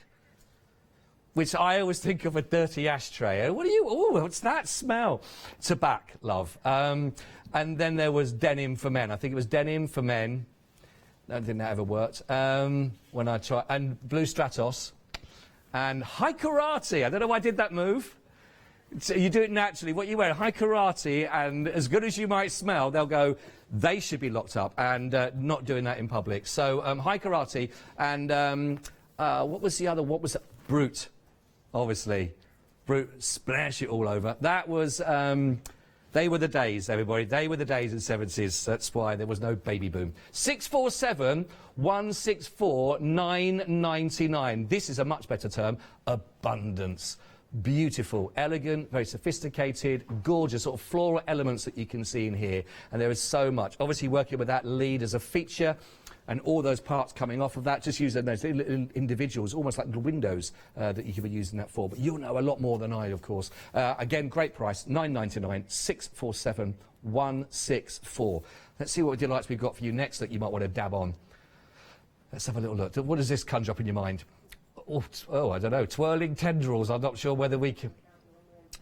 which I always think of a dirty ashtray. What's that smell? Tobacco, love. And then there was denim for men. I think it was denim for men. I don't think that ever worked. When I tried. And Blue Stratos. And high karate. I don't know why I did that move. So you do it naturally. What you wear, high karate, and as good as you might smell, they'll go, they should be locked up, and not doing that in public. So high karate, and what was the other? What was it? Brute, obviously. Brute, splash it all over. That was, they were the days, everybody. They were the days in the 70s. That's why there was no baby boom. 647-164-999. This is a much better term. Abundance. Beautiful, elegant, very sophisticated, gorgeous sort of floral elements that you can see in here, and there is so much. Obviously working with that lead as a feature and all those parts coming off of that, just using those little individuals, almost like little windows that you could be using that for. But you'll know a lot more than I, of course. Again, great price, $9.99, 647-164. Let's see what delights we've got for you next that you might want to dab on. Let's have a little look. What does this conjure up in your mind? Oh, I don't know. Twirling tendrils. I'm not sure whether we can...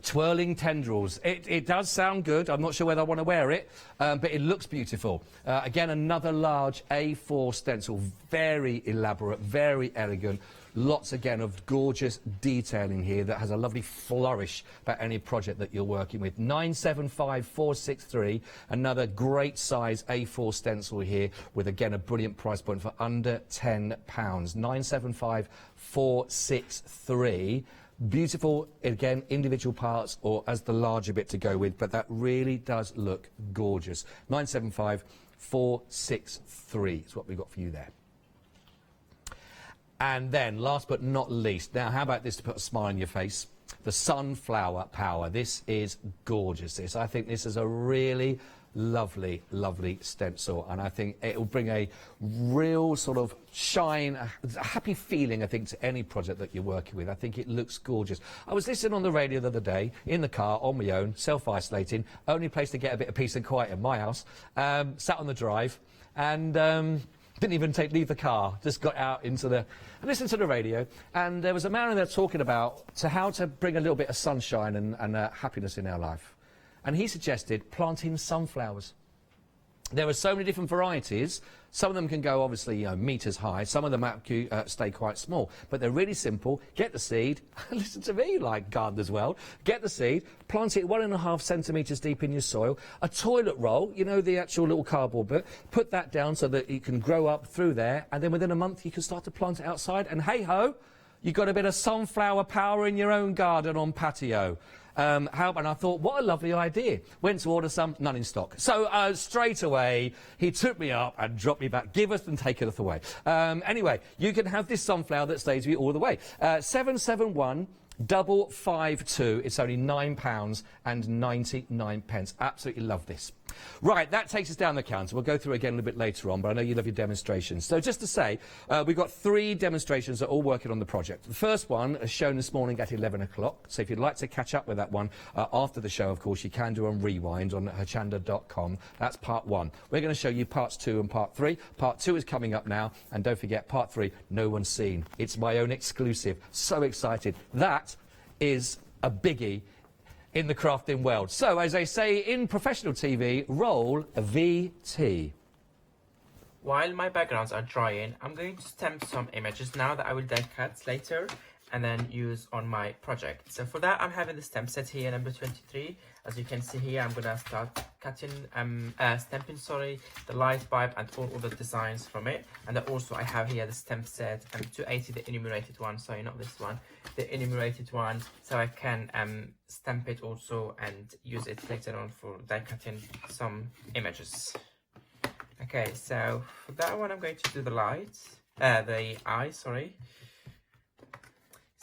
Twirling tendrils. It does sound good. I'm not sure whether I want to wear it, but it looks beautiful. Again, another large A4 stencil. Very elaborate, very elegant. Lots, again, of gorgeous detailing here that has a lovely flourish about any project that you're working with. 975463, another great size A4 stencil here with, again, a brilliant price point for under £10. 975463. Beautiful, again, individual parts or as the larger bit to go with, but that really does look gorgeous. 975463 is what we've got for you there. And then, last but not least, now how about this to put a smile on your face? the sunflower power. This is gorgeous. I think this is a really lovely, lovely stencil, and I think it will bring a real sort of shine, a happy feeling, I think, to any project that you're working with. I think it looks gorgeous. I was listening on the radio the other day, in the car, on my own, self-isolating, only place to get a bit of peace and quiet in my house, sat on the drive, and didn't even leave the car, just got out into the, and listened to the radio, and there was a man in there talking about how to bring a little bit of sunshine and happiness in our life. And he suggested planting sunflowers. There are so many different varieties. Some of them can go, obviously, metres high. Some of them stay quite small. But they're really simple. Get the seed. Listen to me, like gardeners well. Get the seed. Plant it 1.5 centimetres deep in your soil. A toilet roll, you know, the actual little cardboard bit. Put that down so that it can grow up through there. And then within a month, you can start to plant it outside. And hey-ho, you've got a bit of sunflower power in your own garden on patio. And I thought, what a lovely idea. Went to order some, none in stock. So straight away, he took me up and dropped me back. Give us and take us away. Anyway, you can have this sunflower that stays with you all the way. 771-552. It's only £9.99. Absolutely love this. Right, that takes us down the counter. We'll go through again a little bit later on, but I know you love your demonstrations. So just to say, we've got 3 demonstrations that are all working on the project. The first one is shown this morning at 11 o'clock. So if you'd like to catch up with that one after the show, of course, you can do on Rewind on hochanda.com. That's part 1. We're going to show you parts 2 and part 3. Part 2 is coming up now. And don't forget, part 3, no one's seen. It's my own exclusive. So excited. That is a biggie in the crafting world. So, as they say in professional TV, roll a VT. While my backgrounds are drying, I'm going to stamp some images now that I will die cut later and then use on my project. So for that, I'm having the stamp set here, number 23. As you can see here, I'm gonna start cutting, stamping, the light bulb and all the designs from it. And then also I have here the stamp set, 280, the enumerated one, sorry, not this one, the enumerated one, so I can stamp it also and use it later on for die cutting some images. Okay, so for that one, I'm going to do the eye, sorry.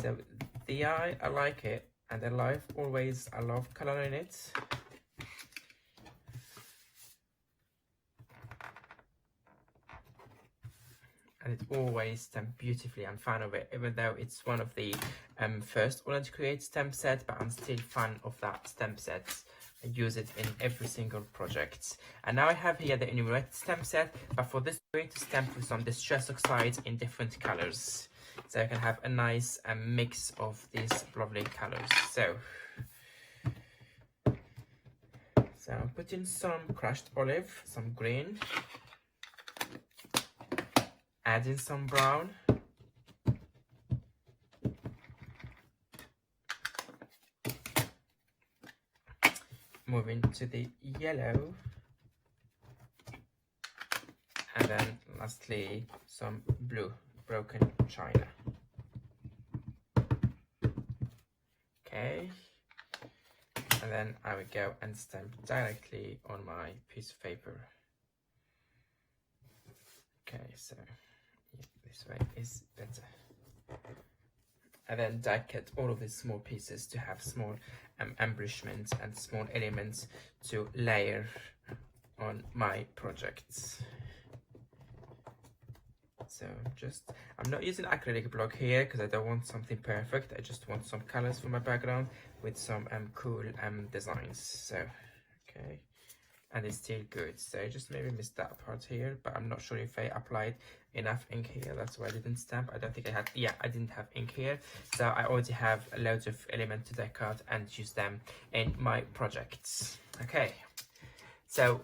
So the eye, I like it, and the life always, I love coloring it. And it always stamped beautifully. I'm fan of it, even though it's one of the first one to create stamp set, but I'm still fan of that stamp set. I use it in every single project. And now I have here the enumerated stamp set, but for this, I'm going to stamp with some distress oxides in different colors. So I can have a nice mix of these lovely colors. So I'm putting some crushed olive, some green, adding some brown, moving to the yellow, and then lastly some blue. Broken china. Okay, and then I will go and stamp directly on my piece of paper. Okay, so yeah, this way is better. And then die cut all of these small pieces to have small embellishments and small elements to layer on my projects. So I'm not using acrylic block here because I don't want something perfect. I just want some colors for my background with some cool designs. So, okay, and it's still good. So I just maybe missed that part here, but I'm not sure if I applied enough ink here. That's why I didn't stamp. I don't think I had, yeah, I didn't have ink here. So I already have loads of elements to die cut and use them in my projects. Okay, so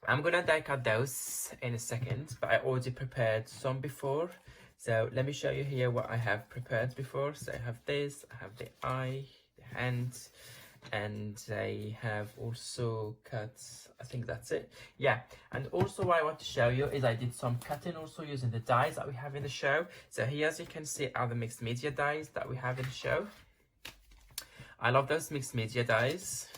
I'm gonna die cut those in a second, but I already prepared some before. So let me show you here what I have prepared before. So I have this, I have the eye, the hand, and I have also cut, I think that's it. Yeah, and also what I want to show you is I did some cutting also using the dies that we have in the show. So here, as you can see, are the mixed media dies that we have in the show. I love those mixed media dies.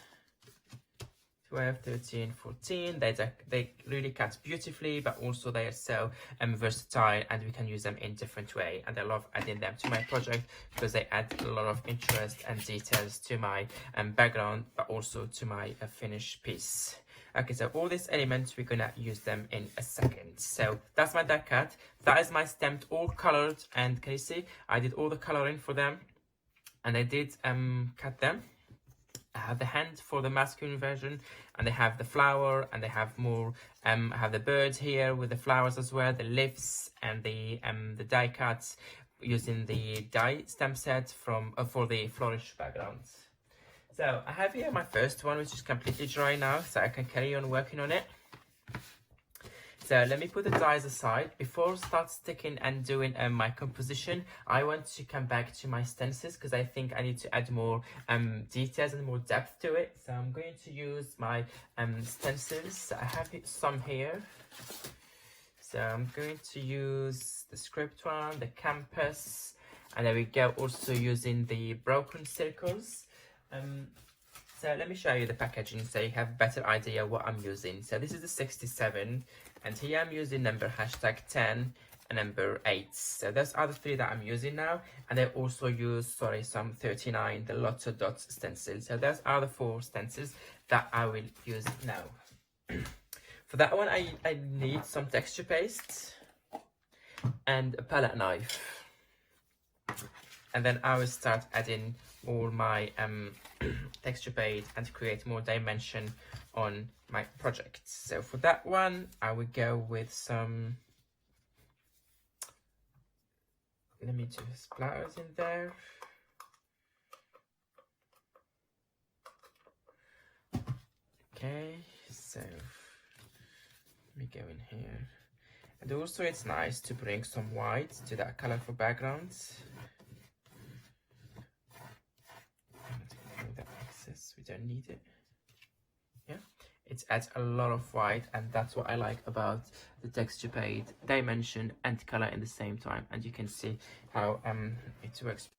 12, 13, 14. They really cut beautifully, but also they are so versatile, and we can use them in different way. And I love adding them to my project because they add a lot of interest and details to my background, but also to my finished piece. Okay, so all these elements, we're gonna use them in a second. So that's my die cut. That is my stamped, all colored, and can you see I did all the coloring for them, and I did cut them. I have the hand for the masculine version, and they have the flower, and they have more. I have the birds here with the flowers as well, the leaves, and the die cuts using the die stamp set from for the flourish backgrounds. So I have here my first one, which is completely dry now, so I can carry on working on it. So let me put the dies aside. Before I start sticking and doing my composition, I want to come back to my stencils because I think I need to add more details and more depth to it. So I'm going to use my stencils. I have some here. So I'm going to use the script one, the campus, and there we go, also using the broken circles. So let me show you the packaging so you have a better idea what I'm using. So this is the 67, and here I'm using number #10 and number 8. So those are the 3 that I'm using now, and I also use, sorry, some 39, the Lotto Dots stencil. So those are the 4 stencils that I will use now. For that one, I need some texture paste and a palette knife. And then I will start adding all my texture paste and create more dimension on my project. So for that one, I will go with some, let me do splatters in there. Okay, so let me go in here. And also it's nice to bring some white to that colorful background. That excess, we don't need it. Yeah, it adds a lot of white, and that's what I like about the texture paste, dimension and color in the same time. And you can see how it works.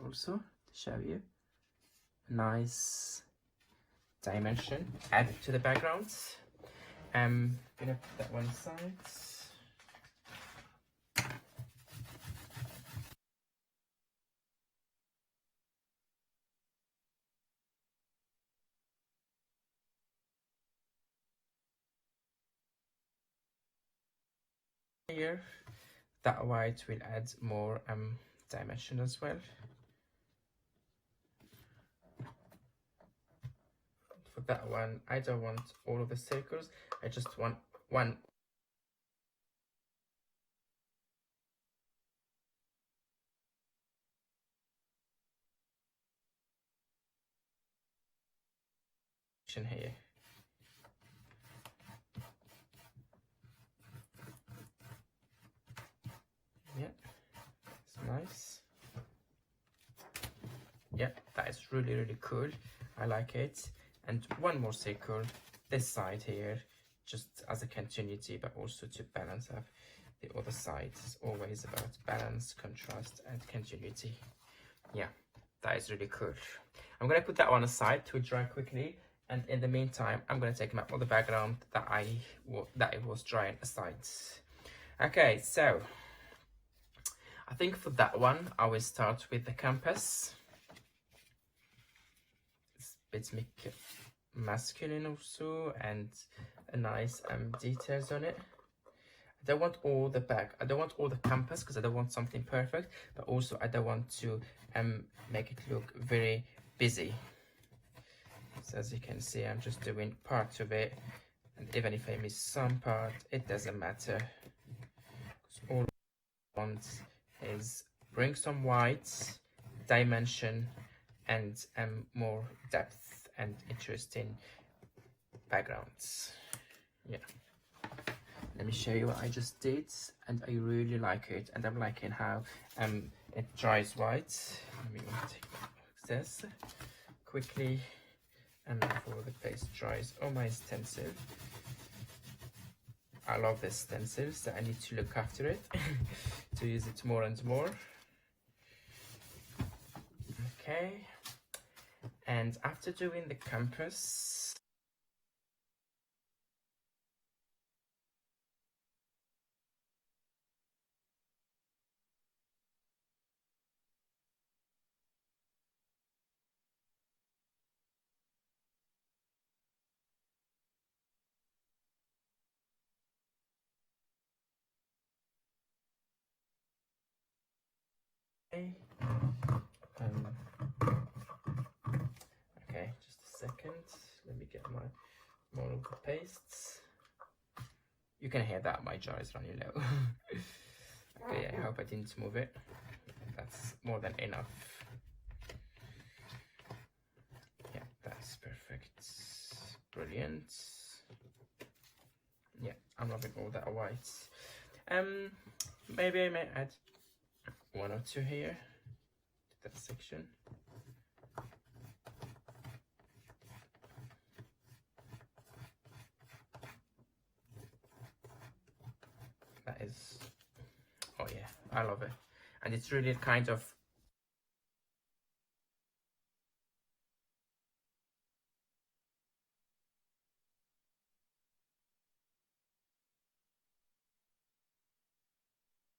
Also to show you a nice dimension added to the background. I'm gonna put that one aside. Here, that white will add more dimension as well. For that one, I don't want all of the circles, I just want one. Here. Yeah, it's nice. Yeah, that is really, really cool. I like it. And one more circle this side here, just as a continuity, but also to balance up the other side. It's always about balance, contrast, and continuity. Yeah, that is really cool. I'm gonna put that one aside to dry quickly, and in the meantime, I'm gonna take my other background that it was drying aside. Okay, so I think for that one, I will start with the canvas. It's a bit masculine also, and a nice details on it. I don't want all the back, I don't want all the canvas because I don't want something perfect, but also I don't want to make it look very busy. So as you can see, I'm just doing part of it And even if I miss some part, it doesn't matter. All I want is bring some white, dimension, and more depth and interesting backgrounds. Yeah. Let me show you what I just did, and I really like it, and I'm liking how it dries white. Let me take this quickly, and before the paste dries on my stencil. I love this stencil, so I need to look after it to use it more and more. Okay, and after doing the compass, okay, just a second, let me get my more of the pastes. You can hear that my jar is running low. Okay, I hope I didn't move it. That's more than enough. Yeah, that's perfect. Brilliant. Yeah, I'm loving all that white. Maybe I may add one or two here to that section. That is, oh yeah, I love it. And it's really kind of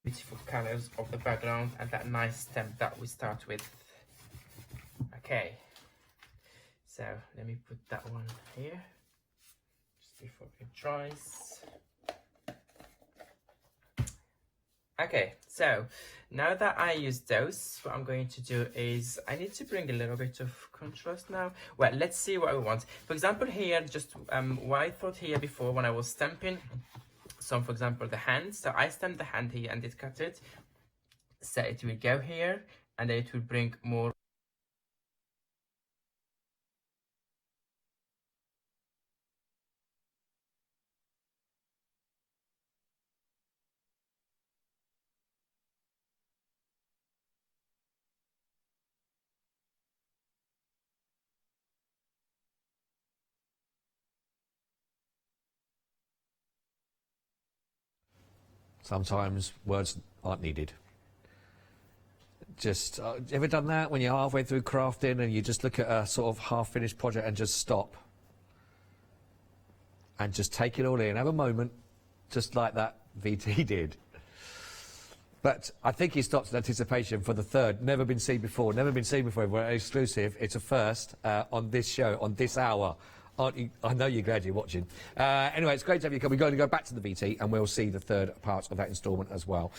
beautiful colors of the background and that nice stem that we start with. Okay, so let me put that one here just before it dries. Okay, so now that I use those, what I'm going to do is I need to bring a little bit of contrast now. Well, let's see what I want. For example, here, just what I thought here before when I was stamping some, for example, the hand. So I stamped the hand here and it cut it. So it will go here and then it will bring more. Sometimes words aren't needed. Just, ever done that when you're halfway through crafting and you just look at a sort of half-finished project and just stop? And just take it all in, have a moment, just like that VT did. But I think he stopped in anticipation for the third. Never been seen before, we're exclusive. It's a first on this show, on this hour. Aren't you? I know you're glad you're watching. Anyway, it's great to have you come. We're going to go back to the VT and we'll see the third part of that instalment as well.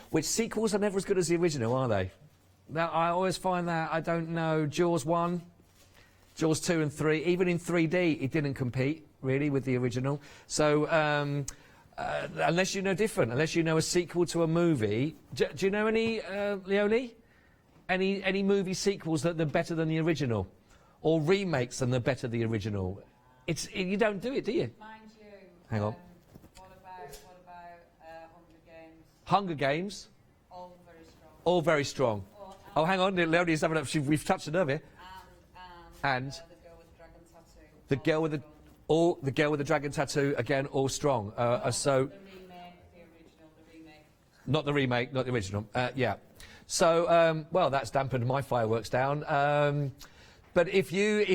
Which sequels are never as good as the original, are they? Now, I always find that, I don't know, Jaws 1, Jaws 2 and 3, even in 3D, it didn't compete, really, with the original. So, unless you know different, unless you know a sequel to a movie, do you know any, Leonie? Any movie sequels that are better than the original? Or remakes and they're better the original? You don't do it, do you? Mind you. Hang on. What about Hunger Games? Hunger Games? All very strong. All very strong. Oh, hang on, Leonie's having a... We've touched a nerve here. And the girl with the dragon tattoo. the girl with the dragon tattoo, again, all strong. So... The remake, the original, the remake. Not the remake, not the original. Yeah. So, well, that's dampened my fireworks down. But if you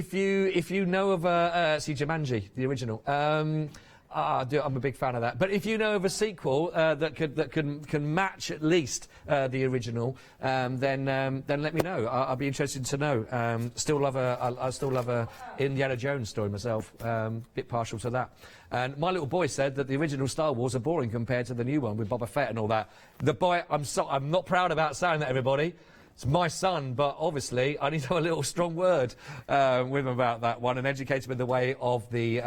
know of see Jumanji, the original, I'm a big fan of that. But if you know of a sequel that can match at least the original, then let me know. I'll be interested to know. I still love a Indiana Jones story myself. Bit partial to that. And my little boy said that the original Star Wars are boring compared to the new one with Boba Fett and all that. The boy, I'm not proud about saying that, everybody. It's my son, but obviously I need to have a little strong word with him about that one and educate him in the way of the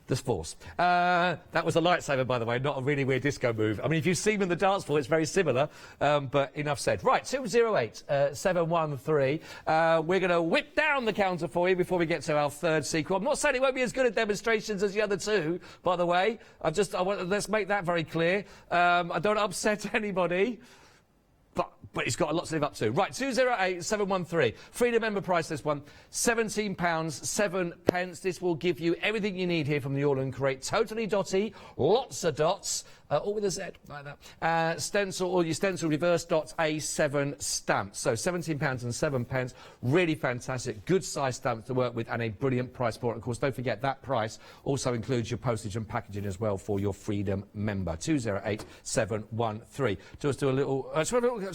The Force. That was a lightsaber, by the way, not a really weird disco move. I mean, if you've seen them in the dance floor, it's very similar, but enough said. Right, 208-713. We're going to whip down the counter for you before we get to our third sequel. I'm not saying it won't be as good at demonstrations as the other two, by the way. Let's make that very clear. I don't upset anybody. But it's got lots to live up to. Right, 208-713. Freedom member price, this one, £17.07. This will give you everything you need here from the All-in Crate. Totally dotty, lots of dots, all with a Z, like that. Stencil, or your stencil reverse dots, A7 stamps. So £17.07. Really fantastic, good size stamps to work with, and a brilliant price for it. Of course, don't forget that price also includes your postage and packaging as well for your Freedom member. 208-713. Let's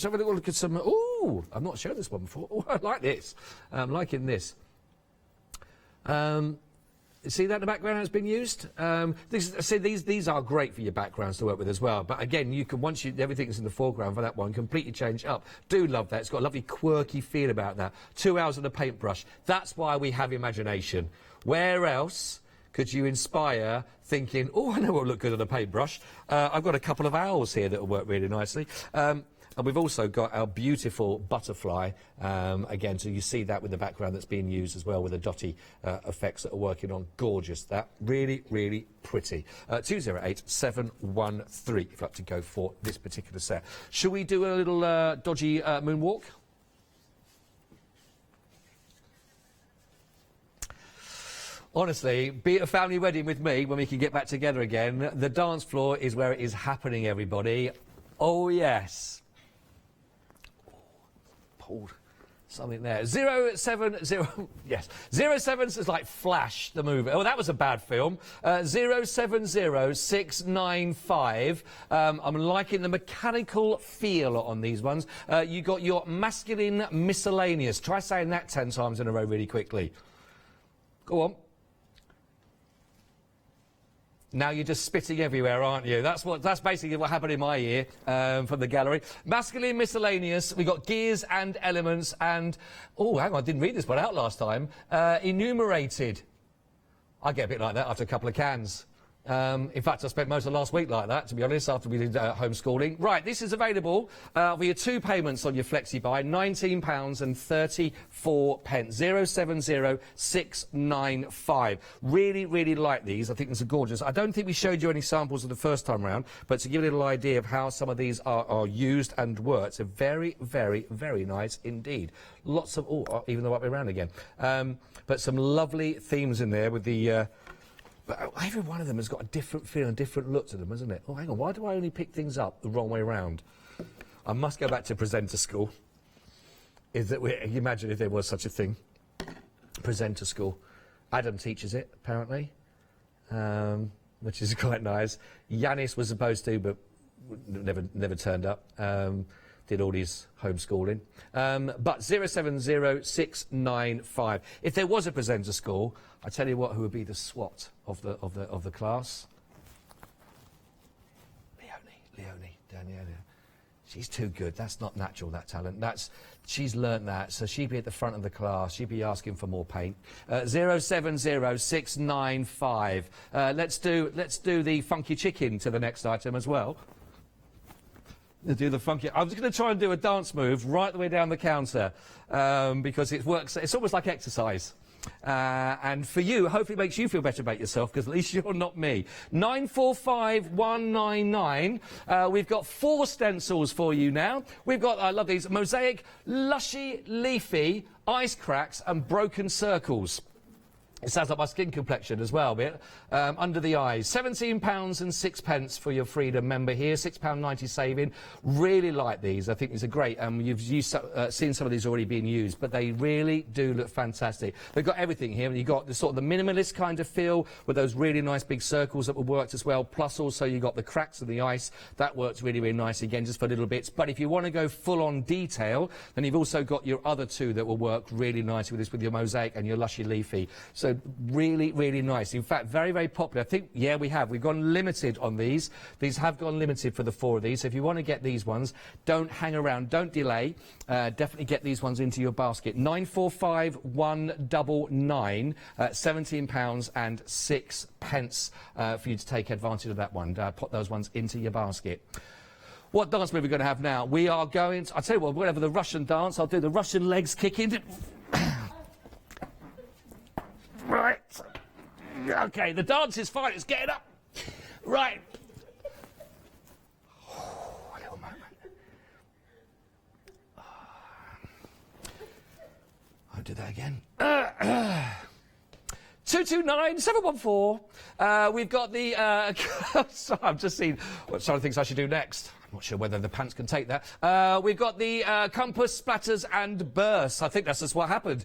have a little look at some. Ooh, I've not shown this one before. Oh, I like this. I'm liking this. See that in the background has been used? These are great for your backgrounds to work with as well. But again, you can, once everything's in the foreground for that one, completely change up. Do love that. It's got a lovely quirky feel about that. 2 hours on a paintbrush. That's why we have imagination. Where else could you inspire thinking, oh, I know what will look good on a paintbrush. I've got a couple of owls here that will work really nicely. And we've also got our beautiful butterfly, again, so you see that with the background that's being used as well with the dotty effects that are working on. Gorgeous, that. Really, really pretty. 208-713, if you'd like to go for this particular set. Shall we do a little dodgy moonwalk? Honestly, be at a family wedding with me when we can get back together again. The dance floor is where it is happening, everybody. Oh, yes. Pulled something there. 070, yes. 07 is like Flash, the movie. Oh, that was a bad film. 070695. I'm liking the mechanical feel on these ones. You got your masculine miscellaneous. Try saying that 10 times in a row really quickly. Go on. Now you're just spitting everywhere, aren't you? That's basically what happened in my ear from the gallery. Masculine miscellaneous. We got gears and elements and oh, hang on, I didn't read this one out last time. Enumerated. I get a bit like that after a couple of cans. In fact, I spent most of last week like that, to be honest, after we did homeschooling. Right, this is available for your 2 payments on your Flexi Buy, £19.34. 070695. Really, really like these. I think these are gorgeous. I don't think we showed you any samples of the first time round, but to give you a little idea of how some of these are used and worked, they're very, very, very nice indeed. Lots of, oh, even the right way around again. But some lovely themes in there with the... But every one of them has got a different feel and different look to them, hasn't it? Oh, hang on, why do I only pick things up the wrong way round? I must go back to presenter school. Imagine if there was such a thing. Presenter school. Adam teaches it, apparently, which is quite nice. Yanis was supposed to, but never turned up. Did all his homeschooling. But 070695. If there was a presenter school, I tell you what, who would be the SWAT of the class? Leonie, Daniela. She's too good. That's not natural, that talent. She's learnt that, so she'd be at the front of the class. She'd be asking for more paint. 070695. Let's do the funky chicken to the next item as well. Do the funky. I'm just going to try and do a dance move right the way down the counter because it works. It's almost like exercise. And for you, hopefully it makes you feel better about yourself because at least you're not me. 945199. We've got 4 stencils for you now. We've got, I love these, mosaic, lushy, leafy, ice cracks and broken circles. It sounds like my skin complexion as well, a bit. Under the eyes. £17.06 for your Freedom member here. £6.90 saving. Really like these. I think these are great. You've seen some of these already being used, but they really do look fantastic. They've got everything here. You've got the sort of the minimalist kind of feel with those really nice big circles that were worked as well. Plus also you've got the cracks of the ice. That works really, really nice again, just for little bits. But if you want to go full on detail, then you've also got your other 2 that will work really nicely with this, with your mosaic and your lushy leafy. So So really, really nice. In fact, very, very popular. I think, yeah, we have. We've gone limited on these. These have gone limited for the 4 of these. So if you want to get these ones, don't hang around, don't delay. Definitely get these ones into your basket. 945199, £17.06 for you to take advantage of that one. Put those ones into your basket. What dance move are we going to have now? We are going to, I'll tell you what, we're going to have the Russian dance. I'll do the Russian legs kicking. Right. Okay, the dance is fine. It's getting up. Right. Oh, a little moment. I'll do that again. 229-714. We've got the... sorry, I've just seen what some of the things I should do next. I'm not sure whether the pants can take that. We've got the compass, splatters and bursts. I think that's just what happened.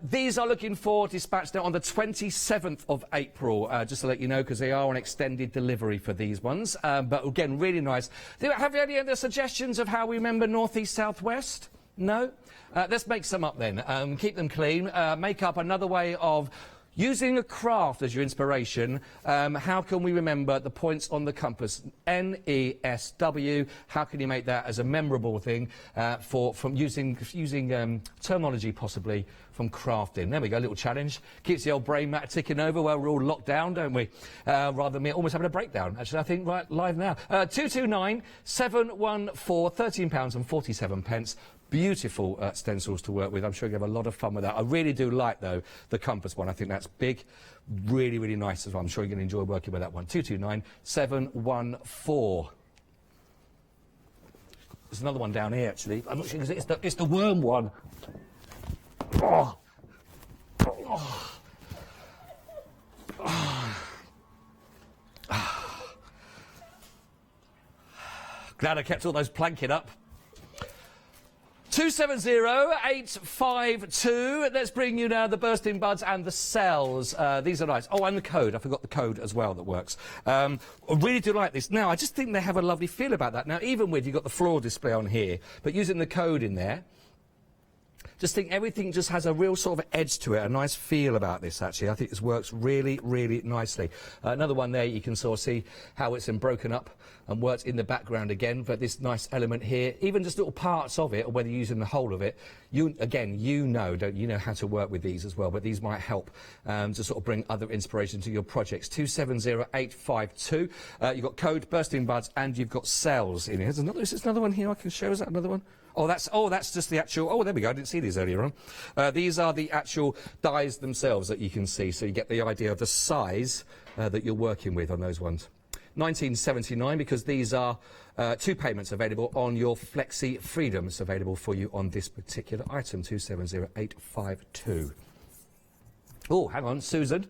These are looking for dispatch now on the 27th of April, just to let you know, because they are on extended delivery for these ones. But again, really nice. Have you any other suggestions of how we remember North, East, South, West? No? Let's make some up then. Keep them clean. Make up another way of using a craft as your inspiration. How can we remember the points on the compass? N-E-S-W. How can you make that as a memorable thing from using terminology possibly from crafting? There we go, little challenge. Keeps the old brain matter ticking over while we're all locked down, don't we? Rather than me almost having a breakdown. Actually, I think right live now. 229-714, £13.47. Beautiful stencils to work with. I'm sure you have a lot of fun with that. I really do like, though, the compass one. I think that's big. Really, really nice as well. I'm sure you're going to enjoy working with that one. 229-714. There's another one down here, actually. I'm not sure, because it's the worm one. Oh. Oh. Oh. Glad I kept all those planking up. 270-852. Let's bring you now the bursting buds and the cells. These are nice. Oh, and the code. I forgot the code as well that works. I really do like this. Now, I just think they have a lovely feel about that. Now, even with, you've got the floor display on here, but using the code in there, just think everything just has a real sort of edge to it, a nice feel about this, actually. I think this works really, really nicely. Another one there, you can sort of see how it's been broken up and works in the background again, but this nice element here, even just little parts of it, or whether you're using the whole of it, again, you know how to work with these as well, but these might help to sort of bring other inspiration to your projects. 270-852. You've got code, bursting buds, and you've got cells in here. Is there another one here I can show? Is that another one? Oh, that's just the actual... Oh, there we go. I didn't see these earlier on. These are the actual dies themselves that you can see, so you get the idea of the size that you're working with on those ones. 1979, because these are 2 payments available on your Flexi Freedoms available for you on this particular item. 270-852. Oh, hang on, Susan.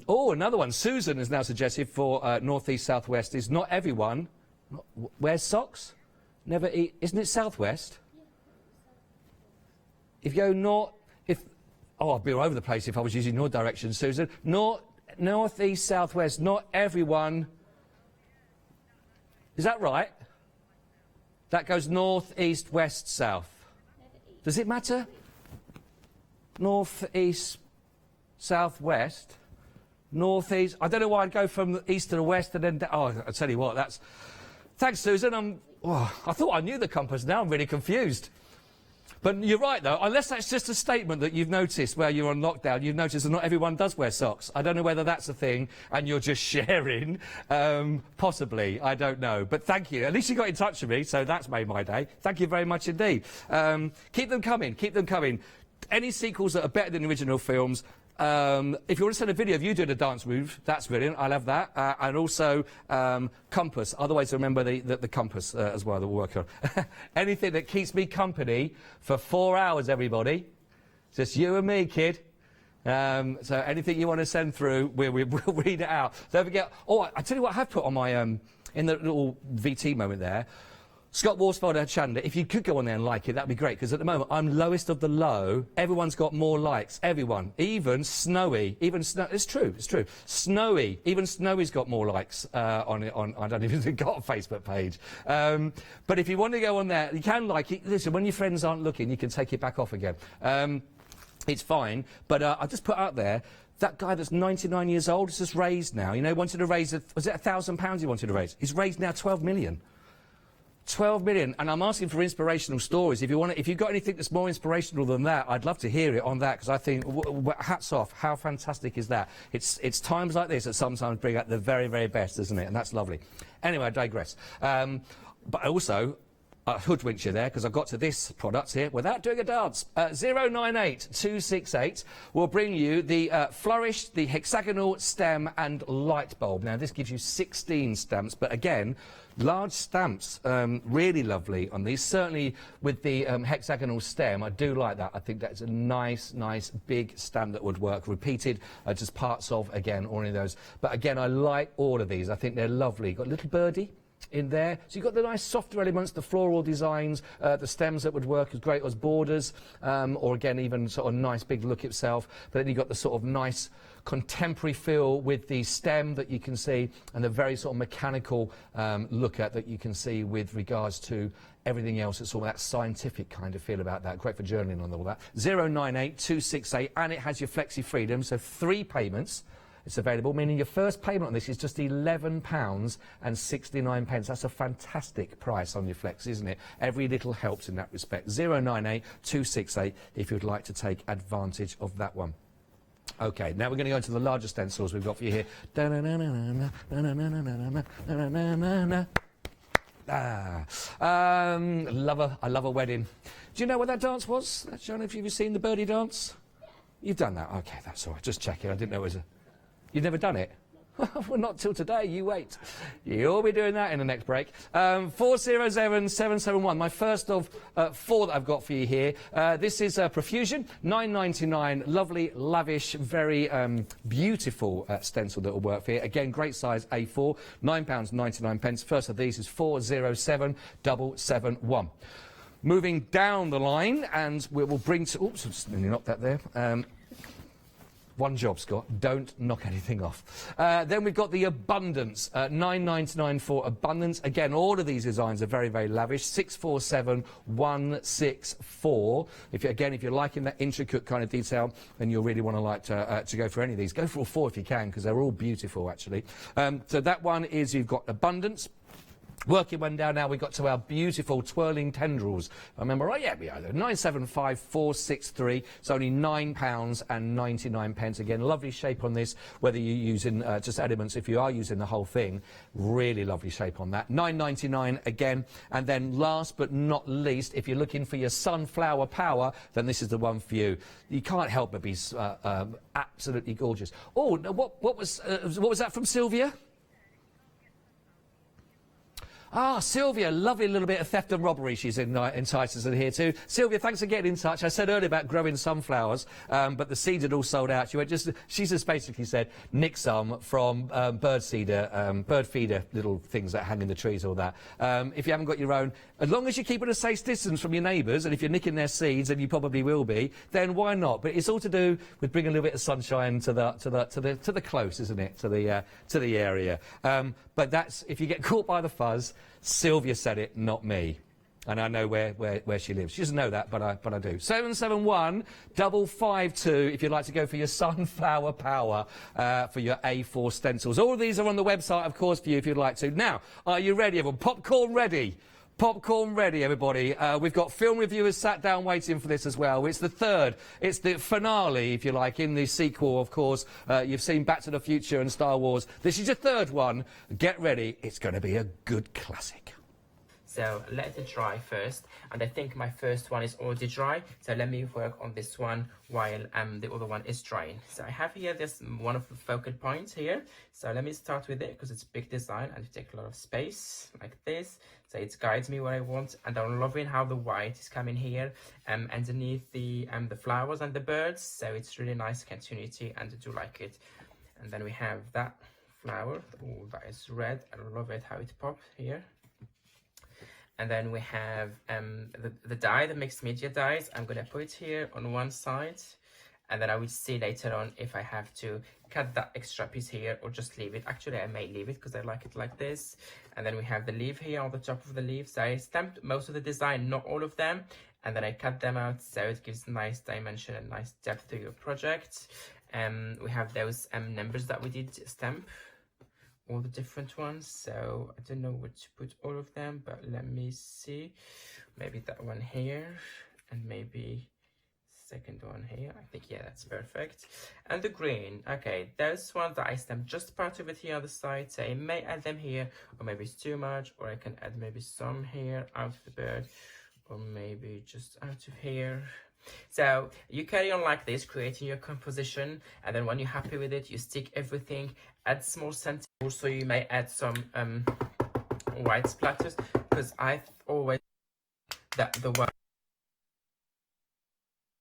Oh, another one. Susan is now suggested for North East South West is not everyone wears socks. Never eat. Isn't it Southwest? If you go north, I'd be all over the place if I was using your direction, Susan. North, east, southwest. Not everyone. Is that right? That goes north, east, west, south. Does it matter? North, east, southwest. North, east. I don't know why I'd go from the east to the west and then. Oh, I tell you what. That's. Thanks, Susan. I thought I knew the compass. Now I'm really confused. But you're right, though. Unless that's just a statement that you've noticed where you're on lockdown, you've noticed that not everyone does wear socks. I don't know whether that's a thing and you're just sharing. Possibly. I don't know. But thank you. At least you got in touch with me, so that's made my day. Thank you very much indeed. Keep them coming. Keep them coming. Any sequels that are better than the original films, if you want to send a video of you doing a dance move, that's brilliant. I'll have that. And also compass. Other ways to remember the compass as well that we're working on. Anything that keeps me company for 4 hours, everybody. Just you and me, kid. So anything you want to send through, we'll read it out. Don't forget. Oh, I tell you what I have put on my in the little VT moment there. Scott Worsfold Hochanda, if you could go on there and like it, that'd be great, because at the moment I'm lowest of the low. Everyone's got more likes. Everyone. Even Snowy. It's true. Snowy. Even Snowy's got more likes on it. I don't even think I've got a Facebook page. But if you want to go on there, you can like it. Listen, when your friends aren't looking, you can take it back off again. It's fine, but I just put out there, that guy that's 99 years old has just raised now, you know, wanted to raise, was it £1,000 he wanted to raise? He's raised now 12 million. 12 million, and I'm asking for inspirational stories. If you've got anything that's more inspirational than that, I'd love to hear it on that, because I think, hats off, how fantastic is that? It's times like this that sometimes bring out the very, very best, isn't it? And that's lovely. Anyway, I digress. But also, I hoodwinked you there, because I got to this product here without doing a dance. 098268 will bring you the Flourish, the hexagonal stem and light bulb. Now, this gives you 16 stamps, but again, large stamps, really lovely on these. Certainly with the hexagonal stem, I do like that. I think that's a nice, nice big stamp that would work. Repeated, just parts of, again, or any of those. But again, I like all of these. I think they're lovely. Got a little birdie in there. So you've got the nice softer elements, the floral designs, the stems that would work as great as borders, or again, even sort of nice big look itself. But then you've got the sort of nice contemporary feel with the stem that you can see, and the very sort of mechanical look at that you can see with regards to everything else. It's all that scientific kind of feel about that. Great for journaling on all that. 098268, and it has your Flexi Freedom, so 3 payments. It's available, meaning your first payment on this is just £11.69. That's a fantastic price on your Flex, isn't it? Every little helps in that respect. 098268 if you'd like to take advantage of that one. Okay, now we're going to go into the larger stencils we've got for you here. I love a wedding. Do you know what that dance was? I don't know if you've seen the birdie dance. You've done that? Okay, that's all right. Just checking. I didn't know it was a... You've never done it? Well, not till today. You wait. You'll be doing that in the next break. 400771. My first of 4 that I've got for you here. This is Profusion, £9.99. Lovely, lavish, very beautiful stencil that will work for you. Again, great size A4. £9.99. First of these is 407771. Moving down the line, and we will bring to... Oops, I just nearly knocked that there. One job, Scott. Don't knock anything off. Then we've got the Abundance, £9.99 for Abundance. Again, all of these designs are very, very lavish. 647164. If you're liking that intricate kind of detail, then you'll really want to go for any of these. Go for all 4 if you can, because they're all beautiful, actually. So that one is, you've got Abundance. Working one down now, we got to our beautiful twirling tendrils. I remember, oh yeah, we are 975463. It's only £9.99. Again, lovely shape on this, whether you're using just elements, if you are using the whole thing, really lovely shape on that. £9.99 again. And then last but not least, if you're looking for your sunflower power, then this is the one for you. You can't help but be absolutely gorgeous. Oh, what was that from Sylvia? Ah, Sylvia, lovely little bit of theft and robbery she's entices in here too. Sylvia, thanks for getting in touch. I said earlier about growing sunflowers, but the seeds had all sold out. She just basically said, nick some from bird feeder little things that hang in the trees, all that. If you haven't got your own, as long as you keep at a safe distance from your neighbours, and if you're nicking their seeds, and you probably will be, then why not? But it's all to do with bringing a little bit of sunshine to the close, isn't it? To the area. But that's, if you get caught by the fuzz, Sylvia said it, not me. And I know where she lives. She doesn't know that, but I do. 771552 if you'd like to go for your sunflower power for your A4 stencils. All of these are on the website, of course, for you if you'd like to. Now, are you ready, everyone? Popcorn ready. Popcorn ready, everybody. We've got film reviewers sat down waiting for this as well. It's the third. It's the finale, if you like, in the sequel, of course. You've seen Back to the Future and Star Wars. This is your third one. Get ready. It's going to be a good classic. So let it dry first, and I think my first one is already dry, so let me work on this one while the other one is drying. So I have here this one of the focal points here, so let me start with it because it's a big design and it takes a lot of space like this, so it guides me where I want. And I'm loving how the white is coming here underneath the flowers and the birds, so it's really nice continuity and I do like it. And then we have that flower. Oh, that is red. I love it how it pops here. And then we have the dye, the mixed media dyes. I'm going to put it here on one side. And then I will see later on if I have to cut that extra piece here or just leave it. Actually, I may leave it because I like it like this. And then we have the leaf here on the top of the leaf. So I stamped most of the design, not all of them. and then I cut them out so it gives nice dimension and nice depth to your project. We have those numbers that we did stamp, all the different ones, so I don't know where to put all of them, but let me see, maybe that one here, and maybe second one here. I think, yeah, that's perfect. And the green, okay, those ones that I stamped just part of it here on the side, so I may add them here, or maybe it's too much, or I can add maybe some here out of the bird, or maybe just out of here. So you carry on like this, creating your composition, and then when you're happy with it, you stick everything, add small sentiment. Also, you may add some white splatters, because I've always that the one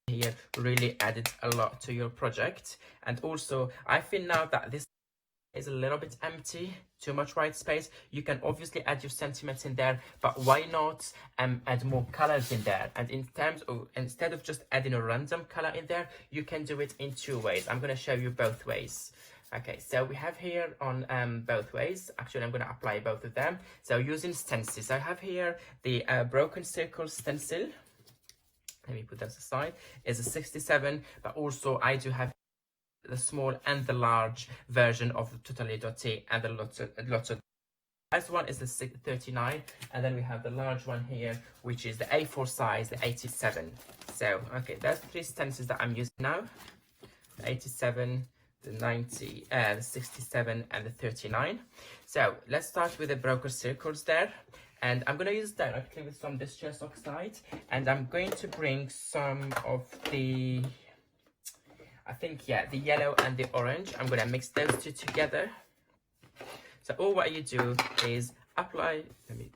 here really added a lot to your project. And also I feel now that this is a little bit empty, too much white space. You can obviously add your sentiments in there, but why not add more colors in there? And in terms of, instead of just adding a random color in there, you can do it in two ways. I'm going to show you both ways. Okay, so we have here on both ways. Actually, I'm going to apply both of them. So using stencils, I have here the broken circle stencil. Let me put those aside. It's a 67, but also I do have the small and the large version of the Totally Dotty and the lots of. This one is the 39, and then we have the large one here, which is the A4 size, the 87. So, okay, that's three stencils that I'm using now. The 87, the 90, the 67, and the 39. So, let's start with the broken circles there. And I'm going to use directly with some distress oxide, and I'm going to bring some of the, I think, yeah, the yellow and the orange. I'm going to mix those two together. So all what you do is apply, let me,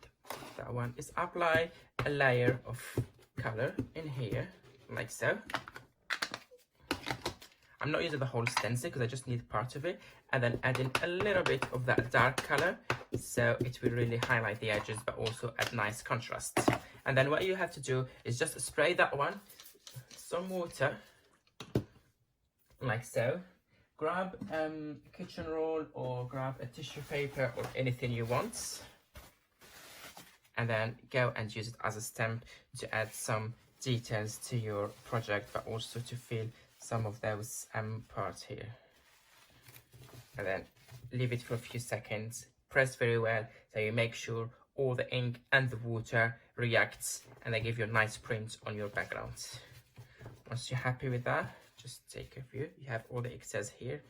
that one is apply a layer of color in here, like so. I'm not using the whole stencil because I just need part of it, and then add in a little bit of that dark color, so it will really highlight the edges but also add nice contrast. And then what you have to do is just spray that one, some water, like so. Grab kitchen roll or grab a tissue paper or anything you want, and then go and use it as a stamp to add some details to your project, but also to fill some of those parts here. And then leave it for a few seconds, press very well so you make sure all the ink and the water reacts, and they give you a nice print on your background. Once you're happy with that, just take a view. You have all the excess here,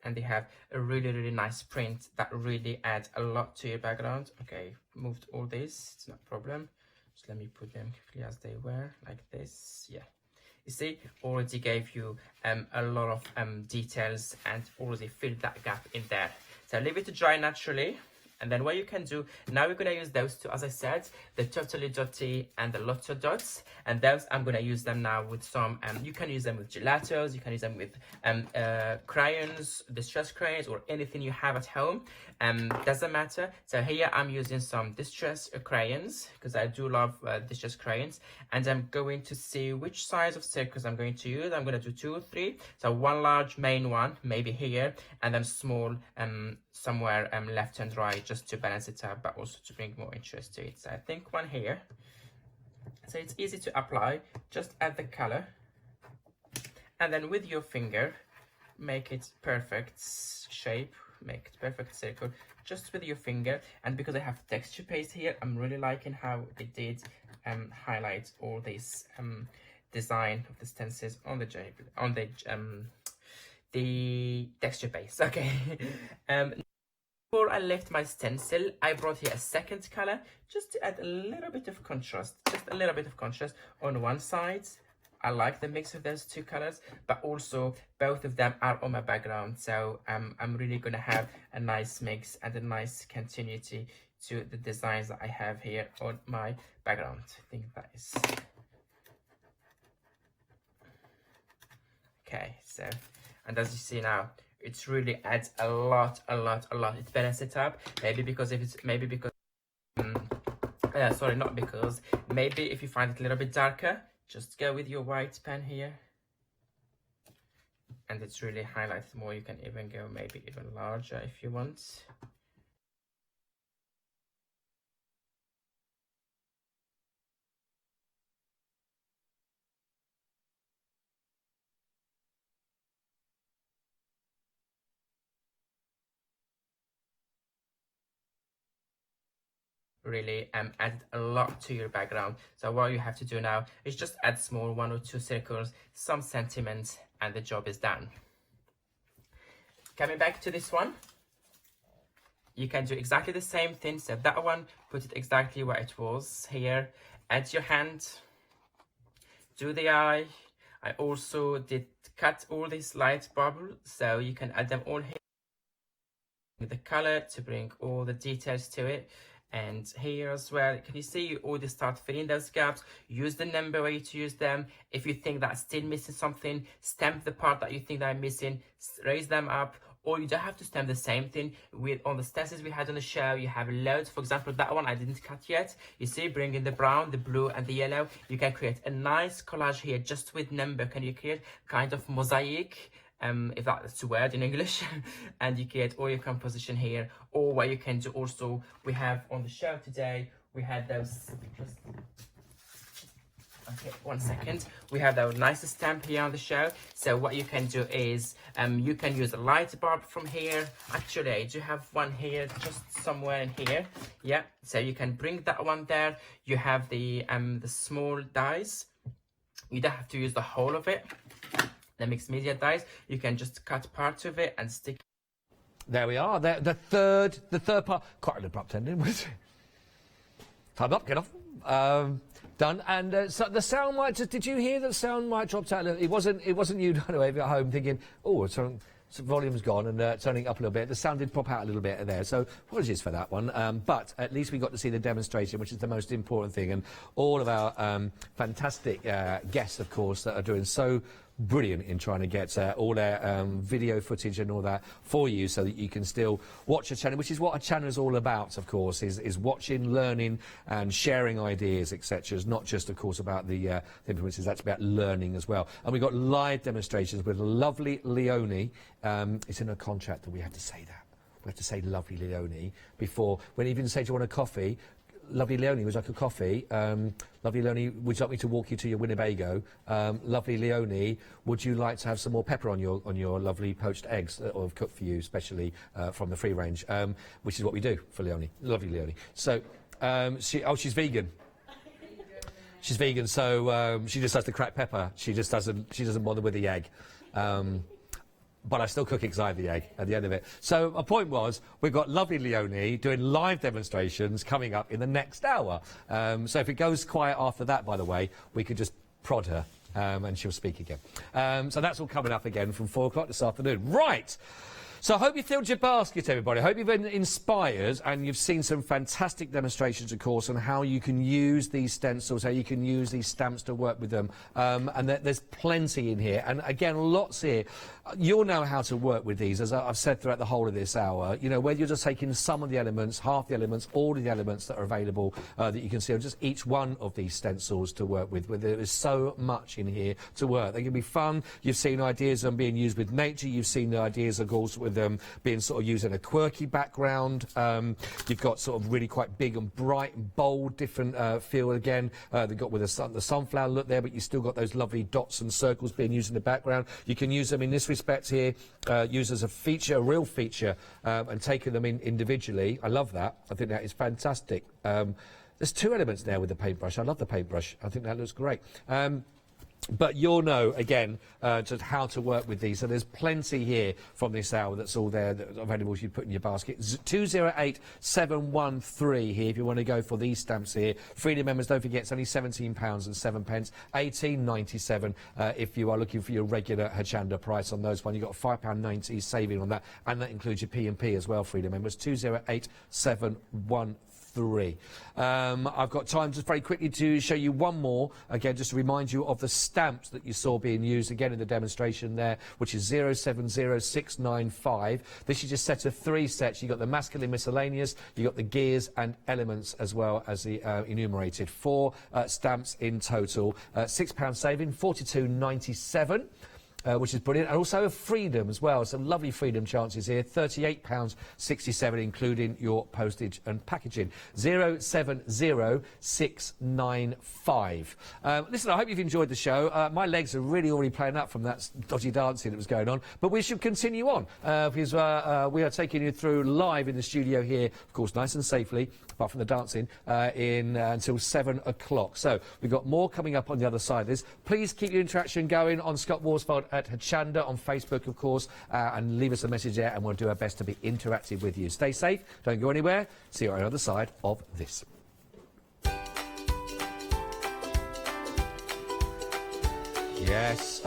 and they have a really nice print that really adds a lot to your background. Okay, moved all this, it's not a problem. Just let me put them quickly as they were, like this. Yeah, you see, already gave you a lot of details and already filled that gap in there. So leave it to dry naturally. And then what you can do, now we're going to use those two, as I said, the Totally Dotty and the Lotto Dots. And those, I'm going to use them now with some, you can use them with gelatos, you can use them with crayons, distress crayons, or anything you have at home. Doesn't matter. So here I'm using some distress crayons, because I do love distress crayons. And I'm going to see which size of circles I'm going to use. I'm going to do 2 or 3. So one large main one, maybe here, and then small somewhere left and right, just to balance it up, but also to bring more interest to it. So I think one here. So it's easy to apply. Just add the color, and then with your finger, make it perfect shape, make it perfect circle, just with your finger. And because I have texture paste here, I'm really liking how they did highlight all this design of the stencils on the texture base. Okay. Before I left my stencil, I brought here a second color just to add a little bit of contrast, just a little bit of contrast on one side. I like the mix of those two colors, but also both of them are on my background, so I'm really gonna have a nice mix and a nice continuity to the designs that I have here on my background. I think that is okay. So, and as you see now, it really adds a lot. It's better set up. Maybe because sorry, not because. Maybe if you find it a little bit darker, just go with your white pen here, and it's really highlighted more. You can even go maybe even larger if you want. really added a lot to your background. So what you have to do now is just add small 1 or 2 circles, some sentiments, and the job is done. Coming back to this one, you can do exactly the same thing. So that one, put it exactly where it was here. Add your hand, do the eye. I also did cut all these light bubbles, so you can add them all here with the color to bring all the details to it. And here as well, can you see you already start filling those gaps? Use the number where you to use them. If you think that's still missing something, stamp the part that you think that are missing, raise them up. Or you don't have to stamp the same thing. With on the stencils we had on the show, you have loads. For example, that one I didn't cut yet. You see, bring in the brown, the blue, and the yellow. You can create a nice collage here just with number. Can you create kind of mosaic? If that's a word in English, and you get all your composition here. Or what you can do also, we have on the show today, we had those, okay, 1 second. We have our nice stamp here on the show. So what you can do is, you can use a light bulb from here. Actually, I do have one here, just somewhere in here. Yeah, so you can bring that one there. You have the small dies. You don't have to use the whole of it. The mixed media dies, you can just cut part of it and stick. There we are. The third part. Quite an abrupt ending, was it? Time up, get off. Done. And so the sound might just. Did you hear that sound might dropped out? It wasn't you, anyway, at home thinking, oh, so volume's gone and turning up a little bit. The sound did pop out a little bit there, so apologies for that one. But at least we got to see the demonstration, which is the most important thing. And all of our fantastic guests, of course, that are doing so brilliant in trying to get all their video footage and all that for you, so that you can still watch a channel, which is what a channel is all about, of course, is watching, learning and sharing ideas, etc. It's not just, of course, about the influences, that's about learning as well. And we've got live demonstrations with lovely Leonie. It's in a contract that we have to say that. We have to say lovely Leonie before, when even say, do you want a coffee? Lovely Leonie, would you like a coffee? Lovely Leonie, would you like me to walk you to your Winnebago? Lovely Leonie, would you like to have some more pepper on your lovely poached eggs that I've cooked for you, especially from the free range, which is what we do for Leonie. Lovely Leonie. So, she's vegan. She's vegan, so she just has the cracked pepper. She doesn't bother with the egg. But I still cook it because I have the egg at the end of it. So my point was, we've got lovely Leonie doing live demonstrations coming up in the next hour. So if it goes quiet after that, by the way, we could just prod her and she'll speak again. So that's all coming up again from 4 o'clock this afternoon. Right. So I hope you filled your basket, everybody. I hope you've been inspired and you've seen some fantastic demonstrations, of course, on how you can use these stencils, how you can use these stamps to work with them. And there's plenty in here. And again, lots here. You'll know how to work with these, as I've said throughout the whole of this hour. You know, whether you're just taking some of the elements, half the elements, all of the elements that are available that you can see on just each one of these stencils to work with. There is so much in here to work. They can be fun. You've seen ideas on being used with nature. You've seen the ideas, of course, with them being sort of used in a quirky background. You've got sort of really quite big and bright and bold, different feel again. They've got with the sunflower look there, but you've still got those lovely dots and circles being used in the background. You can use them in this respect here, used as a feature, a real feature, and taking them in individually. I love that. I think that is fantastic. There's 2 elements there with the paintbrush. I love the paintbrush. I think that looks great. But you'll know, again, just how to work with these. So there's plenty here from this hour that's all there, that's available you put in your basket. 208713 here if you want to go for these stamps here. Freedom members, don't forget, it's only £17.07. £18.97 if you are looking for your regular Hochanda price on those one. You've got a £5.90 saving on that, and that includes your P&P as well, Freedom members. 208713. I've got time just very quickly to show you one more, again just to remind you of the stamps that you saw being used again in the demonstration there, which is 070695. This is just a set of 3 sets. You've got the masculine miscellaneous, you've got the gears and elements, as well as the enumerated. 4 stamps in total. £6 saving, 42.97. which is brilliant, and also a freedom as well. Some lovely freedom chances here. £38.67, including your postage and packaging. 070695. Listen, I hope you've enjoyed the show. My legs are really already playing up from that dodgy dancing that was going on, but we should continue on because we are taking you through live in the studio here, of course, nice and safely, apart from the dancing, until 7 o'clock. So we've got more coming up on the other side of this. Please keep your interaction going on Scott Worsfold at Hochanda on Facebook, of course, and leave us a message there, and we'll do our best to be interactive with you. Stay safe, don't go anywhere. See you on the other side of this. Yes,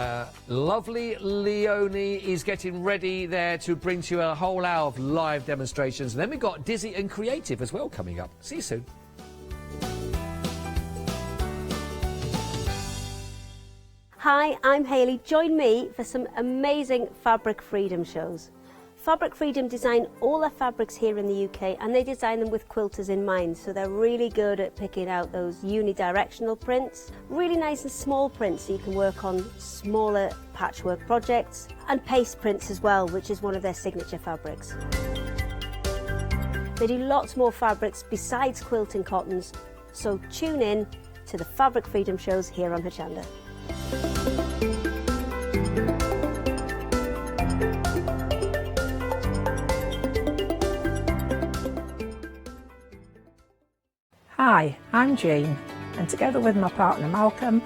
lovely Leonie is getting ready there to bring to you a whole hour of live demonstrations. And then we've got Dizzy and Creative as well coming up. See you soon. Hi, I'm Hayley. Join me for some amazing fabric freedom shows. Fabric Freedom design all their fabrics here in the UK, and they design them with quilters in mind, so they're really good at picking out those unidirectional prints, really nice and small prints so you can work on smaller patchwork projects, and paste prints as well, which is one of their signature fabrics. They do lots more fabrics besides quilting cottons, so tune in to the Fabric Freedom shows here on Hochanda. Hi, I'm Jean, and together with my partner Malcolm,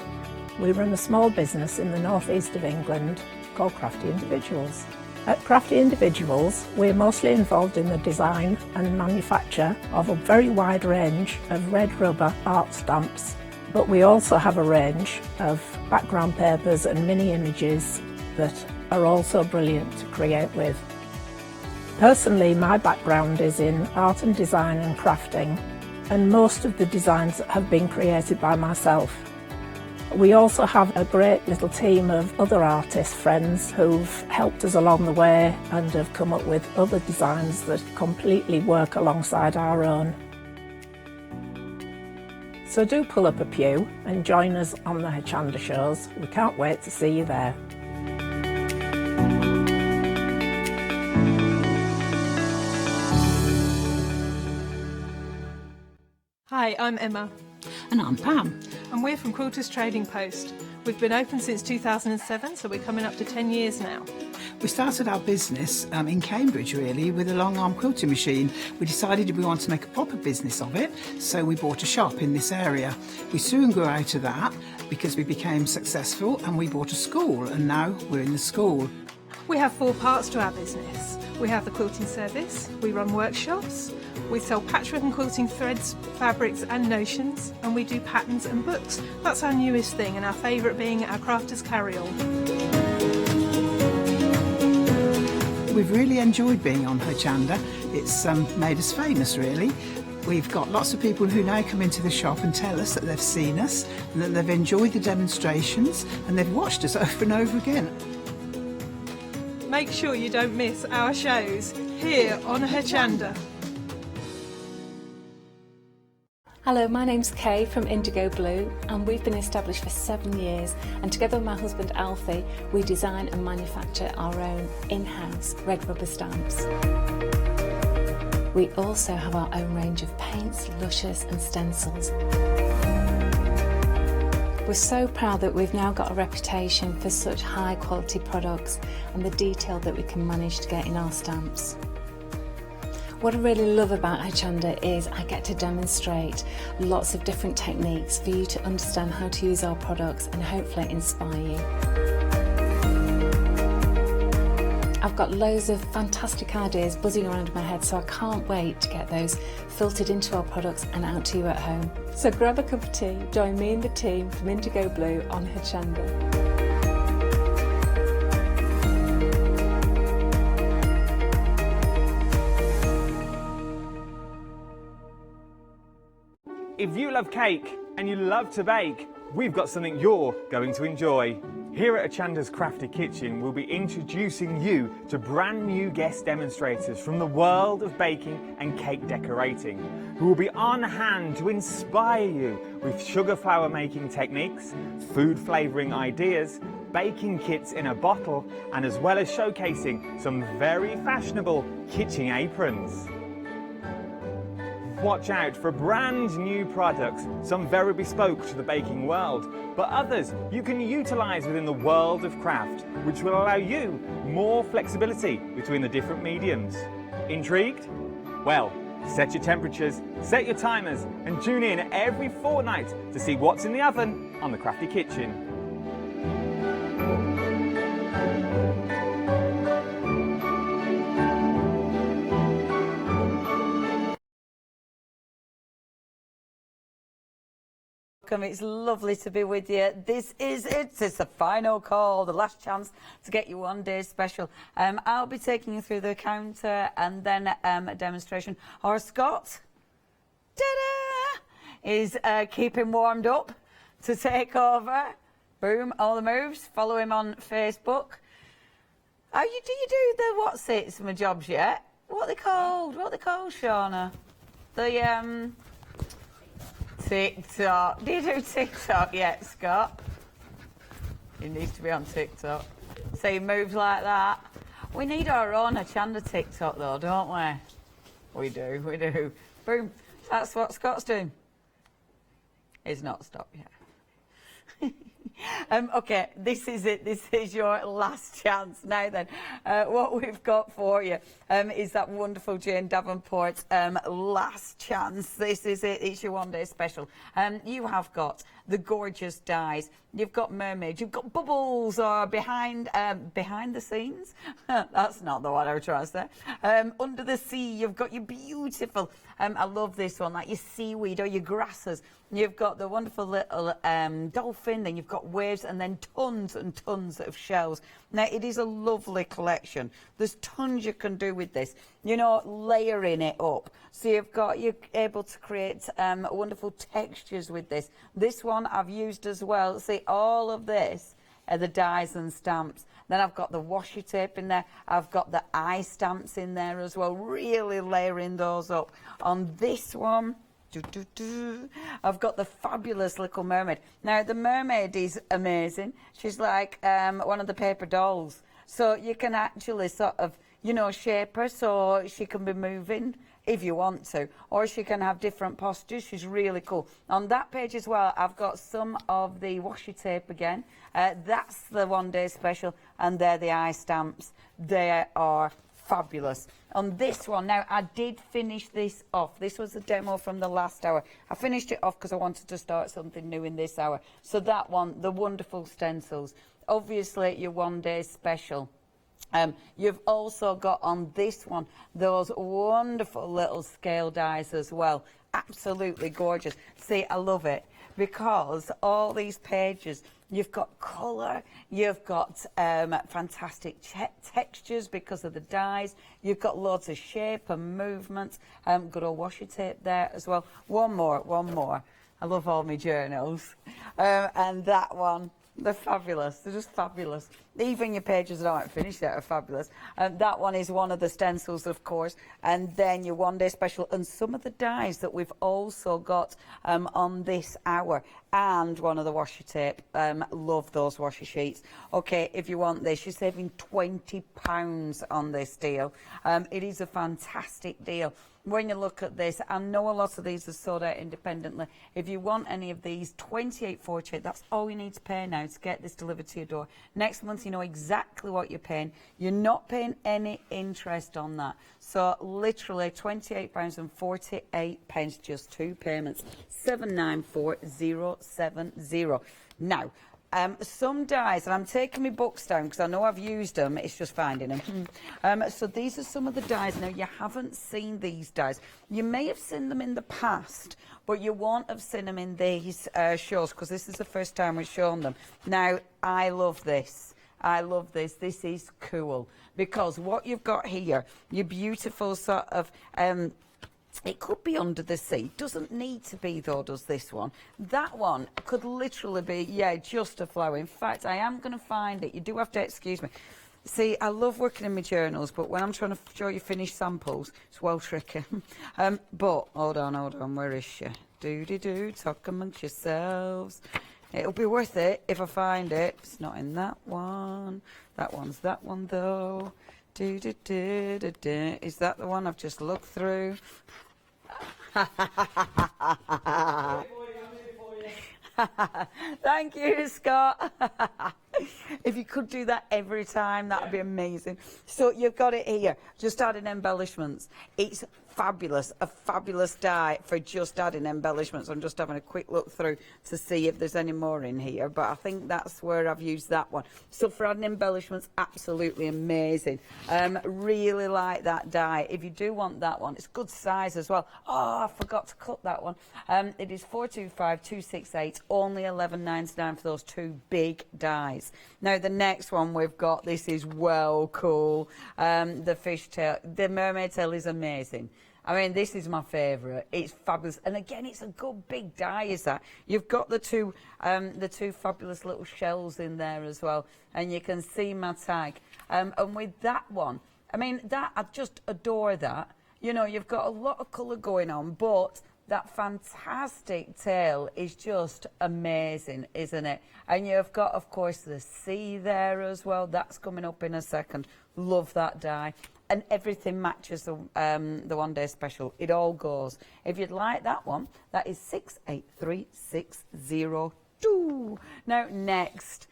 we run a small business in the northeast of England called Crafty Individuals. At Crafty Individuals, we're mostly involved in the design and manufacture of a very wide range of red rubber art stamps, but we also have a range of background papers and mini images that are also brilliant to create with. Personally, my background is in art and design and crafting, and most of the designs have been created by myself. We also have a great little team of other artist friends who've helped us along the way and have come up with other designs that completely work alongside our own. So do pull up a pew and join us on the Hochanda shows. We can't wait to see you there. Hi, I'm Emma. And I'm Pam. And we're from Quilters Trading Post. We've been open since 2007, so we're coming up to 10 years now. We started our business in Cambridge, really, with a long-arm quilting machine. We decided we wanted to make a proper business of it, so we bought a shop in this area. We soon grew out of that because we became successful, and we bought a school, and now we're in the school. We have 4 parts to our business. We have the quilting service, we run workshops, we sell patchwork and quilting threads, fabrics and notions, and we do patterns and books. That's our newest thing, and our favourite being our crafters carry-all. We've really enjoyed being on Hochanda. It's made us famous, really. We've got lots of people who now come into the shop and tell us that they've seen us, and that they've enjoyed the demonstrations, and they've watched us over and over again. Make sure you don't miss our shows here on Hochanda. Hello, my name's Kay from Indigo Blue, and we've been established for 7 years, and together with my husband Alfie we design and manufacture our own in-house red rubber stamps. We also have our own range of paints, lushes and stencils. We're so proud that we've now got a reputation for such high quality products and the detail that we can manage to get in our stamps. What I really love about Hochanda is I get to demonstrate lots of different techniques for you to understand how to use our products and hopefully inspire you. I've got loads of fantastic ideas buzzing around in my head, so I can't wait to get those filtered into our products and out to you at home. So grab a cup of tea, join me and the team from Indigo Blue on Hochanda. If you love cake and you love to bake, we've got something you're going to enjoy. Here at Hochanda's Crafty Kitchen, we'll be introducing you to brand new guest demonstrators from the world of baking and cake decorating, who will be on hand to inspire you with sugar flour making techniques, food flavouring ideas, baking kits in a bottle, and as well as showcasing some very fashionable kitchen aprons. Watch out for brand new products, some very bespoke to the baking world, but others you can utilise within the world of craft, which will allow you more flexibility between the different mediums. Intrigued? Well, set your temperatures, set your timers, and tune in every fortnight to see what's in the oven on the Crafty Kitchen. It's lovely to be with you. This is it. It's the final call, the last chance to get you one day special. I'll be taking you through the counter and then a demonstration. Our Scott, ta-da, is keeping warmed up to take over. Boom, all the moves. Follow him on Facebook. Do you do the what's it some jobs yet? What are they called? What are they called, Shauna? The TikTok. Do you do TikTok yet, Scott? He needs to be on TikTok. So he moves like that. We need our own Hochanda TikTok though, don't we? We do, we do. Boom. That's what Scott's doing. He's not stopped yet. Okay, this is it. This is your last chance. Now then, what we've got for you is that wonderful Jane Davenport last chance. This is it. It's your one day special. You have got the gorgeous dies. You've got mermaids. You've got bubbles or behind the scenes. That's not the one I was trying to say. Under the sea, you've got your beautiful. I love this one, like your seaweed or your grasses. You've got the wonderful little dolphin, then you've got waves, and then tons and tons of shells. Now, it is a lovely collection. There's tons you can do with this, you know, layering it up. So you're able to create wonderful textures with this. This one I've used as well. See, all of this are the dies and stamps. Then I've got the washi tape in there. I've got the eye stamps in there as well, really layering those up. On this one, I've got the fabulous little mermaid. Now, the mermaid is amazing. She's like one of the paper dolls. So you can actually sort of, you know, shape her so she can be moving if you want to, or she can have different postures. She's really cool. On that page as well, I've got some of the washi tape again. That's the one day special, and they're the eye stamps. They are fabulous. On this one, now I did finish this off. This was a demo from the last hour. I finished it off because I wanted to start something new in this hour. So that one, the wonderful stencils. Obviously, your one day special. You've also got on this one those wonderful little scale dies as well. Absolutely gorgeous. See, I love it because all these pages, you've got colour, you've got fantastic textures because of the dies, you've got loads of shape and movement, good old washi tape there as well. One more. I love all my journals. And that one, they're fabulous. They're just fabulous. Even your pages that aren't finished yet are fabulous. That one is one of the stencils, of course. And then your one day special. And some of the dies that we've also got on this hour. And one of the washi tape. Love those washi sheets. Okay, if you want this, you're saving £20 on this deal. It is a fantastic deal. When you look at this, I know a lot of these are sold out independently. If you want any of these, £28.48, that's all you need to pay now to get this delivered to your door. Next month, you know exactly what you're paying. You're not paying any interest on that. So literally £28.48, just two payments, 794070. Now, some dies, and I'm taking my books down because I know I've used them, it's just finding them. So these are some of the dies. Now, you haven't seen these dies. You may have seen them in the past, but you won't have seen them in these shows because this is the first time we've shown them. Now, I love this. I love this. This is cool because what you've got here, your beautiful sort of... it could be under the sea. Doesn't need to be, though, does this one. That one could literally be, yeah, just a flower. In fact, I am going to find it. You do have to excuse me. See, I love working in my journals, but when I'm trying to show you finished samples, it's well tricky. But, hold on, where is she? Do-de-do, talk amongst yourselves. It'll be worth it if I find it. It's not in that one. That one's that one though. Is that the one I've just looked through? Thank you, Scott. If you could do that every time, that would be amazing. So you've got it here, just adding embellishments. It's fabulous, a fabulous die for just adding embellishments. I'm just having a quick look through to see if there's any more in here, but I think that's where I've used that one. So for adding embellishments, absolutely amazing. Really like that die. If you do want that one, it's good size as well. Oh, I forgot to cut that one. It is 425268, only $11.99 for those two big dies. Now the next one we've got, this is well cool. The fishtail, the mermaid tail is amazing. I mean, this is my favourite. It's fabulous, and again, it's a good big die. Is that you've got the two fabulous little shells in there as well, and you can see my tag. And with that one, I mean, that I just adore that. You know, you've got a lot of colour going on, but that fantastic tail is just amazing, isn't it? And you've got, of course, the sea there as well. That's coming up in a second. Love that die. And everything matches the one day special. It all goes. If you'd like that one, that is 683602. Now, next,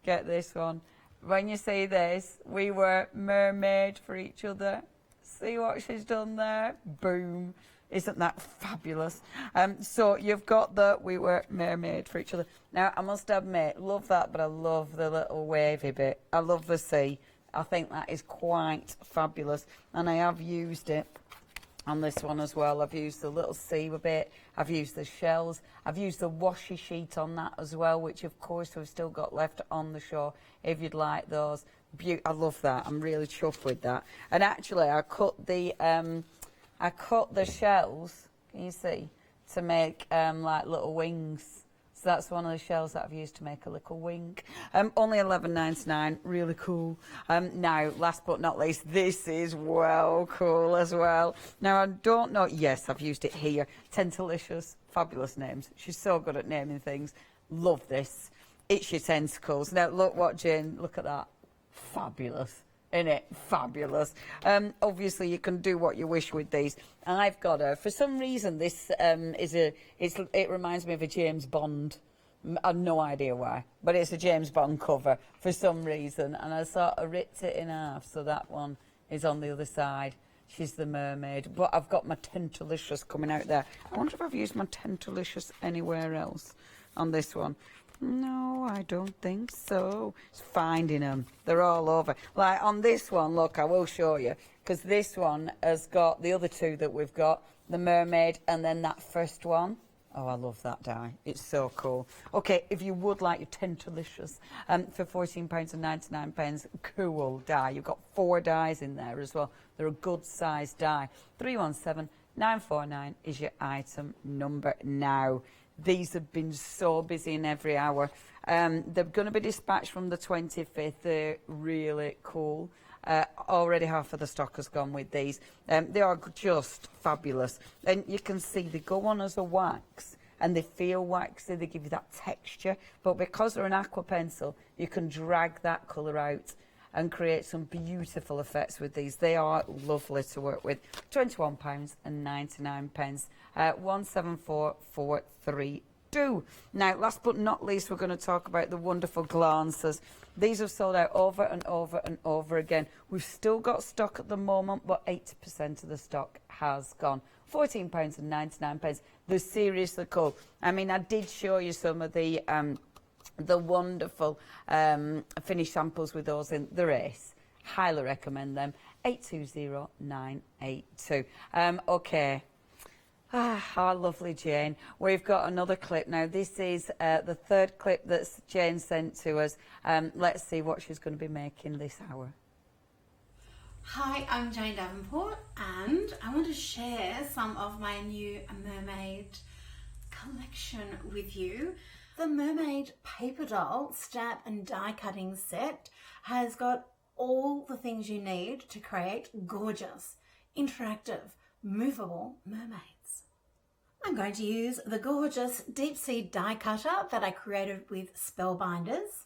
get this one. When you see this, we were mermaid for each other. See what she's done there? Boom. Isn't that fabulous? So you've got the we were mermaid for each other. Now, I must admit, love that, but I love the little wavy bit. I love the sea. I think that is quite fabulous, and I have used it on this one as well. I've used the little sea bit, I've used the shells, I've used the washi sheet on that as well, which of course we've still got left on the shore if you'd like those. I love that. I'm really chuffed with that. And actually I cut the shells, can you see, to make like little wings. So that's one of the shells that I've used to make a little wing. Only $11.99, really cool. Now, last but not least, this is well cool as well. Now, I don't know, yes, I've used it here. Tentalicious, fabulous names. She's so good at naming things. Love this. It's your tentacles. Now, look what Jane, look at that. Fabulous. Isn't it? Fabulous. Obviously, you can do what you wish with these. I've got her. For some reason, this it reminds me of a James Bond. I've no idea why, but it's a James Bond cover for some reason. And I sort of ripped it in half, so that one is on the other side. She's the mermaid. But I've got my Tentalicious coming out there. I wonder if I've used my Tentalicious anywhere else on this one. No, I don't think so. It's finding them. They're all over. Like on this one, look, I will show you, because this one has got the other two that we've got, the mermaid and then that first one. Oh, I love that die. It's so cool. Okay, if you would like your Tentalicious for £14.99, cool die. You've got 4 dies in there as well. They're a good size die. 317949 is your item number now. These have been so busy in every hour. They're going to be dispatched from the 25th. They're really cool. Already half of the stock has gone with these. They are just fabulous. And you can see they go on as a wax and they feel waxy. They give you that texture. But because they're an aqua pencil, you can drag that colour out and create some beautiful effects with these. They are lovely to work with. £21.99. 174432. Now, last but not least, we're going to talk about the wonderful glances. These have sold out over and over and over again. We've still got stock at the moment, but 80% of the stock has gone. £14.99. They're seriously cool. I mean, I did show you some of the wonderful finished samples with those in the race. Highly recommend them. 820982. Okay. Ah, lovely Jane. We've got another clip now. This is the third clip that Jane sent to us. Let's see what she's going to be making this hour. Hi, I'm Jane Davenport, and I want to share some of my new mermaid collection with you. The Mermaid Paper Doll stamp and die cutting set has got all the things you need to create gorgeous, interactive, movable mermaids. I'm going to use the gorgeous deep sea die cutter that I created with Spellbinders.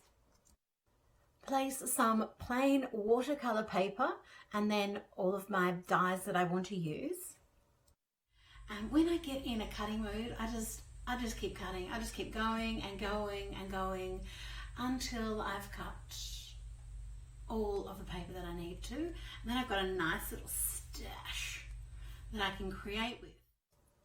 Place some plain watercolor paper and then all of my dies that I want to use. And when I get in a cutting mood, I just keep cutting. I just keep going and going and going until I've cut all of the paper that I need to. And then I've got a nice little stash that I can create with.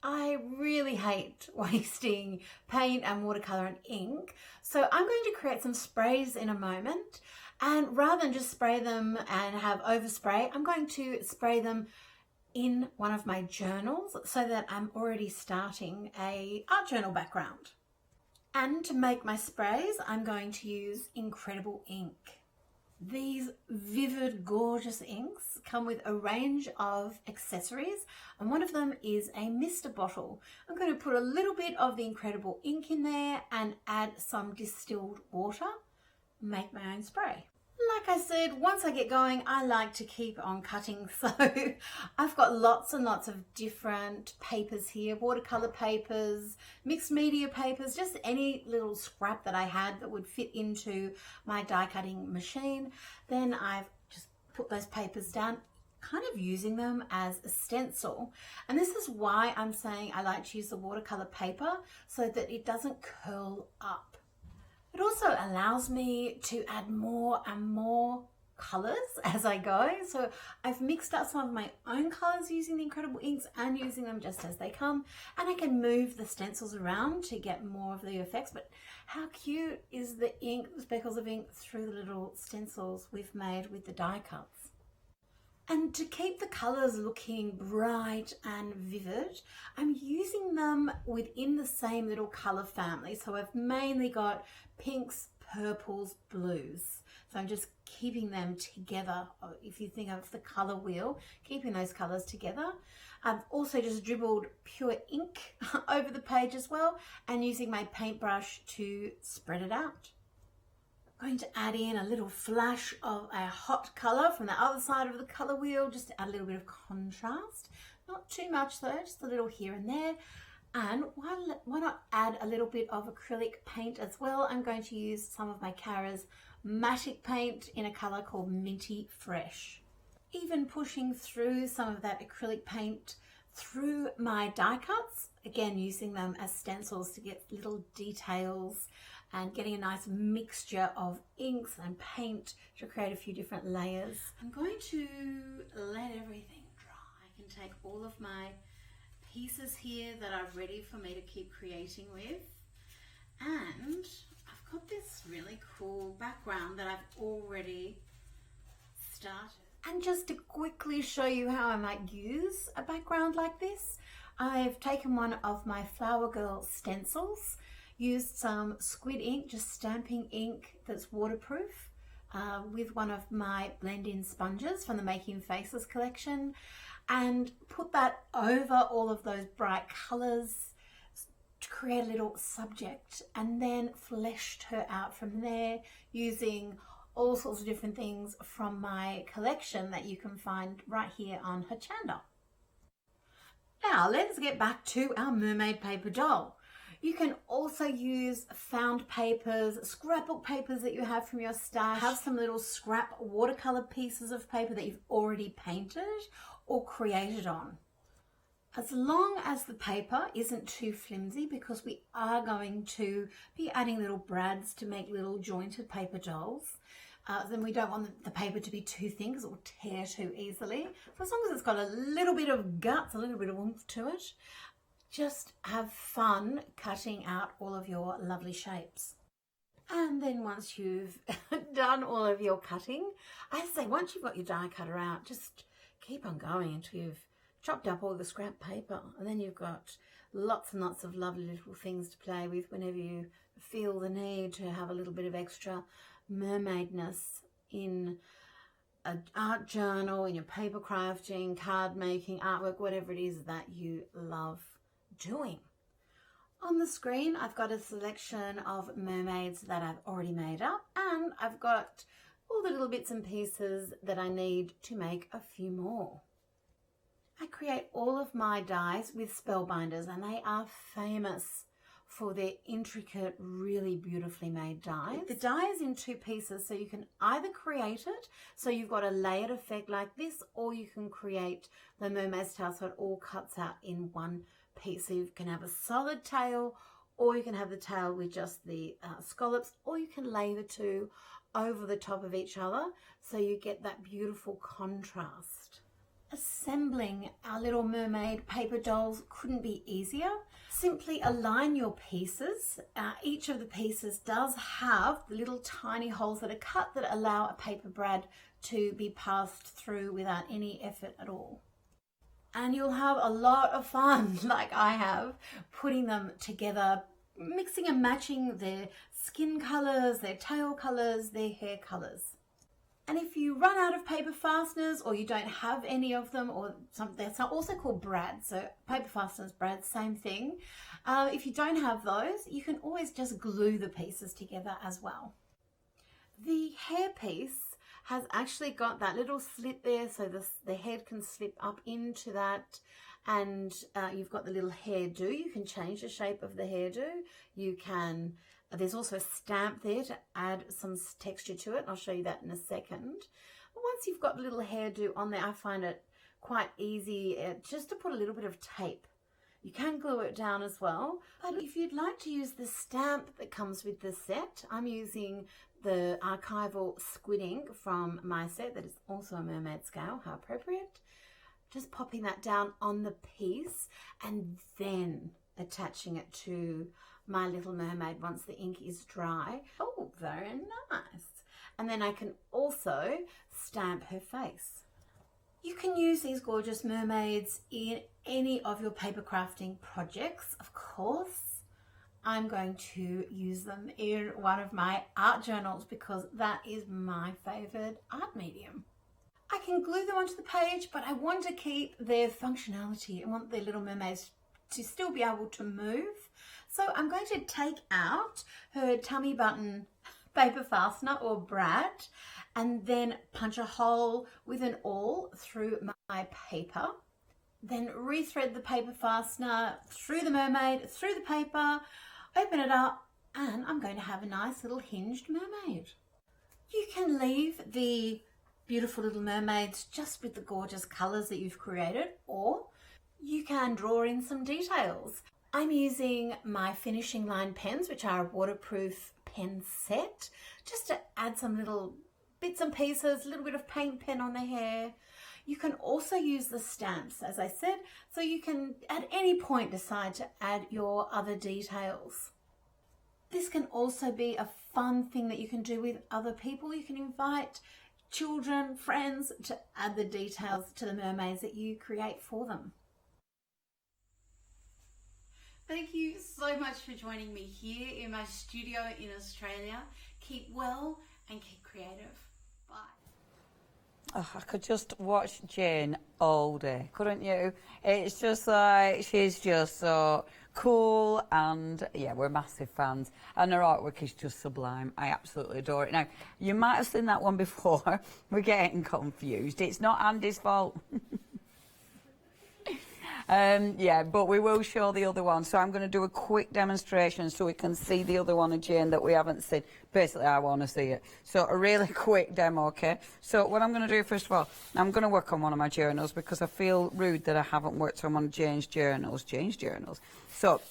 I really hate wasting paint and watercolor and ink, so I'm going to create some sprays in a moment, and rather than just spray them and have overspray, I'm going to spray them in one of my journals so that I'm already starting a art journal background. And to make my sprays, I'm going to use Incredible ink. These vivid, gorgeous inks come with a range of accessories, and one of them is a mister bottle. I'm going to put a little bit of the Incredible ink in there and add some distilled water, make my own spray. Like I said, once I get going, I like to keep on cutting, so I've got lots and lots of different papers here, watercolor papers, mixed media papers, just any little scrap that I had that would fit into my die cutting machine. Then I've just put those papers down, kind of using them as a stencil. And this is why I'm saying I like to use the watercolor paper, so that it doesn't curl up. It also allows me to add more and more colours as I go. So I've mixed up some of my own colours using the Incredible inks and using them just as they come. And I can move the stencils around to get more of the effects. But how cute is the ink, the speckles of ink through the little stencils we've made with the die cuts. And to keep the colours looking bright and vivid, I'm using them within the same little colour family. So I've mainly got pinks, purples, blues. So I'm just keeping them together. If you think of the colour wheel, keeping those colours together. I've also just dribbled pure ink over the page as well, and using my paintbrush to spread it out. I'm going to add in a little flash of a hot colour from the other side of the colour wheel, just to add a little bit of contrast. Not too much though, just a little here and there. And why not add a little bit of acrylic paint as well? I'm going to use some of my Cara's Matic paint in a colour called Minty Fresh. Even pushing through some of that acrylic paint through my die cuts, again using them as stencils to get little details and getting a nice mixture of inks and paint to create a few different layers. I'm going to let everything dry. I can take all of my pieces here that are ready for me to keep creating with, and I've got this really cool background that I've already started. And just to quickly show you how I might use a background like this, I've taken one of my Flower Girl stencils, used some squid ink, just stamping ink that's waterproof, with one of my blend-in sponges from the Making Faces collection, and put that over all of those bright colours to create a little subject, and then fleshed her out from there using all sorts of different things from my collection that you can find right here on Hochanda. Now let's get back to our mermaid paper doll. You can also use found papers, scrapbook papers that you have from your stash. Have some little scrap watercolor pieces of paper that you've already painted or created on. As long as the paper isn't too flimsy, because we are going to be adding little brads to make little jointed paper dolls, then we don't want the paper to be too thin because it will tear too easily. So as long as it's got a little bit of guts, a little bit of oomph to it, just have fun cutting out all of your lovely shapes. And then once you've done all of your cutting, I say once you've got your die cutter out, just keep on going until you've chopped up all the scrap paper, and then you've got lots and lots of lovely little things to play with whenever you feel the need to have a little bit of extra mermaidness in an art journal, in your paper crafting, card making, artwork, whatever it is that you love doing. On the screen I've got a selection of mermaids that I've already made up, and I've got all the little bits and pieces that I need to make a few more. I create all of my dies with spellbinders, and they are famous for their intricate, really beautifully made dies. The die is in 2 pieces, so you can either create it so you've got a layered effect like this, or you can create the mermaid's tail so it all cuts out in one piece. So you can have a solid tail, or you can have the tail with just the scallops, or you can lay the two over the top of each other so you get that beautiful contrast. Assembling our little mermaid paper dolls couldn't be easier. Simply align your pieces. Each of the pieces does have the little tiny holes that are cut that allow a paper brad to be passed through without any effort at all. And you'll have a lot of fun, like I have, putting them together, mixing and matching their skin colours, their tail colours, their hair colours. And if you run out of paper fasteners, or you don't have any of them, or they're also called brads, so paper fasteners, brads, same thing. If you don't have those, you can always just glue the pieces together as well. The hair piece has actually got that little slit there, so the head can slip up into that, and you've got the little hairdo. You can change the shape of the hairdo. You can, there's also a stamp there to add some texture to it. I'll show you that in a second. But once you've got the little hairdo on there, I find it quite easy just to put a little bit of tape. You can glue it down as well, but if you'd like to use the stamp that comes with the set, I'm using the archival squid ink from my set that is also a mermaid scale. How appropriate. Just popping that down on the piece and then attaching it to my little mermaid once the ink is dry. Oh, very nice. And then I can also stamp her face. You can use these gorgeous mermaids in any of your paper crafting projects, of course. I'm going to use them in one of my art journals because that is my favorite art medium. I can glue them onto the page, but I want to keep their functionality. I want the little mermaids to still be able to move. So I'm going to take out her tummy button paper fastener or brad and then punch a hole with an awl through my paper. Then rethread the paper fastener through the mermaid, through the paper, open it up, and I'm going to have a nice little hinged mermaid. You can leave the beautiful little mermaids just with the gorgeous colours that you've created, or you can draw in some details. I'm using my finishing line pens, which are a waterproof pen set, just to add some little bits and pieces, a little bit of paint pen on the hair. You can also use the stamps, as I said, so you can at any point decide to add your other details. This can also be a fun thing that you can do with other people. You can invite children, friends to add the details to the mermaids that you create for them. Thank you so much for joining me here in my studio in Australia. Keep well and keep creative. Bye. Oh, I could just watch Jane all day, couldn't you? It's just like, she's just so cool, and yeah, we're massive fans, and her artwork is just sublime. I absolutely adore it. Now, you might have seen that one before. We're getting confused. It's not Andy's fault. Yeah, but we will show the other one. So I'm going to do a quick demonstration so we can see the other one of Jane that we haven't seen. Basically, I want to see it. So a really quick demo, okay? So what I'm going to do, first of all, I'm going to work on one of my journals because I feel rude that I haven't worked on one of Jane's journals. So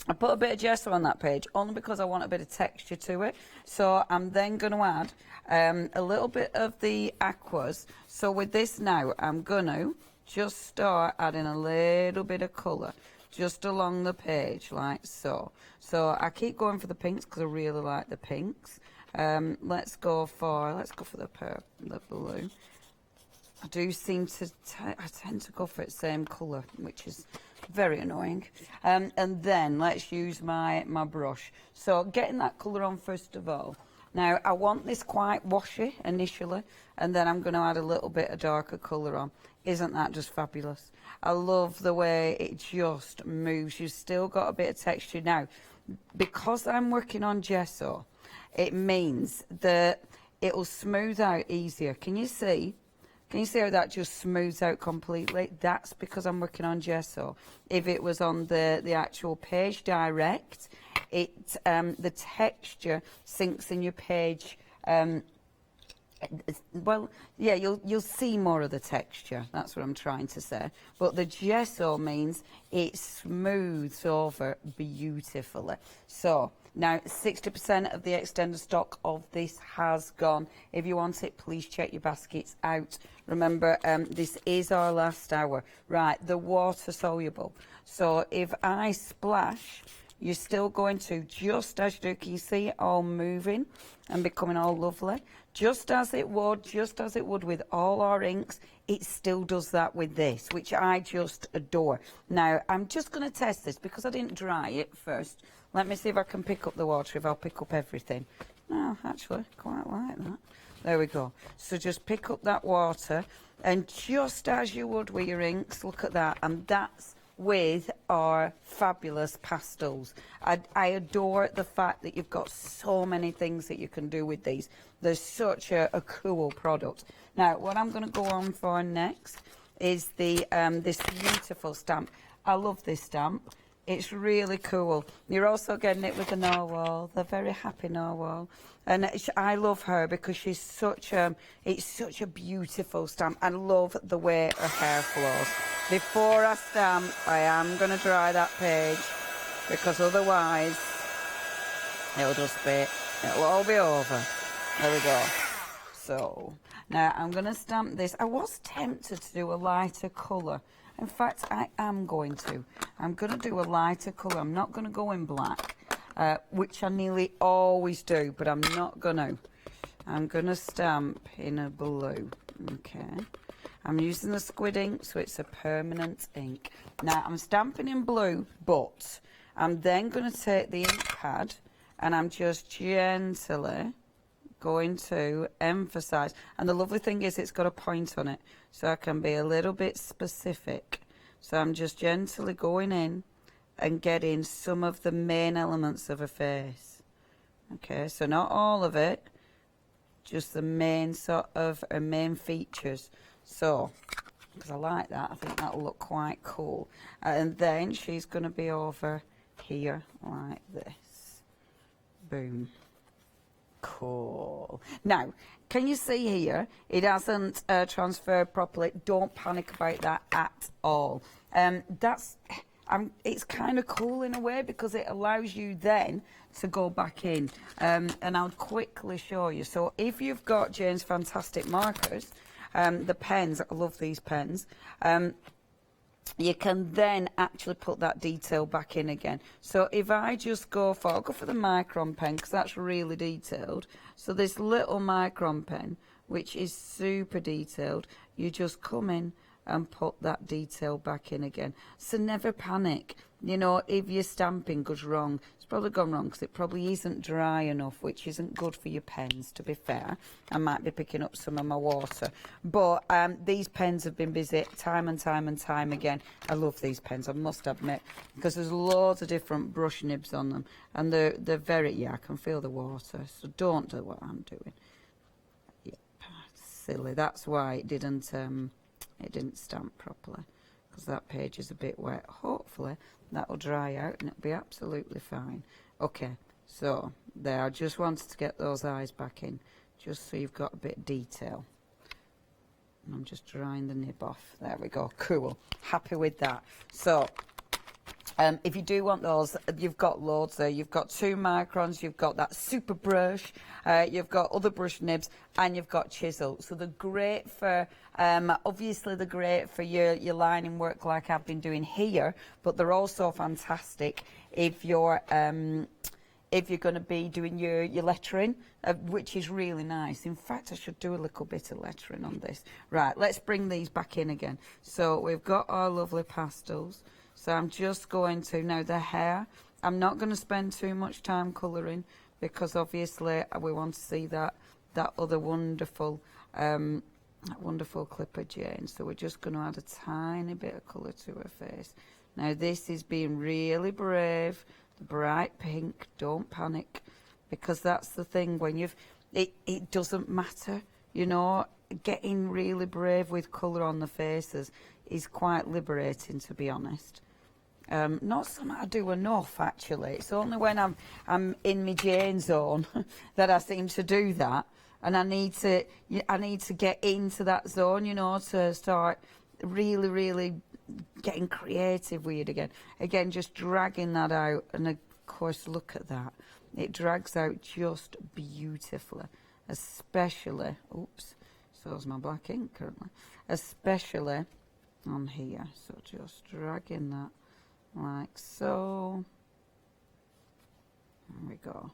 I put a bit of gesso on that page only because I want a bit of texture to it. So I'm then going to add a little bit of the aquas. So with this now, I'm going to just start adding a little bit of colour just along the page, like so. So I keep going for the pinks because I really like the pinks. Let's go for the blue. I do seem to, I tend to go for the same colour, which is very annoying. And then let's use my brush. So getting that colour on first of all. Now I want this quite washy initially, and then I'm going to add a little bit of darker colour on. Isn't that just fabulous? I love the way it just moves. You've still got a bit of texture. Now, because I'm working on gesso, it means that it'll smooth out easier. Can you see Can you see how that just smooths out completely? That's because I'm working on gesso. If it was on the actual page direct, the texture sinks in your page. Well, yeah, you'll see more of the texture. That's what I'm trying to say. But the gesso means it smooths over beautifully. So now 60% of the extended stock of this has gone. If you want it, please check your baskets out. Remember, this is our last hour. Right, the water soluble. So if I splash, you're still going to, just as you do, can you see it all moving and becoming all lovely? Just as it would with all our inks, it still does that with this, which I just adore. Now, I'm just going to test this because I didn't dry it first. Let me see if I can pick up the water, if I'll pick up everything. No, actually, quite like that. There we go. So just pick up that water, and just as you would with your inks, look at that, and that's with our fabulous pastels. I adore the fact that you've got so many things that you can do with these. They're such a cool product. Now, what I'm going to go on for next is the this beautiful stamp. I love this stamp. It's really cool. You're also getting it with the narwhal, the very happy narwhal. And I love her because she's such it's such a beautiful stamp. I love the way her hair flows. Before I stamp, I am going to dry that page because otherwise it'll all be over. There we go. So now I'm going to stamp this. I was tempted to do a lighter colour. In fact, I am going to. I'm going to do a lighter colour. I'm not going to go in black, which I nearly always do, but I'm not going to. I'm going to stamp in a blue. Okay. I'm using the squid ink, so it's a permanent ink. Now, I'm stamping in blue, but I'm then going to take the ink pad and I'm just gently going to emphasise. And the lovely thing is it's got a point on it, so I can be a little bit specific. So I'm just gently going in and getting some of the main elements of a face. Okay, so not all of it, just the main sort of main features. So, because I like that, I think that'll look quite cool. And then she's going to be over here like this. Boom. Cool. Now, can you see here, it hasn't transferred properly. Don't panic about that at all. It's kind of cool in a way because it allows you then to go back in. And I'll quickly show you. So if you've got Jane's fantastic markers, the pens, I love these pens, you can then actually put that detail back in again. So if I just I'll go for the micron pen because that's really detailed. So this little micron pen, which is super detailed, you just come in and put that detail back in again. So never panic. You know, if your stamping goes wrong, it's probably gone wrong because it probably isn't dry enough, which isn't good for your pens, to be fair. I might be picking up some of my water. But these pens have been busy time and time and time again. I love these pens, I must admit, because there's loads of different brush nibs on them. And they're very, yeah, I can feel the water, so don't do what I'm doing. Yeah, silly. That's why it didn't stamp properly, because that page is a bit wet. Hopefully that'll dry out and it'll be absolutely fine. Okay, so there, I just wanted to get those eyes back in just so you've got a bit of detail. And I'm just drying the nib off. There we go. Cool. Happy with that. So if you do want those, you've got loads there. You've got 2 microns, you've got that super brush, you've got other brush nibs, and you've got chisel. So they're great for, obviously they're great for your lining work like I've been doing here, but they're also fantastic if you're going to be doing your lettering, which is really nice. In fact, I should do a little bit of lettering on this. Right, let's bring these back in again. So we've got our lovely pastels. So I'm just going to, now the hair, I'm not going to spend too much time colouring because obviously we want to see that other wonderful clipper Jane. So we're just going to add a tiny bit of colour to her face. Now this is being really brave, the bright pink, don't panic, because that's the thing when it doesn't matter, you know, getting really brave with colour on the faces is quite liberating, to be honest. Not something I do enough, actually. It's only when I'm in my Jane zone that I seem to do that, and I need to get into that zone, you know, to start really getting creative with it again. Again, just dragging that out, and of course, look at that. It drags out just beautifully, especially, oops, so's my black ink currently, especially on here. So just dragging that like so. There we go.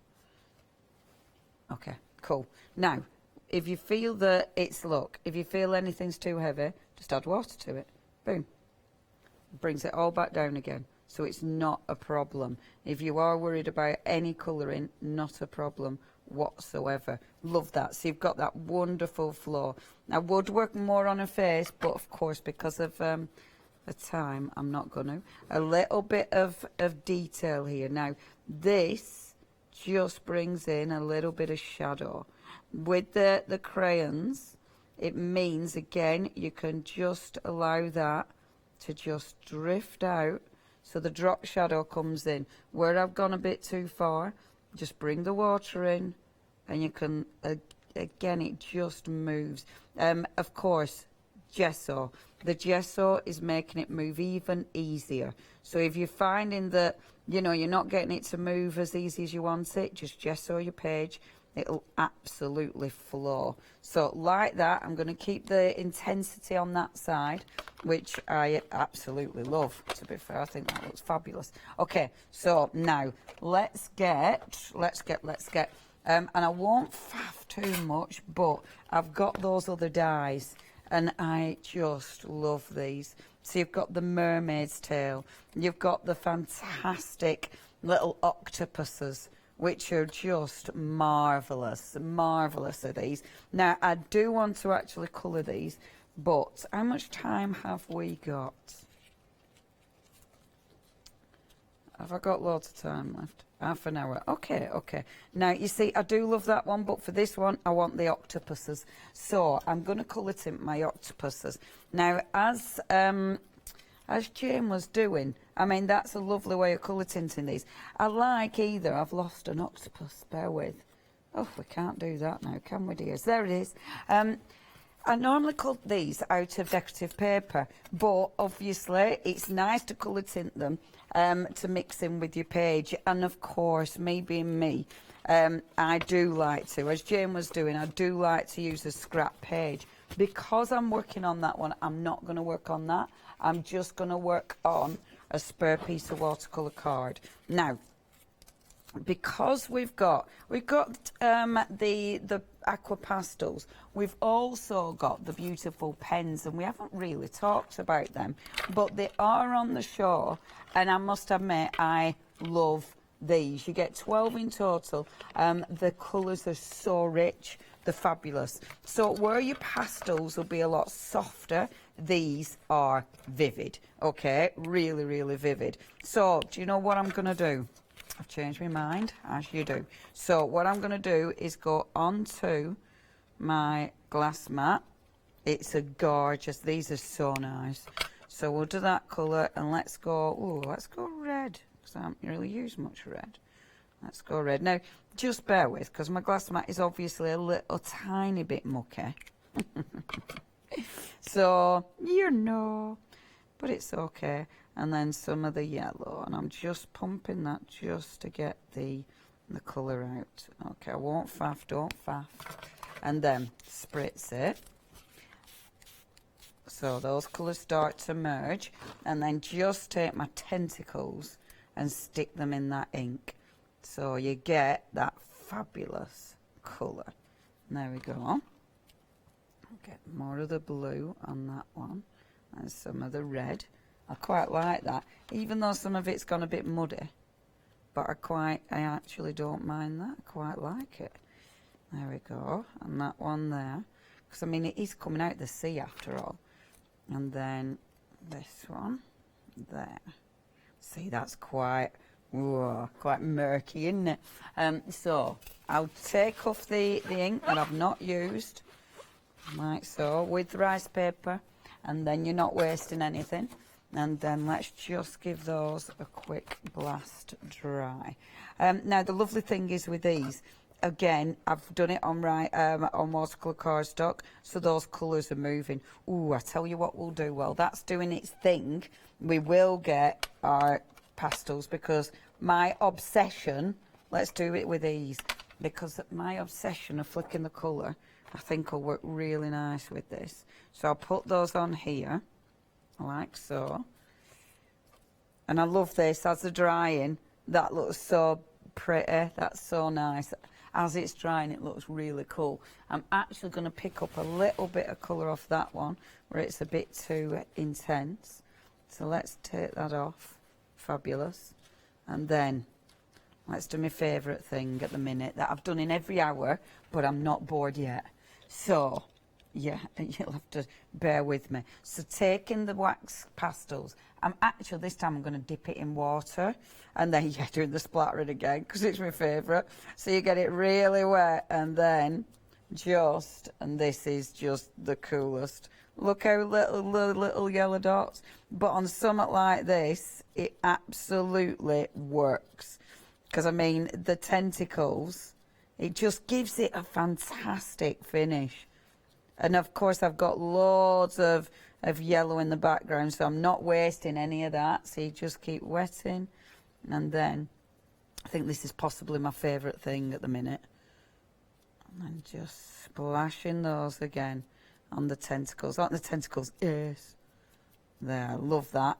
Okay, cool. Now, if you feel that if you feel anything's too heavy, just add water to it. Boom. Brings it all back down again. So it's not a problem. If you are worried about any colouring, not a problem whatsoever. Love that. So you've got that wonderful flow. I would work more on her face, but of course, because of the time, I'm not going to. A little bit of detail here. Now, this just brings in a little bit of shadow. With the crayons, it means, again, you can just allow that to just drift out. So the drop shadow comes in. Where I've gone a bit too far, just bring the water in, and you can, again, it just moves. Of course, gesso. The gesso is making it move even easier. So if you're finding that, you know, you're not getting it to move as easy as you want it, just gesso your page. It'll absolutely flow. So like that, I'm going to keep the intensity on that side, which I absolutely love, to be fair. I think that looks fabulous. Okay, so now let's get, and I won't faff too much, but I've got those other dies, and I just love these. So you've got the mermaid's tail, you've got the fantastic little octopuses, which are just marvellous are these. Now, I do want to actually colour these, but how much time have we got? Have I got loads of time left? Half an hour. Okay. Now, you see, I do love that one, but for this one, I want the octopuses. So, I'm going to colour tint my octopuses. Now, as Jane was doing, I mean, that's a lovely way of colour tinting these. I like either. I've lost an octopus, bear with. Oh, we can't do that now, can we, dears? There it is. I normally cut these out of decorative paper, but obviously it's nice to colour tint them to mix in with your page. And of course, me being me, I do like to, as Jane was doing, I do like to use a scrap page. Because I'm working on that one, I'm not going to work on that. I'm just going to work on a spare piece of watercolour card. Now, because we've got the aqua pastels, we've also got the beautiful pens, and we haven't really talked about them, but they are on the show, and I must admit I love these. You get 12 in total. The colours are so rich, they're fabulous. So where your pastels will be a lot softer, these are vivid. Okay, really vivid. So do you know what I'm going to do? I've changed my mind, as you do. So what I'm going to do is go onto my glass mat. It's a gorgeous, these are so nice. So we'll do that colour, and let's go red, because I haven't really used much red. Let's go red. Now, just bear with, because my glass mat is obviously a little tiny bit mucky. So, you know, but it's okay. And then some of the yellow, and I'm just pumping that just to get the colour out. Okay, I won't faff, don't faff. And then spritz it. So those colours start to merge, and then just take my tentacles and stick them in that ink. So you get that fabulous colour. There we go. Get more of the blue on that one, and some of the red. I quite like that, even though some of it's gone a bit muddy, but I actually don't mind that. I quite like it. There we go, and that one there, because I mean it is coming out the sea after all. And then this one there. See, that's quite murky, isn't it? So I'll take off the ink that I've not used, like so, with rice paper, and then you're not wasting anything. And then let's just give those a quick blast dry. Now the lovely thing is with these, again, I've done it on watercolor cardstock, so those colours are moving. Ooh, I tell you what we'll do. Well, that's doing its thing. We will get our pastels, because my obsession, let's do it with these, because my obsession of flicking the colour, I think will work really nice with this. So I'll put those on here, like so. And I love this as they're drying. That looks so pretty. That's so nice. As it's drying, it looks really cool. I'm actually going to pick up a little bit of colour off that one where it's a bit too intense. So let's take that off. Fabulous. And then let's do my favourite thing at the minute that I've done in every hour, but I'm not bored yet. So, yeah, you'll have to bear with me. So taking the wax pastels, this time I'm going to dip it in water, and then, yeah, doing the splattering again, because it's my favourite. So you get it really wet, and then and this is just the coolest. Look how little yellow dots. But on something like this, it absolutely works. Because, I mean, the tentacles, it just gives it a fantastic finish. And, of course, I've got loads of yellow in the background, so I'm not wasting any of that. So you just keep wetting. And then, I think this is possibly my favourite thing at the minute. And then just splashing those again on the tentacles. Aren't the tentacles? Yes. There, I love that.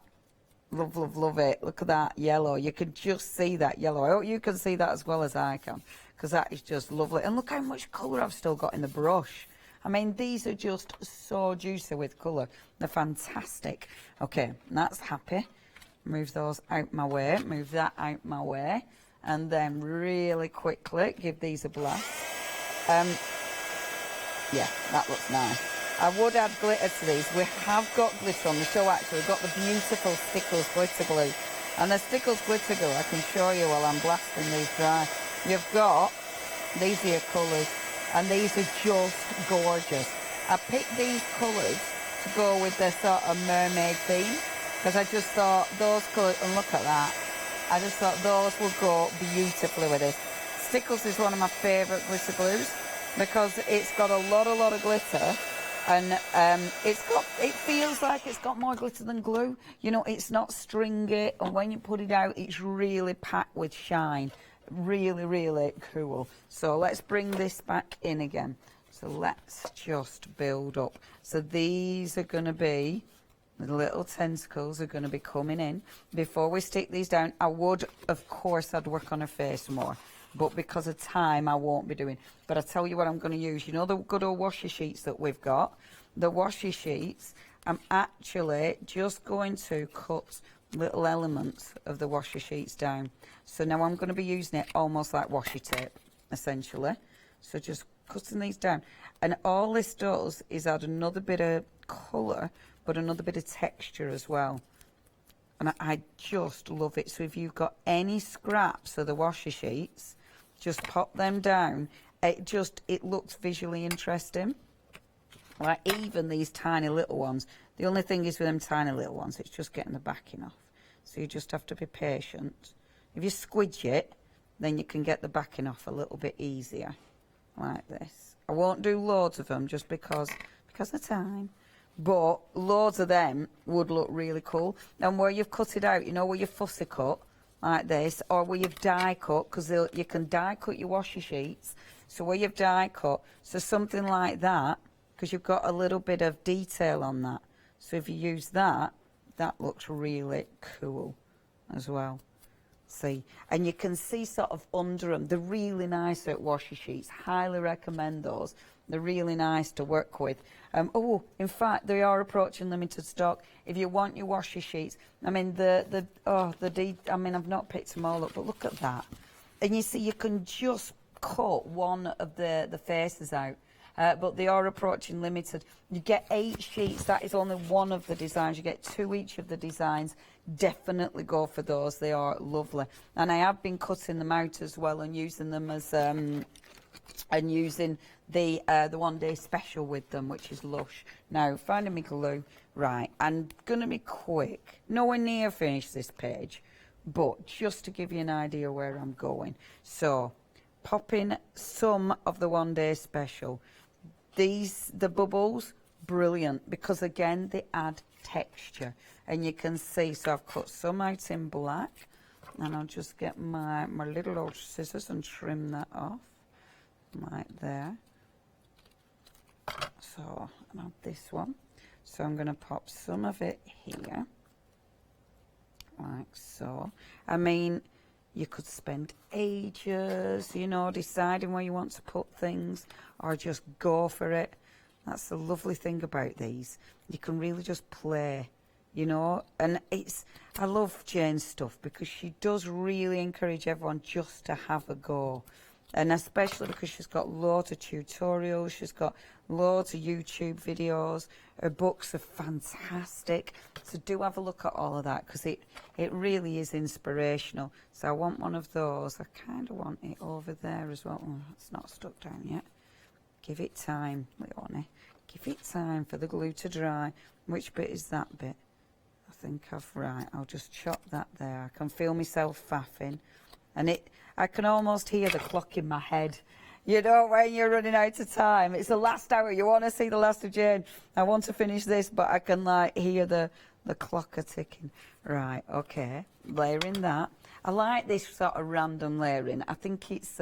Love, love, love it. Look at that yellow. You can just see that yellow. I hope you can see that as well as I can, because that is just lovely. And look how much colour I've still got in the brush. I mean, these are just so juicy with colour. They're fantastic. Okay, that's happy. Move those out my way. Move that out my way. And then really quickly give these a blast. Yeah, that looks nice. I would add glitter to these. We have got glitter on the show, actually. We've got the beautiful Stickles glitter glue. And the Stickles glitter glue, I can show you while I'm blasting these dry. You've got, these are your colours, and these are just gorgeous. I picked these colours to go with the sort of mermaid theme, because I just thought those colours, and look at that, I just thought those would go beautifully with this. Stickles is one of my favourite glitter glues, because it's got a lot of glitter. And it feels like it's got more glitter than glue. You know, it's not stringy, and when you put it out, it's really packed with shine. Really, really cool. So let's bring this back in again. So let's just build up. So these are going to be, the little tentacles are going to be coming in. Before we stick these down, I would, of course, I'd work on her face more. But because of time, I won't be doing. But I tell you what I'm going to use. You know the good old washi sheets that we've got? The washi sheets, I'm actually just going to cut little elements of the washi sheets down. So now I'm going to be using it almost like washi tape, essentially. So just cutting these down. And all this does is add another bit of colour, but another bit of texture as well. And I just love it. So if you've got any scraps of the washi sheets, just pop them down. It looks visually interesting. Like even these tiny little ones. The only thing is with them tiny little ones, it's just getting the backing off. So you just have to be patient. If you squidge it, then you can get the backing off a little bit easier. Like this. I won't do loads of them just because of time. But loads of them would look really cool. And where you've cut it out, you know, where you fussy cut, like this, or where you've die cut, because you can die cut your washi sheets. So where you've die cut, so something like that, because you've got a little bit of detail on that. So if you use that, that looks really cool as well. See, and you can see sort of under them. They're really nice at washi sheets. Highly recommend those. They're really nice to work with. In fact, they are approaching limited stock. If you want your washi sheets, I mean I mean I've not picked them all up, but look at that. And you see, you can just cut one of the faces out. But they are approaching limited. You get 8 sheets. That is only one of the designs. You get 2 each of the designs. Definitely go for those. They are lovely. And I have been cutting them out as well and using them as and using the one day special with them, which is Lush. Now, finding me glue, right, I'm going to be quick, nowhere near finish this page, but just to give you an idea where I'm going. So, pop in some of the one day special. The bubbles, brilliant, because again, they add texture. And you can see, so I've cut some out in black, and I'll just get my little old scissors and trim that off, right there. So, and I'll this one. So I'm going to pop some of it here, like so. I mean, you could spend ages, you know, deciding where you want to put things, or just go for it. That's the lovely thing about these. You can really just play, you know. And I love Jane's stuff because she does really encourage everyone just to have a go. And especially because she's got loads of tutorials, she's got loads of YouTube videos. Her books are fantastic. So do have a look at all of that because it really is inspirational. So I want one of those. I kind of want it over there as well. Oh, it's not stuck down yet. Give it time, Leonie. Give it time for the glue to dry. Which bit is that bit? I think I'll just chop that there. I can feel myself faffing. And I can almost hear the clock in my head. You know, when you're running out of time. It's the last hour. You want to see the last of Jane. I want to finish this, but I can like hear the clock ticking. Right, okay. Layering that. I like this sort of random layering. I think it's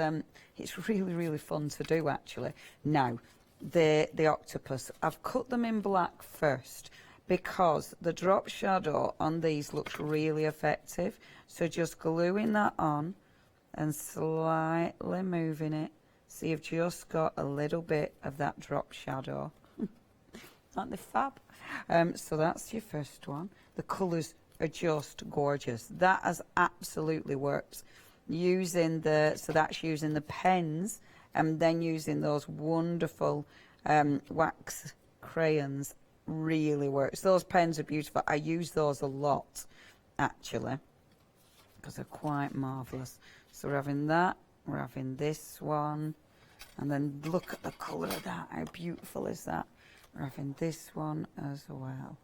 really, really fun to do, actually. Now, the octopus. I've cut them in black first because the drop shadow on these looks really effective. So just gluing that on and slightly moving it. So you've just got a little bit of that drop shadow. Aren't they fab? So that's your first one. The colours are just gorgeous. That has absolutely worked. So that's using the pens and then using those wonderful wax crayons really works. Those pens are beautiful. I use those a lot, actually, because they're quite marvellous. So we're having that, we're having this one, and then look at the colour of that. How beautiful is that? We're having this one as well.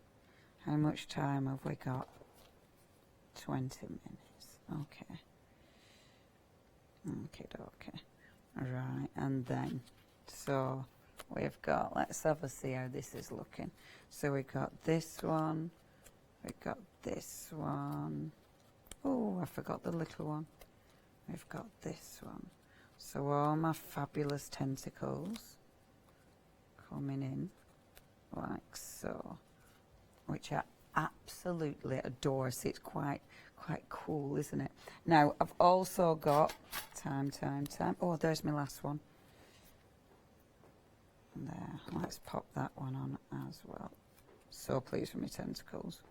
How much time have we got? 20 minutes. Okay. Okay. Right, and then, so we've got, let's have a see how this is looking. So we've got this one, we've got this one. Oh, I forgot the little one. We've got this one. So all my fabulous tentacles coming in like so, which I absolutely adore. See, it's quite cool, isn't it? Now, I've also got time. Oh, there's my last one. There, let's pop that one on as well. So pleased with my tentacles.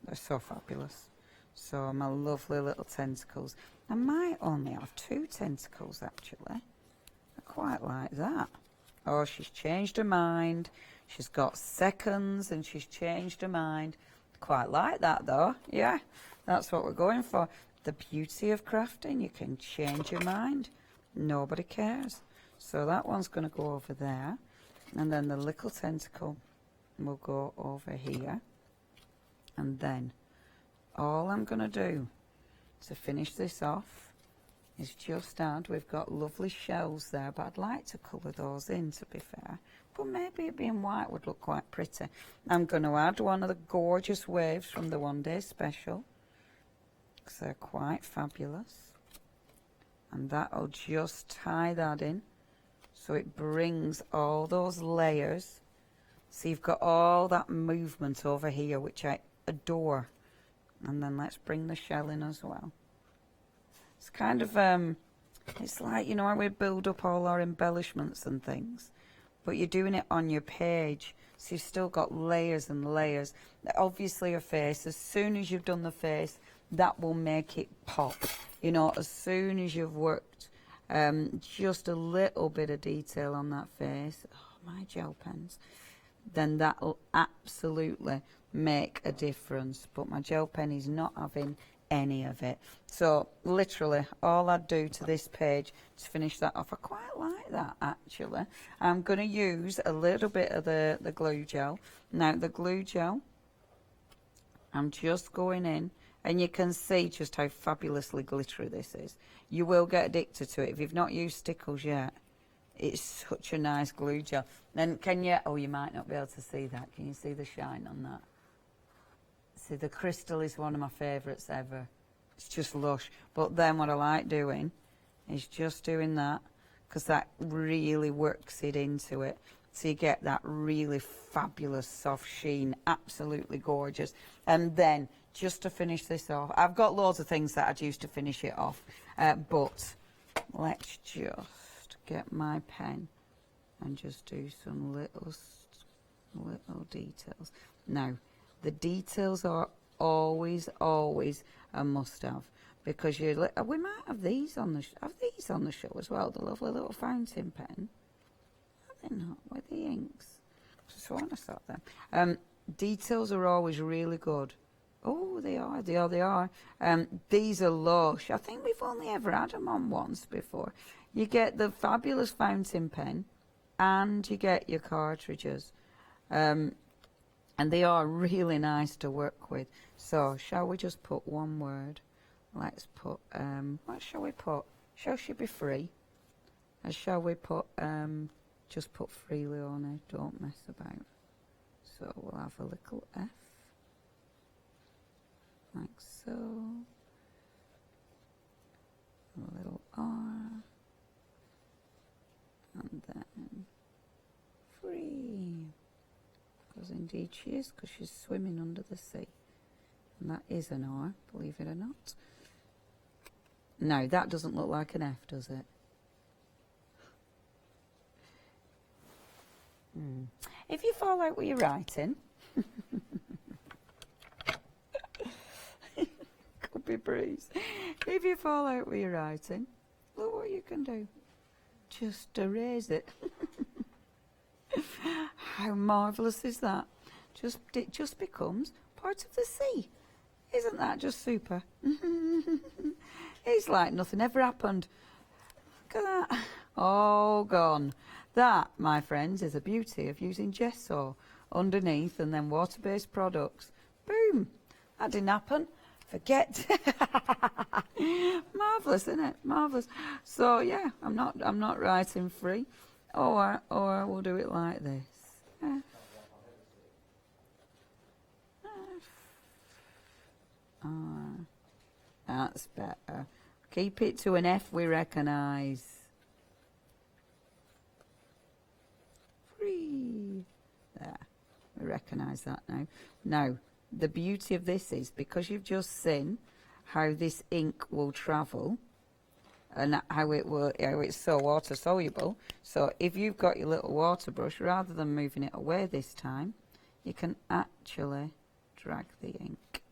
They're so fabulous. So my lovely little tentacles. I might only have 2 tentacles, actually. I quite like that. Oh, she's changed her mind. She's got seconds and she's changed her mind. Quite like that, though. Yeah, that's what we're going for. The beauty of crafting, you can change your mind. Nobody cares. So that one's going to go over there. And then the little tentacle will go over here. And then all I'm going to do to finish this off is just add, we've got lovely shells there, but I'd like to colour those in, to be fair. But maybe it being white would look quite pretty. I'm going to add one of the gorgeous waves from the one day special, because they're quite fabulous. And that'll just tie that in, so it brings all those layers. So you've got all that movement over here, which I adore. And then let's bring the shell in as well. It's kind of, it's like, you know, how we build up all our embellishments and things, but you're doing it on your page, so you've still got layers and layers. Obviously a face, as soon as you've done the face, that will make it pop. You know, as soon as you've worked just a little bit of detail on that face, oh, my gel pens, then that'll absolutely make a difference. But my gel pen is not having any of it. So literally all I'd do to this page to finish that off, I quite like that actually. I'm going to use a little bit of the glue gel. Now the glue gel, I'm just going in, and you can see just how fabulously glittery this is. You will get addicted to it if you've not used Stickles yet. It's such a nice glue gel. Then can you, oh, you might not be able to see that. Can you see the shine on that? See, the crystal is one of my favourites ever. It's just lush. But then what I like doing is just doing that, because that really works it into it. So you get that really fabulous soft sheen, absolutely gorgeous. And then just to finish this off, I've got loads of things that I'd use to finish it off, but let's just get my pen and just do some little details. Now, the details are always a must-have, because we might have these on the show as well. The lovely little fountain pen. Are they not with the inks? Just want to start them. Details are always really good. Oh, they are. These are lush. I think we've only ever had them on once before. You get the fabulous fountain pen, and you get your cartridges. And they are really nice to work with. So, shall we just put one word? Let's put, what shall we put? Shall she be free? And shall we put, just put freely on it, don't mess about. So, we'll have a little F, like so. A little R, and then free. Because indeed she is, because she's swimming under the sea. And that is an R, believe it or not. No, that doesn't look like an F, does it? If you fall out with your writing, could be breeze. If you fall out with your writing, look what you can do. Just erase it. How marvellous is that? It just becomes part of the sea. Isn't that just super? It's like nothing ever happened. Look at that. All gone. That, my friends, is the beauty of using gesso underneath and then water-based products. Boom. That didn't happen. Forget. Marvellous, isn't it? Marvellous. So yeah, I'm not writing free. Or we'll do it like this. F. R. That's better. Keep it to an F we recognise. Free. There. We recognise that now. Now, the beauty of this is, because you've just seen how this ink will travel, and how it's so water soluble. So if you've got your little water brush, rather than moving it away this time, you can actually drag the ink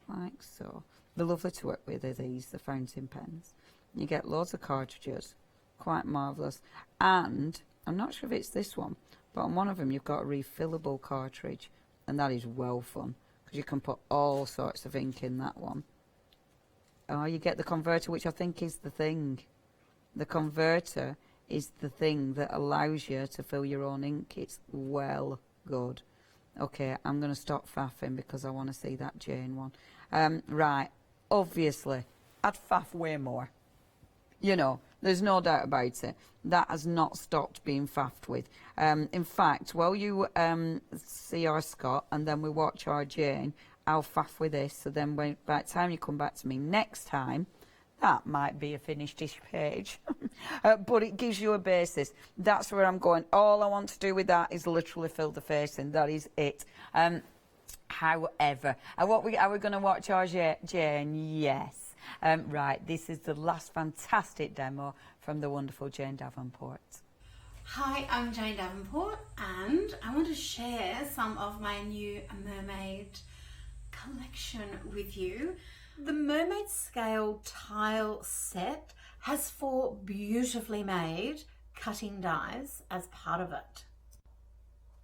like so. They're lovely to work with, are these, the fountain pens. You get loads of cartridges, quite marvellous. And I'm not sure if it's this one, but on one of them you've got a refillable cartridge, and that is well fun, because you can put all sorts of ink in that one. Oh, you get the converter, which I think is the thing. The converter is the thing that allows you to fill your own ink. It's well good. Okay, I'm going to stop faffing because I want to see that Jane one. Right, obviously, I'd faff way more. You know, there's no doubt about it. That has not stopped being faffed with. In fact, while you see our Scott and then we watch our Jane, I'll faff with this, so then by the time you come back to me next time, that might be a finished-ish page. But it gives you a basis. That's where I'm going. All I want to do with that is literally fill the face in. That is it. However, are we going to watch our Jane? Yes. Right, this is the last fantastic demo from the wonderful Jane Davenport. Hi, I'm Jane Davenport, and I want to share some of my new mermaid collection with you. The mermaid scale tile set has 4 beautifully made cutting dies as part of it.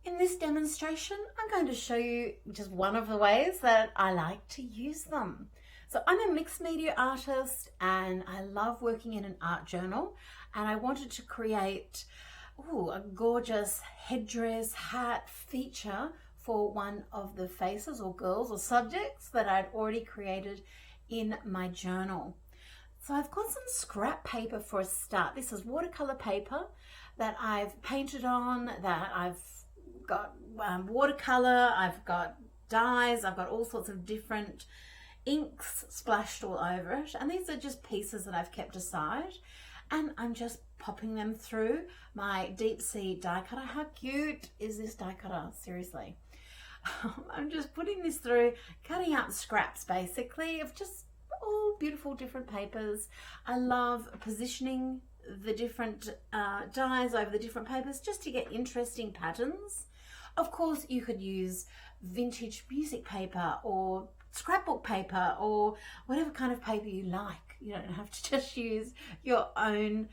In this demonstration, I'm going to show you just one of the ways that I like to use them. So I'm a mixed media artist and I love working in an art journal, and I wanted to create a gorgeous headdress hat feature for one of the faces or girls or subjects that I'd already created in my journal. So I've got some scrap paper for a start. This is watercolor paper that I've painted on, that I've got watercolor, I've got dyes, I've got all sorts of different inks splashed all over it. And these are just pieces that I've kept aside. And I'm just popping them through my deep sea die cutter. How cute is this die cutter? Seriously. I'm just putting this through, cutting out scraps basically of just all beautiful different papers. I love positioning the different dies over the different papers just to get interesting patterns. Of course, you could use vintage music paper or scrapbook paper or whatever kind of paper you like. You don't have to just use your own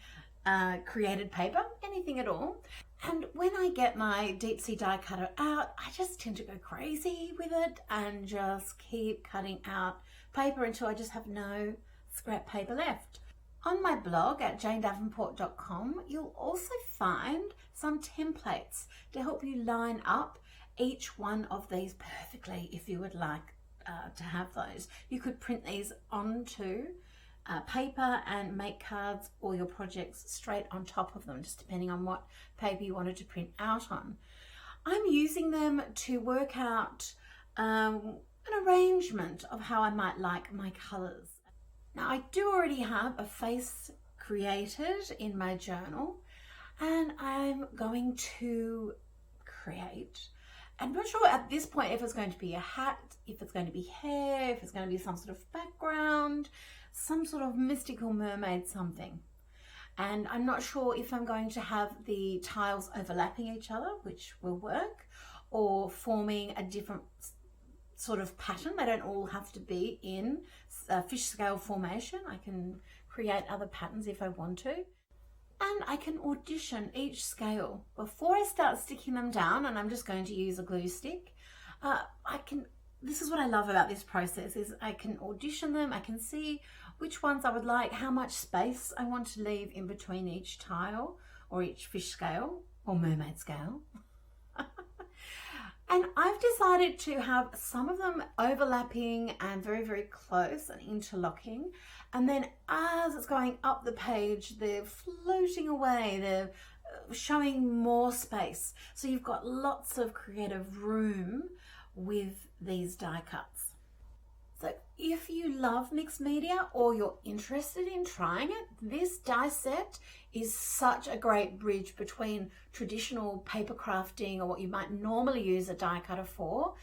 created paper, anything at all. And when I get my deep sea die cutter out, I just tend to go crazy with it and just keep cutting out paper until I just have no scrap paper left. On my blog at janedavenport.com, you'll also find some templates to help you line up each one of these perfectly if you would like to have those. You could print these onto paper and make cards or your projects straight on top of them, just depending on what paper you wanted to print out on. I'm using them to work out an arrangement of how I might like my colours. Now, I do already have a face created in my journal, and I'm going to create. I'm not sure at this point if it's going to be a hat, if it's going to be hair, if it's going to be some sort of background, some sort of mystical mermaid something. And I'm not sure if I'm going to have the tiles overlapping each other, which will work, or forming a different sort of pattern. They don't all have to be in fish scale formation. I can create other patterns if I want to. And I can audition each scale. Before I start sticking them down, and I'm just going to use a glue stick, this is what I love about this process, is I can audition them, I can see which ones I would like, how much space I want to leave in between each tile or each fish scale or mermaid scale. And I've decided to have some of them overlapping and very, very close and interlocking. And then as it's going up the page, they're floating away, they're showing more space. So you've got lots of creative room with these die cuts. So if you love mixed media or you're interested in trying it, this die set is such a great bridge between traditional paper crafting or what you might normally use a die cutter for,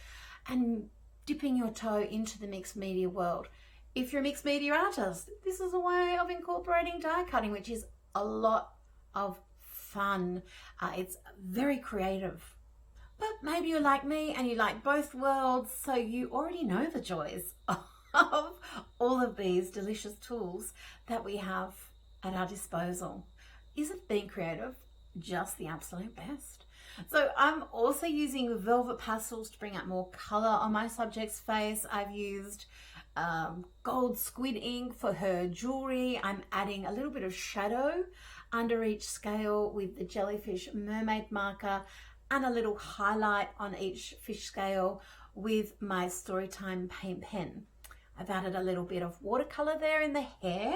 and dipping your toe into the mixed media world. If you're a mixed media artist, this is a way of incorporating die cutting, which is a lot of fun. It's very creative. But maybe you're like me and you like both worlds, so you already know the joys of all of these delicious tools that we have at our disposal. Isn't being creative just the absolute best? So I'm also using velvet pastels to bring out more colour on my subject's face. I've used gold squid ink for her jewellery. I'm adding a little bit of shadow under each scale with the jellyfish mermaid marker, and a little highlight on each fish scale with my Storytime paint pen. I've added a little bit of watercolor there in the hair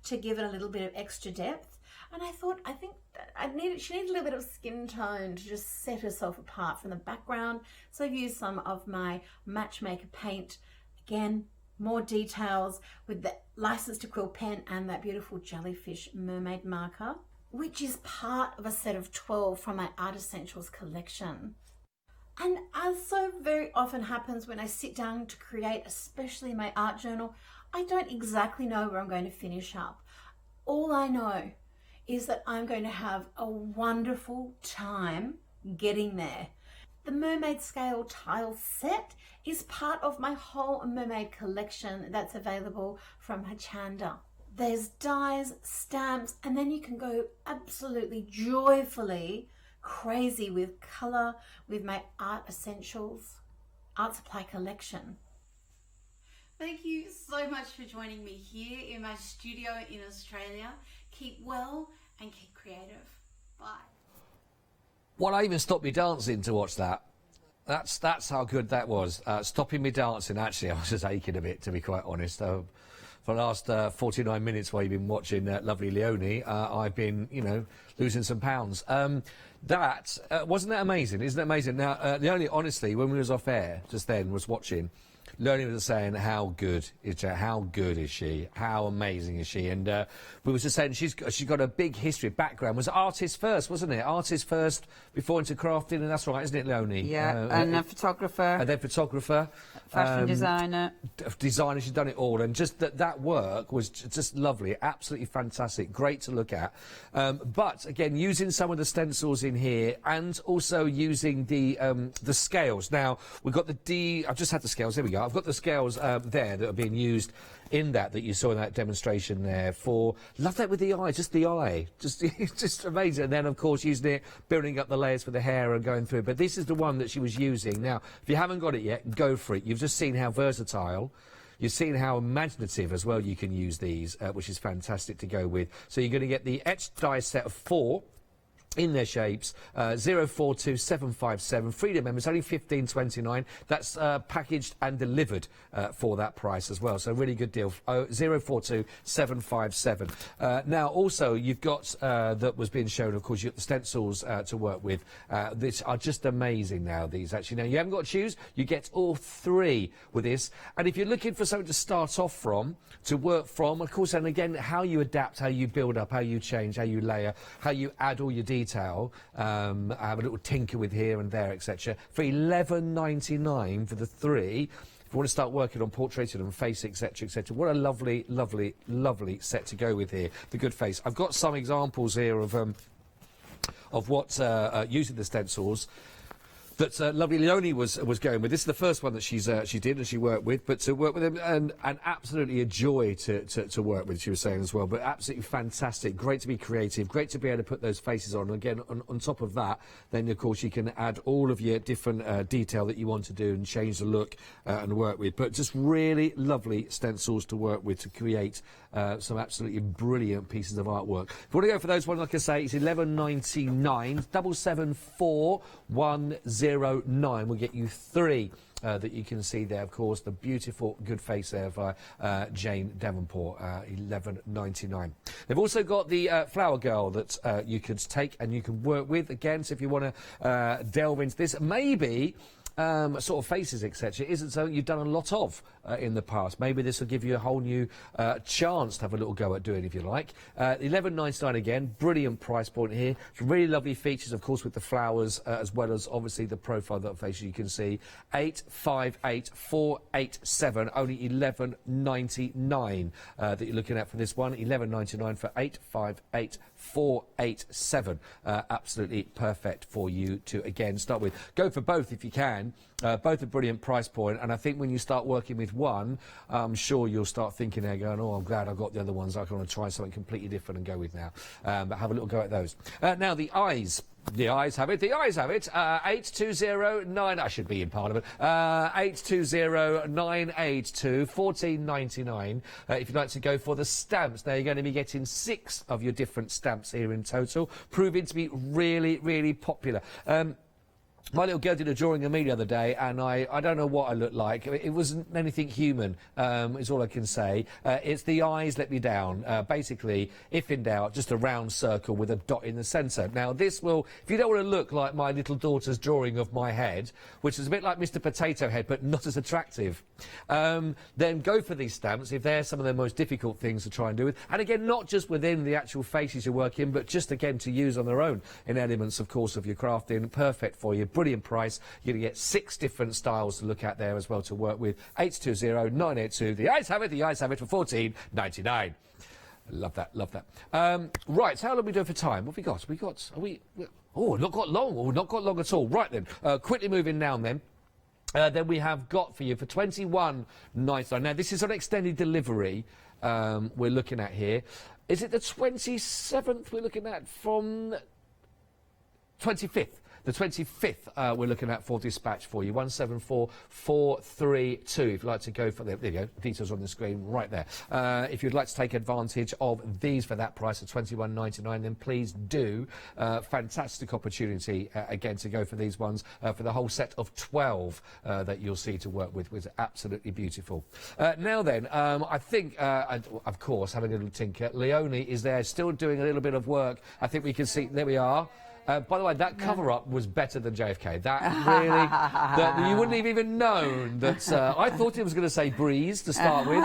to give it a little bit of extra depth. And I think she needs a little bit of skin tone to just set herself apart from the background. So I've used some of my Matchmaker paint. Again, more details with the License to Quill pen and that beautiful jellyfish mermaid marker, which is part of a set of 12 from my Art Essentials collection. And as so very often happens when I sit down to create, especially my art journal, I don't exactly know where I'm going to finish up. All I know is that I'm going to have a wonderful time getting there. The mermaid scale tile set is part of my whole mermaid collection that's available from Hochanda. There's dies, stamps, and then you can go absolutely joyfully crazy with colour with my Art Essentials art supply collection. Thank you so so much for joining me here in my studio in Australia. Keep well and keep creative. Bye. Well, I even stopped me dancing to watch that. That's how good that was. Stopping me dancing, actually, I was just aching a bit, to be quite honest. For the last 49 minutes while you've been watching lovely Leonie, I've been, you know, losing some pounds. Wasn't that amazing? Isn't that amazing? Now, Leonie, honestly, when we was off air just then, was watching, Leonie was saying how good is she, how amazing is she, and we were just saying she's got a big history, background, was artist first, wasn't it? Artist first before into crafting, and that's right, isn't it, Leonie? Yeah, and a photographer. And then photographer. Fashion designer. Designer, she's done it all, and just that work was just lovely, absolutely fantastic, great to look at. But again, using some of the stencils in here, and also using the scales. Now we've got I've just had the scales. Here we go. I've got the scales there that are being used in that you saw in that demonstration there. Love that with the eye, just the eye, just amazing. And then of course using it, building up the layers for the hair and going through. But this is the one that she was using. Now, if you haven't got it yet, go for it. You've just seen how versatile. You've seen how imaginative as well you can use these, which is fantastic to go with. So you're going to get the etched die set of 4. In their shapes, 042757. Freedom members, only $15.29. That's packaged and delivered for that price as well. So really good deal. 042757. Now also you've got that was being shown. Of course, you've got the stencils to work with. These are just amazing now. These actually now you haven't got to choose. You get all 3 with this. And if you're looking for something to start off from, to work from, of course, and again how you adapt, how you build up, how you change, how you layer, how you add all your detail. I have a little tinker with here and there, etc. For $11.99 for the 3. If you want to start working on portraiting and face, etc., etc. What a lovely, lovely, lovely set to go with here. The good face. I've got some examples here of what using the stencils that lovely Leonie was going with. This is the first one that she did and she worked with, but to work with them and absolutely a joy to work with, she was saying as well, but absolutely fantastic, great to be creative, great to be able to put those faces on. And again, on top of that, then of course you can add all of your different detail that you want to do and change the look and work with. But just really lovely stencils to work with to create some absolutely brilliant pieces of artwork. If you want to go for those ones, like I say, it's $11.99, 774109 will get you 3 that you can see there. Of course, the beautiful good face there by Jane Davenport, $11.99. They've also got the flower girl that you could take and you can work with again. So if you want to delve into this, maybe sort of faces, etc., isn't something you've done a lot of in the past. Maybe this will give you a whole new chance to have a little go at doing, if you like. $11.99 again, brilliant price point here. Some really lovely features, of course, with the flowers, as well as obviously the profile of that face you can see. 858487, only $11.99 that you're looking at for this one. $11.99 for 858487. Absolutely perfect for you to again start with. Go for both if you can. Both a brilliant price point, and I think when you start working with one, I'm sure you'll start thinking there, going, "Oh, I'm glad I got the other ones. I want to try something completely different and go with now." But have a little go at those. Now the eyes. The eyes have it. The eyes have it. 8209. I should be in Parliament. 820982. $14.99. If you'd like to go for the stamps, now you're going to be getting 6 of your different stamps here in total, proving to be really, really popular. My little girl did a drawing of me the other day, and I don't know what I looked like. It wasn't anything human, is all I can say. It's the eyes let me down. Basically, if in doubt, just a round circle with a dot in the centre. Now, this will, if you don't want to look like my little daughter's drawing of my head, which is a bit like Mr. Potato Head, but not as attractive, then go for these stamps if they're some of the most difficult things to try and do with. And again, not just within the actual faces you work in, but just again to use on their own in elements, of course, of your crafting. Perfect for you. Brilliant price. You're going to get 6 different styles to look at there as well to work with. 820982. The eyes have it. The eyes have it for $14.99. Love that. Love that. Right. So how long are we doing for time? What have we got? Not got long. Oh, not got long at all. Right then. Quickly moving down then. Then we have got for you for $21.99. Now this is on extended delivery. We're looking at here. Is it the 27th we're looking at from 25th? The 25th we're looking at for dispatch for you, 174432. If you'd like to go for there you go, details on the screen right there. If you'd like to take advantage of these for that price of $21.99, then please do. Fantastic opportunity again to go for these ones for the whole set of 12 that you'll see to work with. Was absolutely beautiful. Now then, I think, of course, having a little tinker, Leonie is there still doing a little bit of work. I think we can see, there we are. By the way, that cover-up was better than JFK. That really, you wouldn't have even known that. I thought it was going to say breeze to start with,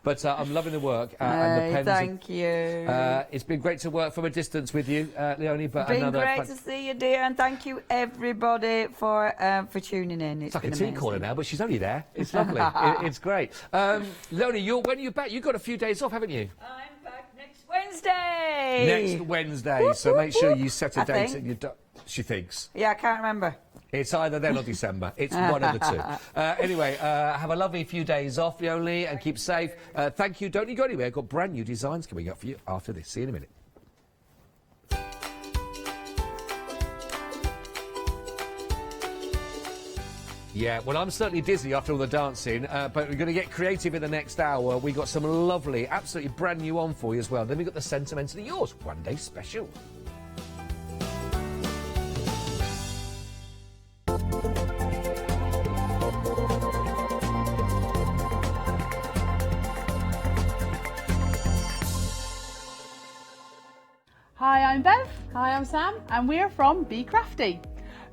but I'm loving the work and the pens. Thank you. It's been great to work from a distance with you, Leonie. But It's been great to see you, dear, and thank you everybody for tuning in. It's like a tea caller now, but she's only there. It's lovely. It's great. Leonie, when are you back? You've got a few days off, haven't you? I'm back next Wednesday. Next Wednesday, Whoop, so make sure you set a I date. think. And she thinks. Yeah, I can't remember. It's either then or December. It's one of the two. Anyway, have a lovely few days off, Leonie, and keep safe. Thank you. Don't you go anywhere. I've got brand new designs coming up for you after this. See you in a minute. Yeah, well, I'm certainly dizzy after all the dancing, but we're going to get creative in the next hour. We've got some lovely, absolutely brand new on for you as well. Then we've got the Sentimentally Yours, one day special. Hi, I'm Bev. Hi, I'm Sam, and we're from Be Crafty.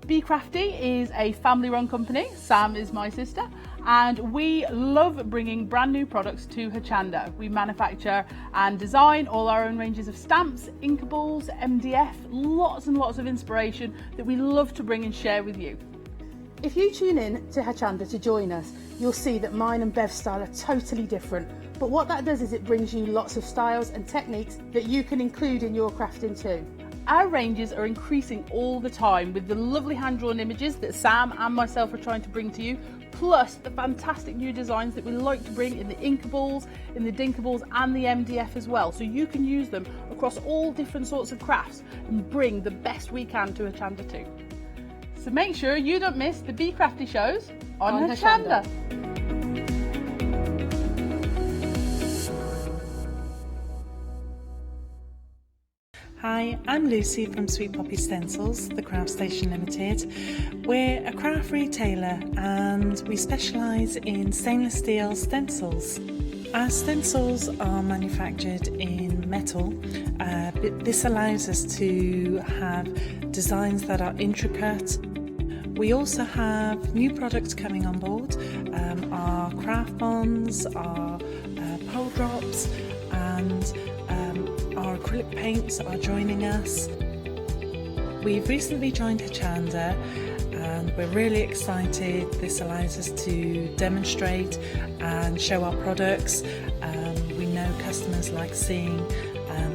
Be Crafty is a family-run company. Sam is my sister, and we love bringing brand new products to Hochanda. We manufacture and design all our own ranges of stamps, inkables, MDF, lots and lots of inspiration that we love to bring and share with you. If you tune in to Hochanda to join us, you'll see that mine and Bev's style are totally different. But what that does is it brings you lots of styles and techniques that you can include in your crafting too. Our ranges are increasing all the time with the lovely hand-drawn images that Sam and myself are trying to bring to you, plus the fantastic new designs that we like to bring in the inkables, in the dinkables and the MDF as well, so you can use them across all different sorts of crafts and bring the best we can to Hochanda too. So make sure you don't miss the Be Crafty shows on Hochanda. Hi, I'm Lucy from Sweet Poppy Stencils, the Craft Station Limited. We're a craft retailer and we specialise in stainless steel stencils. Our stencils are manufactured in metal. This allows us to have designs that are intricate. We also have new products coming on board, our craft bonds, our pole drops, and our acrylic paints are joining us. We've recently joined Hochanda and we're really excited. This allows us to demonstrate and show our products. We know customers like seeing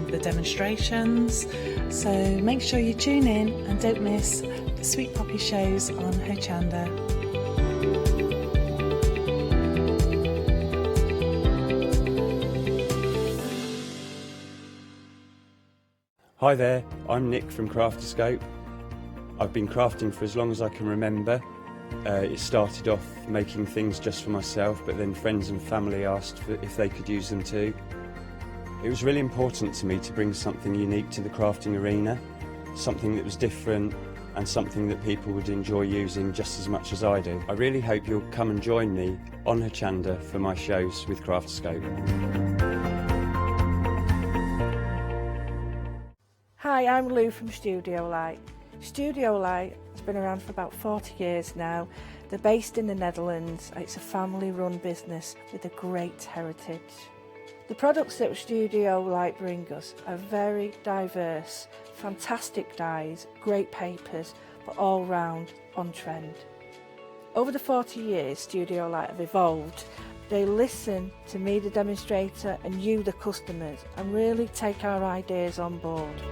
the demonstrations, so make sure you tune in and don't miss the Sweet Poppy shows on Hochanda. Hi there, I'm Nick from Crafterscope. I've been crafting for as long as I can remember. It started off making things just for myself, but then friends and family asked if they could use them too. It was really important to me to bring something unique to the crafting arena, something that was different and something that people would enjoy using just as much as I do. I really hope you'll come and join me on Hochanda for my shows with Crafterscope. Hi, I'm Lou from Studio Light. Studio Light has been around for about 40 years now. They're based in the Netherlands. It's a family-run business with a great heritage. The products that Studio Light bring us are very diverse, fantastic dyes, great papers, but all round on trend. Over the 40 years Studio Light have evolved. They listen to me, the demonstrator, and you, the customers, and really take our ideas on board.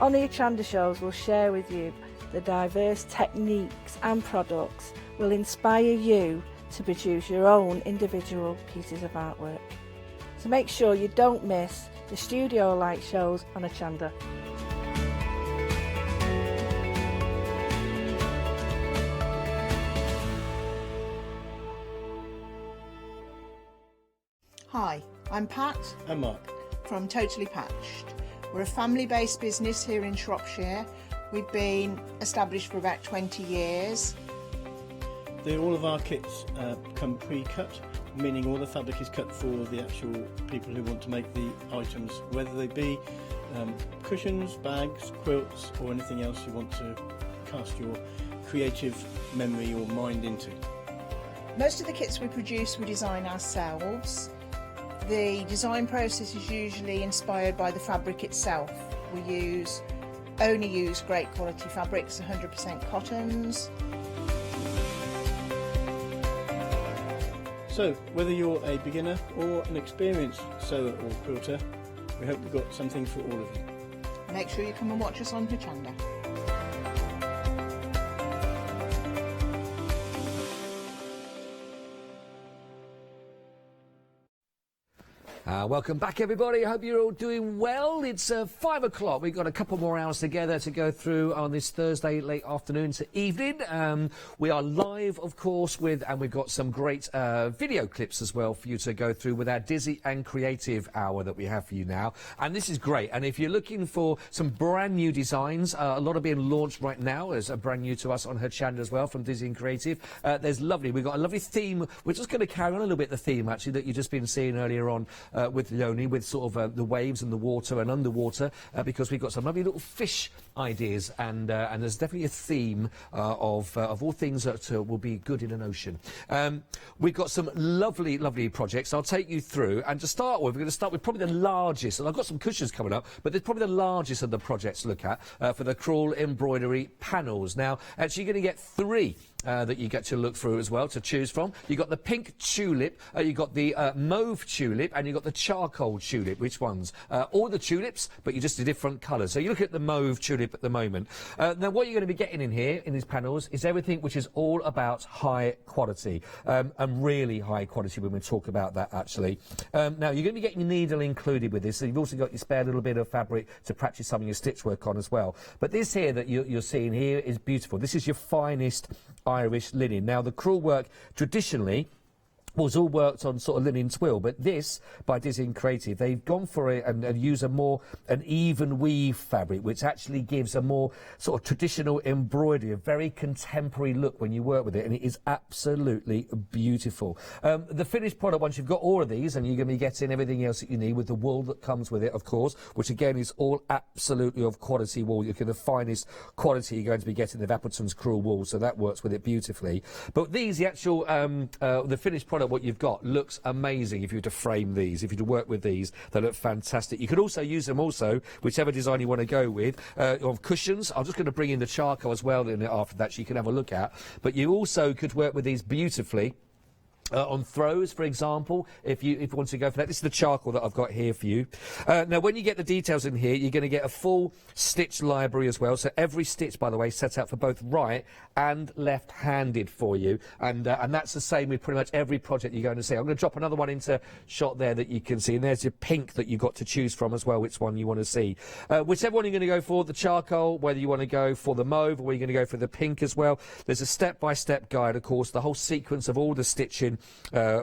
On the Hochanda shows, we'll share with you the diverse techniques and products will inspire you to produce your own individual pieces of artwork. So make sure you don't miss the studio light shows on Hochanda. Hi, I'm Pat. And Mark. From Totally Patched. We're a family-based business here in Shropshire. We've been established for about 20 years. All of our kits come pre-cut, meaning all the fabric is cut for the actual people who want to make the items, whether they be cushions, bags, quilts, or anything else you want to cast your creative memory or mind into. Most of the kits we produce we design ourselves. The design process is usually inspired by the fabric itself. We only use great quality fabrics, 100% cottons. So, whether you're a beginner or an experienced sewer or quilter, we hope we've got something for all of you. Make sure you come and watch us on Hochanda. Welcome back, everybody. I hope you're all doing well. It's 5 o'clock. We've got a couple more hours together to go through on this Thursday late afternoon to evening. We are live, of course, and we've got some great video clips as well for you to go through with our Dizzy and Creative hour that we have for you now. And this is great. And if you're looking for some brand new designs, a lot are being launched right now as brand new to us on Hochanda as well from Dizzy and Creative. We've got a lovely theme. We're just going to carry on a little bit the theme actually that you've just been seeing earlier on with Leonie, with sort of the waves and the water and underwater, because we've got some lovely little fish ideas, and there's definitely a theme of all things that will be good in an ocean. We've got some lovely, lovely projects I'll take you through, and to start with, we're going to start with probably the largest, and I've got some cushions coming up, but there's probably the largest of the projects to look at for the crawl embroidery panels. Now, actually, you're going to get 3 that you get to look through as well to choose from. You've got the pink tulip, you've got the mauve tulip, and you've got the charcoal tulip. Which ones? All the tulips, but you just do different colours. So you look at the mauve tulip at the moment. Now what you're going to be getting in here, in these panels, is everything which is all about high quality, and really high quality when we talk about that actually. Now you're going to be getting your needle included with this, so you've also got your spare little bit of fabric to practice some of your stitch work on as well. But this here that you're seeing here is beautiful. This is your finest Irish linen. Now the crewel work traditionally was all worked on sort of linen twill, but this, by Dizzy and Creative, they've gone for it and use an even weave fabric, which actually gives a more sort of traditional embroidery, a very contemporary look when you work with it, and it is absolutely beautiful. The finished product, once you've got all of these, and you're going to be getting everything else that you need with the wool that comes with it, of course, which again is all absolutely of quality wool. You're getting the finest quality you're going to be getting of Appleton's crewel wool, so that works with it beautifully. But these, the actual, the finished product, what you've got looks amazing. If you were to frame these, if you were to work with these, they look fantastic. You could also use them whichever design you want to go with, on cushions. I'm just going to bring in the charcoal as well in it after that, so you can have a look at. But you also could work with these beautifully on throws, for example, if you want to go for that. This is the charcoal that I've got here for you. Now, when you get the details in here, you're going to get a full stitch library as well. So every stitch, by the way, set out for both right and left-handed for you. And that's the same with pretty much every project you're going to see. I'm going to drop another one into shot there that you can see. And there's your pink that you've got to choose from as well, which one you want to see. Whichever one you're going to go for, the charcoal, whether you want to go for the mauve or you're going to go for the pink as well. There's a step-by-step guide, of course, the whole sequence of all the stitching,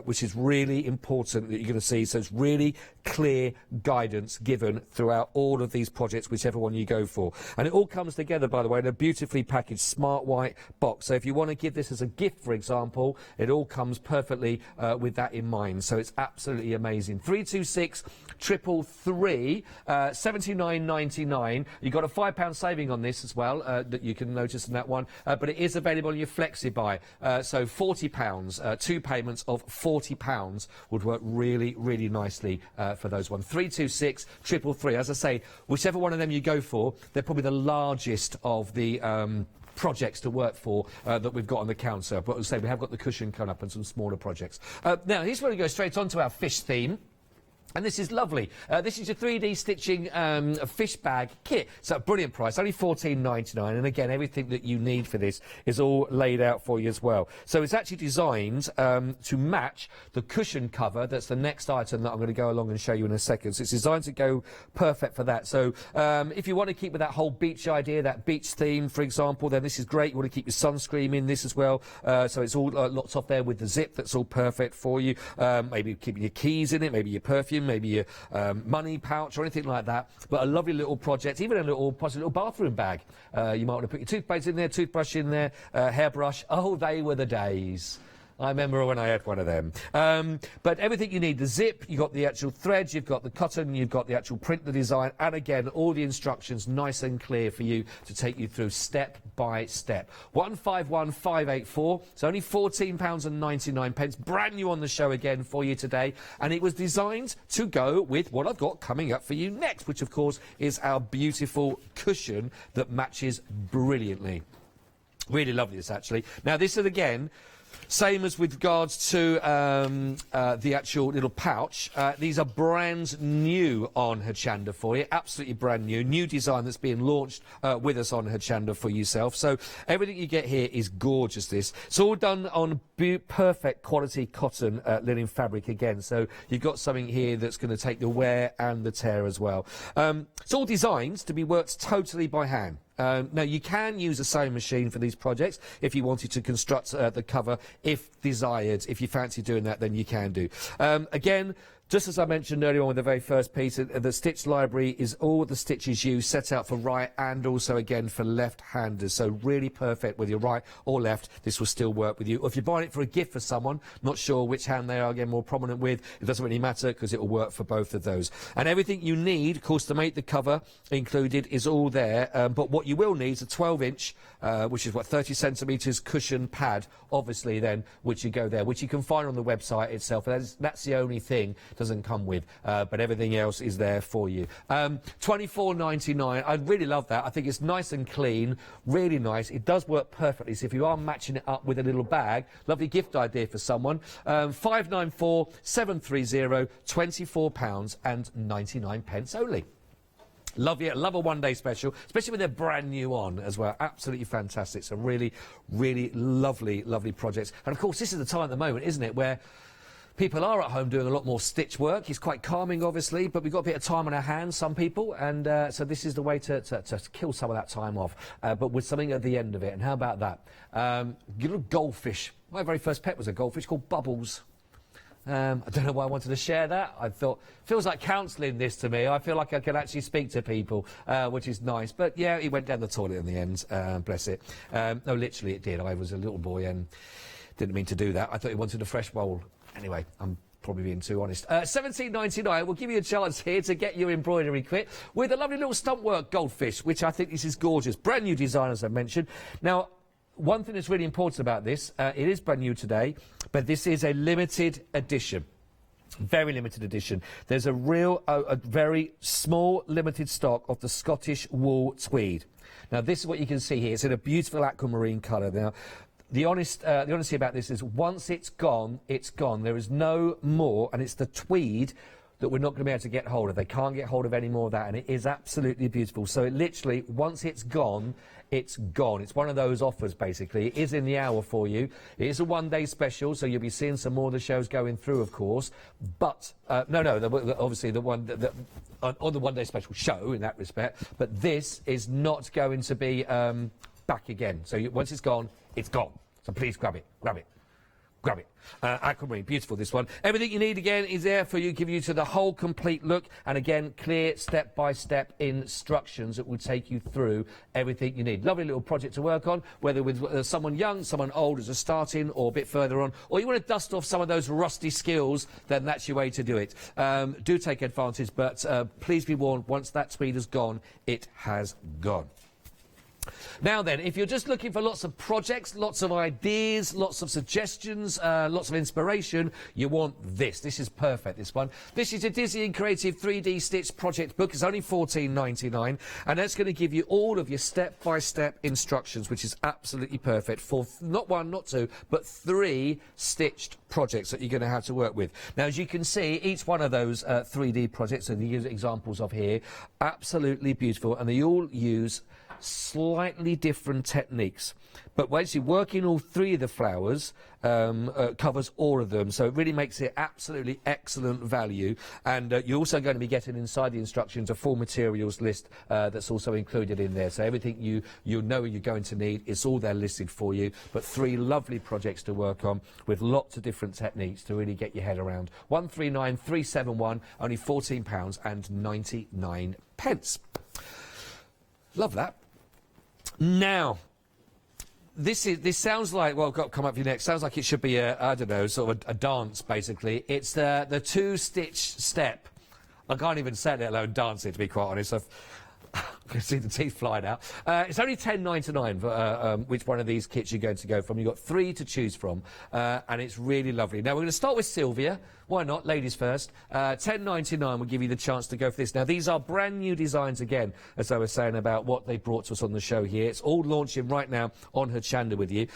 which is really important that you're going to see. So it's really clear guidance given throughout all of these projects, whichever one you go for. And it all comes together, by the way, in a beautifully packaged smart white box. So if you want to give this as a gift, for example, it all comes perfectly with that in mind. So it's absolutely amazing. 326 333 79.99. You've got a £5 saving on this as well, that you can notice in that one. But it is available in your flexi buy. So £40, 2 payments of £40 would work really, really nicely for those ones. 326 333. As I say, whichever one of them you go for, they're probably the largest of the projects to work for that we've got on the counter. But as I say, we have got the cushion coming up and some smaller projects. Now, here's where we go straight on to our fish theme. And this is lovely. This is your 3D stitching fish bag kit. So a brilliant price, only $14.99. And again, everything that you need for this is all laid out for you as well. So it's actually designed to match the cushion cover. That's the next item that I'm going to go along and show you in a second. So it's designed to go perfect for that. So if you want to keep with that whole beach idea, that beach theme, for example, then this is great. You want to keep your sunscreen in this as well. So it's all lots off there with the zip. That's all perfect for you. Maybe keeping your keys in it, maybe your perfume, maybe your money pouch or anything like that. But a lovely little project, even a little bathroom bag. You might want to put your toothpaste in there, toothbrush in there, hairbrush. Oh, they were the days. I remember when I had one of them. But everything you need, the zip, you've got the actual threads, you've got the cotton, you've got the actual print, the design, and again, all the instructions nice and clear for you to take you through step by step. 151584, it's only £14.99, brand new on the show again for you today, and it was designed to go with what I've got coming up for you next, which of course is our beautiful cushion that matches brilliantly. Really lovely this actually. Now this is again, same as with regards to the actual little pouch. These are brand new on Hochanda for you. Absolutely brand new. New design that's being launched with us on Hochanda for yourself. So everything you get here is gorgeous, this. It's all done on perfect quality cotton linen fabric again. So you've got something here that's going to take the wear and the tear as well. It's all designed to be worked totally by hand. Now, you can use a sewing machine for these projects if you wanted to construct the cover, if desired. If you fancy doing that, then you can do. Again, just as I mentioned earlier on with the very first piece, the stitch library is all the stitches used set out for right and also, again, for left-handers. So really perfect with your right or left. This will still work with you. Or if you're buying it for a gift for someone, not sure which hand they are, again, more prominent with, it doesn't really matter because it will work for both of those. And everything you need, of course, to make the cover included is all there. But what you will need is a 12-inch, which is, 30 centimetres cushion pad, obviously, then, which you go there, which you can find on the website itself. That's the only thing doesn't come with, but everything else is there for you. $24.99. I really love that. I think it's nice and clean, really nice. It does work perfectly. So if you are matching it up with a little bag, lovely gift idea for someone. 594 730 £24.99 only. Love it. Love a one-day special, especially when they're brand new on as well. Absolutely fantastic. So really, really lovely, lovely projects. And of course, this is the time at the moment, isn't it, where people are at home doing a lot more stitch work. It's quite calming, obviously, but we've got a bit of time on our hands, some people, and so this is the way to kill some of that time off, but with something at the end of it. And how about that? Little goldfish. My very first pet was a goldfish called Bubbles. I don't know why I wanted to share that. I thought, feels like counselling this to me. I feel like I can actually speak to people, which is nice. But yeah, he went down the toilet in the end, bless it. No, literally it did. I was a little boy and didn't mean to do that. I thought he wanted a fresh bowl. Anyway, I'm probably being too honest. $17.99 will give you a chance here to get your embroidery kit with a lovely little stump work goldfish, which I think this is gorgeous. Brand new design, as I mentioned. Now, one thing that's really important about this, it is brand new today, but this is a limited edition. Very limited edition. There's a very small limited stock of the Scottish wool tweed. Now, this is what you can see here. It's in a beautiful aquamarine colour. Now, the honesty about this is once it's gone, it's gone. There is no more, and it's the tweed that we're not going to be able to get hold of. They can't get hold of any more of that, and it is absolutely beautiful. So it literally, once it's gone, it's gone. It's one of those offers, basically. It is in the hour for you. It is a one-day special, so you'll be seeing some more of the shows going through, of course. But, obviously the one on the one-day special show in that respect. But this is not going to be back again. So once it's gone, it's gone. So please grab it, grab it. Grab it. Aquamarine, beautiful this one. Everything you need again is there for you, give you to the whole complete look, and again, clear step-by-step instructions that will take you through everything you need. Lovely little project to work on, whether with someone young, someone old as a starting, or a bit further on, or you want to dust off some of those rusty skills, then that's your way to do it. Do take advantage, but please be warned, once that tweed has gone, it has gone. Now then, if you're just looking for lots of projects, lots of ideas, lots of suggestions, lots of inspiration, you want this. This is perfect, this one. This is a Disney and Creative 3D Stitch project book. It's only $14.99, and that's going to give you all of your step-by-step instructions, which is absolutely perfect for not one, not two, but 3 stitched projects that you're going to have to work with. Now, as you can see, each one of those 3D projects, and the examples of here, absolutely beautiful, and they all use slightly different techniques. But once you work in all 3 of the flowers, covers all of them, so it really makes it absolutely excellent value. And you're also going to be getting inside the instructions a full materials list that's also included in there. So everything you know you're going to need, it's all there listed for you. But 3 lovely projects to work on with lots of different techniques to really get your head around. 139371, only £14.99. Love that. Now, this sounds like, well, I've got to come up for you next. Sounds like it should be I don't know, sort of a dance, basically. It's the 2-stitch step. I can't even say it, let alone dance it, to be quite honest. I can see the teeth flying out. It's only $10.99 for which one of these kits you're going to go from. You've got 3 to choose from, and it's really lovely. Now, we're going to start with Sylvia. Why not? Ladies first. $10.99 will give you the chance to go for this. Now, these are brand new designs again, as I was saying about what they brought to us on the show here. It's all launching right now on Hochanda with you.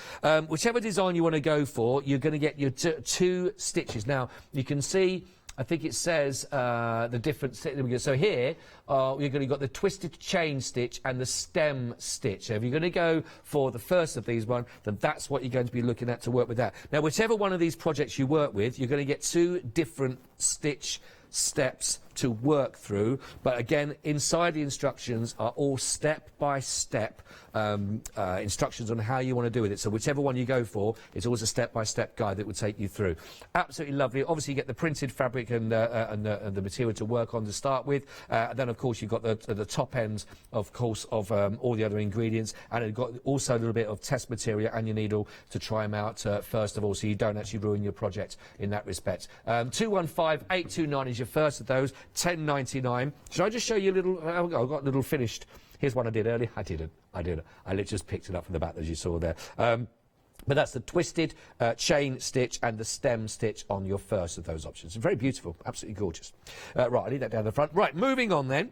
Whichever design you want to go for, you're going to get your 2 stitches. Now, you can see, I think it says the different... So here, you're going to got the twisted chain stitch and the stem stitch. So if you're going to go for the first of these one, then that's what you're going to be looking at to work with that. Now, whichever one of these projects you work with, you're going to get 2 different stitch steps to work through, but again, inside the instructions are all step-by-step instructions on how you want to do with it. So whichever one you go for, it's always a step-by-step guide that will take you through. Absolutely lovely. Obviously, you get the printed fabric and the material to work on to start with. Then, of course, you've got the top ends, of course, of all the other ingredients, and you've got also a little bit of test material and your needle to try them out first of all, so you don't actually ruin your project in that respect. 215829 is your first of those. $10.99. Should I just show you a little? I've got a little finished. Here's one I did earlier. I didn't. I literally just picked it up from the back, as you saw there. But that's the twisted chain stitch and the stem stitch on your first of those options. Very beautiful, absolutely gorgeous. Right, I need that down the front. Right, moving on then.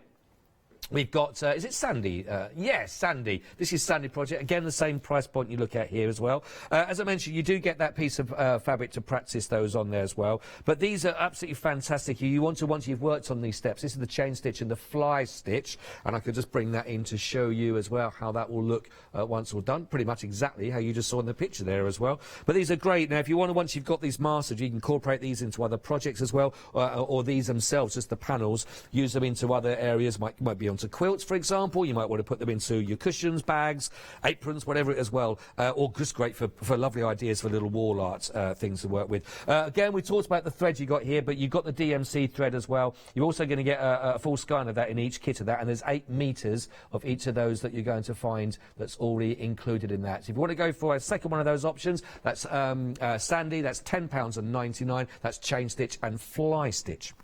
We've got, is it Sandy? Yes, Sandy. This is Sandy project. Again, the same price point you look at here as well. As I mentioned, you do get that piece of fabric to practice those on there as well. But these are absolutely fantastic. You want to, once you've worked on these steps, this is the chain stitch and the fly stitch. And I could just bring that in to show you as well how that will look once all done. Pretty much exactly how you just saw in the picture there as well. But these are great. Now, if you want to, once you've got these mastered, you can incorporate these into other projects as well, or these themselves, just the panels, use them into other areas. Might be onto quilts, for example. You might want to put them into your cushions, bags, aprons, whatever it as well, or just great for lovely ideas for little wall art things to work with. Again, we talked about the thread you got here, but you've got the DMC thread as well. You're also going to get a full skein of that in each kit of that, and there's 8 meters of each of those that you're going to find that's already included in that. So if you want to go for a second one of those options, that's Sandy, that's £10.99. That's chain stitch and fly stitch.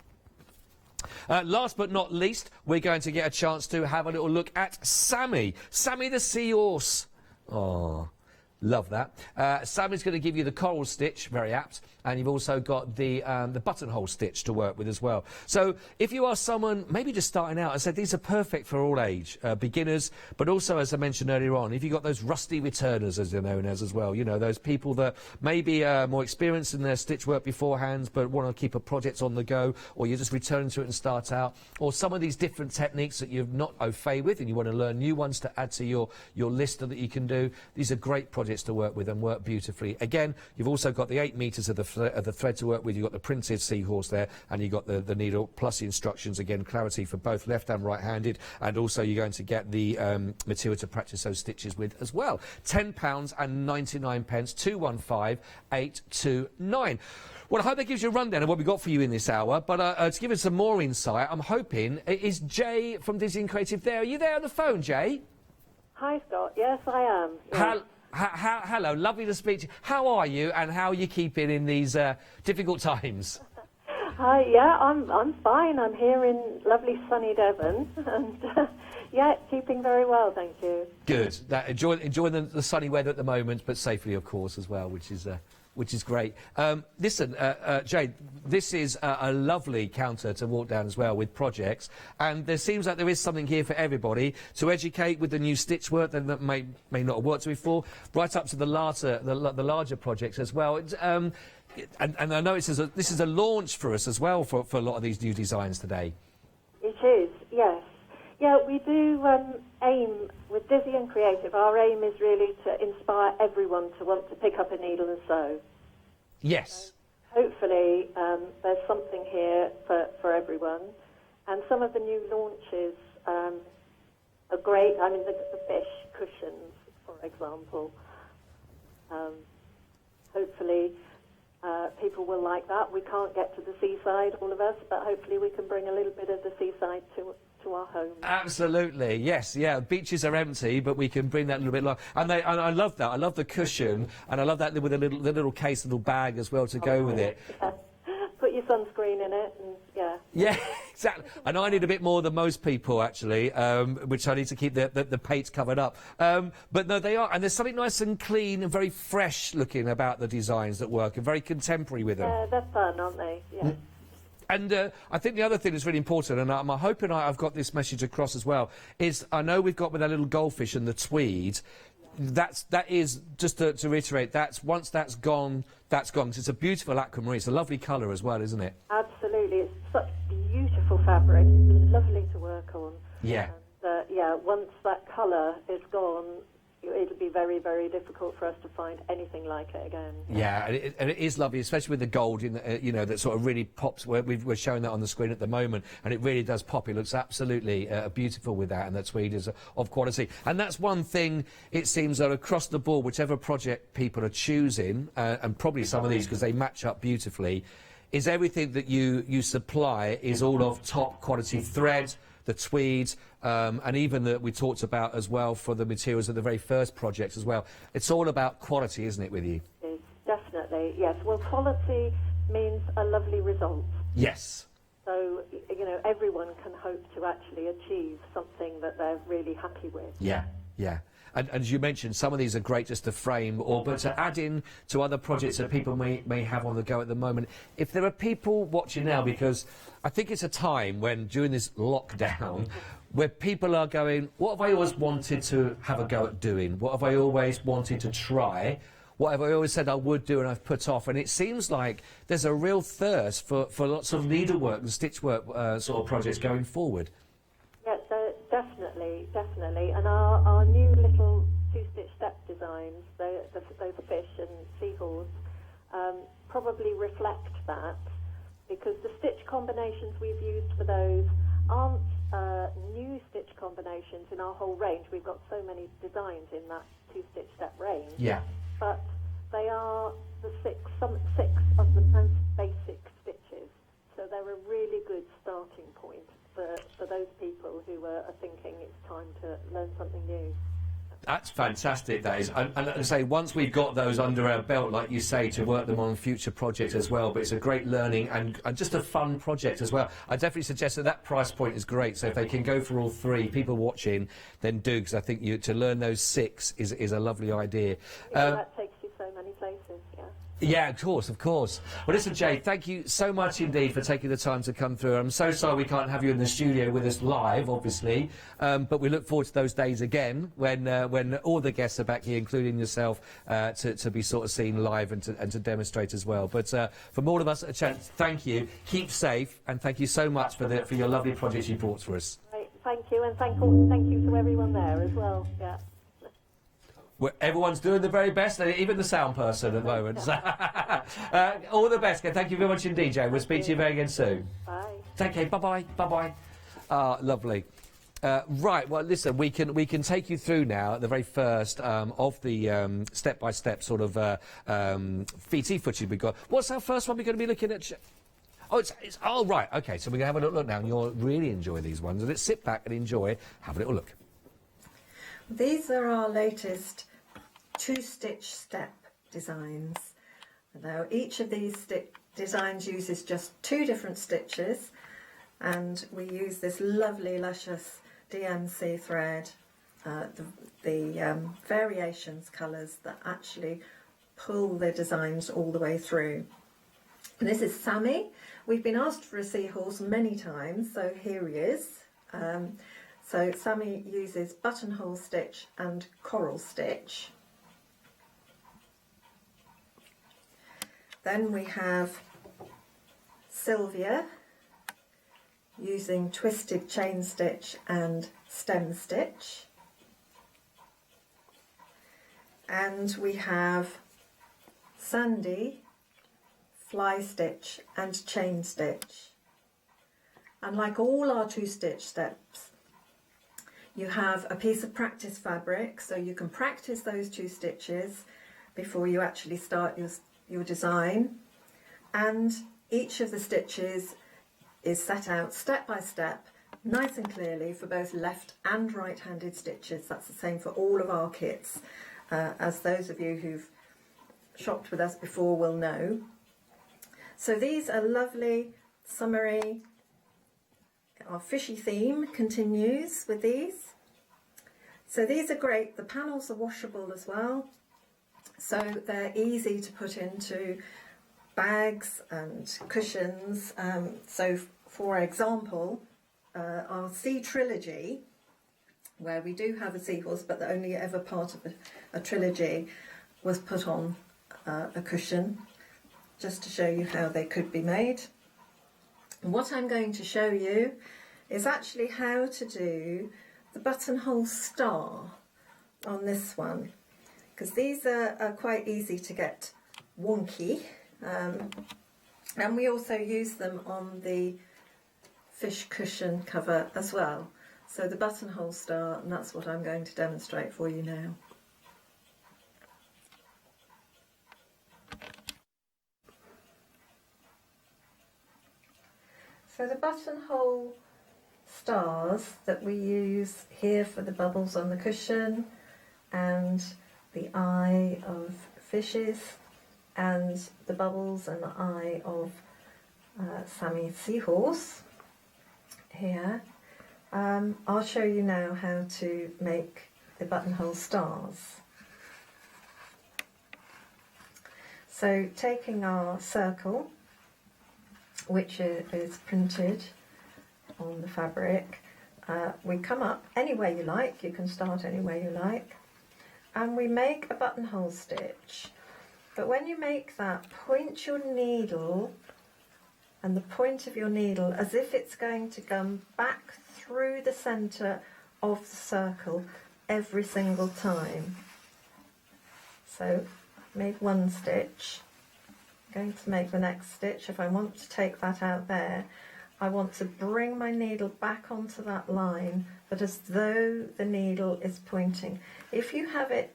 Last but not least, we're going to get a chance to have a little look at Sammy. Sammy the seahorse. Oh, love that. Sammy's going to give you the coral stitch, very apt, and you've also got the buttonhole stitch to work with as well. So if you are someone maybe just starting out, I said these are perfect for all age, beginners, but also, as I mentioned earlier on, if you've got those rusty returners, as they're known as well, you know, those people that maybe are more experienced in their stitch work beforehand, but want to keep a project on the go, or you're just returning to it and start out, or some of these different techniques that you're not au fait with and you want to learn new ones to add to your list that you can do. These are great projects to work with and work beautifully. Again, you've also got the 8 meters of the thread to work with. You've got the printed seahorse there, and you've got the needle plus the instructions. Again, clarity for both left and right-handed, and also you're going to get the material to practice those stitches with as well. £10.99, 215829. Well, I hope that gives you a rundown of what we've got for you in this hour, but to give us some more insight, I'm hoping, is Jay from Disney and Creative there? Are you there on the phone, Jay? Hi, Scott. Yes, I am. Yes. Hello, lovely to speak to you. How are you, and how are you keeping in these difficult times? Hi, yeah, I'm fine. I'm here in lovely sunny Devon, and Yeah, keeping very well, thank you. Good. Enjoying the sunny weather at the moment, but safely, of course, as well, which is great. Listen, Jade, this is a lovely counter to walk down as well with projects, and there seems like there is something here for everybody to educate with the new stitch work that may not have worked before, right up to the larger projects as well. And I know this is a launch for us as well for a lot of these new designs today. It is, yes. Yeah, we do aim, with Dizzy and Creative, our aim is really to inspire everyone to want to pick up a needle and sew. Yes. So hopefully there's something here for everyone. And some of the new launches are great. I mean, the fish cushions, for example. Hopefully people will like that. We can't get to the seaside, all of us, but hopefully we can bring a little bit of the seaside to our home. Absolutely, yes, yeah. Beaches are empty, but we can bring that a little bit long. And I love that. I love the cushion, and I love that with the little case, little bag as well to go with it. Yeah. Put your sunscreen in it, and yeah. Yeah, exactly. And I need a bit more than most people, actually, which I need to keep the pate covered up. But no, they are, and there's something nice and clean and very fresh looking about the designs that work, and very contemporary with them. Yeah, they're fun, aren't they? Yeah. And I think the other thing that's really important, and I'm hoping I've got this message across as well, is I know we've got with that little goldfish and the tweed, that is, just to reiterate, once that's gone, that's gone. 'Cause it's a beautiful aquamarine. It's a lovely colour as well, isn't it? Absolutely. It's such beautiful fabric. It's lovely to work on. Yeah. And, yeah, once that colour is gone, it'll be very, very difficult for us to find anything like it again. Yeah, and it is lovely, especially with the gold in the, that sort of really pops. We're showing that on the screen at the moment, and it really does pop. It looks absolutely beautiful with that, and that tweed is of quality. And that's one thing, it seems, that across the board, whichever project people are choosing, and probably some of these because they match up beautifully, is everything that you supply is all of top quality thread, the tweed, and even that we talked about as well for the materials of the very first projects as well. It's all about quality, isn't it, with you? It is, definitely, yes. Well, quality means a lovely result. Yes. So, everyone can hope to actually achieve something that they're really happy with. Yeah, yeah. And as you mentioned, some of these are great just to frame, but to add in to other projects that people may have on the go at the moment. If there are people watching now, because I think it's a time when, during this lockdown, where people are going, what have I always wanted to have a go at doing? What have I always wanted to try? What have I always said I would do and I've put off? And it seems like there's a real thirst for lots of needlework and stitchwork sort of projects going forward. Yeah, so definitely. And our new little two-stitch step designs, those fish and seahorse, probably reflect that, because the stitch combinations we've used for those aren't new stitch combinations in our whole range. We've got so many designs in that two-stitch step range. Yeah. But they are six of the most basic stitches. So they're a really good starting point for those people who are thinking it's time to learn something new. That's fantastic, that is. And I say, once we've got those under our belt, like you say, to work them on future projects as well, but it's a great learning and just a fun project as well. I definitely suggest that price point is great, so if they can go for all three, people watching, then do, because I think to learn those six is a lovely idea. That takes you so many places, yeah. Yeah, of course. Well, listen, Jade, thank you so much indeed for taking the time to come through. I'm so sorry we can't have you in the studio with us live, obviously, but we look forward to those days again when all the guests are back here, including yourself, to be sort of seen live and to demonstrate as well. But from all of us at Chance, thank you. Keep safe, and thank you so much for your lovely projects you brought for us. Right, thank you, and thank you to everyone there as well. Yeah. Well, everyone's doing the very best, even the sound person at the moment. All the best. Thank you very much indeed, Jane. We'll speak to you very again soon. Bye. Take care. Bye-bye. Bye-bye. Lovely. Right, well, listen, we can take you through now the very first of the step-by-step sort of VT footage we've got. What's our first one we're going to be looking at? Oh, right, OK, so we're going to have a little look now, and you'll really enjoy these ones. Let's sit back and enjoy, have a little look. These are our latest two-stitch step designs. Now each of these designs uses just 2 different stitches, and we use this lovely luscious DMC thread, the variations colours that actually pull the designs all the way through. And this is Sammy. We've been asked for a seahorse many times, so here he is. So Sammy uses buttonhole stitch and coral stitch. Then we have Sylvia using twisted chain stitch and stem stitch. And we have Sandy fly stitch and chain stitch. And like all our 2-stitch steps, you have a piece of practice fabric, so you can practice those 2 stitches before you actually start your design. And each of the stitches is set out step by step, nice and clearly for both left and right-handed stitches. That's the same for all of our kits, as those of you who've shopped with us before will know. So these are lovely, summery. Our fishy theme continues with these. So these are great. The panels are washable as well, so they're easy to put into bags and cushions. So for example, our Sea Trilogy, where we do have a seahorse but the only ever part of a trilogy, was put on a cushion, just to show you how they could be made. And what I'm going to show you is actually how to do the buttonhole star on this one, because these are quite easy to get wonky, and we also use them on the fish cushion cover as well. So the buttonhole star, and that's what I'm going to demonstrate for you now. So the buttonhole stars that we use here for the bubbles on the cushion, and the eye of fishes, and the bubbles and the eye of Sammy's seahorse here. I'll show you now how to make the buttonhole stars. So taking our circle, which is printed on the fabric, we come up any way you like, you can start any way you like, and we make a buttonhole stitch. But when you make that, point your needle and the point of your needle as if it's going to come back through the centre of the circle every single time. So make one stitch, I'm going to make the next stitch. If I want to take that out there, I want to bring my needle back onto that line, but as though the needle is pointing. If you have it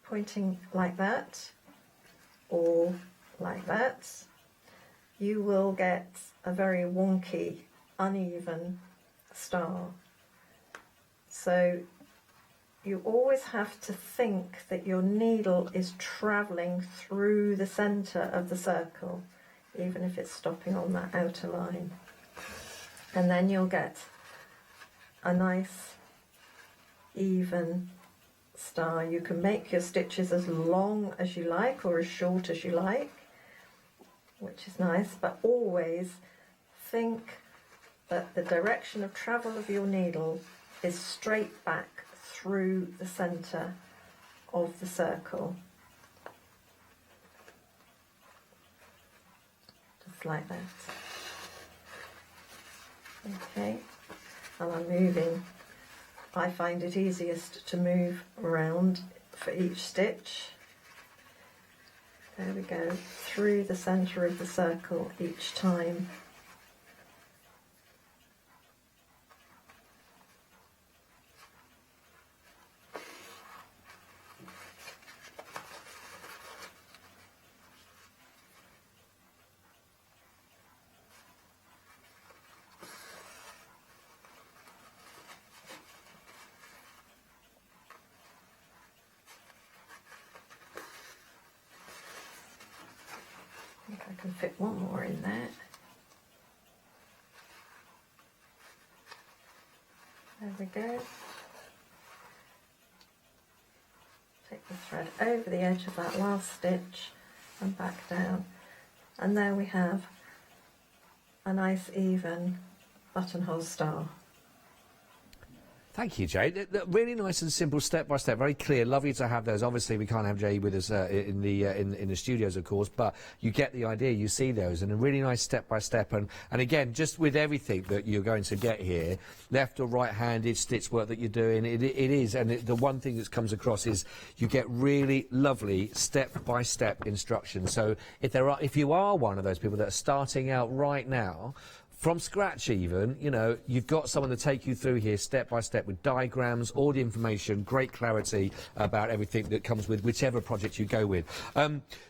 pointing like that or like that, you will get a very wonky, uneven star. So you always have to think that your needle is travelling through the centre of the circle, even if it's stopping on that outer line. And then you'll get a nice, even star. You can make your stitches as long as you like or as short as you like, which is nice, but always think that the direction of travel of your needle is straight back through the centre of the circle. Just like that. Okay, and I'm moving. I find it easiest to move around for each stitch. There we go, through the centre of the circle each time. I think I can fit one more in there. There we go. Take the thread over the edge of that last stitch and back down. And there we have a nice even buttonhole star. Thank you, Jade. Really nice and simple, step by step, very clear. Lovely to have those. Obviously, we can't have Jade with us in the studios, of course, but you get the idea. You see those, and a really nice step by step. And again, just with everything that you're going to get here, left or right-handed stitch work that you're doing, it is. And the one thing that comes across is you get really lovely step by step instructions. So if you are one of those people that are starting out right now, from scratch even, you know, you've got someone to take you through here step by step with diagrams, all the information, great clarity about everything that comes with whichever project you go with.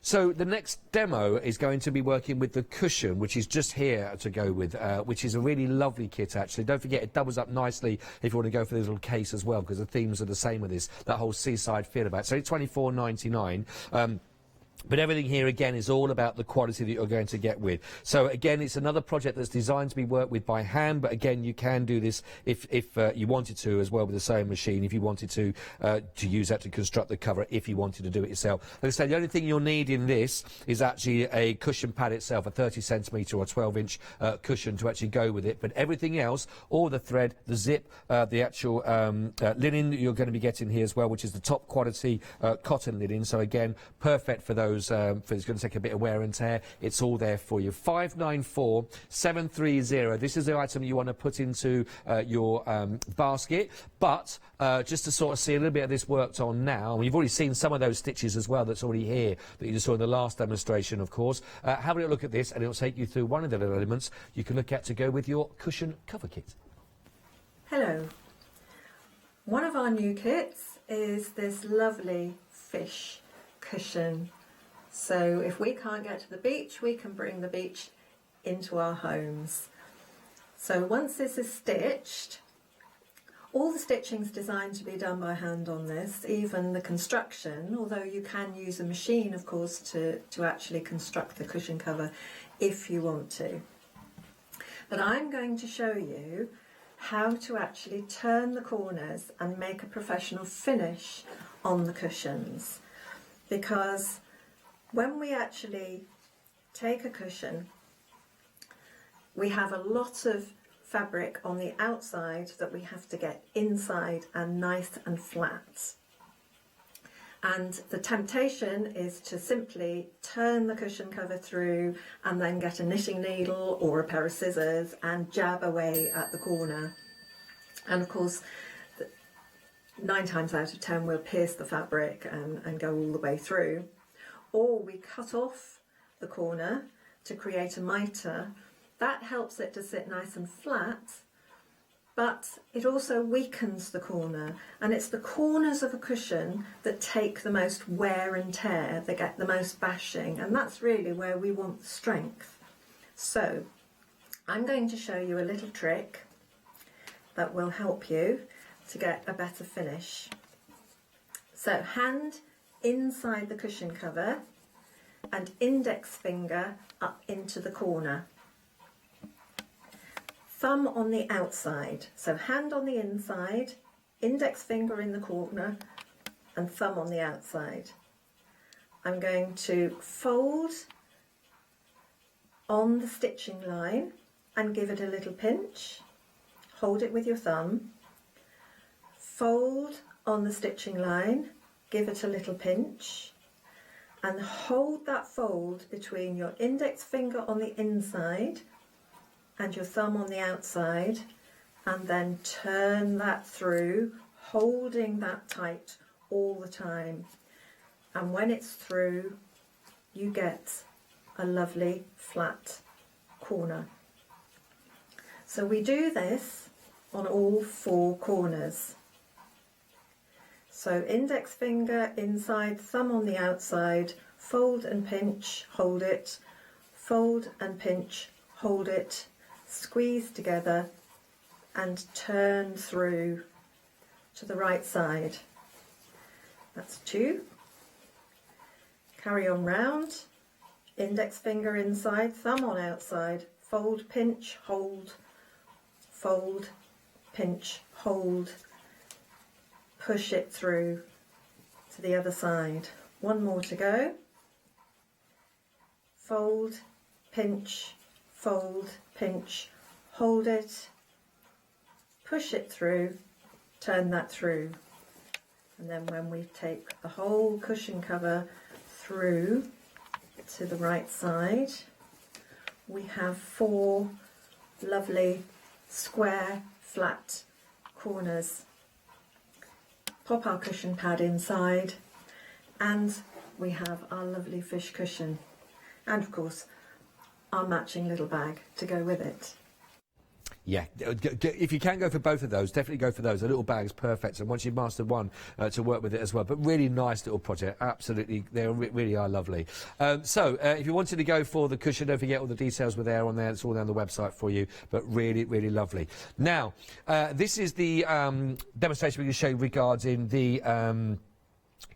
So the next demo is going to be working with the cushion, which is just here to go with, which is a really lovely kit actually. Don't forget it doubles up nicely if you want to go for the little case as well, because the themes are the same with this, that whole seaside feel about it. So it's $24.99. But everything here, again, is all about the quality that you're going to get with. So, again, it's another project that's designed to be worked with by hand, but, again, you can do this if you wanted to as well with a sewing machine, if you wanted to use that to construct the cover, if you wanted to do it yourself. Like I say, the only thing you'll need in this is actually a cushion pad itself, a 30cm or 12-inch cushion to actually go with it. But everything else, all the thread, the zip, the actual linen that you're going to be getting here as well, which is the top quality cotton linen. So, again, perfect for those. It's going to take a bit of wear and tear. It's all there for you. 594730. This is the item you want to put into your basket. But just to sort of see a little bit of this worked on now, and you've already seen some of those stitches as well that's already here that you just saw in the last demonstration, of course. Have a little look at this, and it'll take you through one of the little elements you can look at to go with your cushion cover kit. Hello. One of our new kits is this lovely fish cushion. So if we can't get to the beach, we can bring the beach into our homes. So once this is stitched, all the stitching's designed to be done by hand on this, even the construction, although you can use a machine, of course, to actually construct the cushion cover if you want to. But I'm going to show you how to actually turn the corners and make a professional finish on the cushions, because when we actually take a cushion, we have a lot of fabric on the outside that we have to get inside and nice and flat. And the temptation is to simply turn the cushion cover through and then get a knitting needle or a pair of scissors and jab away at the corner. And of course, 9 times out of 10 we'll pierce the fabric and go all the way through. Or we cut off the corner to create a mitre. That helps it to sit nice and flat, but it also weakens the corner, and it's the corners of a cushion that take the most wear and tear, they get the most bashing, and that's really where we want the strength. So I'm going to show you a little trick that will help you to get a better finish. So hand inside the cushion cover and index finger up into the corner. Thumb on the outside, so hand on the inside, index finger in the corner and thumb on the outside. I'm going to fold on the stitching line and give it a little pinch, hold it with your thumb, fold on the stitching line, give it a little pinch, and hold that fold between your index finger on the inside and your thumb on the outside, and then turn that through, holding that tight all the time. And when it's through, you get a lovely flat corner. So we do this on all 4 corners. So index finger inside, thumb on the outside, fold and pinch, hold it, fold and pinch, hold it, squeeze together and turn through to the right side. That's 2. Carry on round, index finger inside, thumb on outside, fold, pinch, hold, fold, pinch, hold, push it through to the other side. One more to go. Fold, pinch, fold, pinch, hold it, push it through, turn that through. And then when we take the whole cushion cover through to the right side, we have 4 lovely square flat corners. Pop our cushion pad inside and we have our lovely fish cushion, and of course our matching little bag to go with it. Yeah, if you can go for both of those, definitely go for those. A little bag's perfect, and once you've mastered one, to work with it as well. But really nice little project, absolutely, they really are lovely. So, if you wanted to go for the cushion, don't forget all the details were there on there. It's all down the website for you, but really, really lovely. Now, this is the demonstration we're going to show you regarding the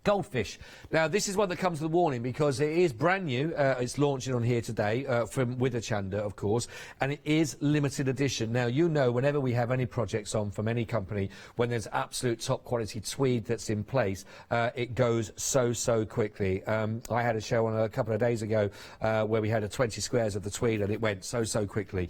goldfish. Now, this is one that comes with a warning because it is brand new. It's launching on here today with Hochanda, of course, and it is limited edition. Now, you know, whenever we have any projects on from any company, when there's absolute top quality tweed that's in place, it goes so quickly. I had a show on a couple of days ago where we had 20 squares of the tweed, and it went so quickly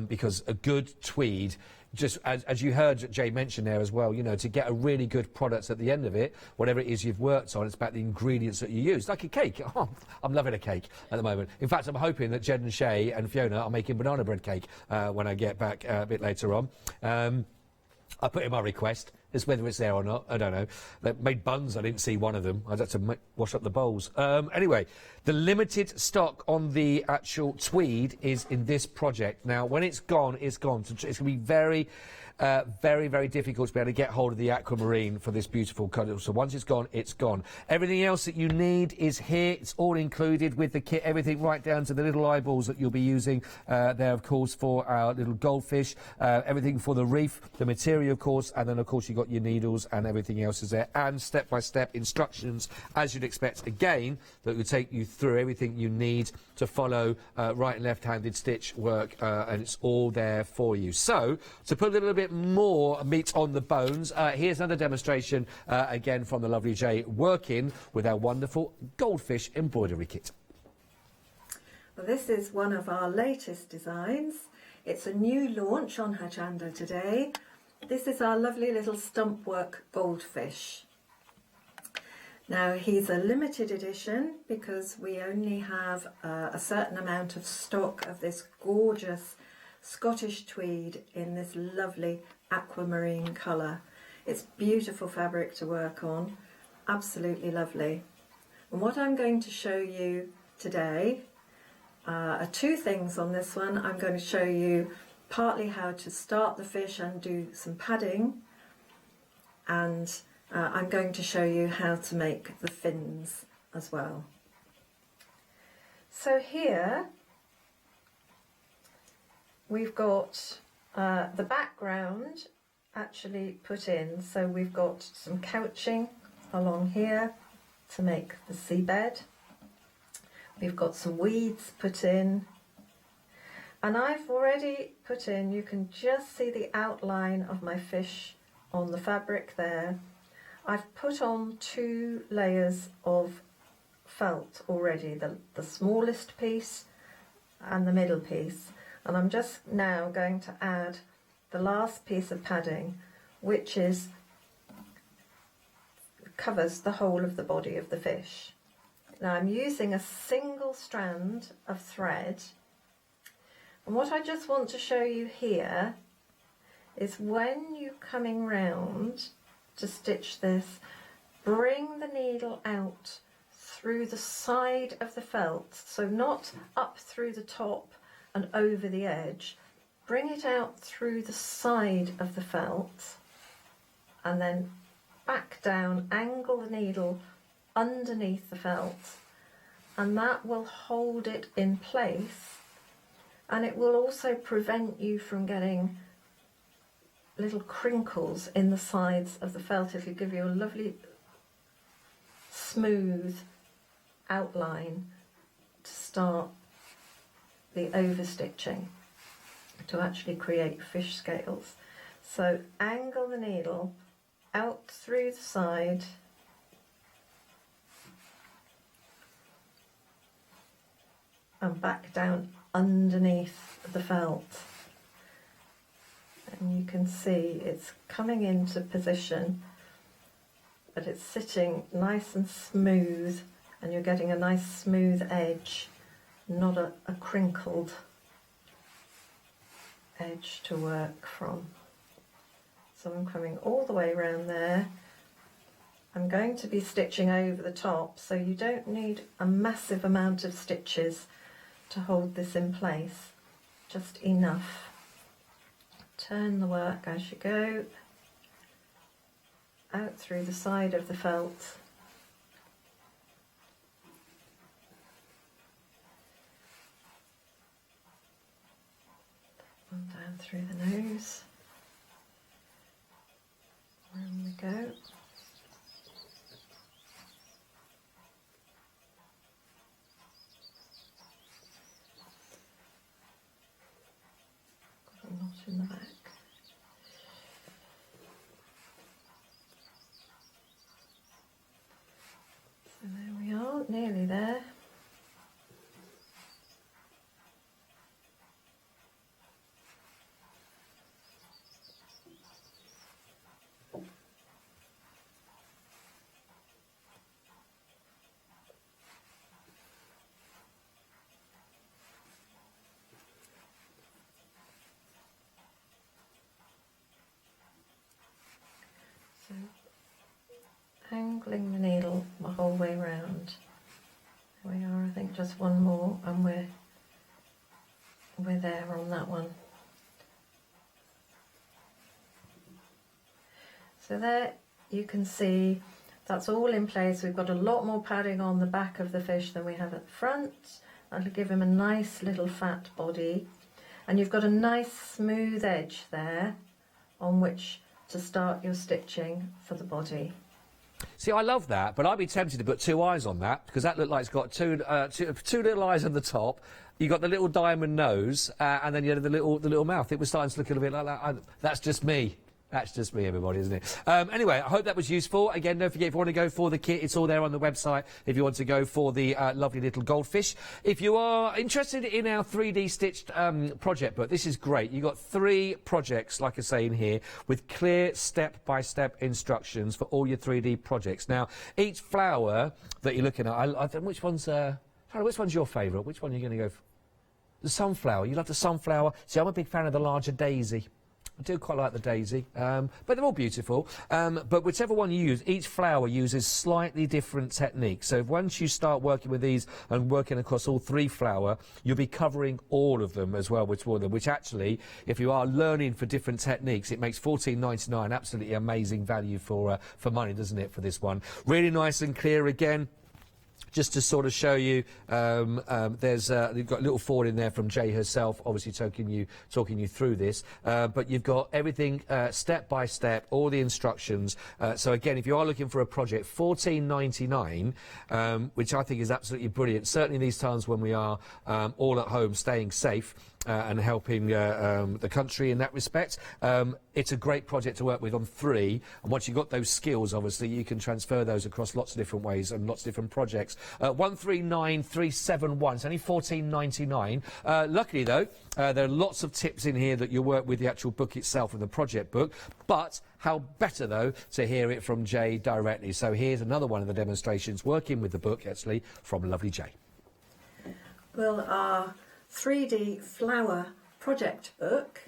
because a good tweed, just as you heard Jay mention there as well, you know, to get a really good product at the end of it, whatever it is you've worked on, it's about the ingredients that you use. Like a cake. Oh, I'm loving a cake at the moment. In fact, I'm hoping that Jed and Shay and Fiona are making banana bread cake when I get back a bit later on. I put in my request. It's whether it's there or not, I don't know. They made buns, I didn't see one of them. I'd have to wash up the bowls. Anyway, the limited stock on the actual tweed is in this project. Now, when it's gone, it's gone. So it's going to be very difficult to be able to get hold of the aquamarine for this beautiful colour. So once it's gone, it's gone. Everything else that you need is here. It's all included with the kit, everything right down to the little eyeballs that you'll be using there, of course, for our little goldfish. Everything for the reef, the material, of course, and then, of course, you've got your needles and everything else is there, and step-by-step instructions, as you'd expect, again, that will take you through everything you need to follow right and left-handed stitch work, and it's all there for you. So, to put a little bit more meat on the bones, here's another demonstration, again, from the lovely Jay, working with our wonderful goldfish embroidery kit. Well, this is one of our latest designs. It's a new launch on Hochanda today. This is our lovely little stump work goldfish. Now, he's a limited edition because we only have a certain amount of stock of this gorgeous Scottish tweed in this lovely aquamarine colour. It's beautiful fabric to work on, absolutely lovely. And what I'm going to show you today are 2 things on this one. I'm going to show you partly how to start the fish and do some padding, and I'm going to show you how to make the fins as well. So here we've got the background actually put in, so we've got some couching along here to make the seabed. We've got some weeds put in, and I've already put in, you can just see the outline of my fish on the fabric there. I've put on 2 layers of felt already, the smallest piece and the middle piece, and I'm just now going to add the last piece of padding, which covers the whole of the body of the fish. Now I'm using a single strand of thread, and what I just want to show you here is when you're coming round to stitch this, bring the needle out through the side of the felt, so not up through the top and over the edge. Bring it out through the side of the felt and then back down, angle the needle underneath the felt, and that will hold it in place, and it will also prevent you from getting little crinkles in the sides of the felt. It'll give you a lovely smooth outline to start the overstitching, to actually create fish scales. So angle the needle out through the side and back down underneath the felt. And you can see it's coming into position, but it's sitting nice and smooth, and you're getting a nice smooth edge, not a crinkled edge to work from. So I'm coming all the way around there. I'm going to be stitching over the top, so you don't need a massive amount of stitches to hold this in place, just enough. Turn the work as you go, out through the side of the felt. And down through the nose. And we go. Got a knot in the back. So there we are, nearly there. So, angling the needle the whole way round. There we are, I think just one more and we're there on that one. So there you can see that's all in place. We've got a lot more padding on the back of the fish than we have at the front. That'll give him a nice little fat body. And you've got a nice smooth edge there on which to start your stitching for the body. See, I love that, but I'd be tempted to put two eyes on that, because that looked like it's got two little eyes on the top. You got the little diamond nose, and then you had the little mouth. It was starting to look a little bit like that. That's just me. That's just me, everybody, isn't it? Anyway, I hope that was useful. Again, don't forget, if you want to go for the kit, it's all there on the website if you want to go for the lovely little goldfish. If you are interested in our 3D stitched project book, this is great. You've got 3 projects, like I say, in here, with clear step-by-step instructions for all your 3D projects. Now, each flower that you're looking at, I think which one's your favourite? Which one are you going to go for? The sunflower. You love the sunflower. See, I'm a big fan of the larger daisy. I do quite like the daisy, but they're all beautiful. But whichever one you use, each flower uses slightly different techniques. So once you start working with these and working across all 3 flower, you'll be covering all of them as well, which actually, if you are learning for different techniques, it makes $14.99 absolutely amazing value for money, doesn't it, for this one? Really nice and clear again. Just to sort of show you, you've got a little forward in there from Jay herself, obviously talking you through this. But you've got everything step by step, all the instructions. So again, if you are looking for a project, $14.99, which I think is absolutely brilliant. Certainly in these times when we are all at home, staying safe. And helping the country in that respect. It's a great project to work with on 3, and once you've got those skills, obviously, you can transfer those across lots of different ways and lots of different projects. 139371, it's only $14.99. Luckily, though, there are lots of tips in here that you'll work with the actual book itself and the project book, but how better, though, to hear it from Jay directly. So here's another one of the demonstrations working with the book, actually, from lovely Jay. Well, our 3D flower project book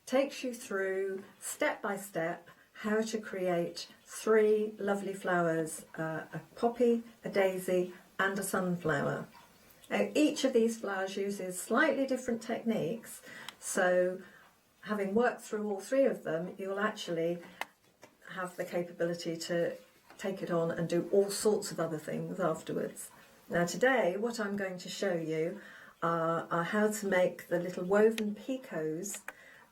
takes you through step by step how to create 3 lovely flowers, a poppy, a daisy and a sunflower. Each of these flowers uses slightly different techniques, so having worked through all 3 of them, you'll actually have the capability to take it on and do all sorts of other things afterwards. Now today what I'm going to show you are how to make the little woven picots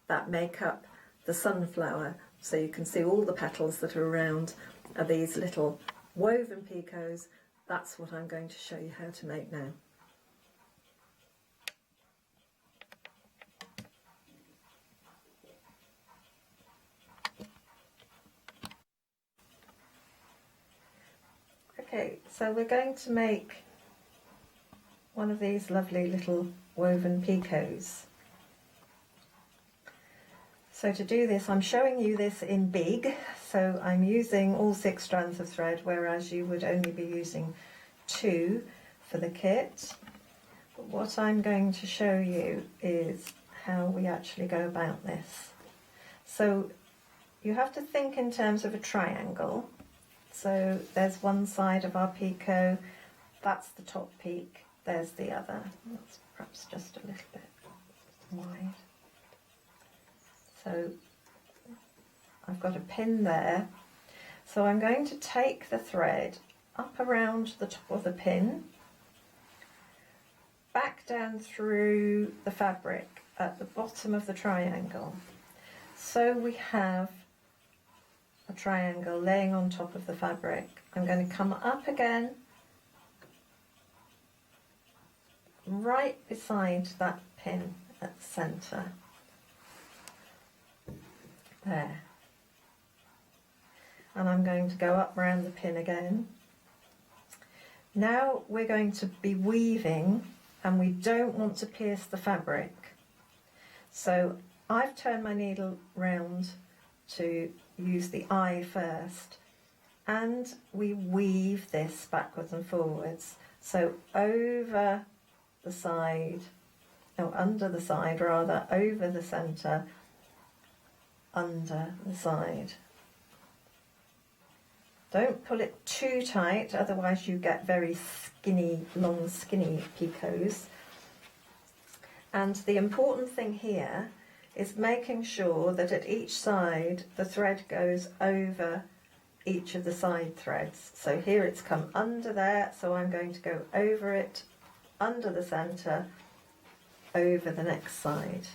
that make up the sunflower. So you can see all the petals that are around are these little woven picots. That's what I'm going to show you how to make now. Okay, so we're going to make one of these lovely little woven picots. So to do this, I'm showing you this in big, so I'm using all 6 strands of thread, whereas you would only be using 2 for the kit. But what I'm going to show you is how we actually go about this. So you have to think in terms of a triangle. So there's one side of our picot, that's the top peak, there's the other. That's perhaps just a little bit wide. So I've got a pin there. So I'm going to take the thread up around the top of the pin, back down through the fabric at the bottom of the triangle. So we have a triangle laying on top of the fabric. I'm going to come up again, right beside that pin at the centre. There. And I'm going to go up around the pin again. Now we're going to be weaving, and we don't want to pierce the fabric. So I've turned my needle round to use the eye first, and we weave this backwards and forwards. So over the side, no, under the side rather, over the centre, under the side. Don't pull it too tight, otherwise you get very skinny, long skinny picots. And the important thing here is making sure that at each side the thread goes over each of the side threads. So here it's come under there, so I'm going to go over it, under the centre, over the next side.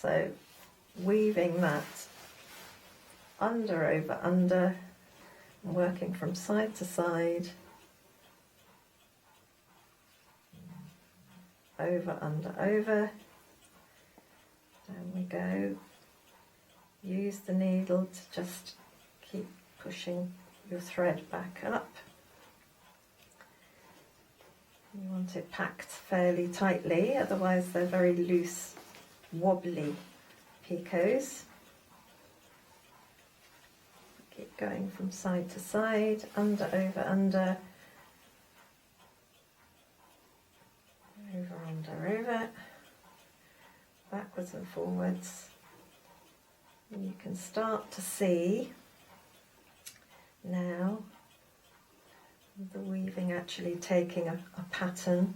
So weaving that under, over, under, and working from side to side, over, under, over. Down we go. Use the needle to just keep pushing your thread back up. You want it packed fairly tightly, otherwise they're very loose, wobbly picots. Keep going from side to side, under, over, under, over, under, over, backwards and forwards. And you can start to see now the weaving actually taking a pattern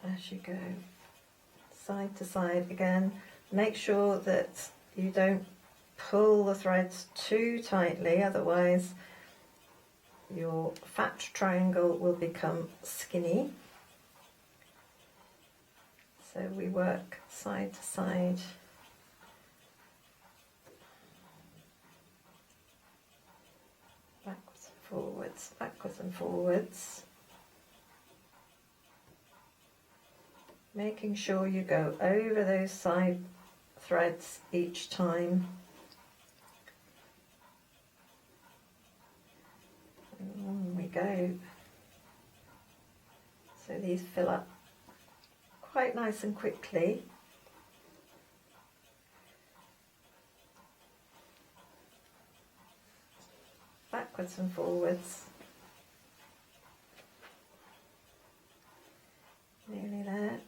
as you go side to side again. Make sure that you don't pull the threads too tightly, otherwise your fat triangle will become skinny. So we work side to side. Backwards and forwards, backwards and forwards. Making sure you go over those side threads each time. And on we go. So these fill up quite nice and quickly. Backwards and forwards. Nearly there.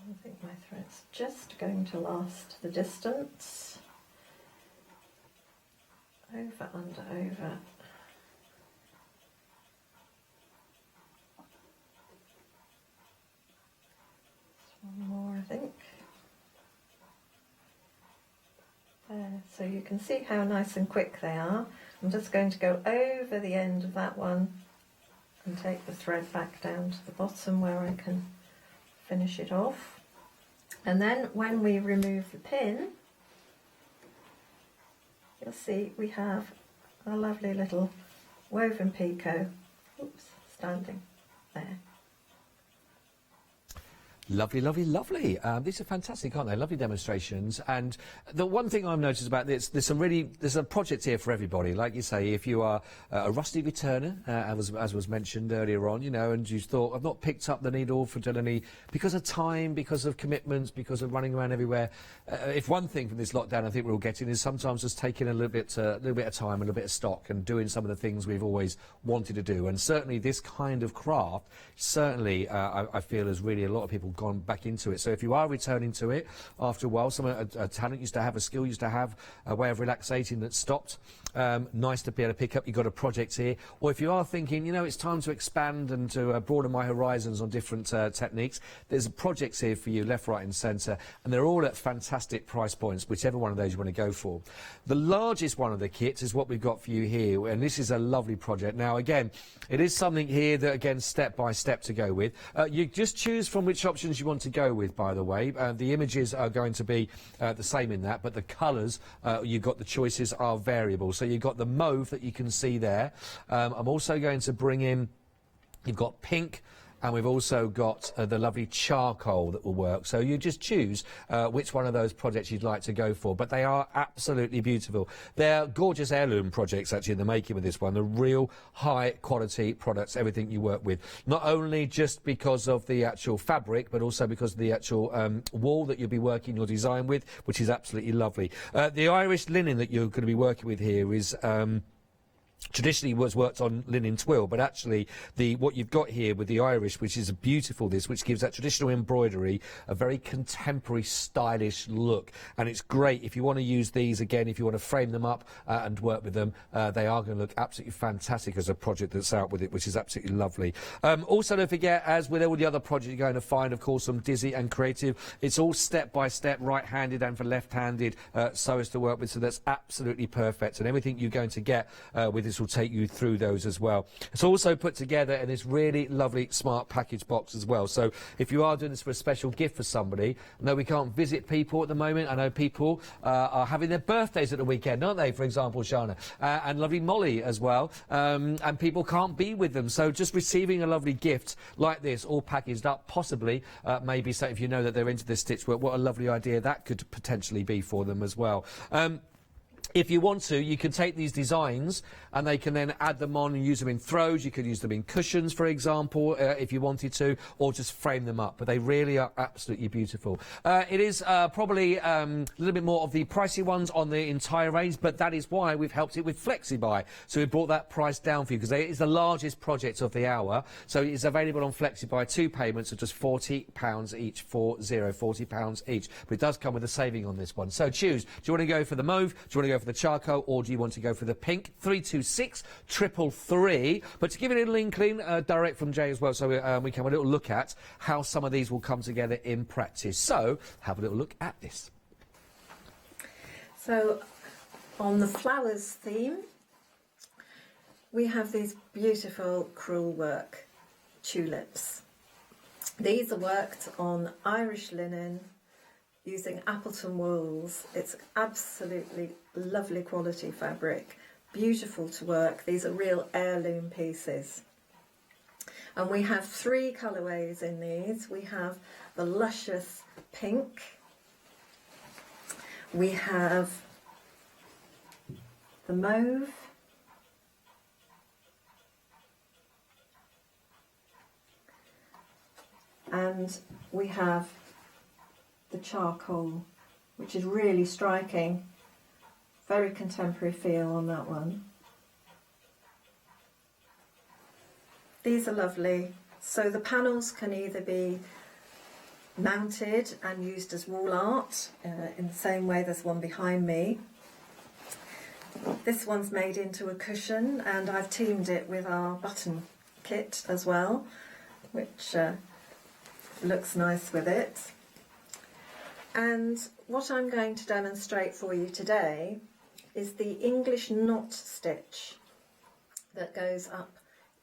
I think my thread's just going to last the distance. Over, under, over. One more, I think. There, so you can see how nice and quick they are. I'm just going to go over the end of that one and take the thread back down to the bottom where I can finish it off. And then when we remove the pin, you'll see we have a lovely little woven picot. Oops, standing there. Lovely, lovely, lovely. These are fantastic, aren't they? Lovely demonstrations. And the one thing I've noticed about this, there's a project here for everybody. Like you say, if you are a rusty returner, as was mentioned earlier on, you know, and you thought, I've not picked up the needle for doing any, because of time, because of commitments, because of running around everywhere. If one thing from this lockdown I think we're all getting is sometimes just taking a little bit of time, a little bit of stock, and doing some of the things we've always wanted to do. And certainly this kind of craft, certainly I feel has really a lot of people gone back into it. So if you are returning to it after a while, a talent used to have, a skill used to have, a way of relaxating that stopped, nice to be able to pick up. You've got a project here. Or if you are thinking, you know, it's time to expand and to broaden my horizons on different techniques, there's projects here for you left, right and centre, and they're all at fantastic price points, whichever one of those you want to go for. The largest one of the kits is what we've got for you here, and this is a lovely project. Now again, it is something here that, again, step by step to go with. You just choose from which options you want to go with, by the way. The images are going to be the same in that, but the colours, you've got the choices are variable. So you've got the mauve that you can see there. I'm also going to bring in, you've got pink, and we've also got the lovely charcoal that will work. So you just choose which one of those projects you'd like to go for. But they are absolutely beautiful. They're gorgeous heirloom projects, actually, in the making with this one. The real high-quality products, everything you work with. Not only just because of the actual fabric, but also because of the actual wool that you'll be working your design with, which is absolutely lovely. The Irish linen that you're going to be working with here is... traditionally was worked on linen twill, but actually what you've got here with the Irish, which is beautiful, which gives that traditional embroidery a very contemporary, stylish look. And it's great if you want to use these again, if you want to frame them up and work with them. They are going to look absolutely fantastic as a project that's out with it, which is absolutely lovely. Also, don't forget, as with all the other projects you're going to find, of course, from Dizzy and Creative, it's all step by step, right-handed and for left-handed sewers to work with, so that's absolutely perfect. And everything you're going to get with this will take you through those as well. It's also put together in this really lovely smart package box as well. So if you are doing this for a special gift for somebody, I know we can't visit people at the moment. I know people are having their birthdays at the weekend, aren't they? For example, Shana and lovely Molly as well. And people can't be with them. So just receiving a lovely gift like this, all packaged up, possibly maybe, so if you know that they're into this stitch work, what a lovely idea that could potentially be for them as well. If you want to, you can take these designs and they can then add them on and use them in throws. You could use them in cushions, for example, if you wanted to, or just frame them up. But they really are absolutely beautiful. It is probably a little bit more of the pricey ones on the entire range, but that is why we've helped it with FlexiBuy. So we brought that price down for you because it is the largest project of the hour. So it is available on FlexiBuy, 2 payments of just £40 each, £40 each. But it does come with a saving on this one. So choose. Do you want to go for the mauve? Do you want to go for the charcoal, or do you want to go for the pink? 326 333. But to give it a little inkling, direct from Jay as well, so we can have a little look at how some of these will come together in practice. So have a little look at this. So on the flowers theme, we have these beautiful crewel work tulips. These are worked on Irish linen using Appleton wools. It's absolutely lovely quality fabric, beautiful to work. These are real heirloom pieces. And we have 3 colourways in these. We have the luscious pink, we have the mauve, and we have the charcoal, which is really striking. Very contemporary feel on that one. These are lovely. So the panels can either be mounted and used as wall art in the same way there's one behind me. This one's made into a cushion, and I've teamed it with our button kit as well, which looks nice with it. And what I'm going to demonstrate for you today is the English knot stitch that goes up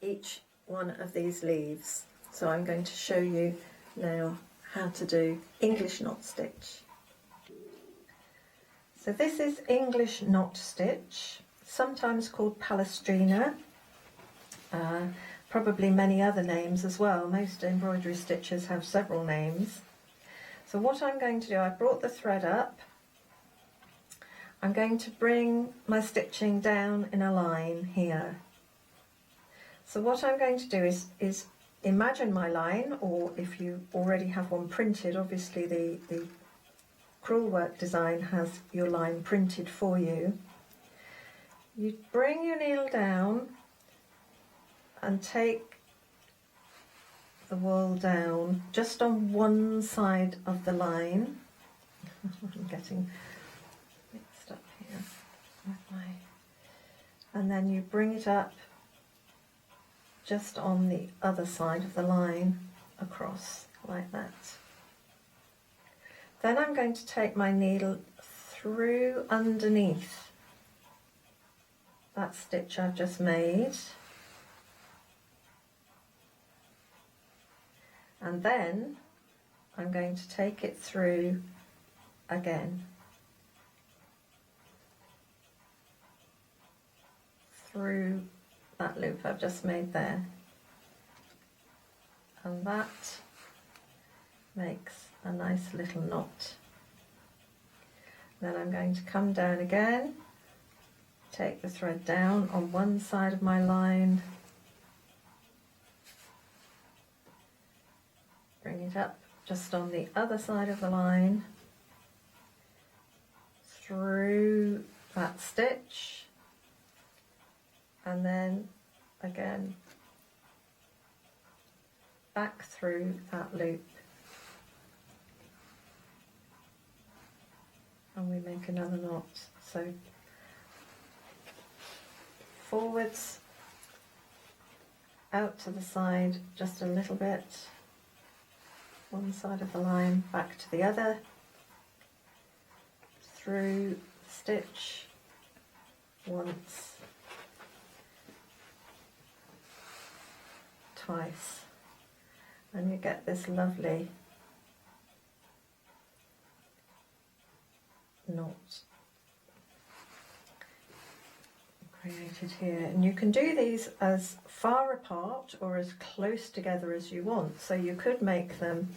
each one of these leaves. So I'm going to show you now how to do English knot stitch. So this is English knot stitch, sometimes called palestrina. probably many other names as well. Most embroidery stitches have several names. So what I'm going to do, I've brought the thread up. I'm going to bring my stitching down in a line here. So what I'm going to do is imagine my line, or if you already have one printed, obviously the crewel work design has your line printed for you. You bring your needle down and take the wool down just on one side of the line. I'm getting mixed up here with my... And then you bring it up just on the other side of the line across like that. Then I'm going to take my needle through underneath that stitch I've just made, and then I'm going to take it through again, through that loop I've just made there, and that makes a nice little knot. Then I'm going to come down again, take the thread down on one side of my line, bring it up just on the other side of the line, through that stitch, and then again back through that loop, and we make another knot. So forwards, out to the side just a little bit, one side of the line, back to the other, through stitch once, twice, and you get this lovely knot created here. And you can do these as far apart or as close together as you want. So you could make them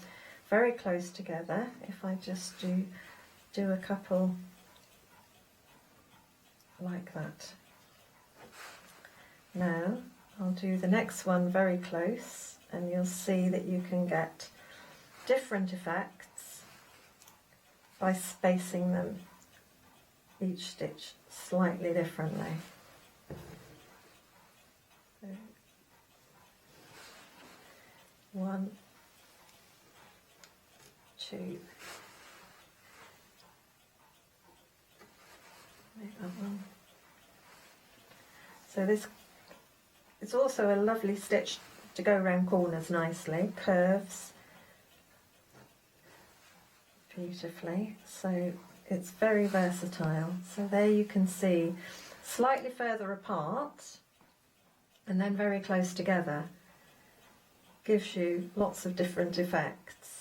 very close together. If I just do a couple like that. Now I'll do the next one very close, and you'll see that you can get different effects by spacing them, each stitch slightly differently. So, 1, 2, make that one. So this, it's also a lovely stitch to go around corners nicely, curves beautifully, so it's very versatile. So there you can see slightly further apart and then very close together, gives you lots of different effects.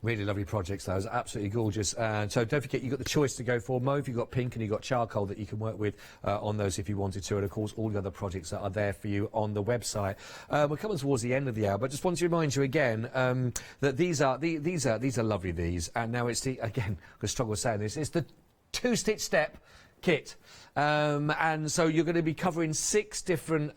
Really lovely projects, those, absolutely gorgeous. So don't forget, you've got the choice to go for mauve, you've got pink, and you've got charcoal that you can work with on those if you wanted to, and of course all the other projects that are there for you on the website. We're coming towards the end of the hour, but just want to remind you again that these are lovely, these, and now it's the, again, I struggle with saying this, it's the two-stitch step kit. And so you're going to be covering 6 different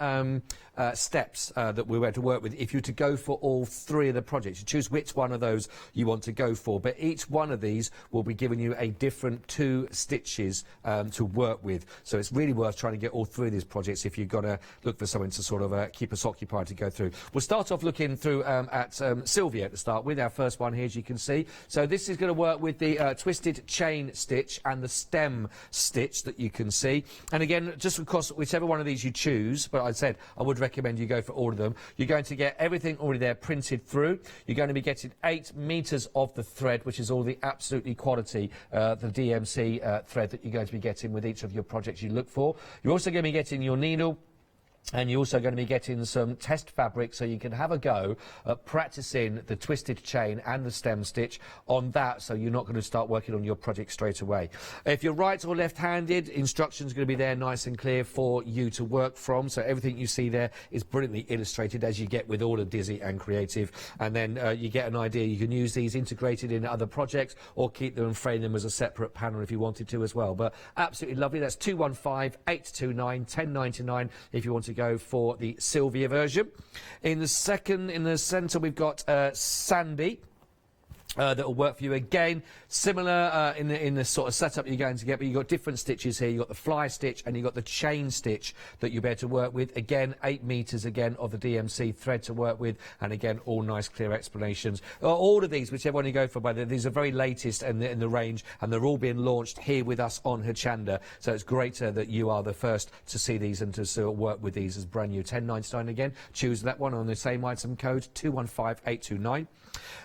steps that we're going to work with if you're to go for all 3 of the projects. You choose which one of those you want to go for, but each one of these will be giving you a different 2 stitches to work with. So it's really worth trying to get all 3 of these projects if you've got to look for something to sort of keep us occupied to go through. We'll start off looking through at Sylvia to start with, our first one here, as you can see. So this is going to work with the twisted chain stitch and the stem stitch that you can see. And again, just because whichever one of these you choose, but I said I would recommend you go for all of them, you're going to get everything already there printed through. You're going to be getting 8 meters of the thread, which is all the absolutely quality, the DMC thread that you're going to be getting with each of your projects you look for. You're also going to be getting your needle, And you're also going to be getting some test fabric so you can have a go at practicing the twisted chain and the stem stitch on that, so you're not going to start working on your project straight away. If you're right or left-handed, instructions are going to be there nice and clear for you to work from. So everything you see there is brilliantly illustrated, as you get with all of Dizzy and Creative. And then you get an idea. You can use these integrated in other projects or keep them and frame them as a separate panel if you wanted to as well. But absolutely lovely. That's 215-829 1099 if you want to go for the Sylvia version. In the centre, we've got Sandy. That will work for you again. Similar in the sort of setup you're going to get, but you've got different stitches here. You've got the fly stitch and you've got the chain stitch that you'll be able to work with. Again, 8 metres again of the DMC thread to work with, and again, all nice clear explanations. All of these, whichever one you go for, by the way, these are very latest in the range, and they're all being launched here with us on Hochanda. So it's great that you are the first to see these and to work with these as brand new. $10.99 again. Choose that one on the same item code, 215829.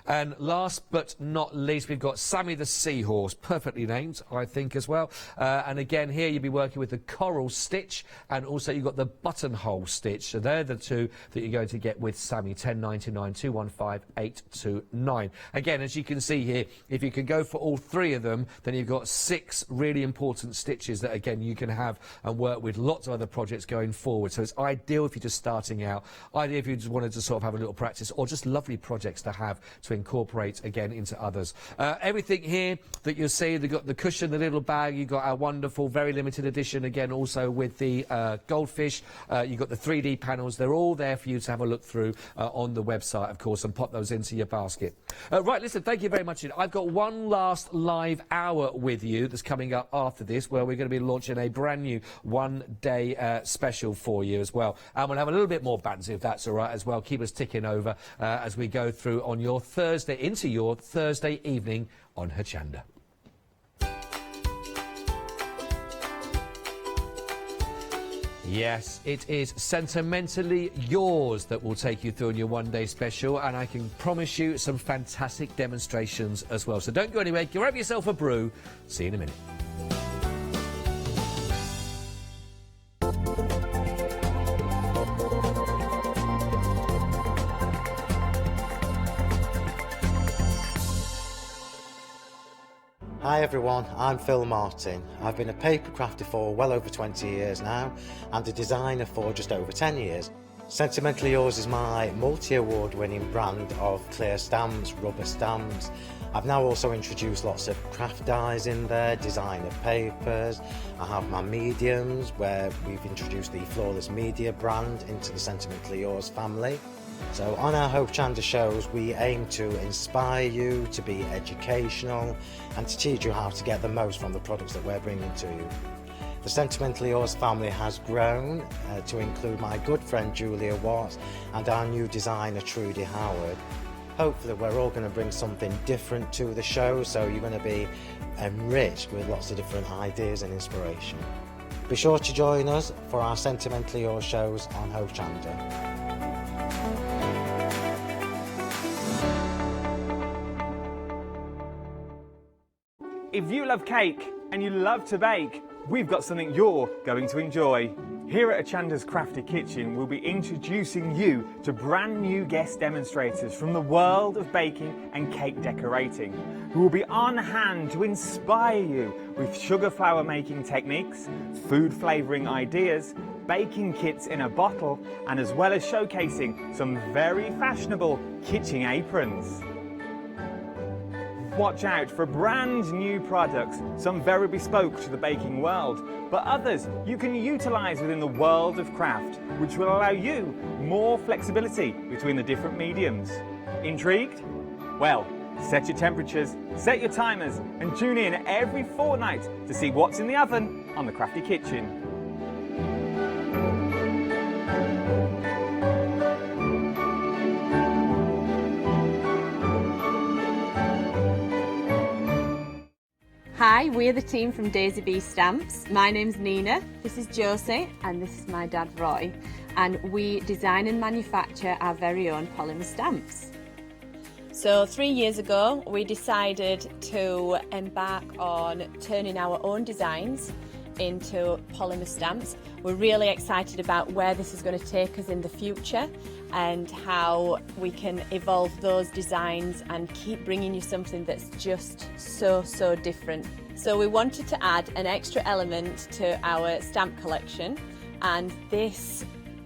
And last but not least, we've got Sammy the Seahorse, perfectly named, I think, as well. And again, here you'll be working with the coral stitch, and also you've got the buttonhole stitch. So they're the two that you're going to get with Sammy, $10.99, 215829. Again, as you can see here, if you can go for all three of them, then you've got 6 really important stitches that, again, you can have and work with lots of other projects going forward. So it's ideal if you're just starting out, ideal if you just wanted to sort of have a little practice, or just lovely projects to have to incorporate again into others. Everything here that you'll see, they've got the cushion, the little bag, you've got our wonderful, very limited edition again, also with the goldfish. You've got the 3D panels. They're all there for you to have a look through on the website, of course, and pop those into your basket. Right, listen, thank you very much. I've got one last live hour with you that's coming up after this, where we're going to be launching a brand new one-day special for you as well. And we'll have a little bit more banter, if that's all right, as well. Keep us ticking over as we go through on your into your Thursday evening on Hochanda. Yes, it is Sentimentally Yours that will take you through on your one-day special, and I can promise you some fantastic demonstrations as well. So don't go anywhere, grab yourself a brew. See you in a minute. Hi everyone, I'm Phil Martin. I've been a paper crafter for well over 20 years now, and a designer for just over 10 years. Sentimentally Yours is my multi-award winning brand of clear stamps, rubber stamps. I've now also introduced lots of craft dyes in there, designer papers. I have my mediums, where we've introduced the Flawless Media brand into the Sentimentally Yours family. So on our Hochanda shows, we aim to inspire you, to be educational, and to teach you how to get the most from the products that we're bringing to you. The Sentimentally Yours family has grown to include my good friend Julia Watts and our new designer Trudy Howard. Hopefully we're all going to bring something different to the show, so you're going to be enriched with lots of different ideas and inspiration. Be sure to join us for our Sentimentally Yours shows on Hochanda. If you love cake and you love to bake, we've got something you're going to enjoy. Here at Hochanda's Crafty Kitchen, we'll be introducing you to brand new guest demonstrators from the world of baking and cake decorating, who will be on hand to inspire you with sugar flour making techniques, food flavouring ideas, baking kits in a bottle, and as well as showcasing some very fashionable kitchen aprons. Watch out for brand new products, some very bespoke to the baking world, but others you can utilise within the world of craft, which will allow you more flexibility between the different mediums. Intrigued? Well, set your temperatures, set your timers, and tune in every fortnight to see what's in the oven on the Crafty Kitchen. Hi, we're the team from Daisy Bee Stamps. My name's Nina, this is Josie, and this is my dad Roy. And we design and manufacture our very own polymer stamps. So 3 years ago, we decided to embark on turning our own designs into polymer stamps. We're really excited about where this is going to take us in the future and how we can evolve those designs and keep bringing you something that's just so different. So we wanted to add an extra element to our stamp collection, and this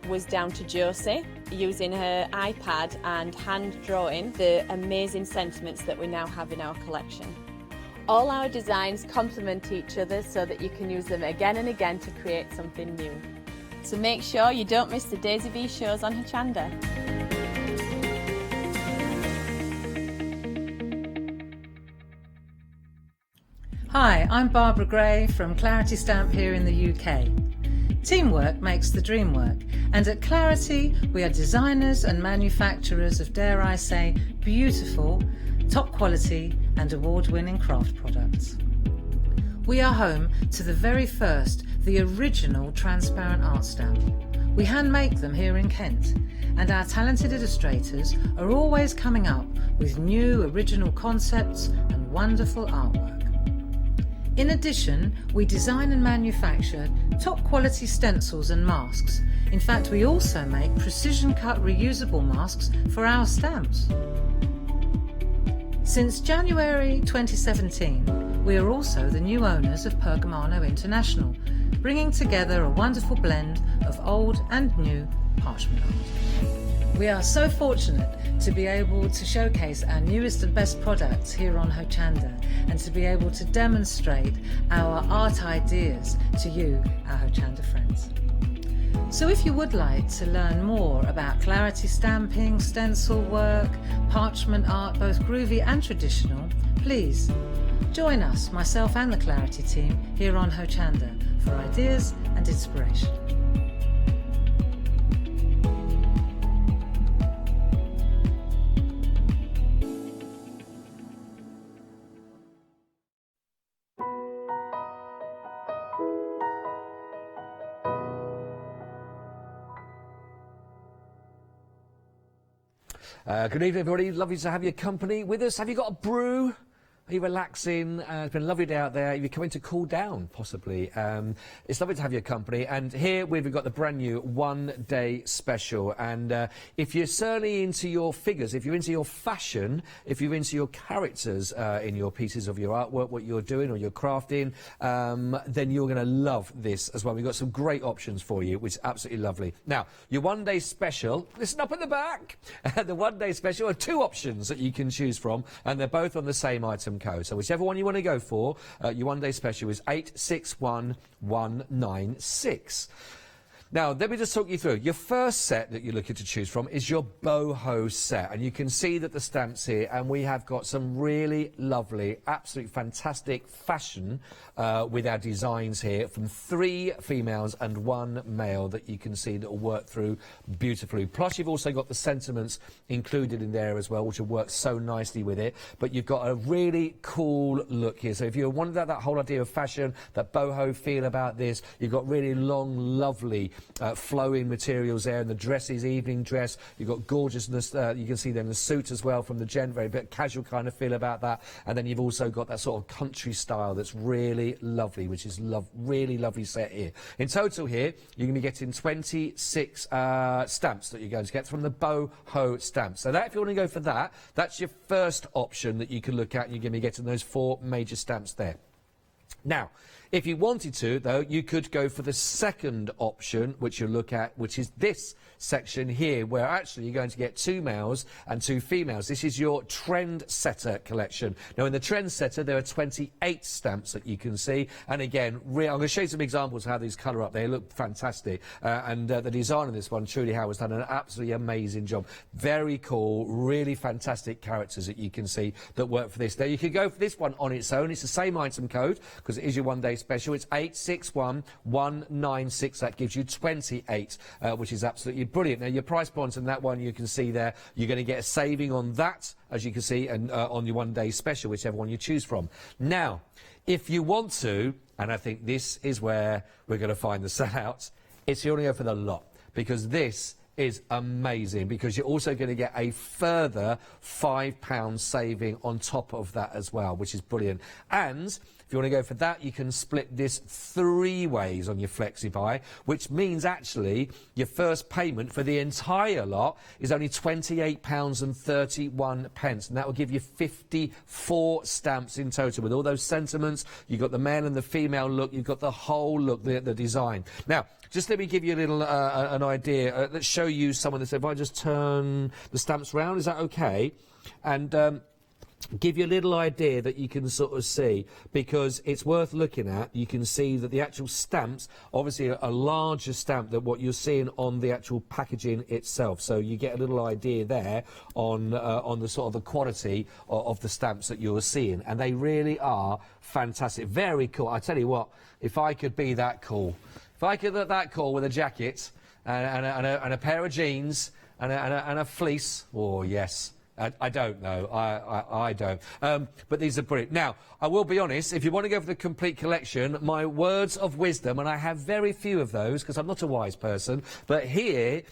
was down to Josie using her iPad and hand drawing the amazing sentiments that we now have in our collection. All our designs complement each other so that you can use them again and again to create something new. So make sure you don't miss the Daisy V shows on Hochanda. Hi, I'm Barbara Gray from Clarity Stamp here in the UK. Teamwork makes the dream work, and at Clarity we are designers and manufacturers of, dare I say, beautiful, top quality and award-winning craft products. We are home to the very first, the original transparent art stamp. We hand make them here in Kent, and our talented illustrators are always coming up with new original concepts and wonderful artwork. In addition, we design and manufacture top quality stencils and masks. In fact, we also make precision cut reusable masks for our stamps. Since January 2017, we are also the new owners of Pergamano International, bringing together a wonderful blend of old and new parchment art. We are so fortunate to be able to showcase our newest and best products here on Hochanda, and to be able to demonstrate our art ideas to you, our Hochanda friends. So if you would like to learn more about Clarity stamping, stencil work, parchment art, both groovy and traditional, please join us, myself and the Clarity team, here on Hochanda for ideas and inspiration. Good evening, everybody. Lovely to have your company with us. Have you got a brew? Are you relaxing? It's been a lovely day out there. You're coming to cool down, possibly. It's lovely to have your company. And here we've got the brand new one-day special. And if you're certainly into your figures, if you're into your fashion, if you're into your characters in your pieces of your artwork, what you're doing or you're crafting, then you're going to love this as well. We've got some great options for you, which is absolutely lovely. Now, your one-day special, listen up at the back. The one-day special are two options that you can choose from, and they're both on the same item code. So whichever one you want to go for, your one-day special is 861196. Now, let me just talk you through. Your first set that you're looking to choose from is your boho set. And you can see that the stamps here, and we have got some really lovely, absolutely fantastic fashion with our designs here from 3 females and 1 male that you can see that will work through beautifully. Plus, you've also got the sentiments included in there as well, which will work so nicely with it. But you've got a really cool look here. So if you wanted that whole idea of fashion, that boho feel about this, you've got really long, lovely flowing materials there, and the dresses, evening dress. You've got gorgeousness. You can see there in the suit as well from the gent, very bit casual kind of feel about that. And then you've also got that sort of country style that's really lovely, which is really lovely set here. In total here, you're going to be getting 26 stamps that you're going to get from the boho stamps. So that, if you want to go for that, that's your first option that you can look at. You're going to be getting those 4 major stamps there. Now, if you wanted to, though, you could go for the second option, which you'll look at, which is this section here, where actually you're going to get 2 males and 2 females. This is your Trendsetter collection. Now, in the Trendsetter, there are 28 stamps that you can see. And again, I'm going to show you some examples of how these colour up. They look fantastic. And the design of this one, Trudy Howe, has done an absolutely amazing job. Very cool, really fantastic characters that you can see that work for this. Now, you could go for this one on its own. It's the same item code, because it is your one-day special. It's 861196. That gives you 28, which is absolutely brilliant. Now, your price points on that one, you can see there, you're going to get a saving on that, as you can see, and on your one-day special, whichever one you choose from. Now, if you want to, and I think this is where we're going to find the sellouts, it's you want to go for the lot, because this is amazing, because you're also going to get a further £5 saving on top of that as well, which is brilliant. And If you want to go for that, you can split this 3 ways on your FlexiBuy, which means actually your first payment for the entire lot is only £28.31, and that will give you 54 stamps in total with all those sentiments. You've got the male and the female look, you've got the whole look, the design. Now, just let me give you a little an idea. Let's show you some of this. If I just turn the stamps round, is that okay? And give you a little idea that you can sort of see, because it's worth looking at. You can see that the actual stamps, obviously a larger stamp than what you're seeing on the actual packaging itself. So you get a little idea there on the sort of the quality of the stamps that you're seeing, and they really are fantastic. Very cool. I tell you what, if I could be that cool, if I could look that cool with a jacket and a pair of jeans and a fleece, oh yes. I don't know. I don't. But these are brilliant. Now, I will be honest, if you want to go for the complete collection, my words of wisdom, and I have very few of those because I'm not a wise person, but here,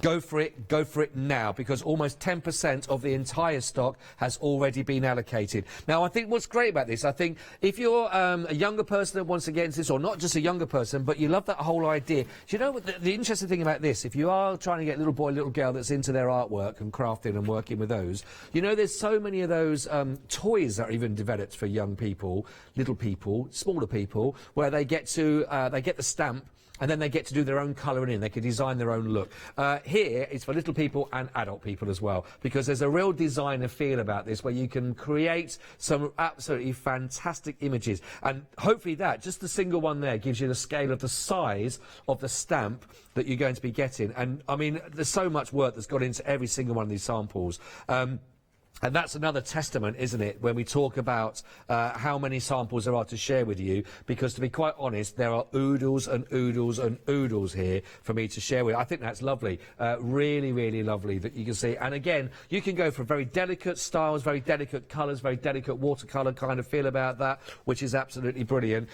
go for it now, because almost 10% of the entire stock has already been allocated. Now, I think what's great about this, I think if you're a younger person that wants to get into this, or not just a younger person, but you love that whole idea. Do you know what the interesting thing about this, if you are trying to get a little boy, little girl that's into their artwork and crafting and working with those, you know, there's so many of those toys that are even developed for young people, little people, smaller people, where they get to, they get the stamp, and then they get to do their own colouring in. They can design their own look. Here, it's for little people and adult people as well, because there's a real designer feel about this, where you can create some absolutely fantastic images. And hopefully that, just the single one there, gives you the scale of the size of the stamp that you're going to be getting. And, I mean, there's so much work that's gone into every single one of these samples. And that's another testament, isn't it, when we talk about how many samples there are to share with you, because to be quite honest, there are oodles and oodles and oodles here for me to share with. I think that's lovely, really, really lovely that you can see. And again, you can go for very delicate styles, very delicate colours, very delicate watercolour kind of feel about that, which is absolutely brilliant.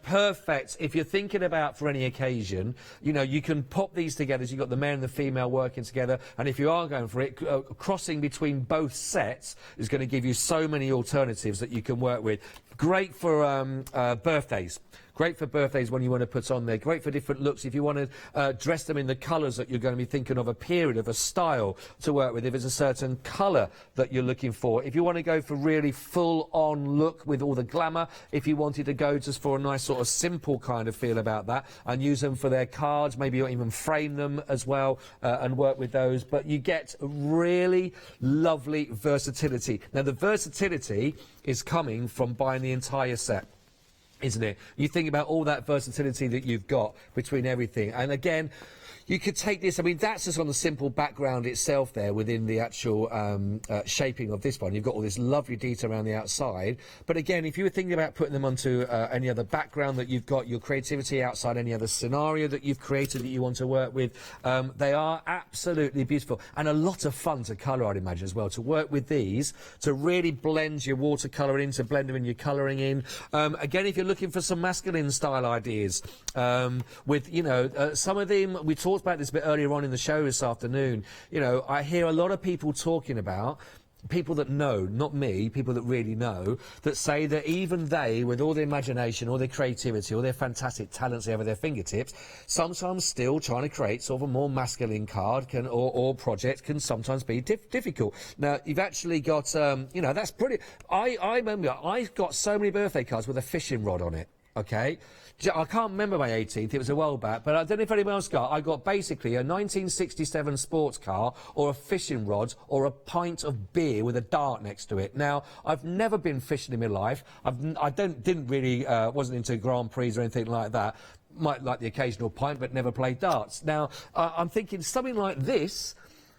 Perfect if you're thinking about for any occasion, you know, you can pop these together. So you've got the male and the female working together, and if you are going for it, crossing between both sets is going to give you so many alternatives that you can work with. Great for birthdays. Great for birthdays when you want to put on there. Great for different looks if you want to dress them in the colours that you're going to be thinking of, a period, of a style to work with, if it's a certain colour that you're looking for. If you want to go for really full-on look with all the glamour, if you wanted to go just for a nice sort of simple kind of feel about that and use them for their cards, maybe even frame them as well and work with those. But you get really lovely versatility. Now, the versatility is coming from buying the entire set, isn't it? You think about all that versatility that you've got between everything. And again, you could take this, I mean, that's just on the simple background itself there within the actual shaping of this one. You've got all this lovely detail around the outside. But again, if you were thinking about putting them onto any other background that you've got, your creativity outside any other scenario that you've created that you want to work with, they are absolutely beautiful. And a lot of fun to colour, I'd imagine, as well, to work with these, to really blend your watercolour in, to blend them in your colouring in. Again, if you're looking for some masculine style ideas, with, you know, some of them, we talked about this a bit earlier on in the show this afternoon. You know, I hear a lot of people talking about, people that know, not me, people that really know, that say that even they, with all their imagination, all their creativity, all their fantastic talents they have at their fingertips, sometimes still trying to create sort of a more masculine card or project can sometimes be difficult. Now, you've actually got, you know, that's brilliant. I remember I got so many birthday cards with a fishing rod on it, okay? I can't remember my 18th, it was a while back, but I don't know if anyone else got. I got basically a 1967 sports car or a fishing rod or a pint of beer with a dart next to it. Now, I've never been fishing in my life. Didn't really, wasn't into Grand Prix or anything like that. Might like the occasional pint, but never played darts. Now, I'm thinking something like this.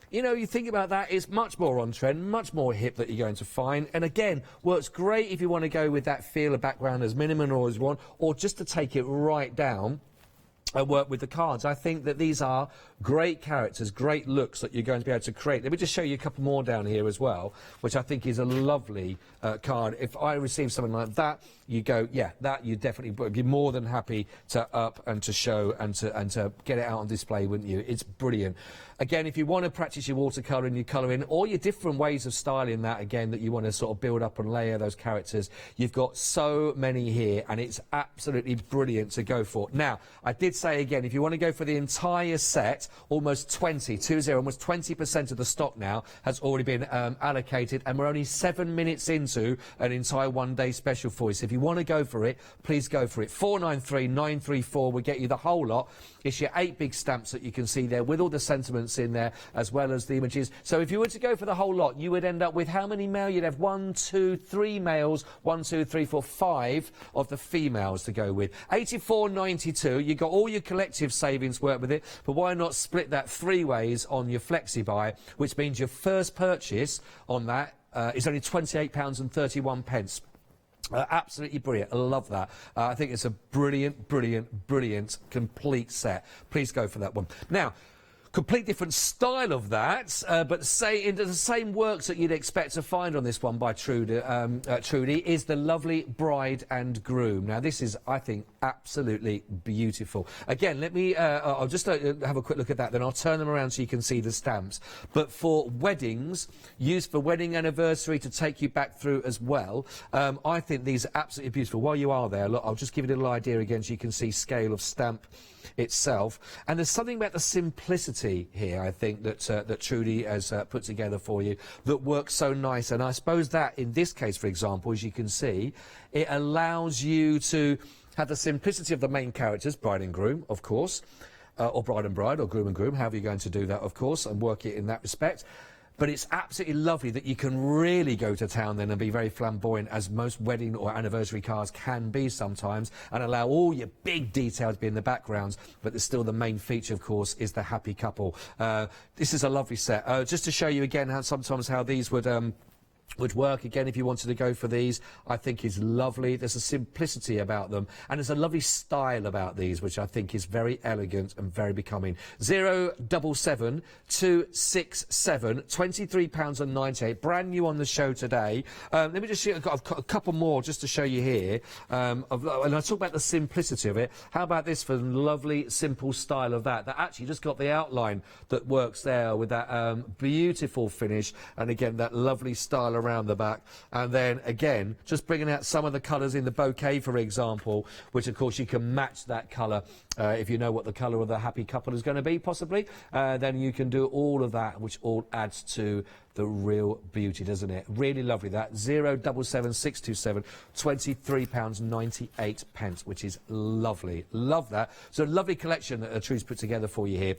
You know, you think about that, it's much more on trend, much more hip that you're going to find. And again, works great if you want to go with that feel of background as minimum or as one, or just to take it right down. work with the cards. I think that these are great characters, great looks that you're going to be able to create. Let me just show you a couple more down here as well, which I think is a lovely card. If I receive something like that, you go, yeah, that you definitely would be more than happy to up and to show and to get it out on display, wouldn't you? It's brilliant. Again, if you want to practice your watercolour and your colouring, or your different ways of styling that, again, that you want to sort of build up and layer those characters, you've got so many here, and it's absolutely brilliant to go for. Now, I did say again, if you want to go for the entire set, almost 20% of the stock now has already been allocated, and we're only 7 minutes into an entire one-day special for you. So if you want to go for it, please go for it. 493,934 will get you the whole lot. It's your 8 big stamps that you can see there with all the sentiments in there as well as the images. So if you were to go for the whole lot, you would end up with how many male? You'd have 1, 2, 3 males, 1, 2, 3, 4, 5 of the females to go with. 84.92. You got all your collective savings work with it, but why not split that 3 ways on your flexi buy, which means your first purchase on that is only £28.31. Absolutely brilliant. I love that. I think it's a brilliant, brilliant, brilliant complete set. Please go for that one. Now, complete different style of that, but say into the same works that you'd expect to find on this one by Trudy is the lovely bride and groom. Now this is, I think, absolutely beautiful. Again, let me, I'll just have a quick look at that, then I'll turn them around so you can see the stamps. But for weddings, used for wedding anniversary to take you back through as well, I think these are absolutely beautiful. While you are there, look, I'll just give you a little idea again so you can see scale of stamp itself. And there's something about the simplicity here, I think, that that Trudy has put together for you that works so nice. And I suppose that in this case, for example, as you can see, it allows you to have the simplicity of the main characters, bride and groom, of course, or bride and bride, or groom and groom, however you're going to do that, of course, and work it in that respect. But it's absolutely lovely that you can really go to town then and be very flamboyant, as most wedding or anniversary cards can be sometimes, and allow all your big detail to be in the backgrounds, but there's still the main feature, of course, is the happy couple. This is a lovely set. Just to show you again how these would work, again, if you wanted to go for these, I think is lovely. There's a simplicity about them, and there's a lovely style about these, which I think is very elegant and very becoming. 077 267, £23.98, brand new on the show today. Let me just show you, I've got a couple more just to show you here, and I talk about the simplicity of it. How about this for the lovely, simple style of that actually just got the outline that works there with that beautiful finish, and again, that lovely style around the back, and then again just bringing out some of the colours in the bouquet, for example, which of course you can match that colour if you know what the colour of the happy couple is going to be, possibly, then you can do all of that, which all adds to the real beauty, doesn't it? Really lovely. That 077627, £23.98, which is lovely. Love that. So a lovely collection that Trudy's put together for you here,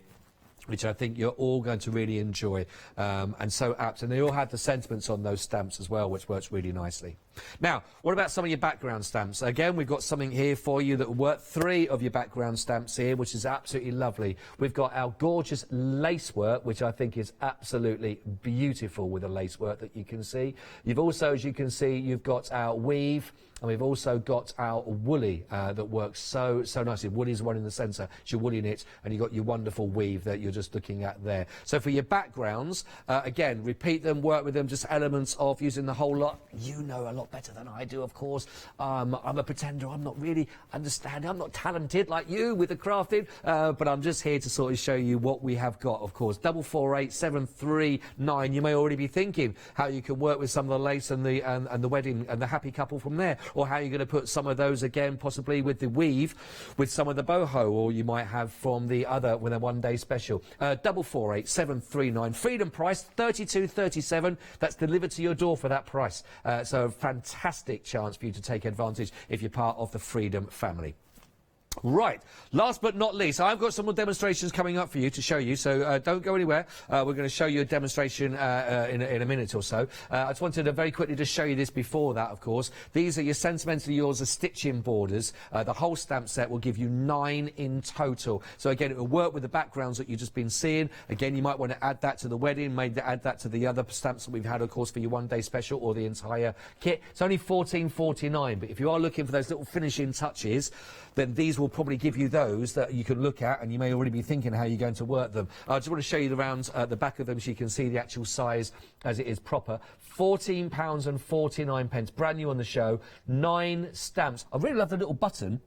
which I think you're all going to really enjoy, and so apt. And they all have the sentiments on those stamps as well, which works really nicely. Now, what about some of your background stamps? Again, we've got something here for you that will work. 3 of your background stamps here, which is absolutely lovely. We've got our gorgeous lace work, which I think is absolutely beautiful with the lace work that you can see. You've also, as you can see, you've got our weave, and we've also got our woolly that works so nicely. Woolly's the one in the centre. It's your woolly knit, and you've got your wonderful weave that you're just looking at there. So for your backgrounds, again, repeat them, work with them, just elements of using the whole lot. You know a lot better than I do, of course. I'm a pretender. I'm not really understanding. I'm not talented like you with the crafting, but I'm just here to sort of show you what we have got, of course. 448739. You may already be thinking how you can work with some of the lace and the wedding and the happy couple from there, or how you're going to put some of those again, possibly with the weave, with some of the boho, or you might have from the other with a one-day special. 448739. Freedom price $32.37. That's delivered to your door for that price. So a fantastic chance for you to take advantage if you're part of the Freedom family. Right, last but not least, I've got some more demonstrations coming up for you to show you, so don't go anywhere. We're going to show you a demonstration in a minute or so. I just wanted to very quickly just show you this before that, of course. These are your Sentimentally Yours stitching borders. The whole stamp set will give you 9 in total. So again, it will work with the backgrounds that you've just been seeing. Again, you might want to add that to the wedding, maybe add that to the other stamps that we've had, of course, for your one-day special or the entire kit. It's only $14.49, but if you are looking for those little finishing touches, then these will will probably give you those that you can look at, and you may already be thinking how you're going to work them. I just want to show you around the back of them so you can see the actual size as it is proper. £14.49, brand new on the show, 9 stamps. I really love the little button.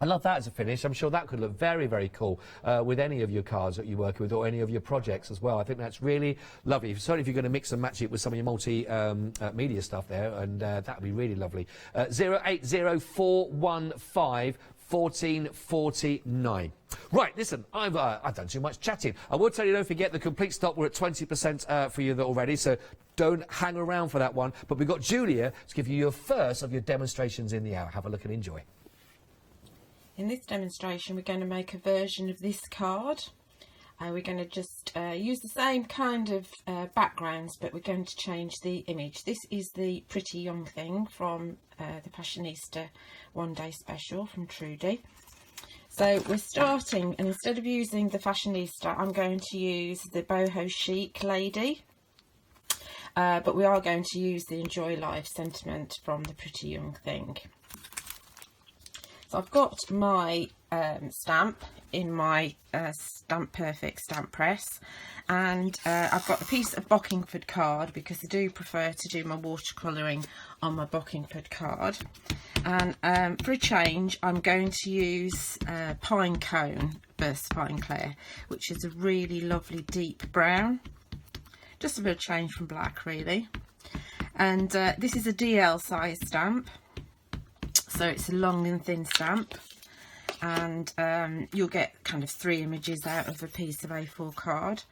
I love that as a finish. I'm sure that could look very, very cool with any of your cards that you work with, or any of your projects as well. I think that's really lovely. Certainly if you're going to mix and match it with some of your multi-media stuff there, and that would be really lovely. 080415 1449. Right, listen, I've done too much chatting. I will tell you, don't forget the complete stock. We're at 20% for you already, so don't hang around for that one. But we've got Julia to give you your first of your demonstrations in the hour. Have a look and enjoy. In this demonstration, we're going to make a version of this card. We're going to just use the same kind of backgrounds, but we're going to change the image. This is the Pretty Young Thing from the Passionista One Day Special from Trudy. So we're starting, and instead of using the Fashionista, I'm going to use the Boho Chic Lady. But we are going to use the Enjoy Life sentiment from the Pretty Young Thing. So I've got my stamp in my Stamp Perfect stamp press, and I've got a piece of Bockingford card because I do prefer to do my watercolouring on my Bockingford card. And for a change, I'm going to use Pine Cone Versafine Clair, which is a really lovely deep brown. Just a bit of change from black, really. And this is a DL size stamp. So it's a long and thin stamp, and you'll get kind of 3 images out of a piece of A4 card.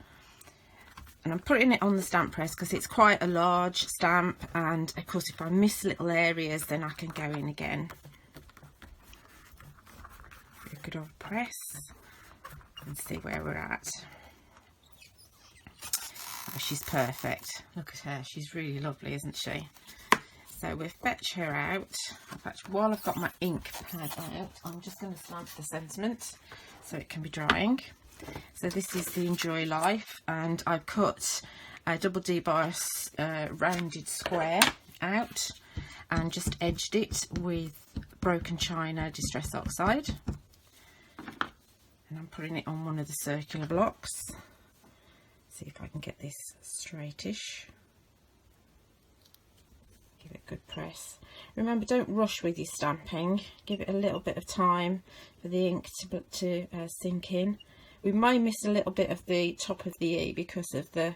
And I'm putting it on the stamp press because it's quite a large stamp, and of course if I miss little areas then I can go in again. A good old press and see where we're at. Oh, she's perfect. Look at her, she's really lovely, isn't she? So we'll fetch her out. In fact, while I've got my ink pad out, I'm just going to stamp the sentiment so it can be drying. So this is the Enjoy Life, and I've cut a double deboss rounded square out and just edged it with Broken China Distress Oxide. And I'm putting it on one of the circular blocks. See if I can get this straightish. Give it a good press. Remember, don't rush with your stamping. Give it a little bit of time for the ink to sink in. We may miss a little bit of the top of the E because of the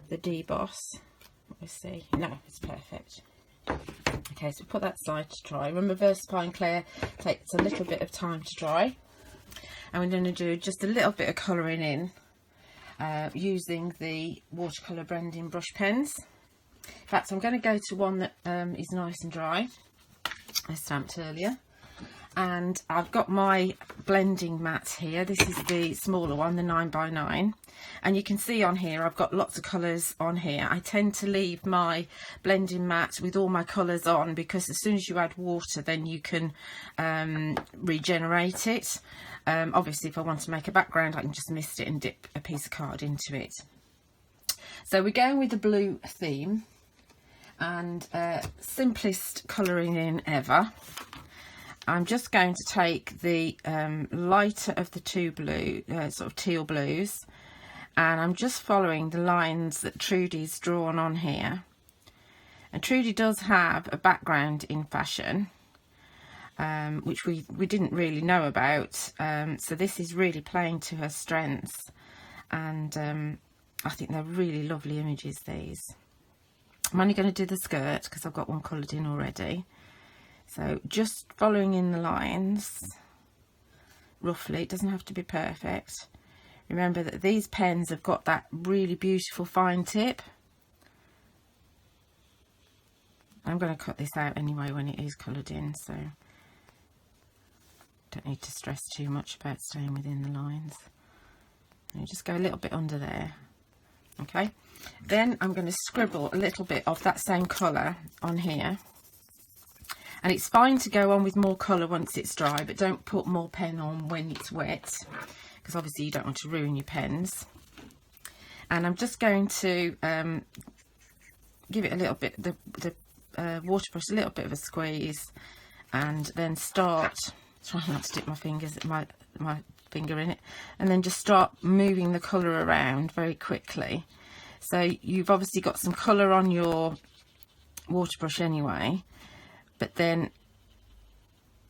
deboss. We'll see. No, it's perfect. Okay, so put that side to dry. Remember, Versafine Clair takes a little bit of time to dry. And we're going to do just a little bit of colouring in using the watercolour blending brush pens. In fact, I'm going to go to one that is nice and dry. I stamped earlier. And I've got my blending mat here. This is the smaller one, the 9x9. And you can see on here, I've got lots of colours on here. I tend to leave my blending mat with all my colours on because as soon as you add water, then you can regenerate it. Obviously, if I want to make a background, I can just mist it and dip a piece of card into it. So we're going with the blue theme, and simplest colouring in ever. I'm just going to take the lighter of the two blue, sort of teal blues, and I'm just following the lines that Trudy's drawn on here. And Trudy does have a background in fashion, which we didn't really know about, so this is really playing to her strengths, and I think they're really lovely images, these. I'm only going to do the skirt because I've got one coloured in already. So just following in the lines, roughly. It doesn't have to be perfect. Remember that these pens have got that really beautiful fine tip. I'm going to cut this out anyway when it is coloured in, so don't need to stress too much about staying within the lines. And just go a little bit under there. Okay, then I'm going to scribble a little bit of that same colour on here. And it's fine to go on with more colour once it's dry, but don't put more pen on when it's wet, because obviously you don't want to ruin your pens. And I'm just going to give it a little bit, the water brush, a little bit of a squeeze, and then start Try not to dip my finger in it, and then just start moving the colour around very quickly. So you've obviously got some colour on your water brush anyway, but then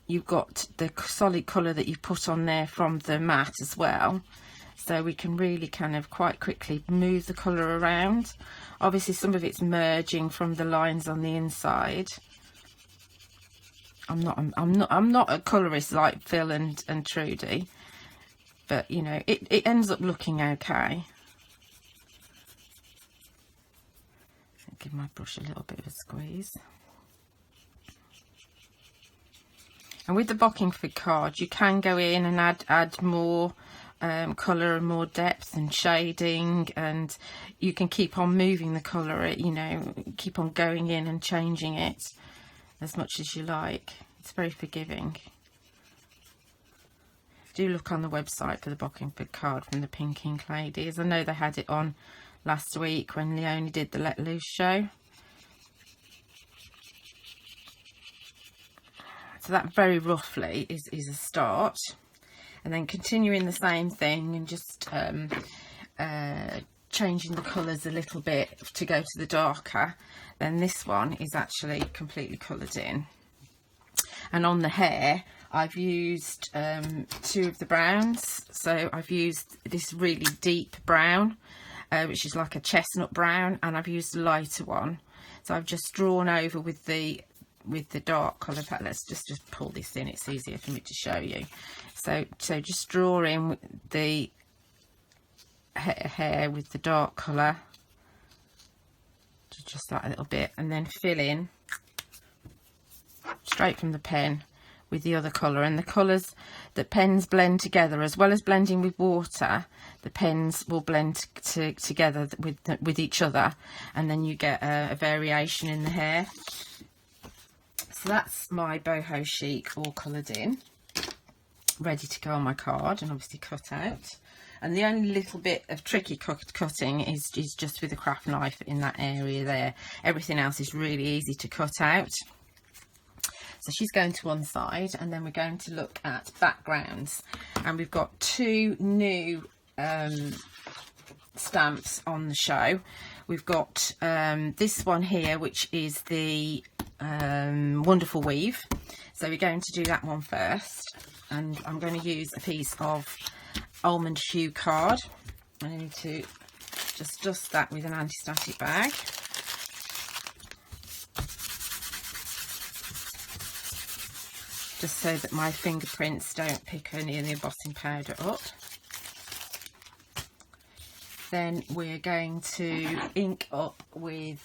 you've got the solid colour that you've put on there from the mat as well. So we can really kind of quite quickly move the colour around. Obviously some of it's merging from the lines on the inside. I'm not a colourist like Phil and Trudy, but you know, it ends up looking okay. I'll give my brush a little bit of a squeeze. And with the Bockingford card, you can go in and add more colour and more depth and shading, and you can keep on moving the colour, you know, keep on going in and changing it as much as you like. It's very forgiving. Do look on the website for the Bockingford card from the Pink Ink ladies. I know they had it on last week when Leonie did the Let Loose show. So that very roughly is a start, and then continuing the same thing and just changing the colours a little bit to go to the darker. Then this one is actually completely coloured in, and on the hair I've used 2 of the browns. So I've used this really deep brown, which is like a chestnut brown, and I've used a lighter one. So I've just drawn over with the dark colour. In fact, let's just pull this in, it's easier for me to show you. So just draw in the hair with the dark colour, just like a little bit, and then fill in straight from the pen with the other colour. And the colours that pens blend together, as well as blending with water, the pens will blend together with each other, and then you get a variation in the hair. So that's my boho chic all coloured in, ready to go on my card and obviously cut out. And the only little bit of tricky cutting is just with a craft knife in that area there. Everything else is really easy to cut out. So she's going to one side, and then we're going to look at backgrounds. And we've got 2 new stamps on the show. We've got this one here, which is the Wonderful Weave. So we're going to do that one first, and I'm going to use a piece of almond hue card. I need to just dust that with an anti-static bag. Just so that my fingerprints don't pick any of the embossing powder up. Then we're going to ink up with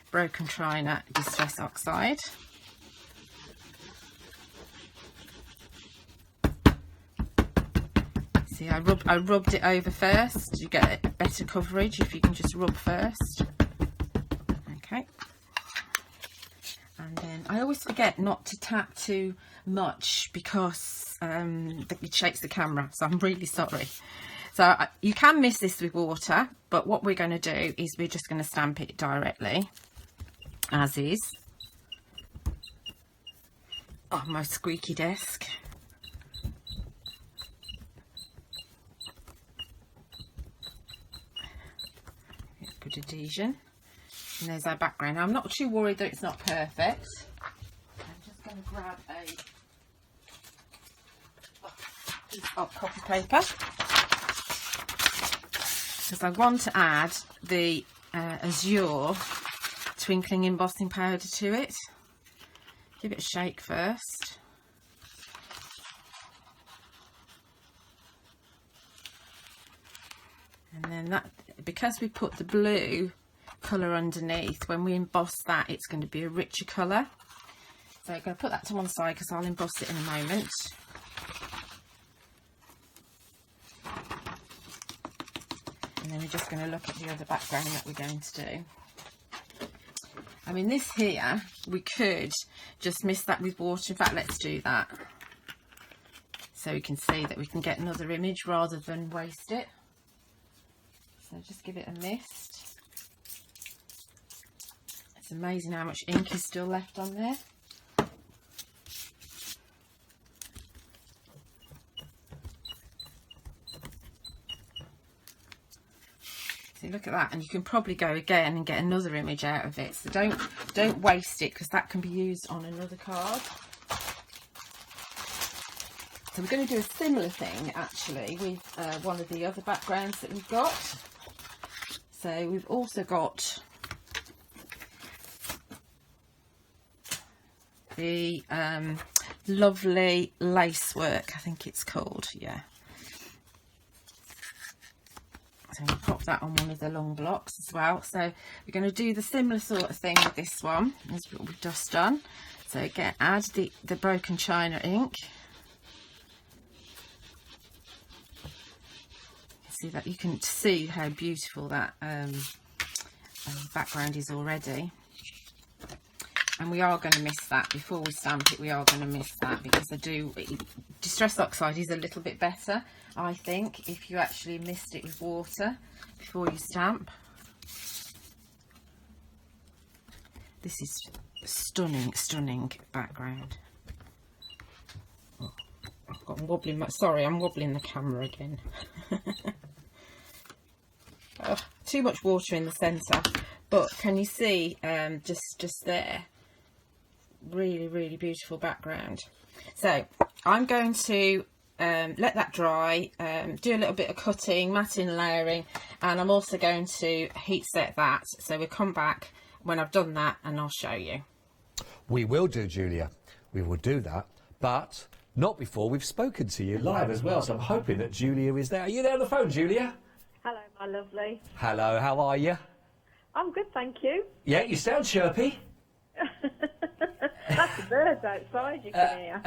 Broken China Distress Oxide. See, I rubbed it over first. You get a better coverage if you can just rub first. Okay. And then I always forget not to tap too much because it shakes the camera, so I'm really sorry. So you can mix this with water, but what we're going to do is we're just going to stamp it directly, as is, on my squeaky desk. Good adhesion. And there's our background. Now, I'm not too worried that it's not perfect. I'm just going to grab a piece of copy paper, because I want to add the Azure twinkling embossing powder to it. Give it a shake first. And then that, because we put the blue colour underneath, when we emboss that, it's going to be a richer colour. So I'm going to put that to one side because I'll emboss it in a moment. And then we're just going to look at the other background that we're going to do. I mean, this here, we could just mix that with water. In fact, let's do that, so we can see that we can get another image rather than waste it. So just give it a mist. It's amazing how much ink is still left on there. look at that, and you can probably go again and get another image out of it. So don't waste it, because that can be used on another card. So we're going to do a similar thing actually with one of the other backgrounds that we've got. So we've also got the lovely lace work, I think it's called, yeah. So we'll pop that on one of the long blocks as well. So we're going to do the similar sort of thing with this one as what we've just done. So again, add the broken china ink. See that, you can see how beautiful that background is already. And we are going to miss that before we stamp it. We are going to miss that, because Distress Oxide is a little bit better, I think, if you actually mist it with water before you stamp. This is a stunning background. Oh, I'm wobbling. Sorry, I'm wobbling the camera again. Oh, too much water in the centre, but can you see just there? Really beautiful background. So I'm going to let that dry, do a little bit of cutting, matting, layering, and I'm also going to heat set that. So we'll come back when I've done that and I'll show you. We will do, Julia. We will do that, but not before we've spoken to you live as well. So I'm hoping that Julia is there. Are you there on the phone, Julia? Hello, my lovely. Hello, how are you? I'm good, thank you. Yeah, you sound chirpy. That's the birds outside you can hear.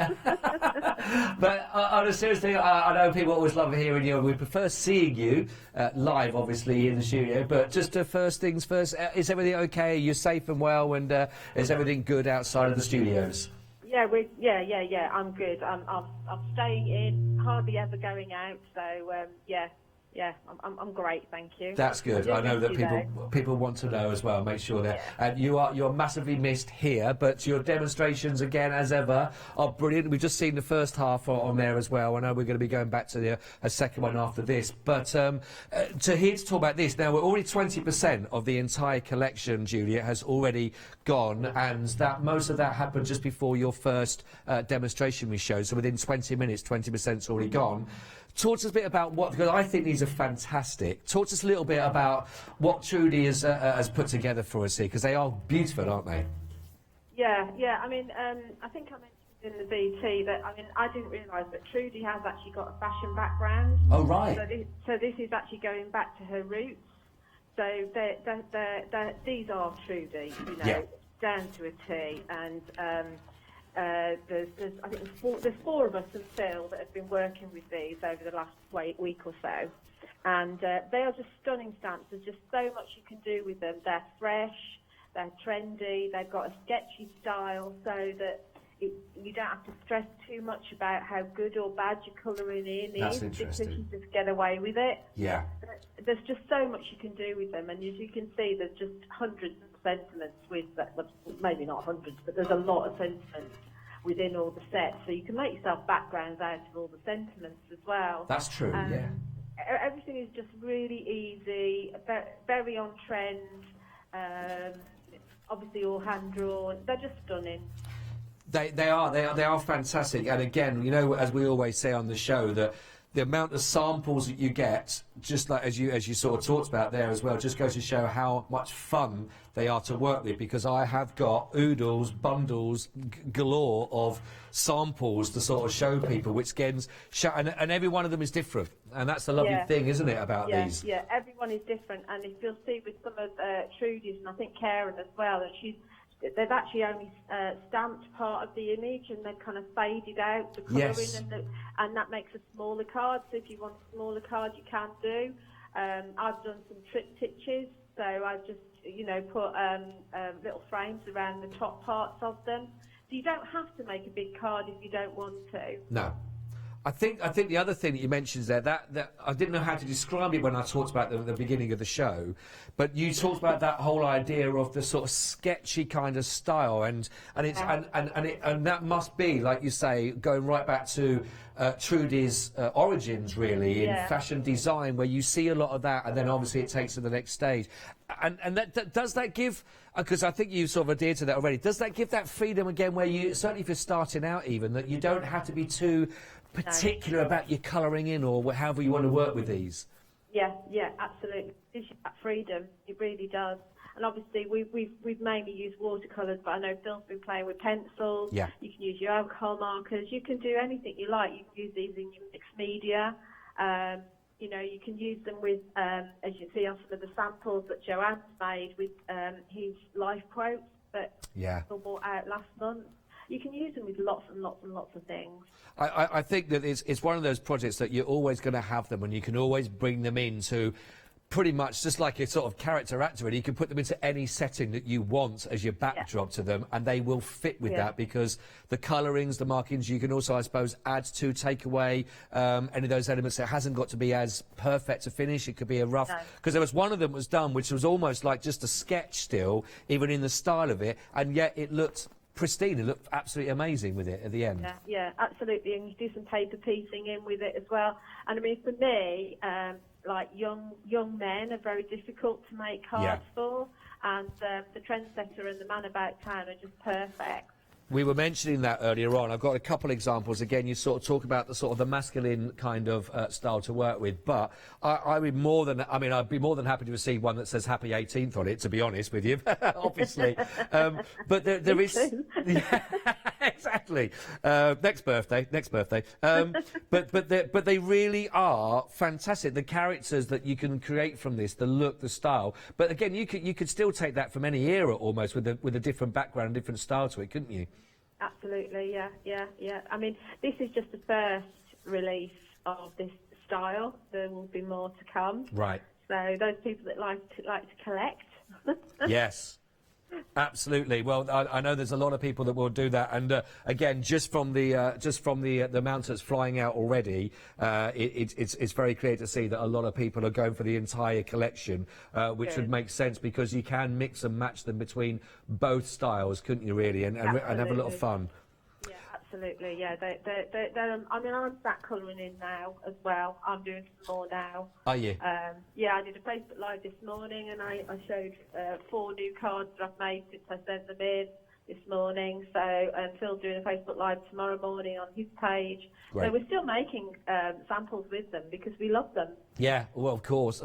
But on a serious thing, I know people always love hearing you, and we prefer seeing you live, obviously, in the studio. But just first things first, is everything okay? You're safe and well, and is everything good outside of the studios? Yeah, yeah. I'm good. I'm staying in, hardly ever going out. So yeah, I'm great, thank you. That's good. I know that people want to know as well. Make sure that and you're massively missed here, but your demonstrations again, as ever, are brilliant. We've just seen the first half on there as well. I know we're going to be going back to a second one after this, but to talk about this now, we're already 20% of the entire collection, Julia, has already gone, and that most of that happened just before your first demonstration we showed. So within 20 minutes, 20%'s already gone. Talk to us a bit about because I think these are fantastic. Talk to us a little bit about what Trudy has put together for us here, because they are beautiful, aren't they? Yeah. I mean, I think I mentioned in the VT that, I mean, I didn't realise that Trudy has actually got a fashion background. Oh, right. So this is actually going back to her roots. So these are Trudy, down to a T, and I think there's four of us and Phil that have been working with these over the last week or so, and they are just stunning stamps. There's just so much you can do with them. They're fresh, they're trendy, they've got a sketchy style, so that you don't have to stress too much about how good or bad your colouring in is, because you just get away with it. Yeah. There's just so much you can do with them, and as you can see, there's just hundreds of sentiments with that. Well, maybe not hundreds, but there's a lot of sentiments within all the sets, so you can make yourself backgrounds out of all the sentiments as well. That's true. Yeah. Everything is just really easy, very on trend. Obviously, all hand drawn. They're just stunning. They are fantastic, and again, as we always say on the show, that the amount of samples that you get, just like as you sort of talked about there as well, just goes to show how much fun they are to work with, because I have got oodles, bundles galore of samples to sort of show people, which gets and every one of them is different, and that's the lovely thing, isn't it, about these? Yeah, everyone is different, and if you'll see with some of Trudy's, and I think Karen as well, and they've actually only stamped part of the image, and they've kind of faded out the colouring, and that makes a smaller card. So if you want a smaller card, you can do. I've done some triptychs, so I've just put little frames around the top parts of them. So you don't have to make a big card if you don't want to. No. I think the other thing that you mentioned there, that I didn't know how to describe it when I talked about the beginning of the show, but you talked about that whole idea of the sort of sketchy kind of style, and that must be, like you say, going right back to Trudy's origins, really, in fashion design, where you see a lot of that, and then obviously it takes to the next stage. And does that give, because I think you sort of adhered to that already, does that give that freedom again, where you, certainly if you're starting out even, that you don't have to be too particular about your colouring in, or however you want to work with these? Yeah, absolutely. It gives you that freedom. It really does. And obviously, we've mainly used watercolours, but I know Phil's been playing with pencils. Yeah. You can use your alcohol markers. You can do anything you like. You can use these in your mixed media. You know, you can use them with, as you see on some of the samples that Joanne's made with his life quotes that Phil brought out last month. You can use them with lots and lots and lots of things. I think that it's one of those projects that you're always going to have them, and you can always bring them into pretty much just like a sort of character actor, and you can put them into any setting that you want as your backdrop to them, and they will fit with that, because the colourings, the markings, you can also, I suppose, add to, take away any of those elements. It hasn't got to be as perfect a finish. It could be a rough, because there was one of them was done which was almost like just a sketch still, even in the style of it, and yet it looked pristine. It looked absolutely amazing with it at the end. Yeah, absolutely. And you do some paper piecing in with it as well. And I mean, for me, like young men are very difficult to make cards for, and the trendsetter and the man about town are just perfect. We were mentioning that earlier on. I've got a couple examples. Again, you sort of talk about the sort of the masculine kind of style to work with, but I'd be more than happy to receive one that says Happy 18th on it, to be honest with you, obviously. But there is... Yeah, exactly. Next birthday. But they really are fantastic. The characters that you can create from this, the look, the style. But again, you could still take that from any era almost, with a different background and different style to it, couldn't you? Absolutely, yeah. I mean, this is just the first release of this style. There will be more to come. Right. So those people that like to collect. Yes. Absolutely. Well, I know there's a lot of people that will do that, and again, just from the amount that's flying out already, it's very clear to see that a lot of people are going for the entire collection, which would make sense, because you can mix and match them between both styles, couldn't you? Really, and have a lot of fun. Yeah, absolutely. Yeah, I mean, I'm sat colouring in now as well. I'm doing some more now. Are you? Yeah, I did a Facebook Live this morning, and I showed 4 new cards that I've made since I sent them in this morning. So, and Phil's doing a Facebook Live tomorrow morning on his page. Great. So we're still making samples with them because we love them. Yeah, well, of course.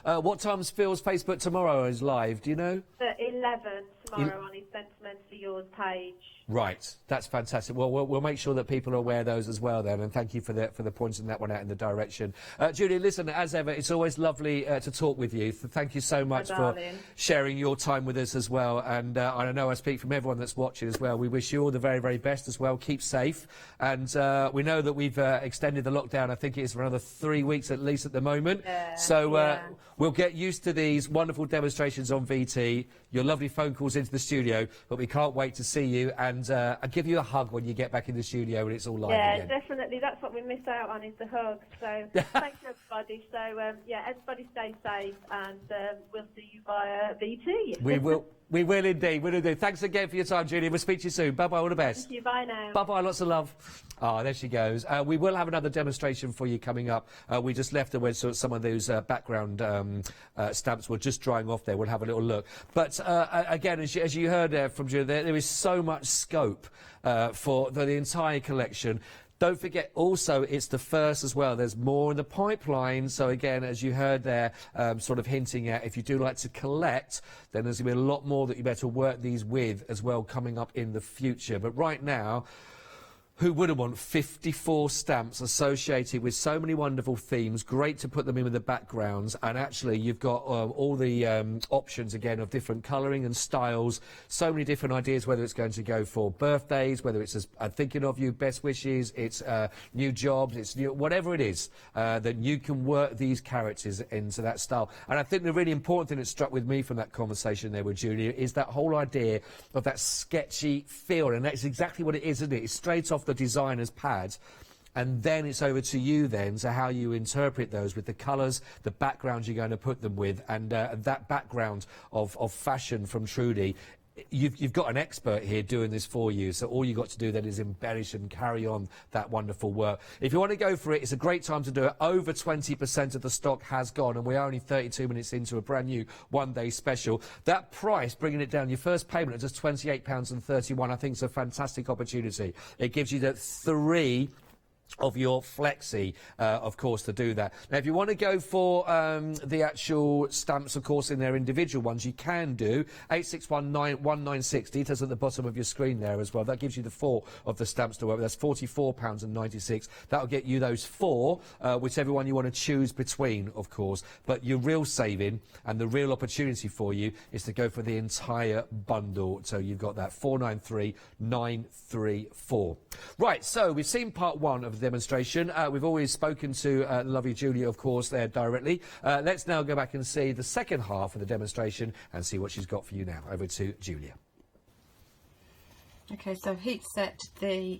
What time's Phil's Facebook tomorrow is live? Do you know? At 11 tomorrow on his Sentimentally Yours page. Right, that's fantastic. Well, we'll make sure that people are aware of those as well then, and thank you for the pointing that one out in the direction. Julie, listen, as ever, it's always lovely to talk with you. Thank you so much for sharing your time with us as well, and I know I speak from everyone that's watching as well. We wish you all the very, very best as well. Keep safe, and we know that we've extended the lockdown. I think it is for another 3 weeks at least at the moment. We'll get used to these wonderful demonstrations on VT, your lovely phone calls into the studio, but we can't wait to see you, and I'll give you a hug when you get back in the studio and it's all live again. Yeah, definitely. That's what we miss out on, is the hug. So thanks everybody. So everybody stay safe, and we'll see you via VT. We will indeed. Thanks again for your time, Julie. We'll speak to you soon. Bye-bye, all the best. Thank you, bye now. Bye-bye, lots of love. Ah, there she goes. We will have another demonstration for you coming up. We just left her when some of those background stamps were just drying off there. We'll have a little look. But again, as you heard from Julie, there is so much scope for the entire collection. Don't forget, also, it's the first as well. There's more in the pipeline. So, again, as you heard there, sort of hinting at, if you do like to collect, then there's going to be a lot more that you better work these with as well coming up in the future. But right now, who wouldn't want 54 stamps associated with so many wonderful themes? Great to put them in with the backgrounds, and actually you've got all the options again of different colouring and styles, so many different ideas, whether it's going to go for birthdays, whether it's thinking of you, best wishes, it's new jobs, it's new, whatever it is, that you can work these characters into that style. And I think the really important thing that struck with me from that conversation there with Julia is that whole idea of that sketchy feel, and that's exactly what it is, isn't it? It's straight off the designer's pad, and then it's over to you then to how you interpret those with the colours, the background you're going to put them with, and that background of fashion from Trudy. You've got an expert here doing this for you, so all you've got to do then is embellish and carry on that wonderful work. If you want to go for it, it's a great time to do it. Over 20% of the stock has gone, and we're only 32 minutes into a brand new one-day special. That price, bringing it down, your first payment at just £28.31, I think is a fantastic opportunity. It gives you the 3 of your flexi, of course, to do that. Now, if you want to go for the actual stamps, of course, in their individual ones, you can do 86191960. Details at the bottom of your screen there as well. That gives you the 4 of the stamps to work with. That's £44.96. That'll get you those 4, whichever one you want to choose between, of course. But your real saving and the real opportunity for you is to go for the entire bundle. So you've got that 493934. Right, so we've seen part 1 of the demonstration. We've always spoken to lovely Julia, of course, there directly. Let's now go back and see the second half of the demonstration and see what she's got for you now. Over to Julia. Okay, so I've heat set the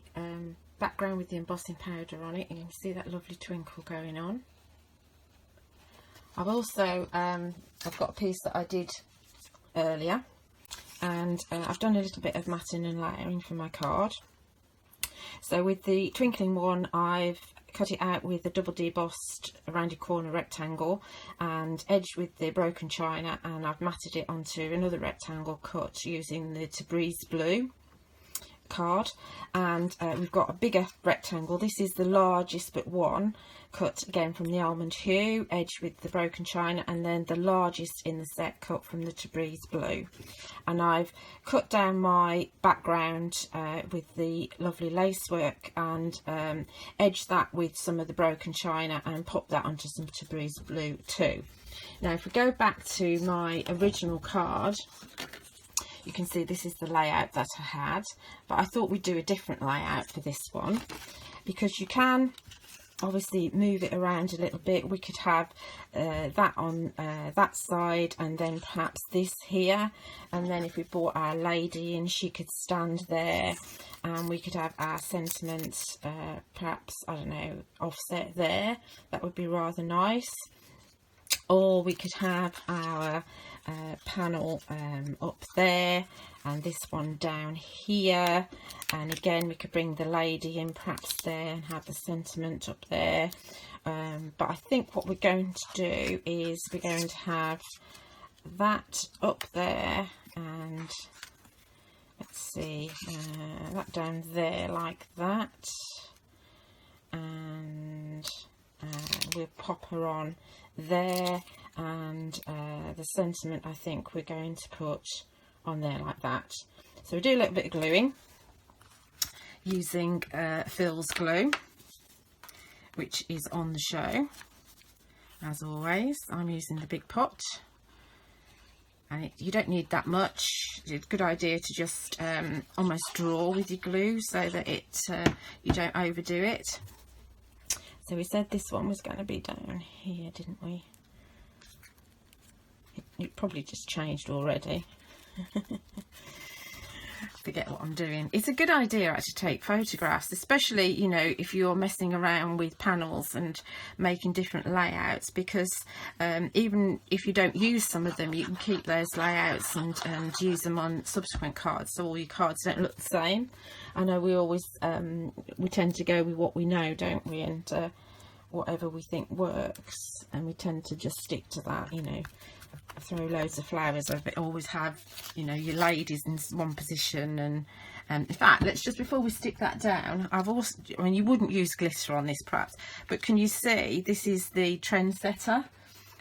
background with the embossing powder on it, and you can see that lovely twinkle going on. I've also I've got a piece that I did earlier, and I've done a little bit of matting and layering for my card. So with the twinkling one, I've cut it out with a double debossed rounded corner rectangle and edged with the broken china, and I've matted it onto another rectangle cut using the Tabriz blue card. And we've got a bigger rectangle. This is the largest but one, cut again from the almond hue, edged with the broken china, and then the largest in the set cut from the Tabriz blue. And I've cut down my background with the lovely lace work and edged that with some of the broken china and popped that onto some Tabriz blue too. Now if we go back to my original card, you can see this is the layout that I had, but I thought we'd do a different layout for this one, because you can obviously move it around a little bit. We could have that on that side, and then perhaps this here, and then if we brought our lady in, she could stand there, and we could have our sentiments perhaps, I don't know, offset there. That would be rather nice. Or we could have our panel up there, and this one down here, and again we could bring the lady in perhaps there and have the sentiment up there. But I think what we're going to do is we're going to have that up there, and let's see, that down there like that, and we'll pop her on there, and the sentiment I think we're going to put on there like that. So we do a little bit of gluing using Phil's glue, which is on the show as always. I'm using the big pot, and you don't need that much. It's a good idea to just almost draw with your glue so that it you don't overdo it. So we said this one was going to be down here, didn't we? It probably just changed already. Forget what I'm doing. It's a good idea actually to take photographs, especially, you know, if you're messing around with panels and making different layouts, because even if you don't use some of them, you can keep those layouts and use them on subsequent cards, so all your cards don't look the same. I know we always we tend to go with what we know, don't we, and whatever we think works, and we tend to just stick to that, you know. Throw loads of flowers over it, always have, you know, your ladies in one position. And in fact, let's just, before we stick that down, I've also, I mean, you wouldn't use glitter on this perhaps, but can you see this is the Trendsetter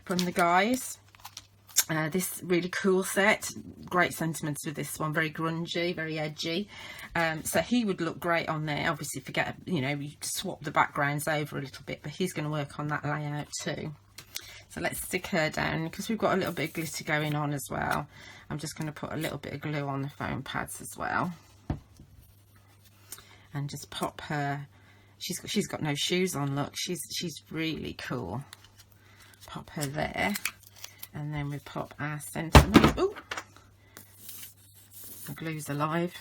from the guys, this really cool set, great sentiments with this one, very grungy, very edgy, so he would look great on there. Obviously forget, you know, you swap the backgrounds over a little bit, but he's going to work on that layout too. So let's stick her down, because we've got a little bit of glitter going on as well. I'm just going to put a little bit of glue on the foam pads as well, and just pop her. She's got no shoes on. Look, she's really cool. Pop her there, and then we pop our sentiment. Ooh, the glue's alive.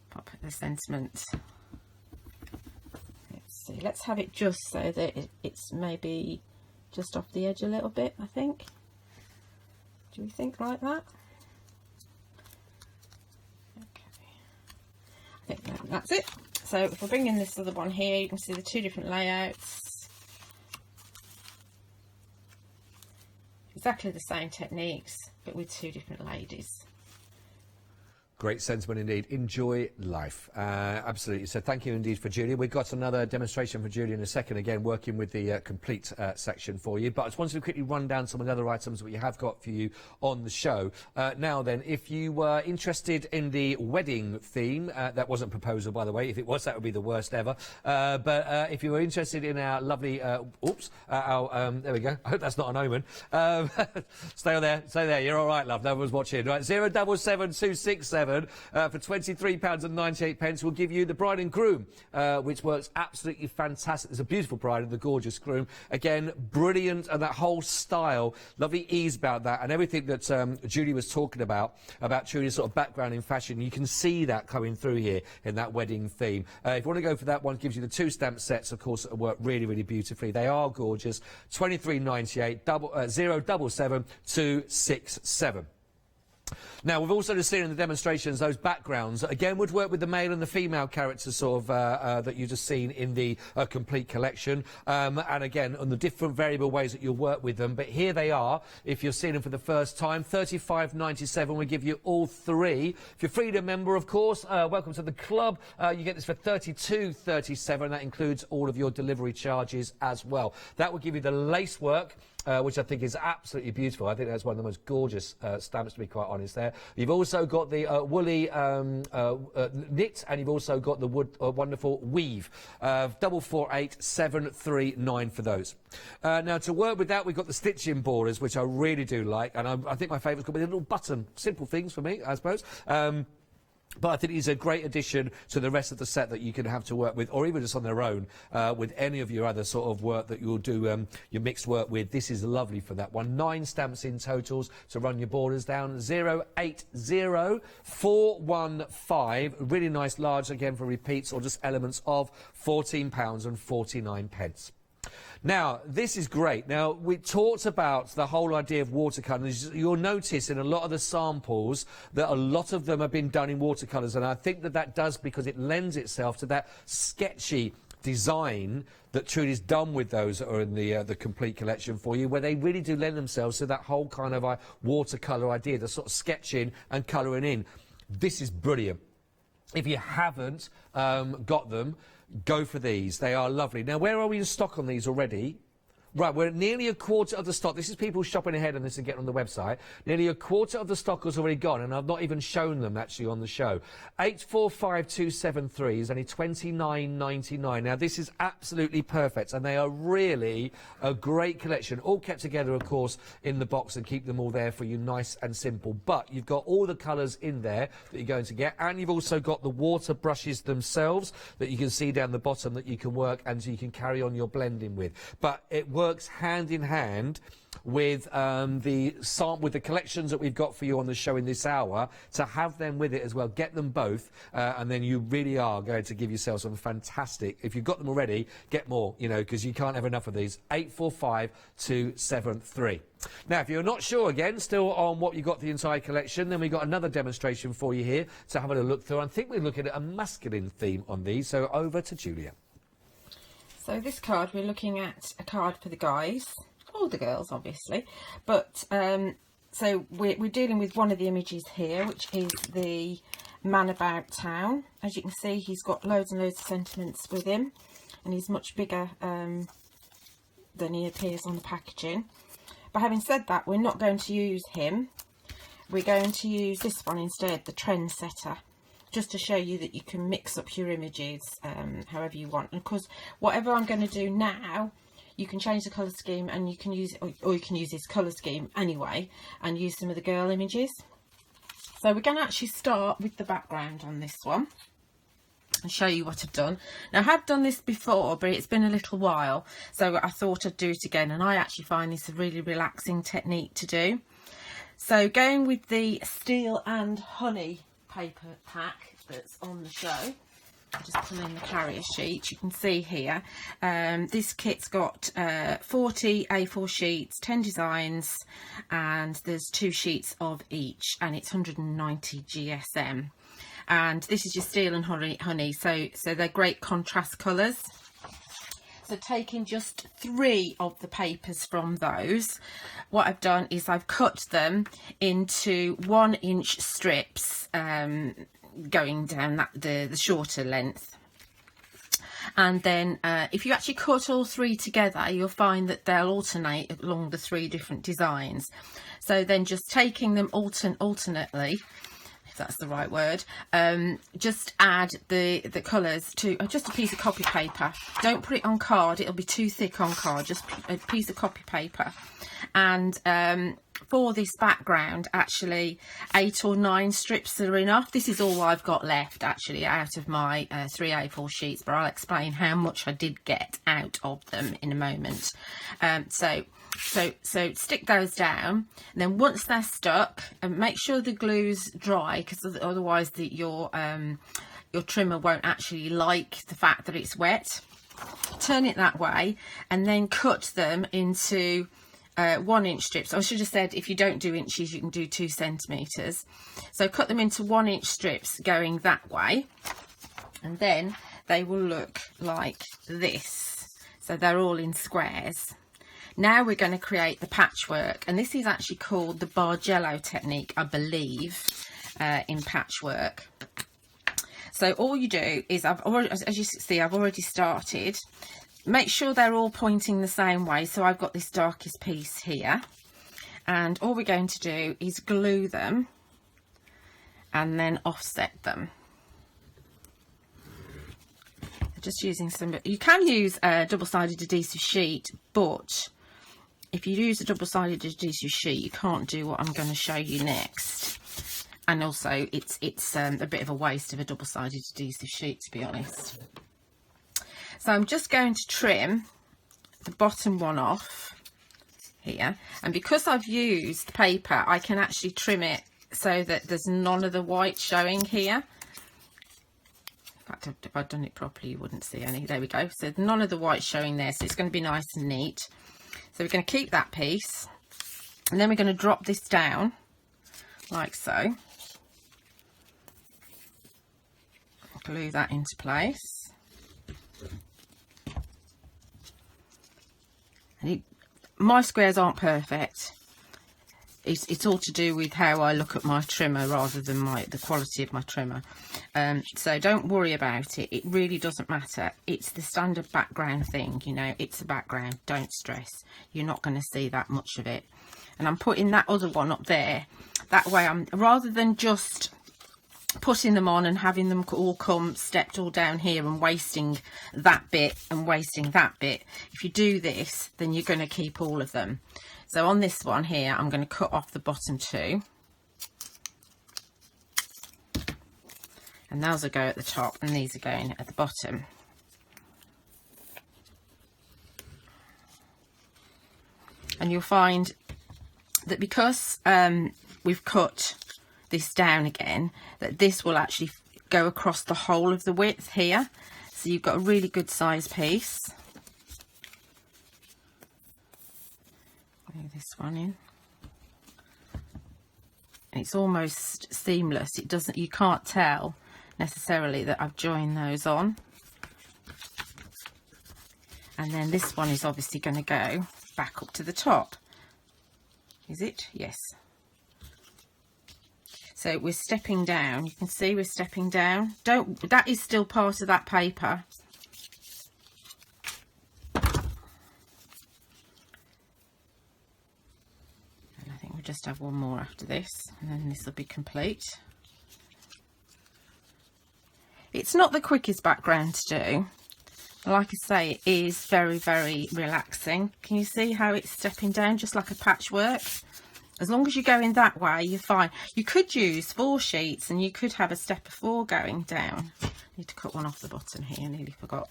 Pop the sentiment see, let's have it just so that it's maybe just off the edge a little bit, I think. Do you think like that? Okay, I think that's it. So if we bring in this other one here, you can see the two different layouts. Exactly the same techniques, but with two different ladies. Great sentiment indeed. Enjoy life. Absolutely. So thank you indeed for Julia. We've got another demonstration for Julia in a second, again working with the complete section for you. But I just wanted to quickly run down some of the other items that we have got for you on the show. Now then, if you were interested in the wedding theme, that wasn't proposal by the way. If it was, that would be the worst ever. But if you were interested in our lovely, there we go. I hope that's not an omen. Stay there. You're all right, love. No one's watching. Right, 077267 for £23.98 will give you the bride and groom, which works absolutely fantastic. There's a beautiful bride and the gorgeous groom. Again, brilliant, and that whole style, lovely ease about that, and everything that Julie was talking about Julie's sort of background in fashion. You can see that coming through here in that wedding theme. If you want to go for that one, it gives you the 2 stamp sets, of course, that work really, really beautifully. They are gorgeous. £23.98, 077267. Now, we've also just seen in the demonstrations those backgrounds, again, would work with the male and the female characters sort of that you've just seen in the complete collection. And again, on the different variable ways that you'll work with them. But here they are, if you're seeing them for the first time, £35.97. We give you all 3. If you're a Freedom member, of course, welcome to the club. You get this for £32.37. That includes all of your delivery charges as well. That will give you the lace work, which I think is absolutely beautiful. I think that's one of the most gorgeous stamps, to be quite honest there. You've also got the woolly knit, and you've also got the wonderful weave. 448739 for those. Now, to work with that, we've got the stitching borders, which I really do like, and I think my favourite's got with a little button. Simple things for me, I suppose. But I think it's a great addition to the rest of the set that you can have to work with, or even just on their own, with any of your other sort of work that you'll do your mixed work with. This is lovely for that one. 9 stamps in totals to run your borders down. 080415. Really nice large, again, for repeats or just elements of £14.49. Now, this is great. Now, we talked about the whole idea of watercolours. You'll notice in a lot of the samples that a lot of them have been done in watercolours, and I think that does because it lends itself to that sketchy design that Trudy's done with those that are in the complete collection for you, where they really do lend themselves to that whole kind of watercolour idea, the sort of sketching and colouring in. This is brilliant. If you haven't got them, go for these. They are lovely. Now, where are we in stock on these already? Right, we're at nearly a quarter of the stock. This is people shopping ahead on this and getting on the website. Nearly a quarter of the stock has already gone, and I've not even shown them actually on the show. 845273 is only £29.99. Now, this is absolutely perfect, and they are really a great collection, all kept together, of course, in the box, and keep them all there for you, nice and simple. But you've got all the colours in there that you're going to get, and you've also got the water brushes themselves that you can see down the bottom that you can work and so you can carry on your blending with. But it works hand in hand with the collections that we've got for you on the show in this hour, to have them with it as well. Get them both, and then you really are going to give yourself some fantastic. If you've got them already, get more, you know, because you can't have enough of these. 845273. Now, if you're not sure, again, still on what you got the entire collection, then we've got another demonstration for you here to have a look through. I think we're looking at a masculine theme on these, so over to Julia. So this card, we're looking at a card for the guys, all the girls obviously, but so we're dealing with one of the images here, which is the man about town. As you can see, he's got loads and loads of sentiments with him, and he's much bigger than he appears on the packaging. But having said that, we're not going to use him. We're going to use this one instead, the Trendsetter, just to show you that you can mix up your images however you want. And of course, whatever I'm going to do now, you can change the colour scheme, and you can use it, or you can use this colour scheme anyway and use some of the girl images. So we're going to actually start with the background on this one and show you what I've done. Now, I have done this before, but it's been a little while, so I thought I'd do it again, and I actually find this a really relaxing technique to do. So going with the Steel and Honey paper pack that's on the show, just pull in the carrier sheet. You can see here, this kit's got 40 A4 sheets, 10 designs, and there's 2 sheets of each, and it's 190 GSM. And this is your steel and honey, so they're great contrast colours. So taking just 3 of the papers from those, what I've done is I've cut them into 1-inch strips, going down the shorter length. And then if you actually cut all 3 together, you'll find that they'll alternate along the 3 different designs. So then just taking them alternately, if that's the right word, just add the colours to just a piece of copy paper. Don't put it on card, it'll be too thick on card, just a piece of copy paper. And for this background, actually 8 or 9 strips are enough. This is all I've got left actually out of my 3 A4 sheets, but I'll explain how much I did get out of them in a moment. So stick those down, and then once they're stuck, and make sure the glue's dry, because otherwise your trimmer won't actually like the fact that it's wet. Turn it that way, and then cut them into 1-inch strips. I should have said, if you don't do inches, you can do 2 centimeters. So cut them into 1-inch strips going that way, and then they will look like this. So they're all in squares. Now we're going to create the patchwork, and this is actually called the Bargello technique, I believe, in patchwork. So all you do is, as you see, I've already started. Make sure they're all pointing the same way. So I've got this darkest piece here, and all we're going to do is glue them and then offset them. Just using some, you can use a double-sided adhesive sheet, but if you use a double-sided adhesive sheet, you can't do what I'm going to show you next. And also, it's a bit of a waste of a double-sided adhesive sheet, to be honest. So I'm just going to trim the bottom one off here, and because I've used paper, I can actually trim it so that there's none of the white showing here. In fact, if I'd done it properly, you wouldn't see any. There we go. So none of the white showing there, so it's going to be nice and neat. So we're going to keep that piece, and then we're going to drop this down like so. Glue that into place. And my squares aren't perfect. It's all to do with how I look at my trimmer rather than the quality of my trimmer. So don't worry about it. It really doesn't matter. It's the standard background thing, you know. It's a background. Don't stress. You're not going to see that much of it. And I'm putting that other one up there. That way, rather than just putting them on and having them all come stepped all down here and wasting that bit and wasting that bit, if you do this, then you're going to keep all of them. So on this one here, I'm going to cut off the bottom 2, and those will go at the top and these are going at the bottom. And you'll find that because we've cut this down again, that this will actually go across the whole of the width here, so you've got a really good size piece. Glue this one in, and it's almost seamless. It doesn't, you can't tell necessarily that I've joined those on. And then this one is obviously going to go back up to the top. Is it? Yes. So we're stepping down. You can see we're stepping down. That is still part of that paper. And I think we'll just have one more after this, and then this will be complete. It's not the quickest background to do. Like I say, it is very, very relaxing. Can you see how it's stepping down just like a patchwork? As long as you're going that way, you're fine. You could use 4 sheets and you could have a step of 4 going down. Need to cut one off the bottom here, nearly forgot.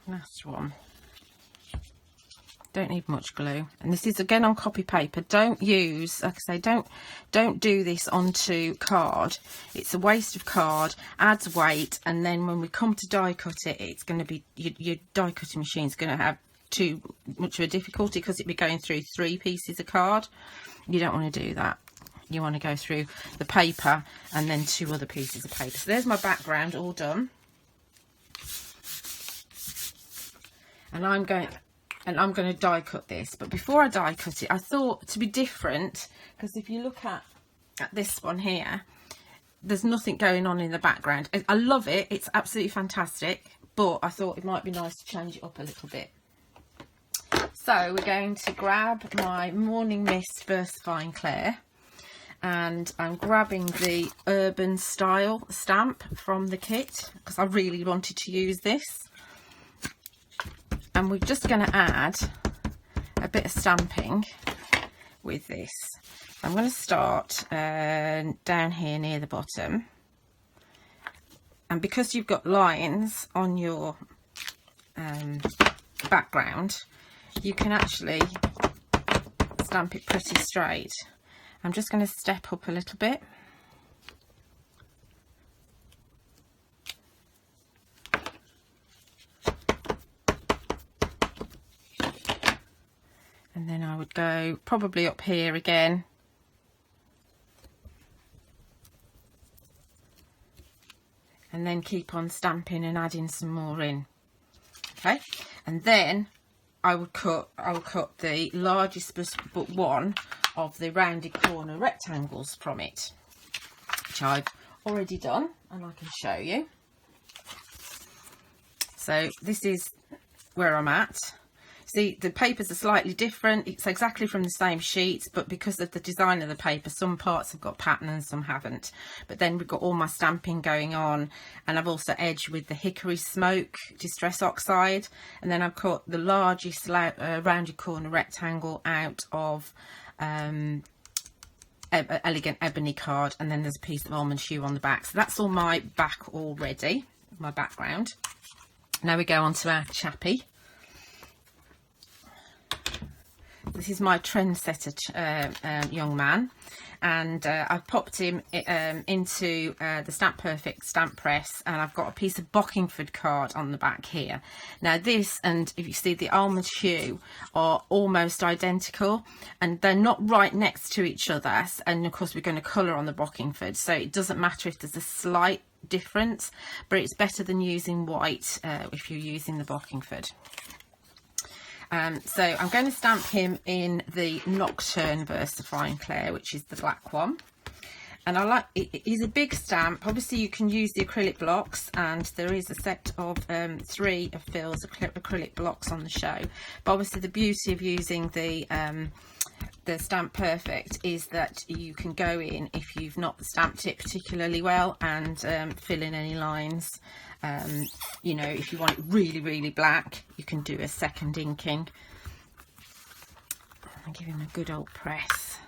Last one. Don't need much glue. And this is again on copy paper. Don't use, like I say, don't do this onto card. It's a waste of card, adds weight, and then when we come to die cut it, it's going to be, your die cutting machine's going to have too much of a difficulty because it'll be going through 3 pieces of card. You don't want to do that. You want to go through the paper and then 2 other pieces of paper. So there's my background all done. And I'm going to die cut this, but before I die cut it, I thought to be different, because if you look at this one here, there's nothing going on in the background. I love it, it's absolutely fantastic, but I thought it might be nice to change it up a little bit. So we're going to grab my Morning Mist Versifying Clay, and I'm grabbing the Urban Style stamp from the kit because I really wanted to use this. And we're just going to add a bit of stamping with this. I'm going to start down here near the bottom. And because you've got lines on your background, you can actually stamp it pretty straight. I'm just going to step up a little bit. And then I would go probably up here again. And then keep on stamping and adding some more in. Okay, and then I will cut the largest but one of the rounded corner rectangles from it, which I've already done and I can show you. So this is where I'm at. See, the papers are slightly different. It's exactly from the same sheets, but because of the design of the paper, some parts have got pattern and some haven't. But then we've got all my stamping going on, and I've also edged with the Hickory Smoke Distress Oxide, and then I've cut the largest rounded corner rectangle out of Elegant Ebony card, and then there's a piece of almond hue on the back. So that's all my back already, my background. Now we go on to our chappie. This is my trendsetter young man, and I've popped him into the Stamp Perfect stamp press, and I've got a piece of Bockingford card on the back here. Now this, and if you see the almond hue, are almost identical, and they're not right next to each other, and of course we're going to colour on the Bockingford, so it doesn't matter if there's a slight difference, but it's better than using white if you're using the Bockingford. So I'm going to stamp him in the Nocturne Versifying Clay, which is the black one. And I like it is a big stamp. Obviously you can use the acrylic blocks, and there is a set of 3 of Phil's acrylic blocks on the show. But obviously the beauty of using the Stamp Perfect is that you can go in, if you've not stamped it particularly well, and fill in any lines. You know, if you want it really, really black, you can do a second inking. I'll give him a good old press.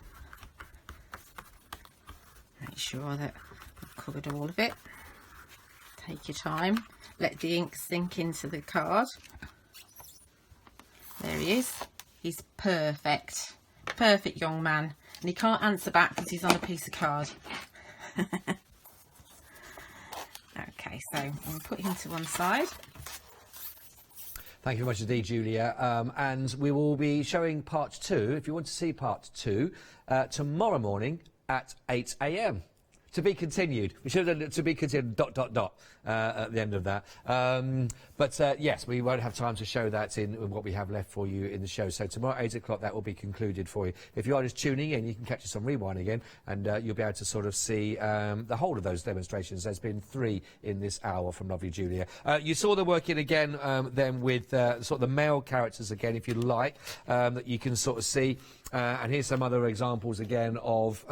Make sure that I've covered all of it. Take your time. Let the ink sink into the card. There he is. He's perfect. Perfect young man. And he can't answer back because he's on a piece of card. Okay, so I'll put him to one side. Thank you very much indeed, Julia. And we will be showing part 2, if you want to see part 2, tomorrow morning at 8 AM. To be continued. We should have done to be continued ... at the end of that. But yes, we won't have time to show that in what we have left for you in the show. So tomorrow at 8 o'clock, that will be concluded for you. If you are just tuning in, you can catch us on Rewind again, and you'll be able to sort of see the whole of those demonstrations. There's been 3 in this hour from lovely Julia. You saw the working again then with sort of the male characters again, if you like, that you can sort of see. And here's some other examples again of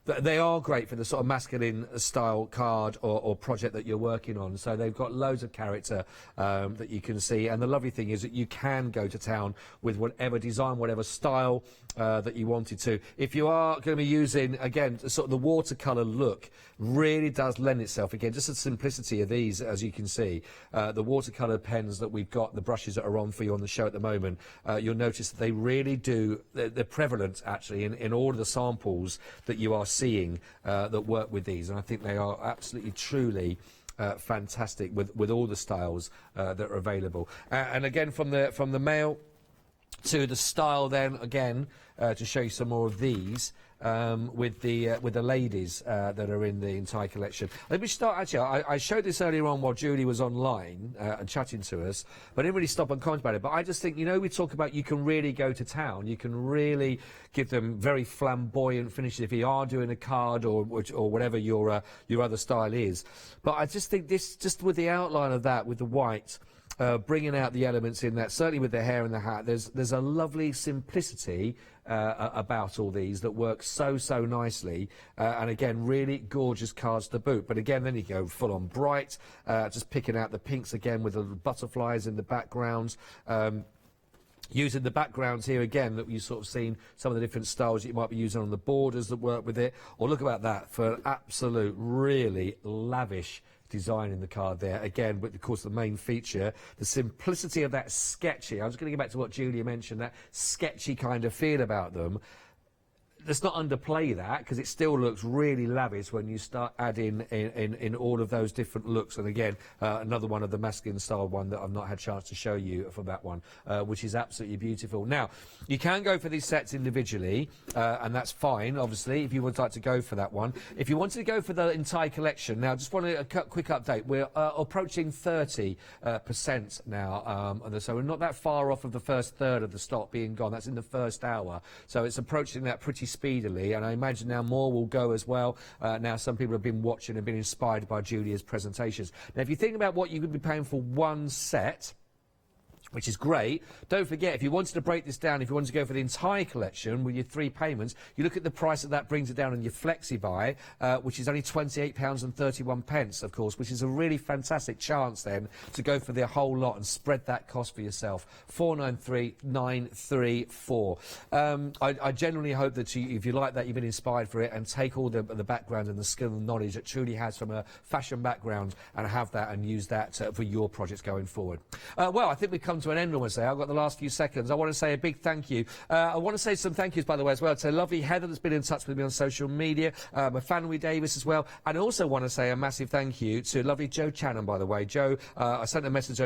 they are great for the sort sort of masculine style card or project that you're working on. So they've got loads of character that you can see, and the lovely thing is that you can go to town with whatever design, whatever style that you wanted to. If you are going to be using, again, sort of the watercolour look really does lend itself, again, just the simplicity of these, as you can see, the watercolour pens that we've got, the brushes that are on for you on the show at the moment, you'll notice that they really do, they're prevalent actually in all of the samples that you are seeing that work with these, and I think they are absolutely truly fantastic with all the styles that are available. And again, from the male to the style, then again to show you some more of these with the ladies that are in the entire collection. Let me start. Actually, I showed this earlier on while Julie was online and chatting to us, but I didn't really stop and comment about it. But I just think, you know, we talk about you can really go to town. You can really give them very flamboyant finishes if you are doing a card or whatever your other style is. But I just think this, just with the outline of that, with the white. Bringing out the elements in that, certainly with the hair and the hat, there's a lovely simplicity about all these that works so nicely, and again, really gorgeous cards to boot. But again, then you go full on bright, just picking out the pinks again with the butterflies in the backgrounds. Using the backgrounds here again that you've sort of seen some of the different styles that you might be using on the borders that work with it. Or look about that for an absolute, really lavish design in the card there. Again, but of course the main feature, the simplicity of that sketchy. I was going to get back to what Julia mentioned, that sketchy kind of feel about them. Let's not underplay that, because it still looks really lavish when you start adding in all of those different looks. And again, another one of the masculine style one that I've not had a chance to show you for that one, which is absolutely beautiful. Now, you can go for these sets individually, and that's fine, obviously, if you would like to go for that one. If you wanted to go for the entire collection, now, just want a quick update. We're approaching 30% now, so we're not that far off of the first third of the stock being gone. That's in the first hour. So it's approaching that pretty speedily, and I imagine now more will go as well. Now some people have been watching and been inspired by Julia's presentations. Now if you think about what you could be paying for one set, which is great, don't forget, if you wanted to break this down, if you wanted to go for the entire collection with your 3 payments, you look at the price that brings it down on your flexi buy, which is only £28.31, of course, which is a really fantastic chance then to go for the whole lot and spread that cost for yourself. 493934. I genuinely hope that if you like that, you've been inspired for it, and take all the background and the skill and knowledge that Trudy has from a fashion background and have that and use that for your projects going forward. Well, I think we've come to an end almost there. I've got the last few seconds. I want to say a big thank you. I want to say some thank yous, by the way, as well, to lovely Heather that's been in touch with me on social media, Fanny Davis as well, and I also want to say a massive thank you to lovely Jo Channon, by the way. Jo, I sent a message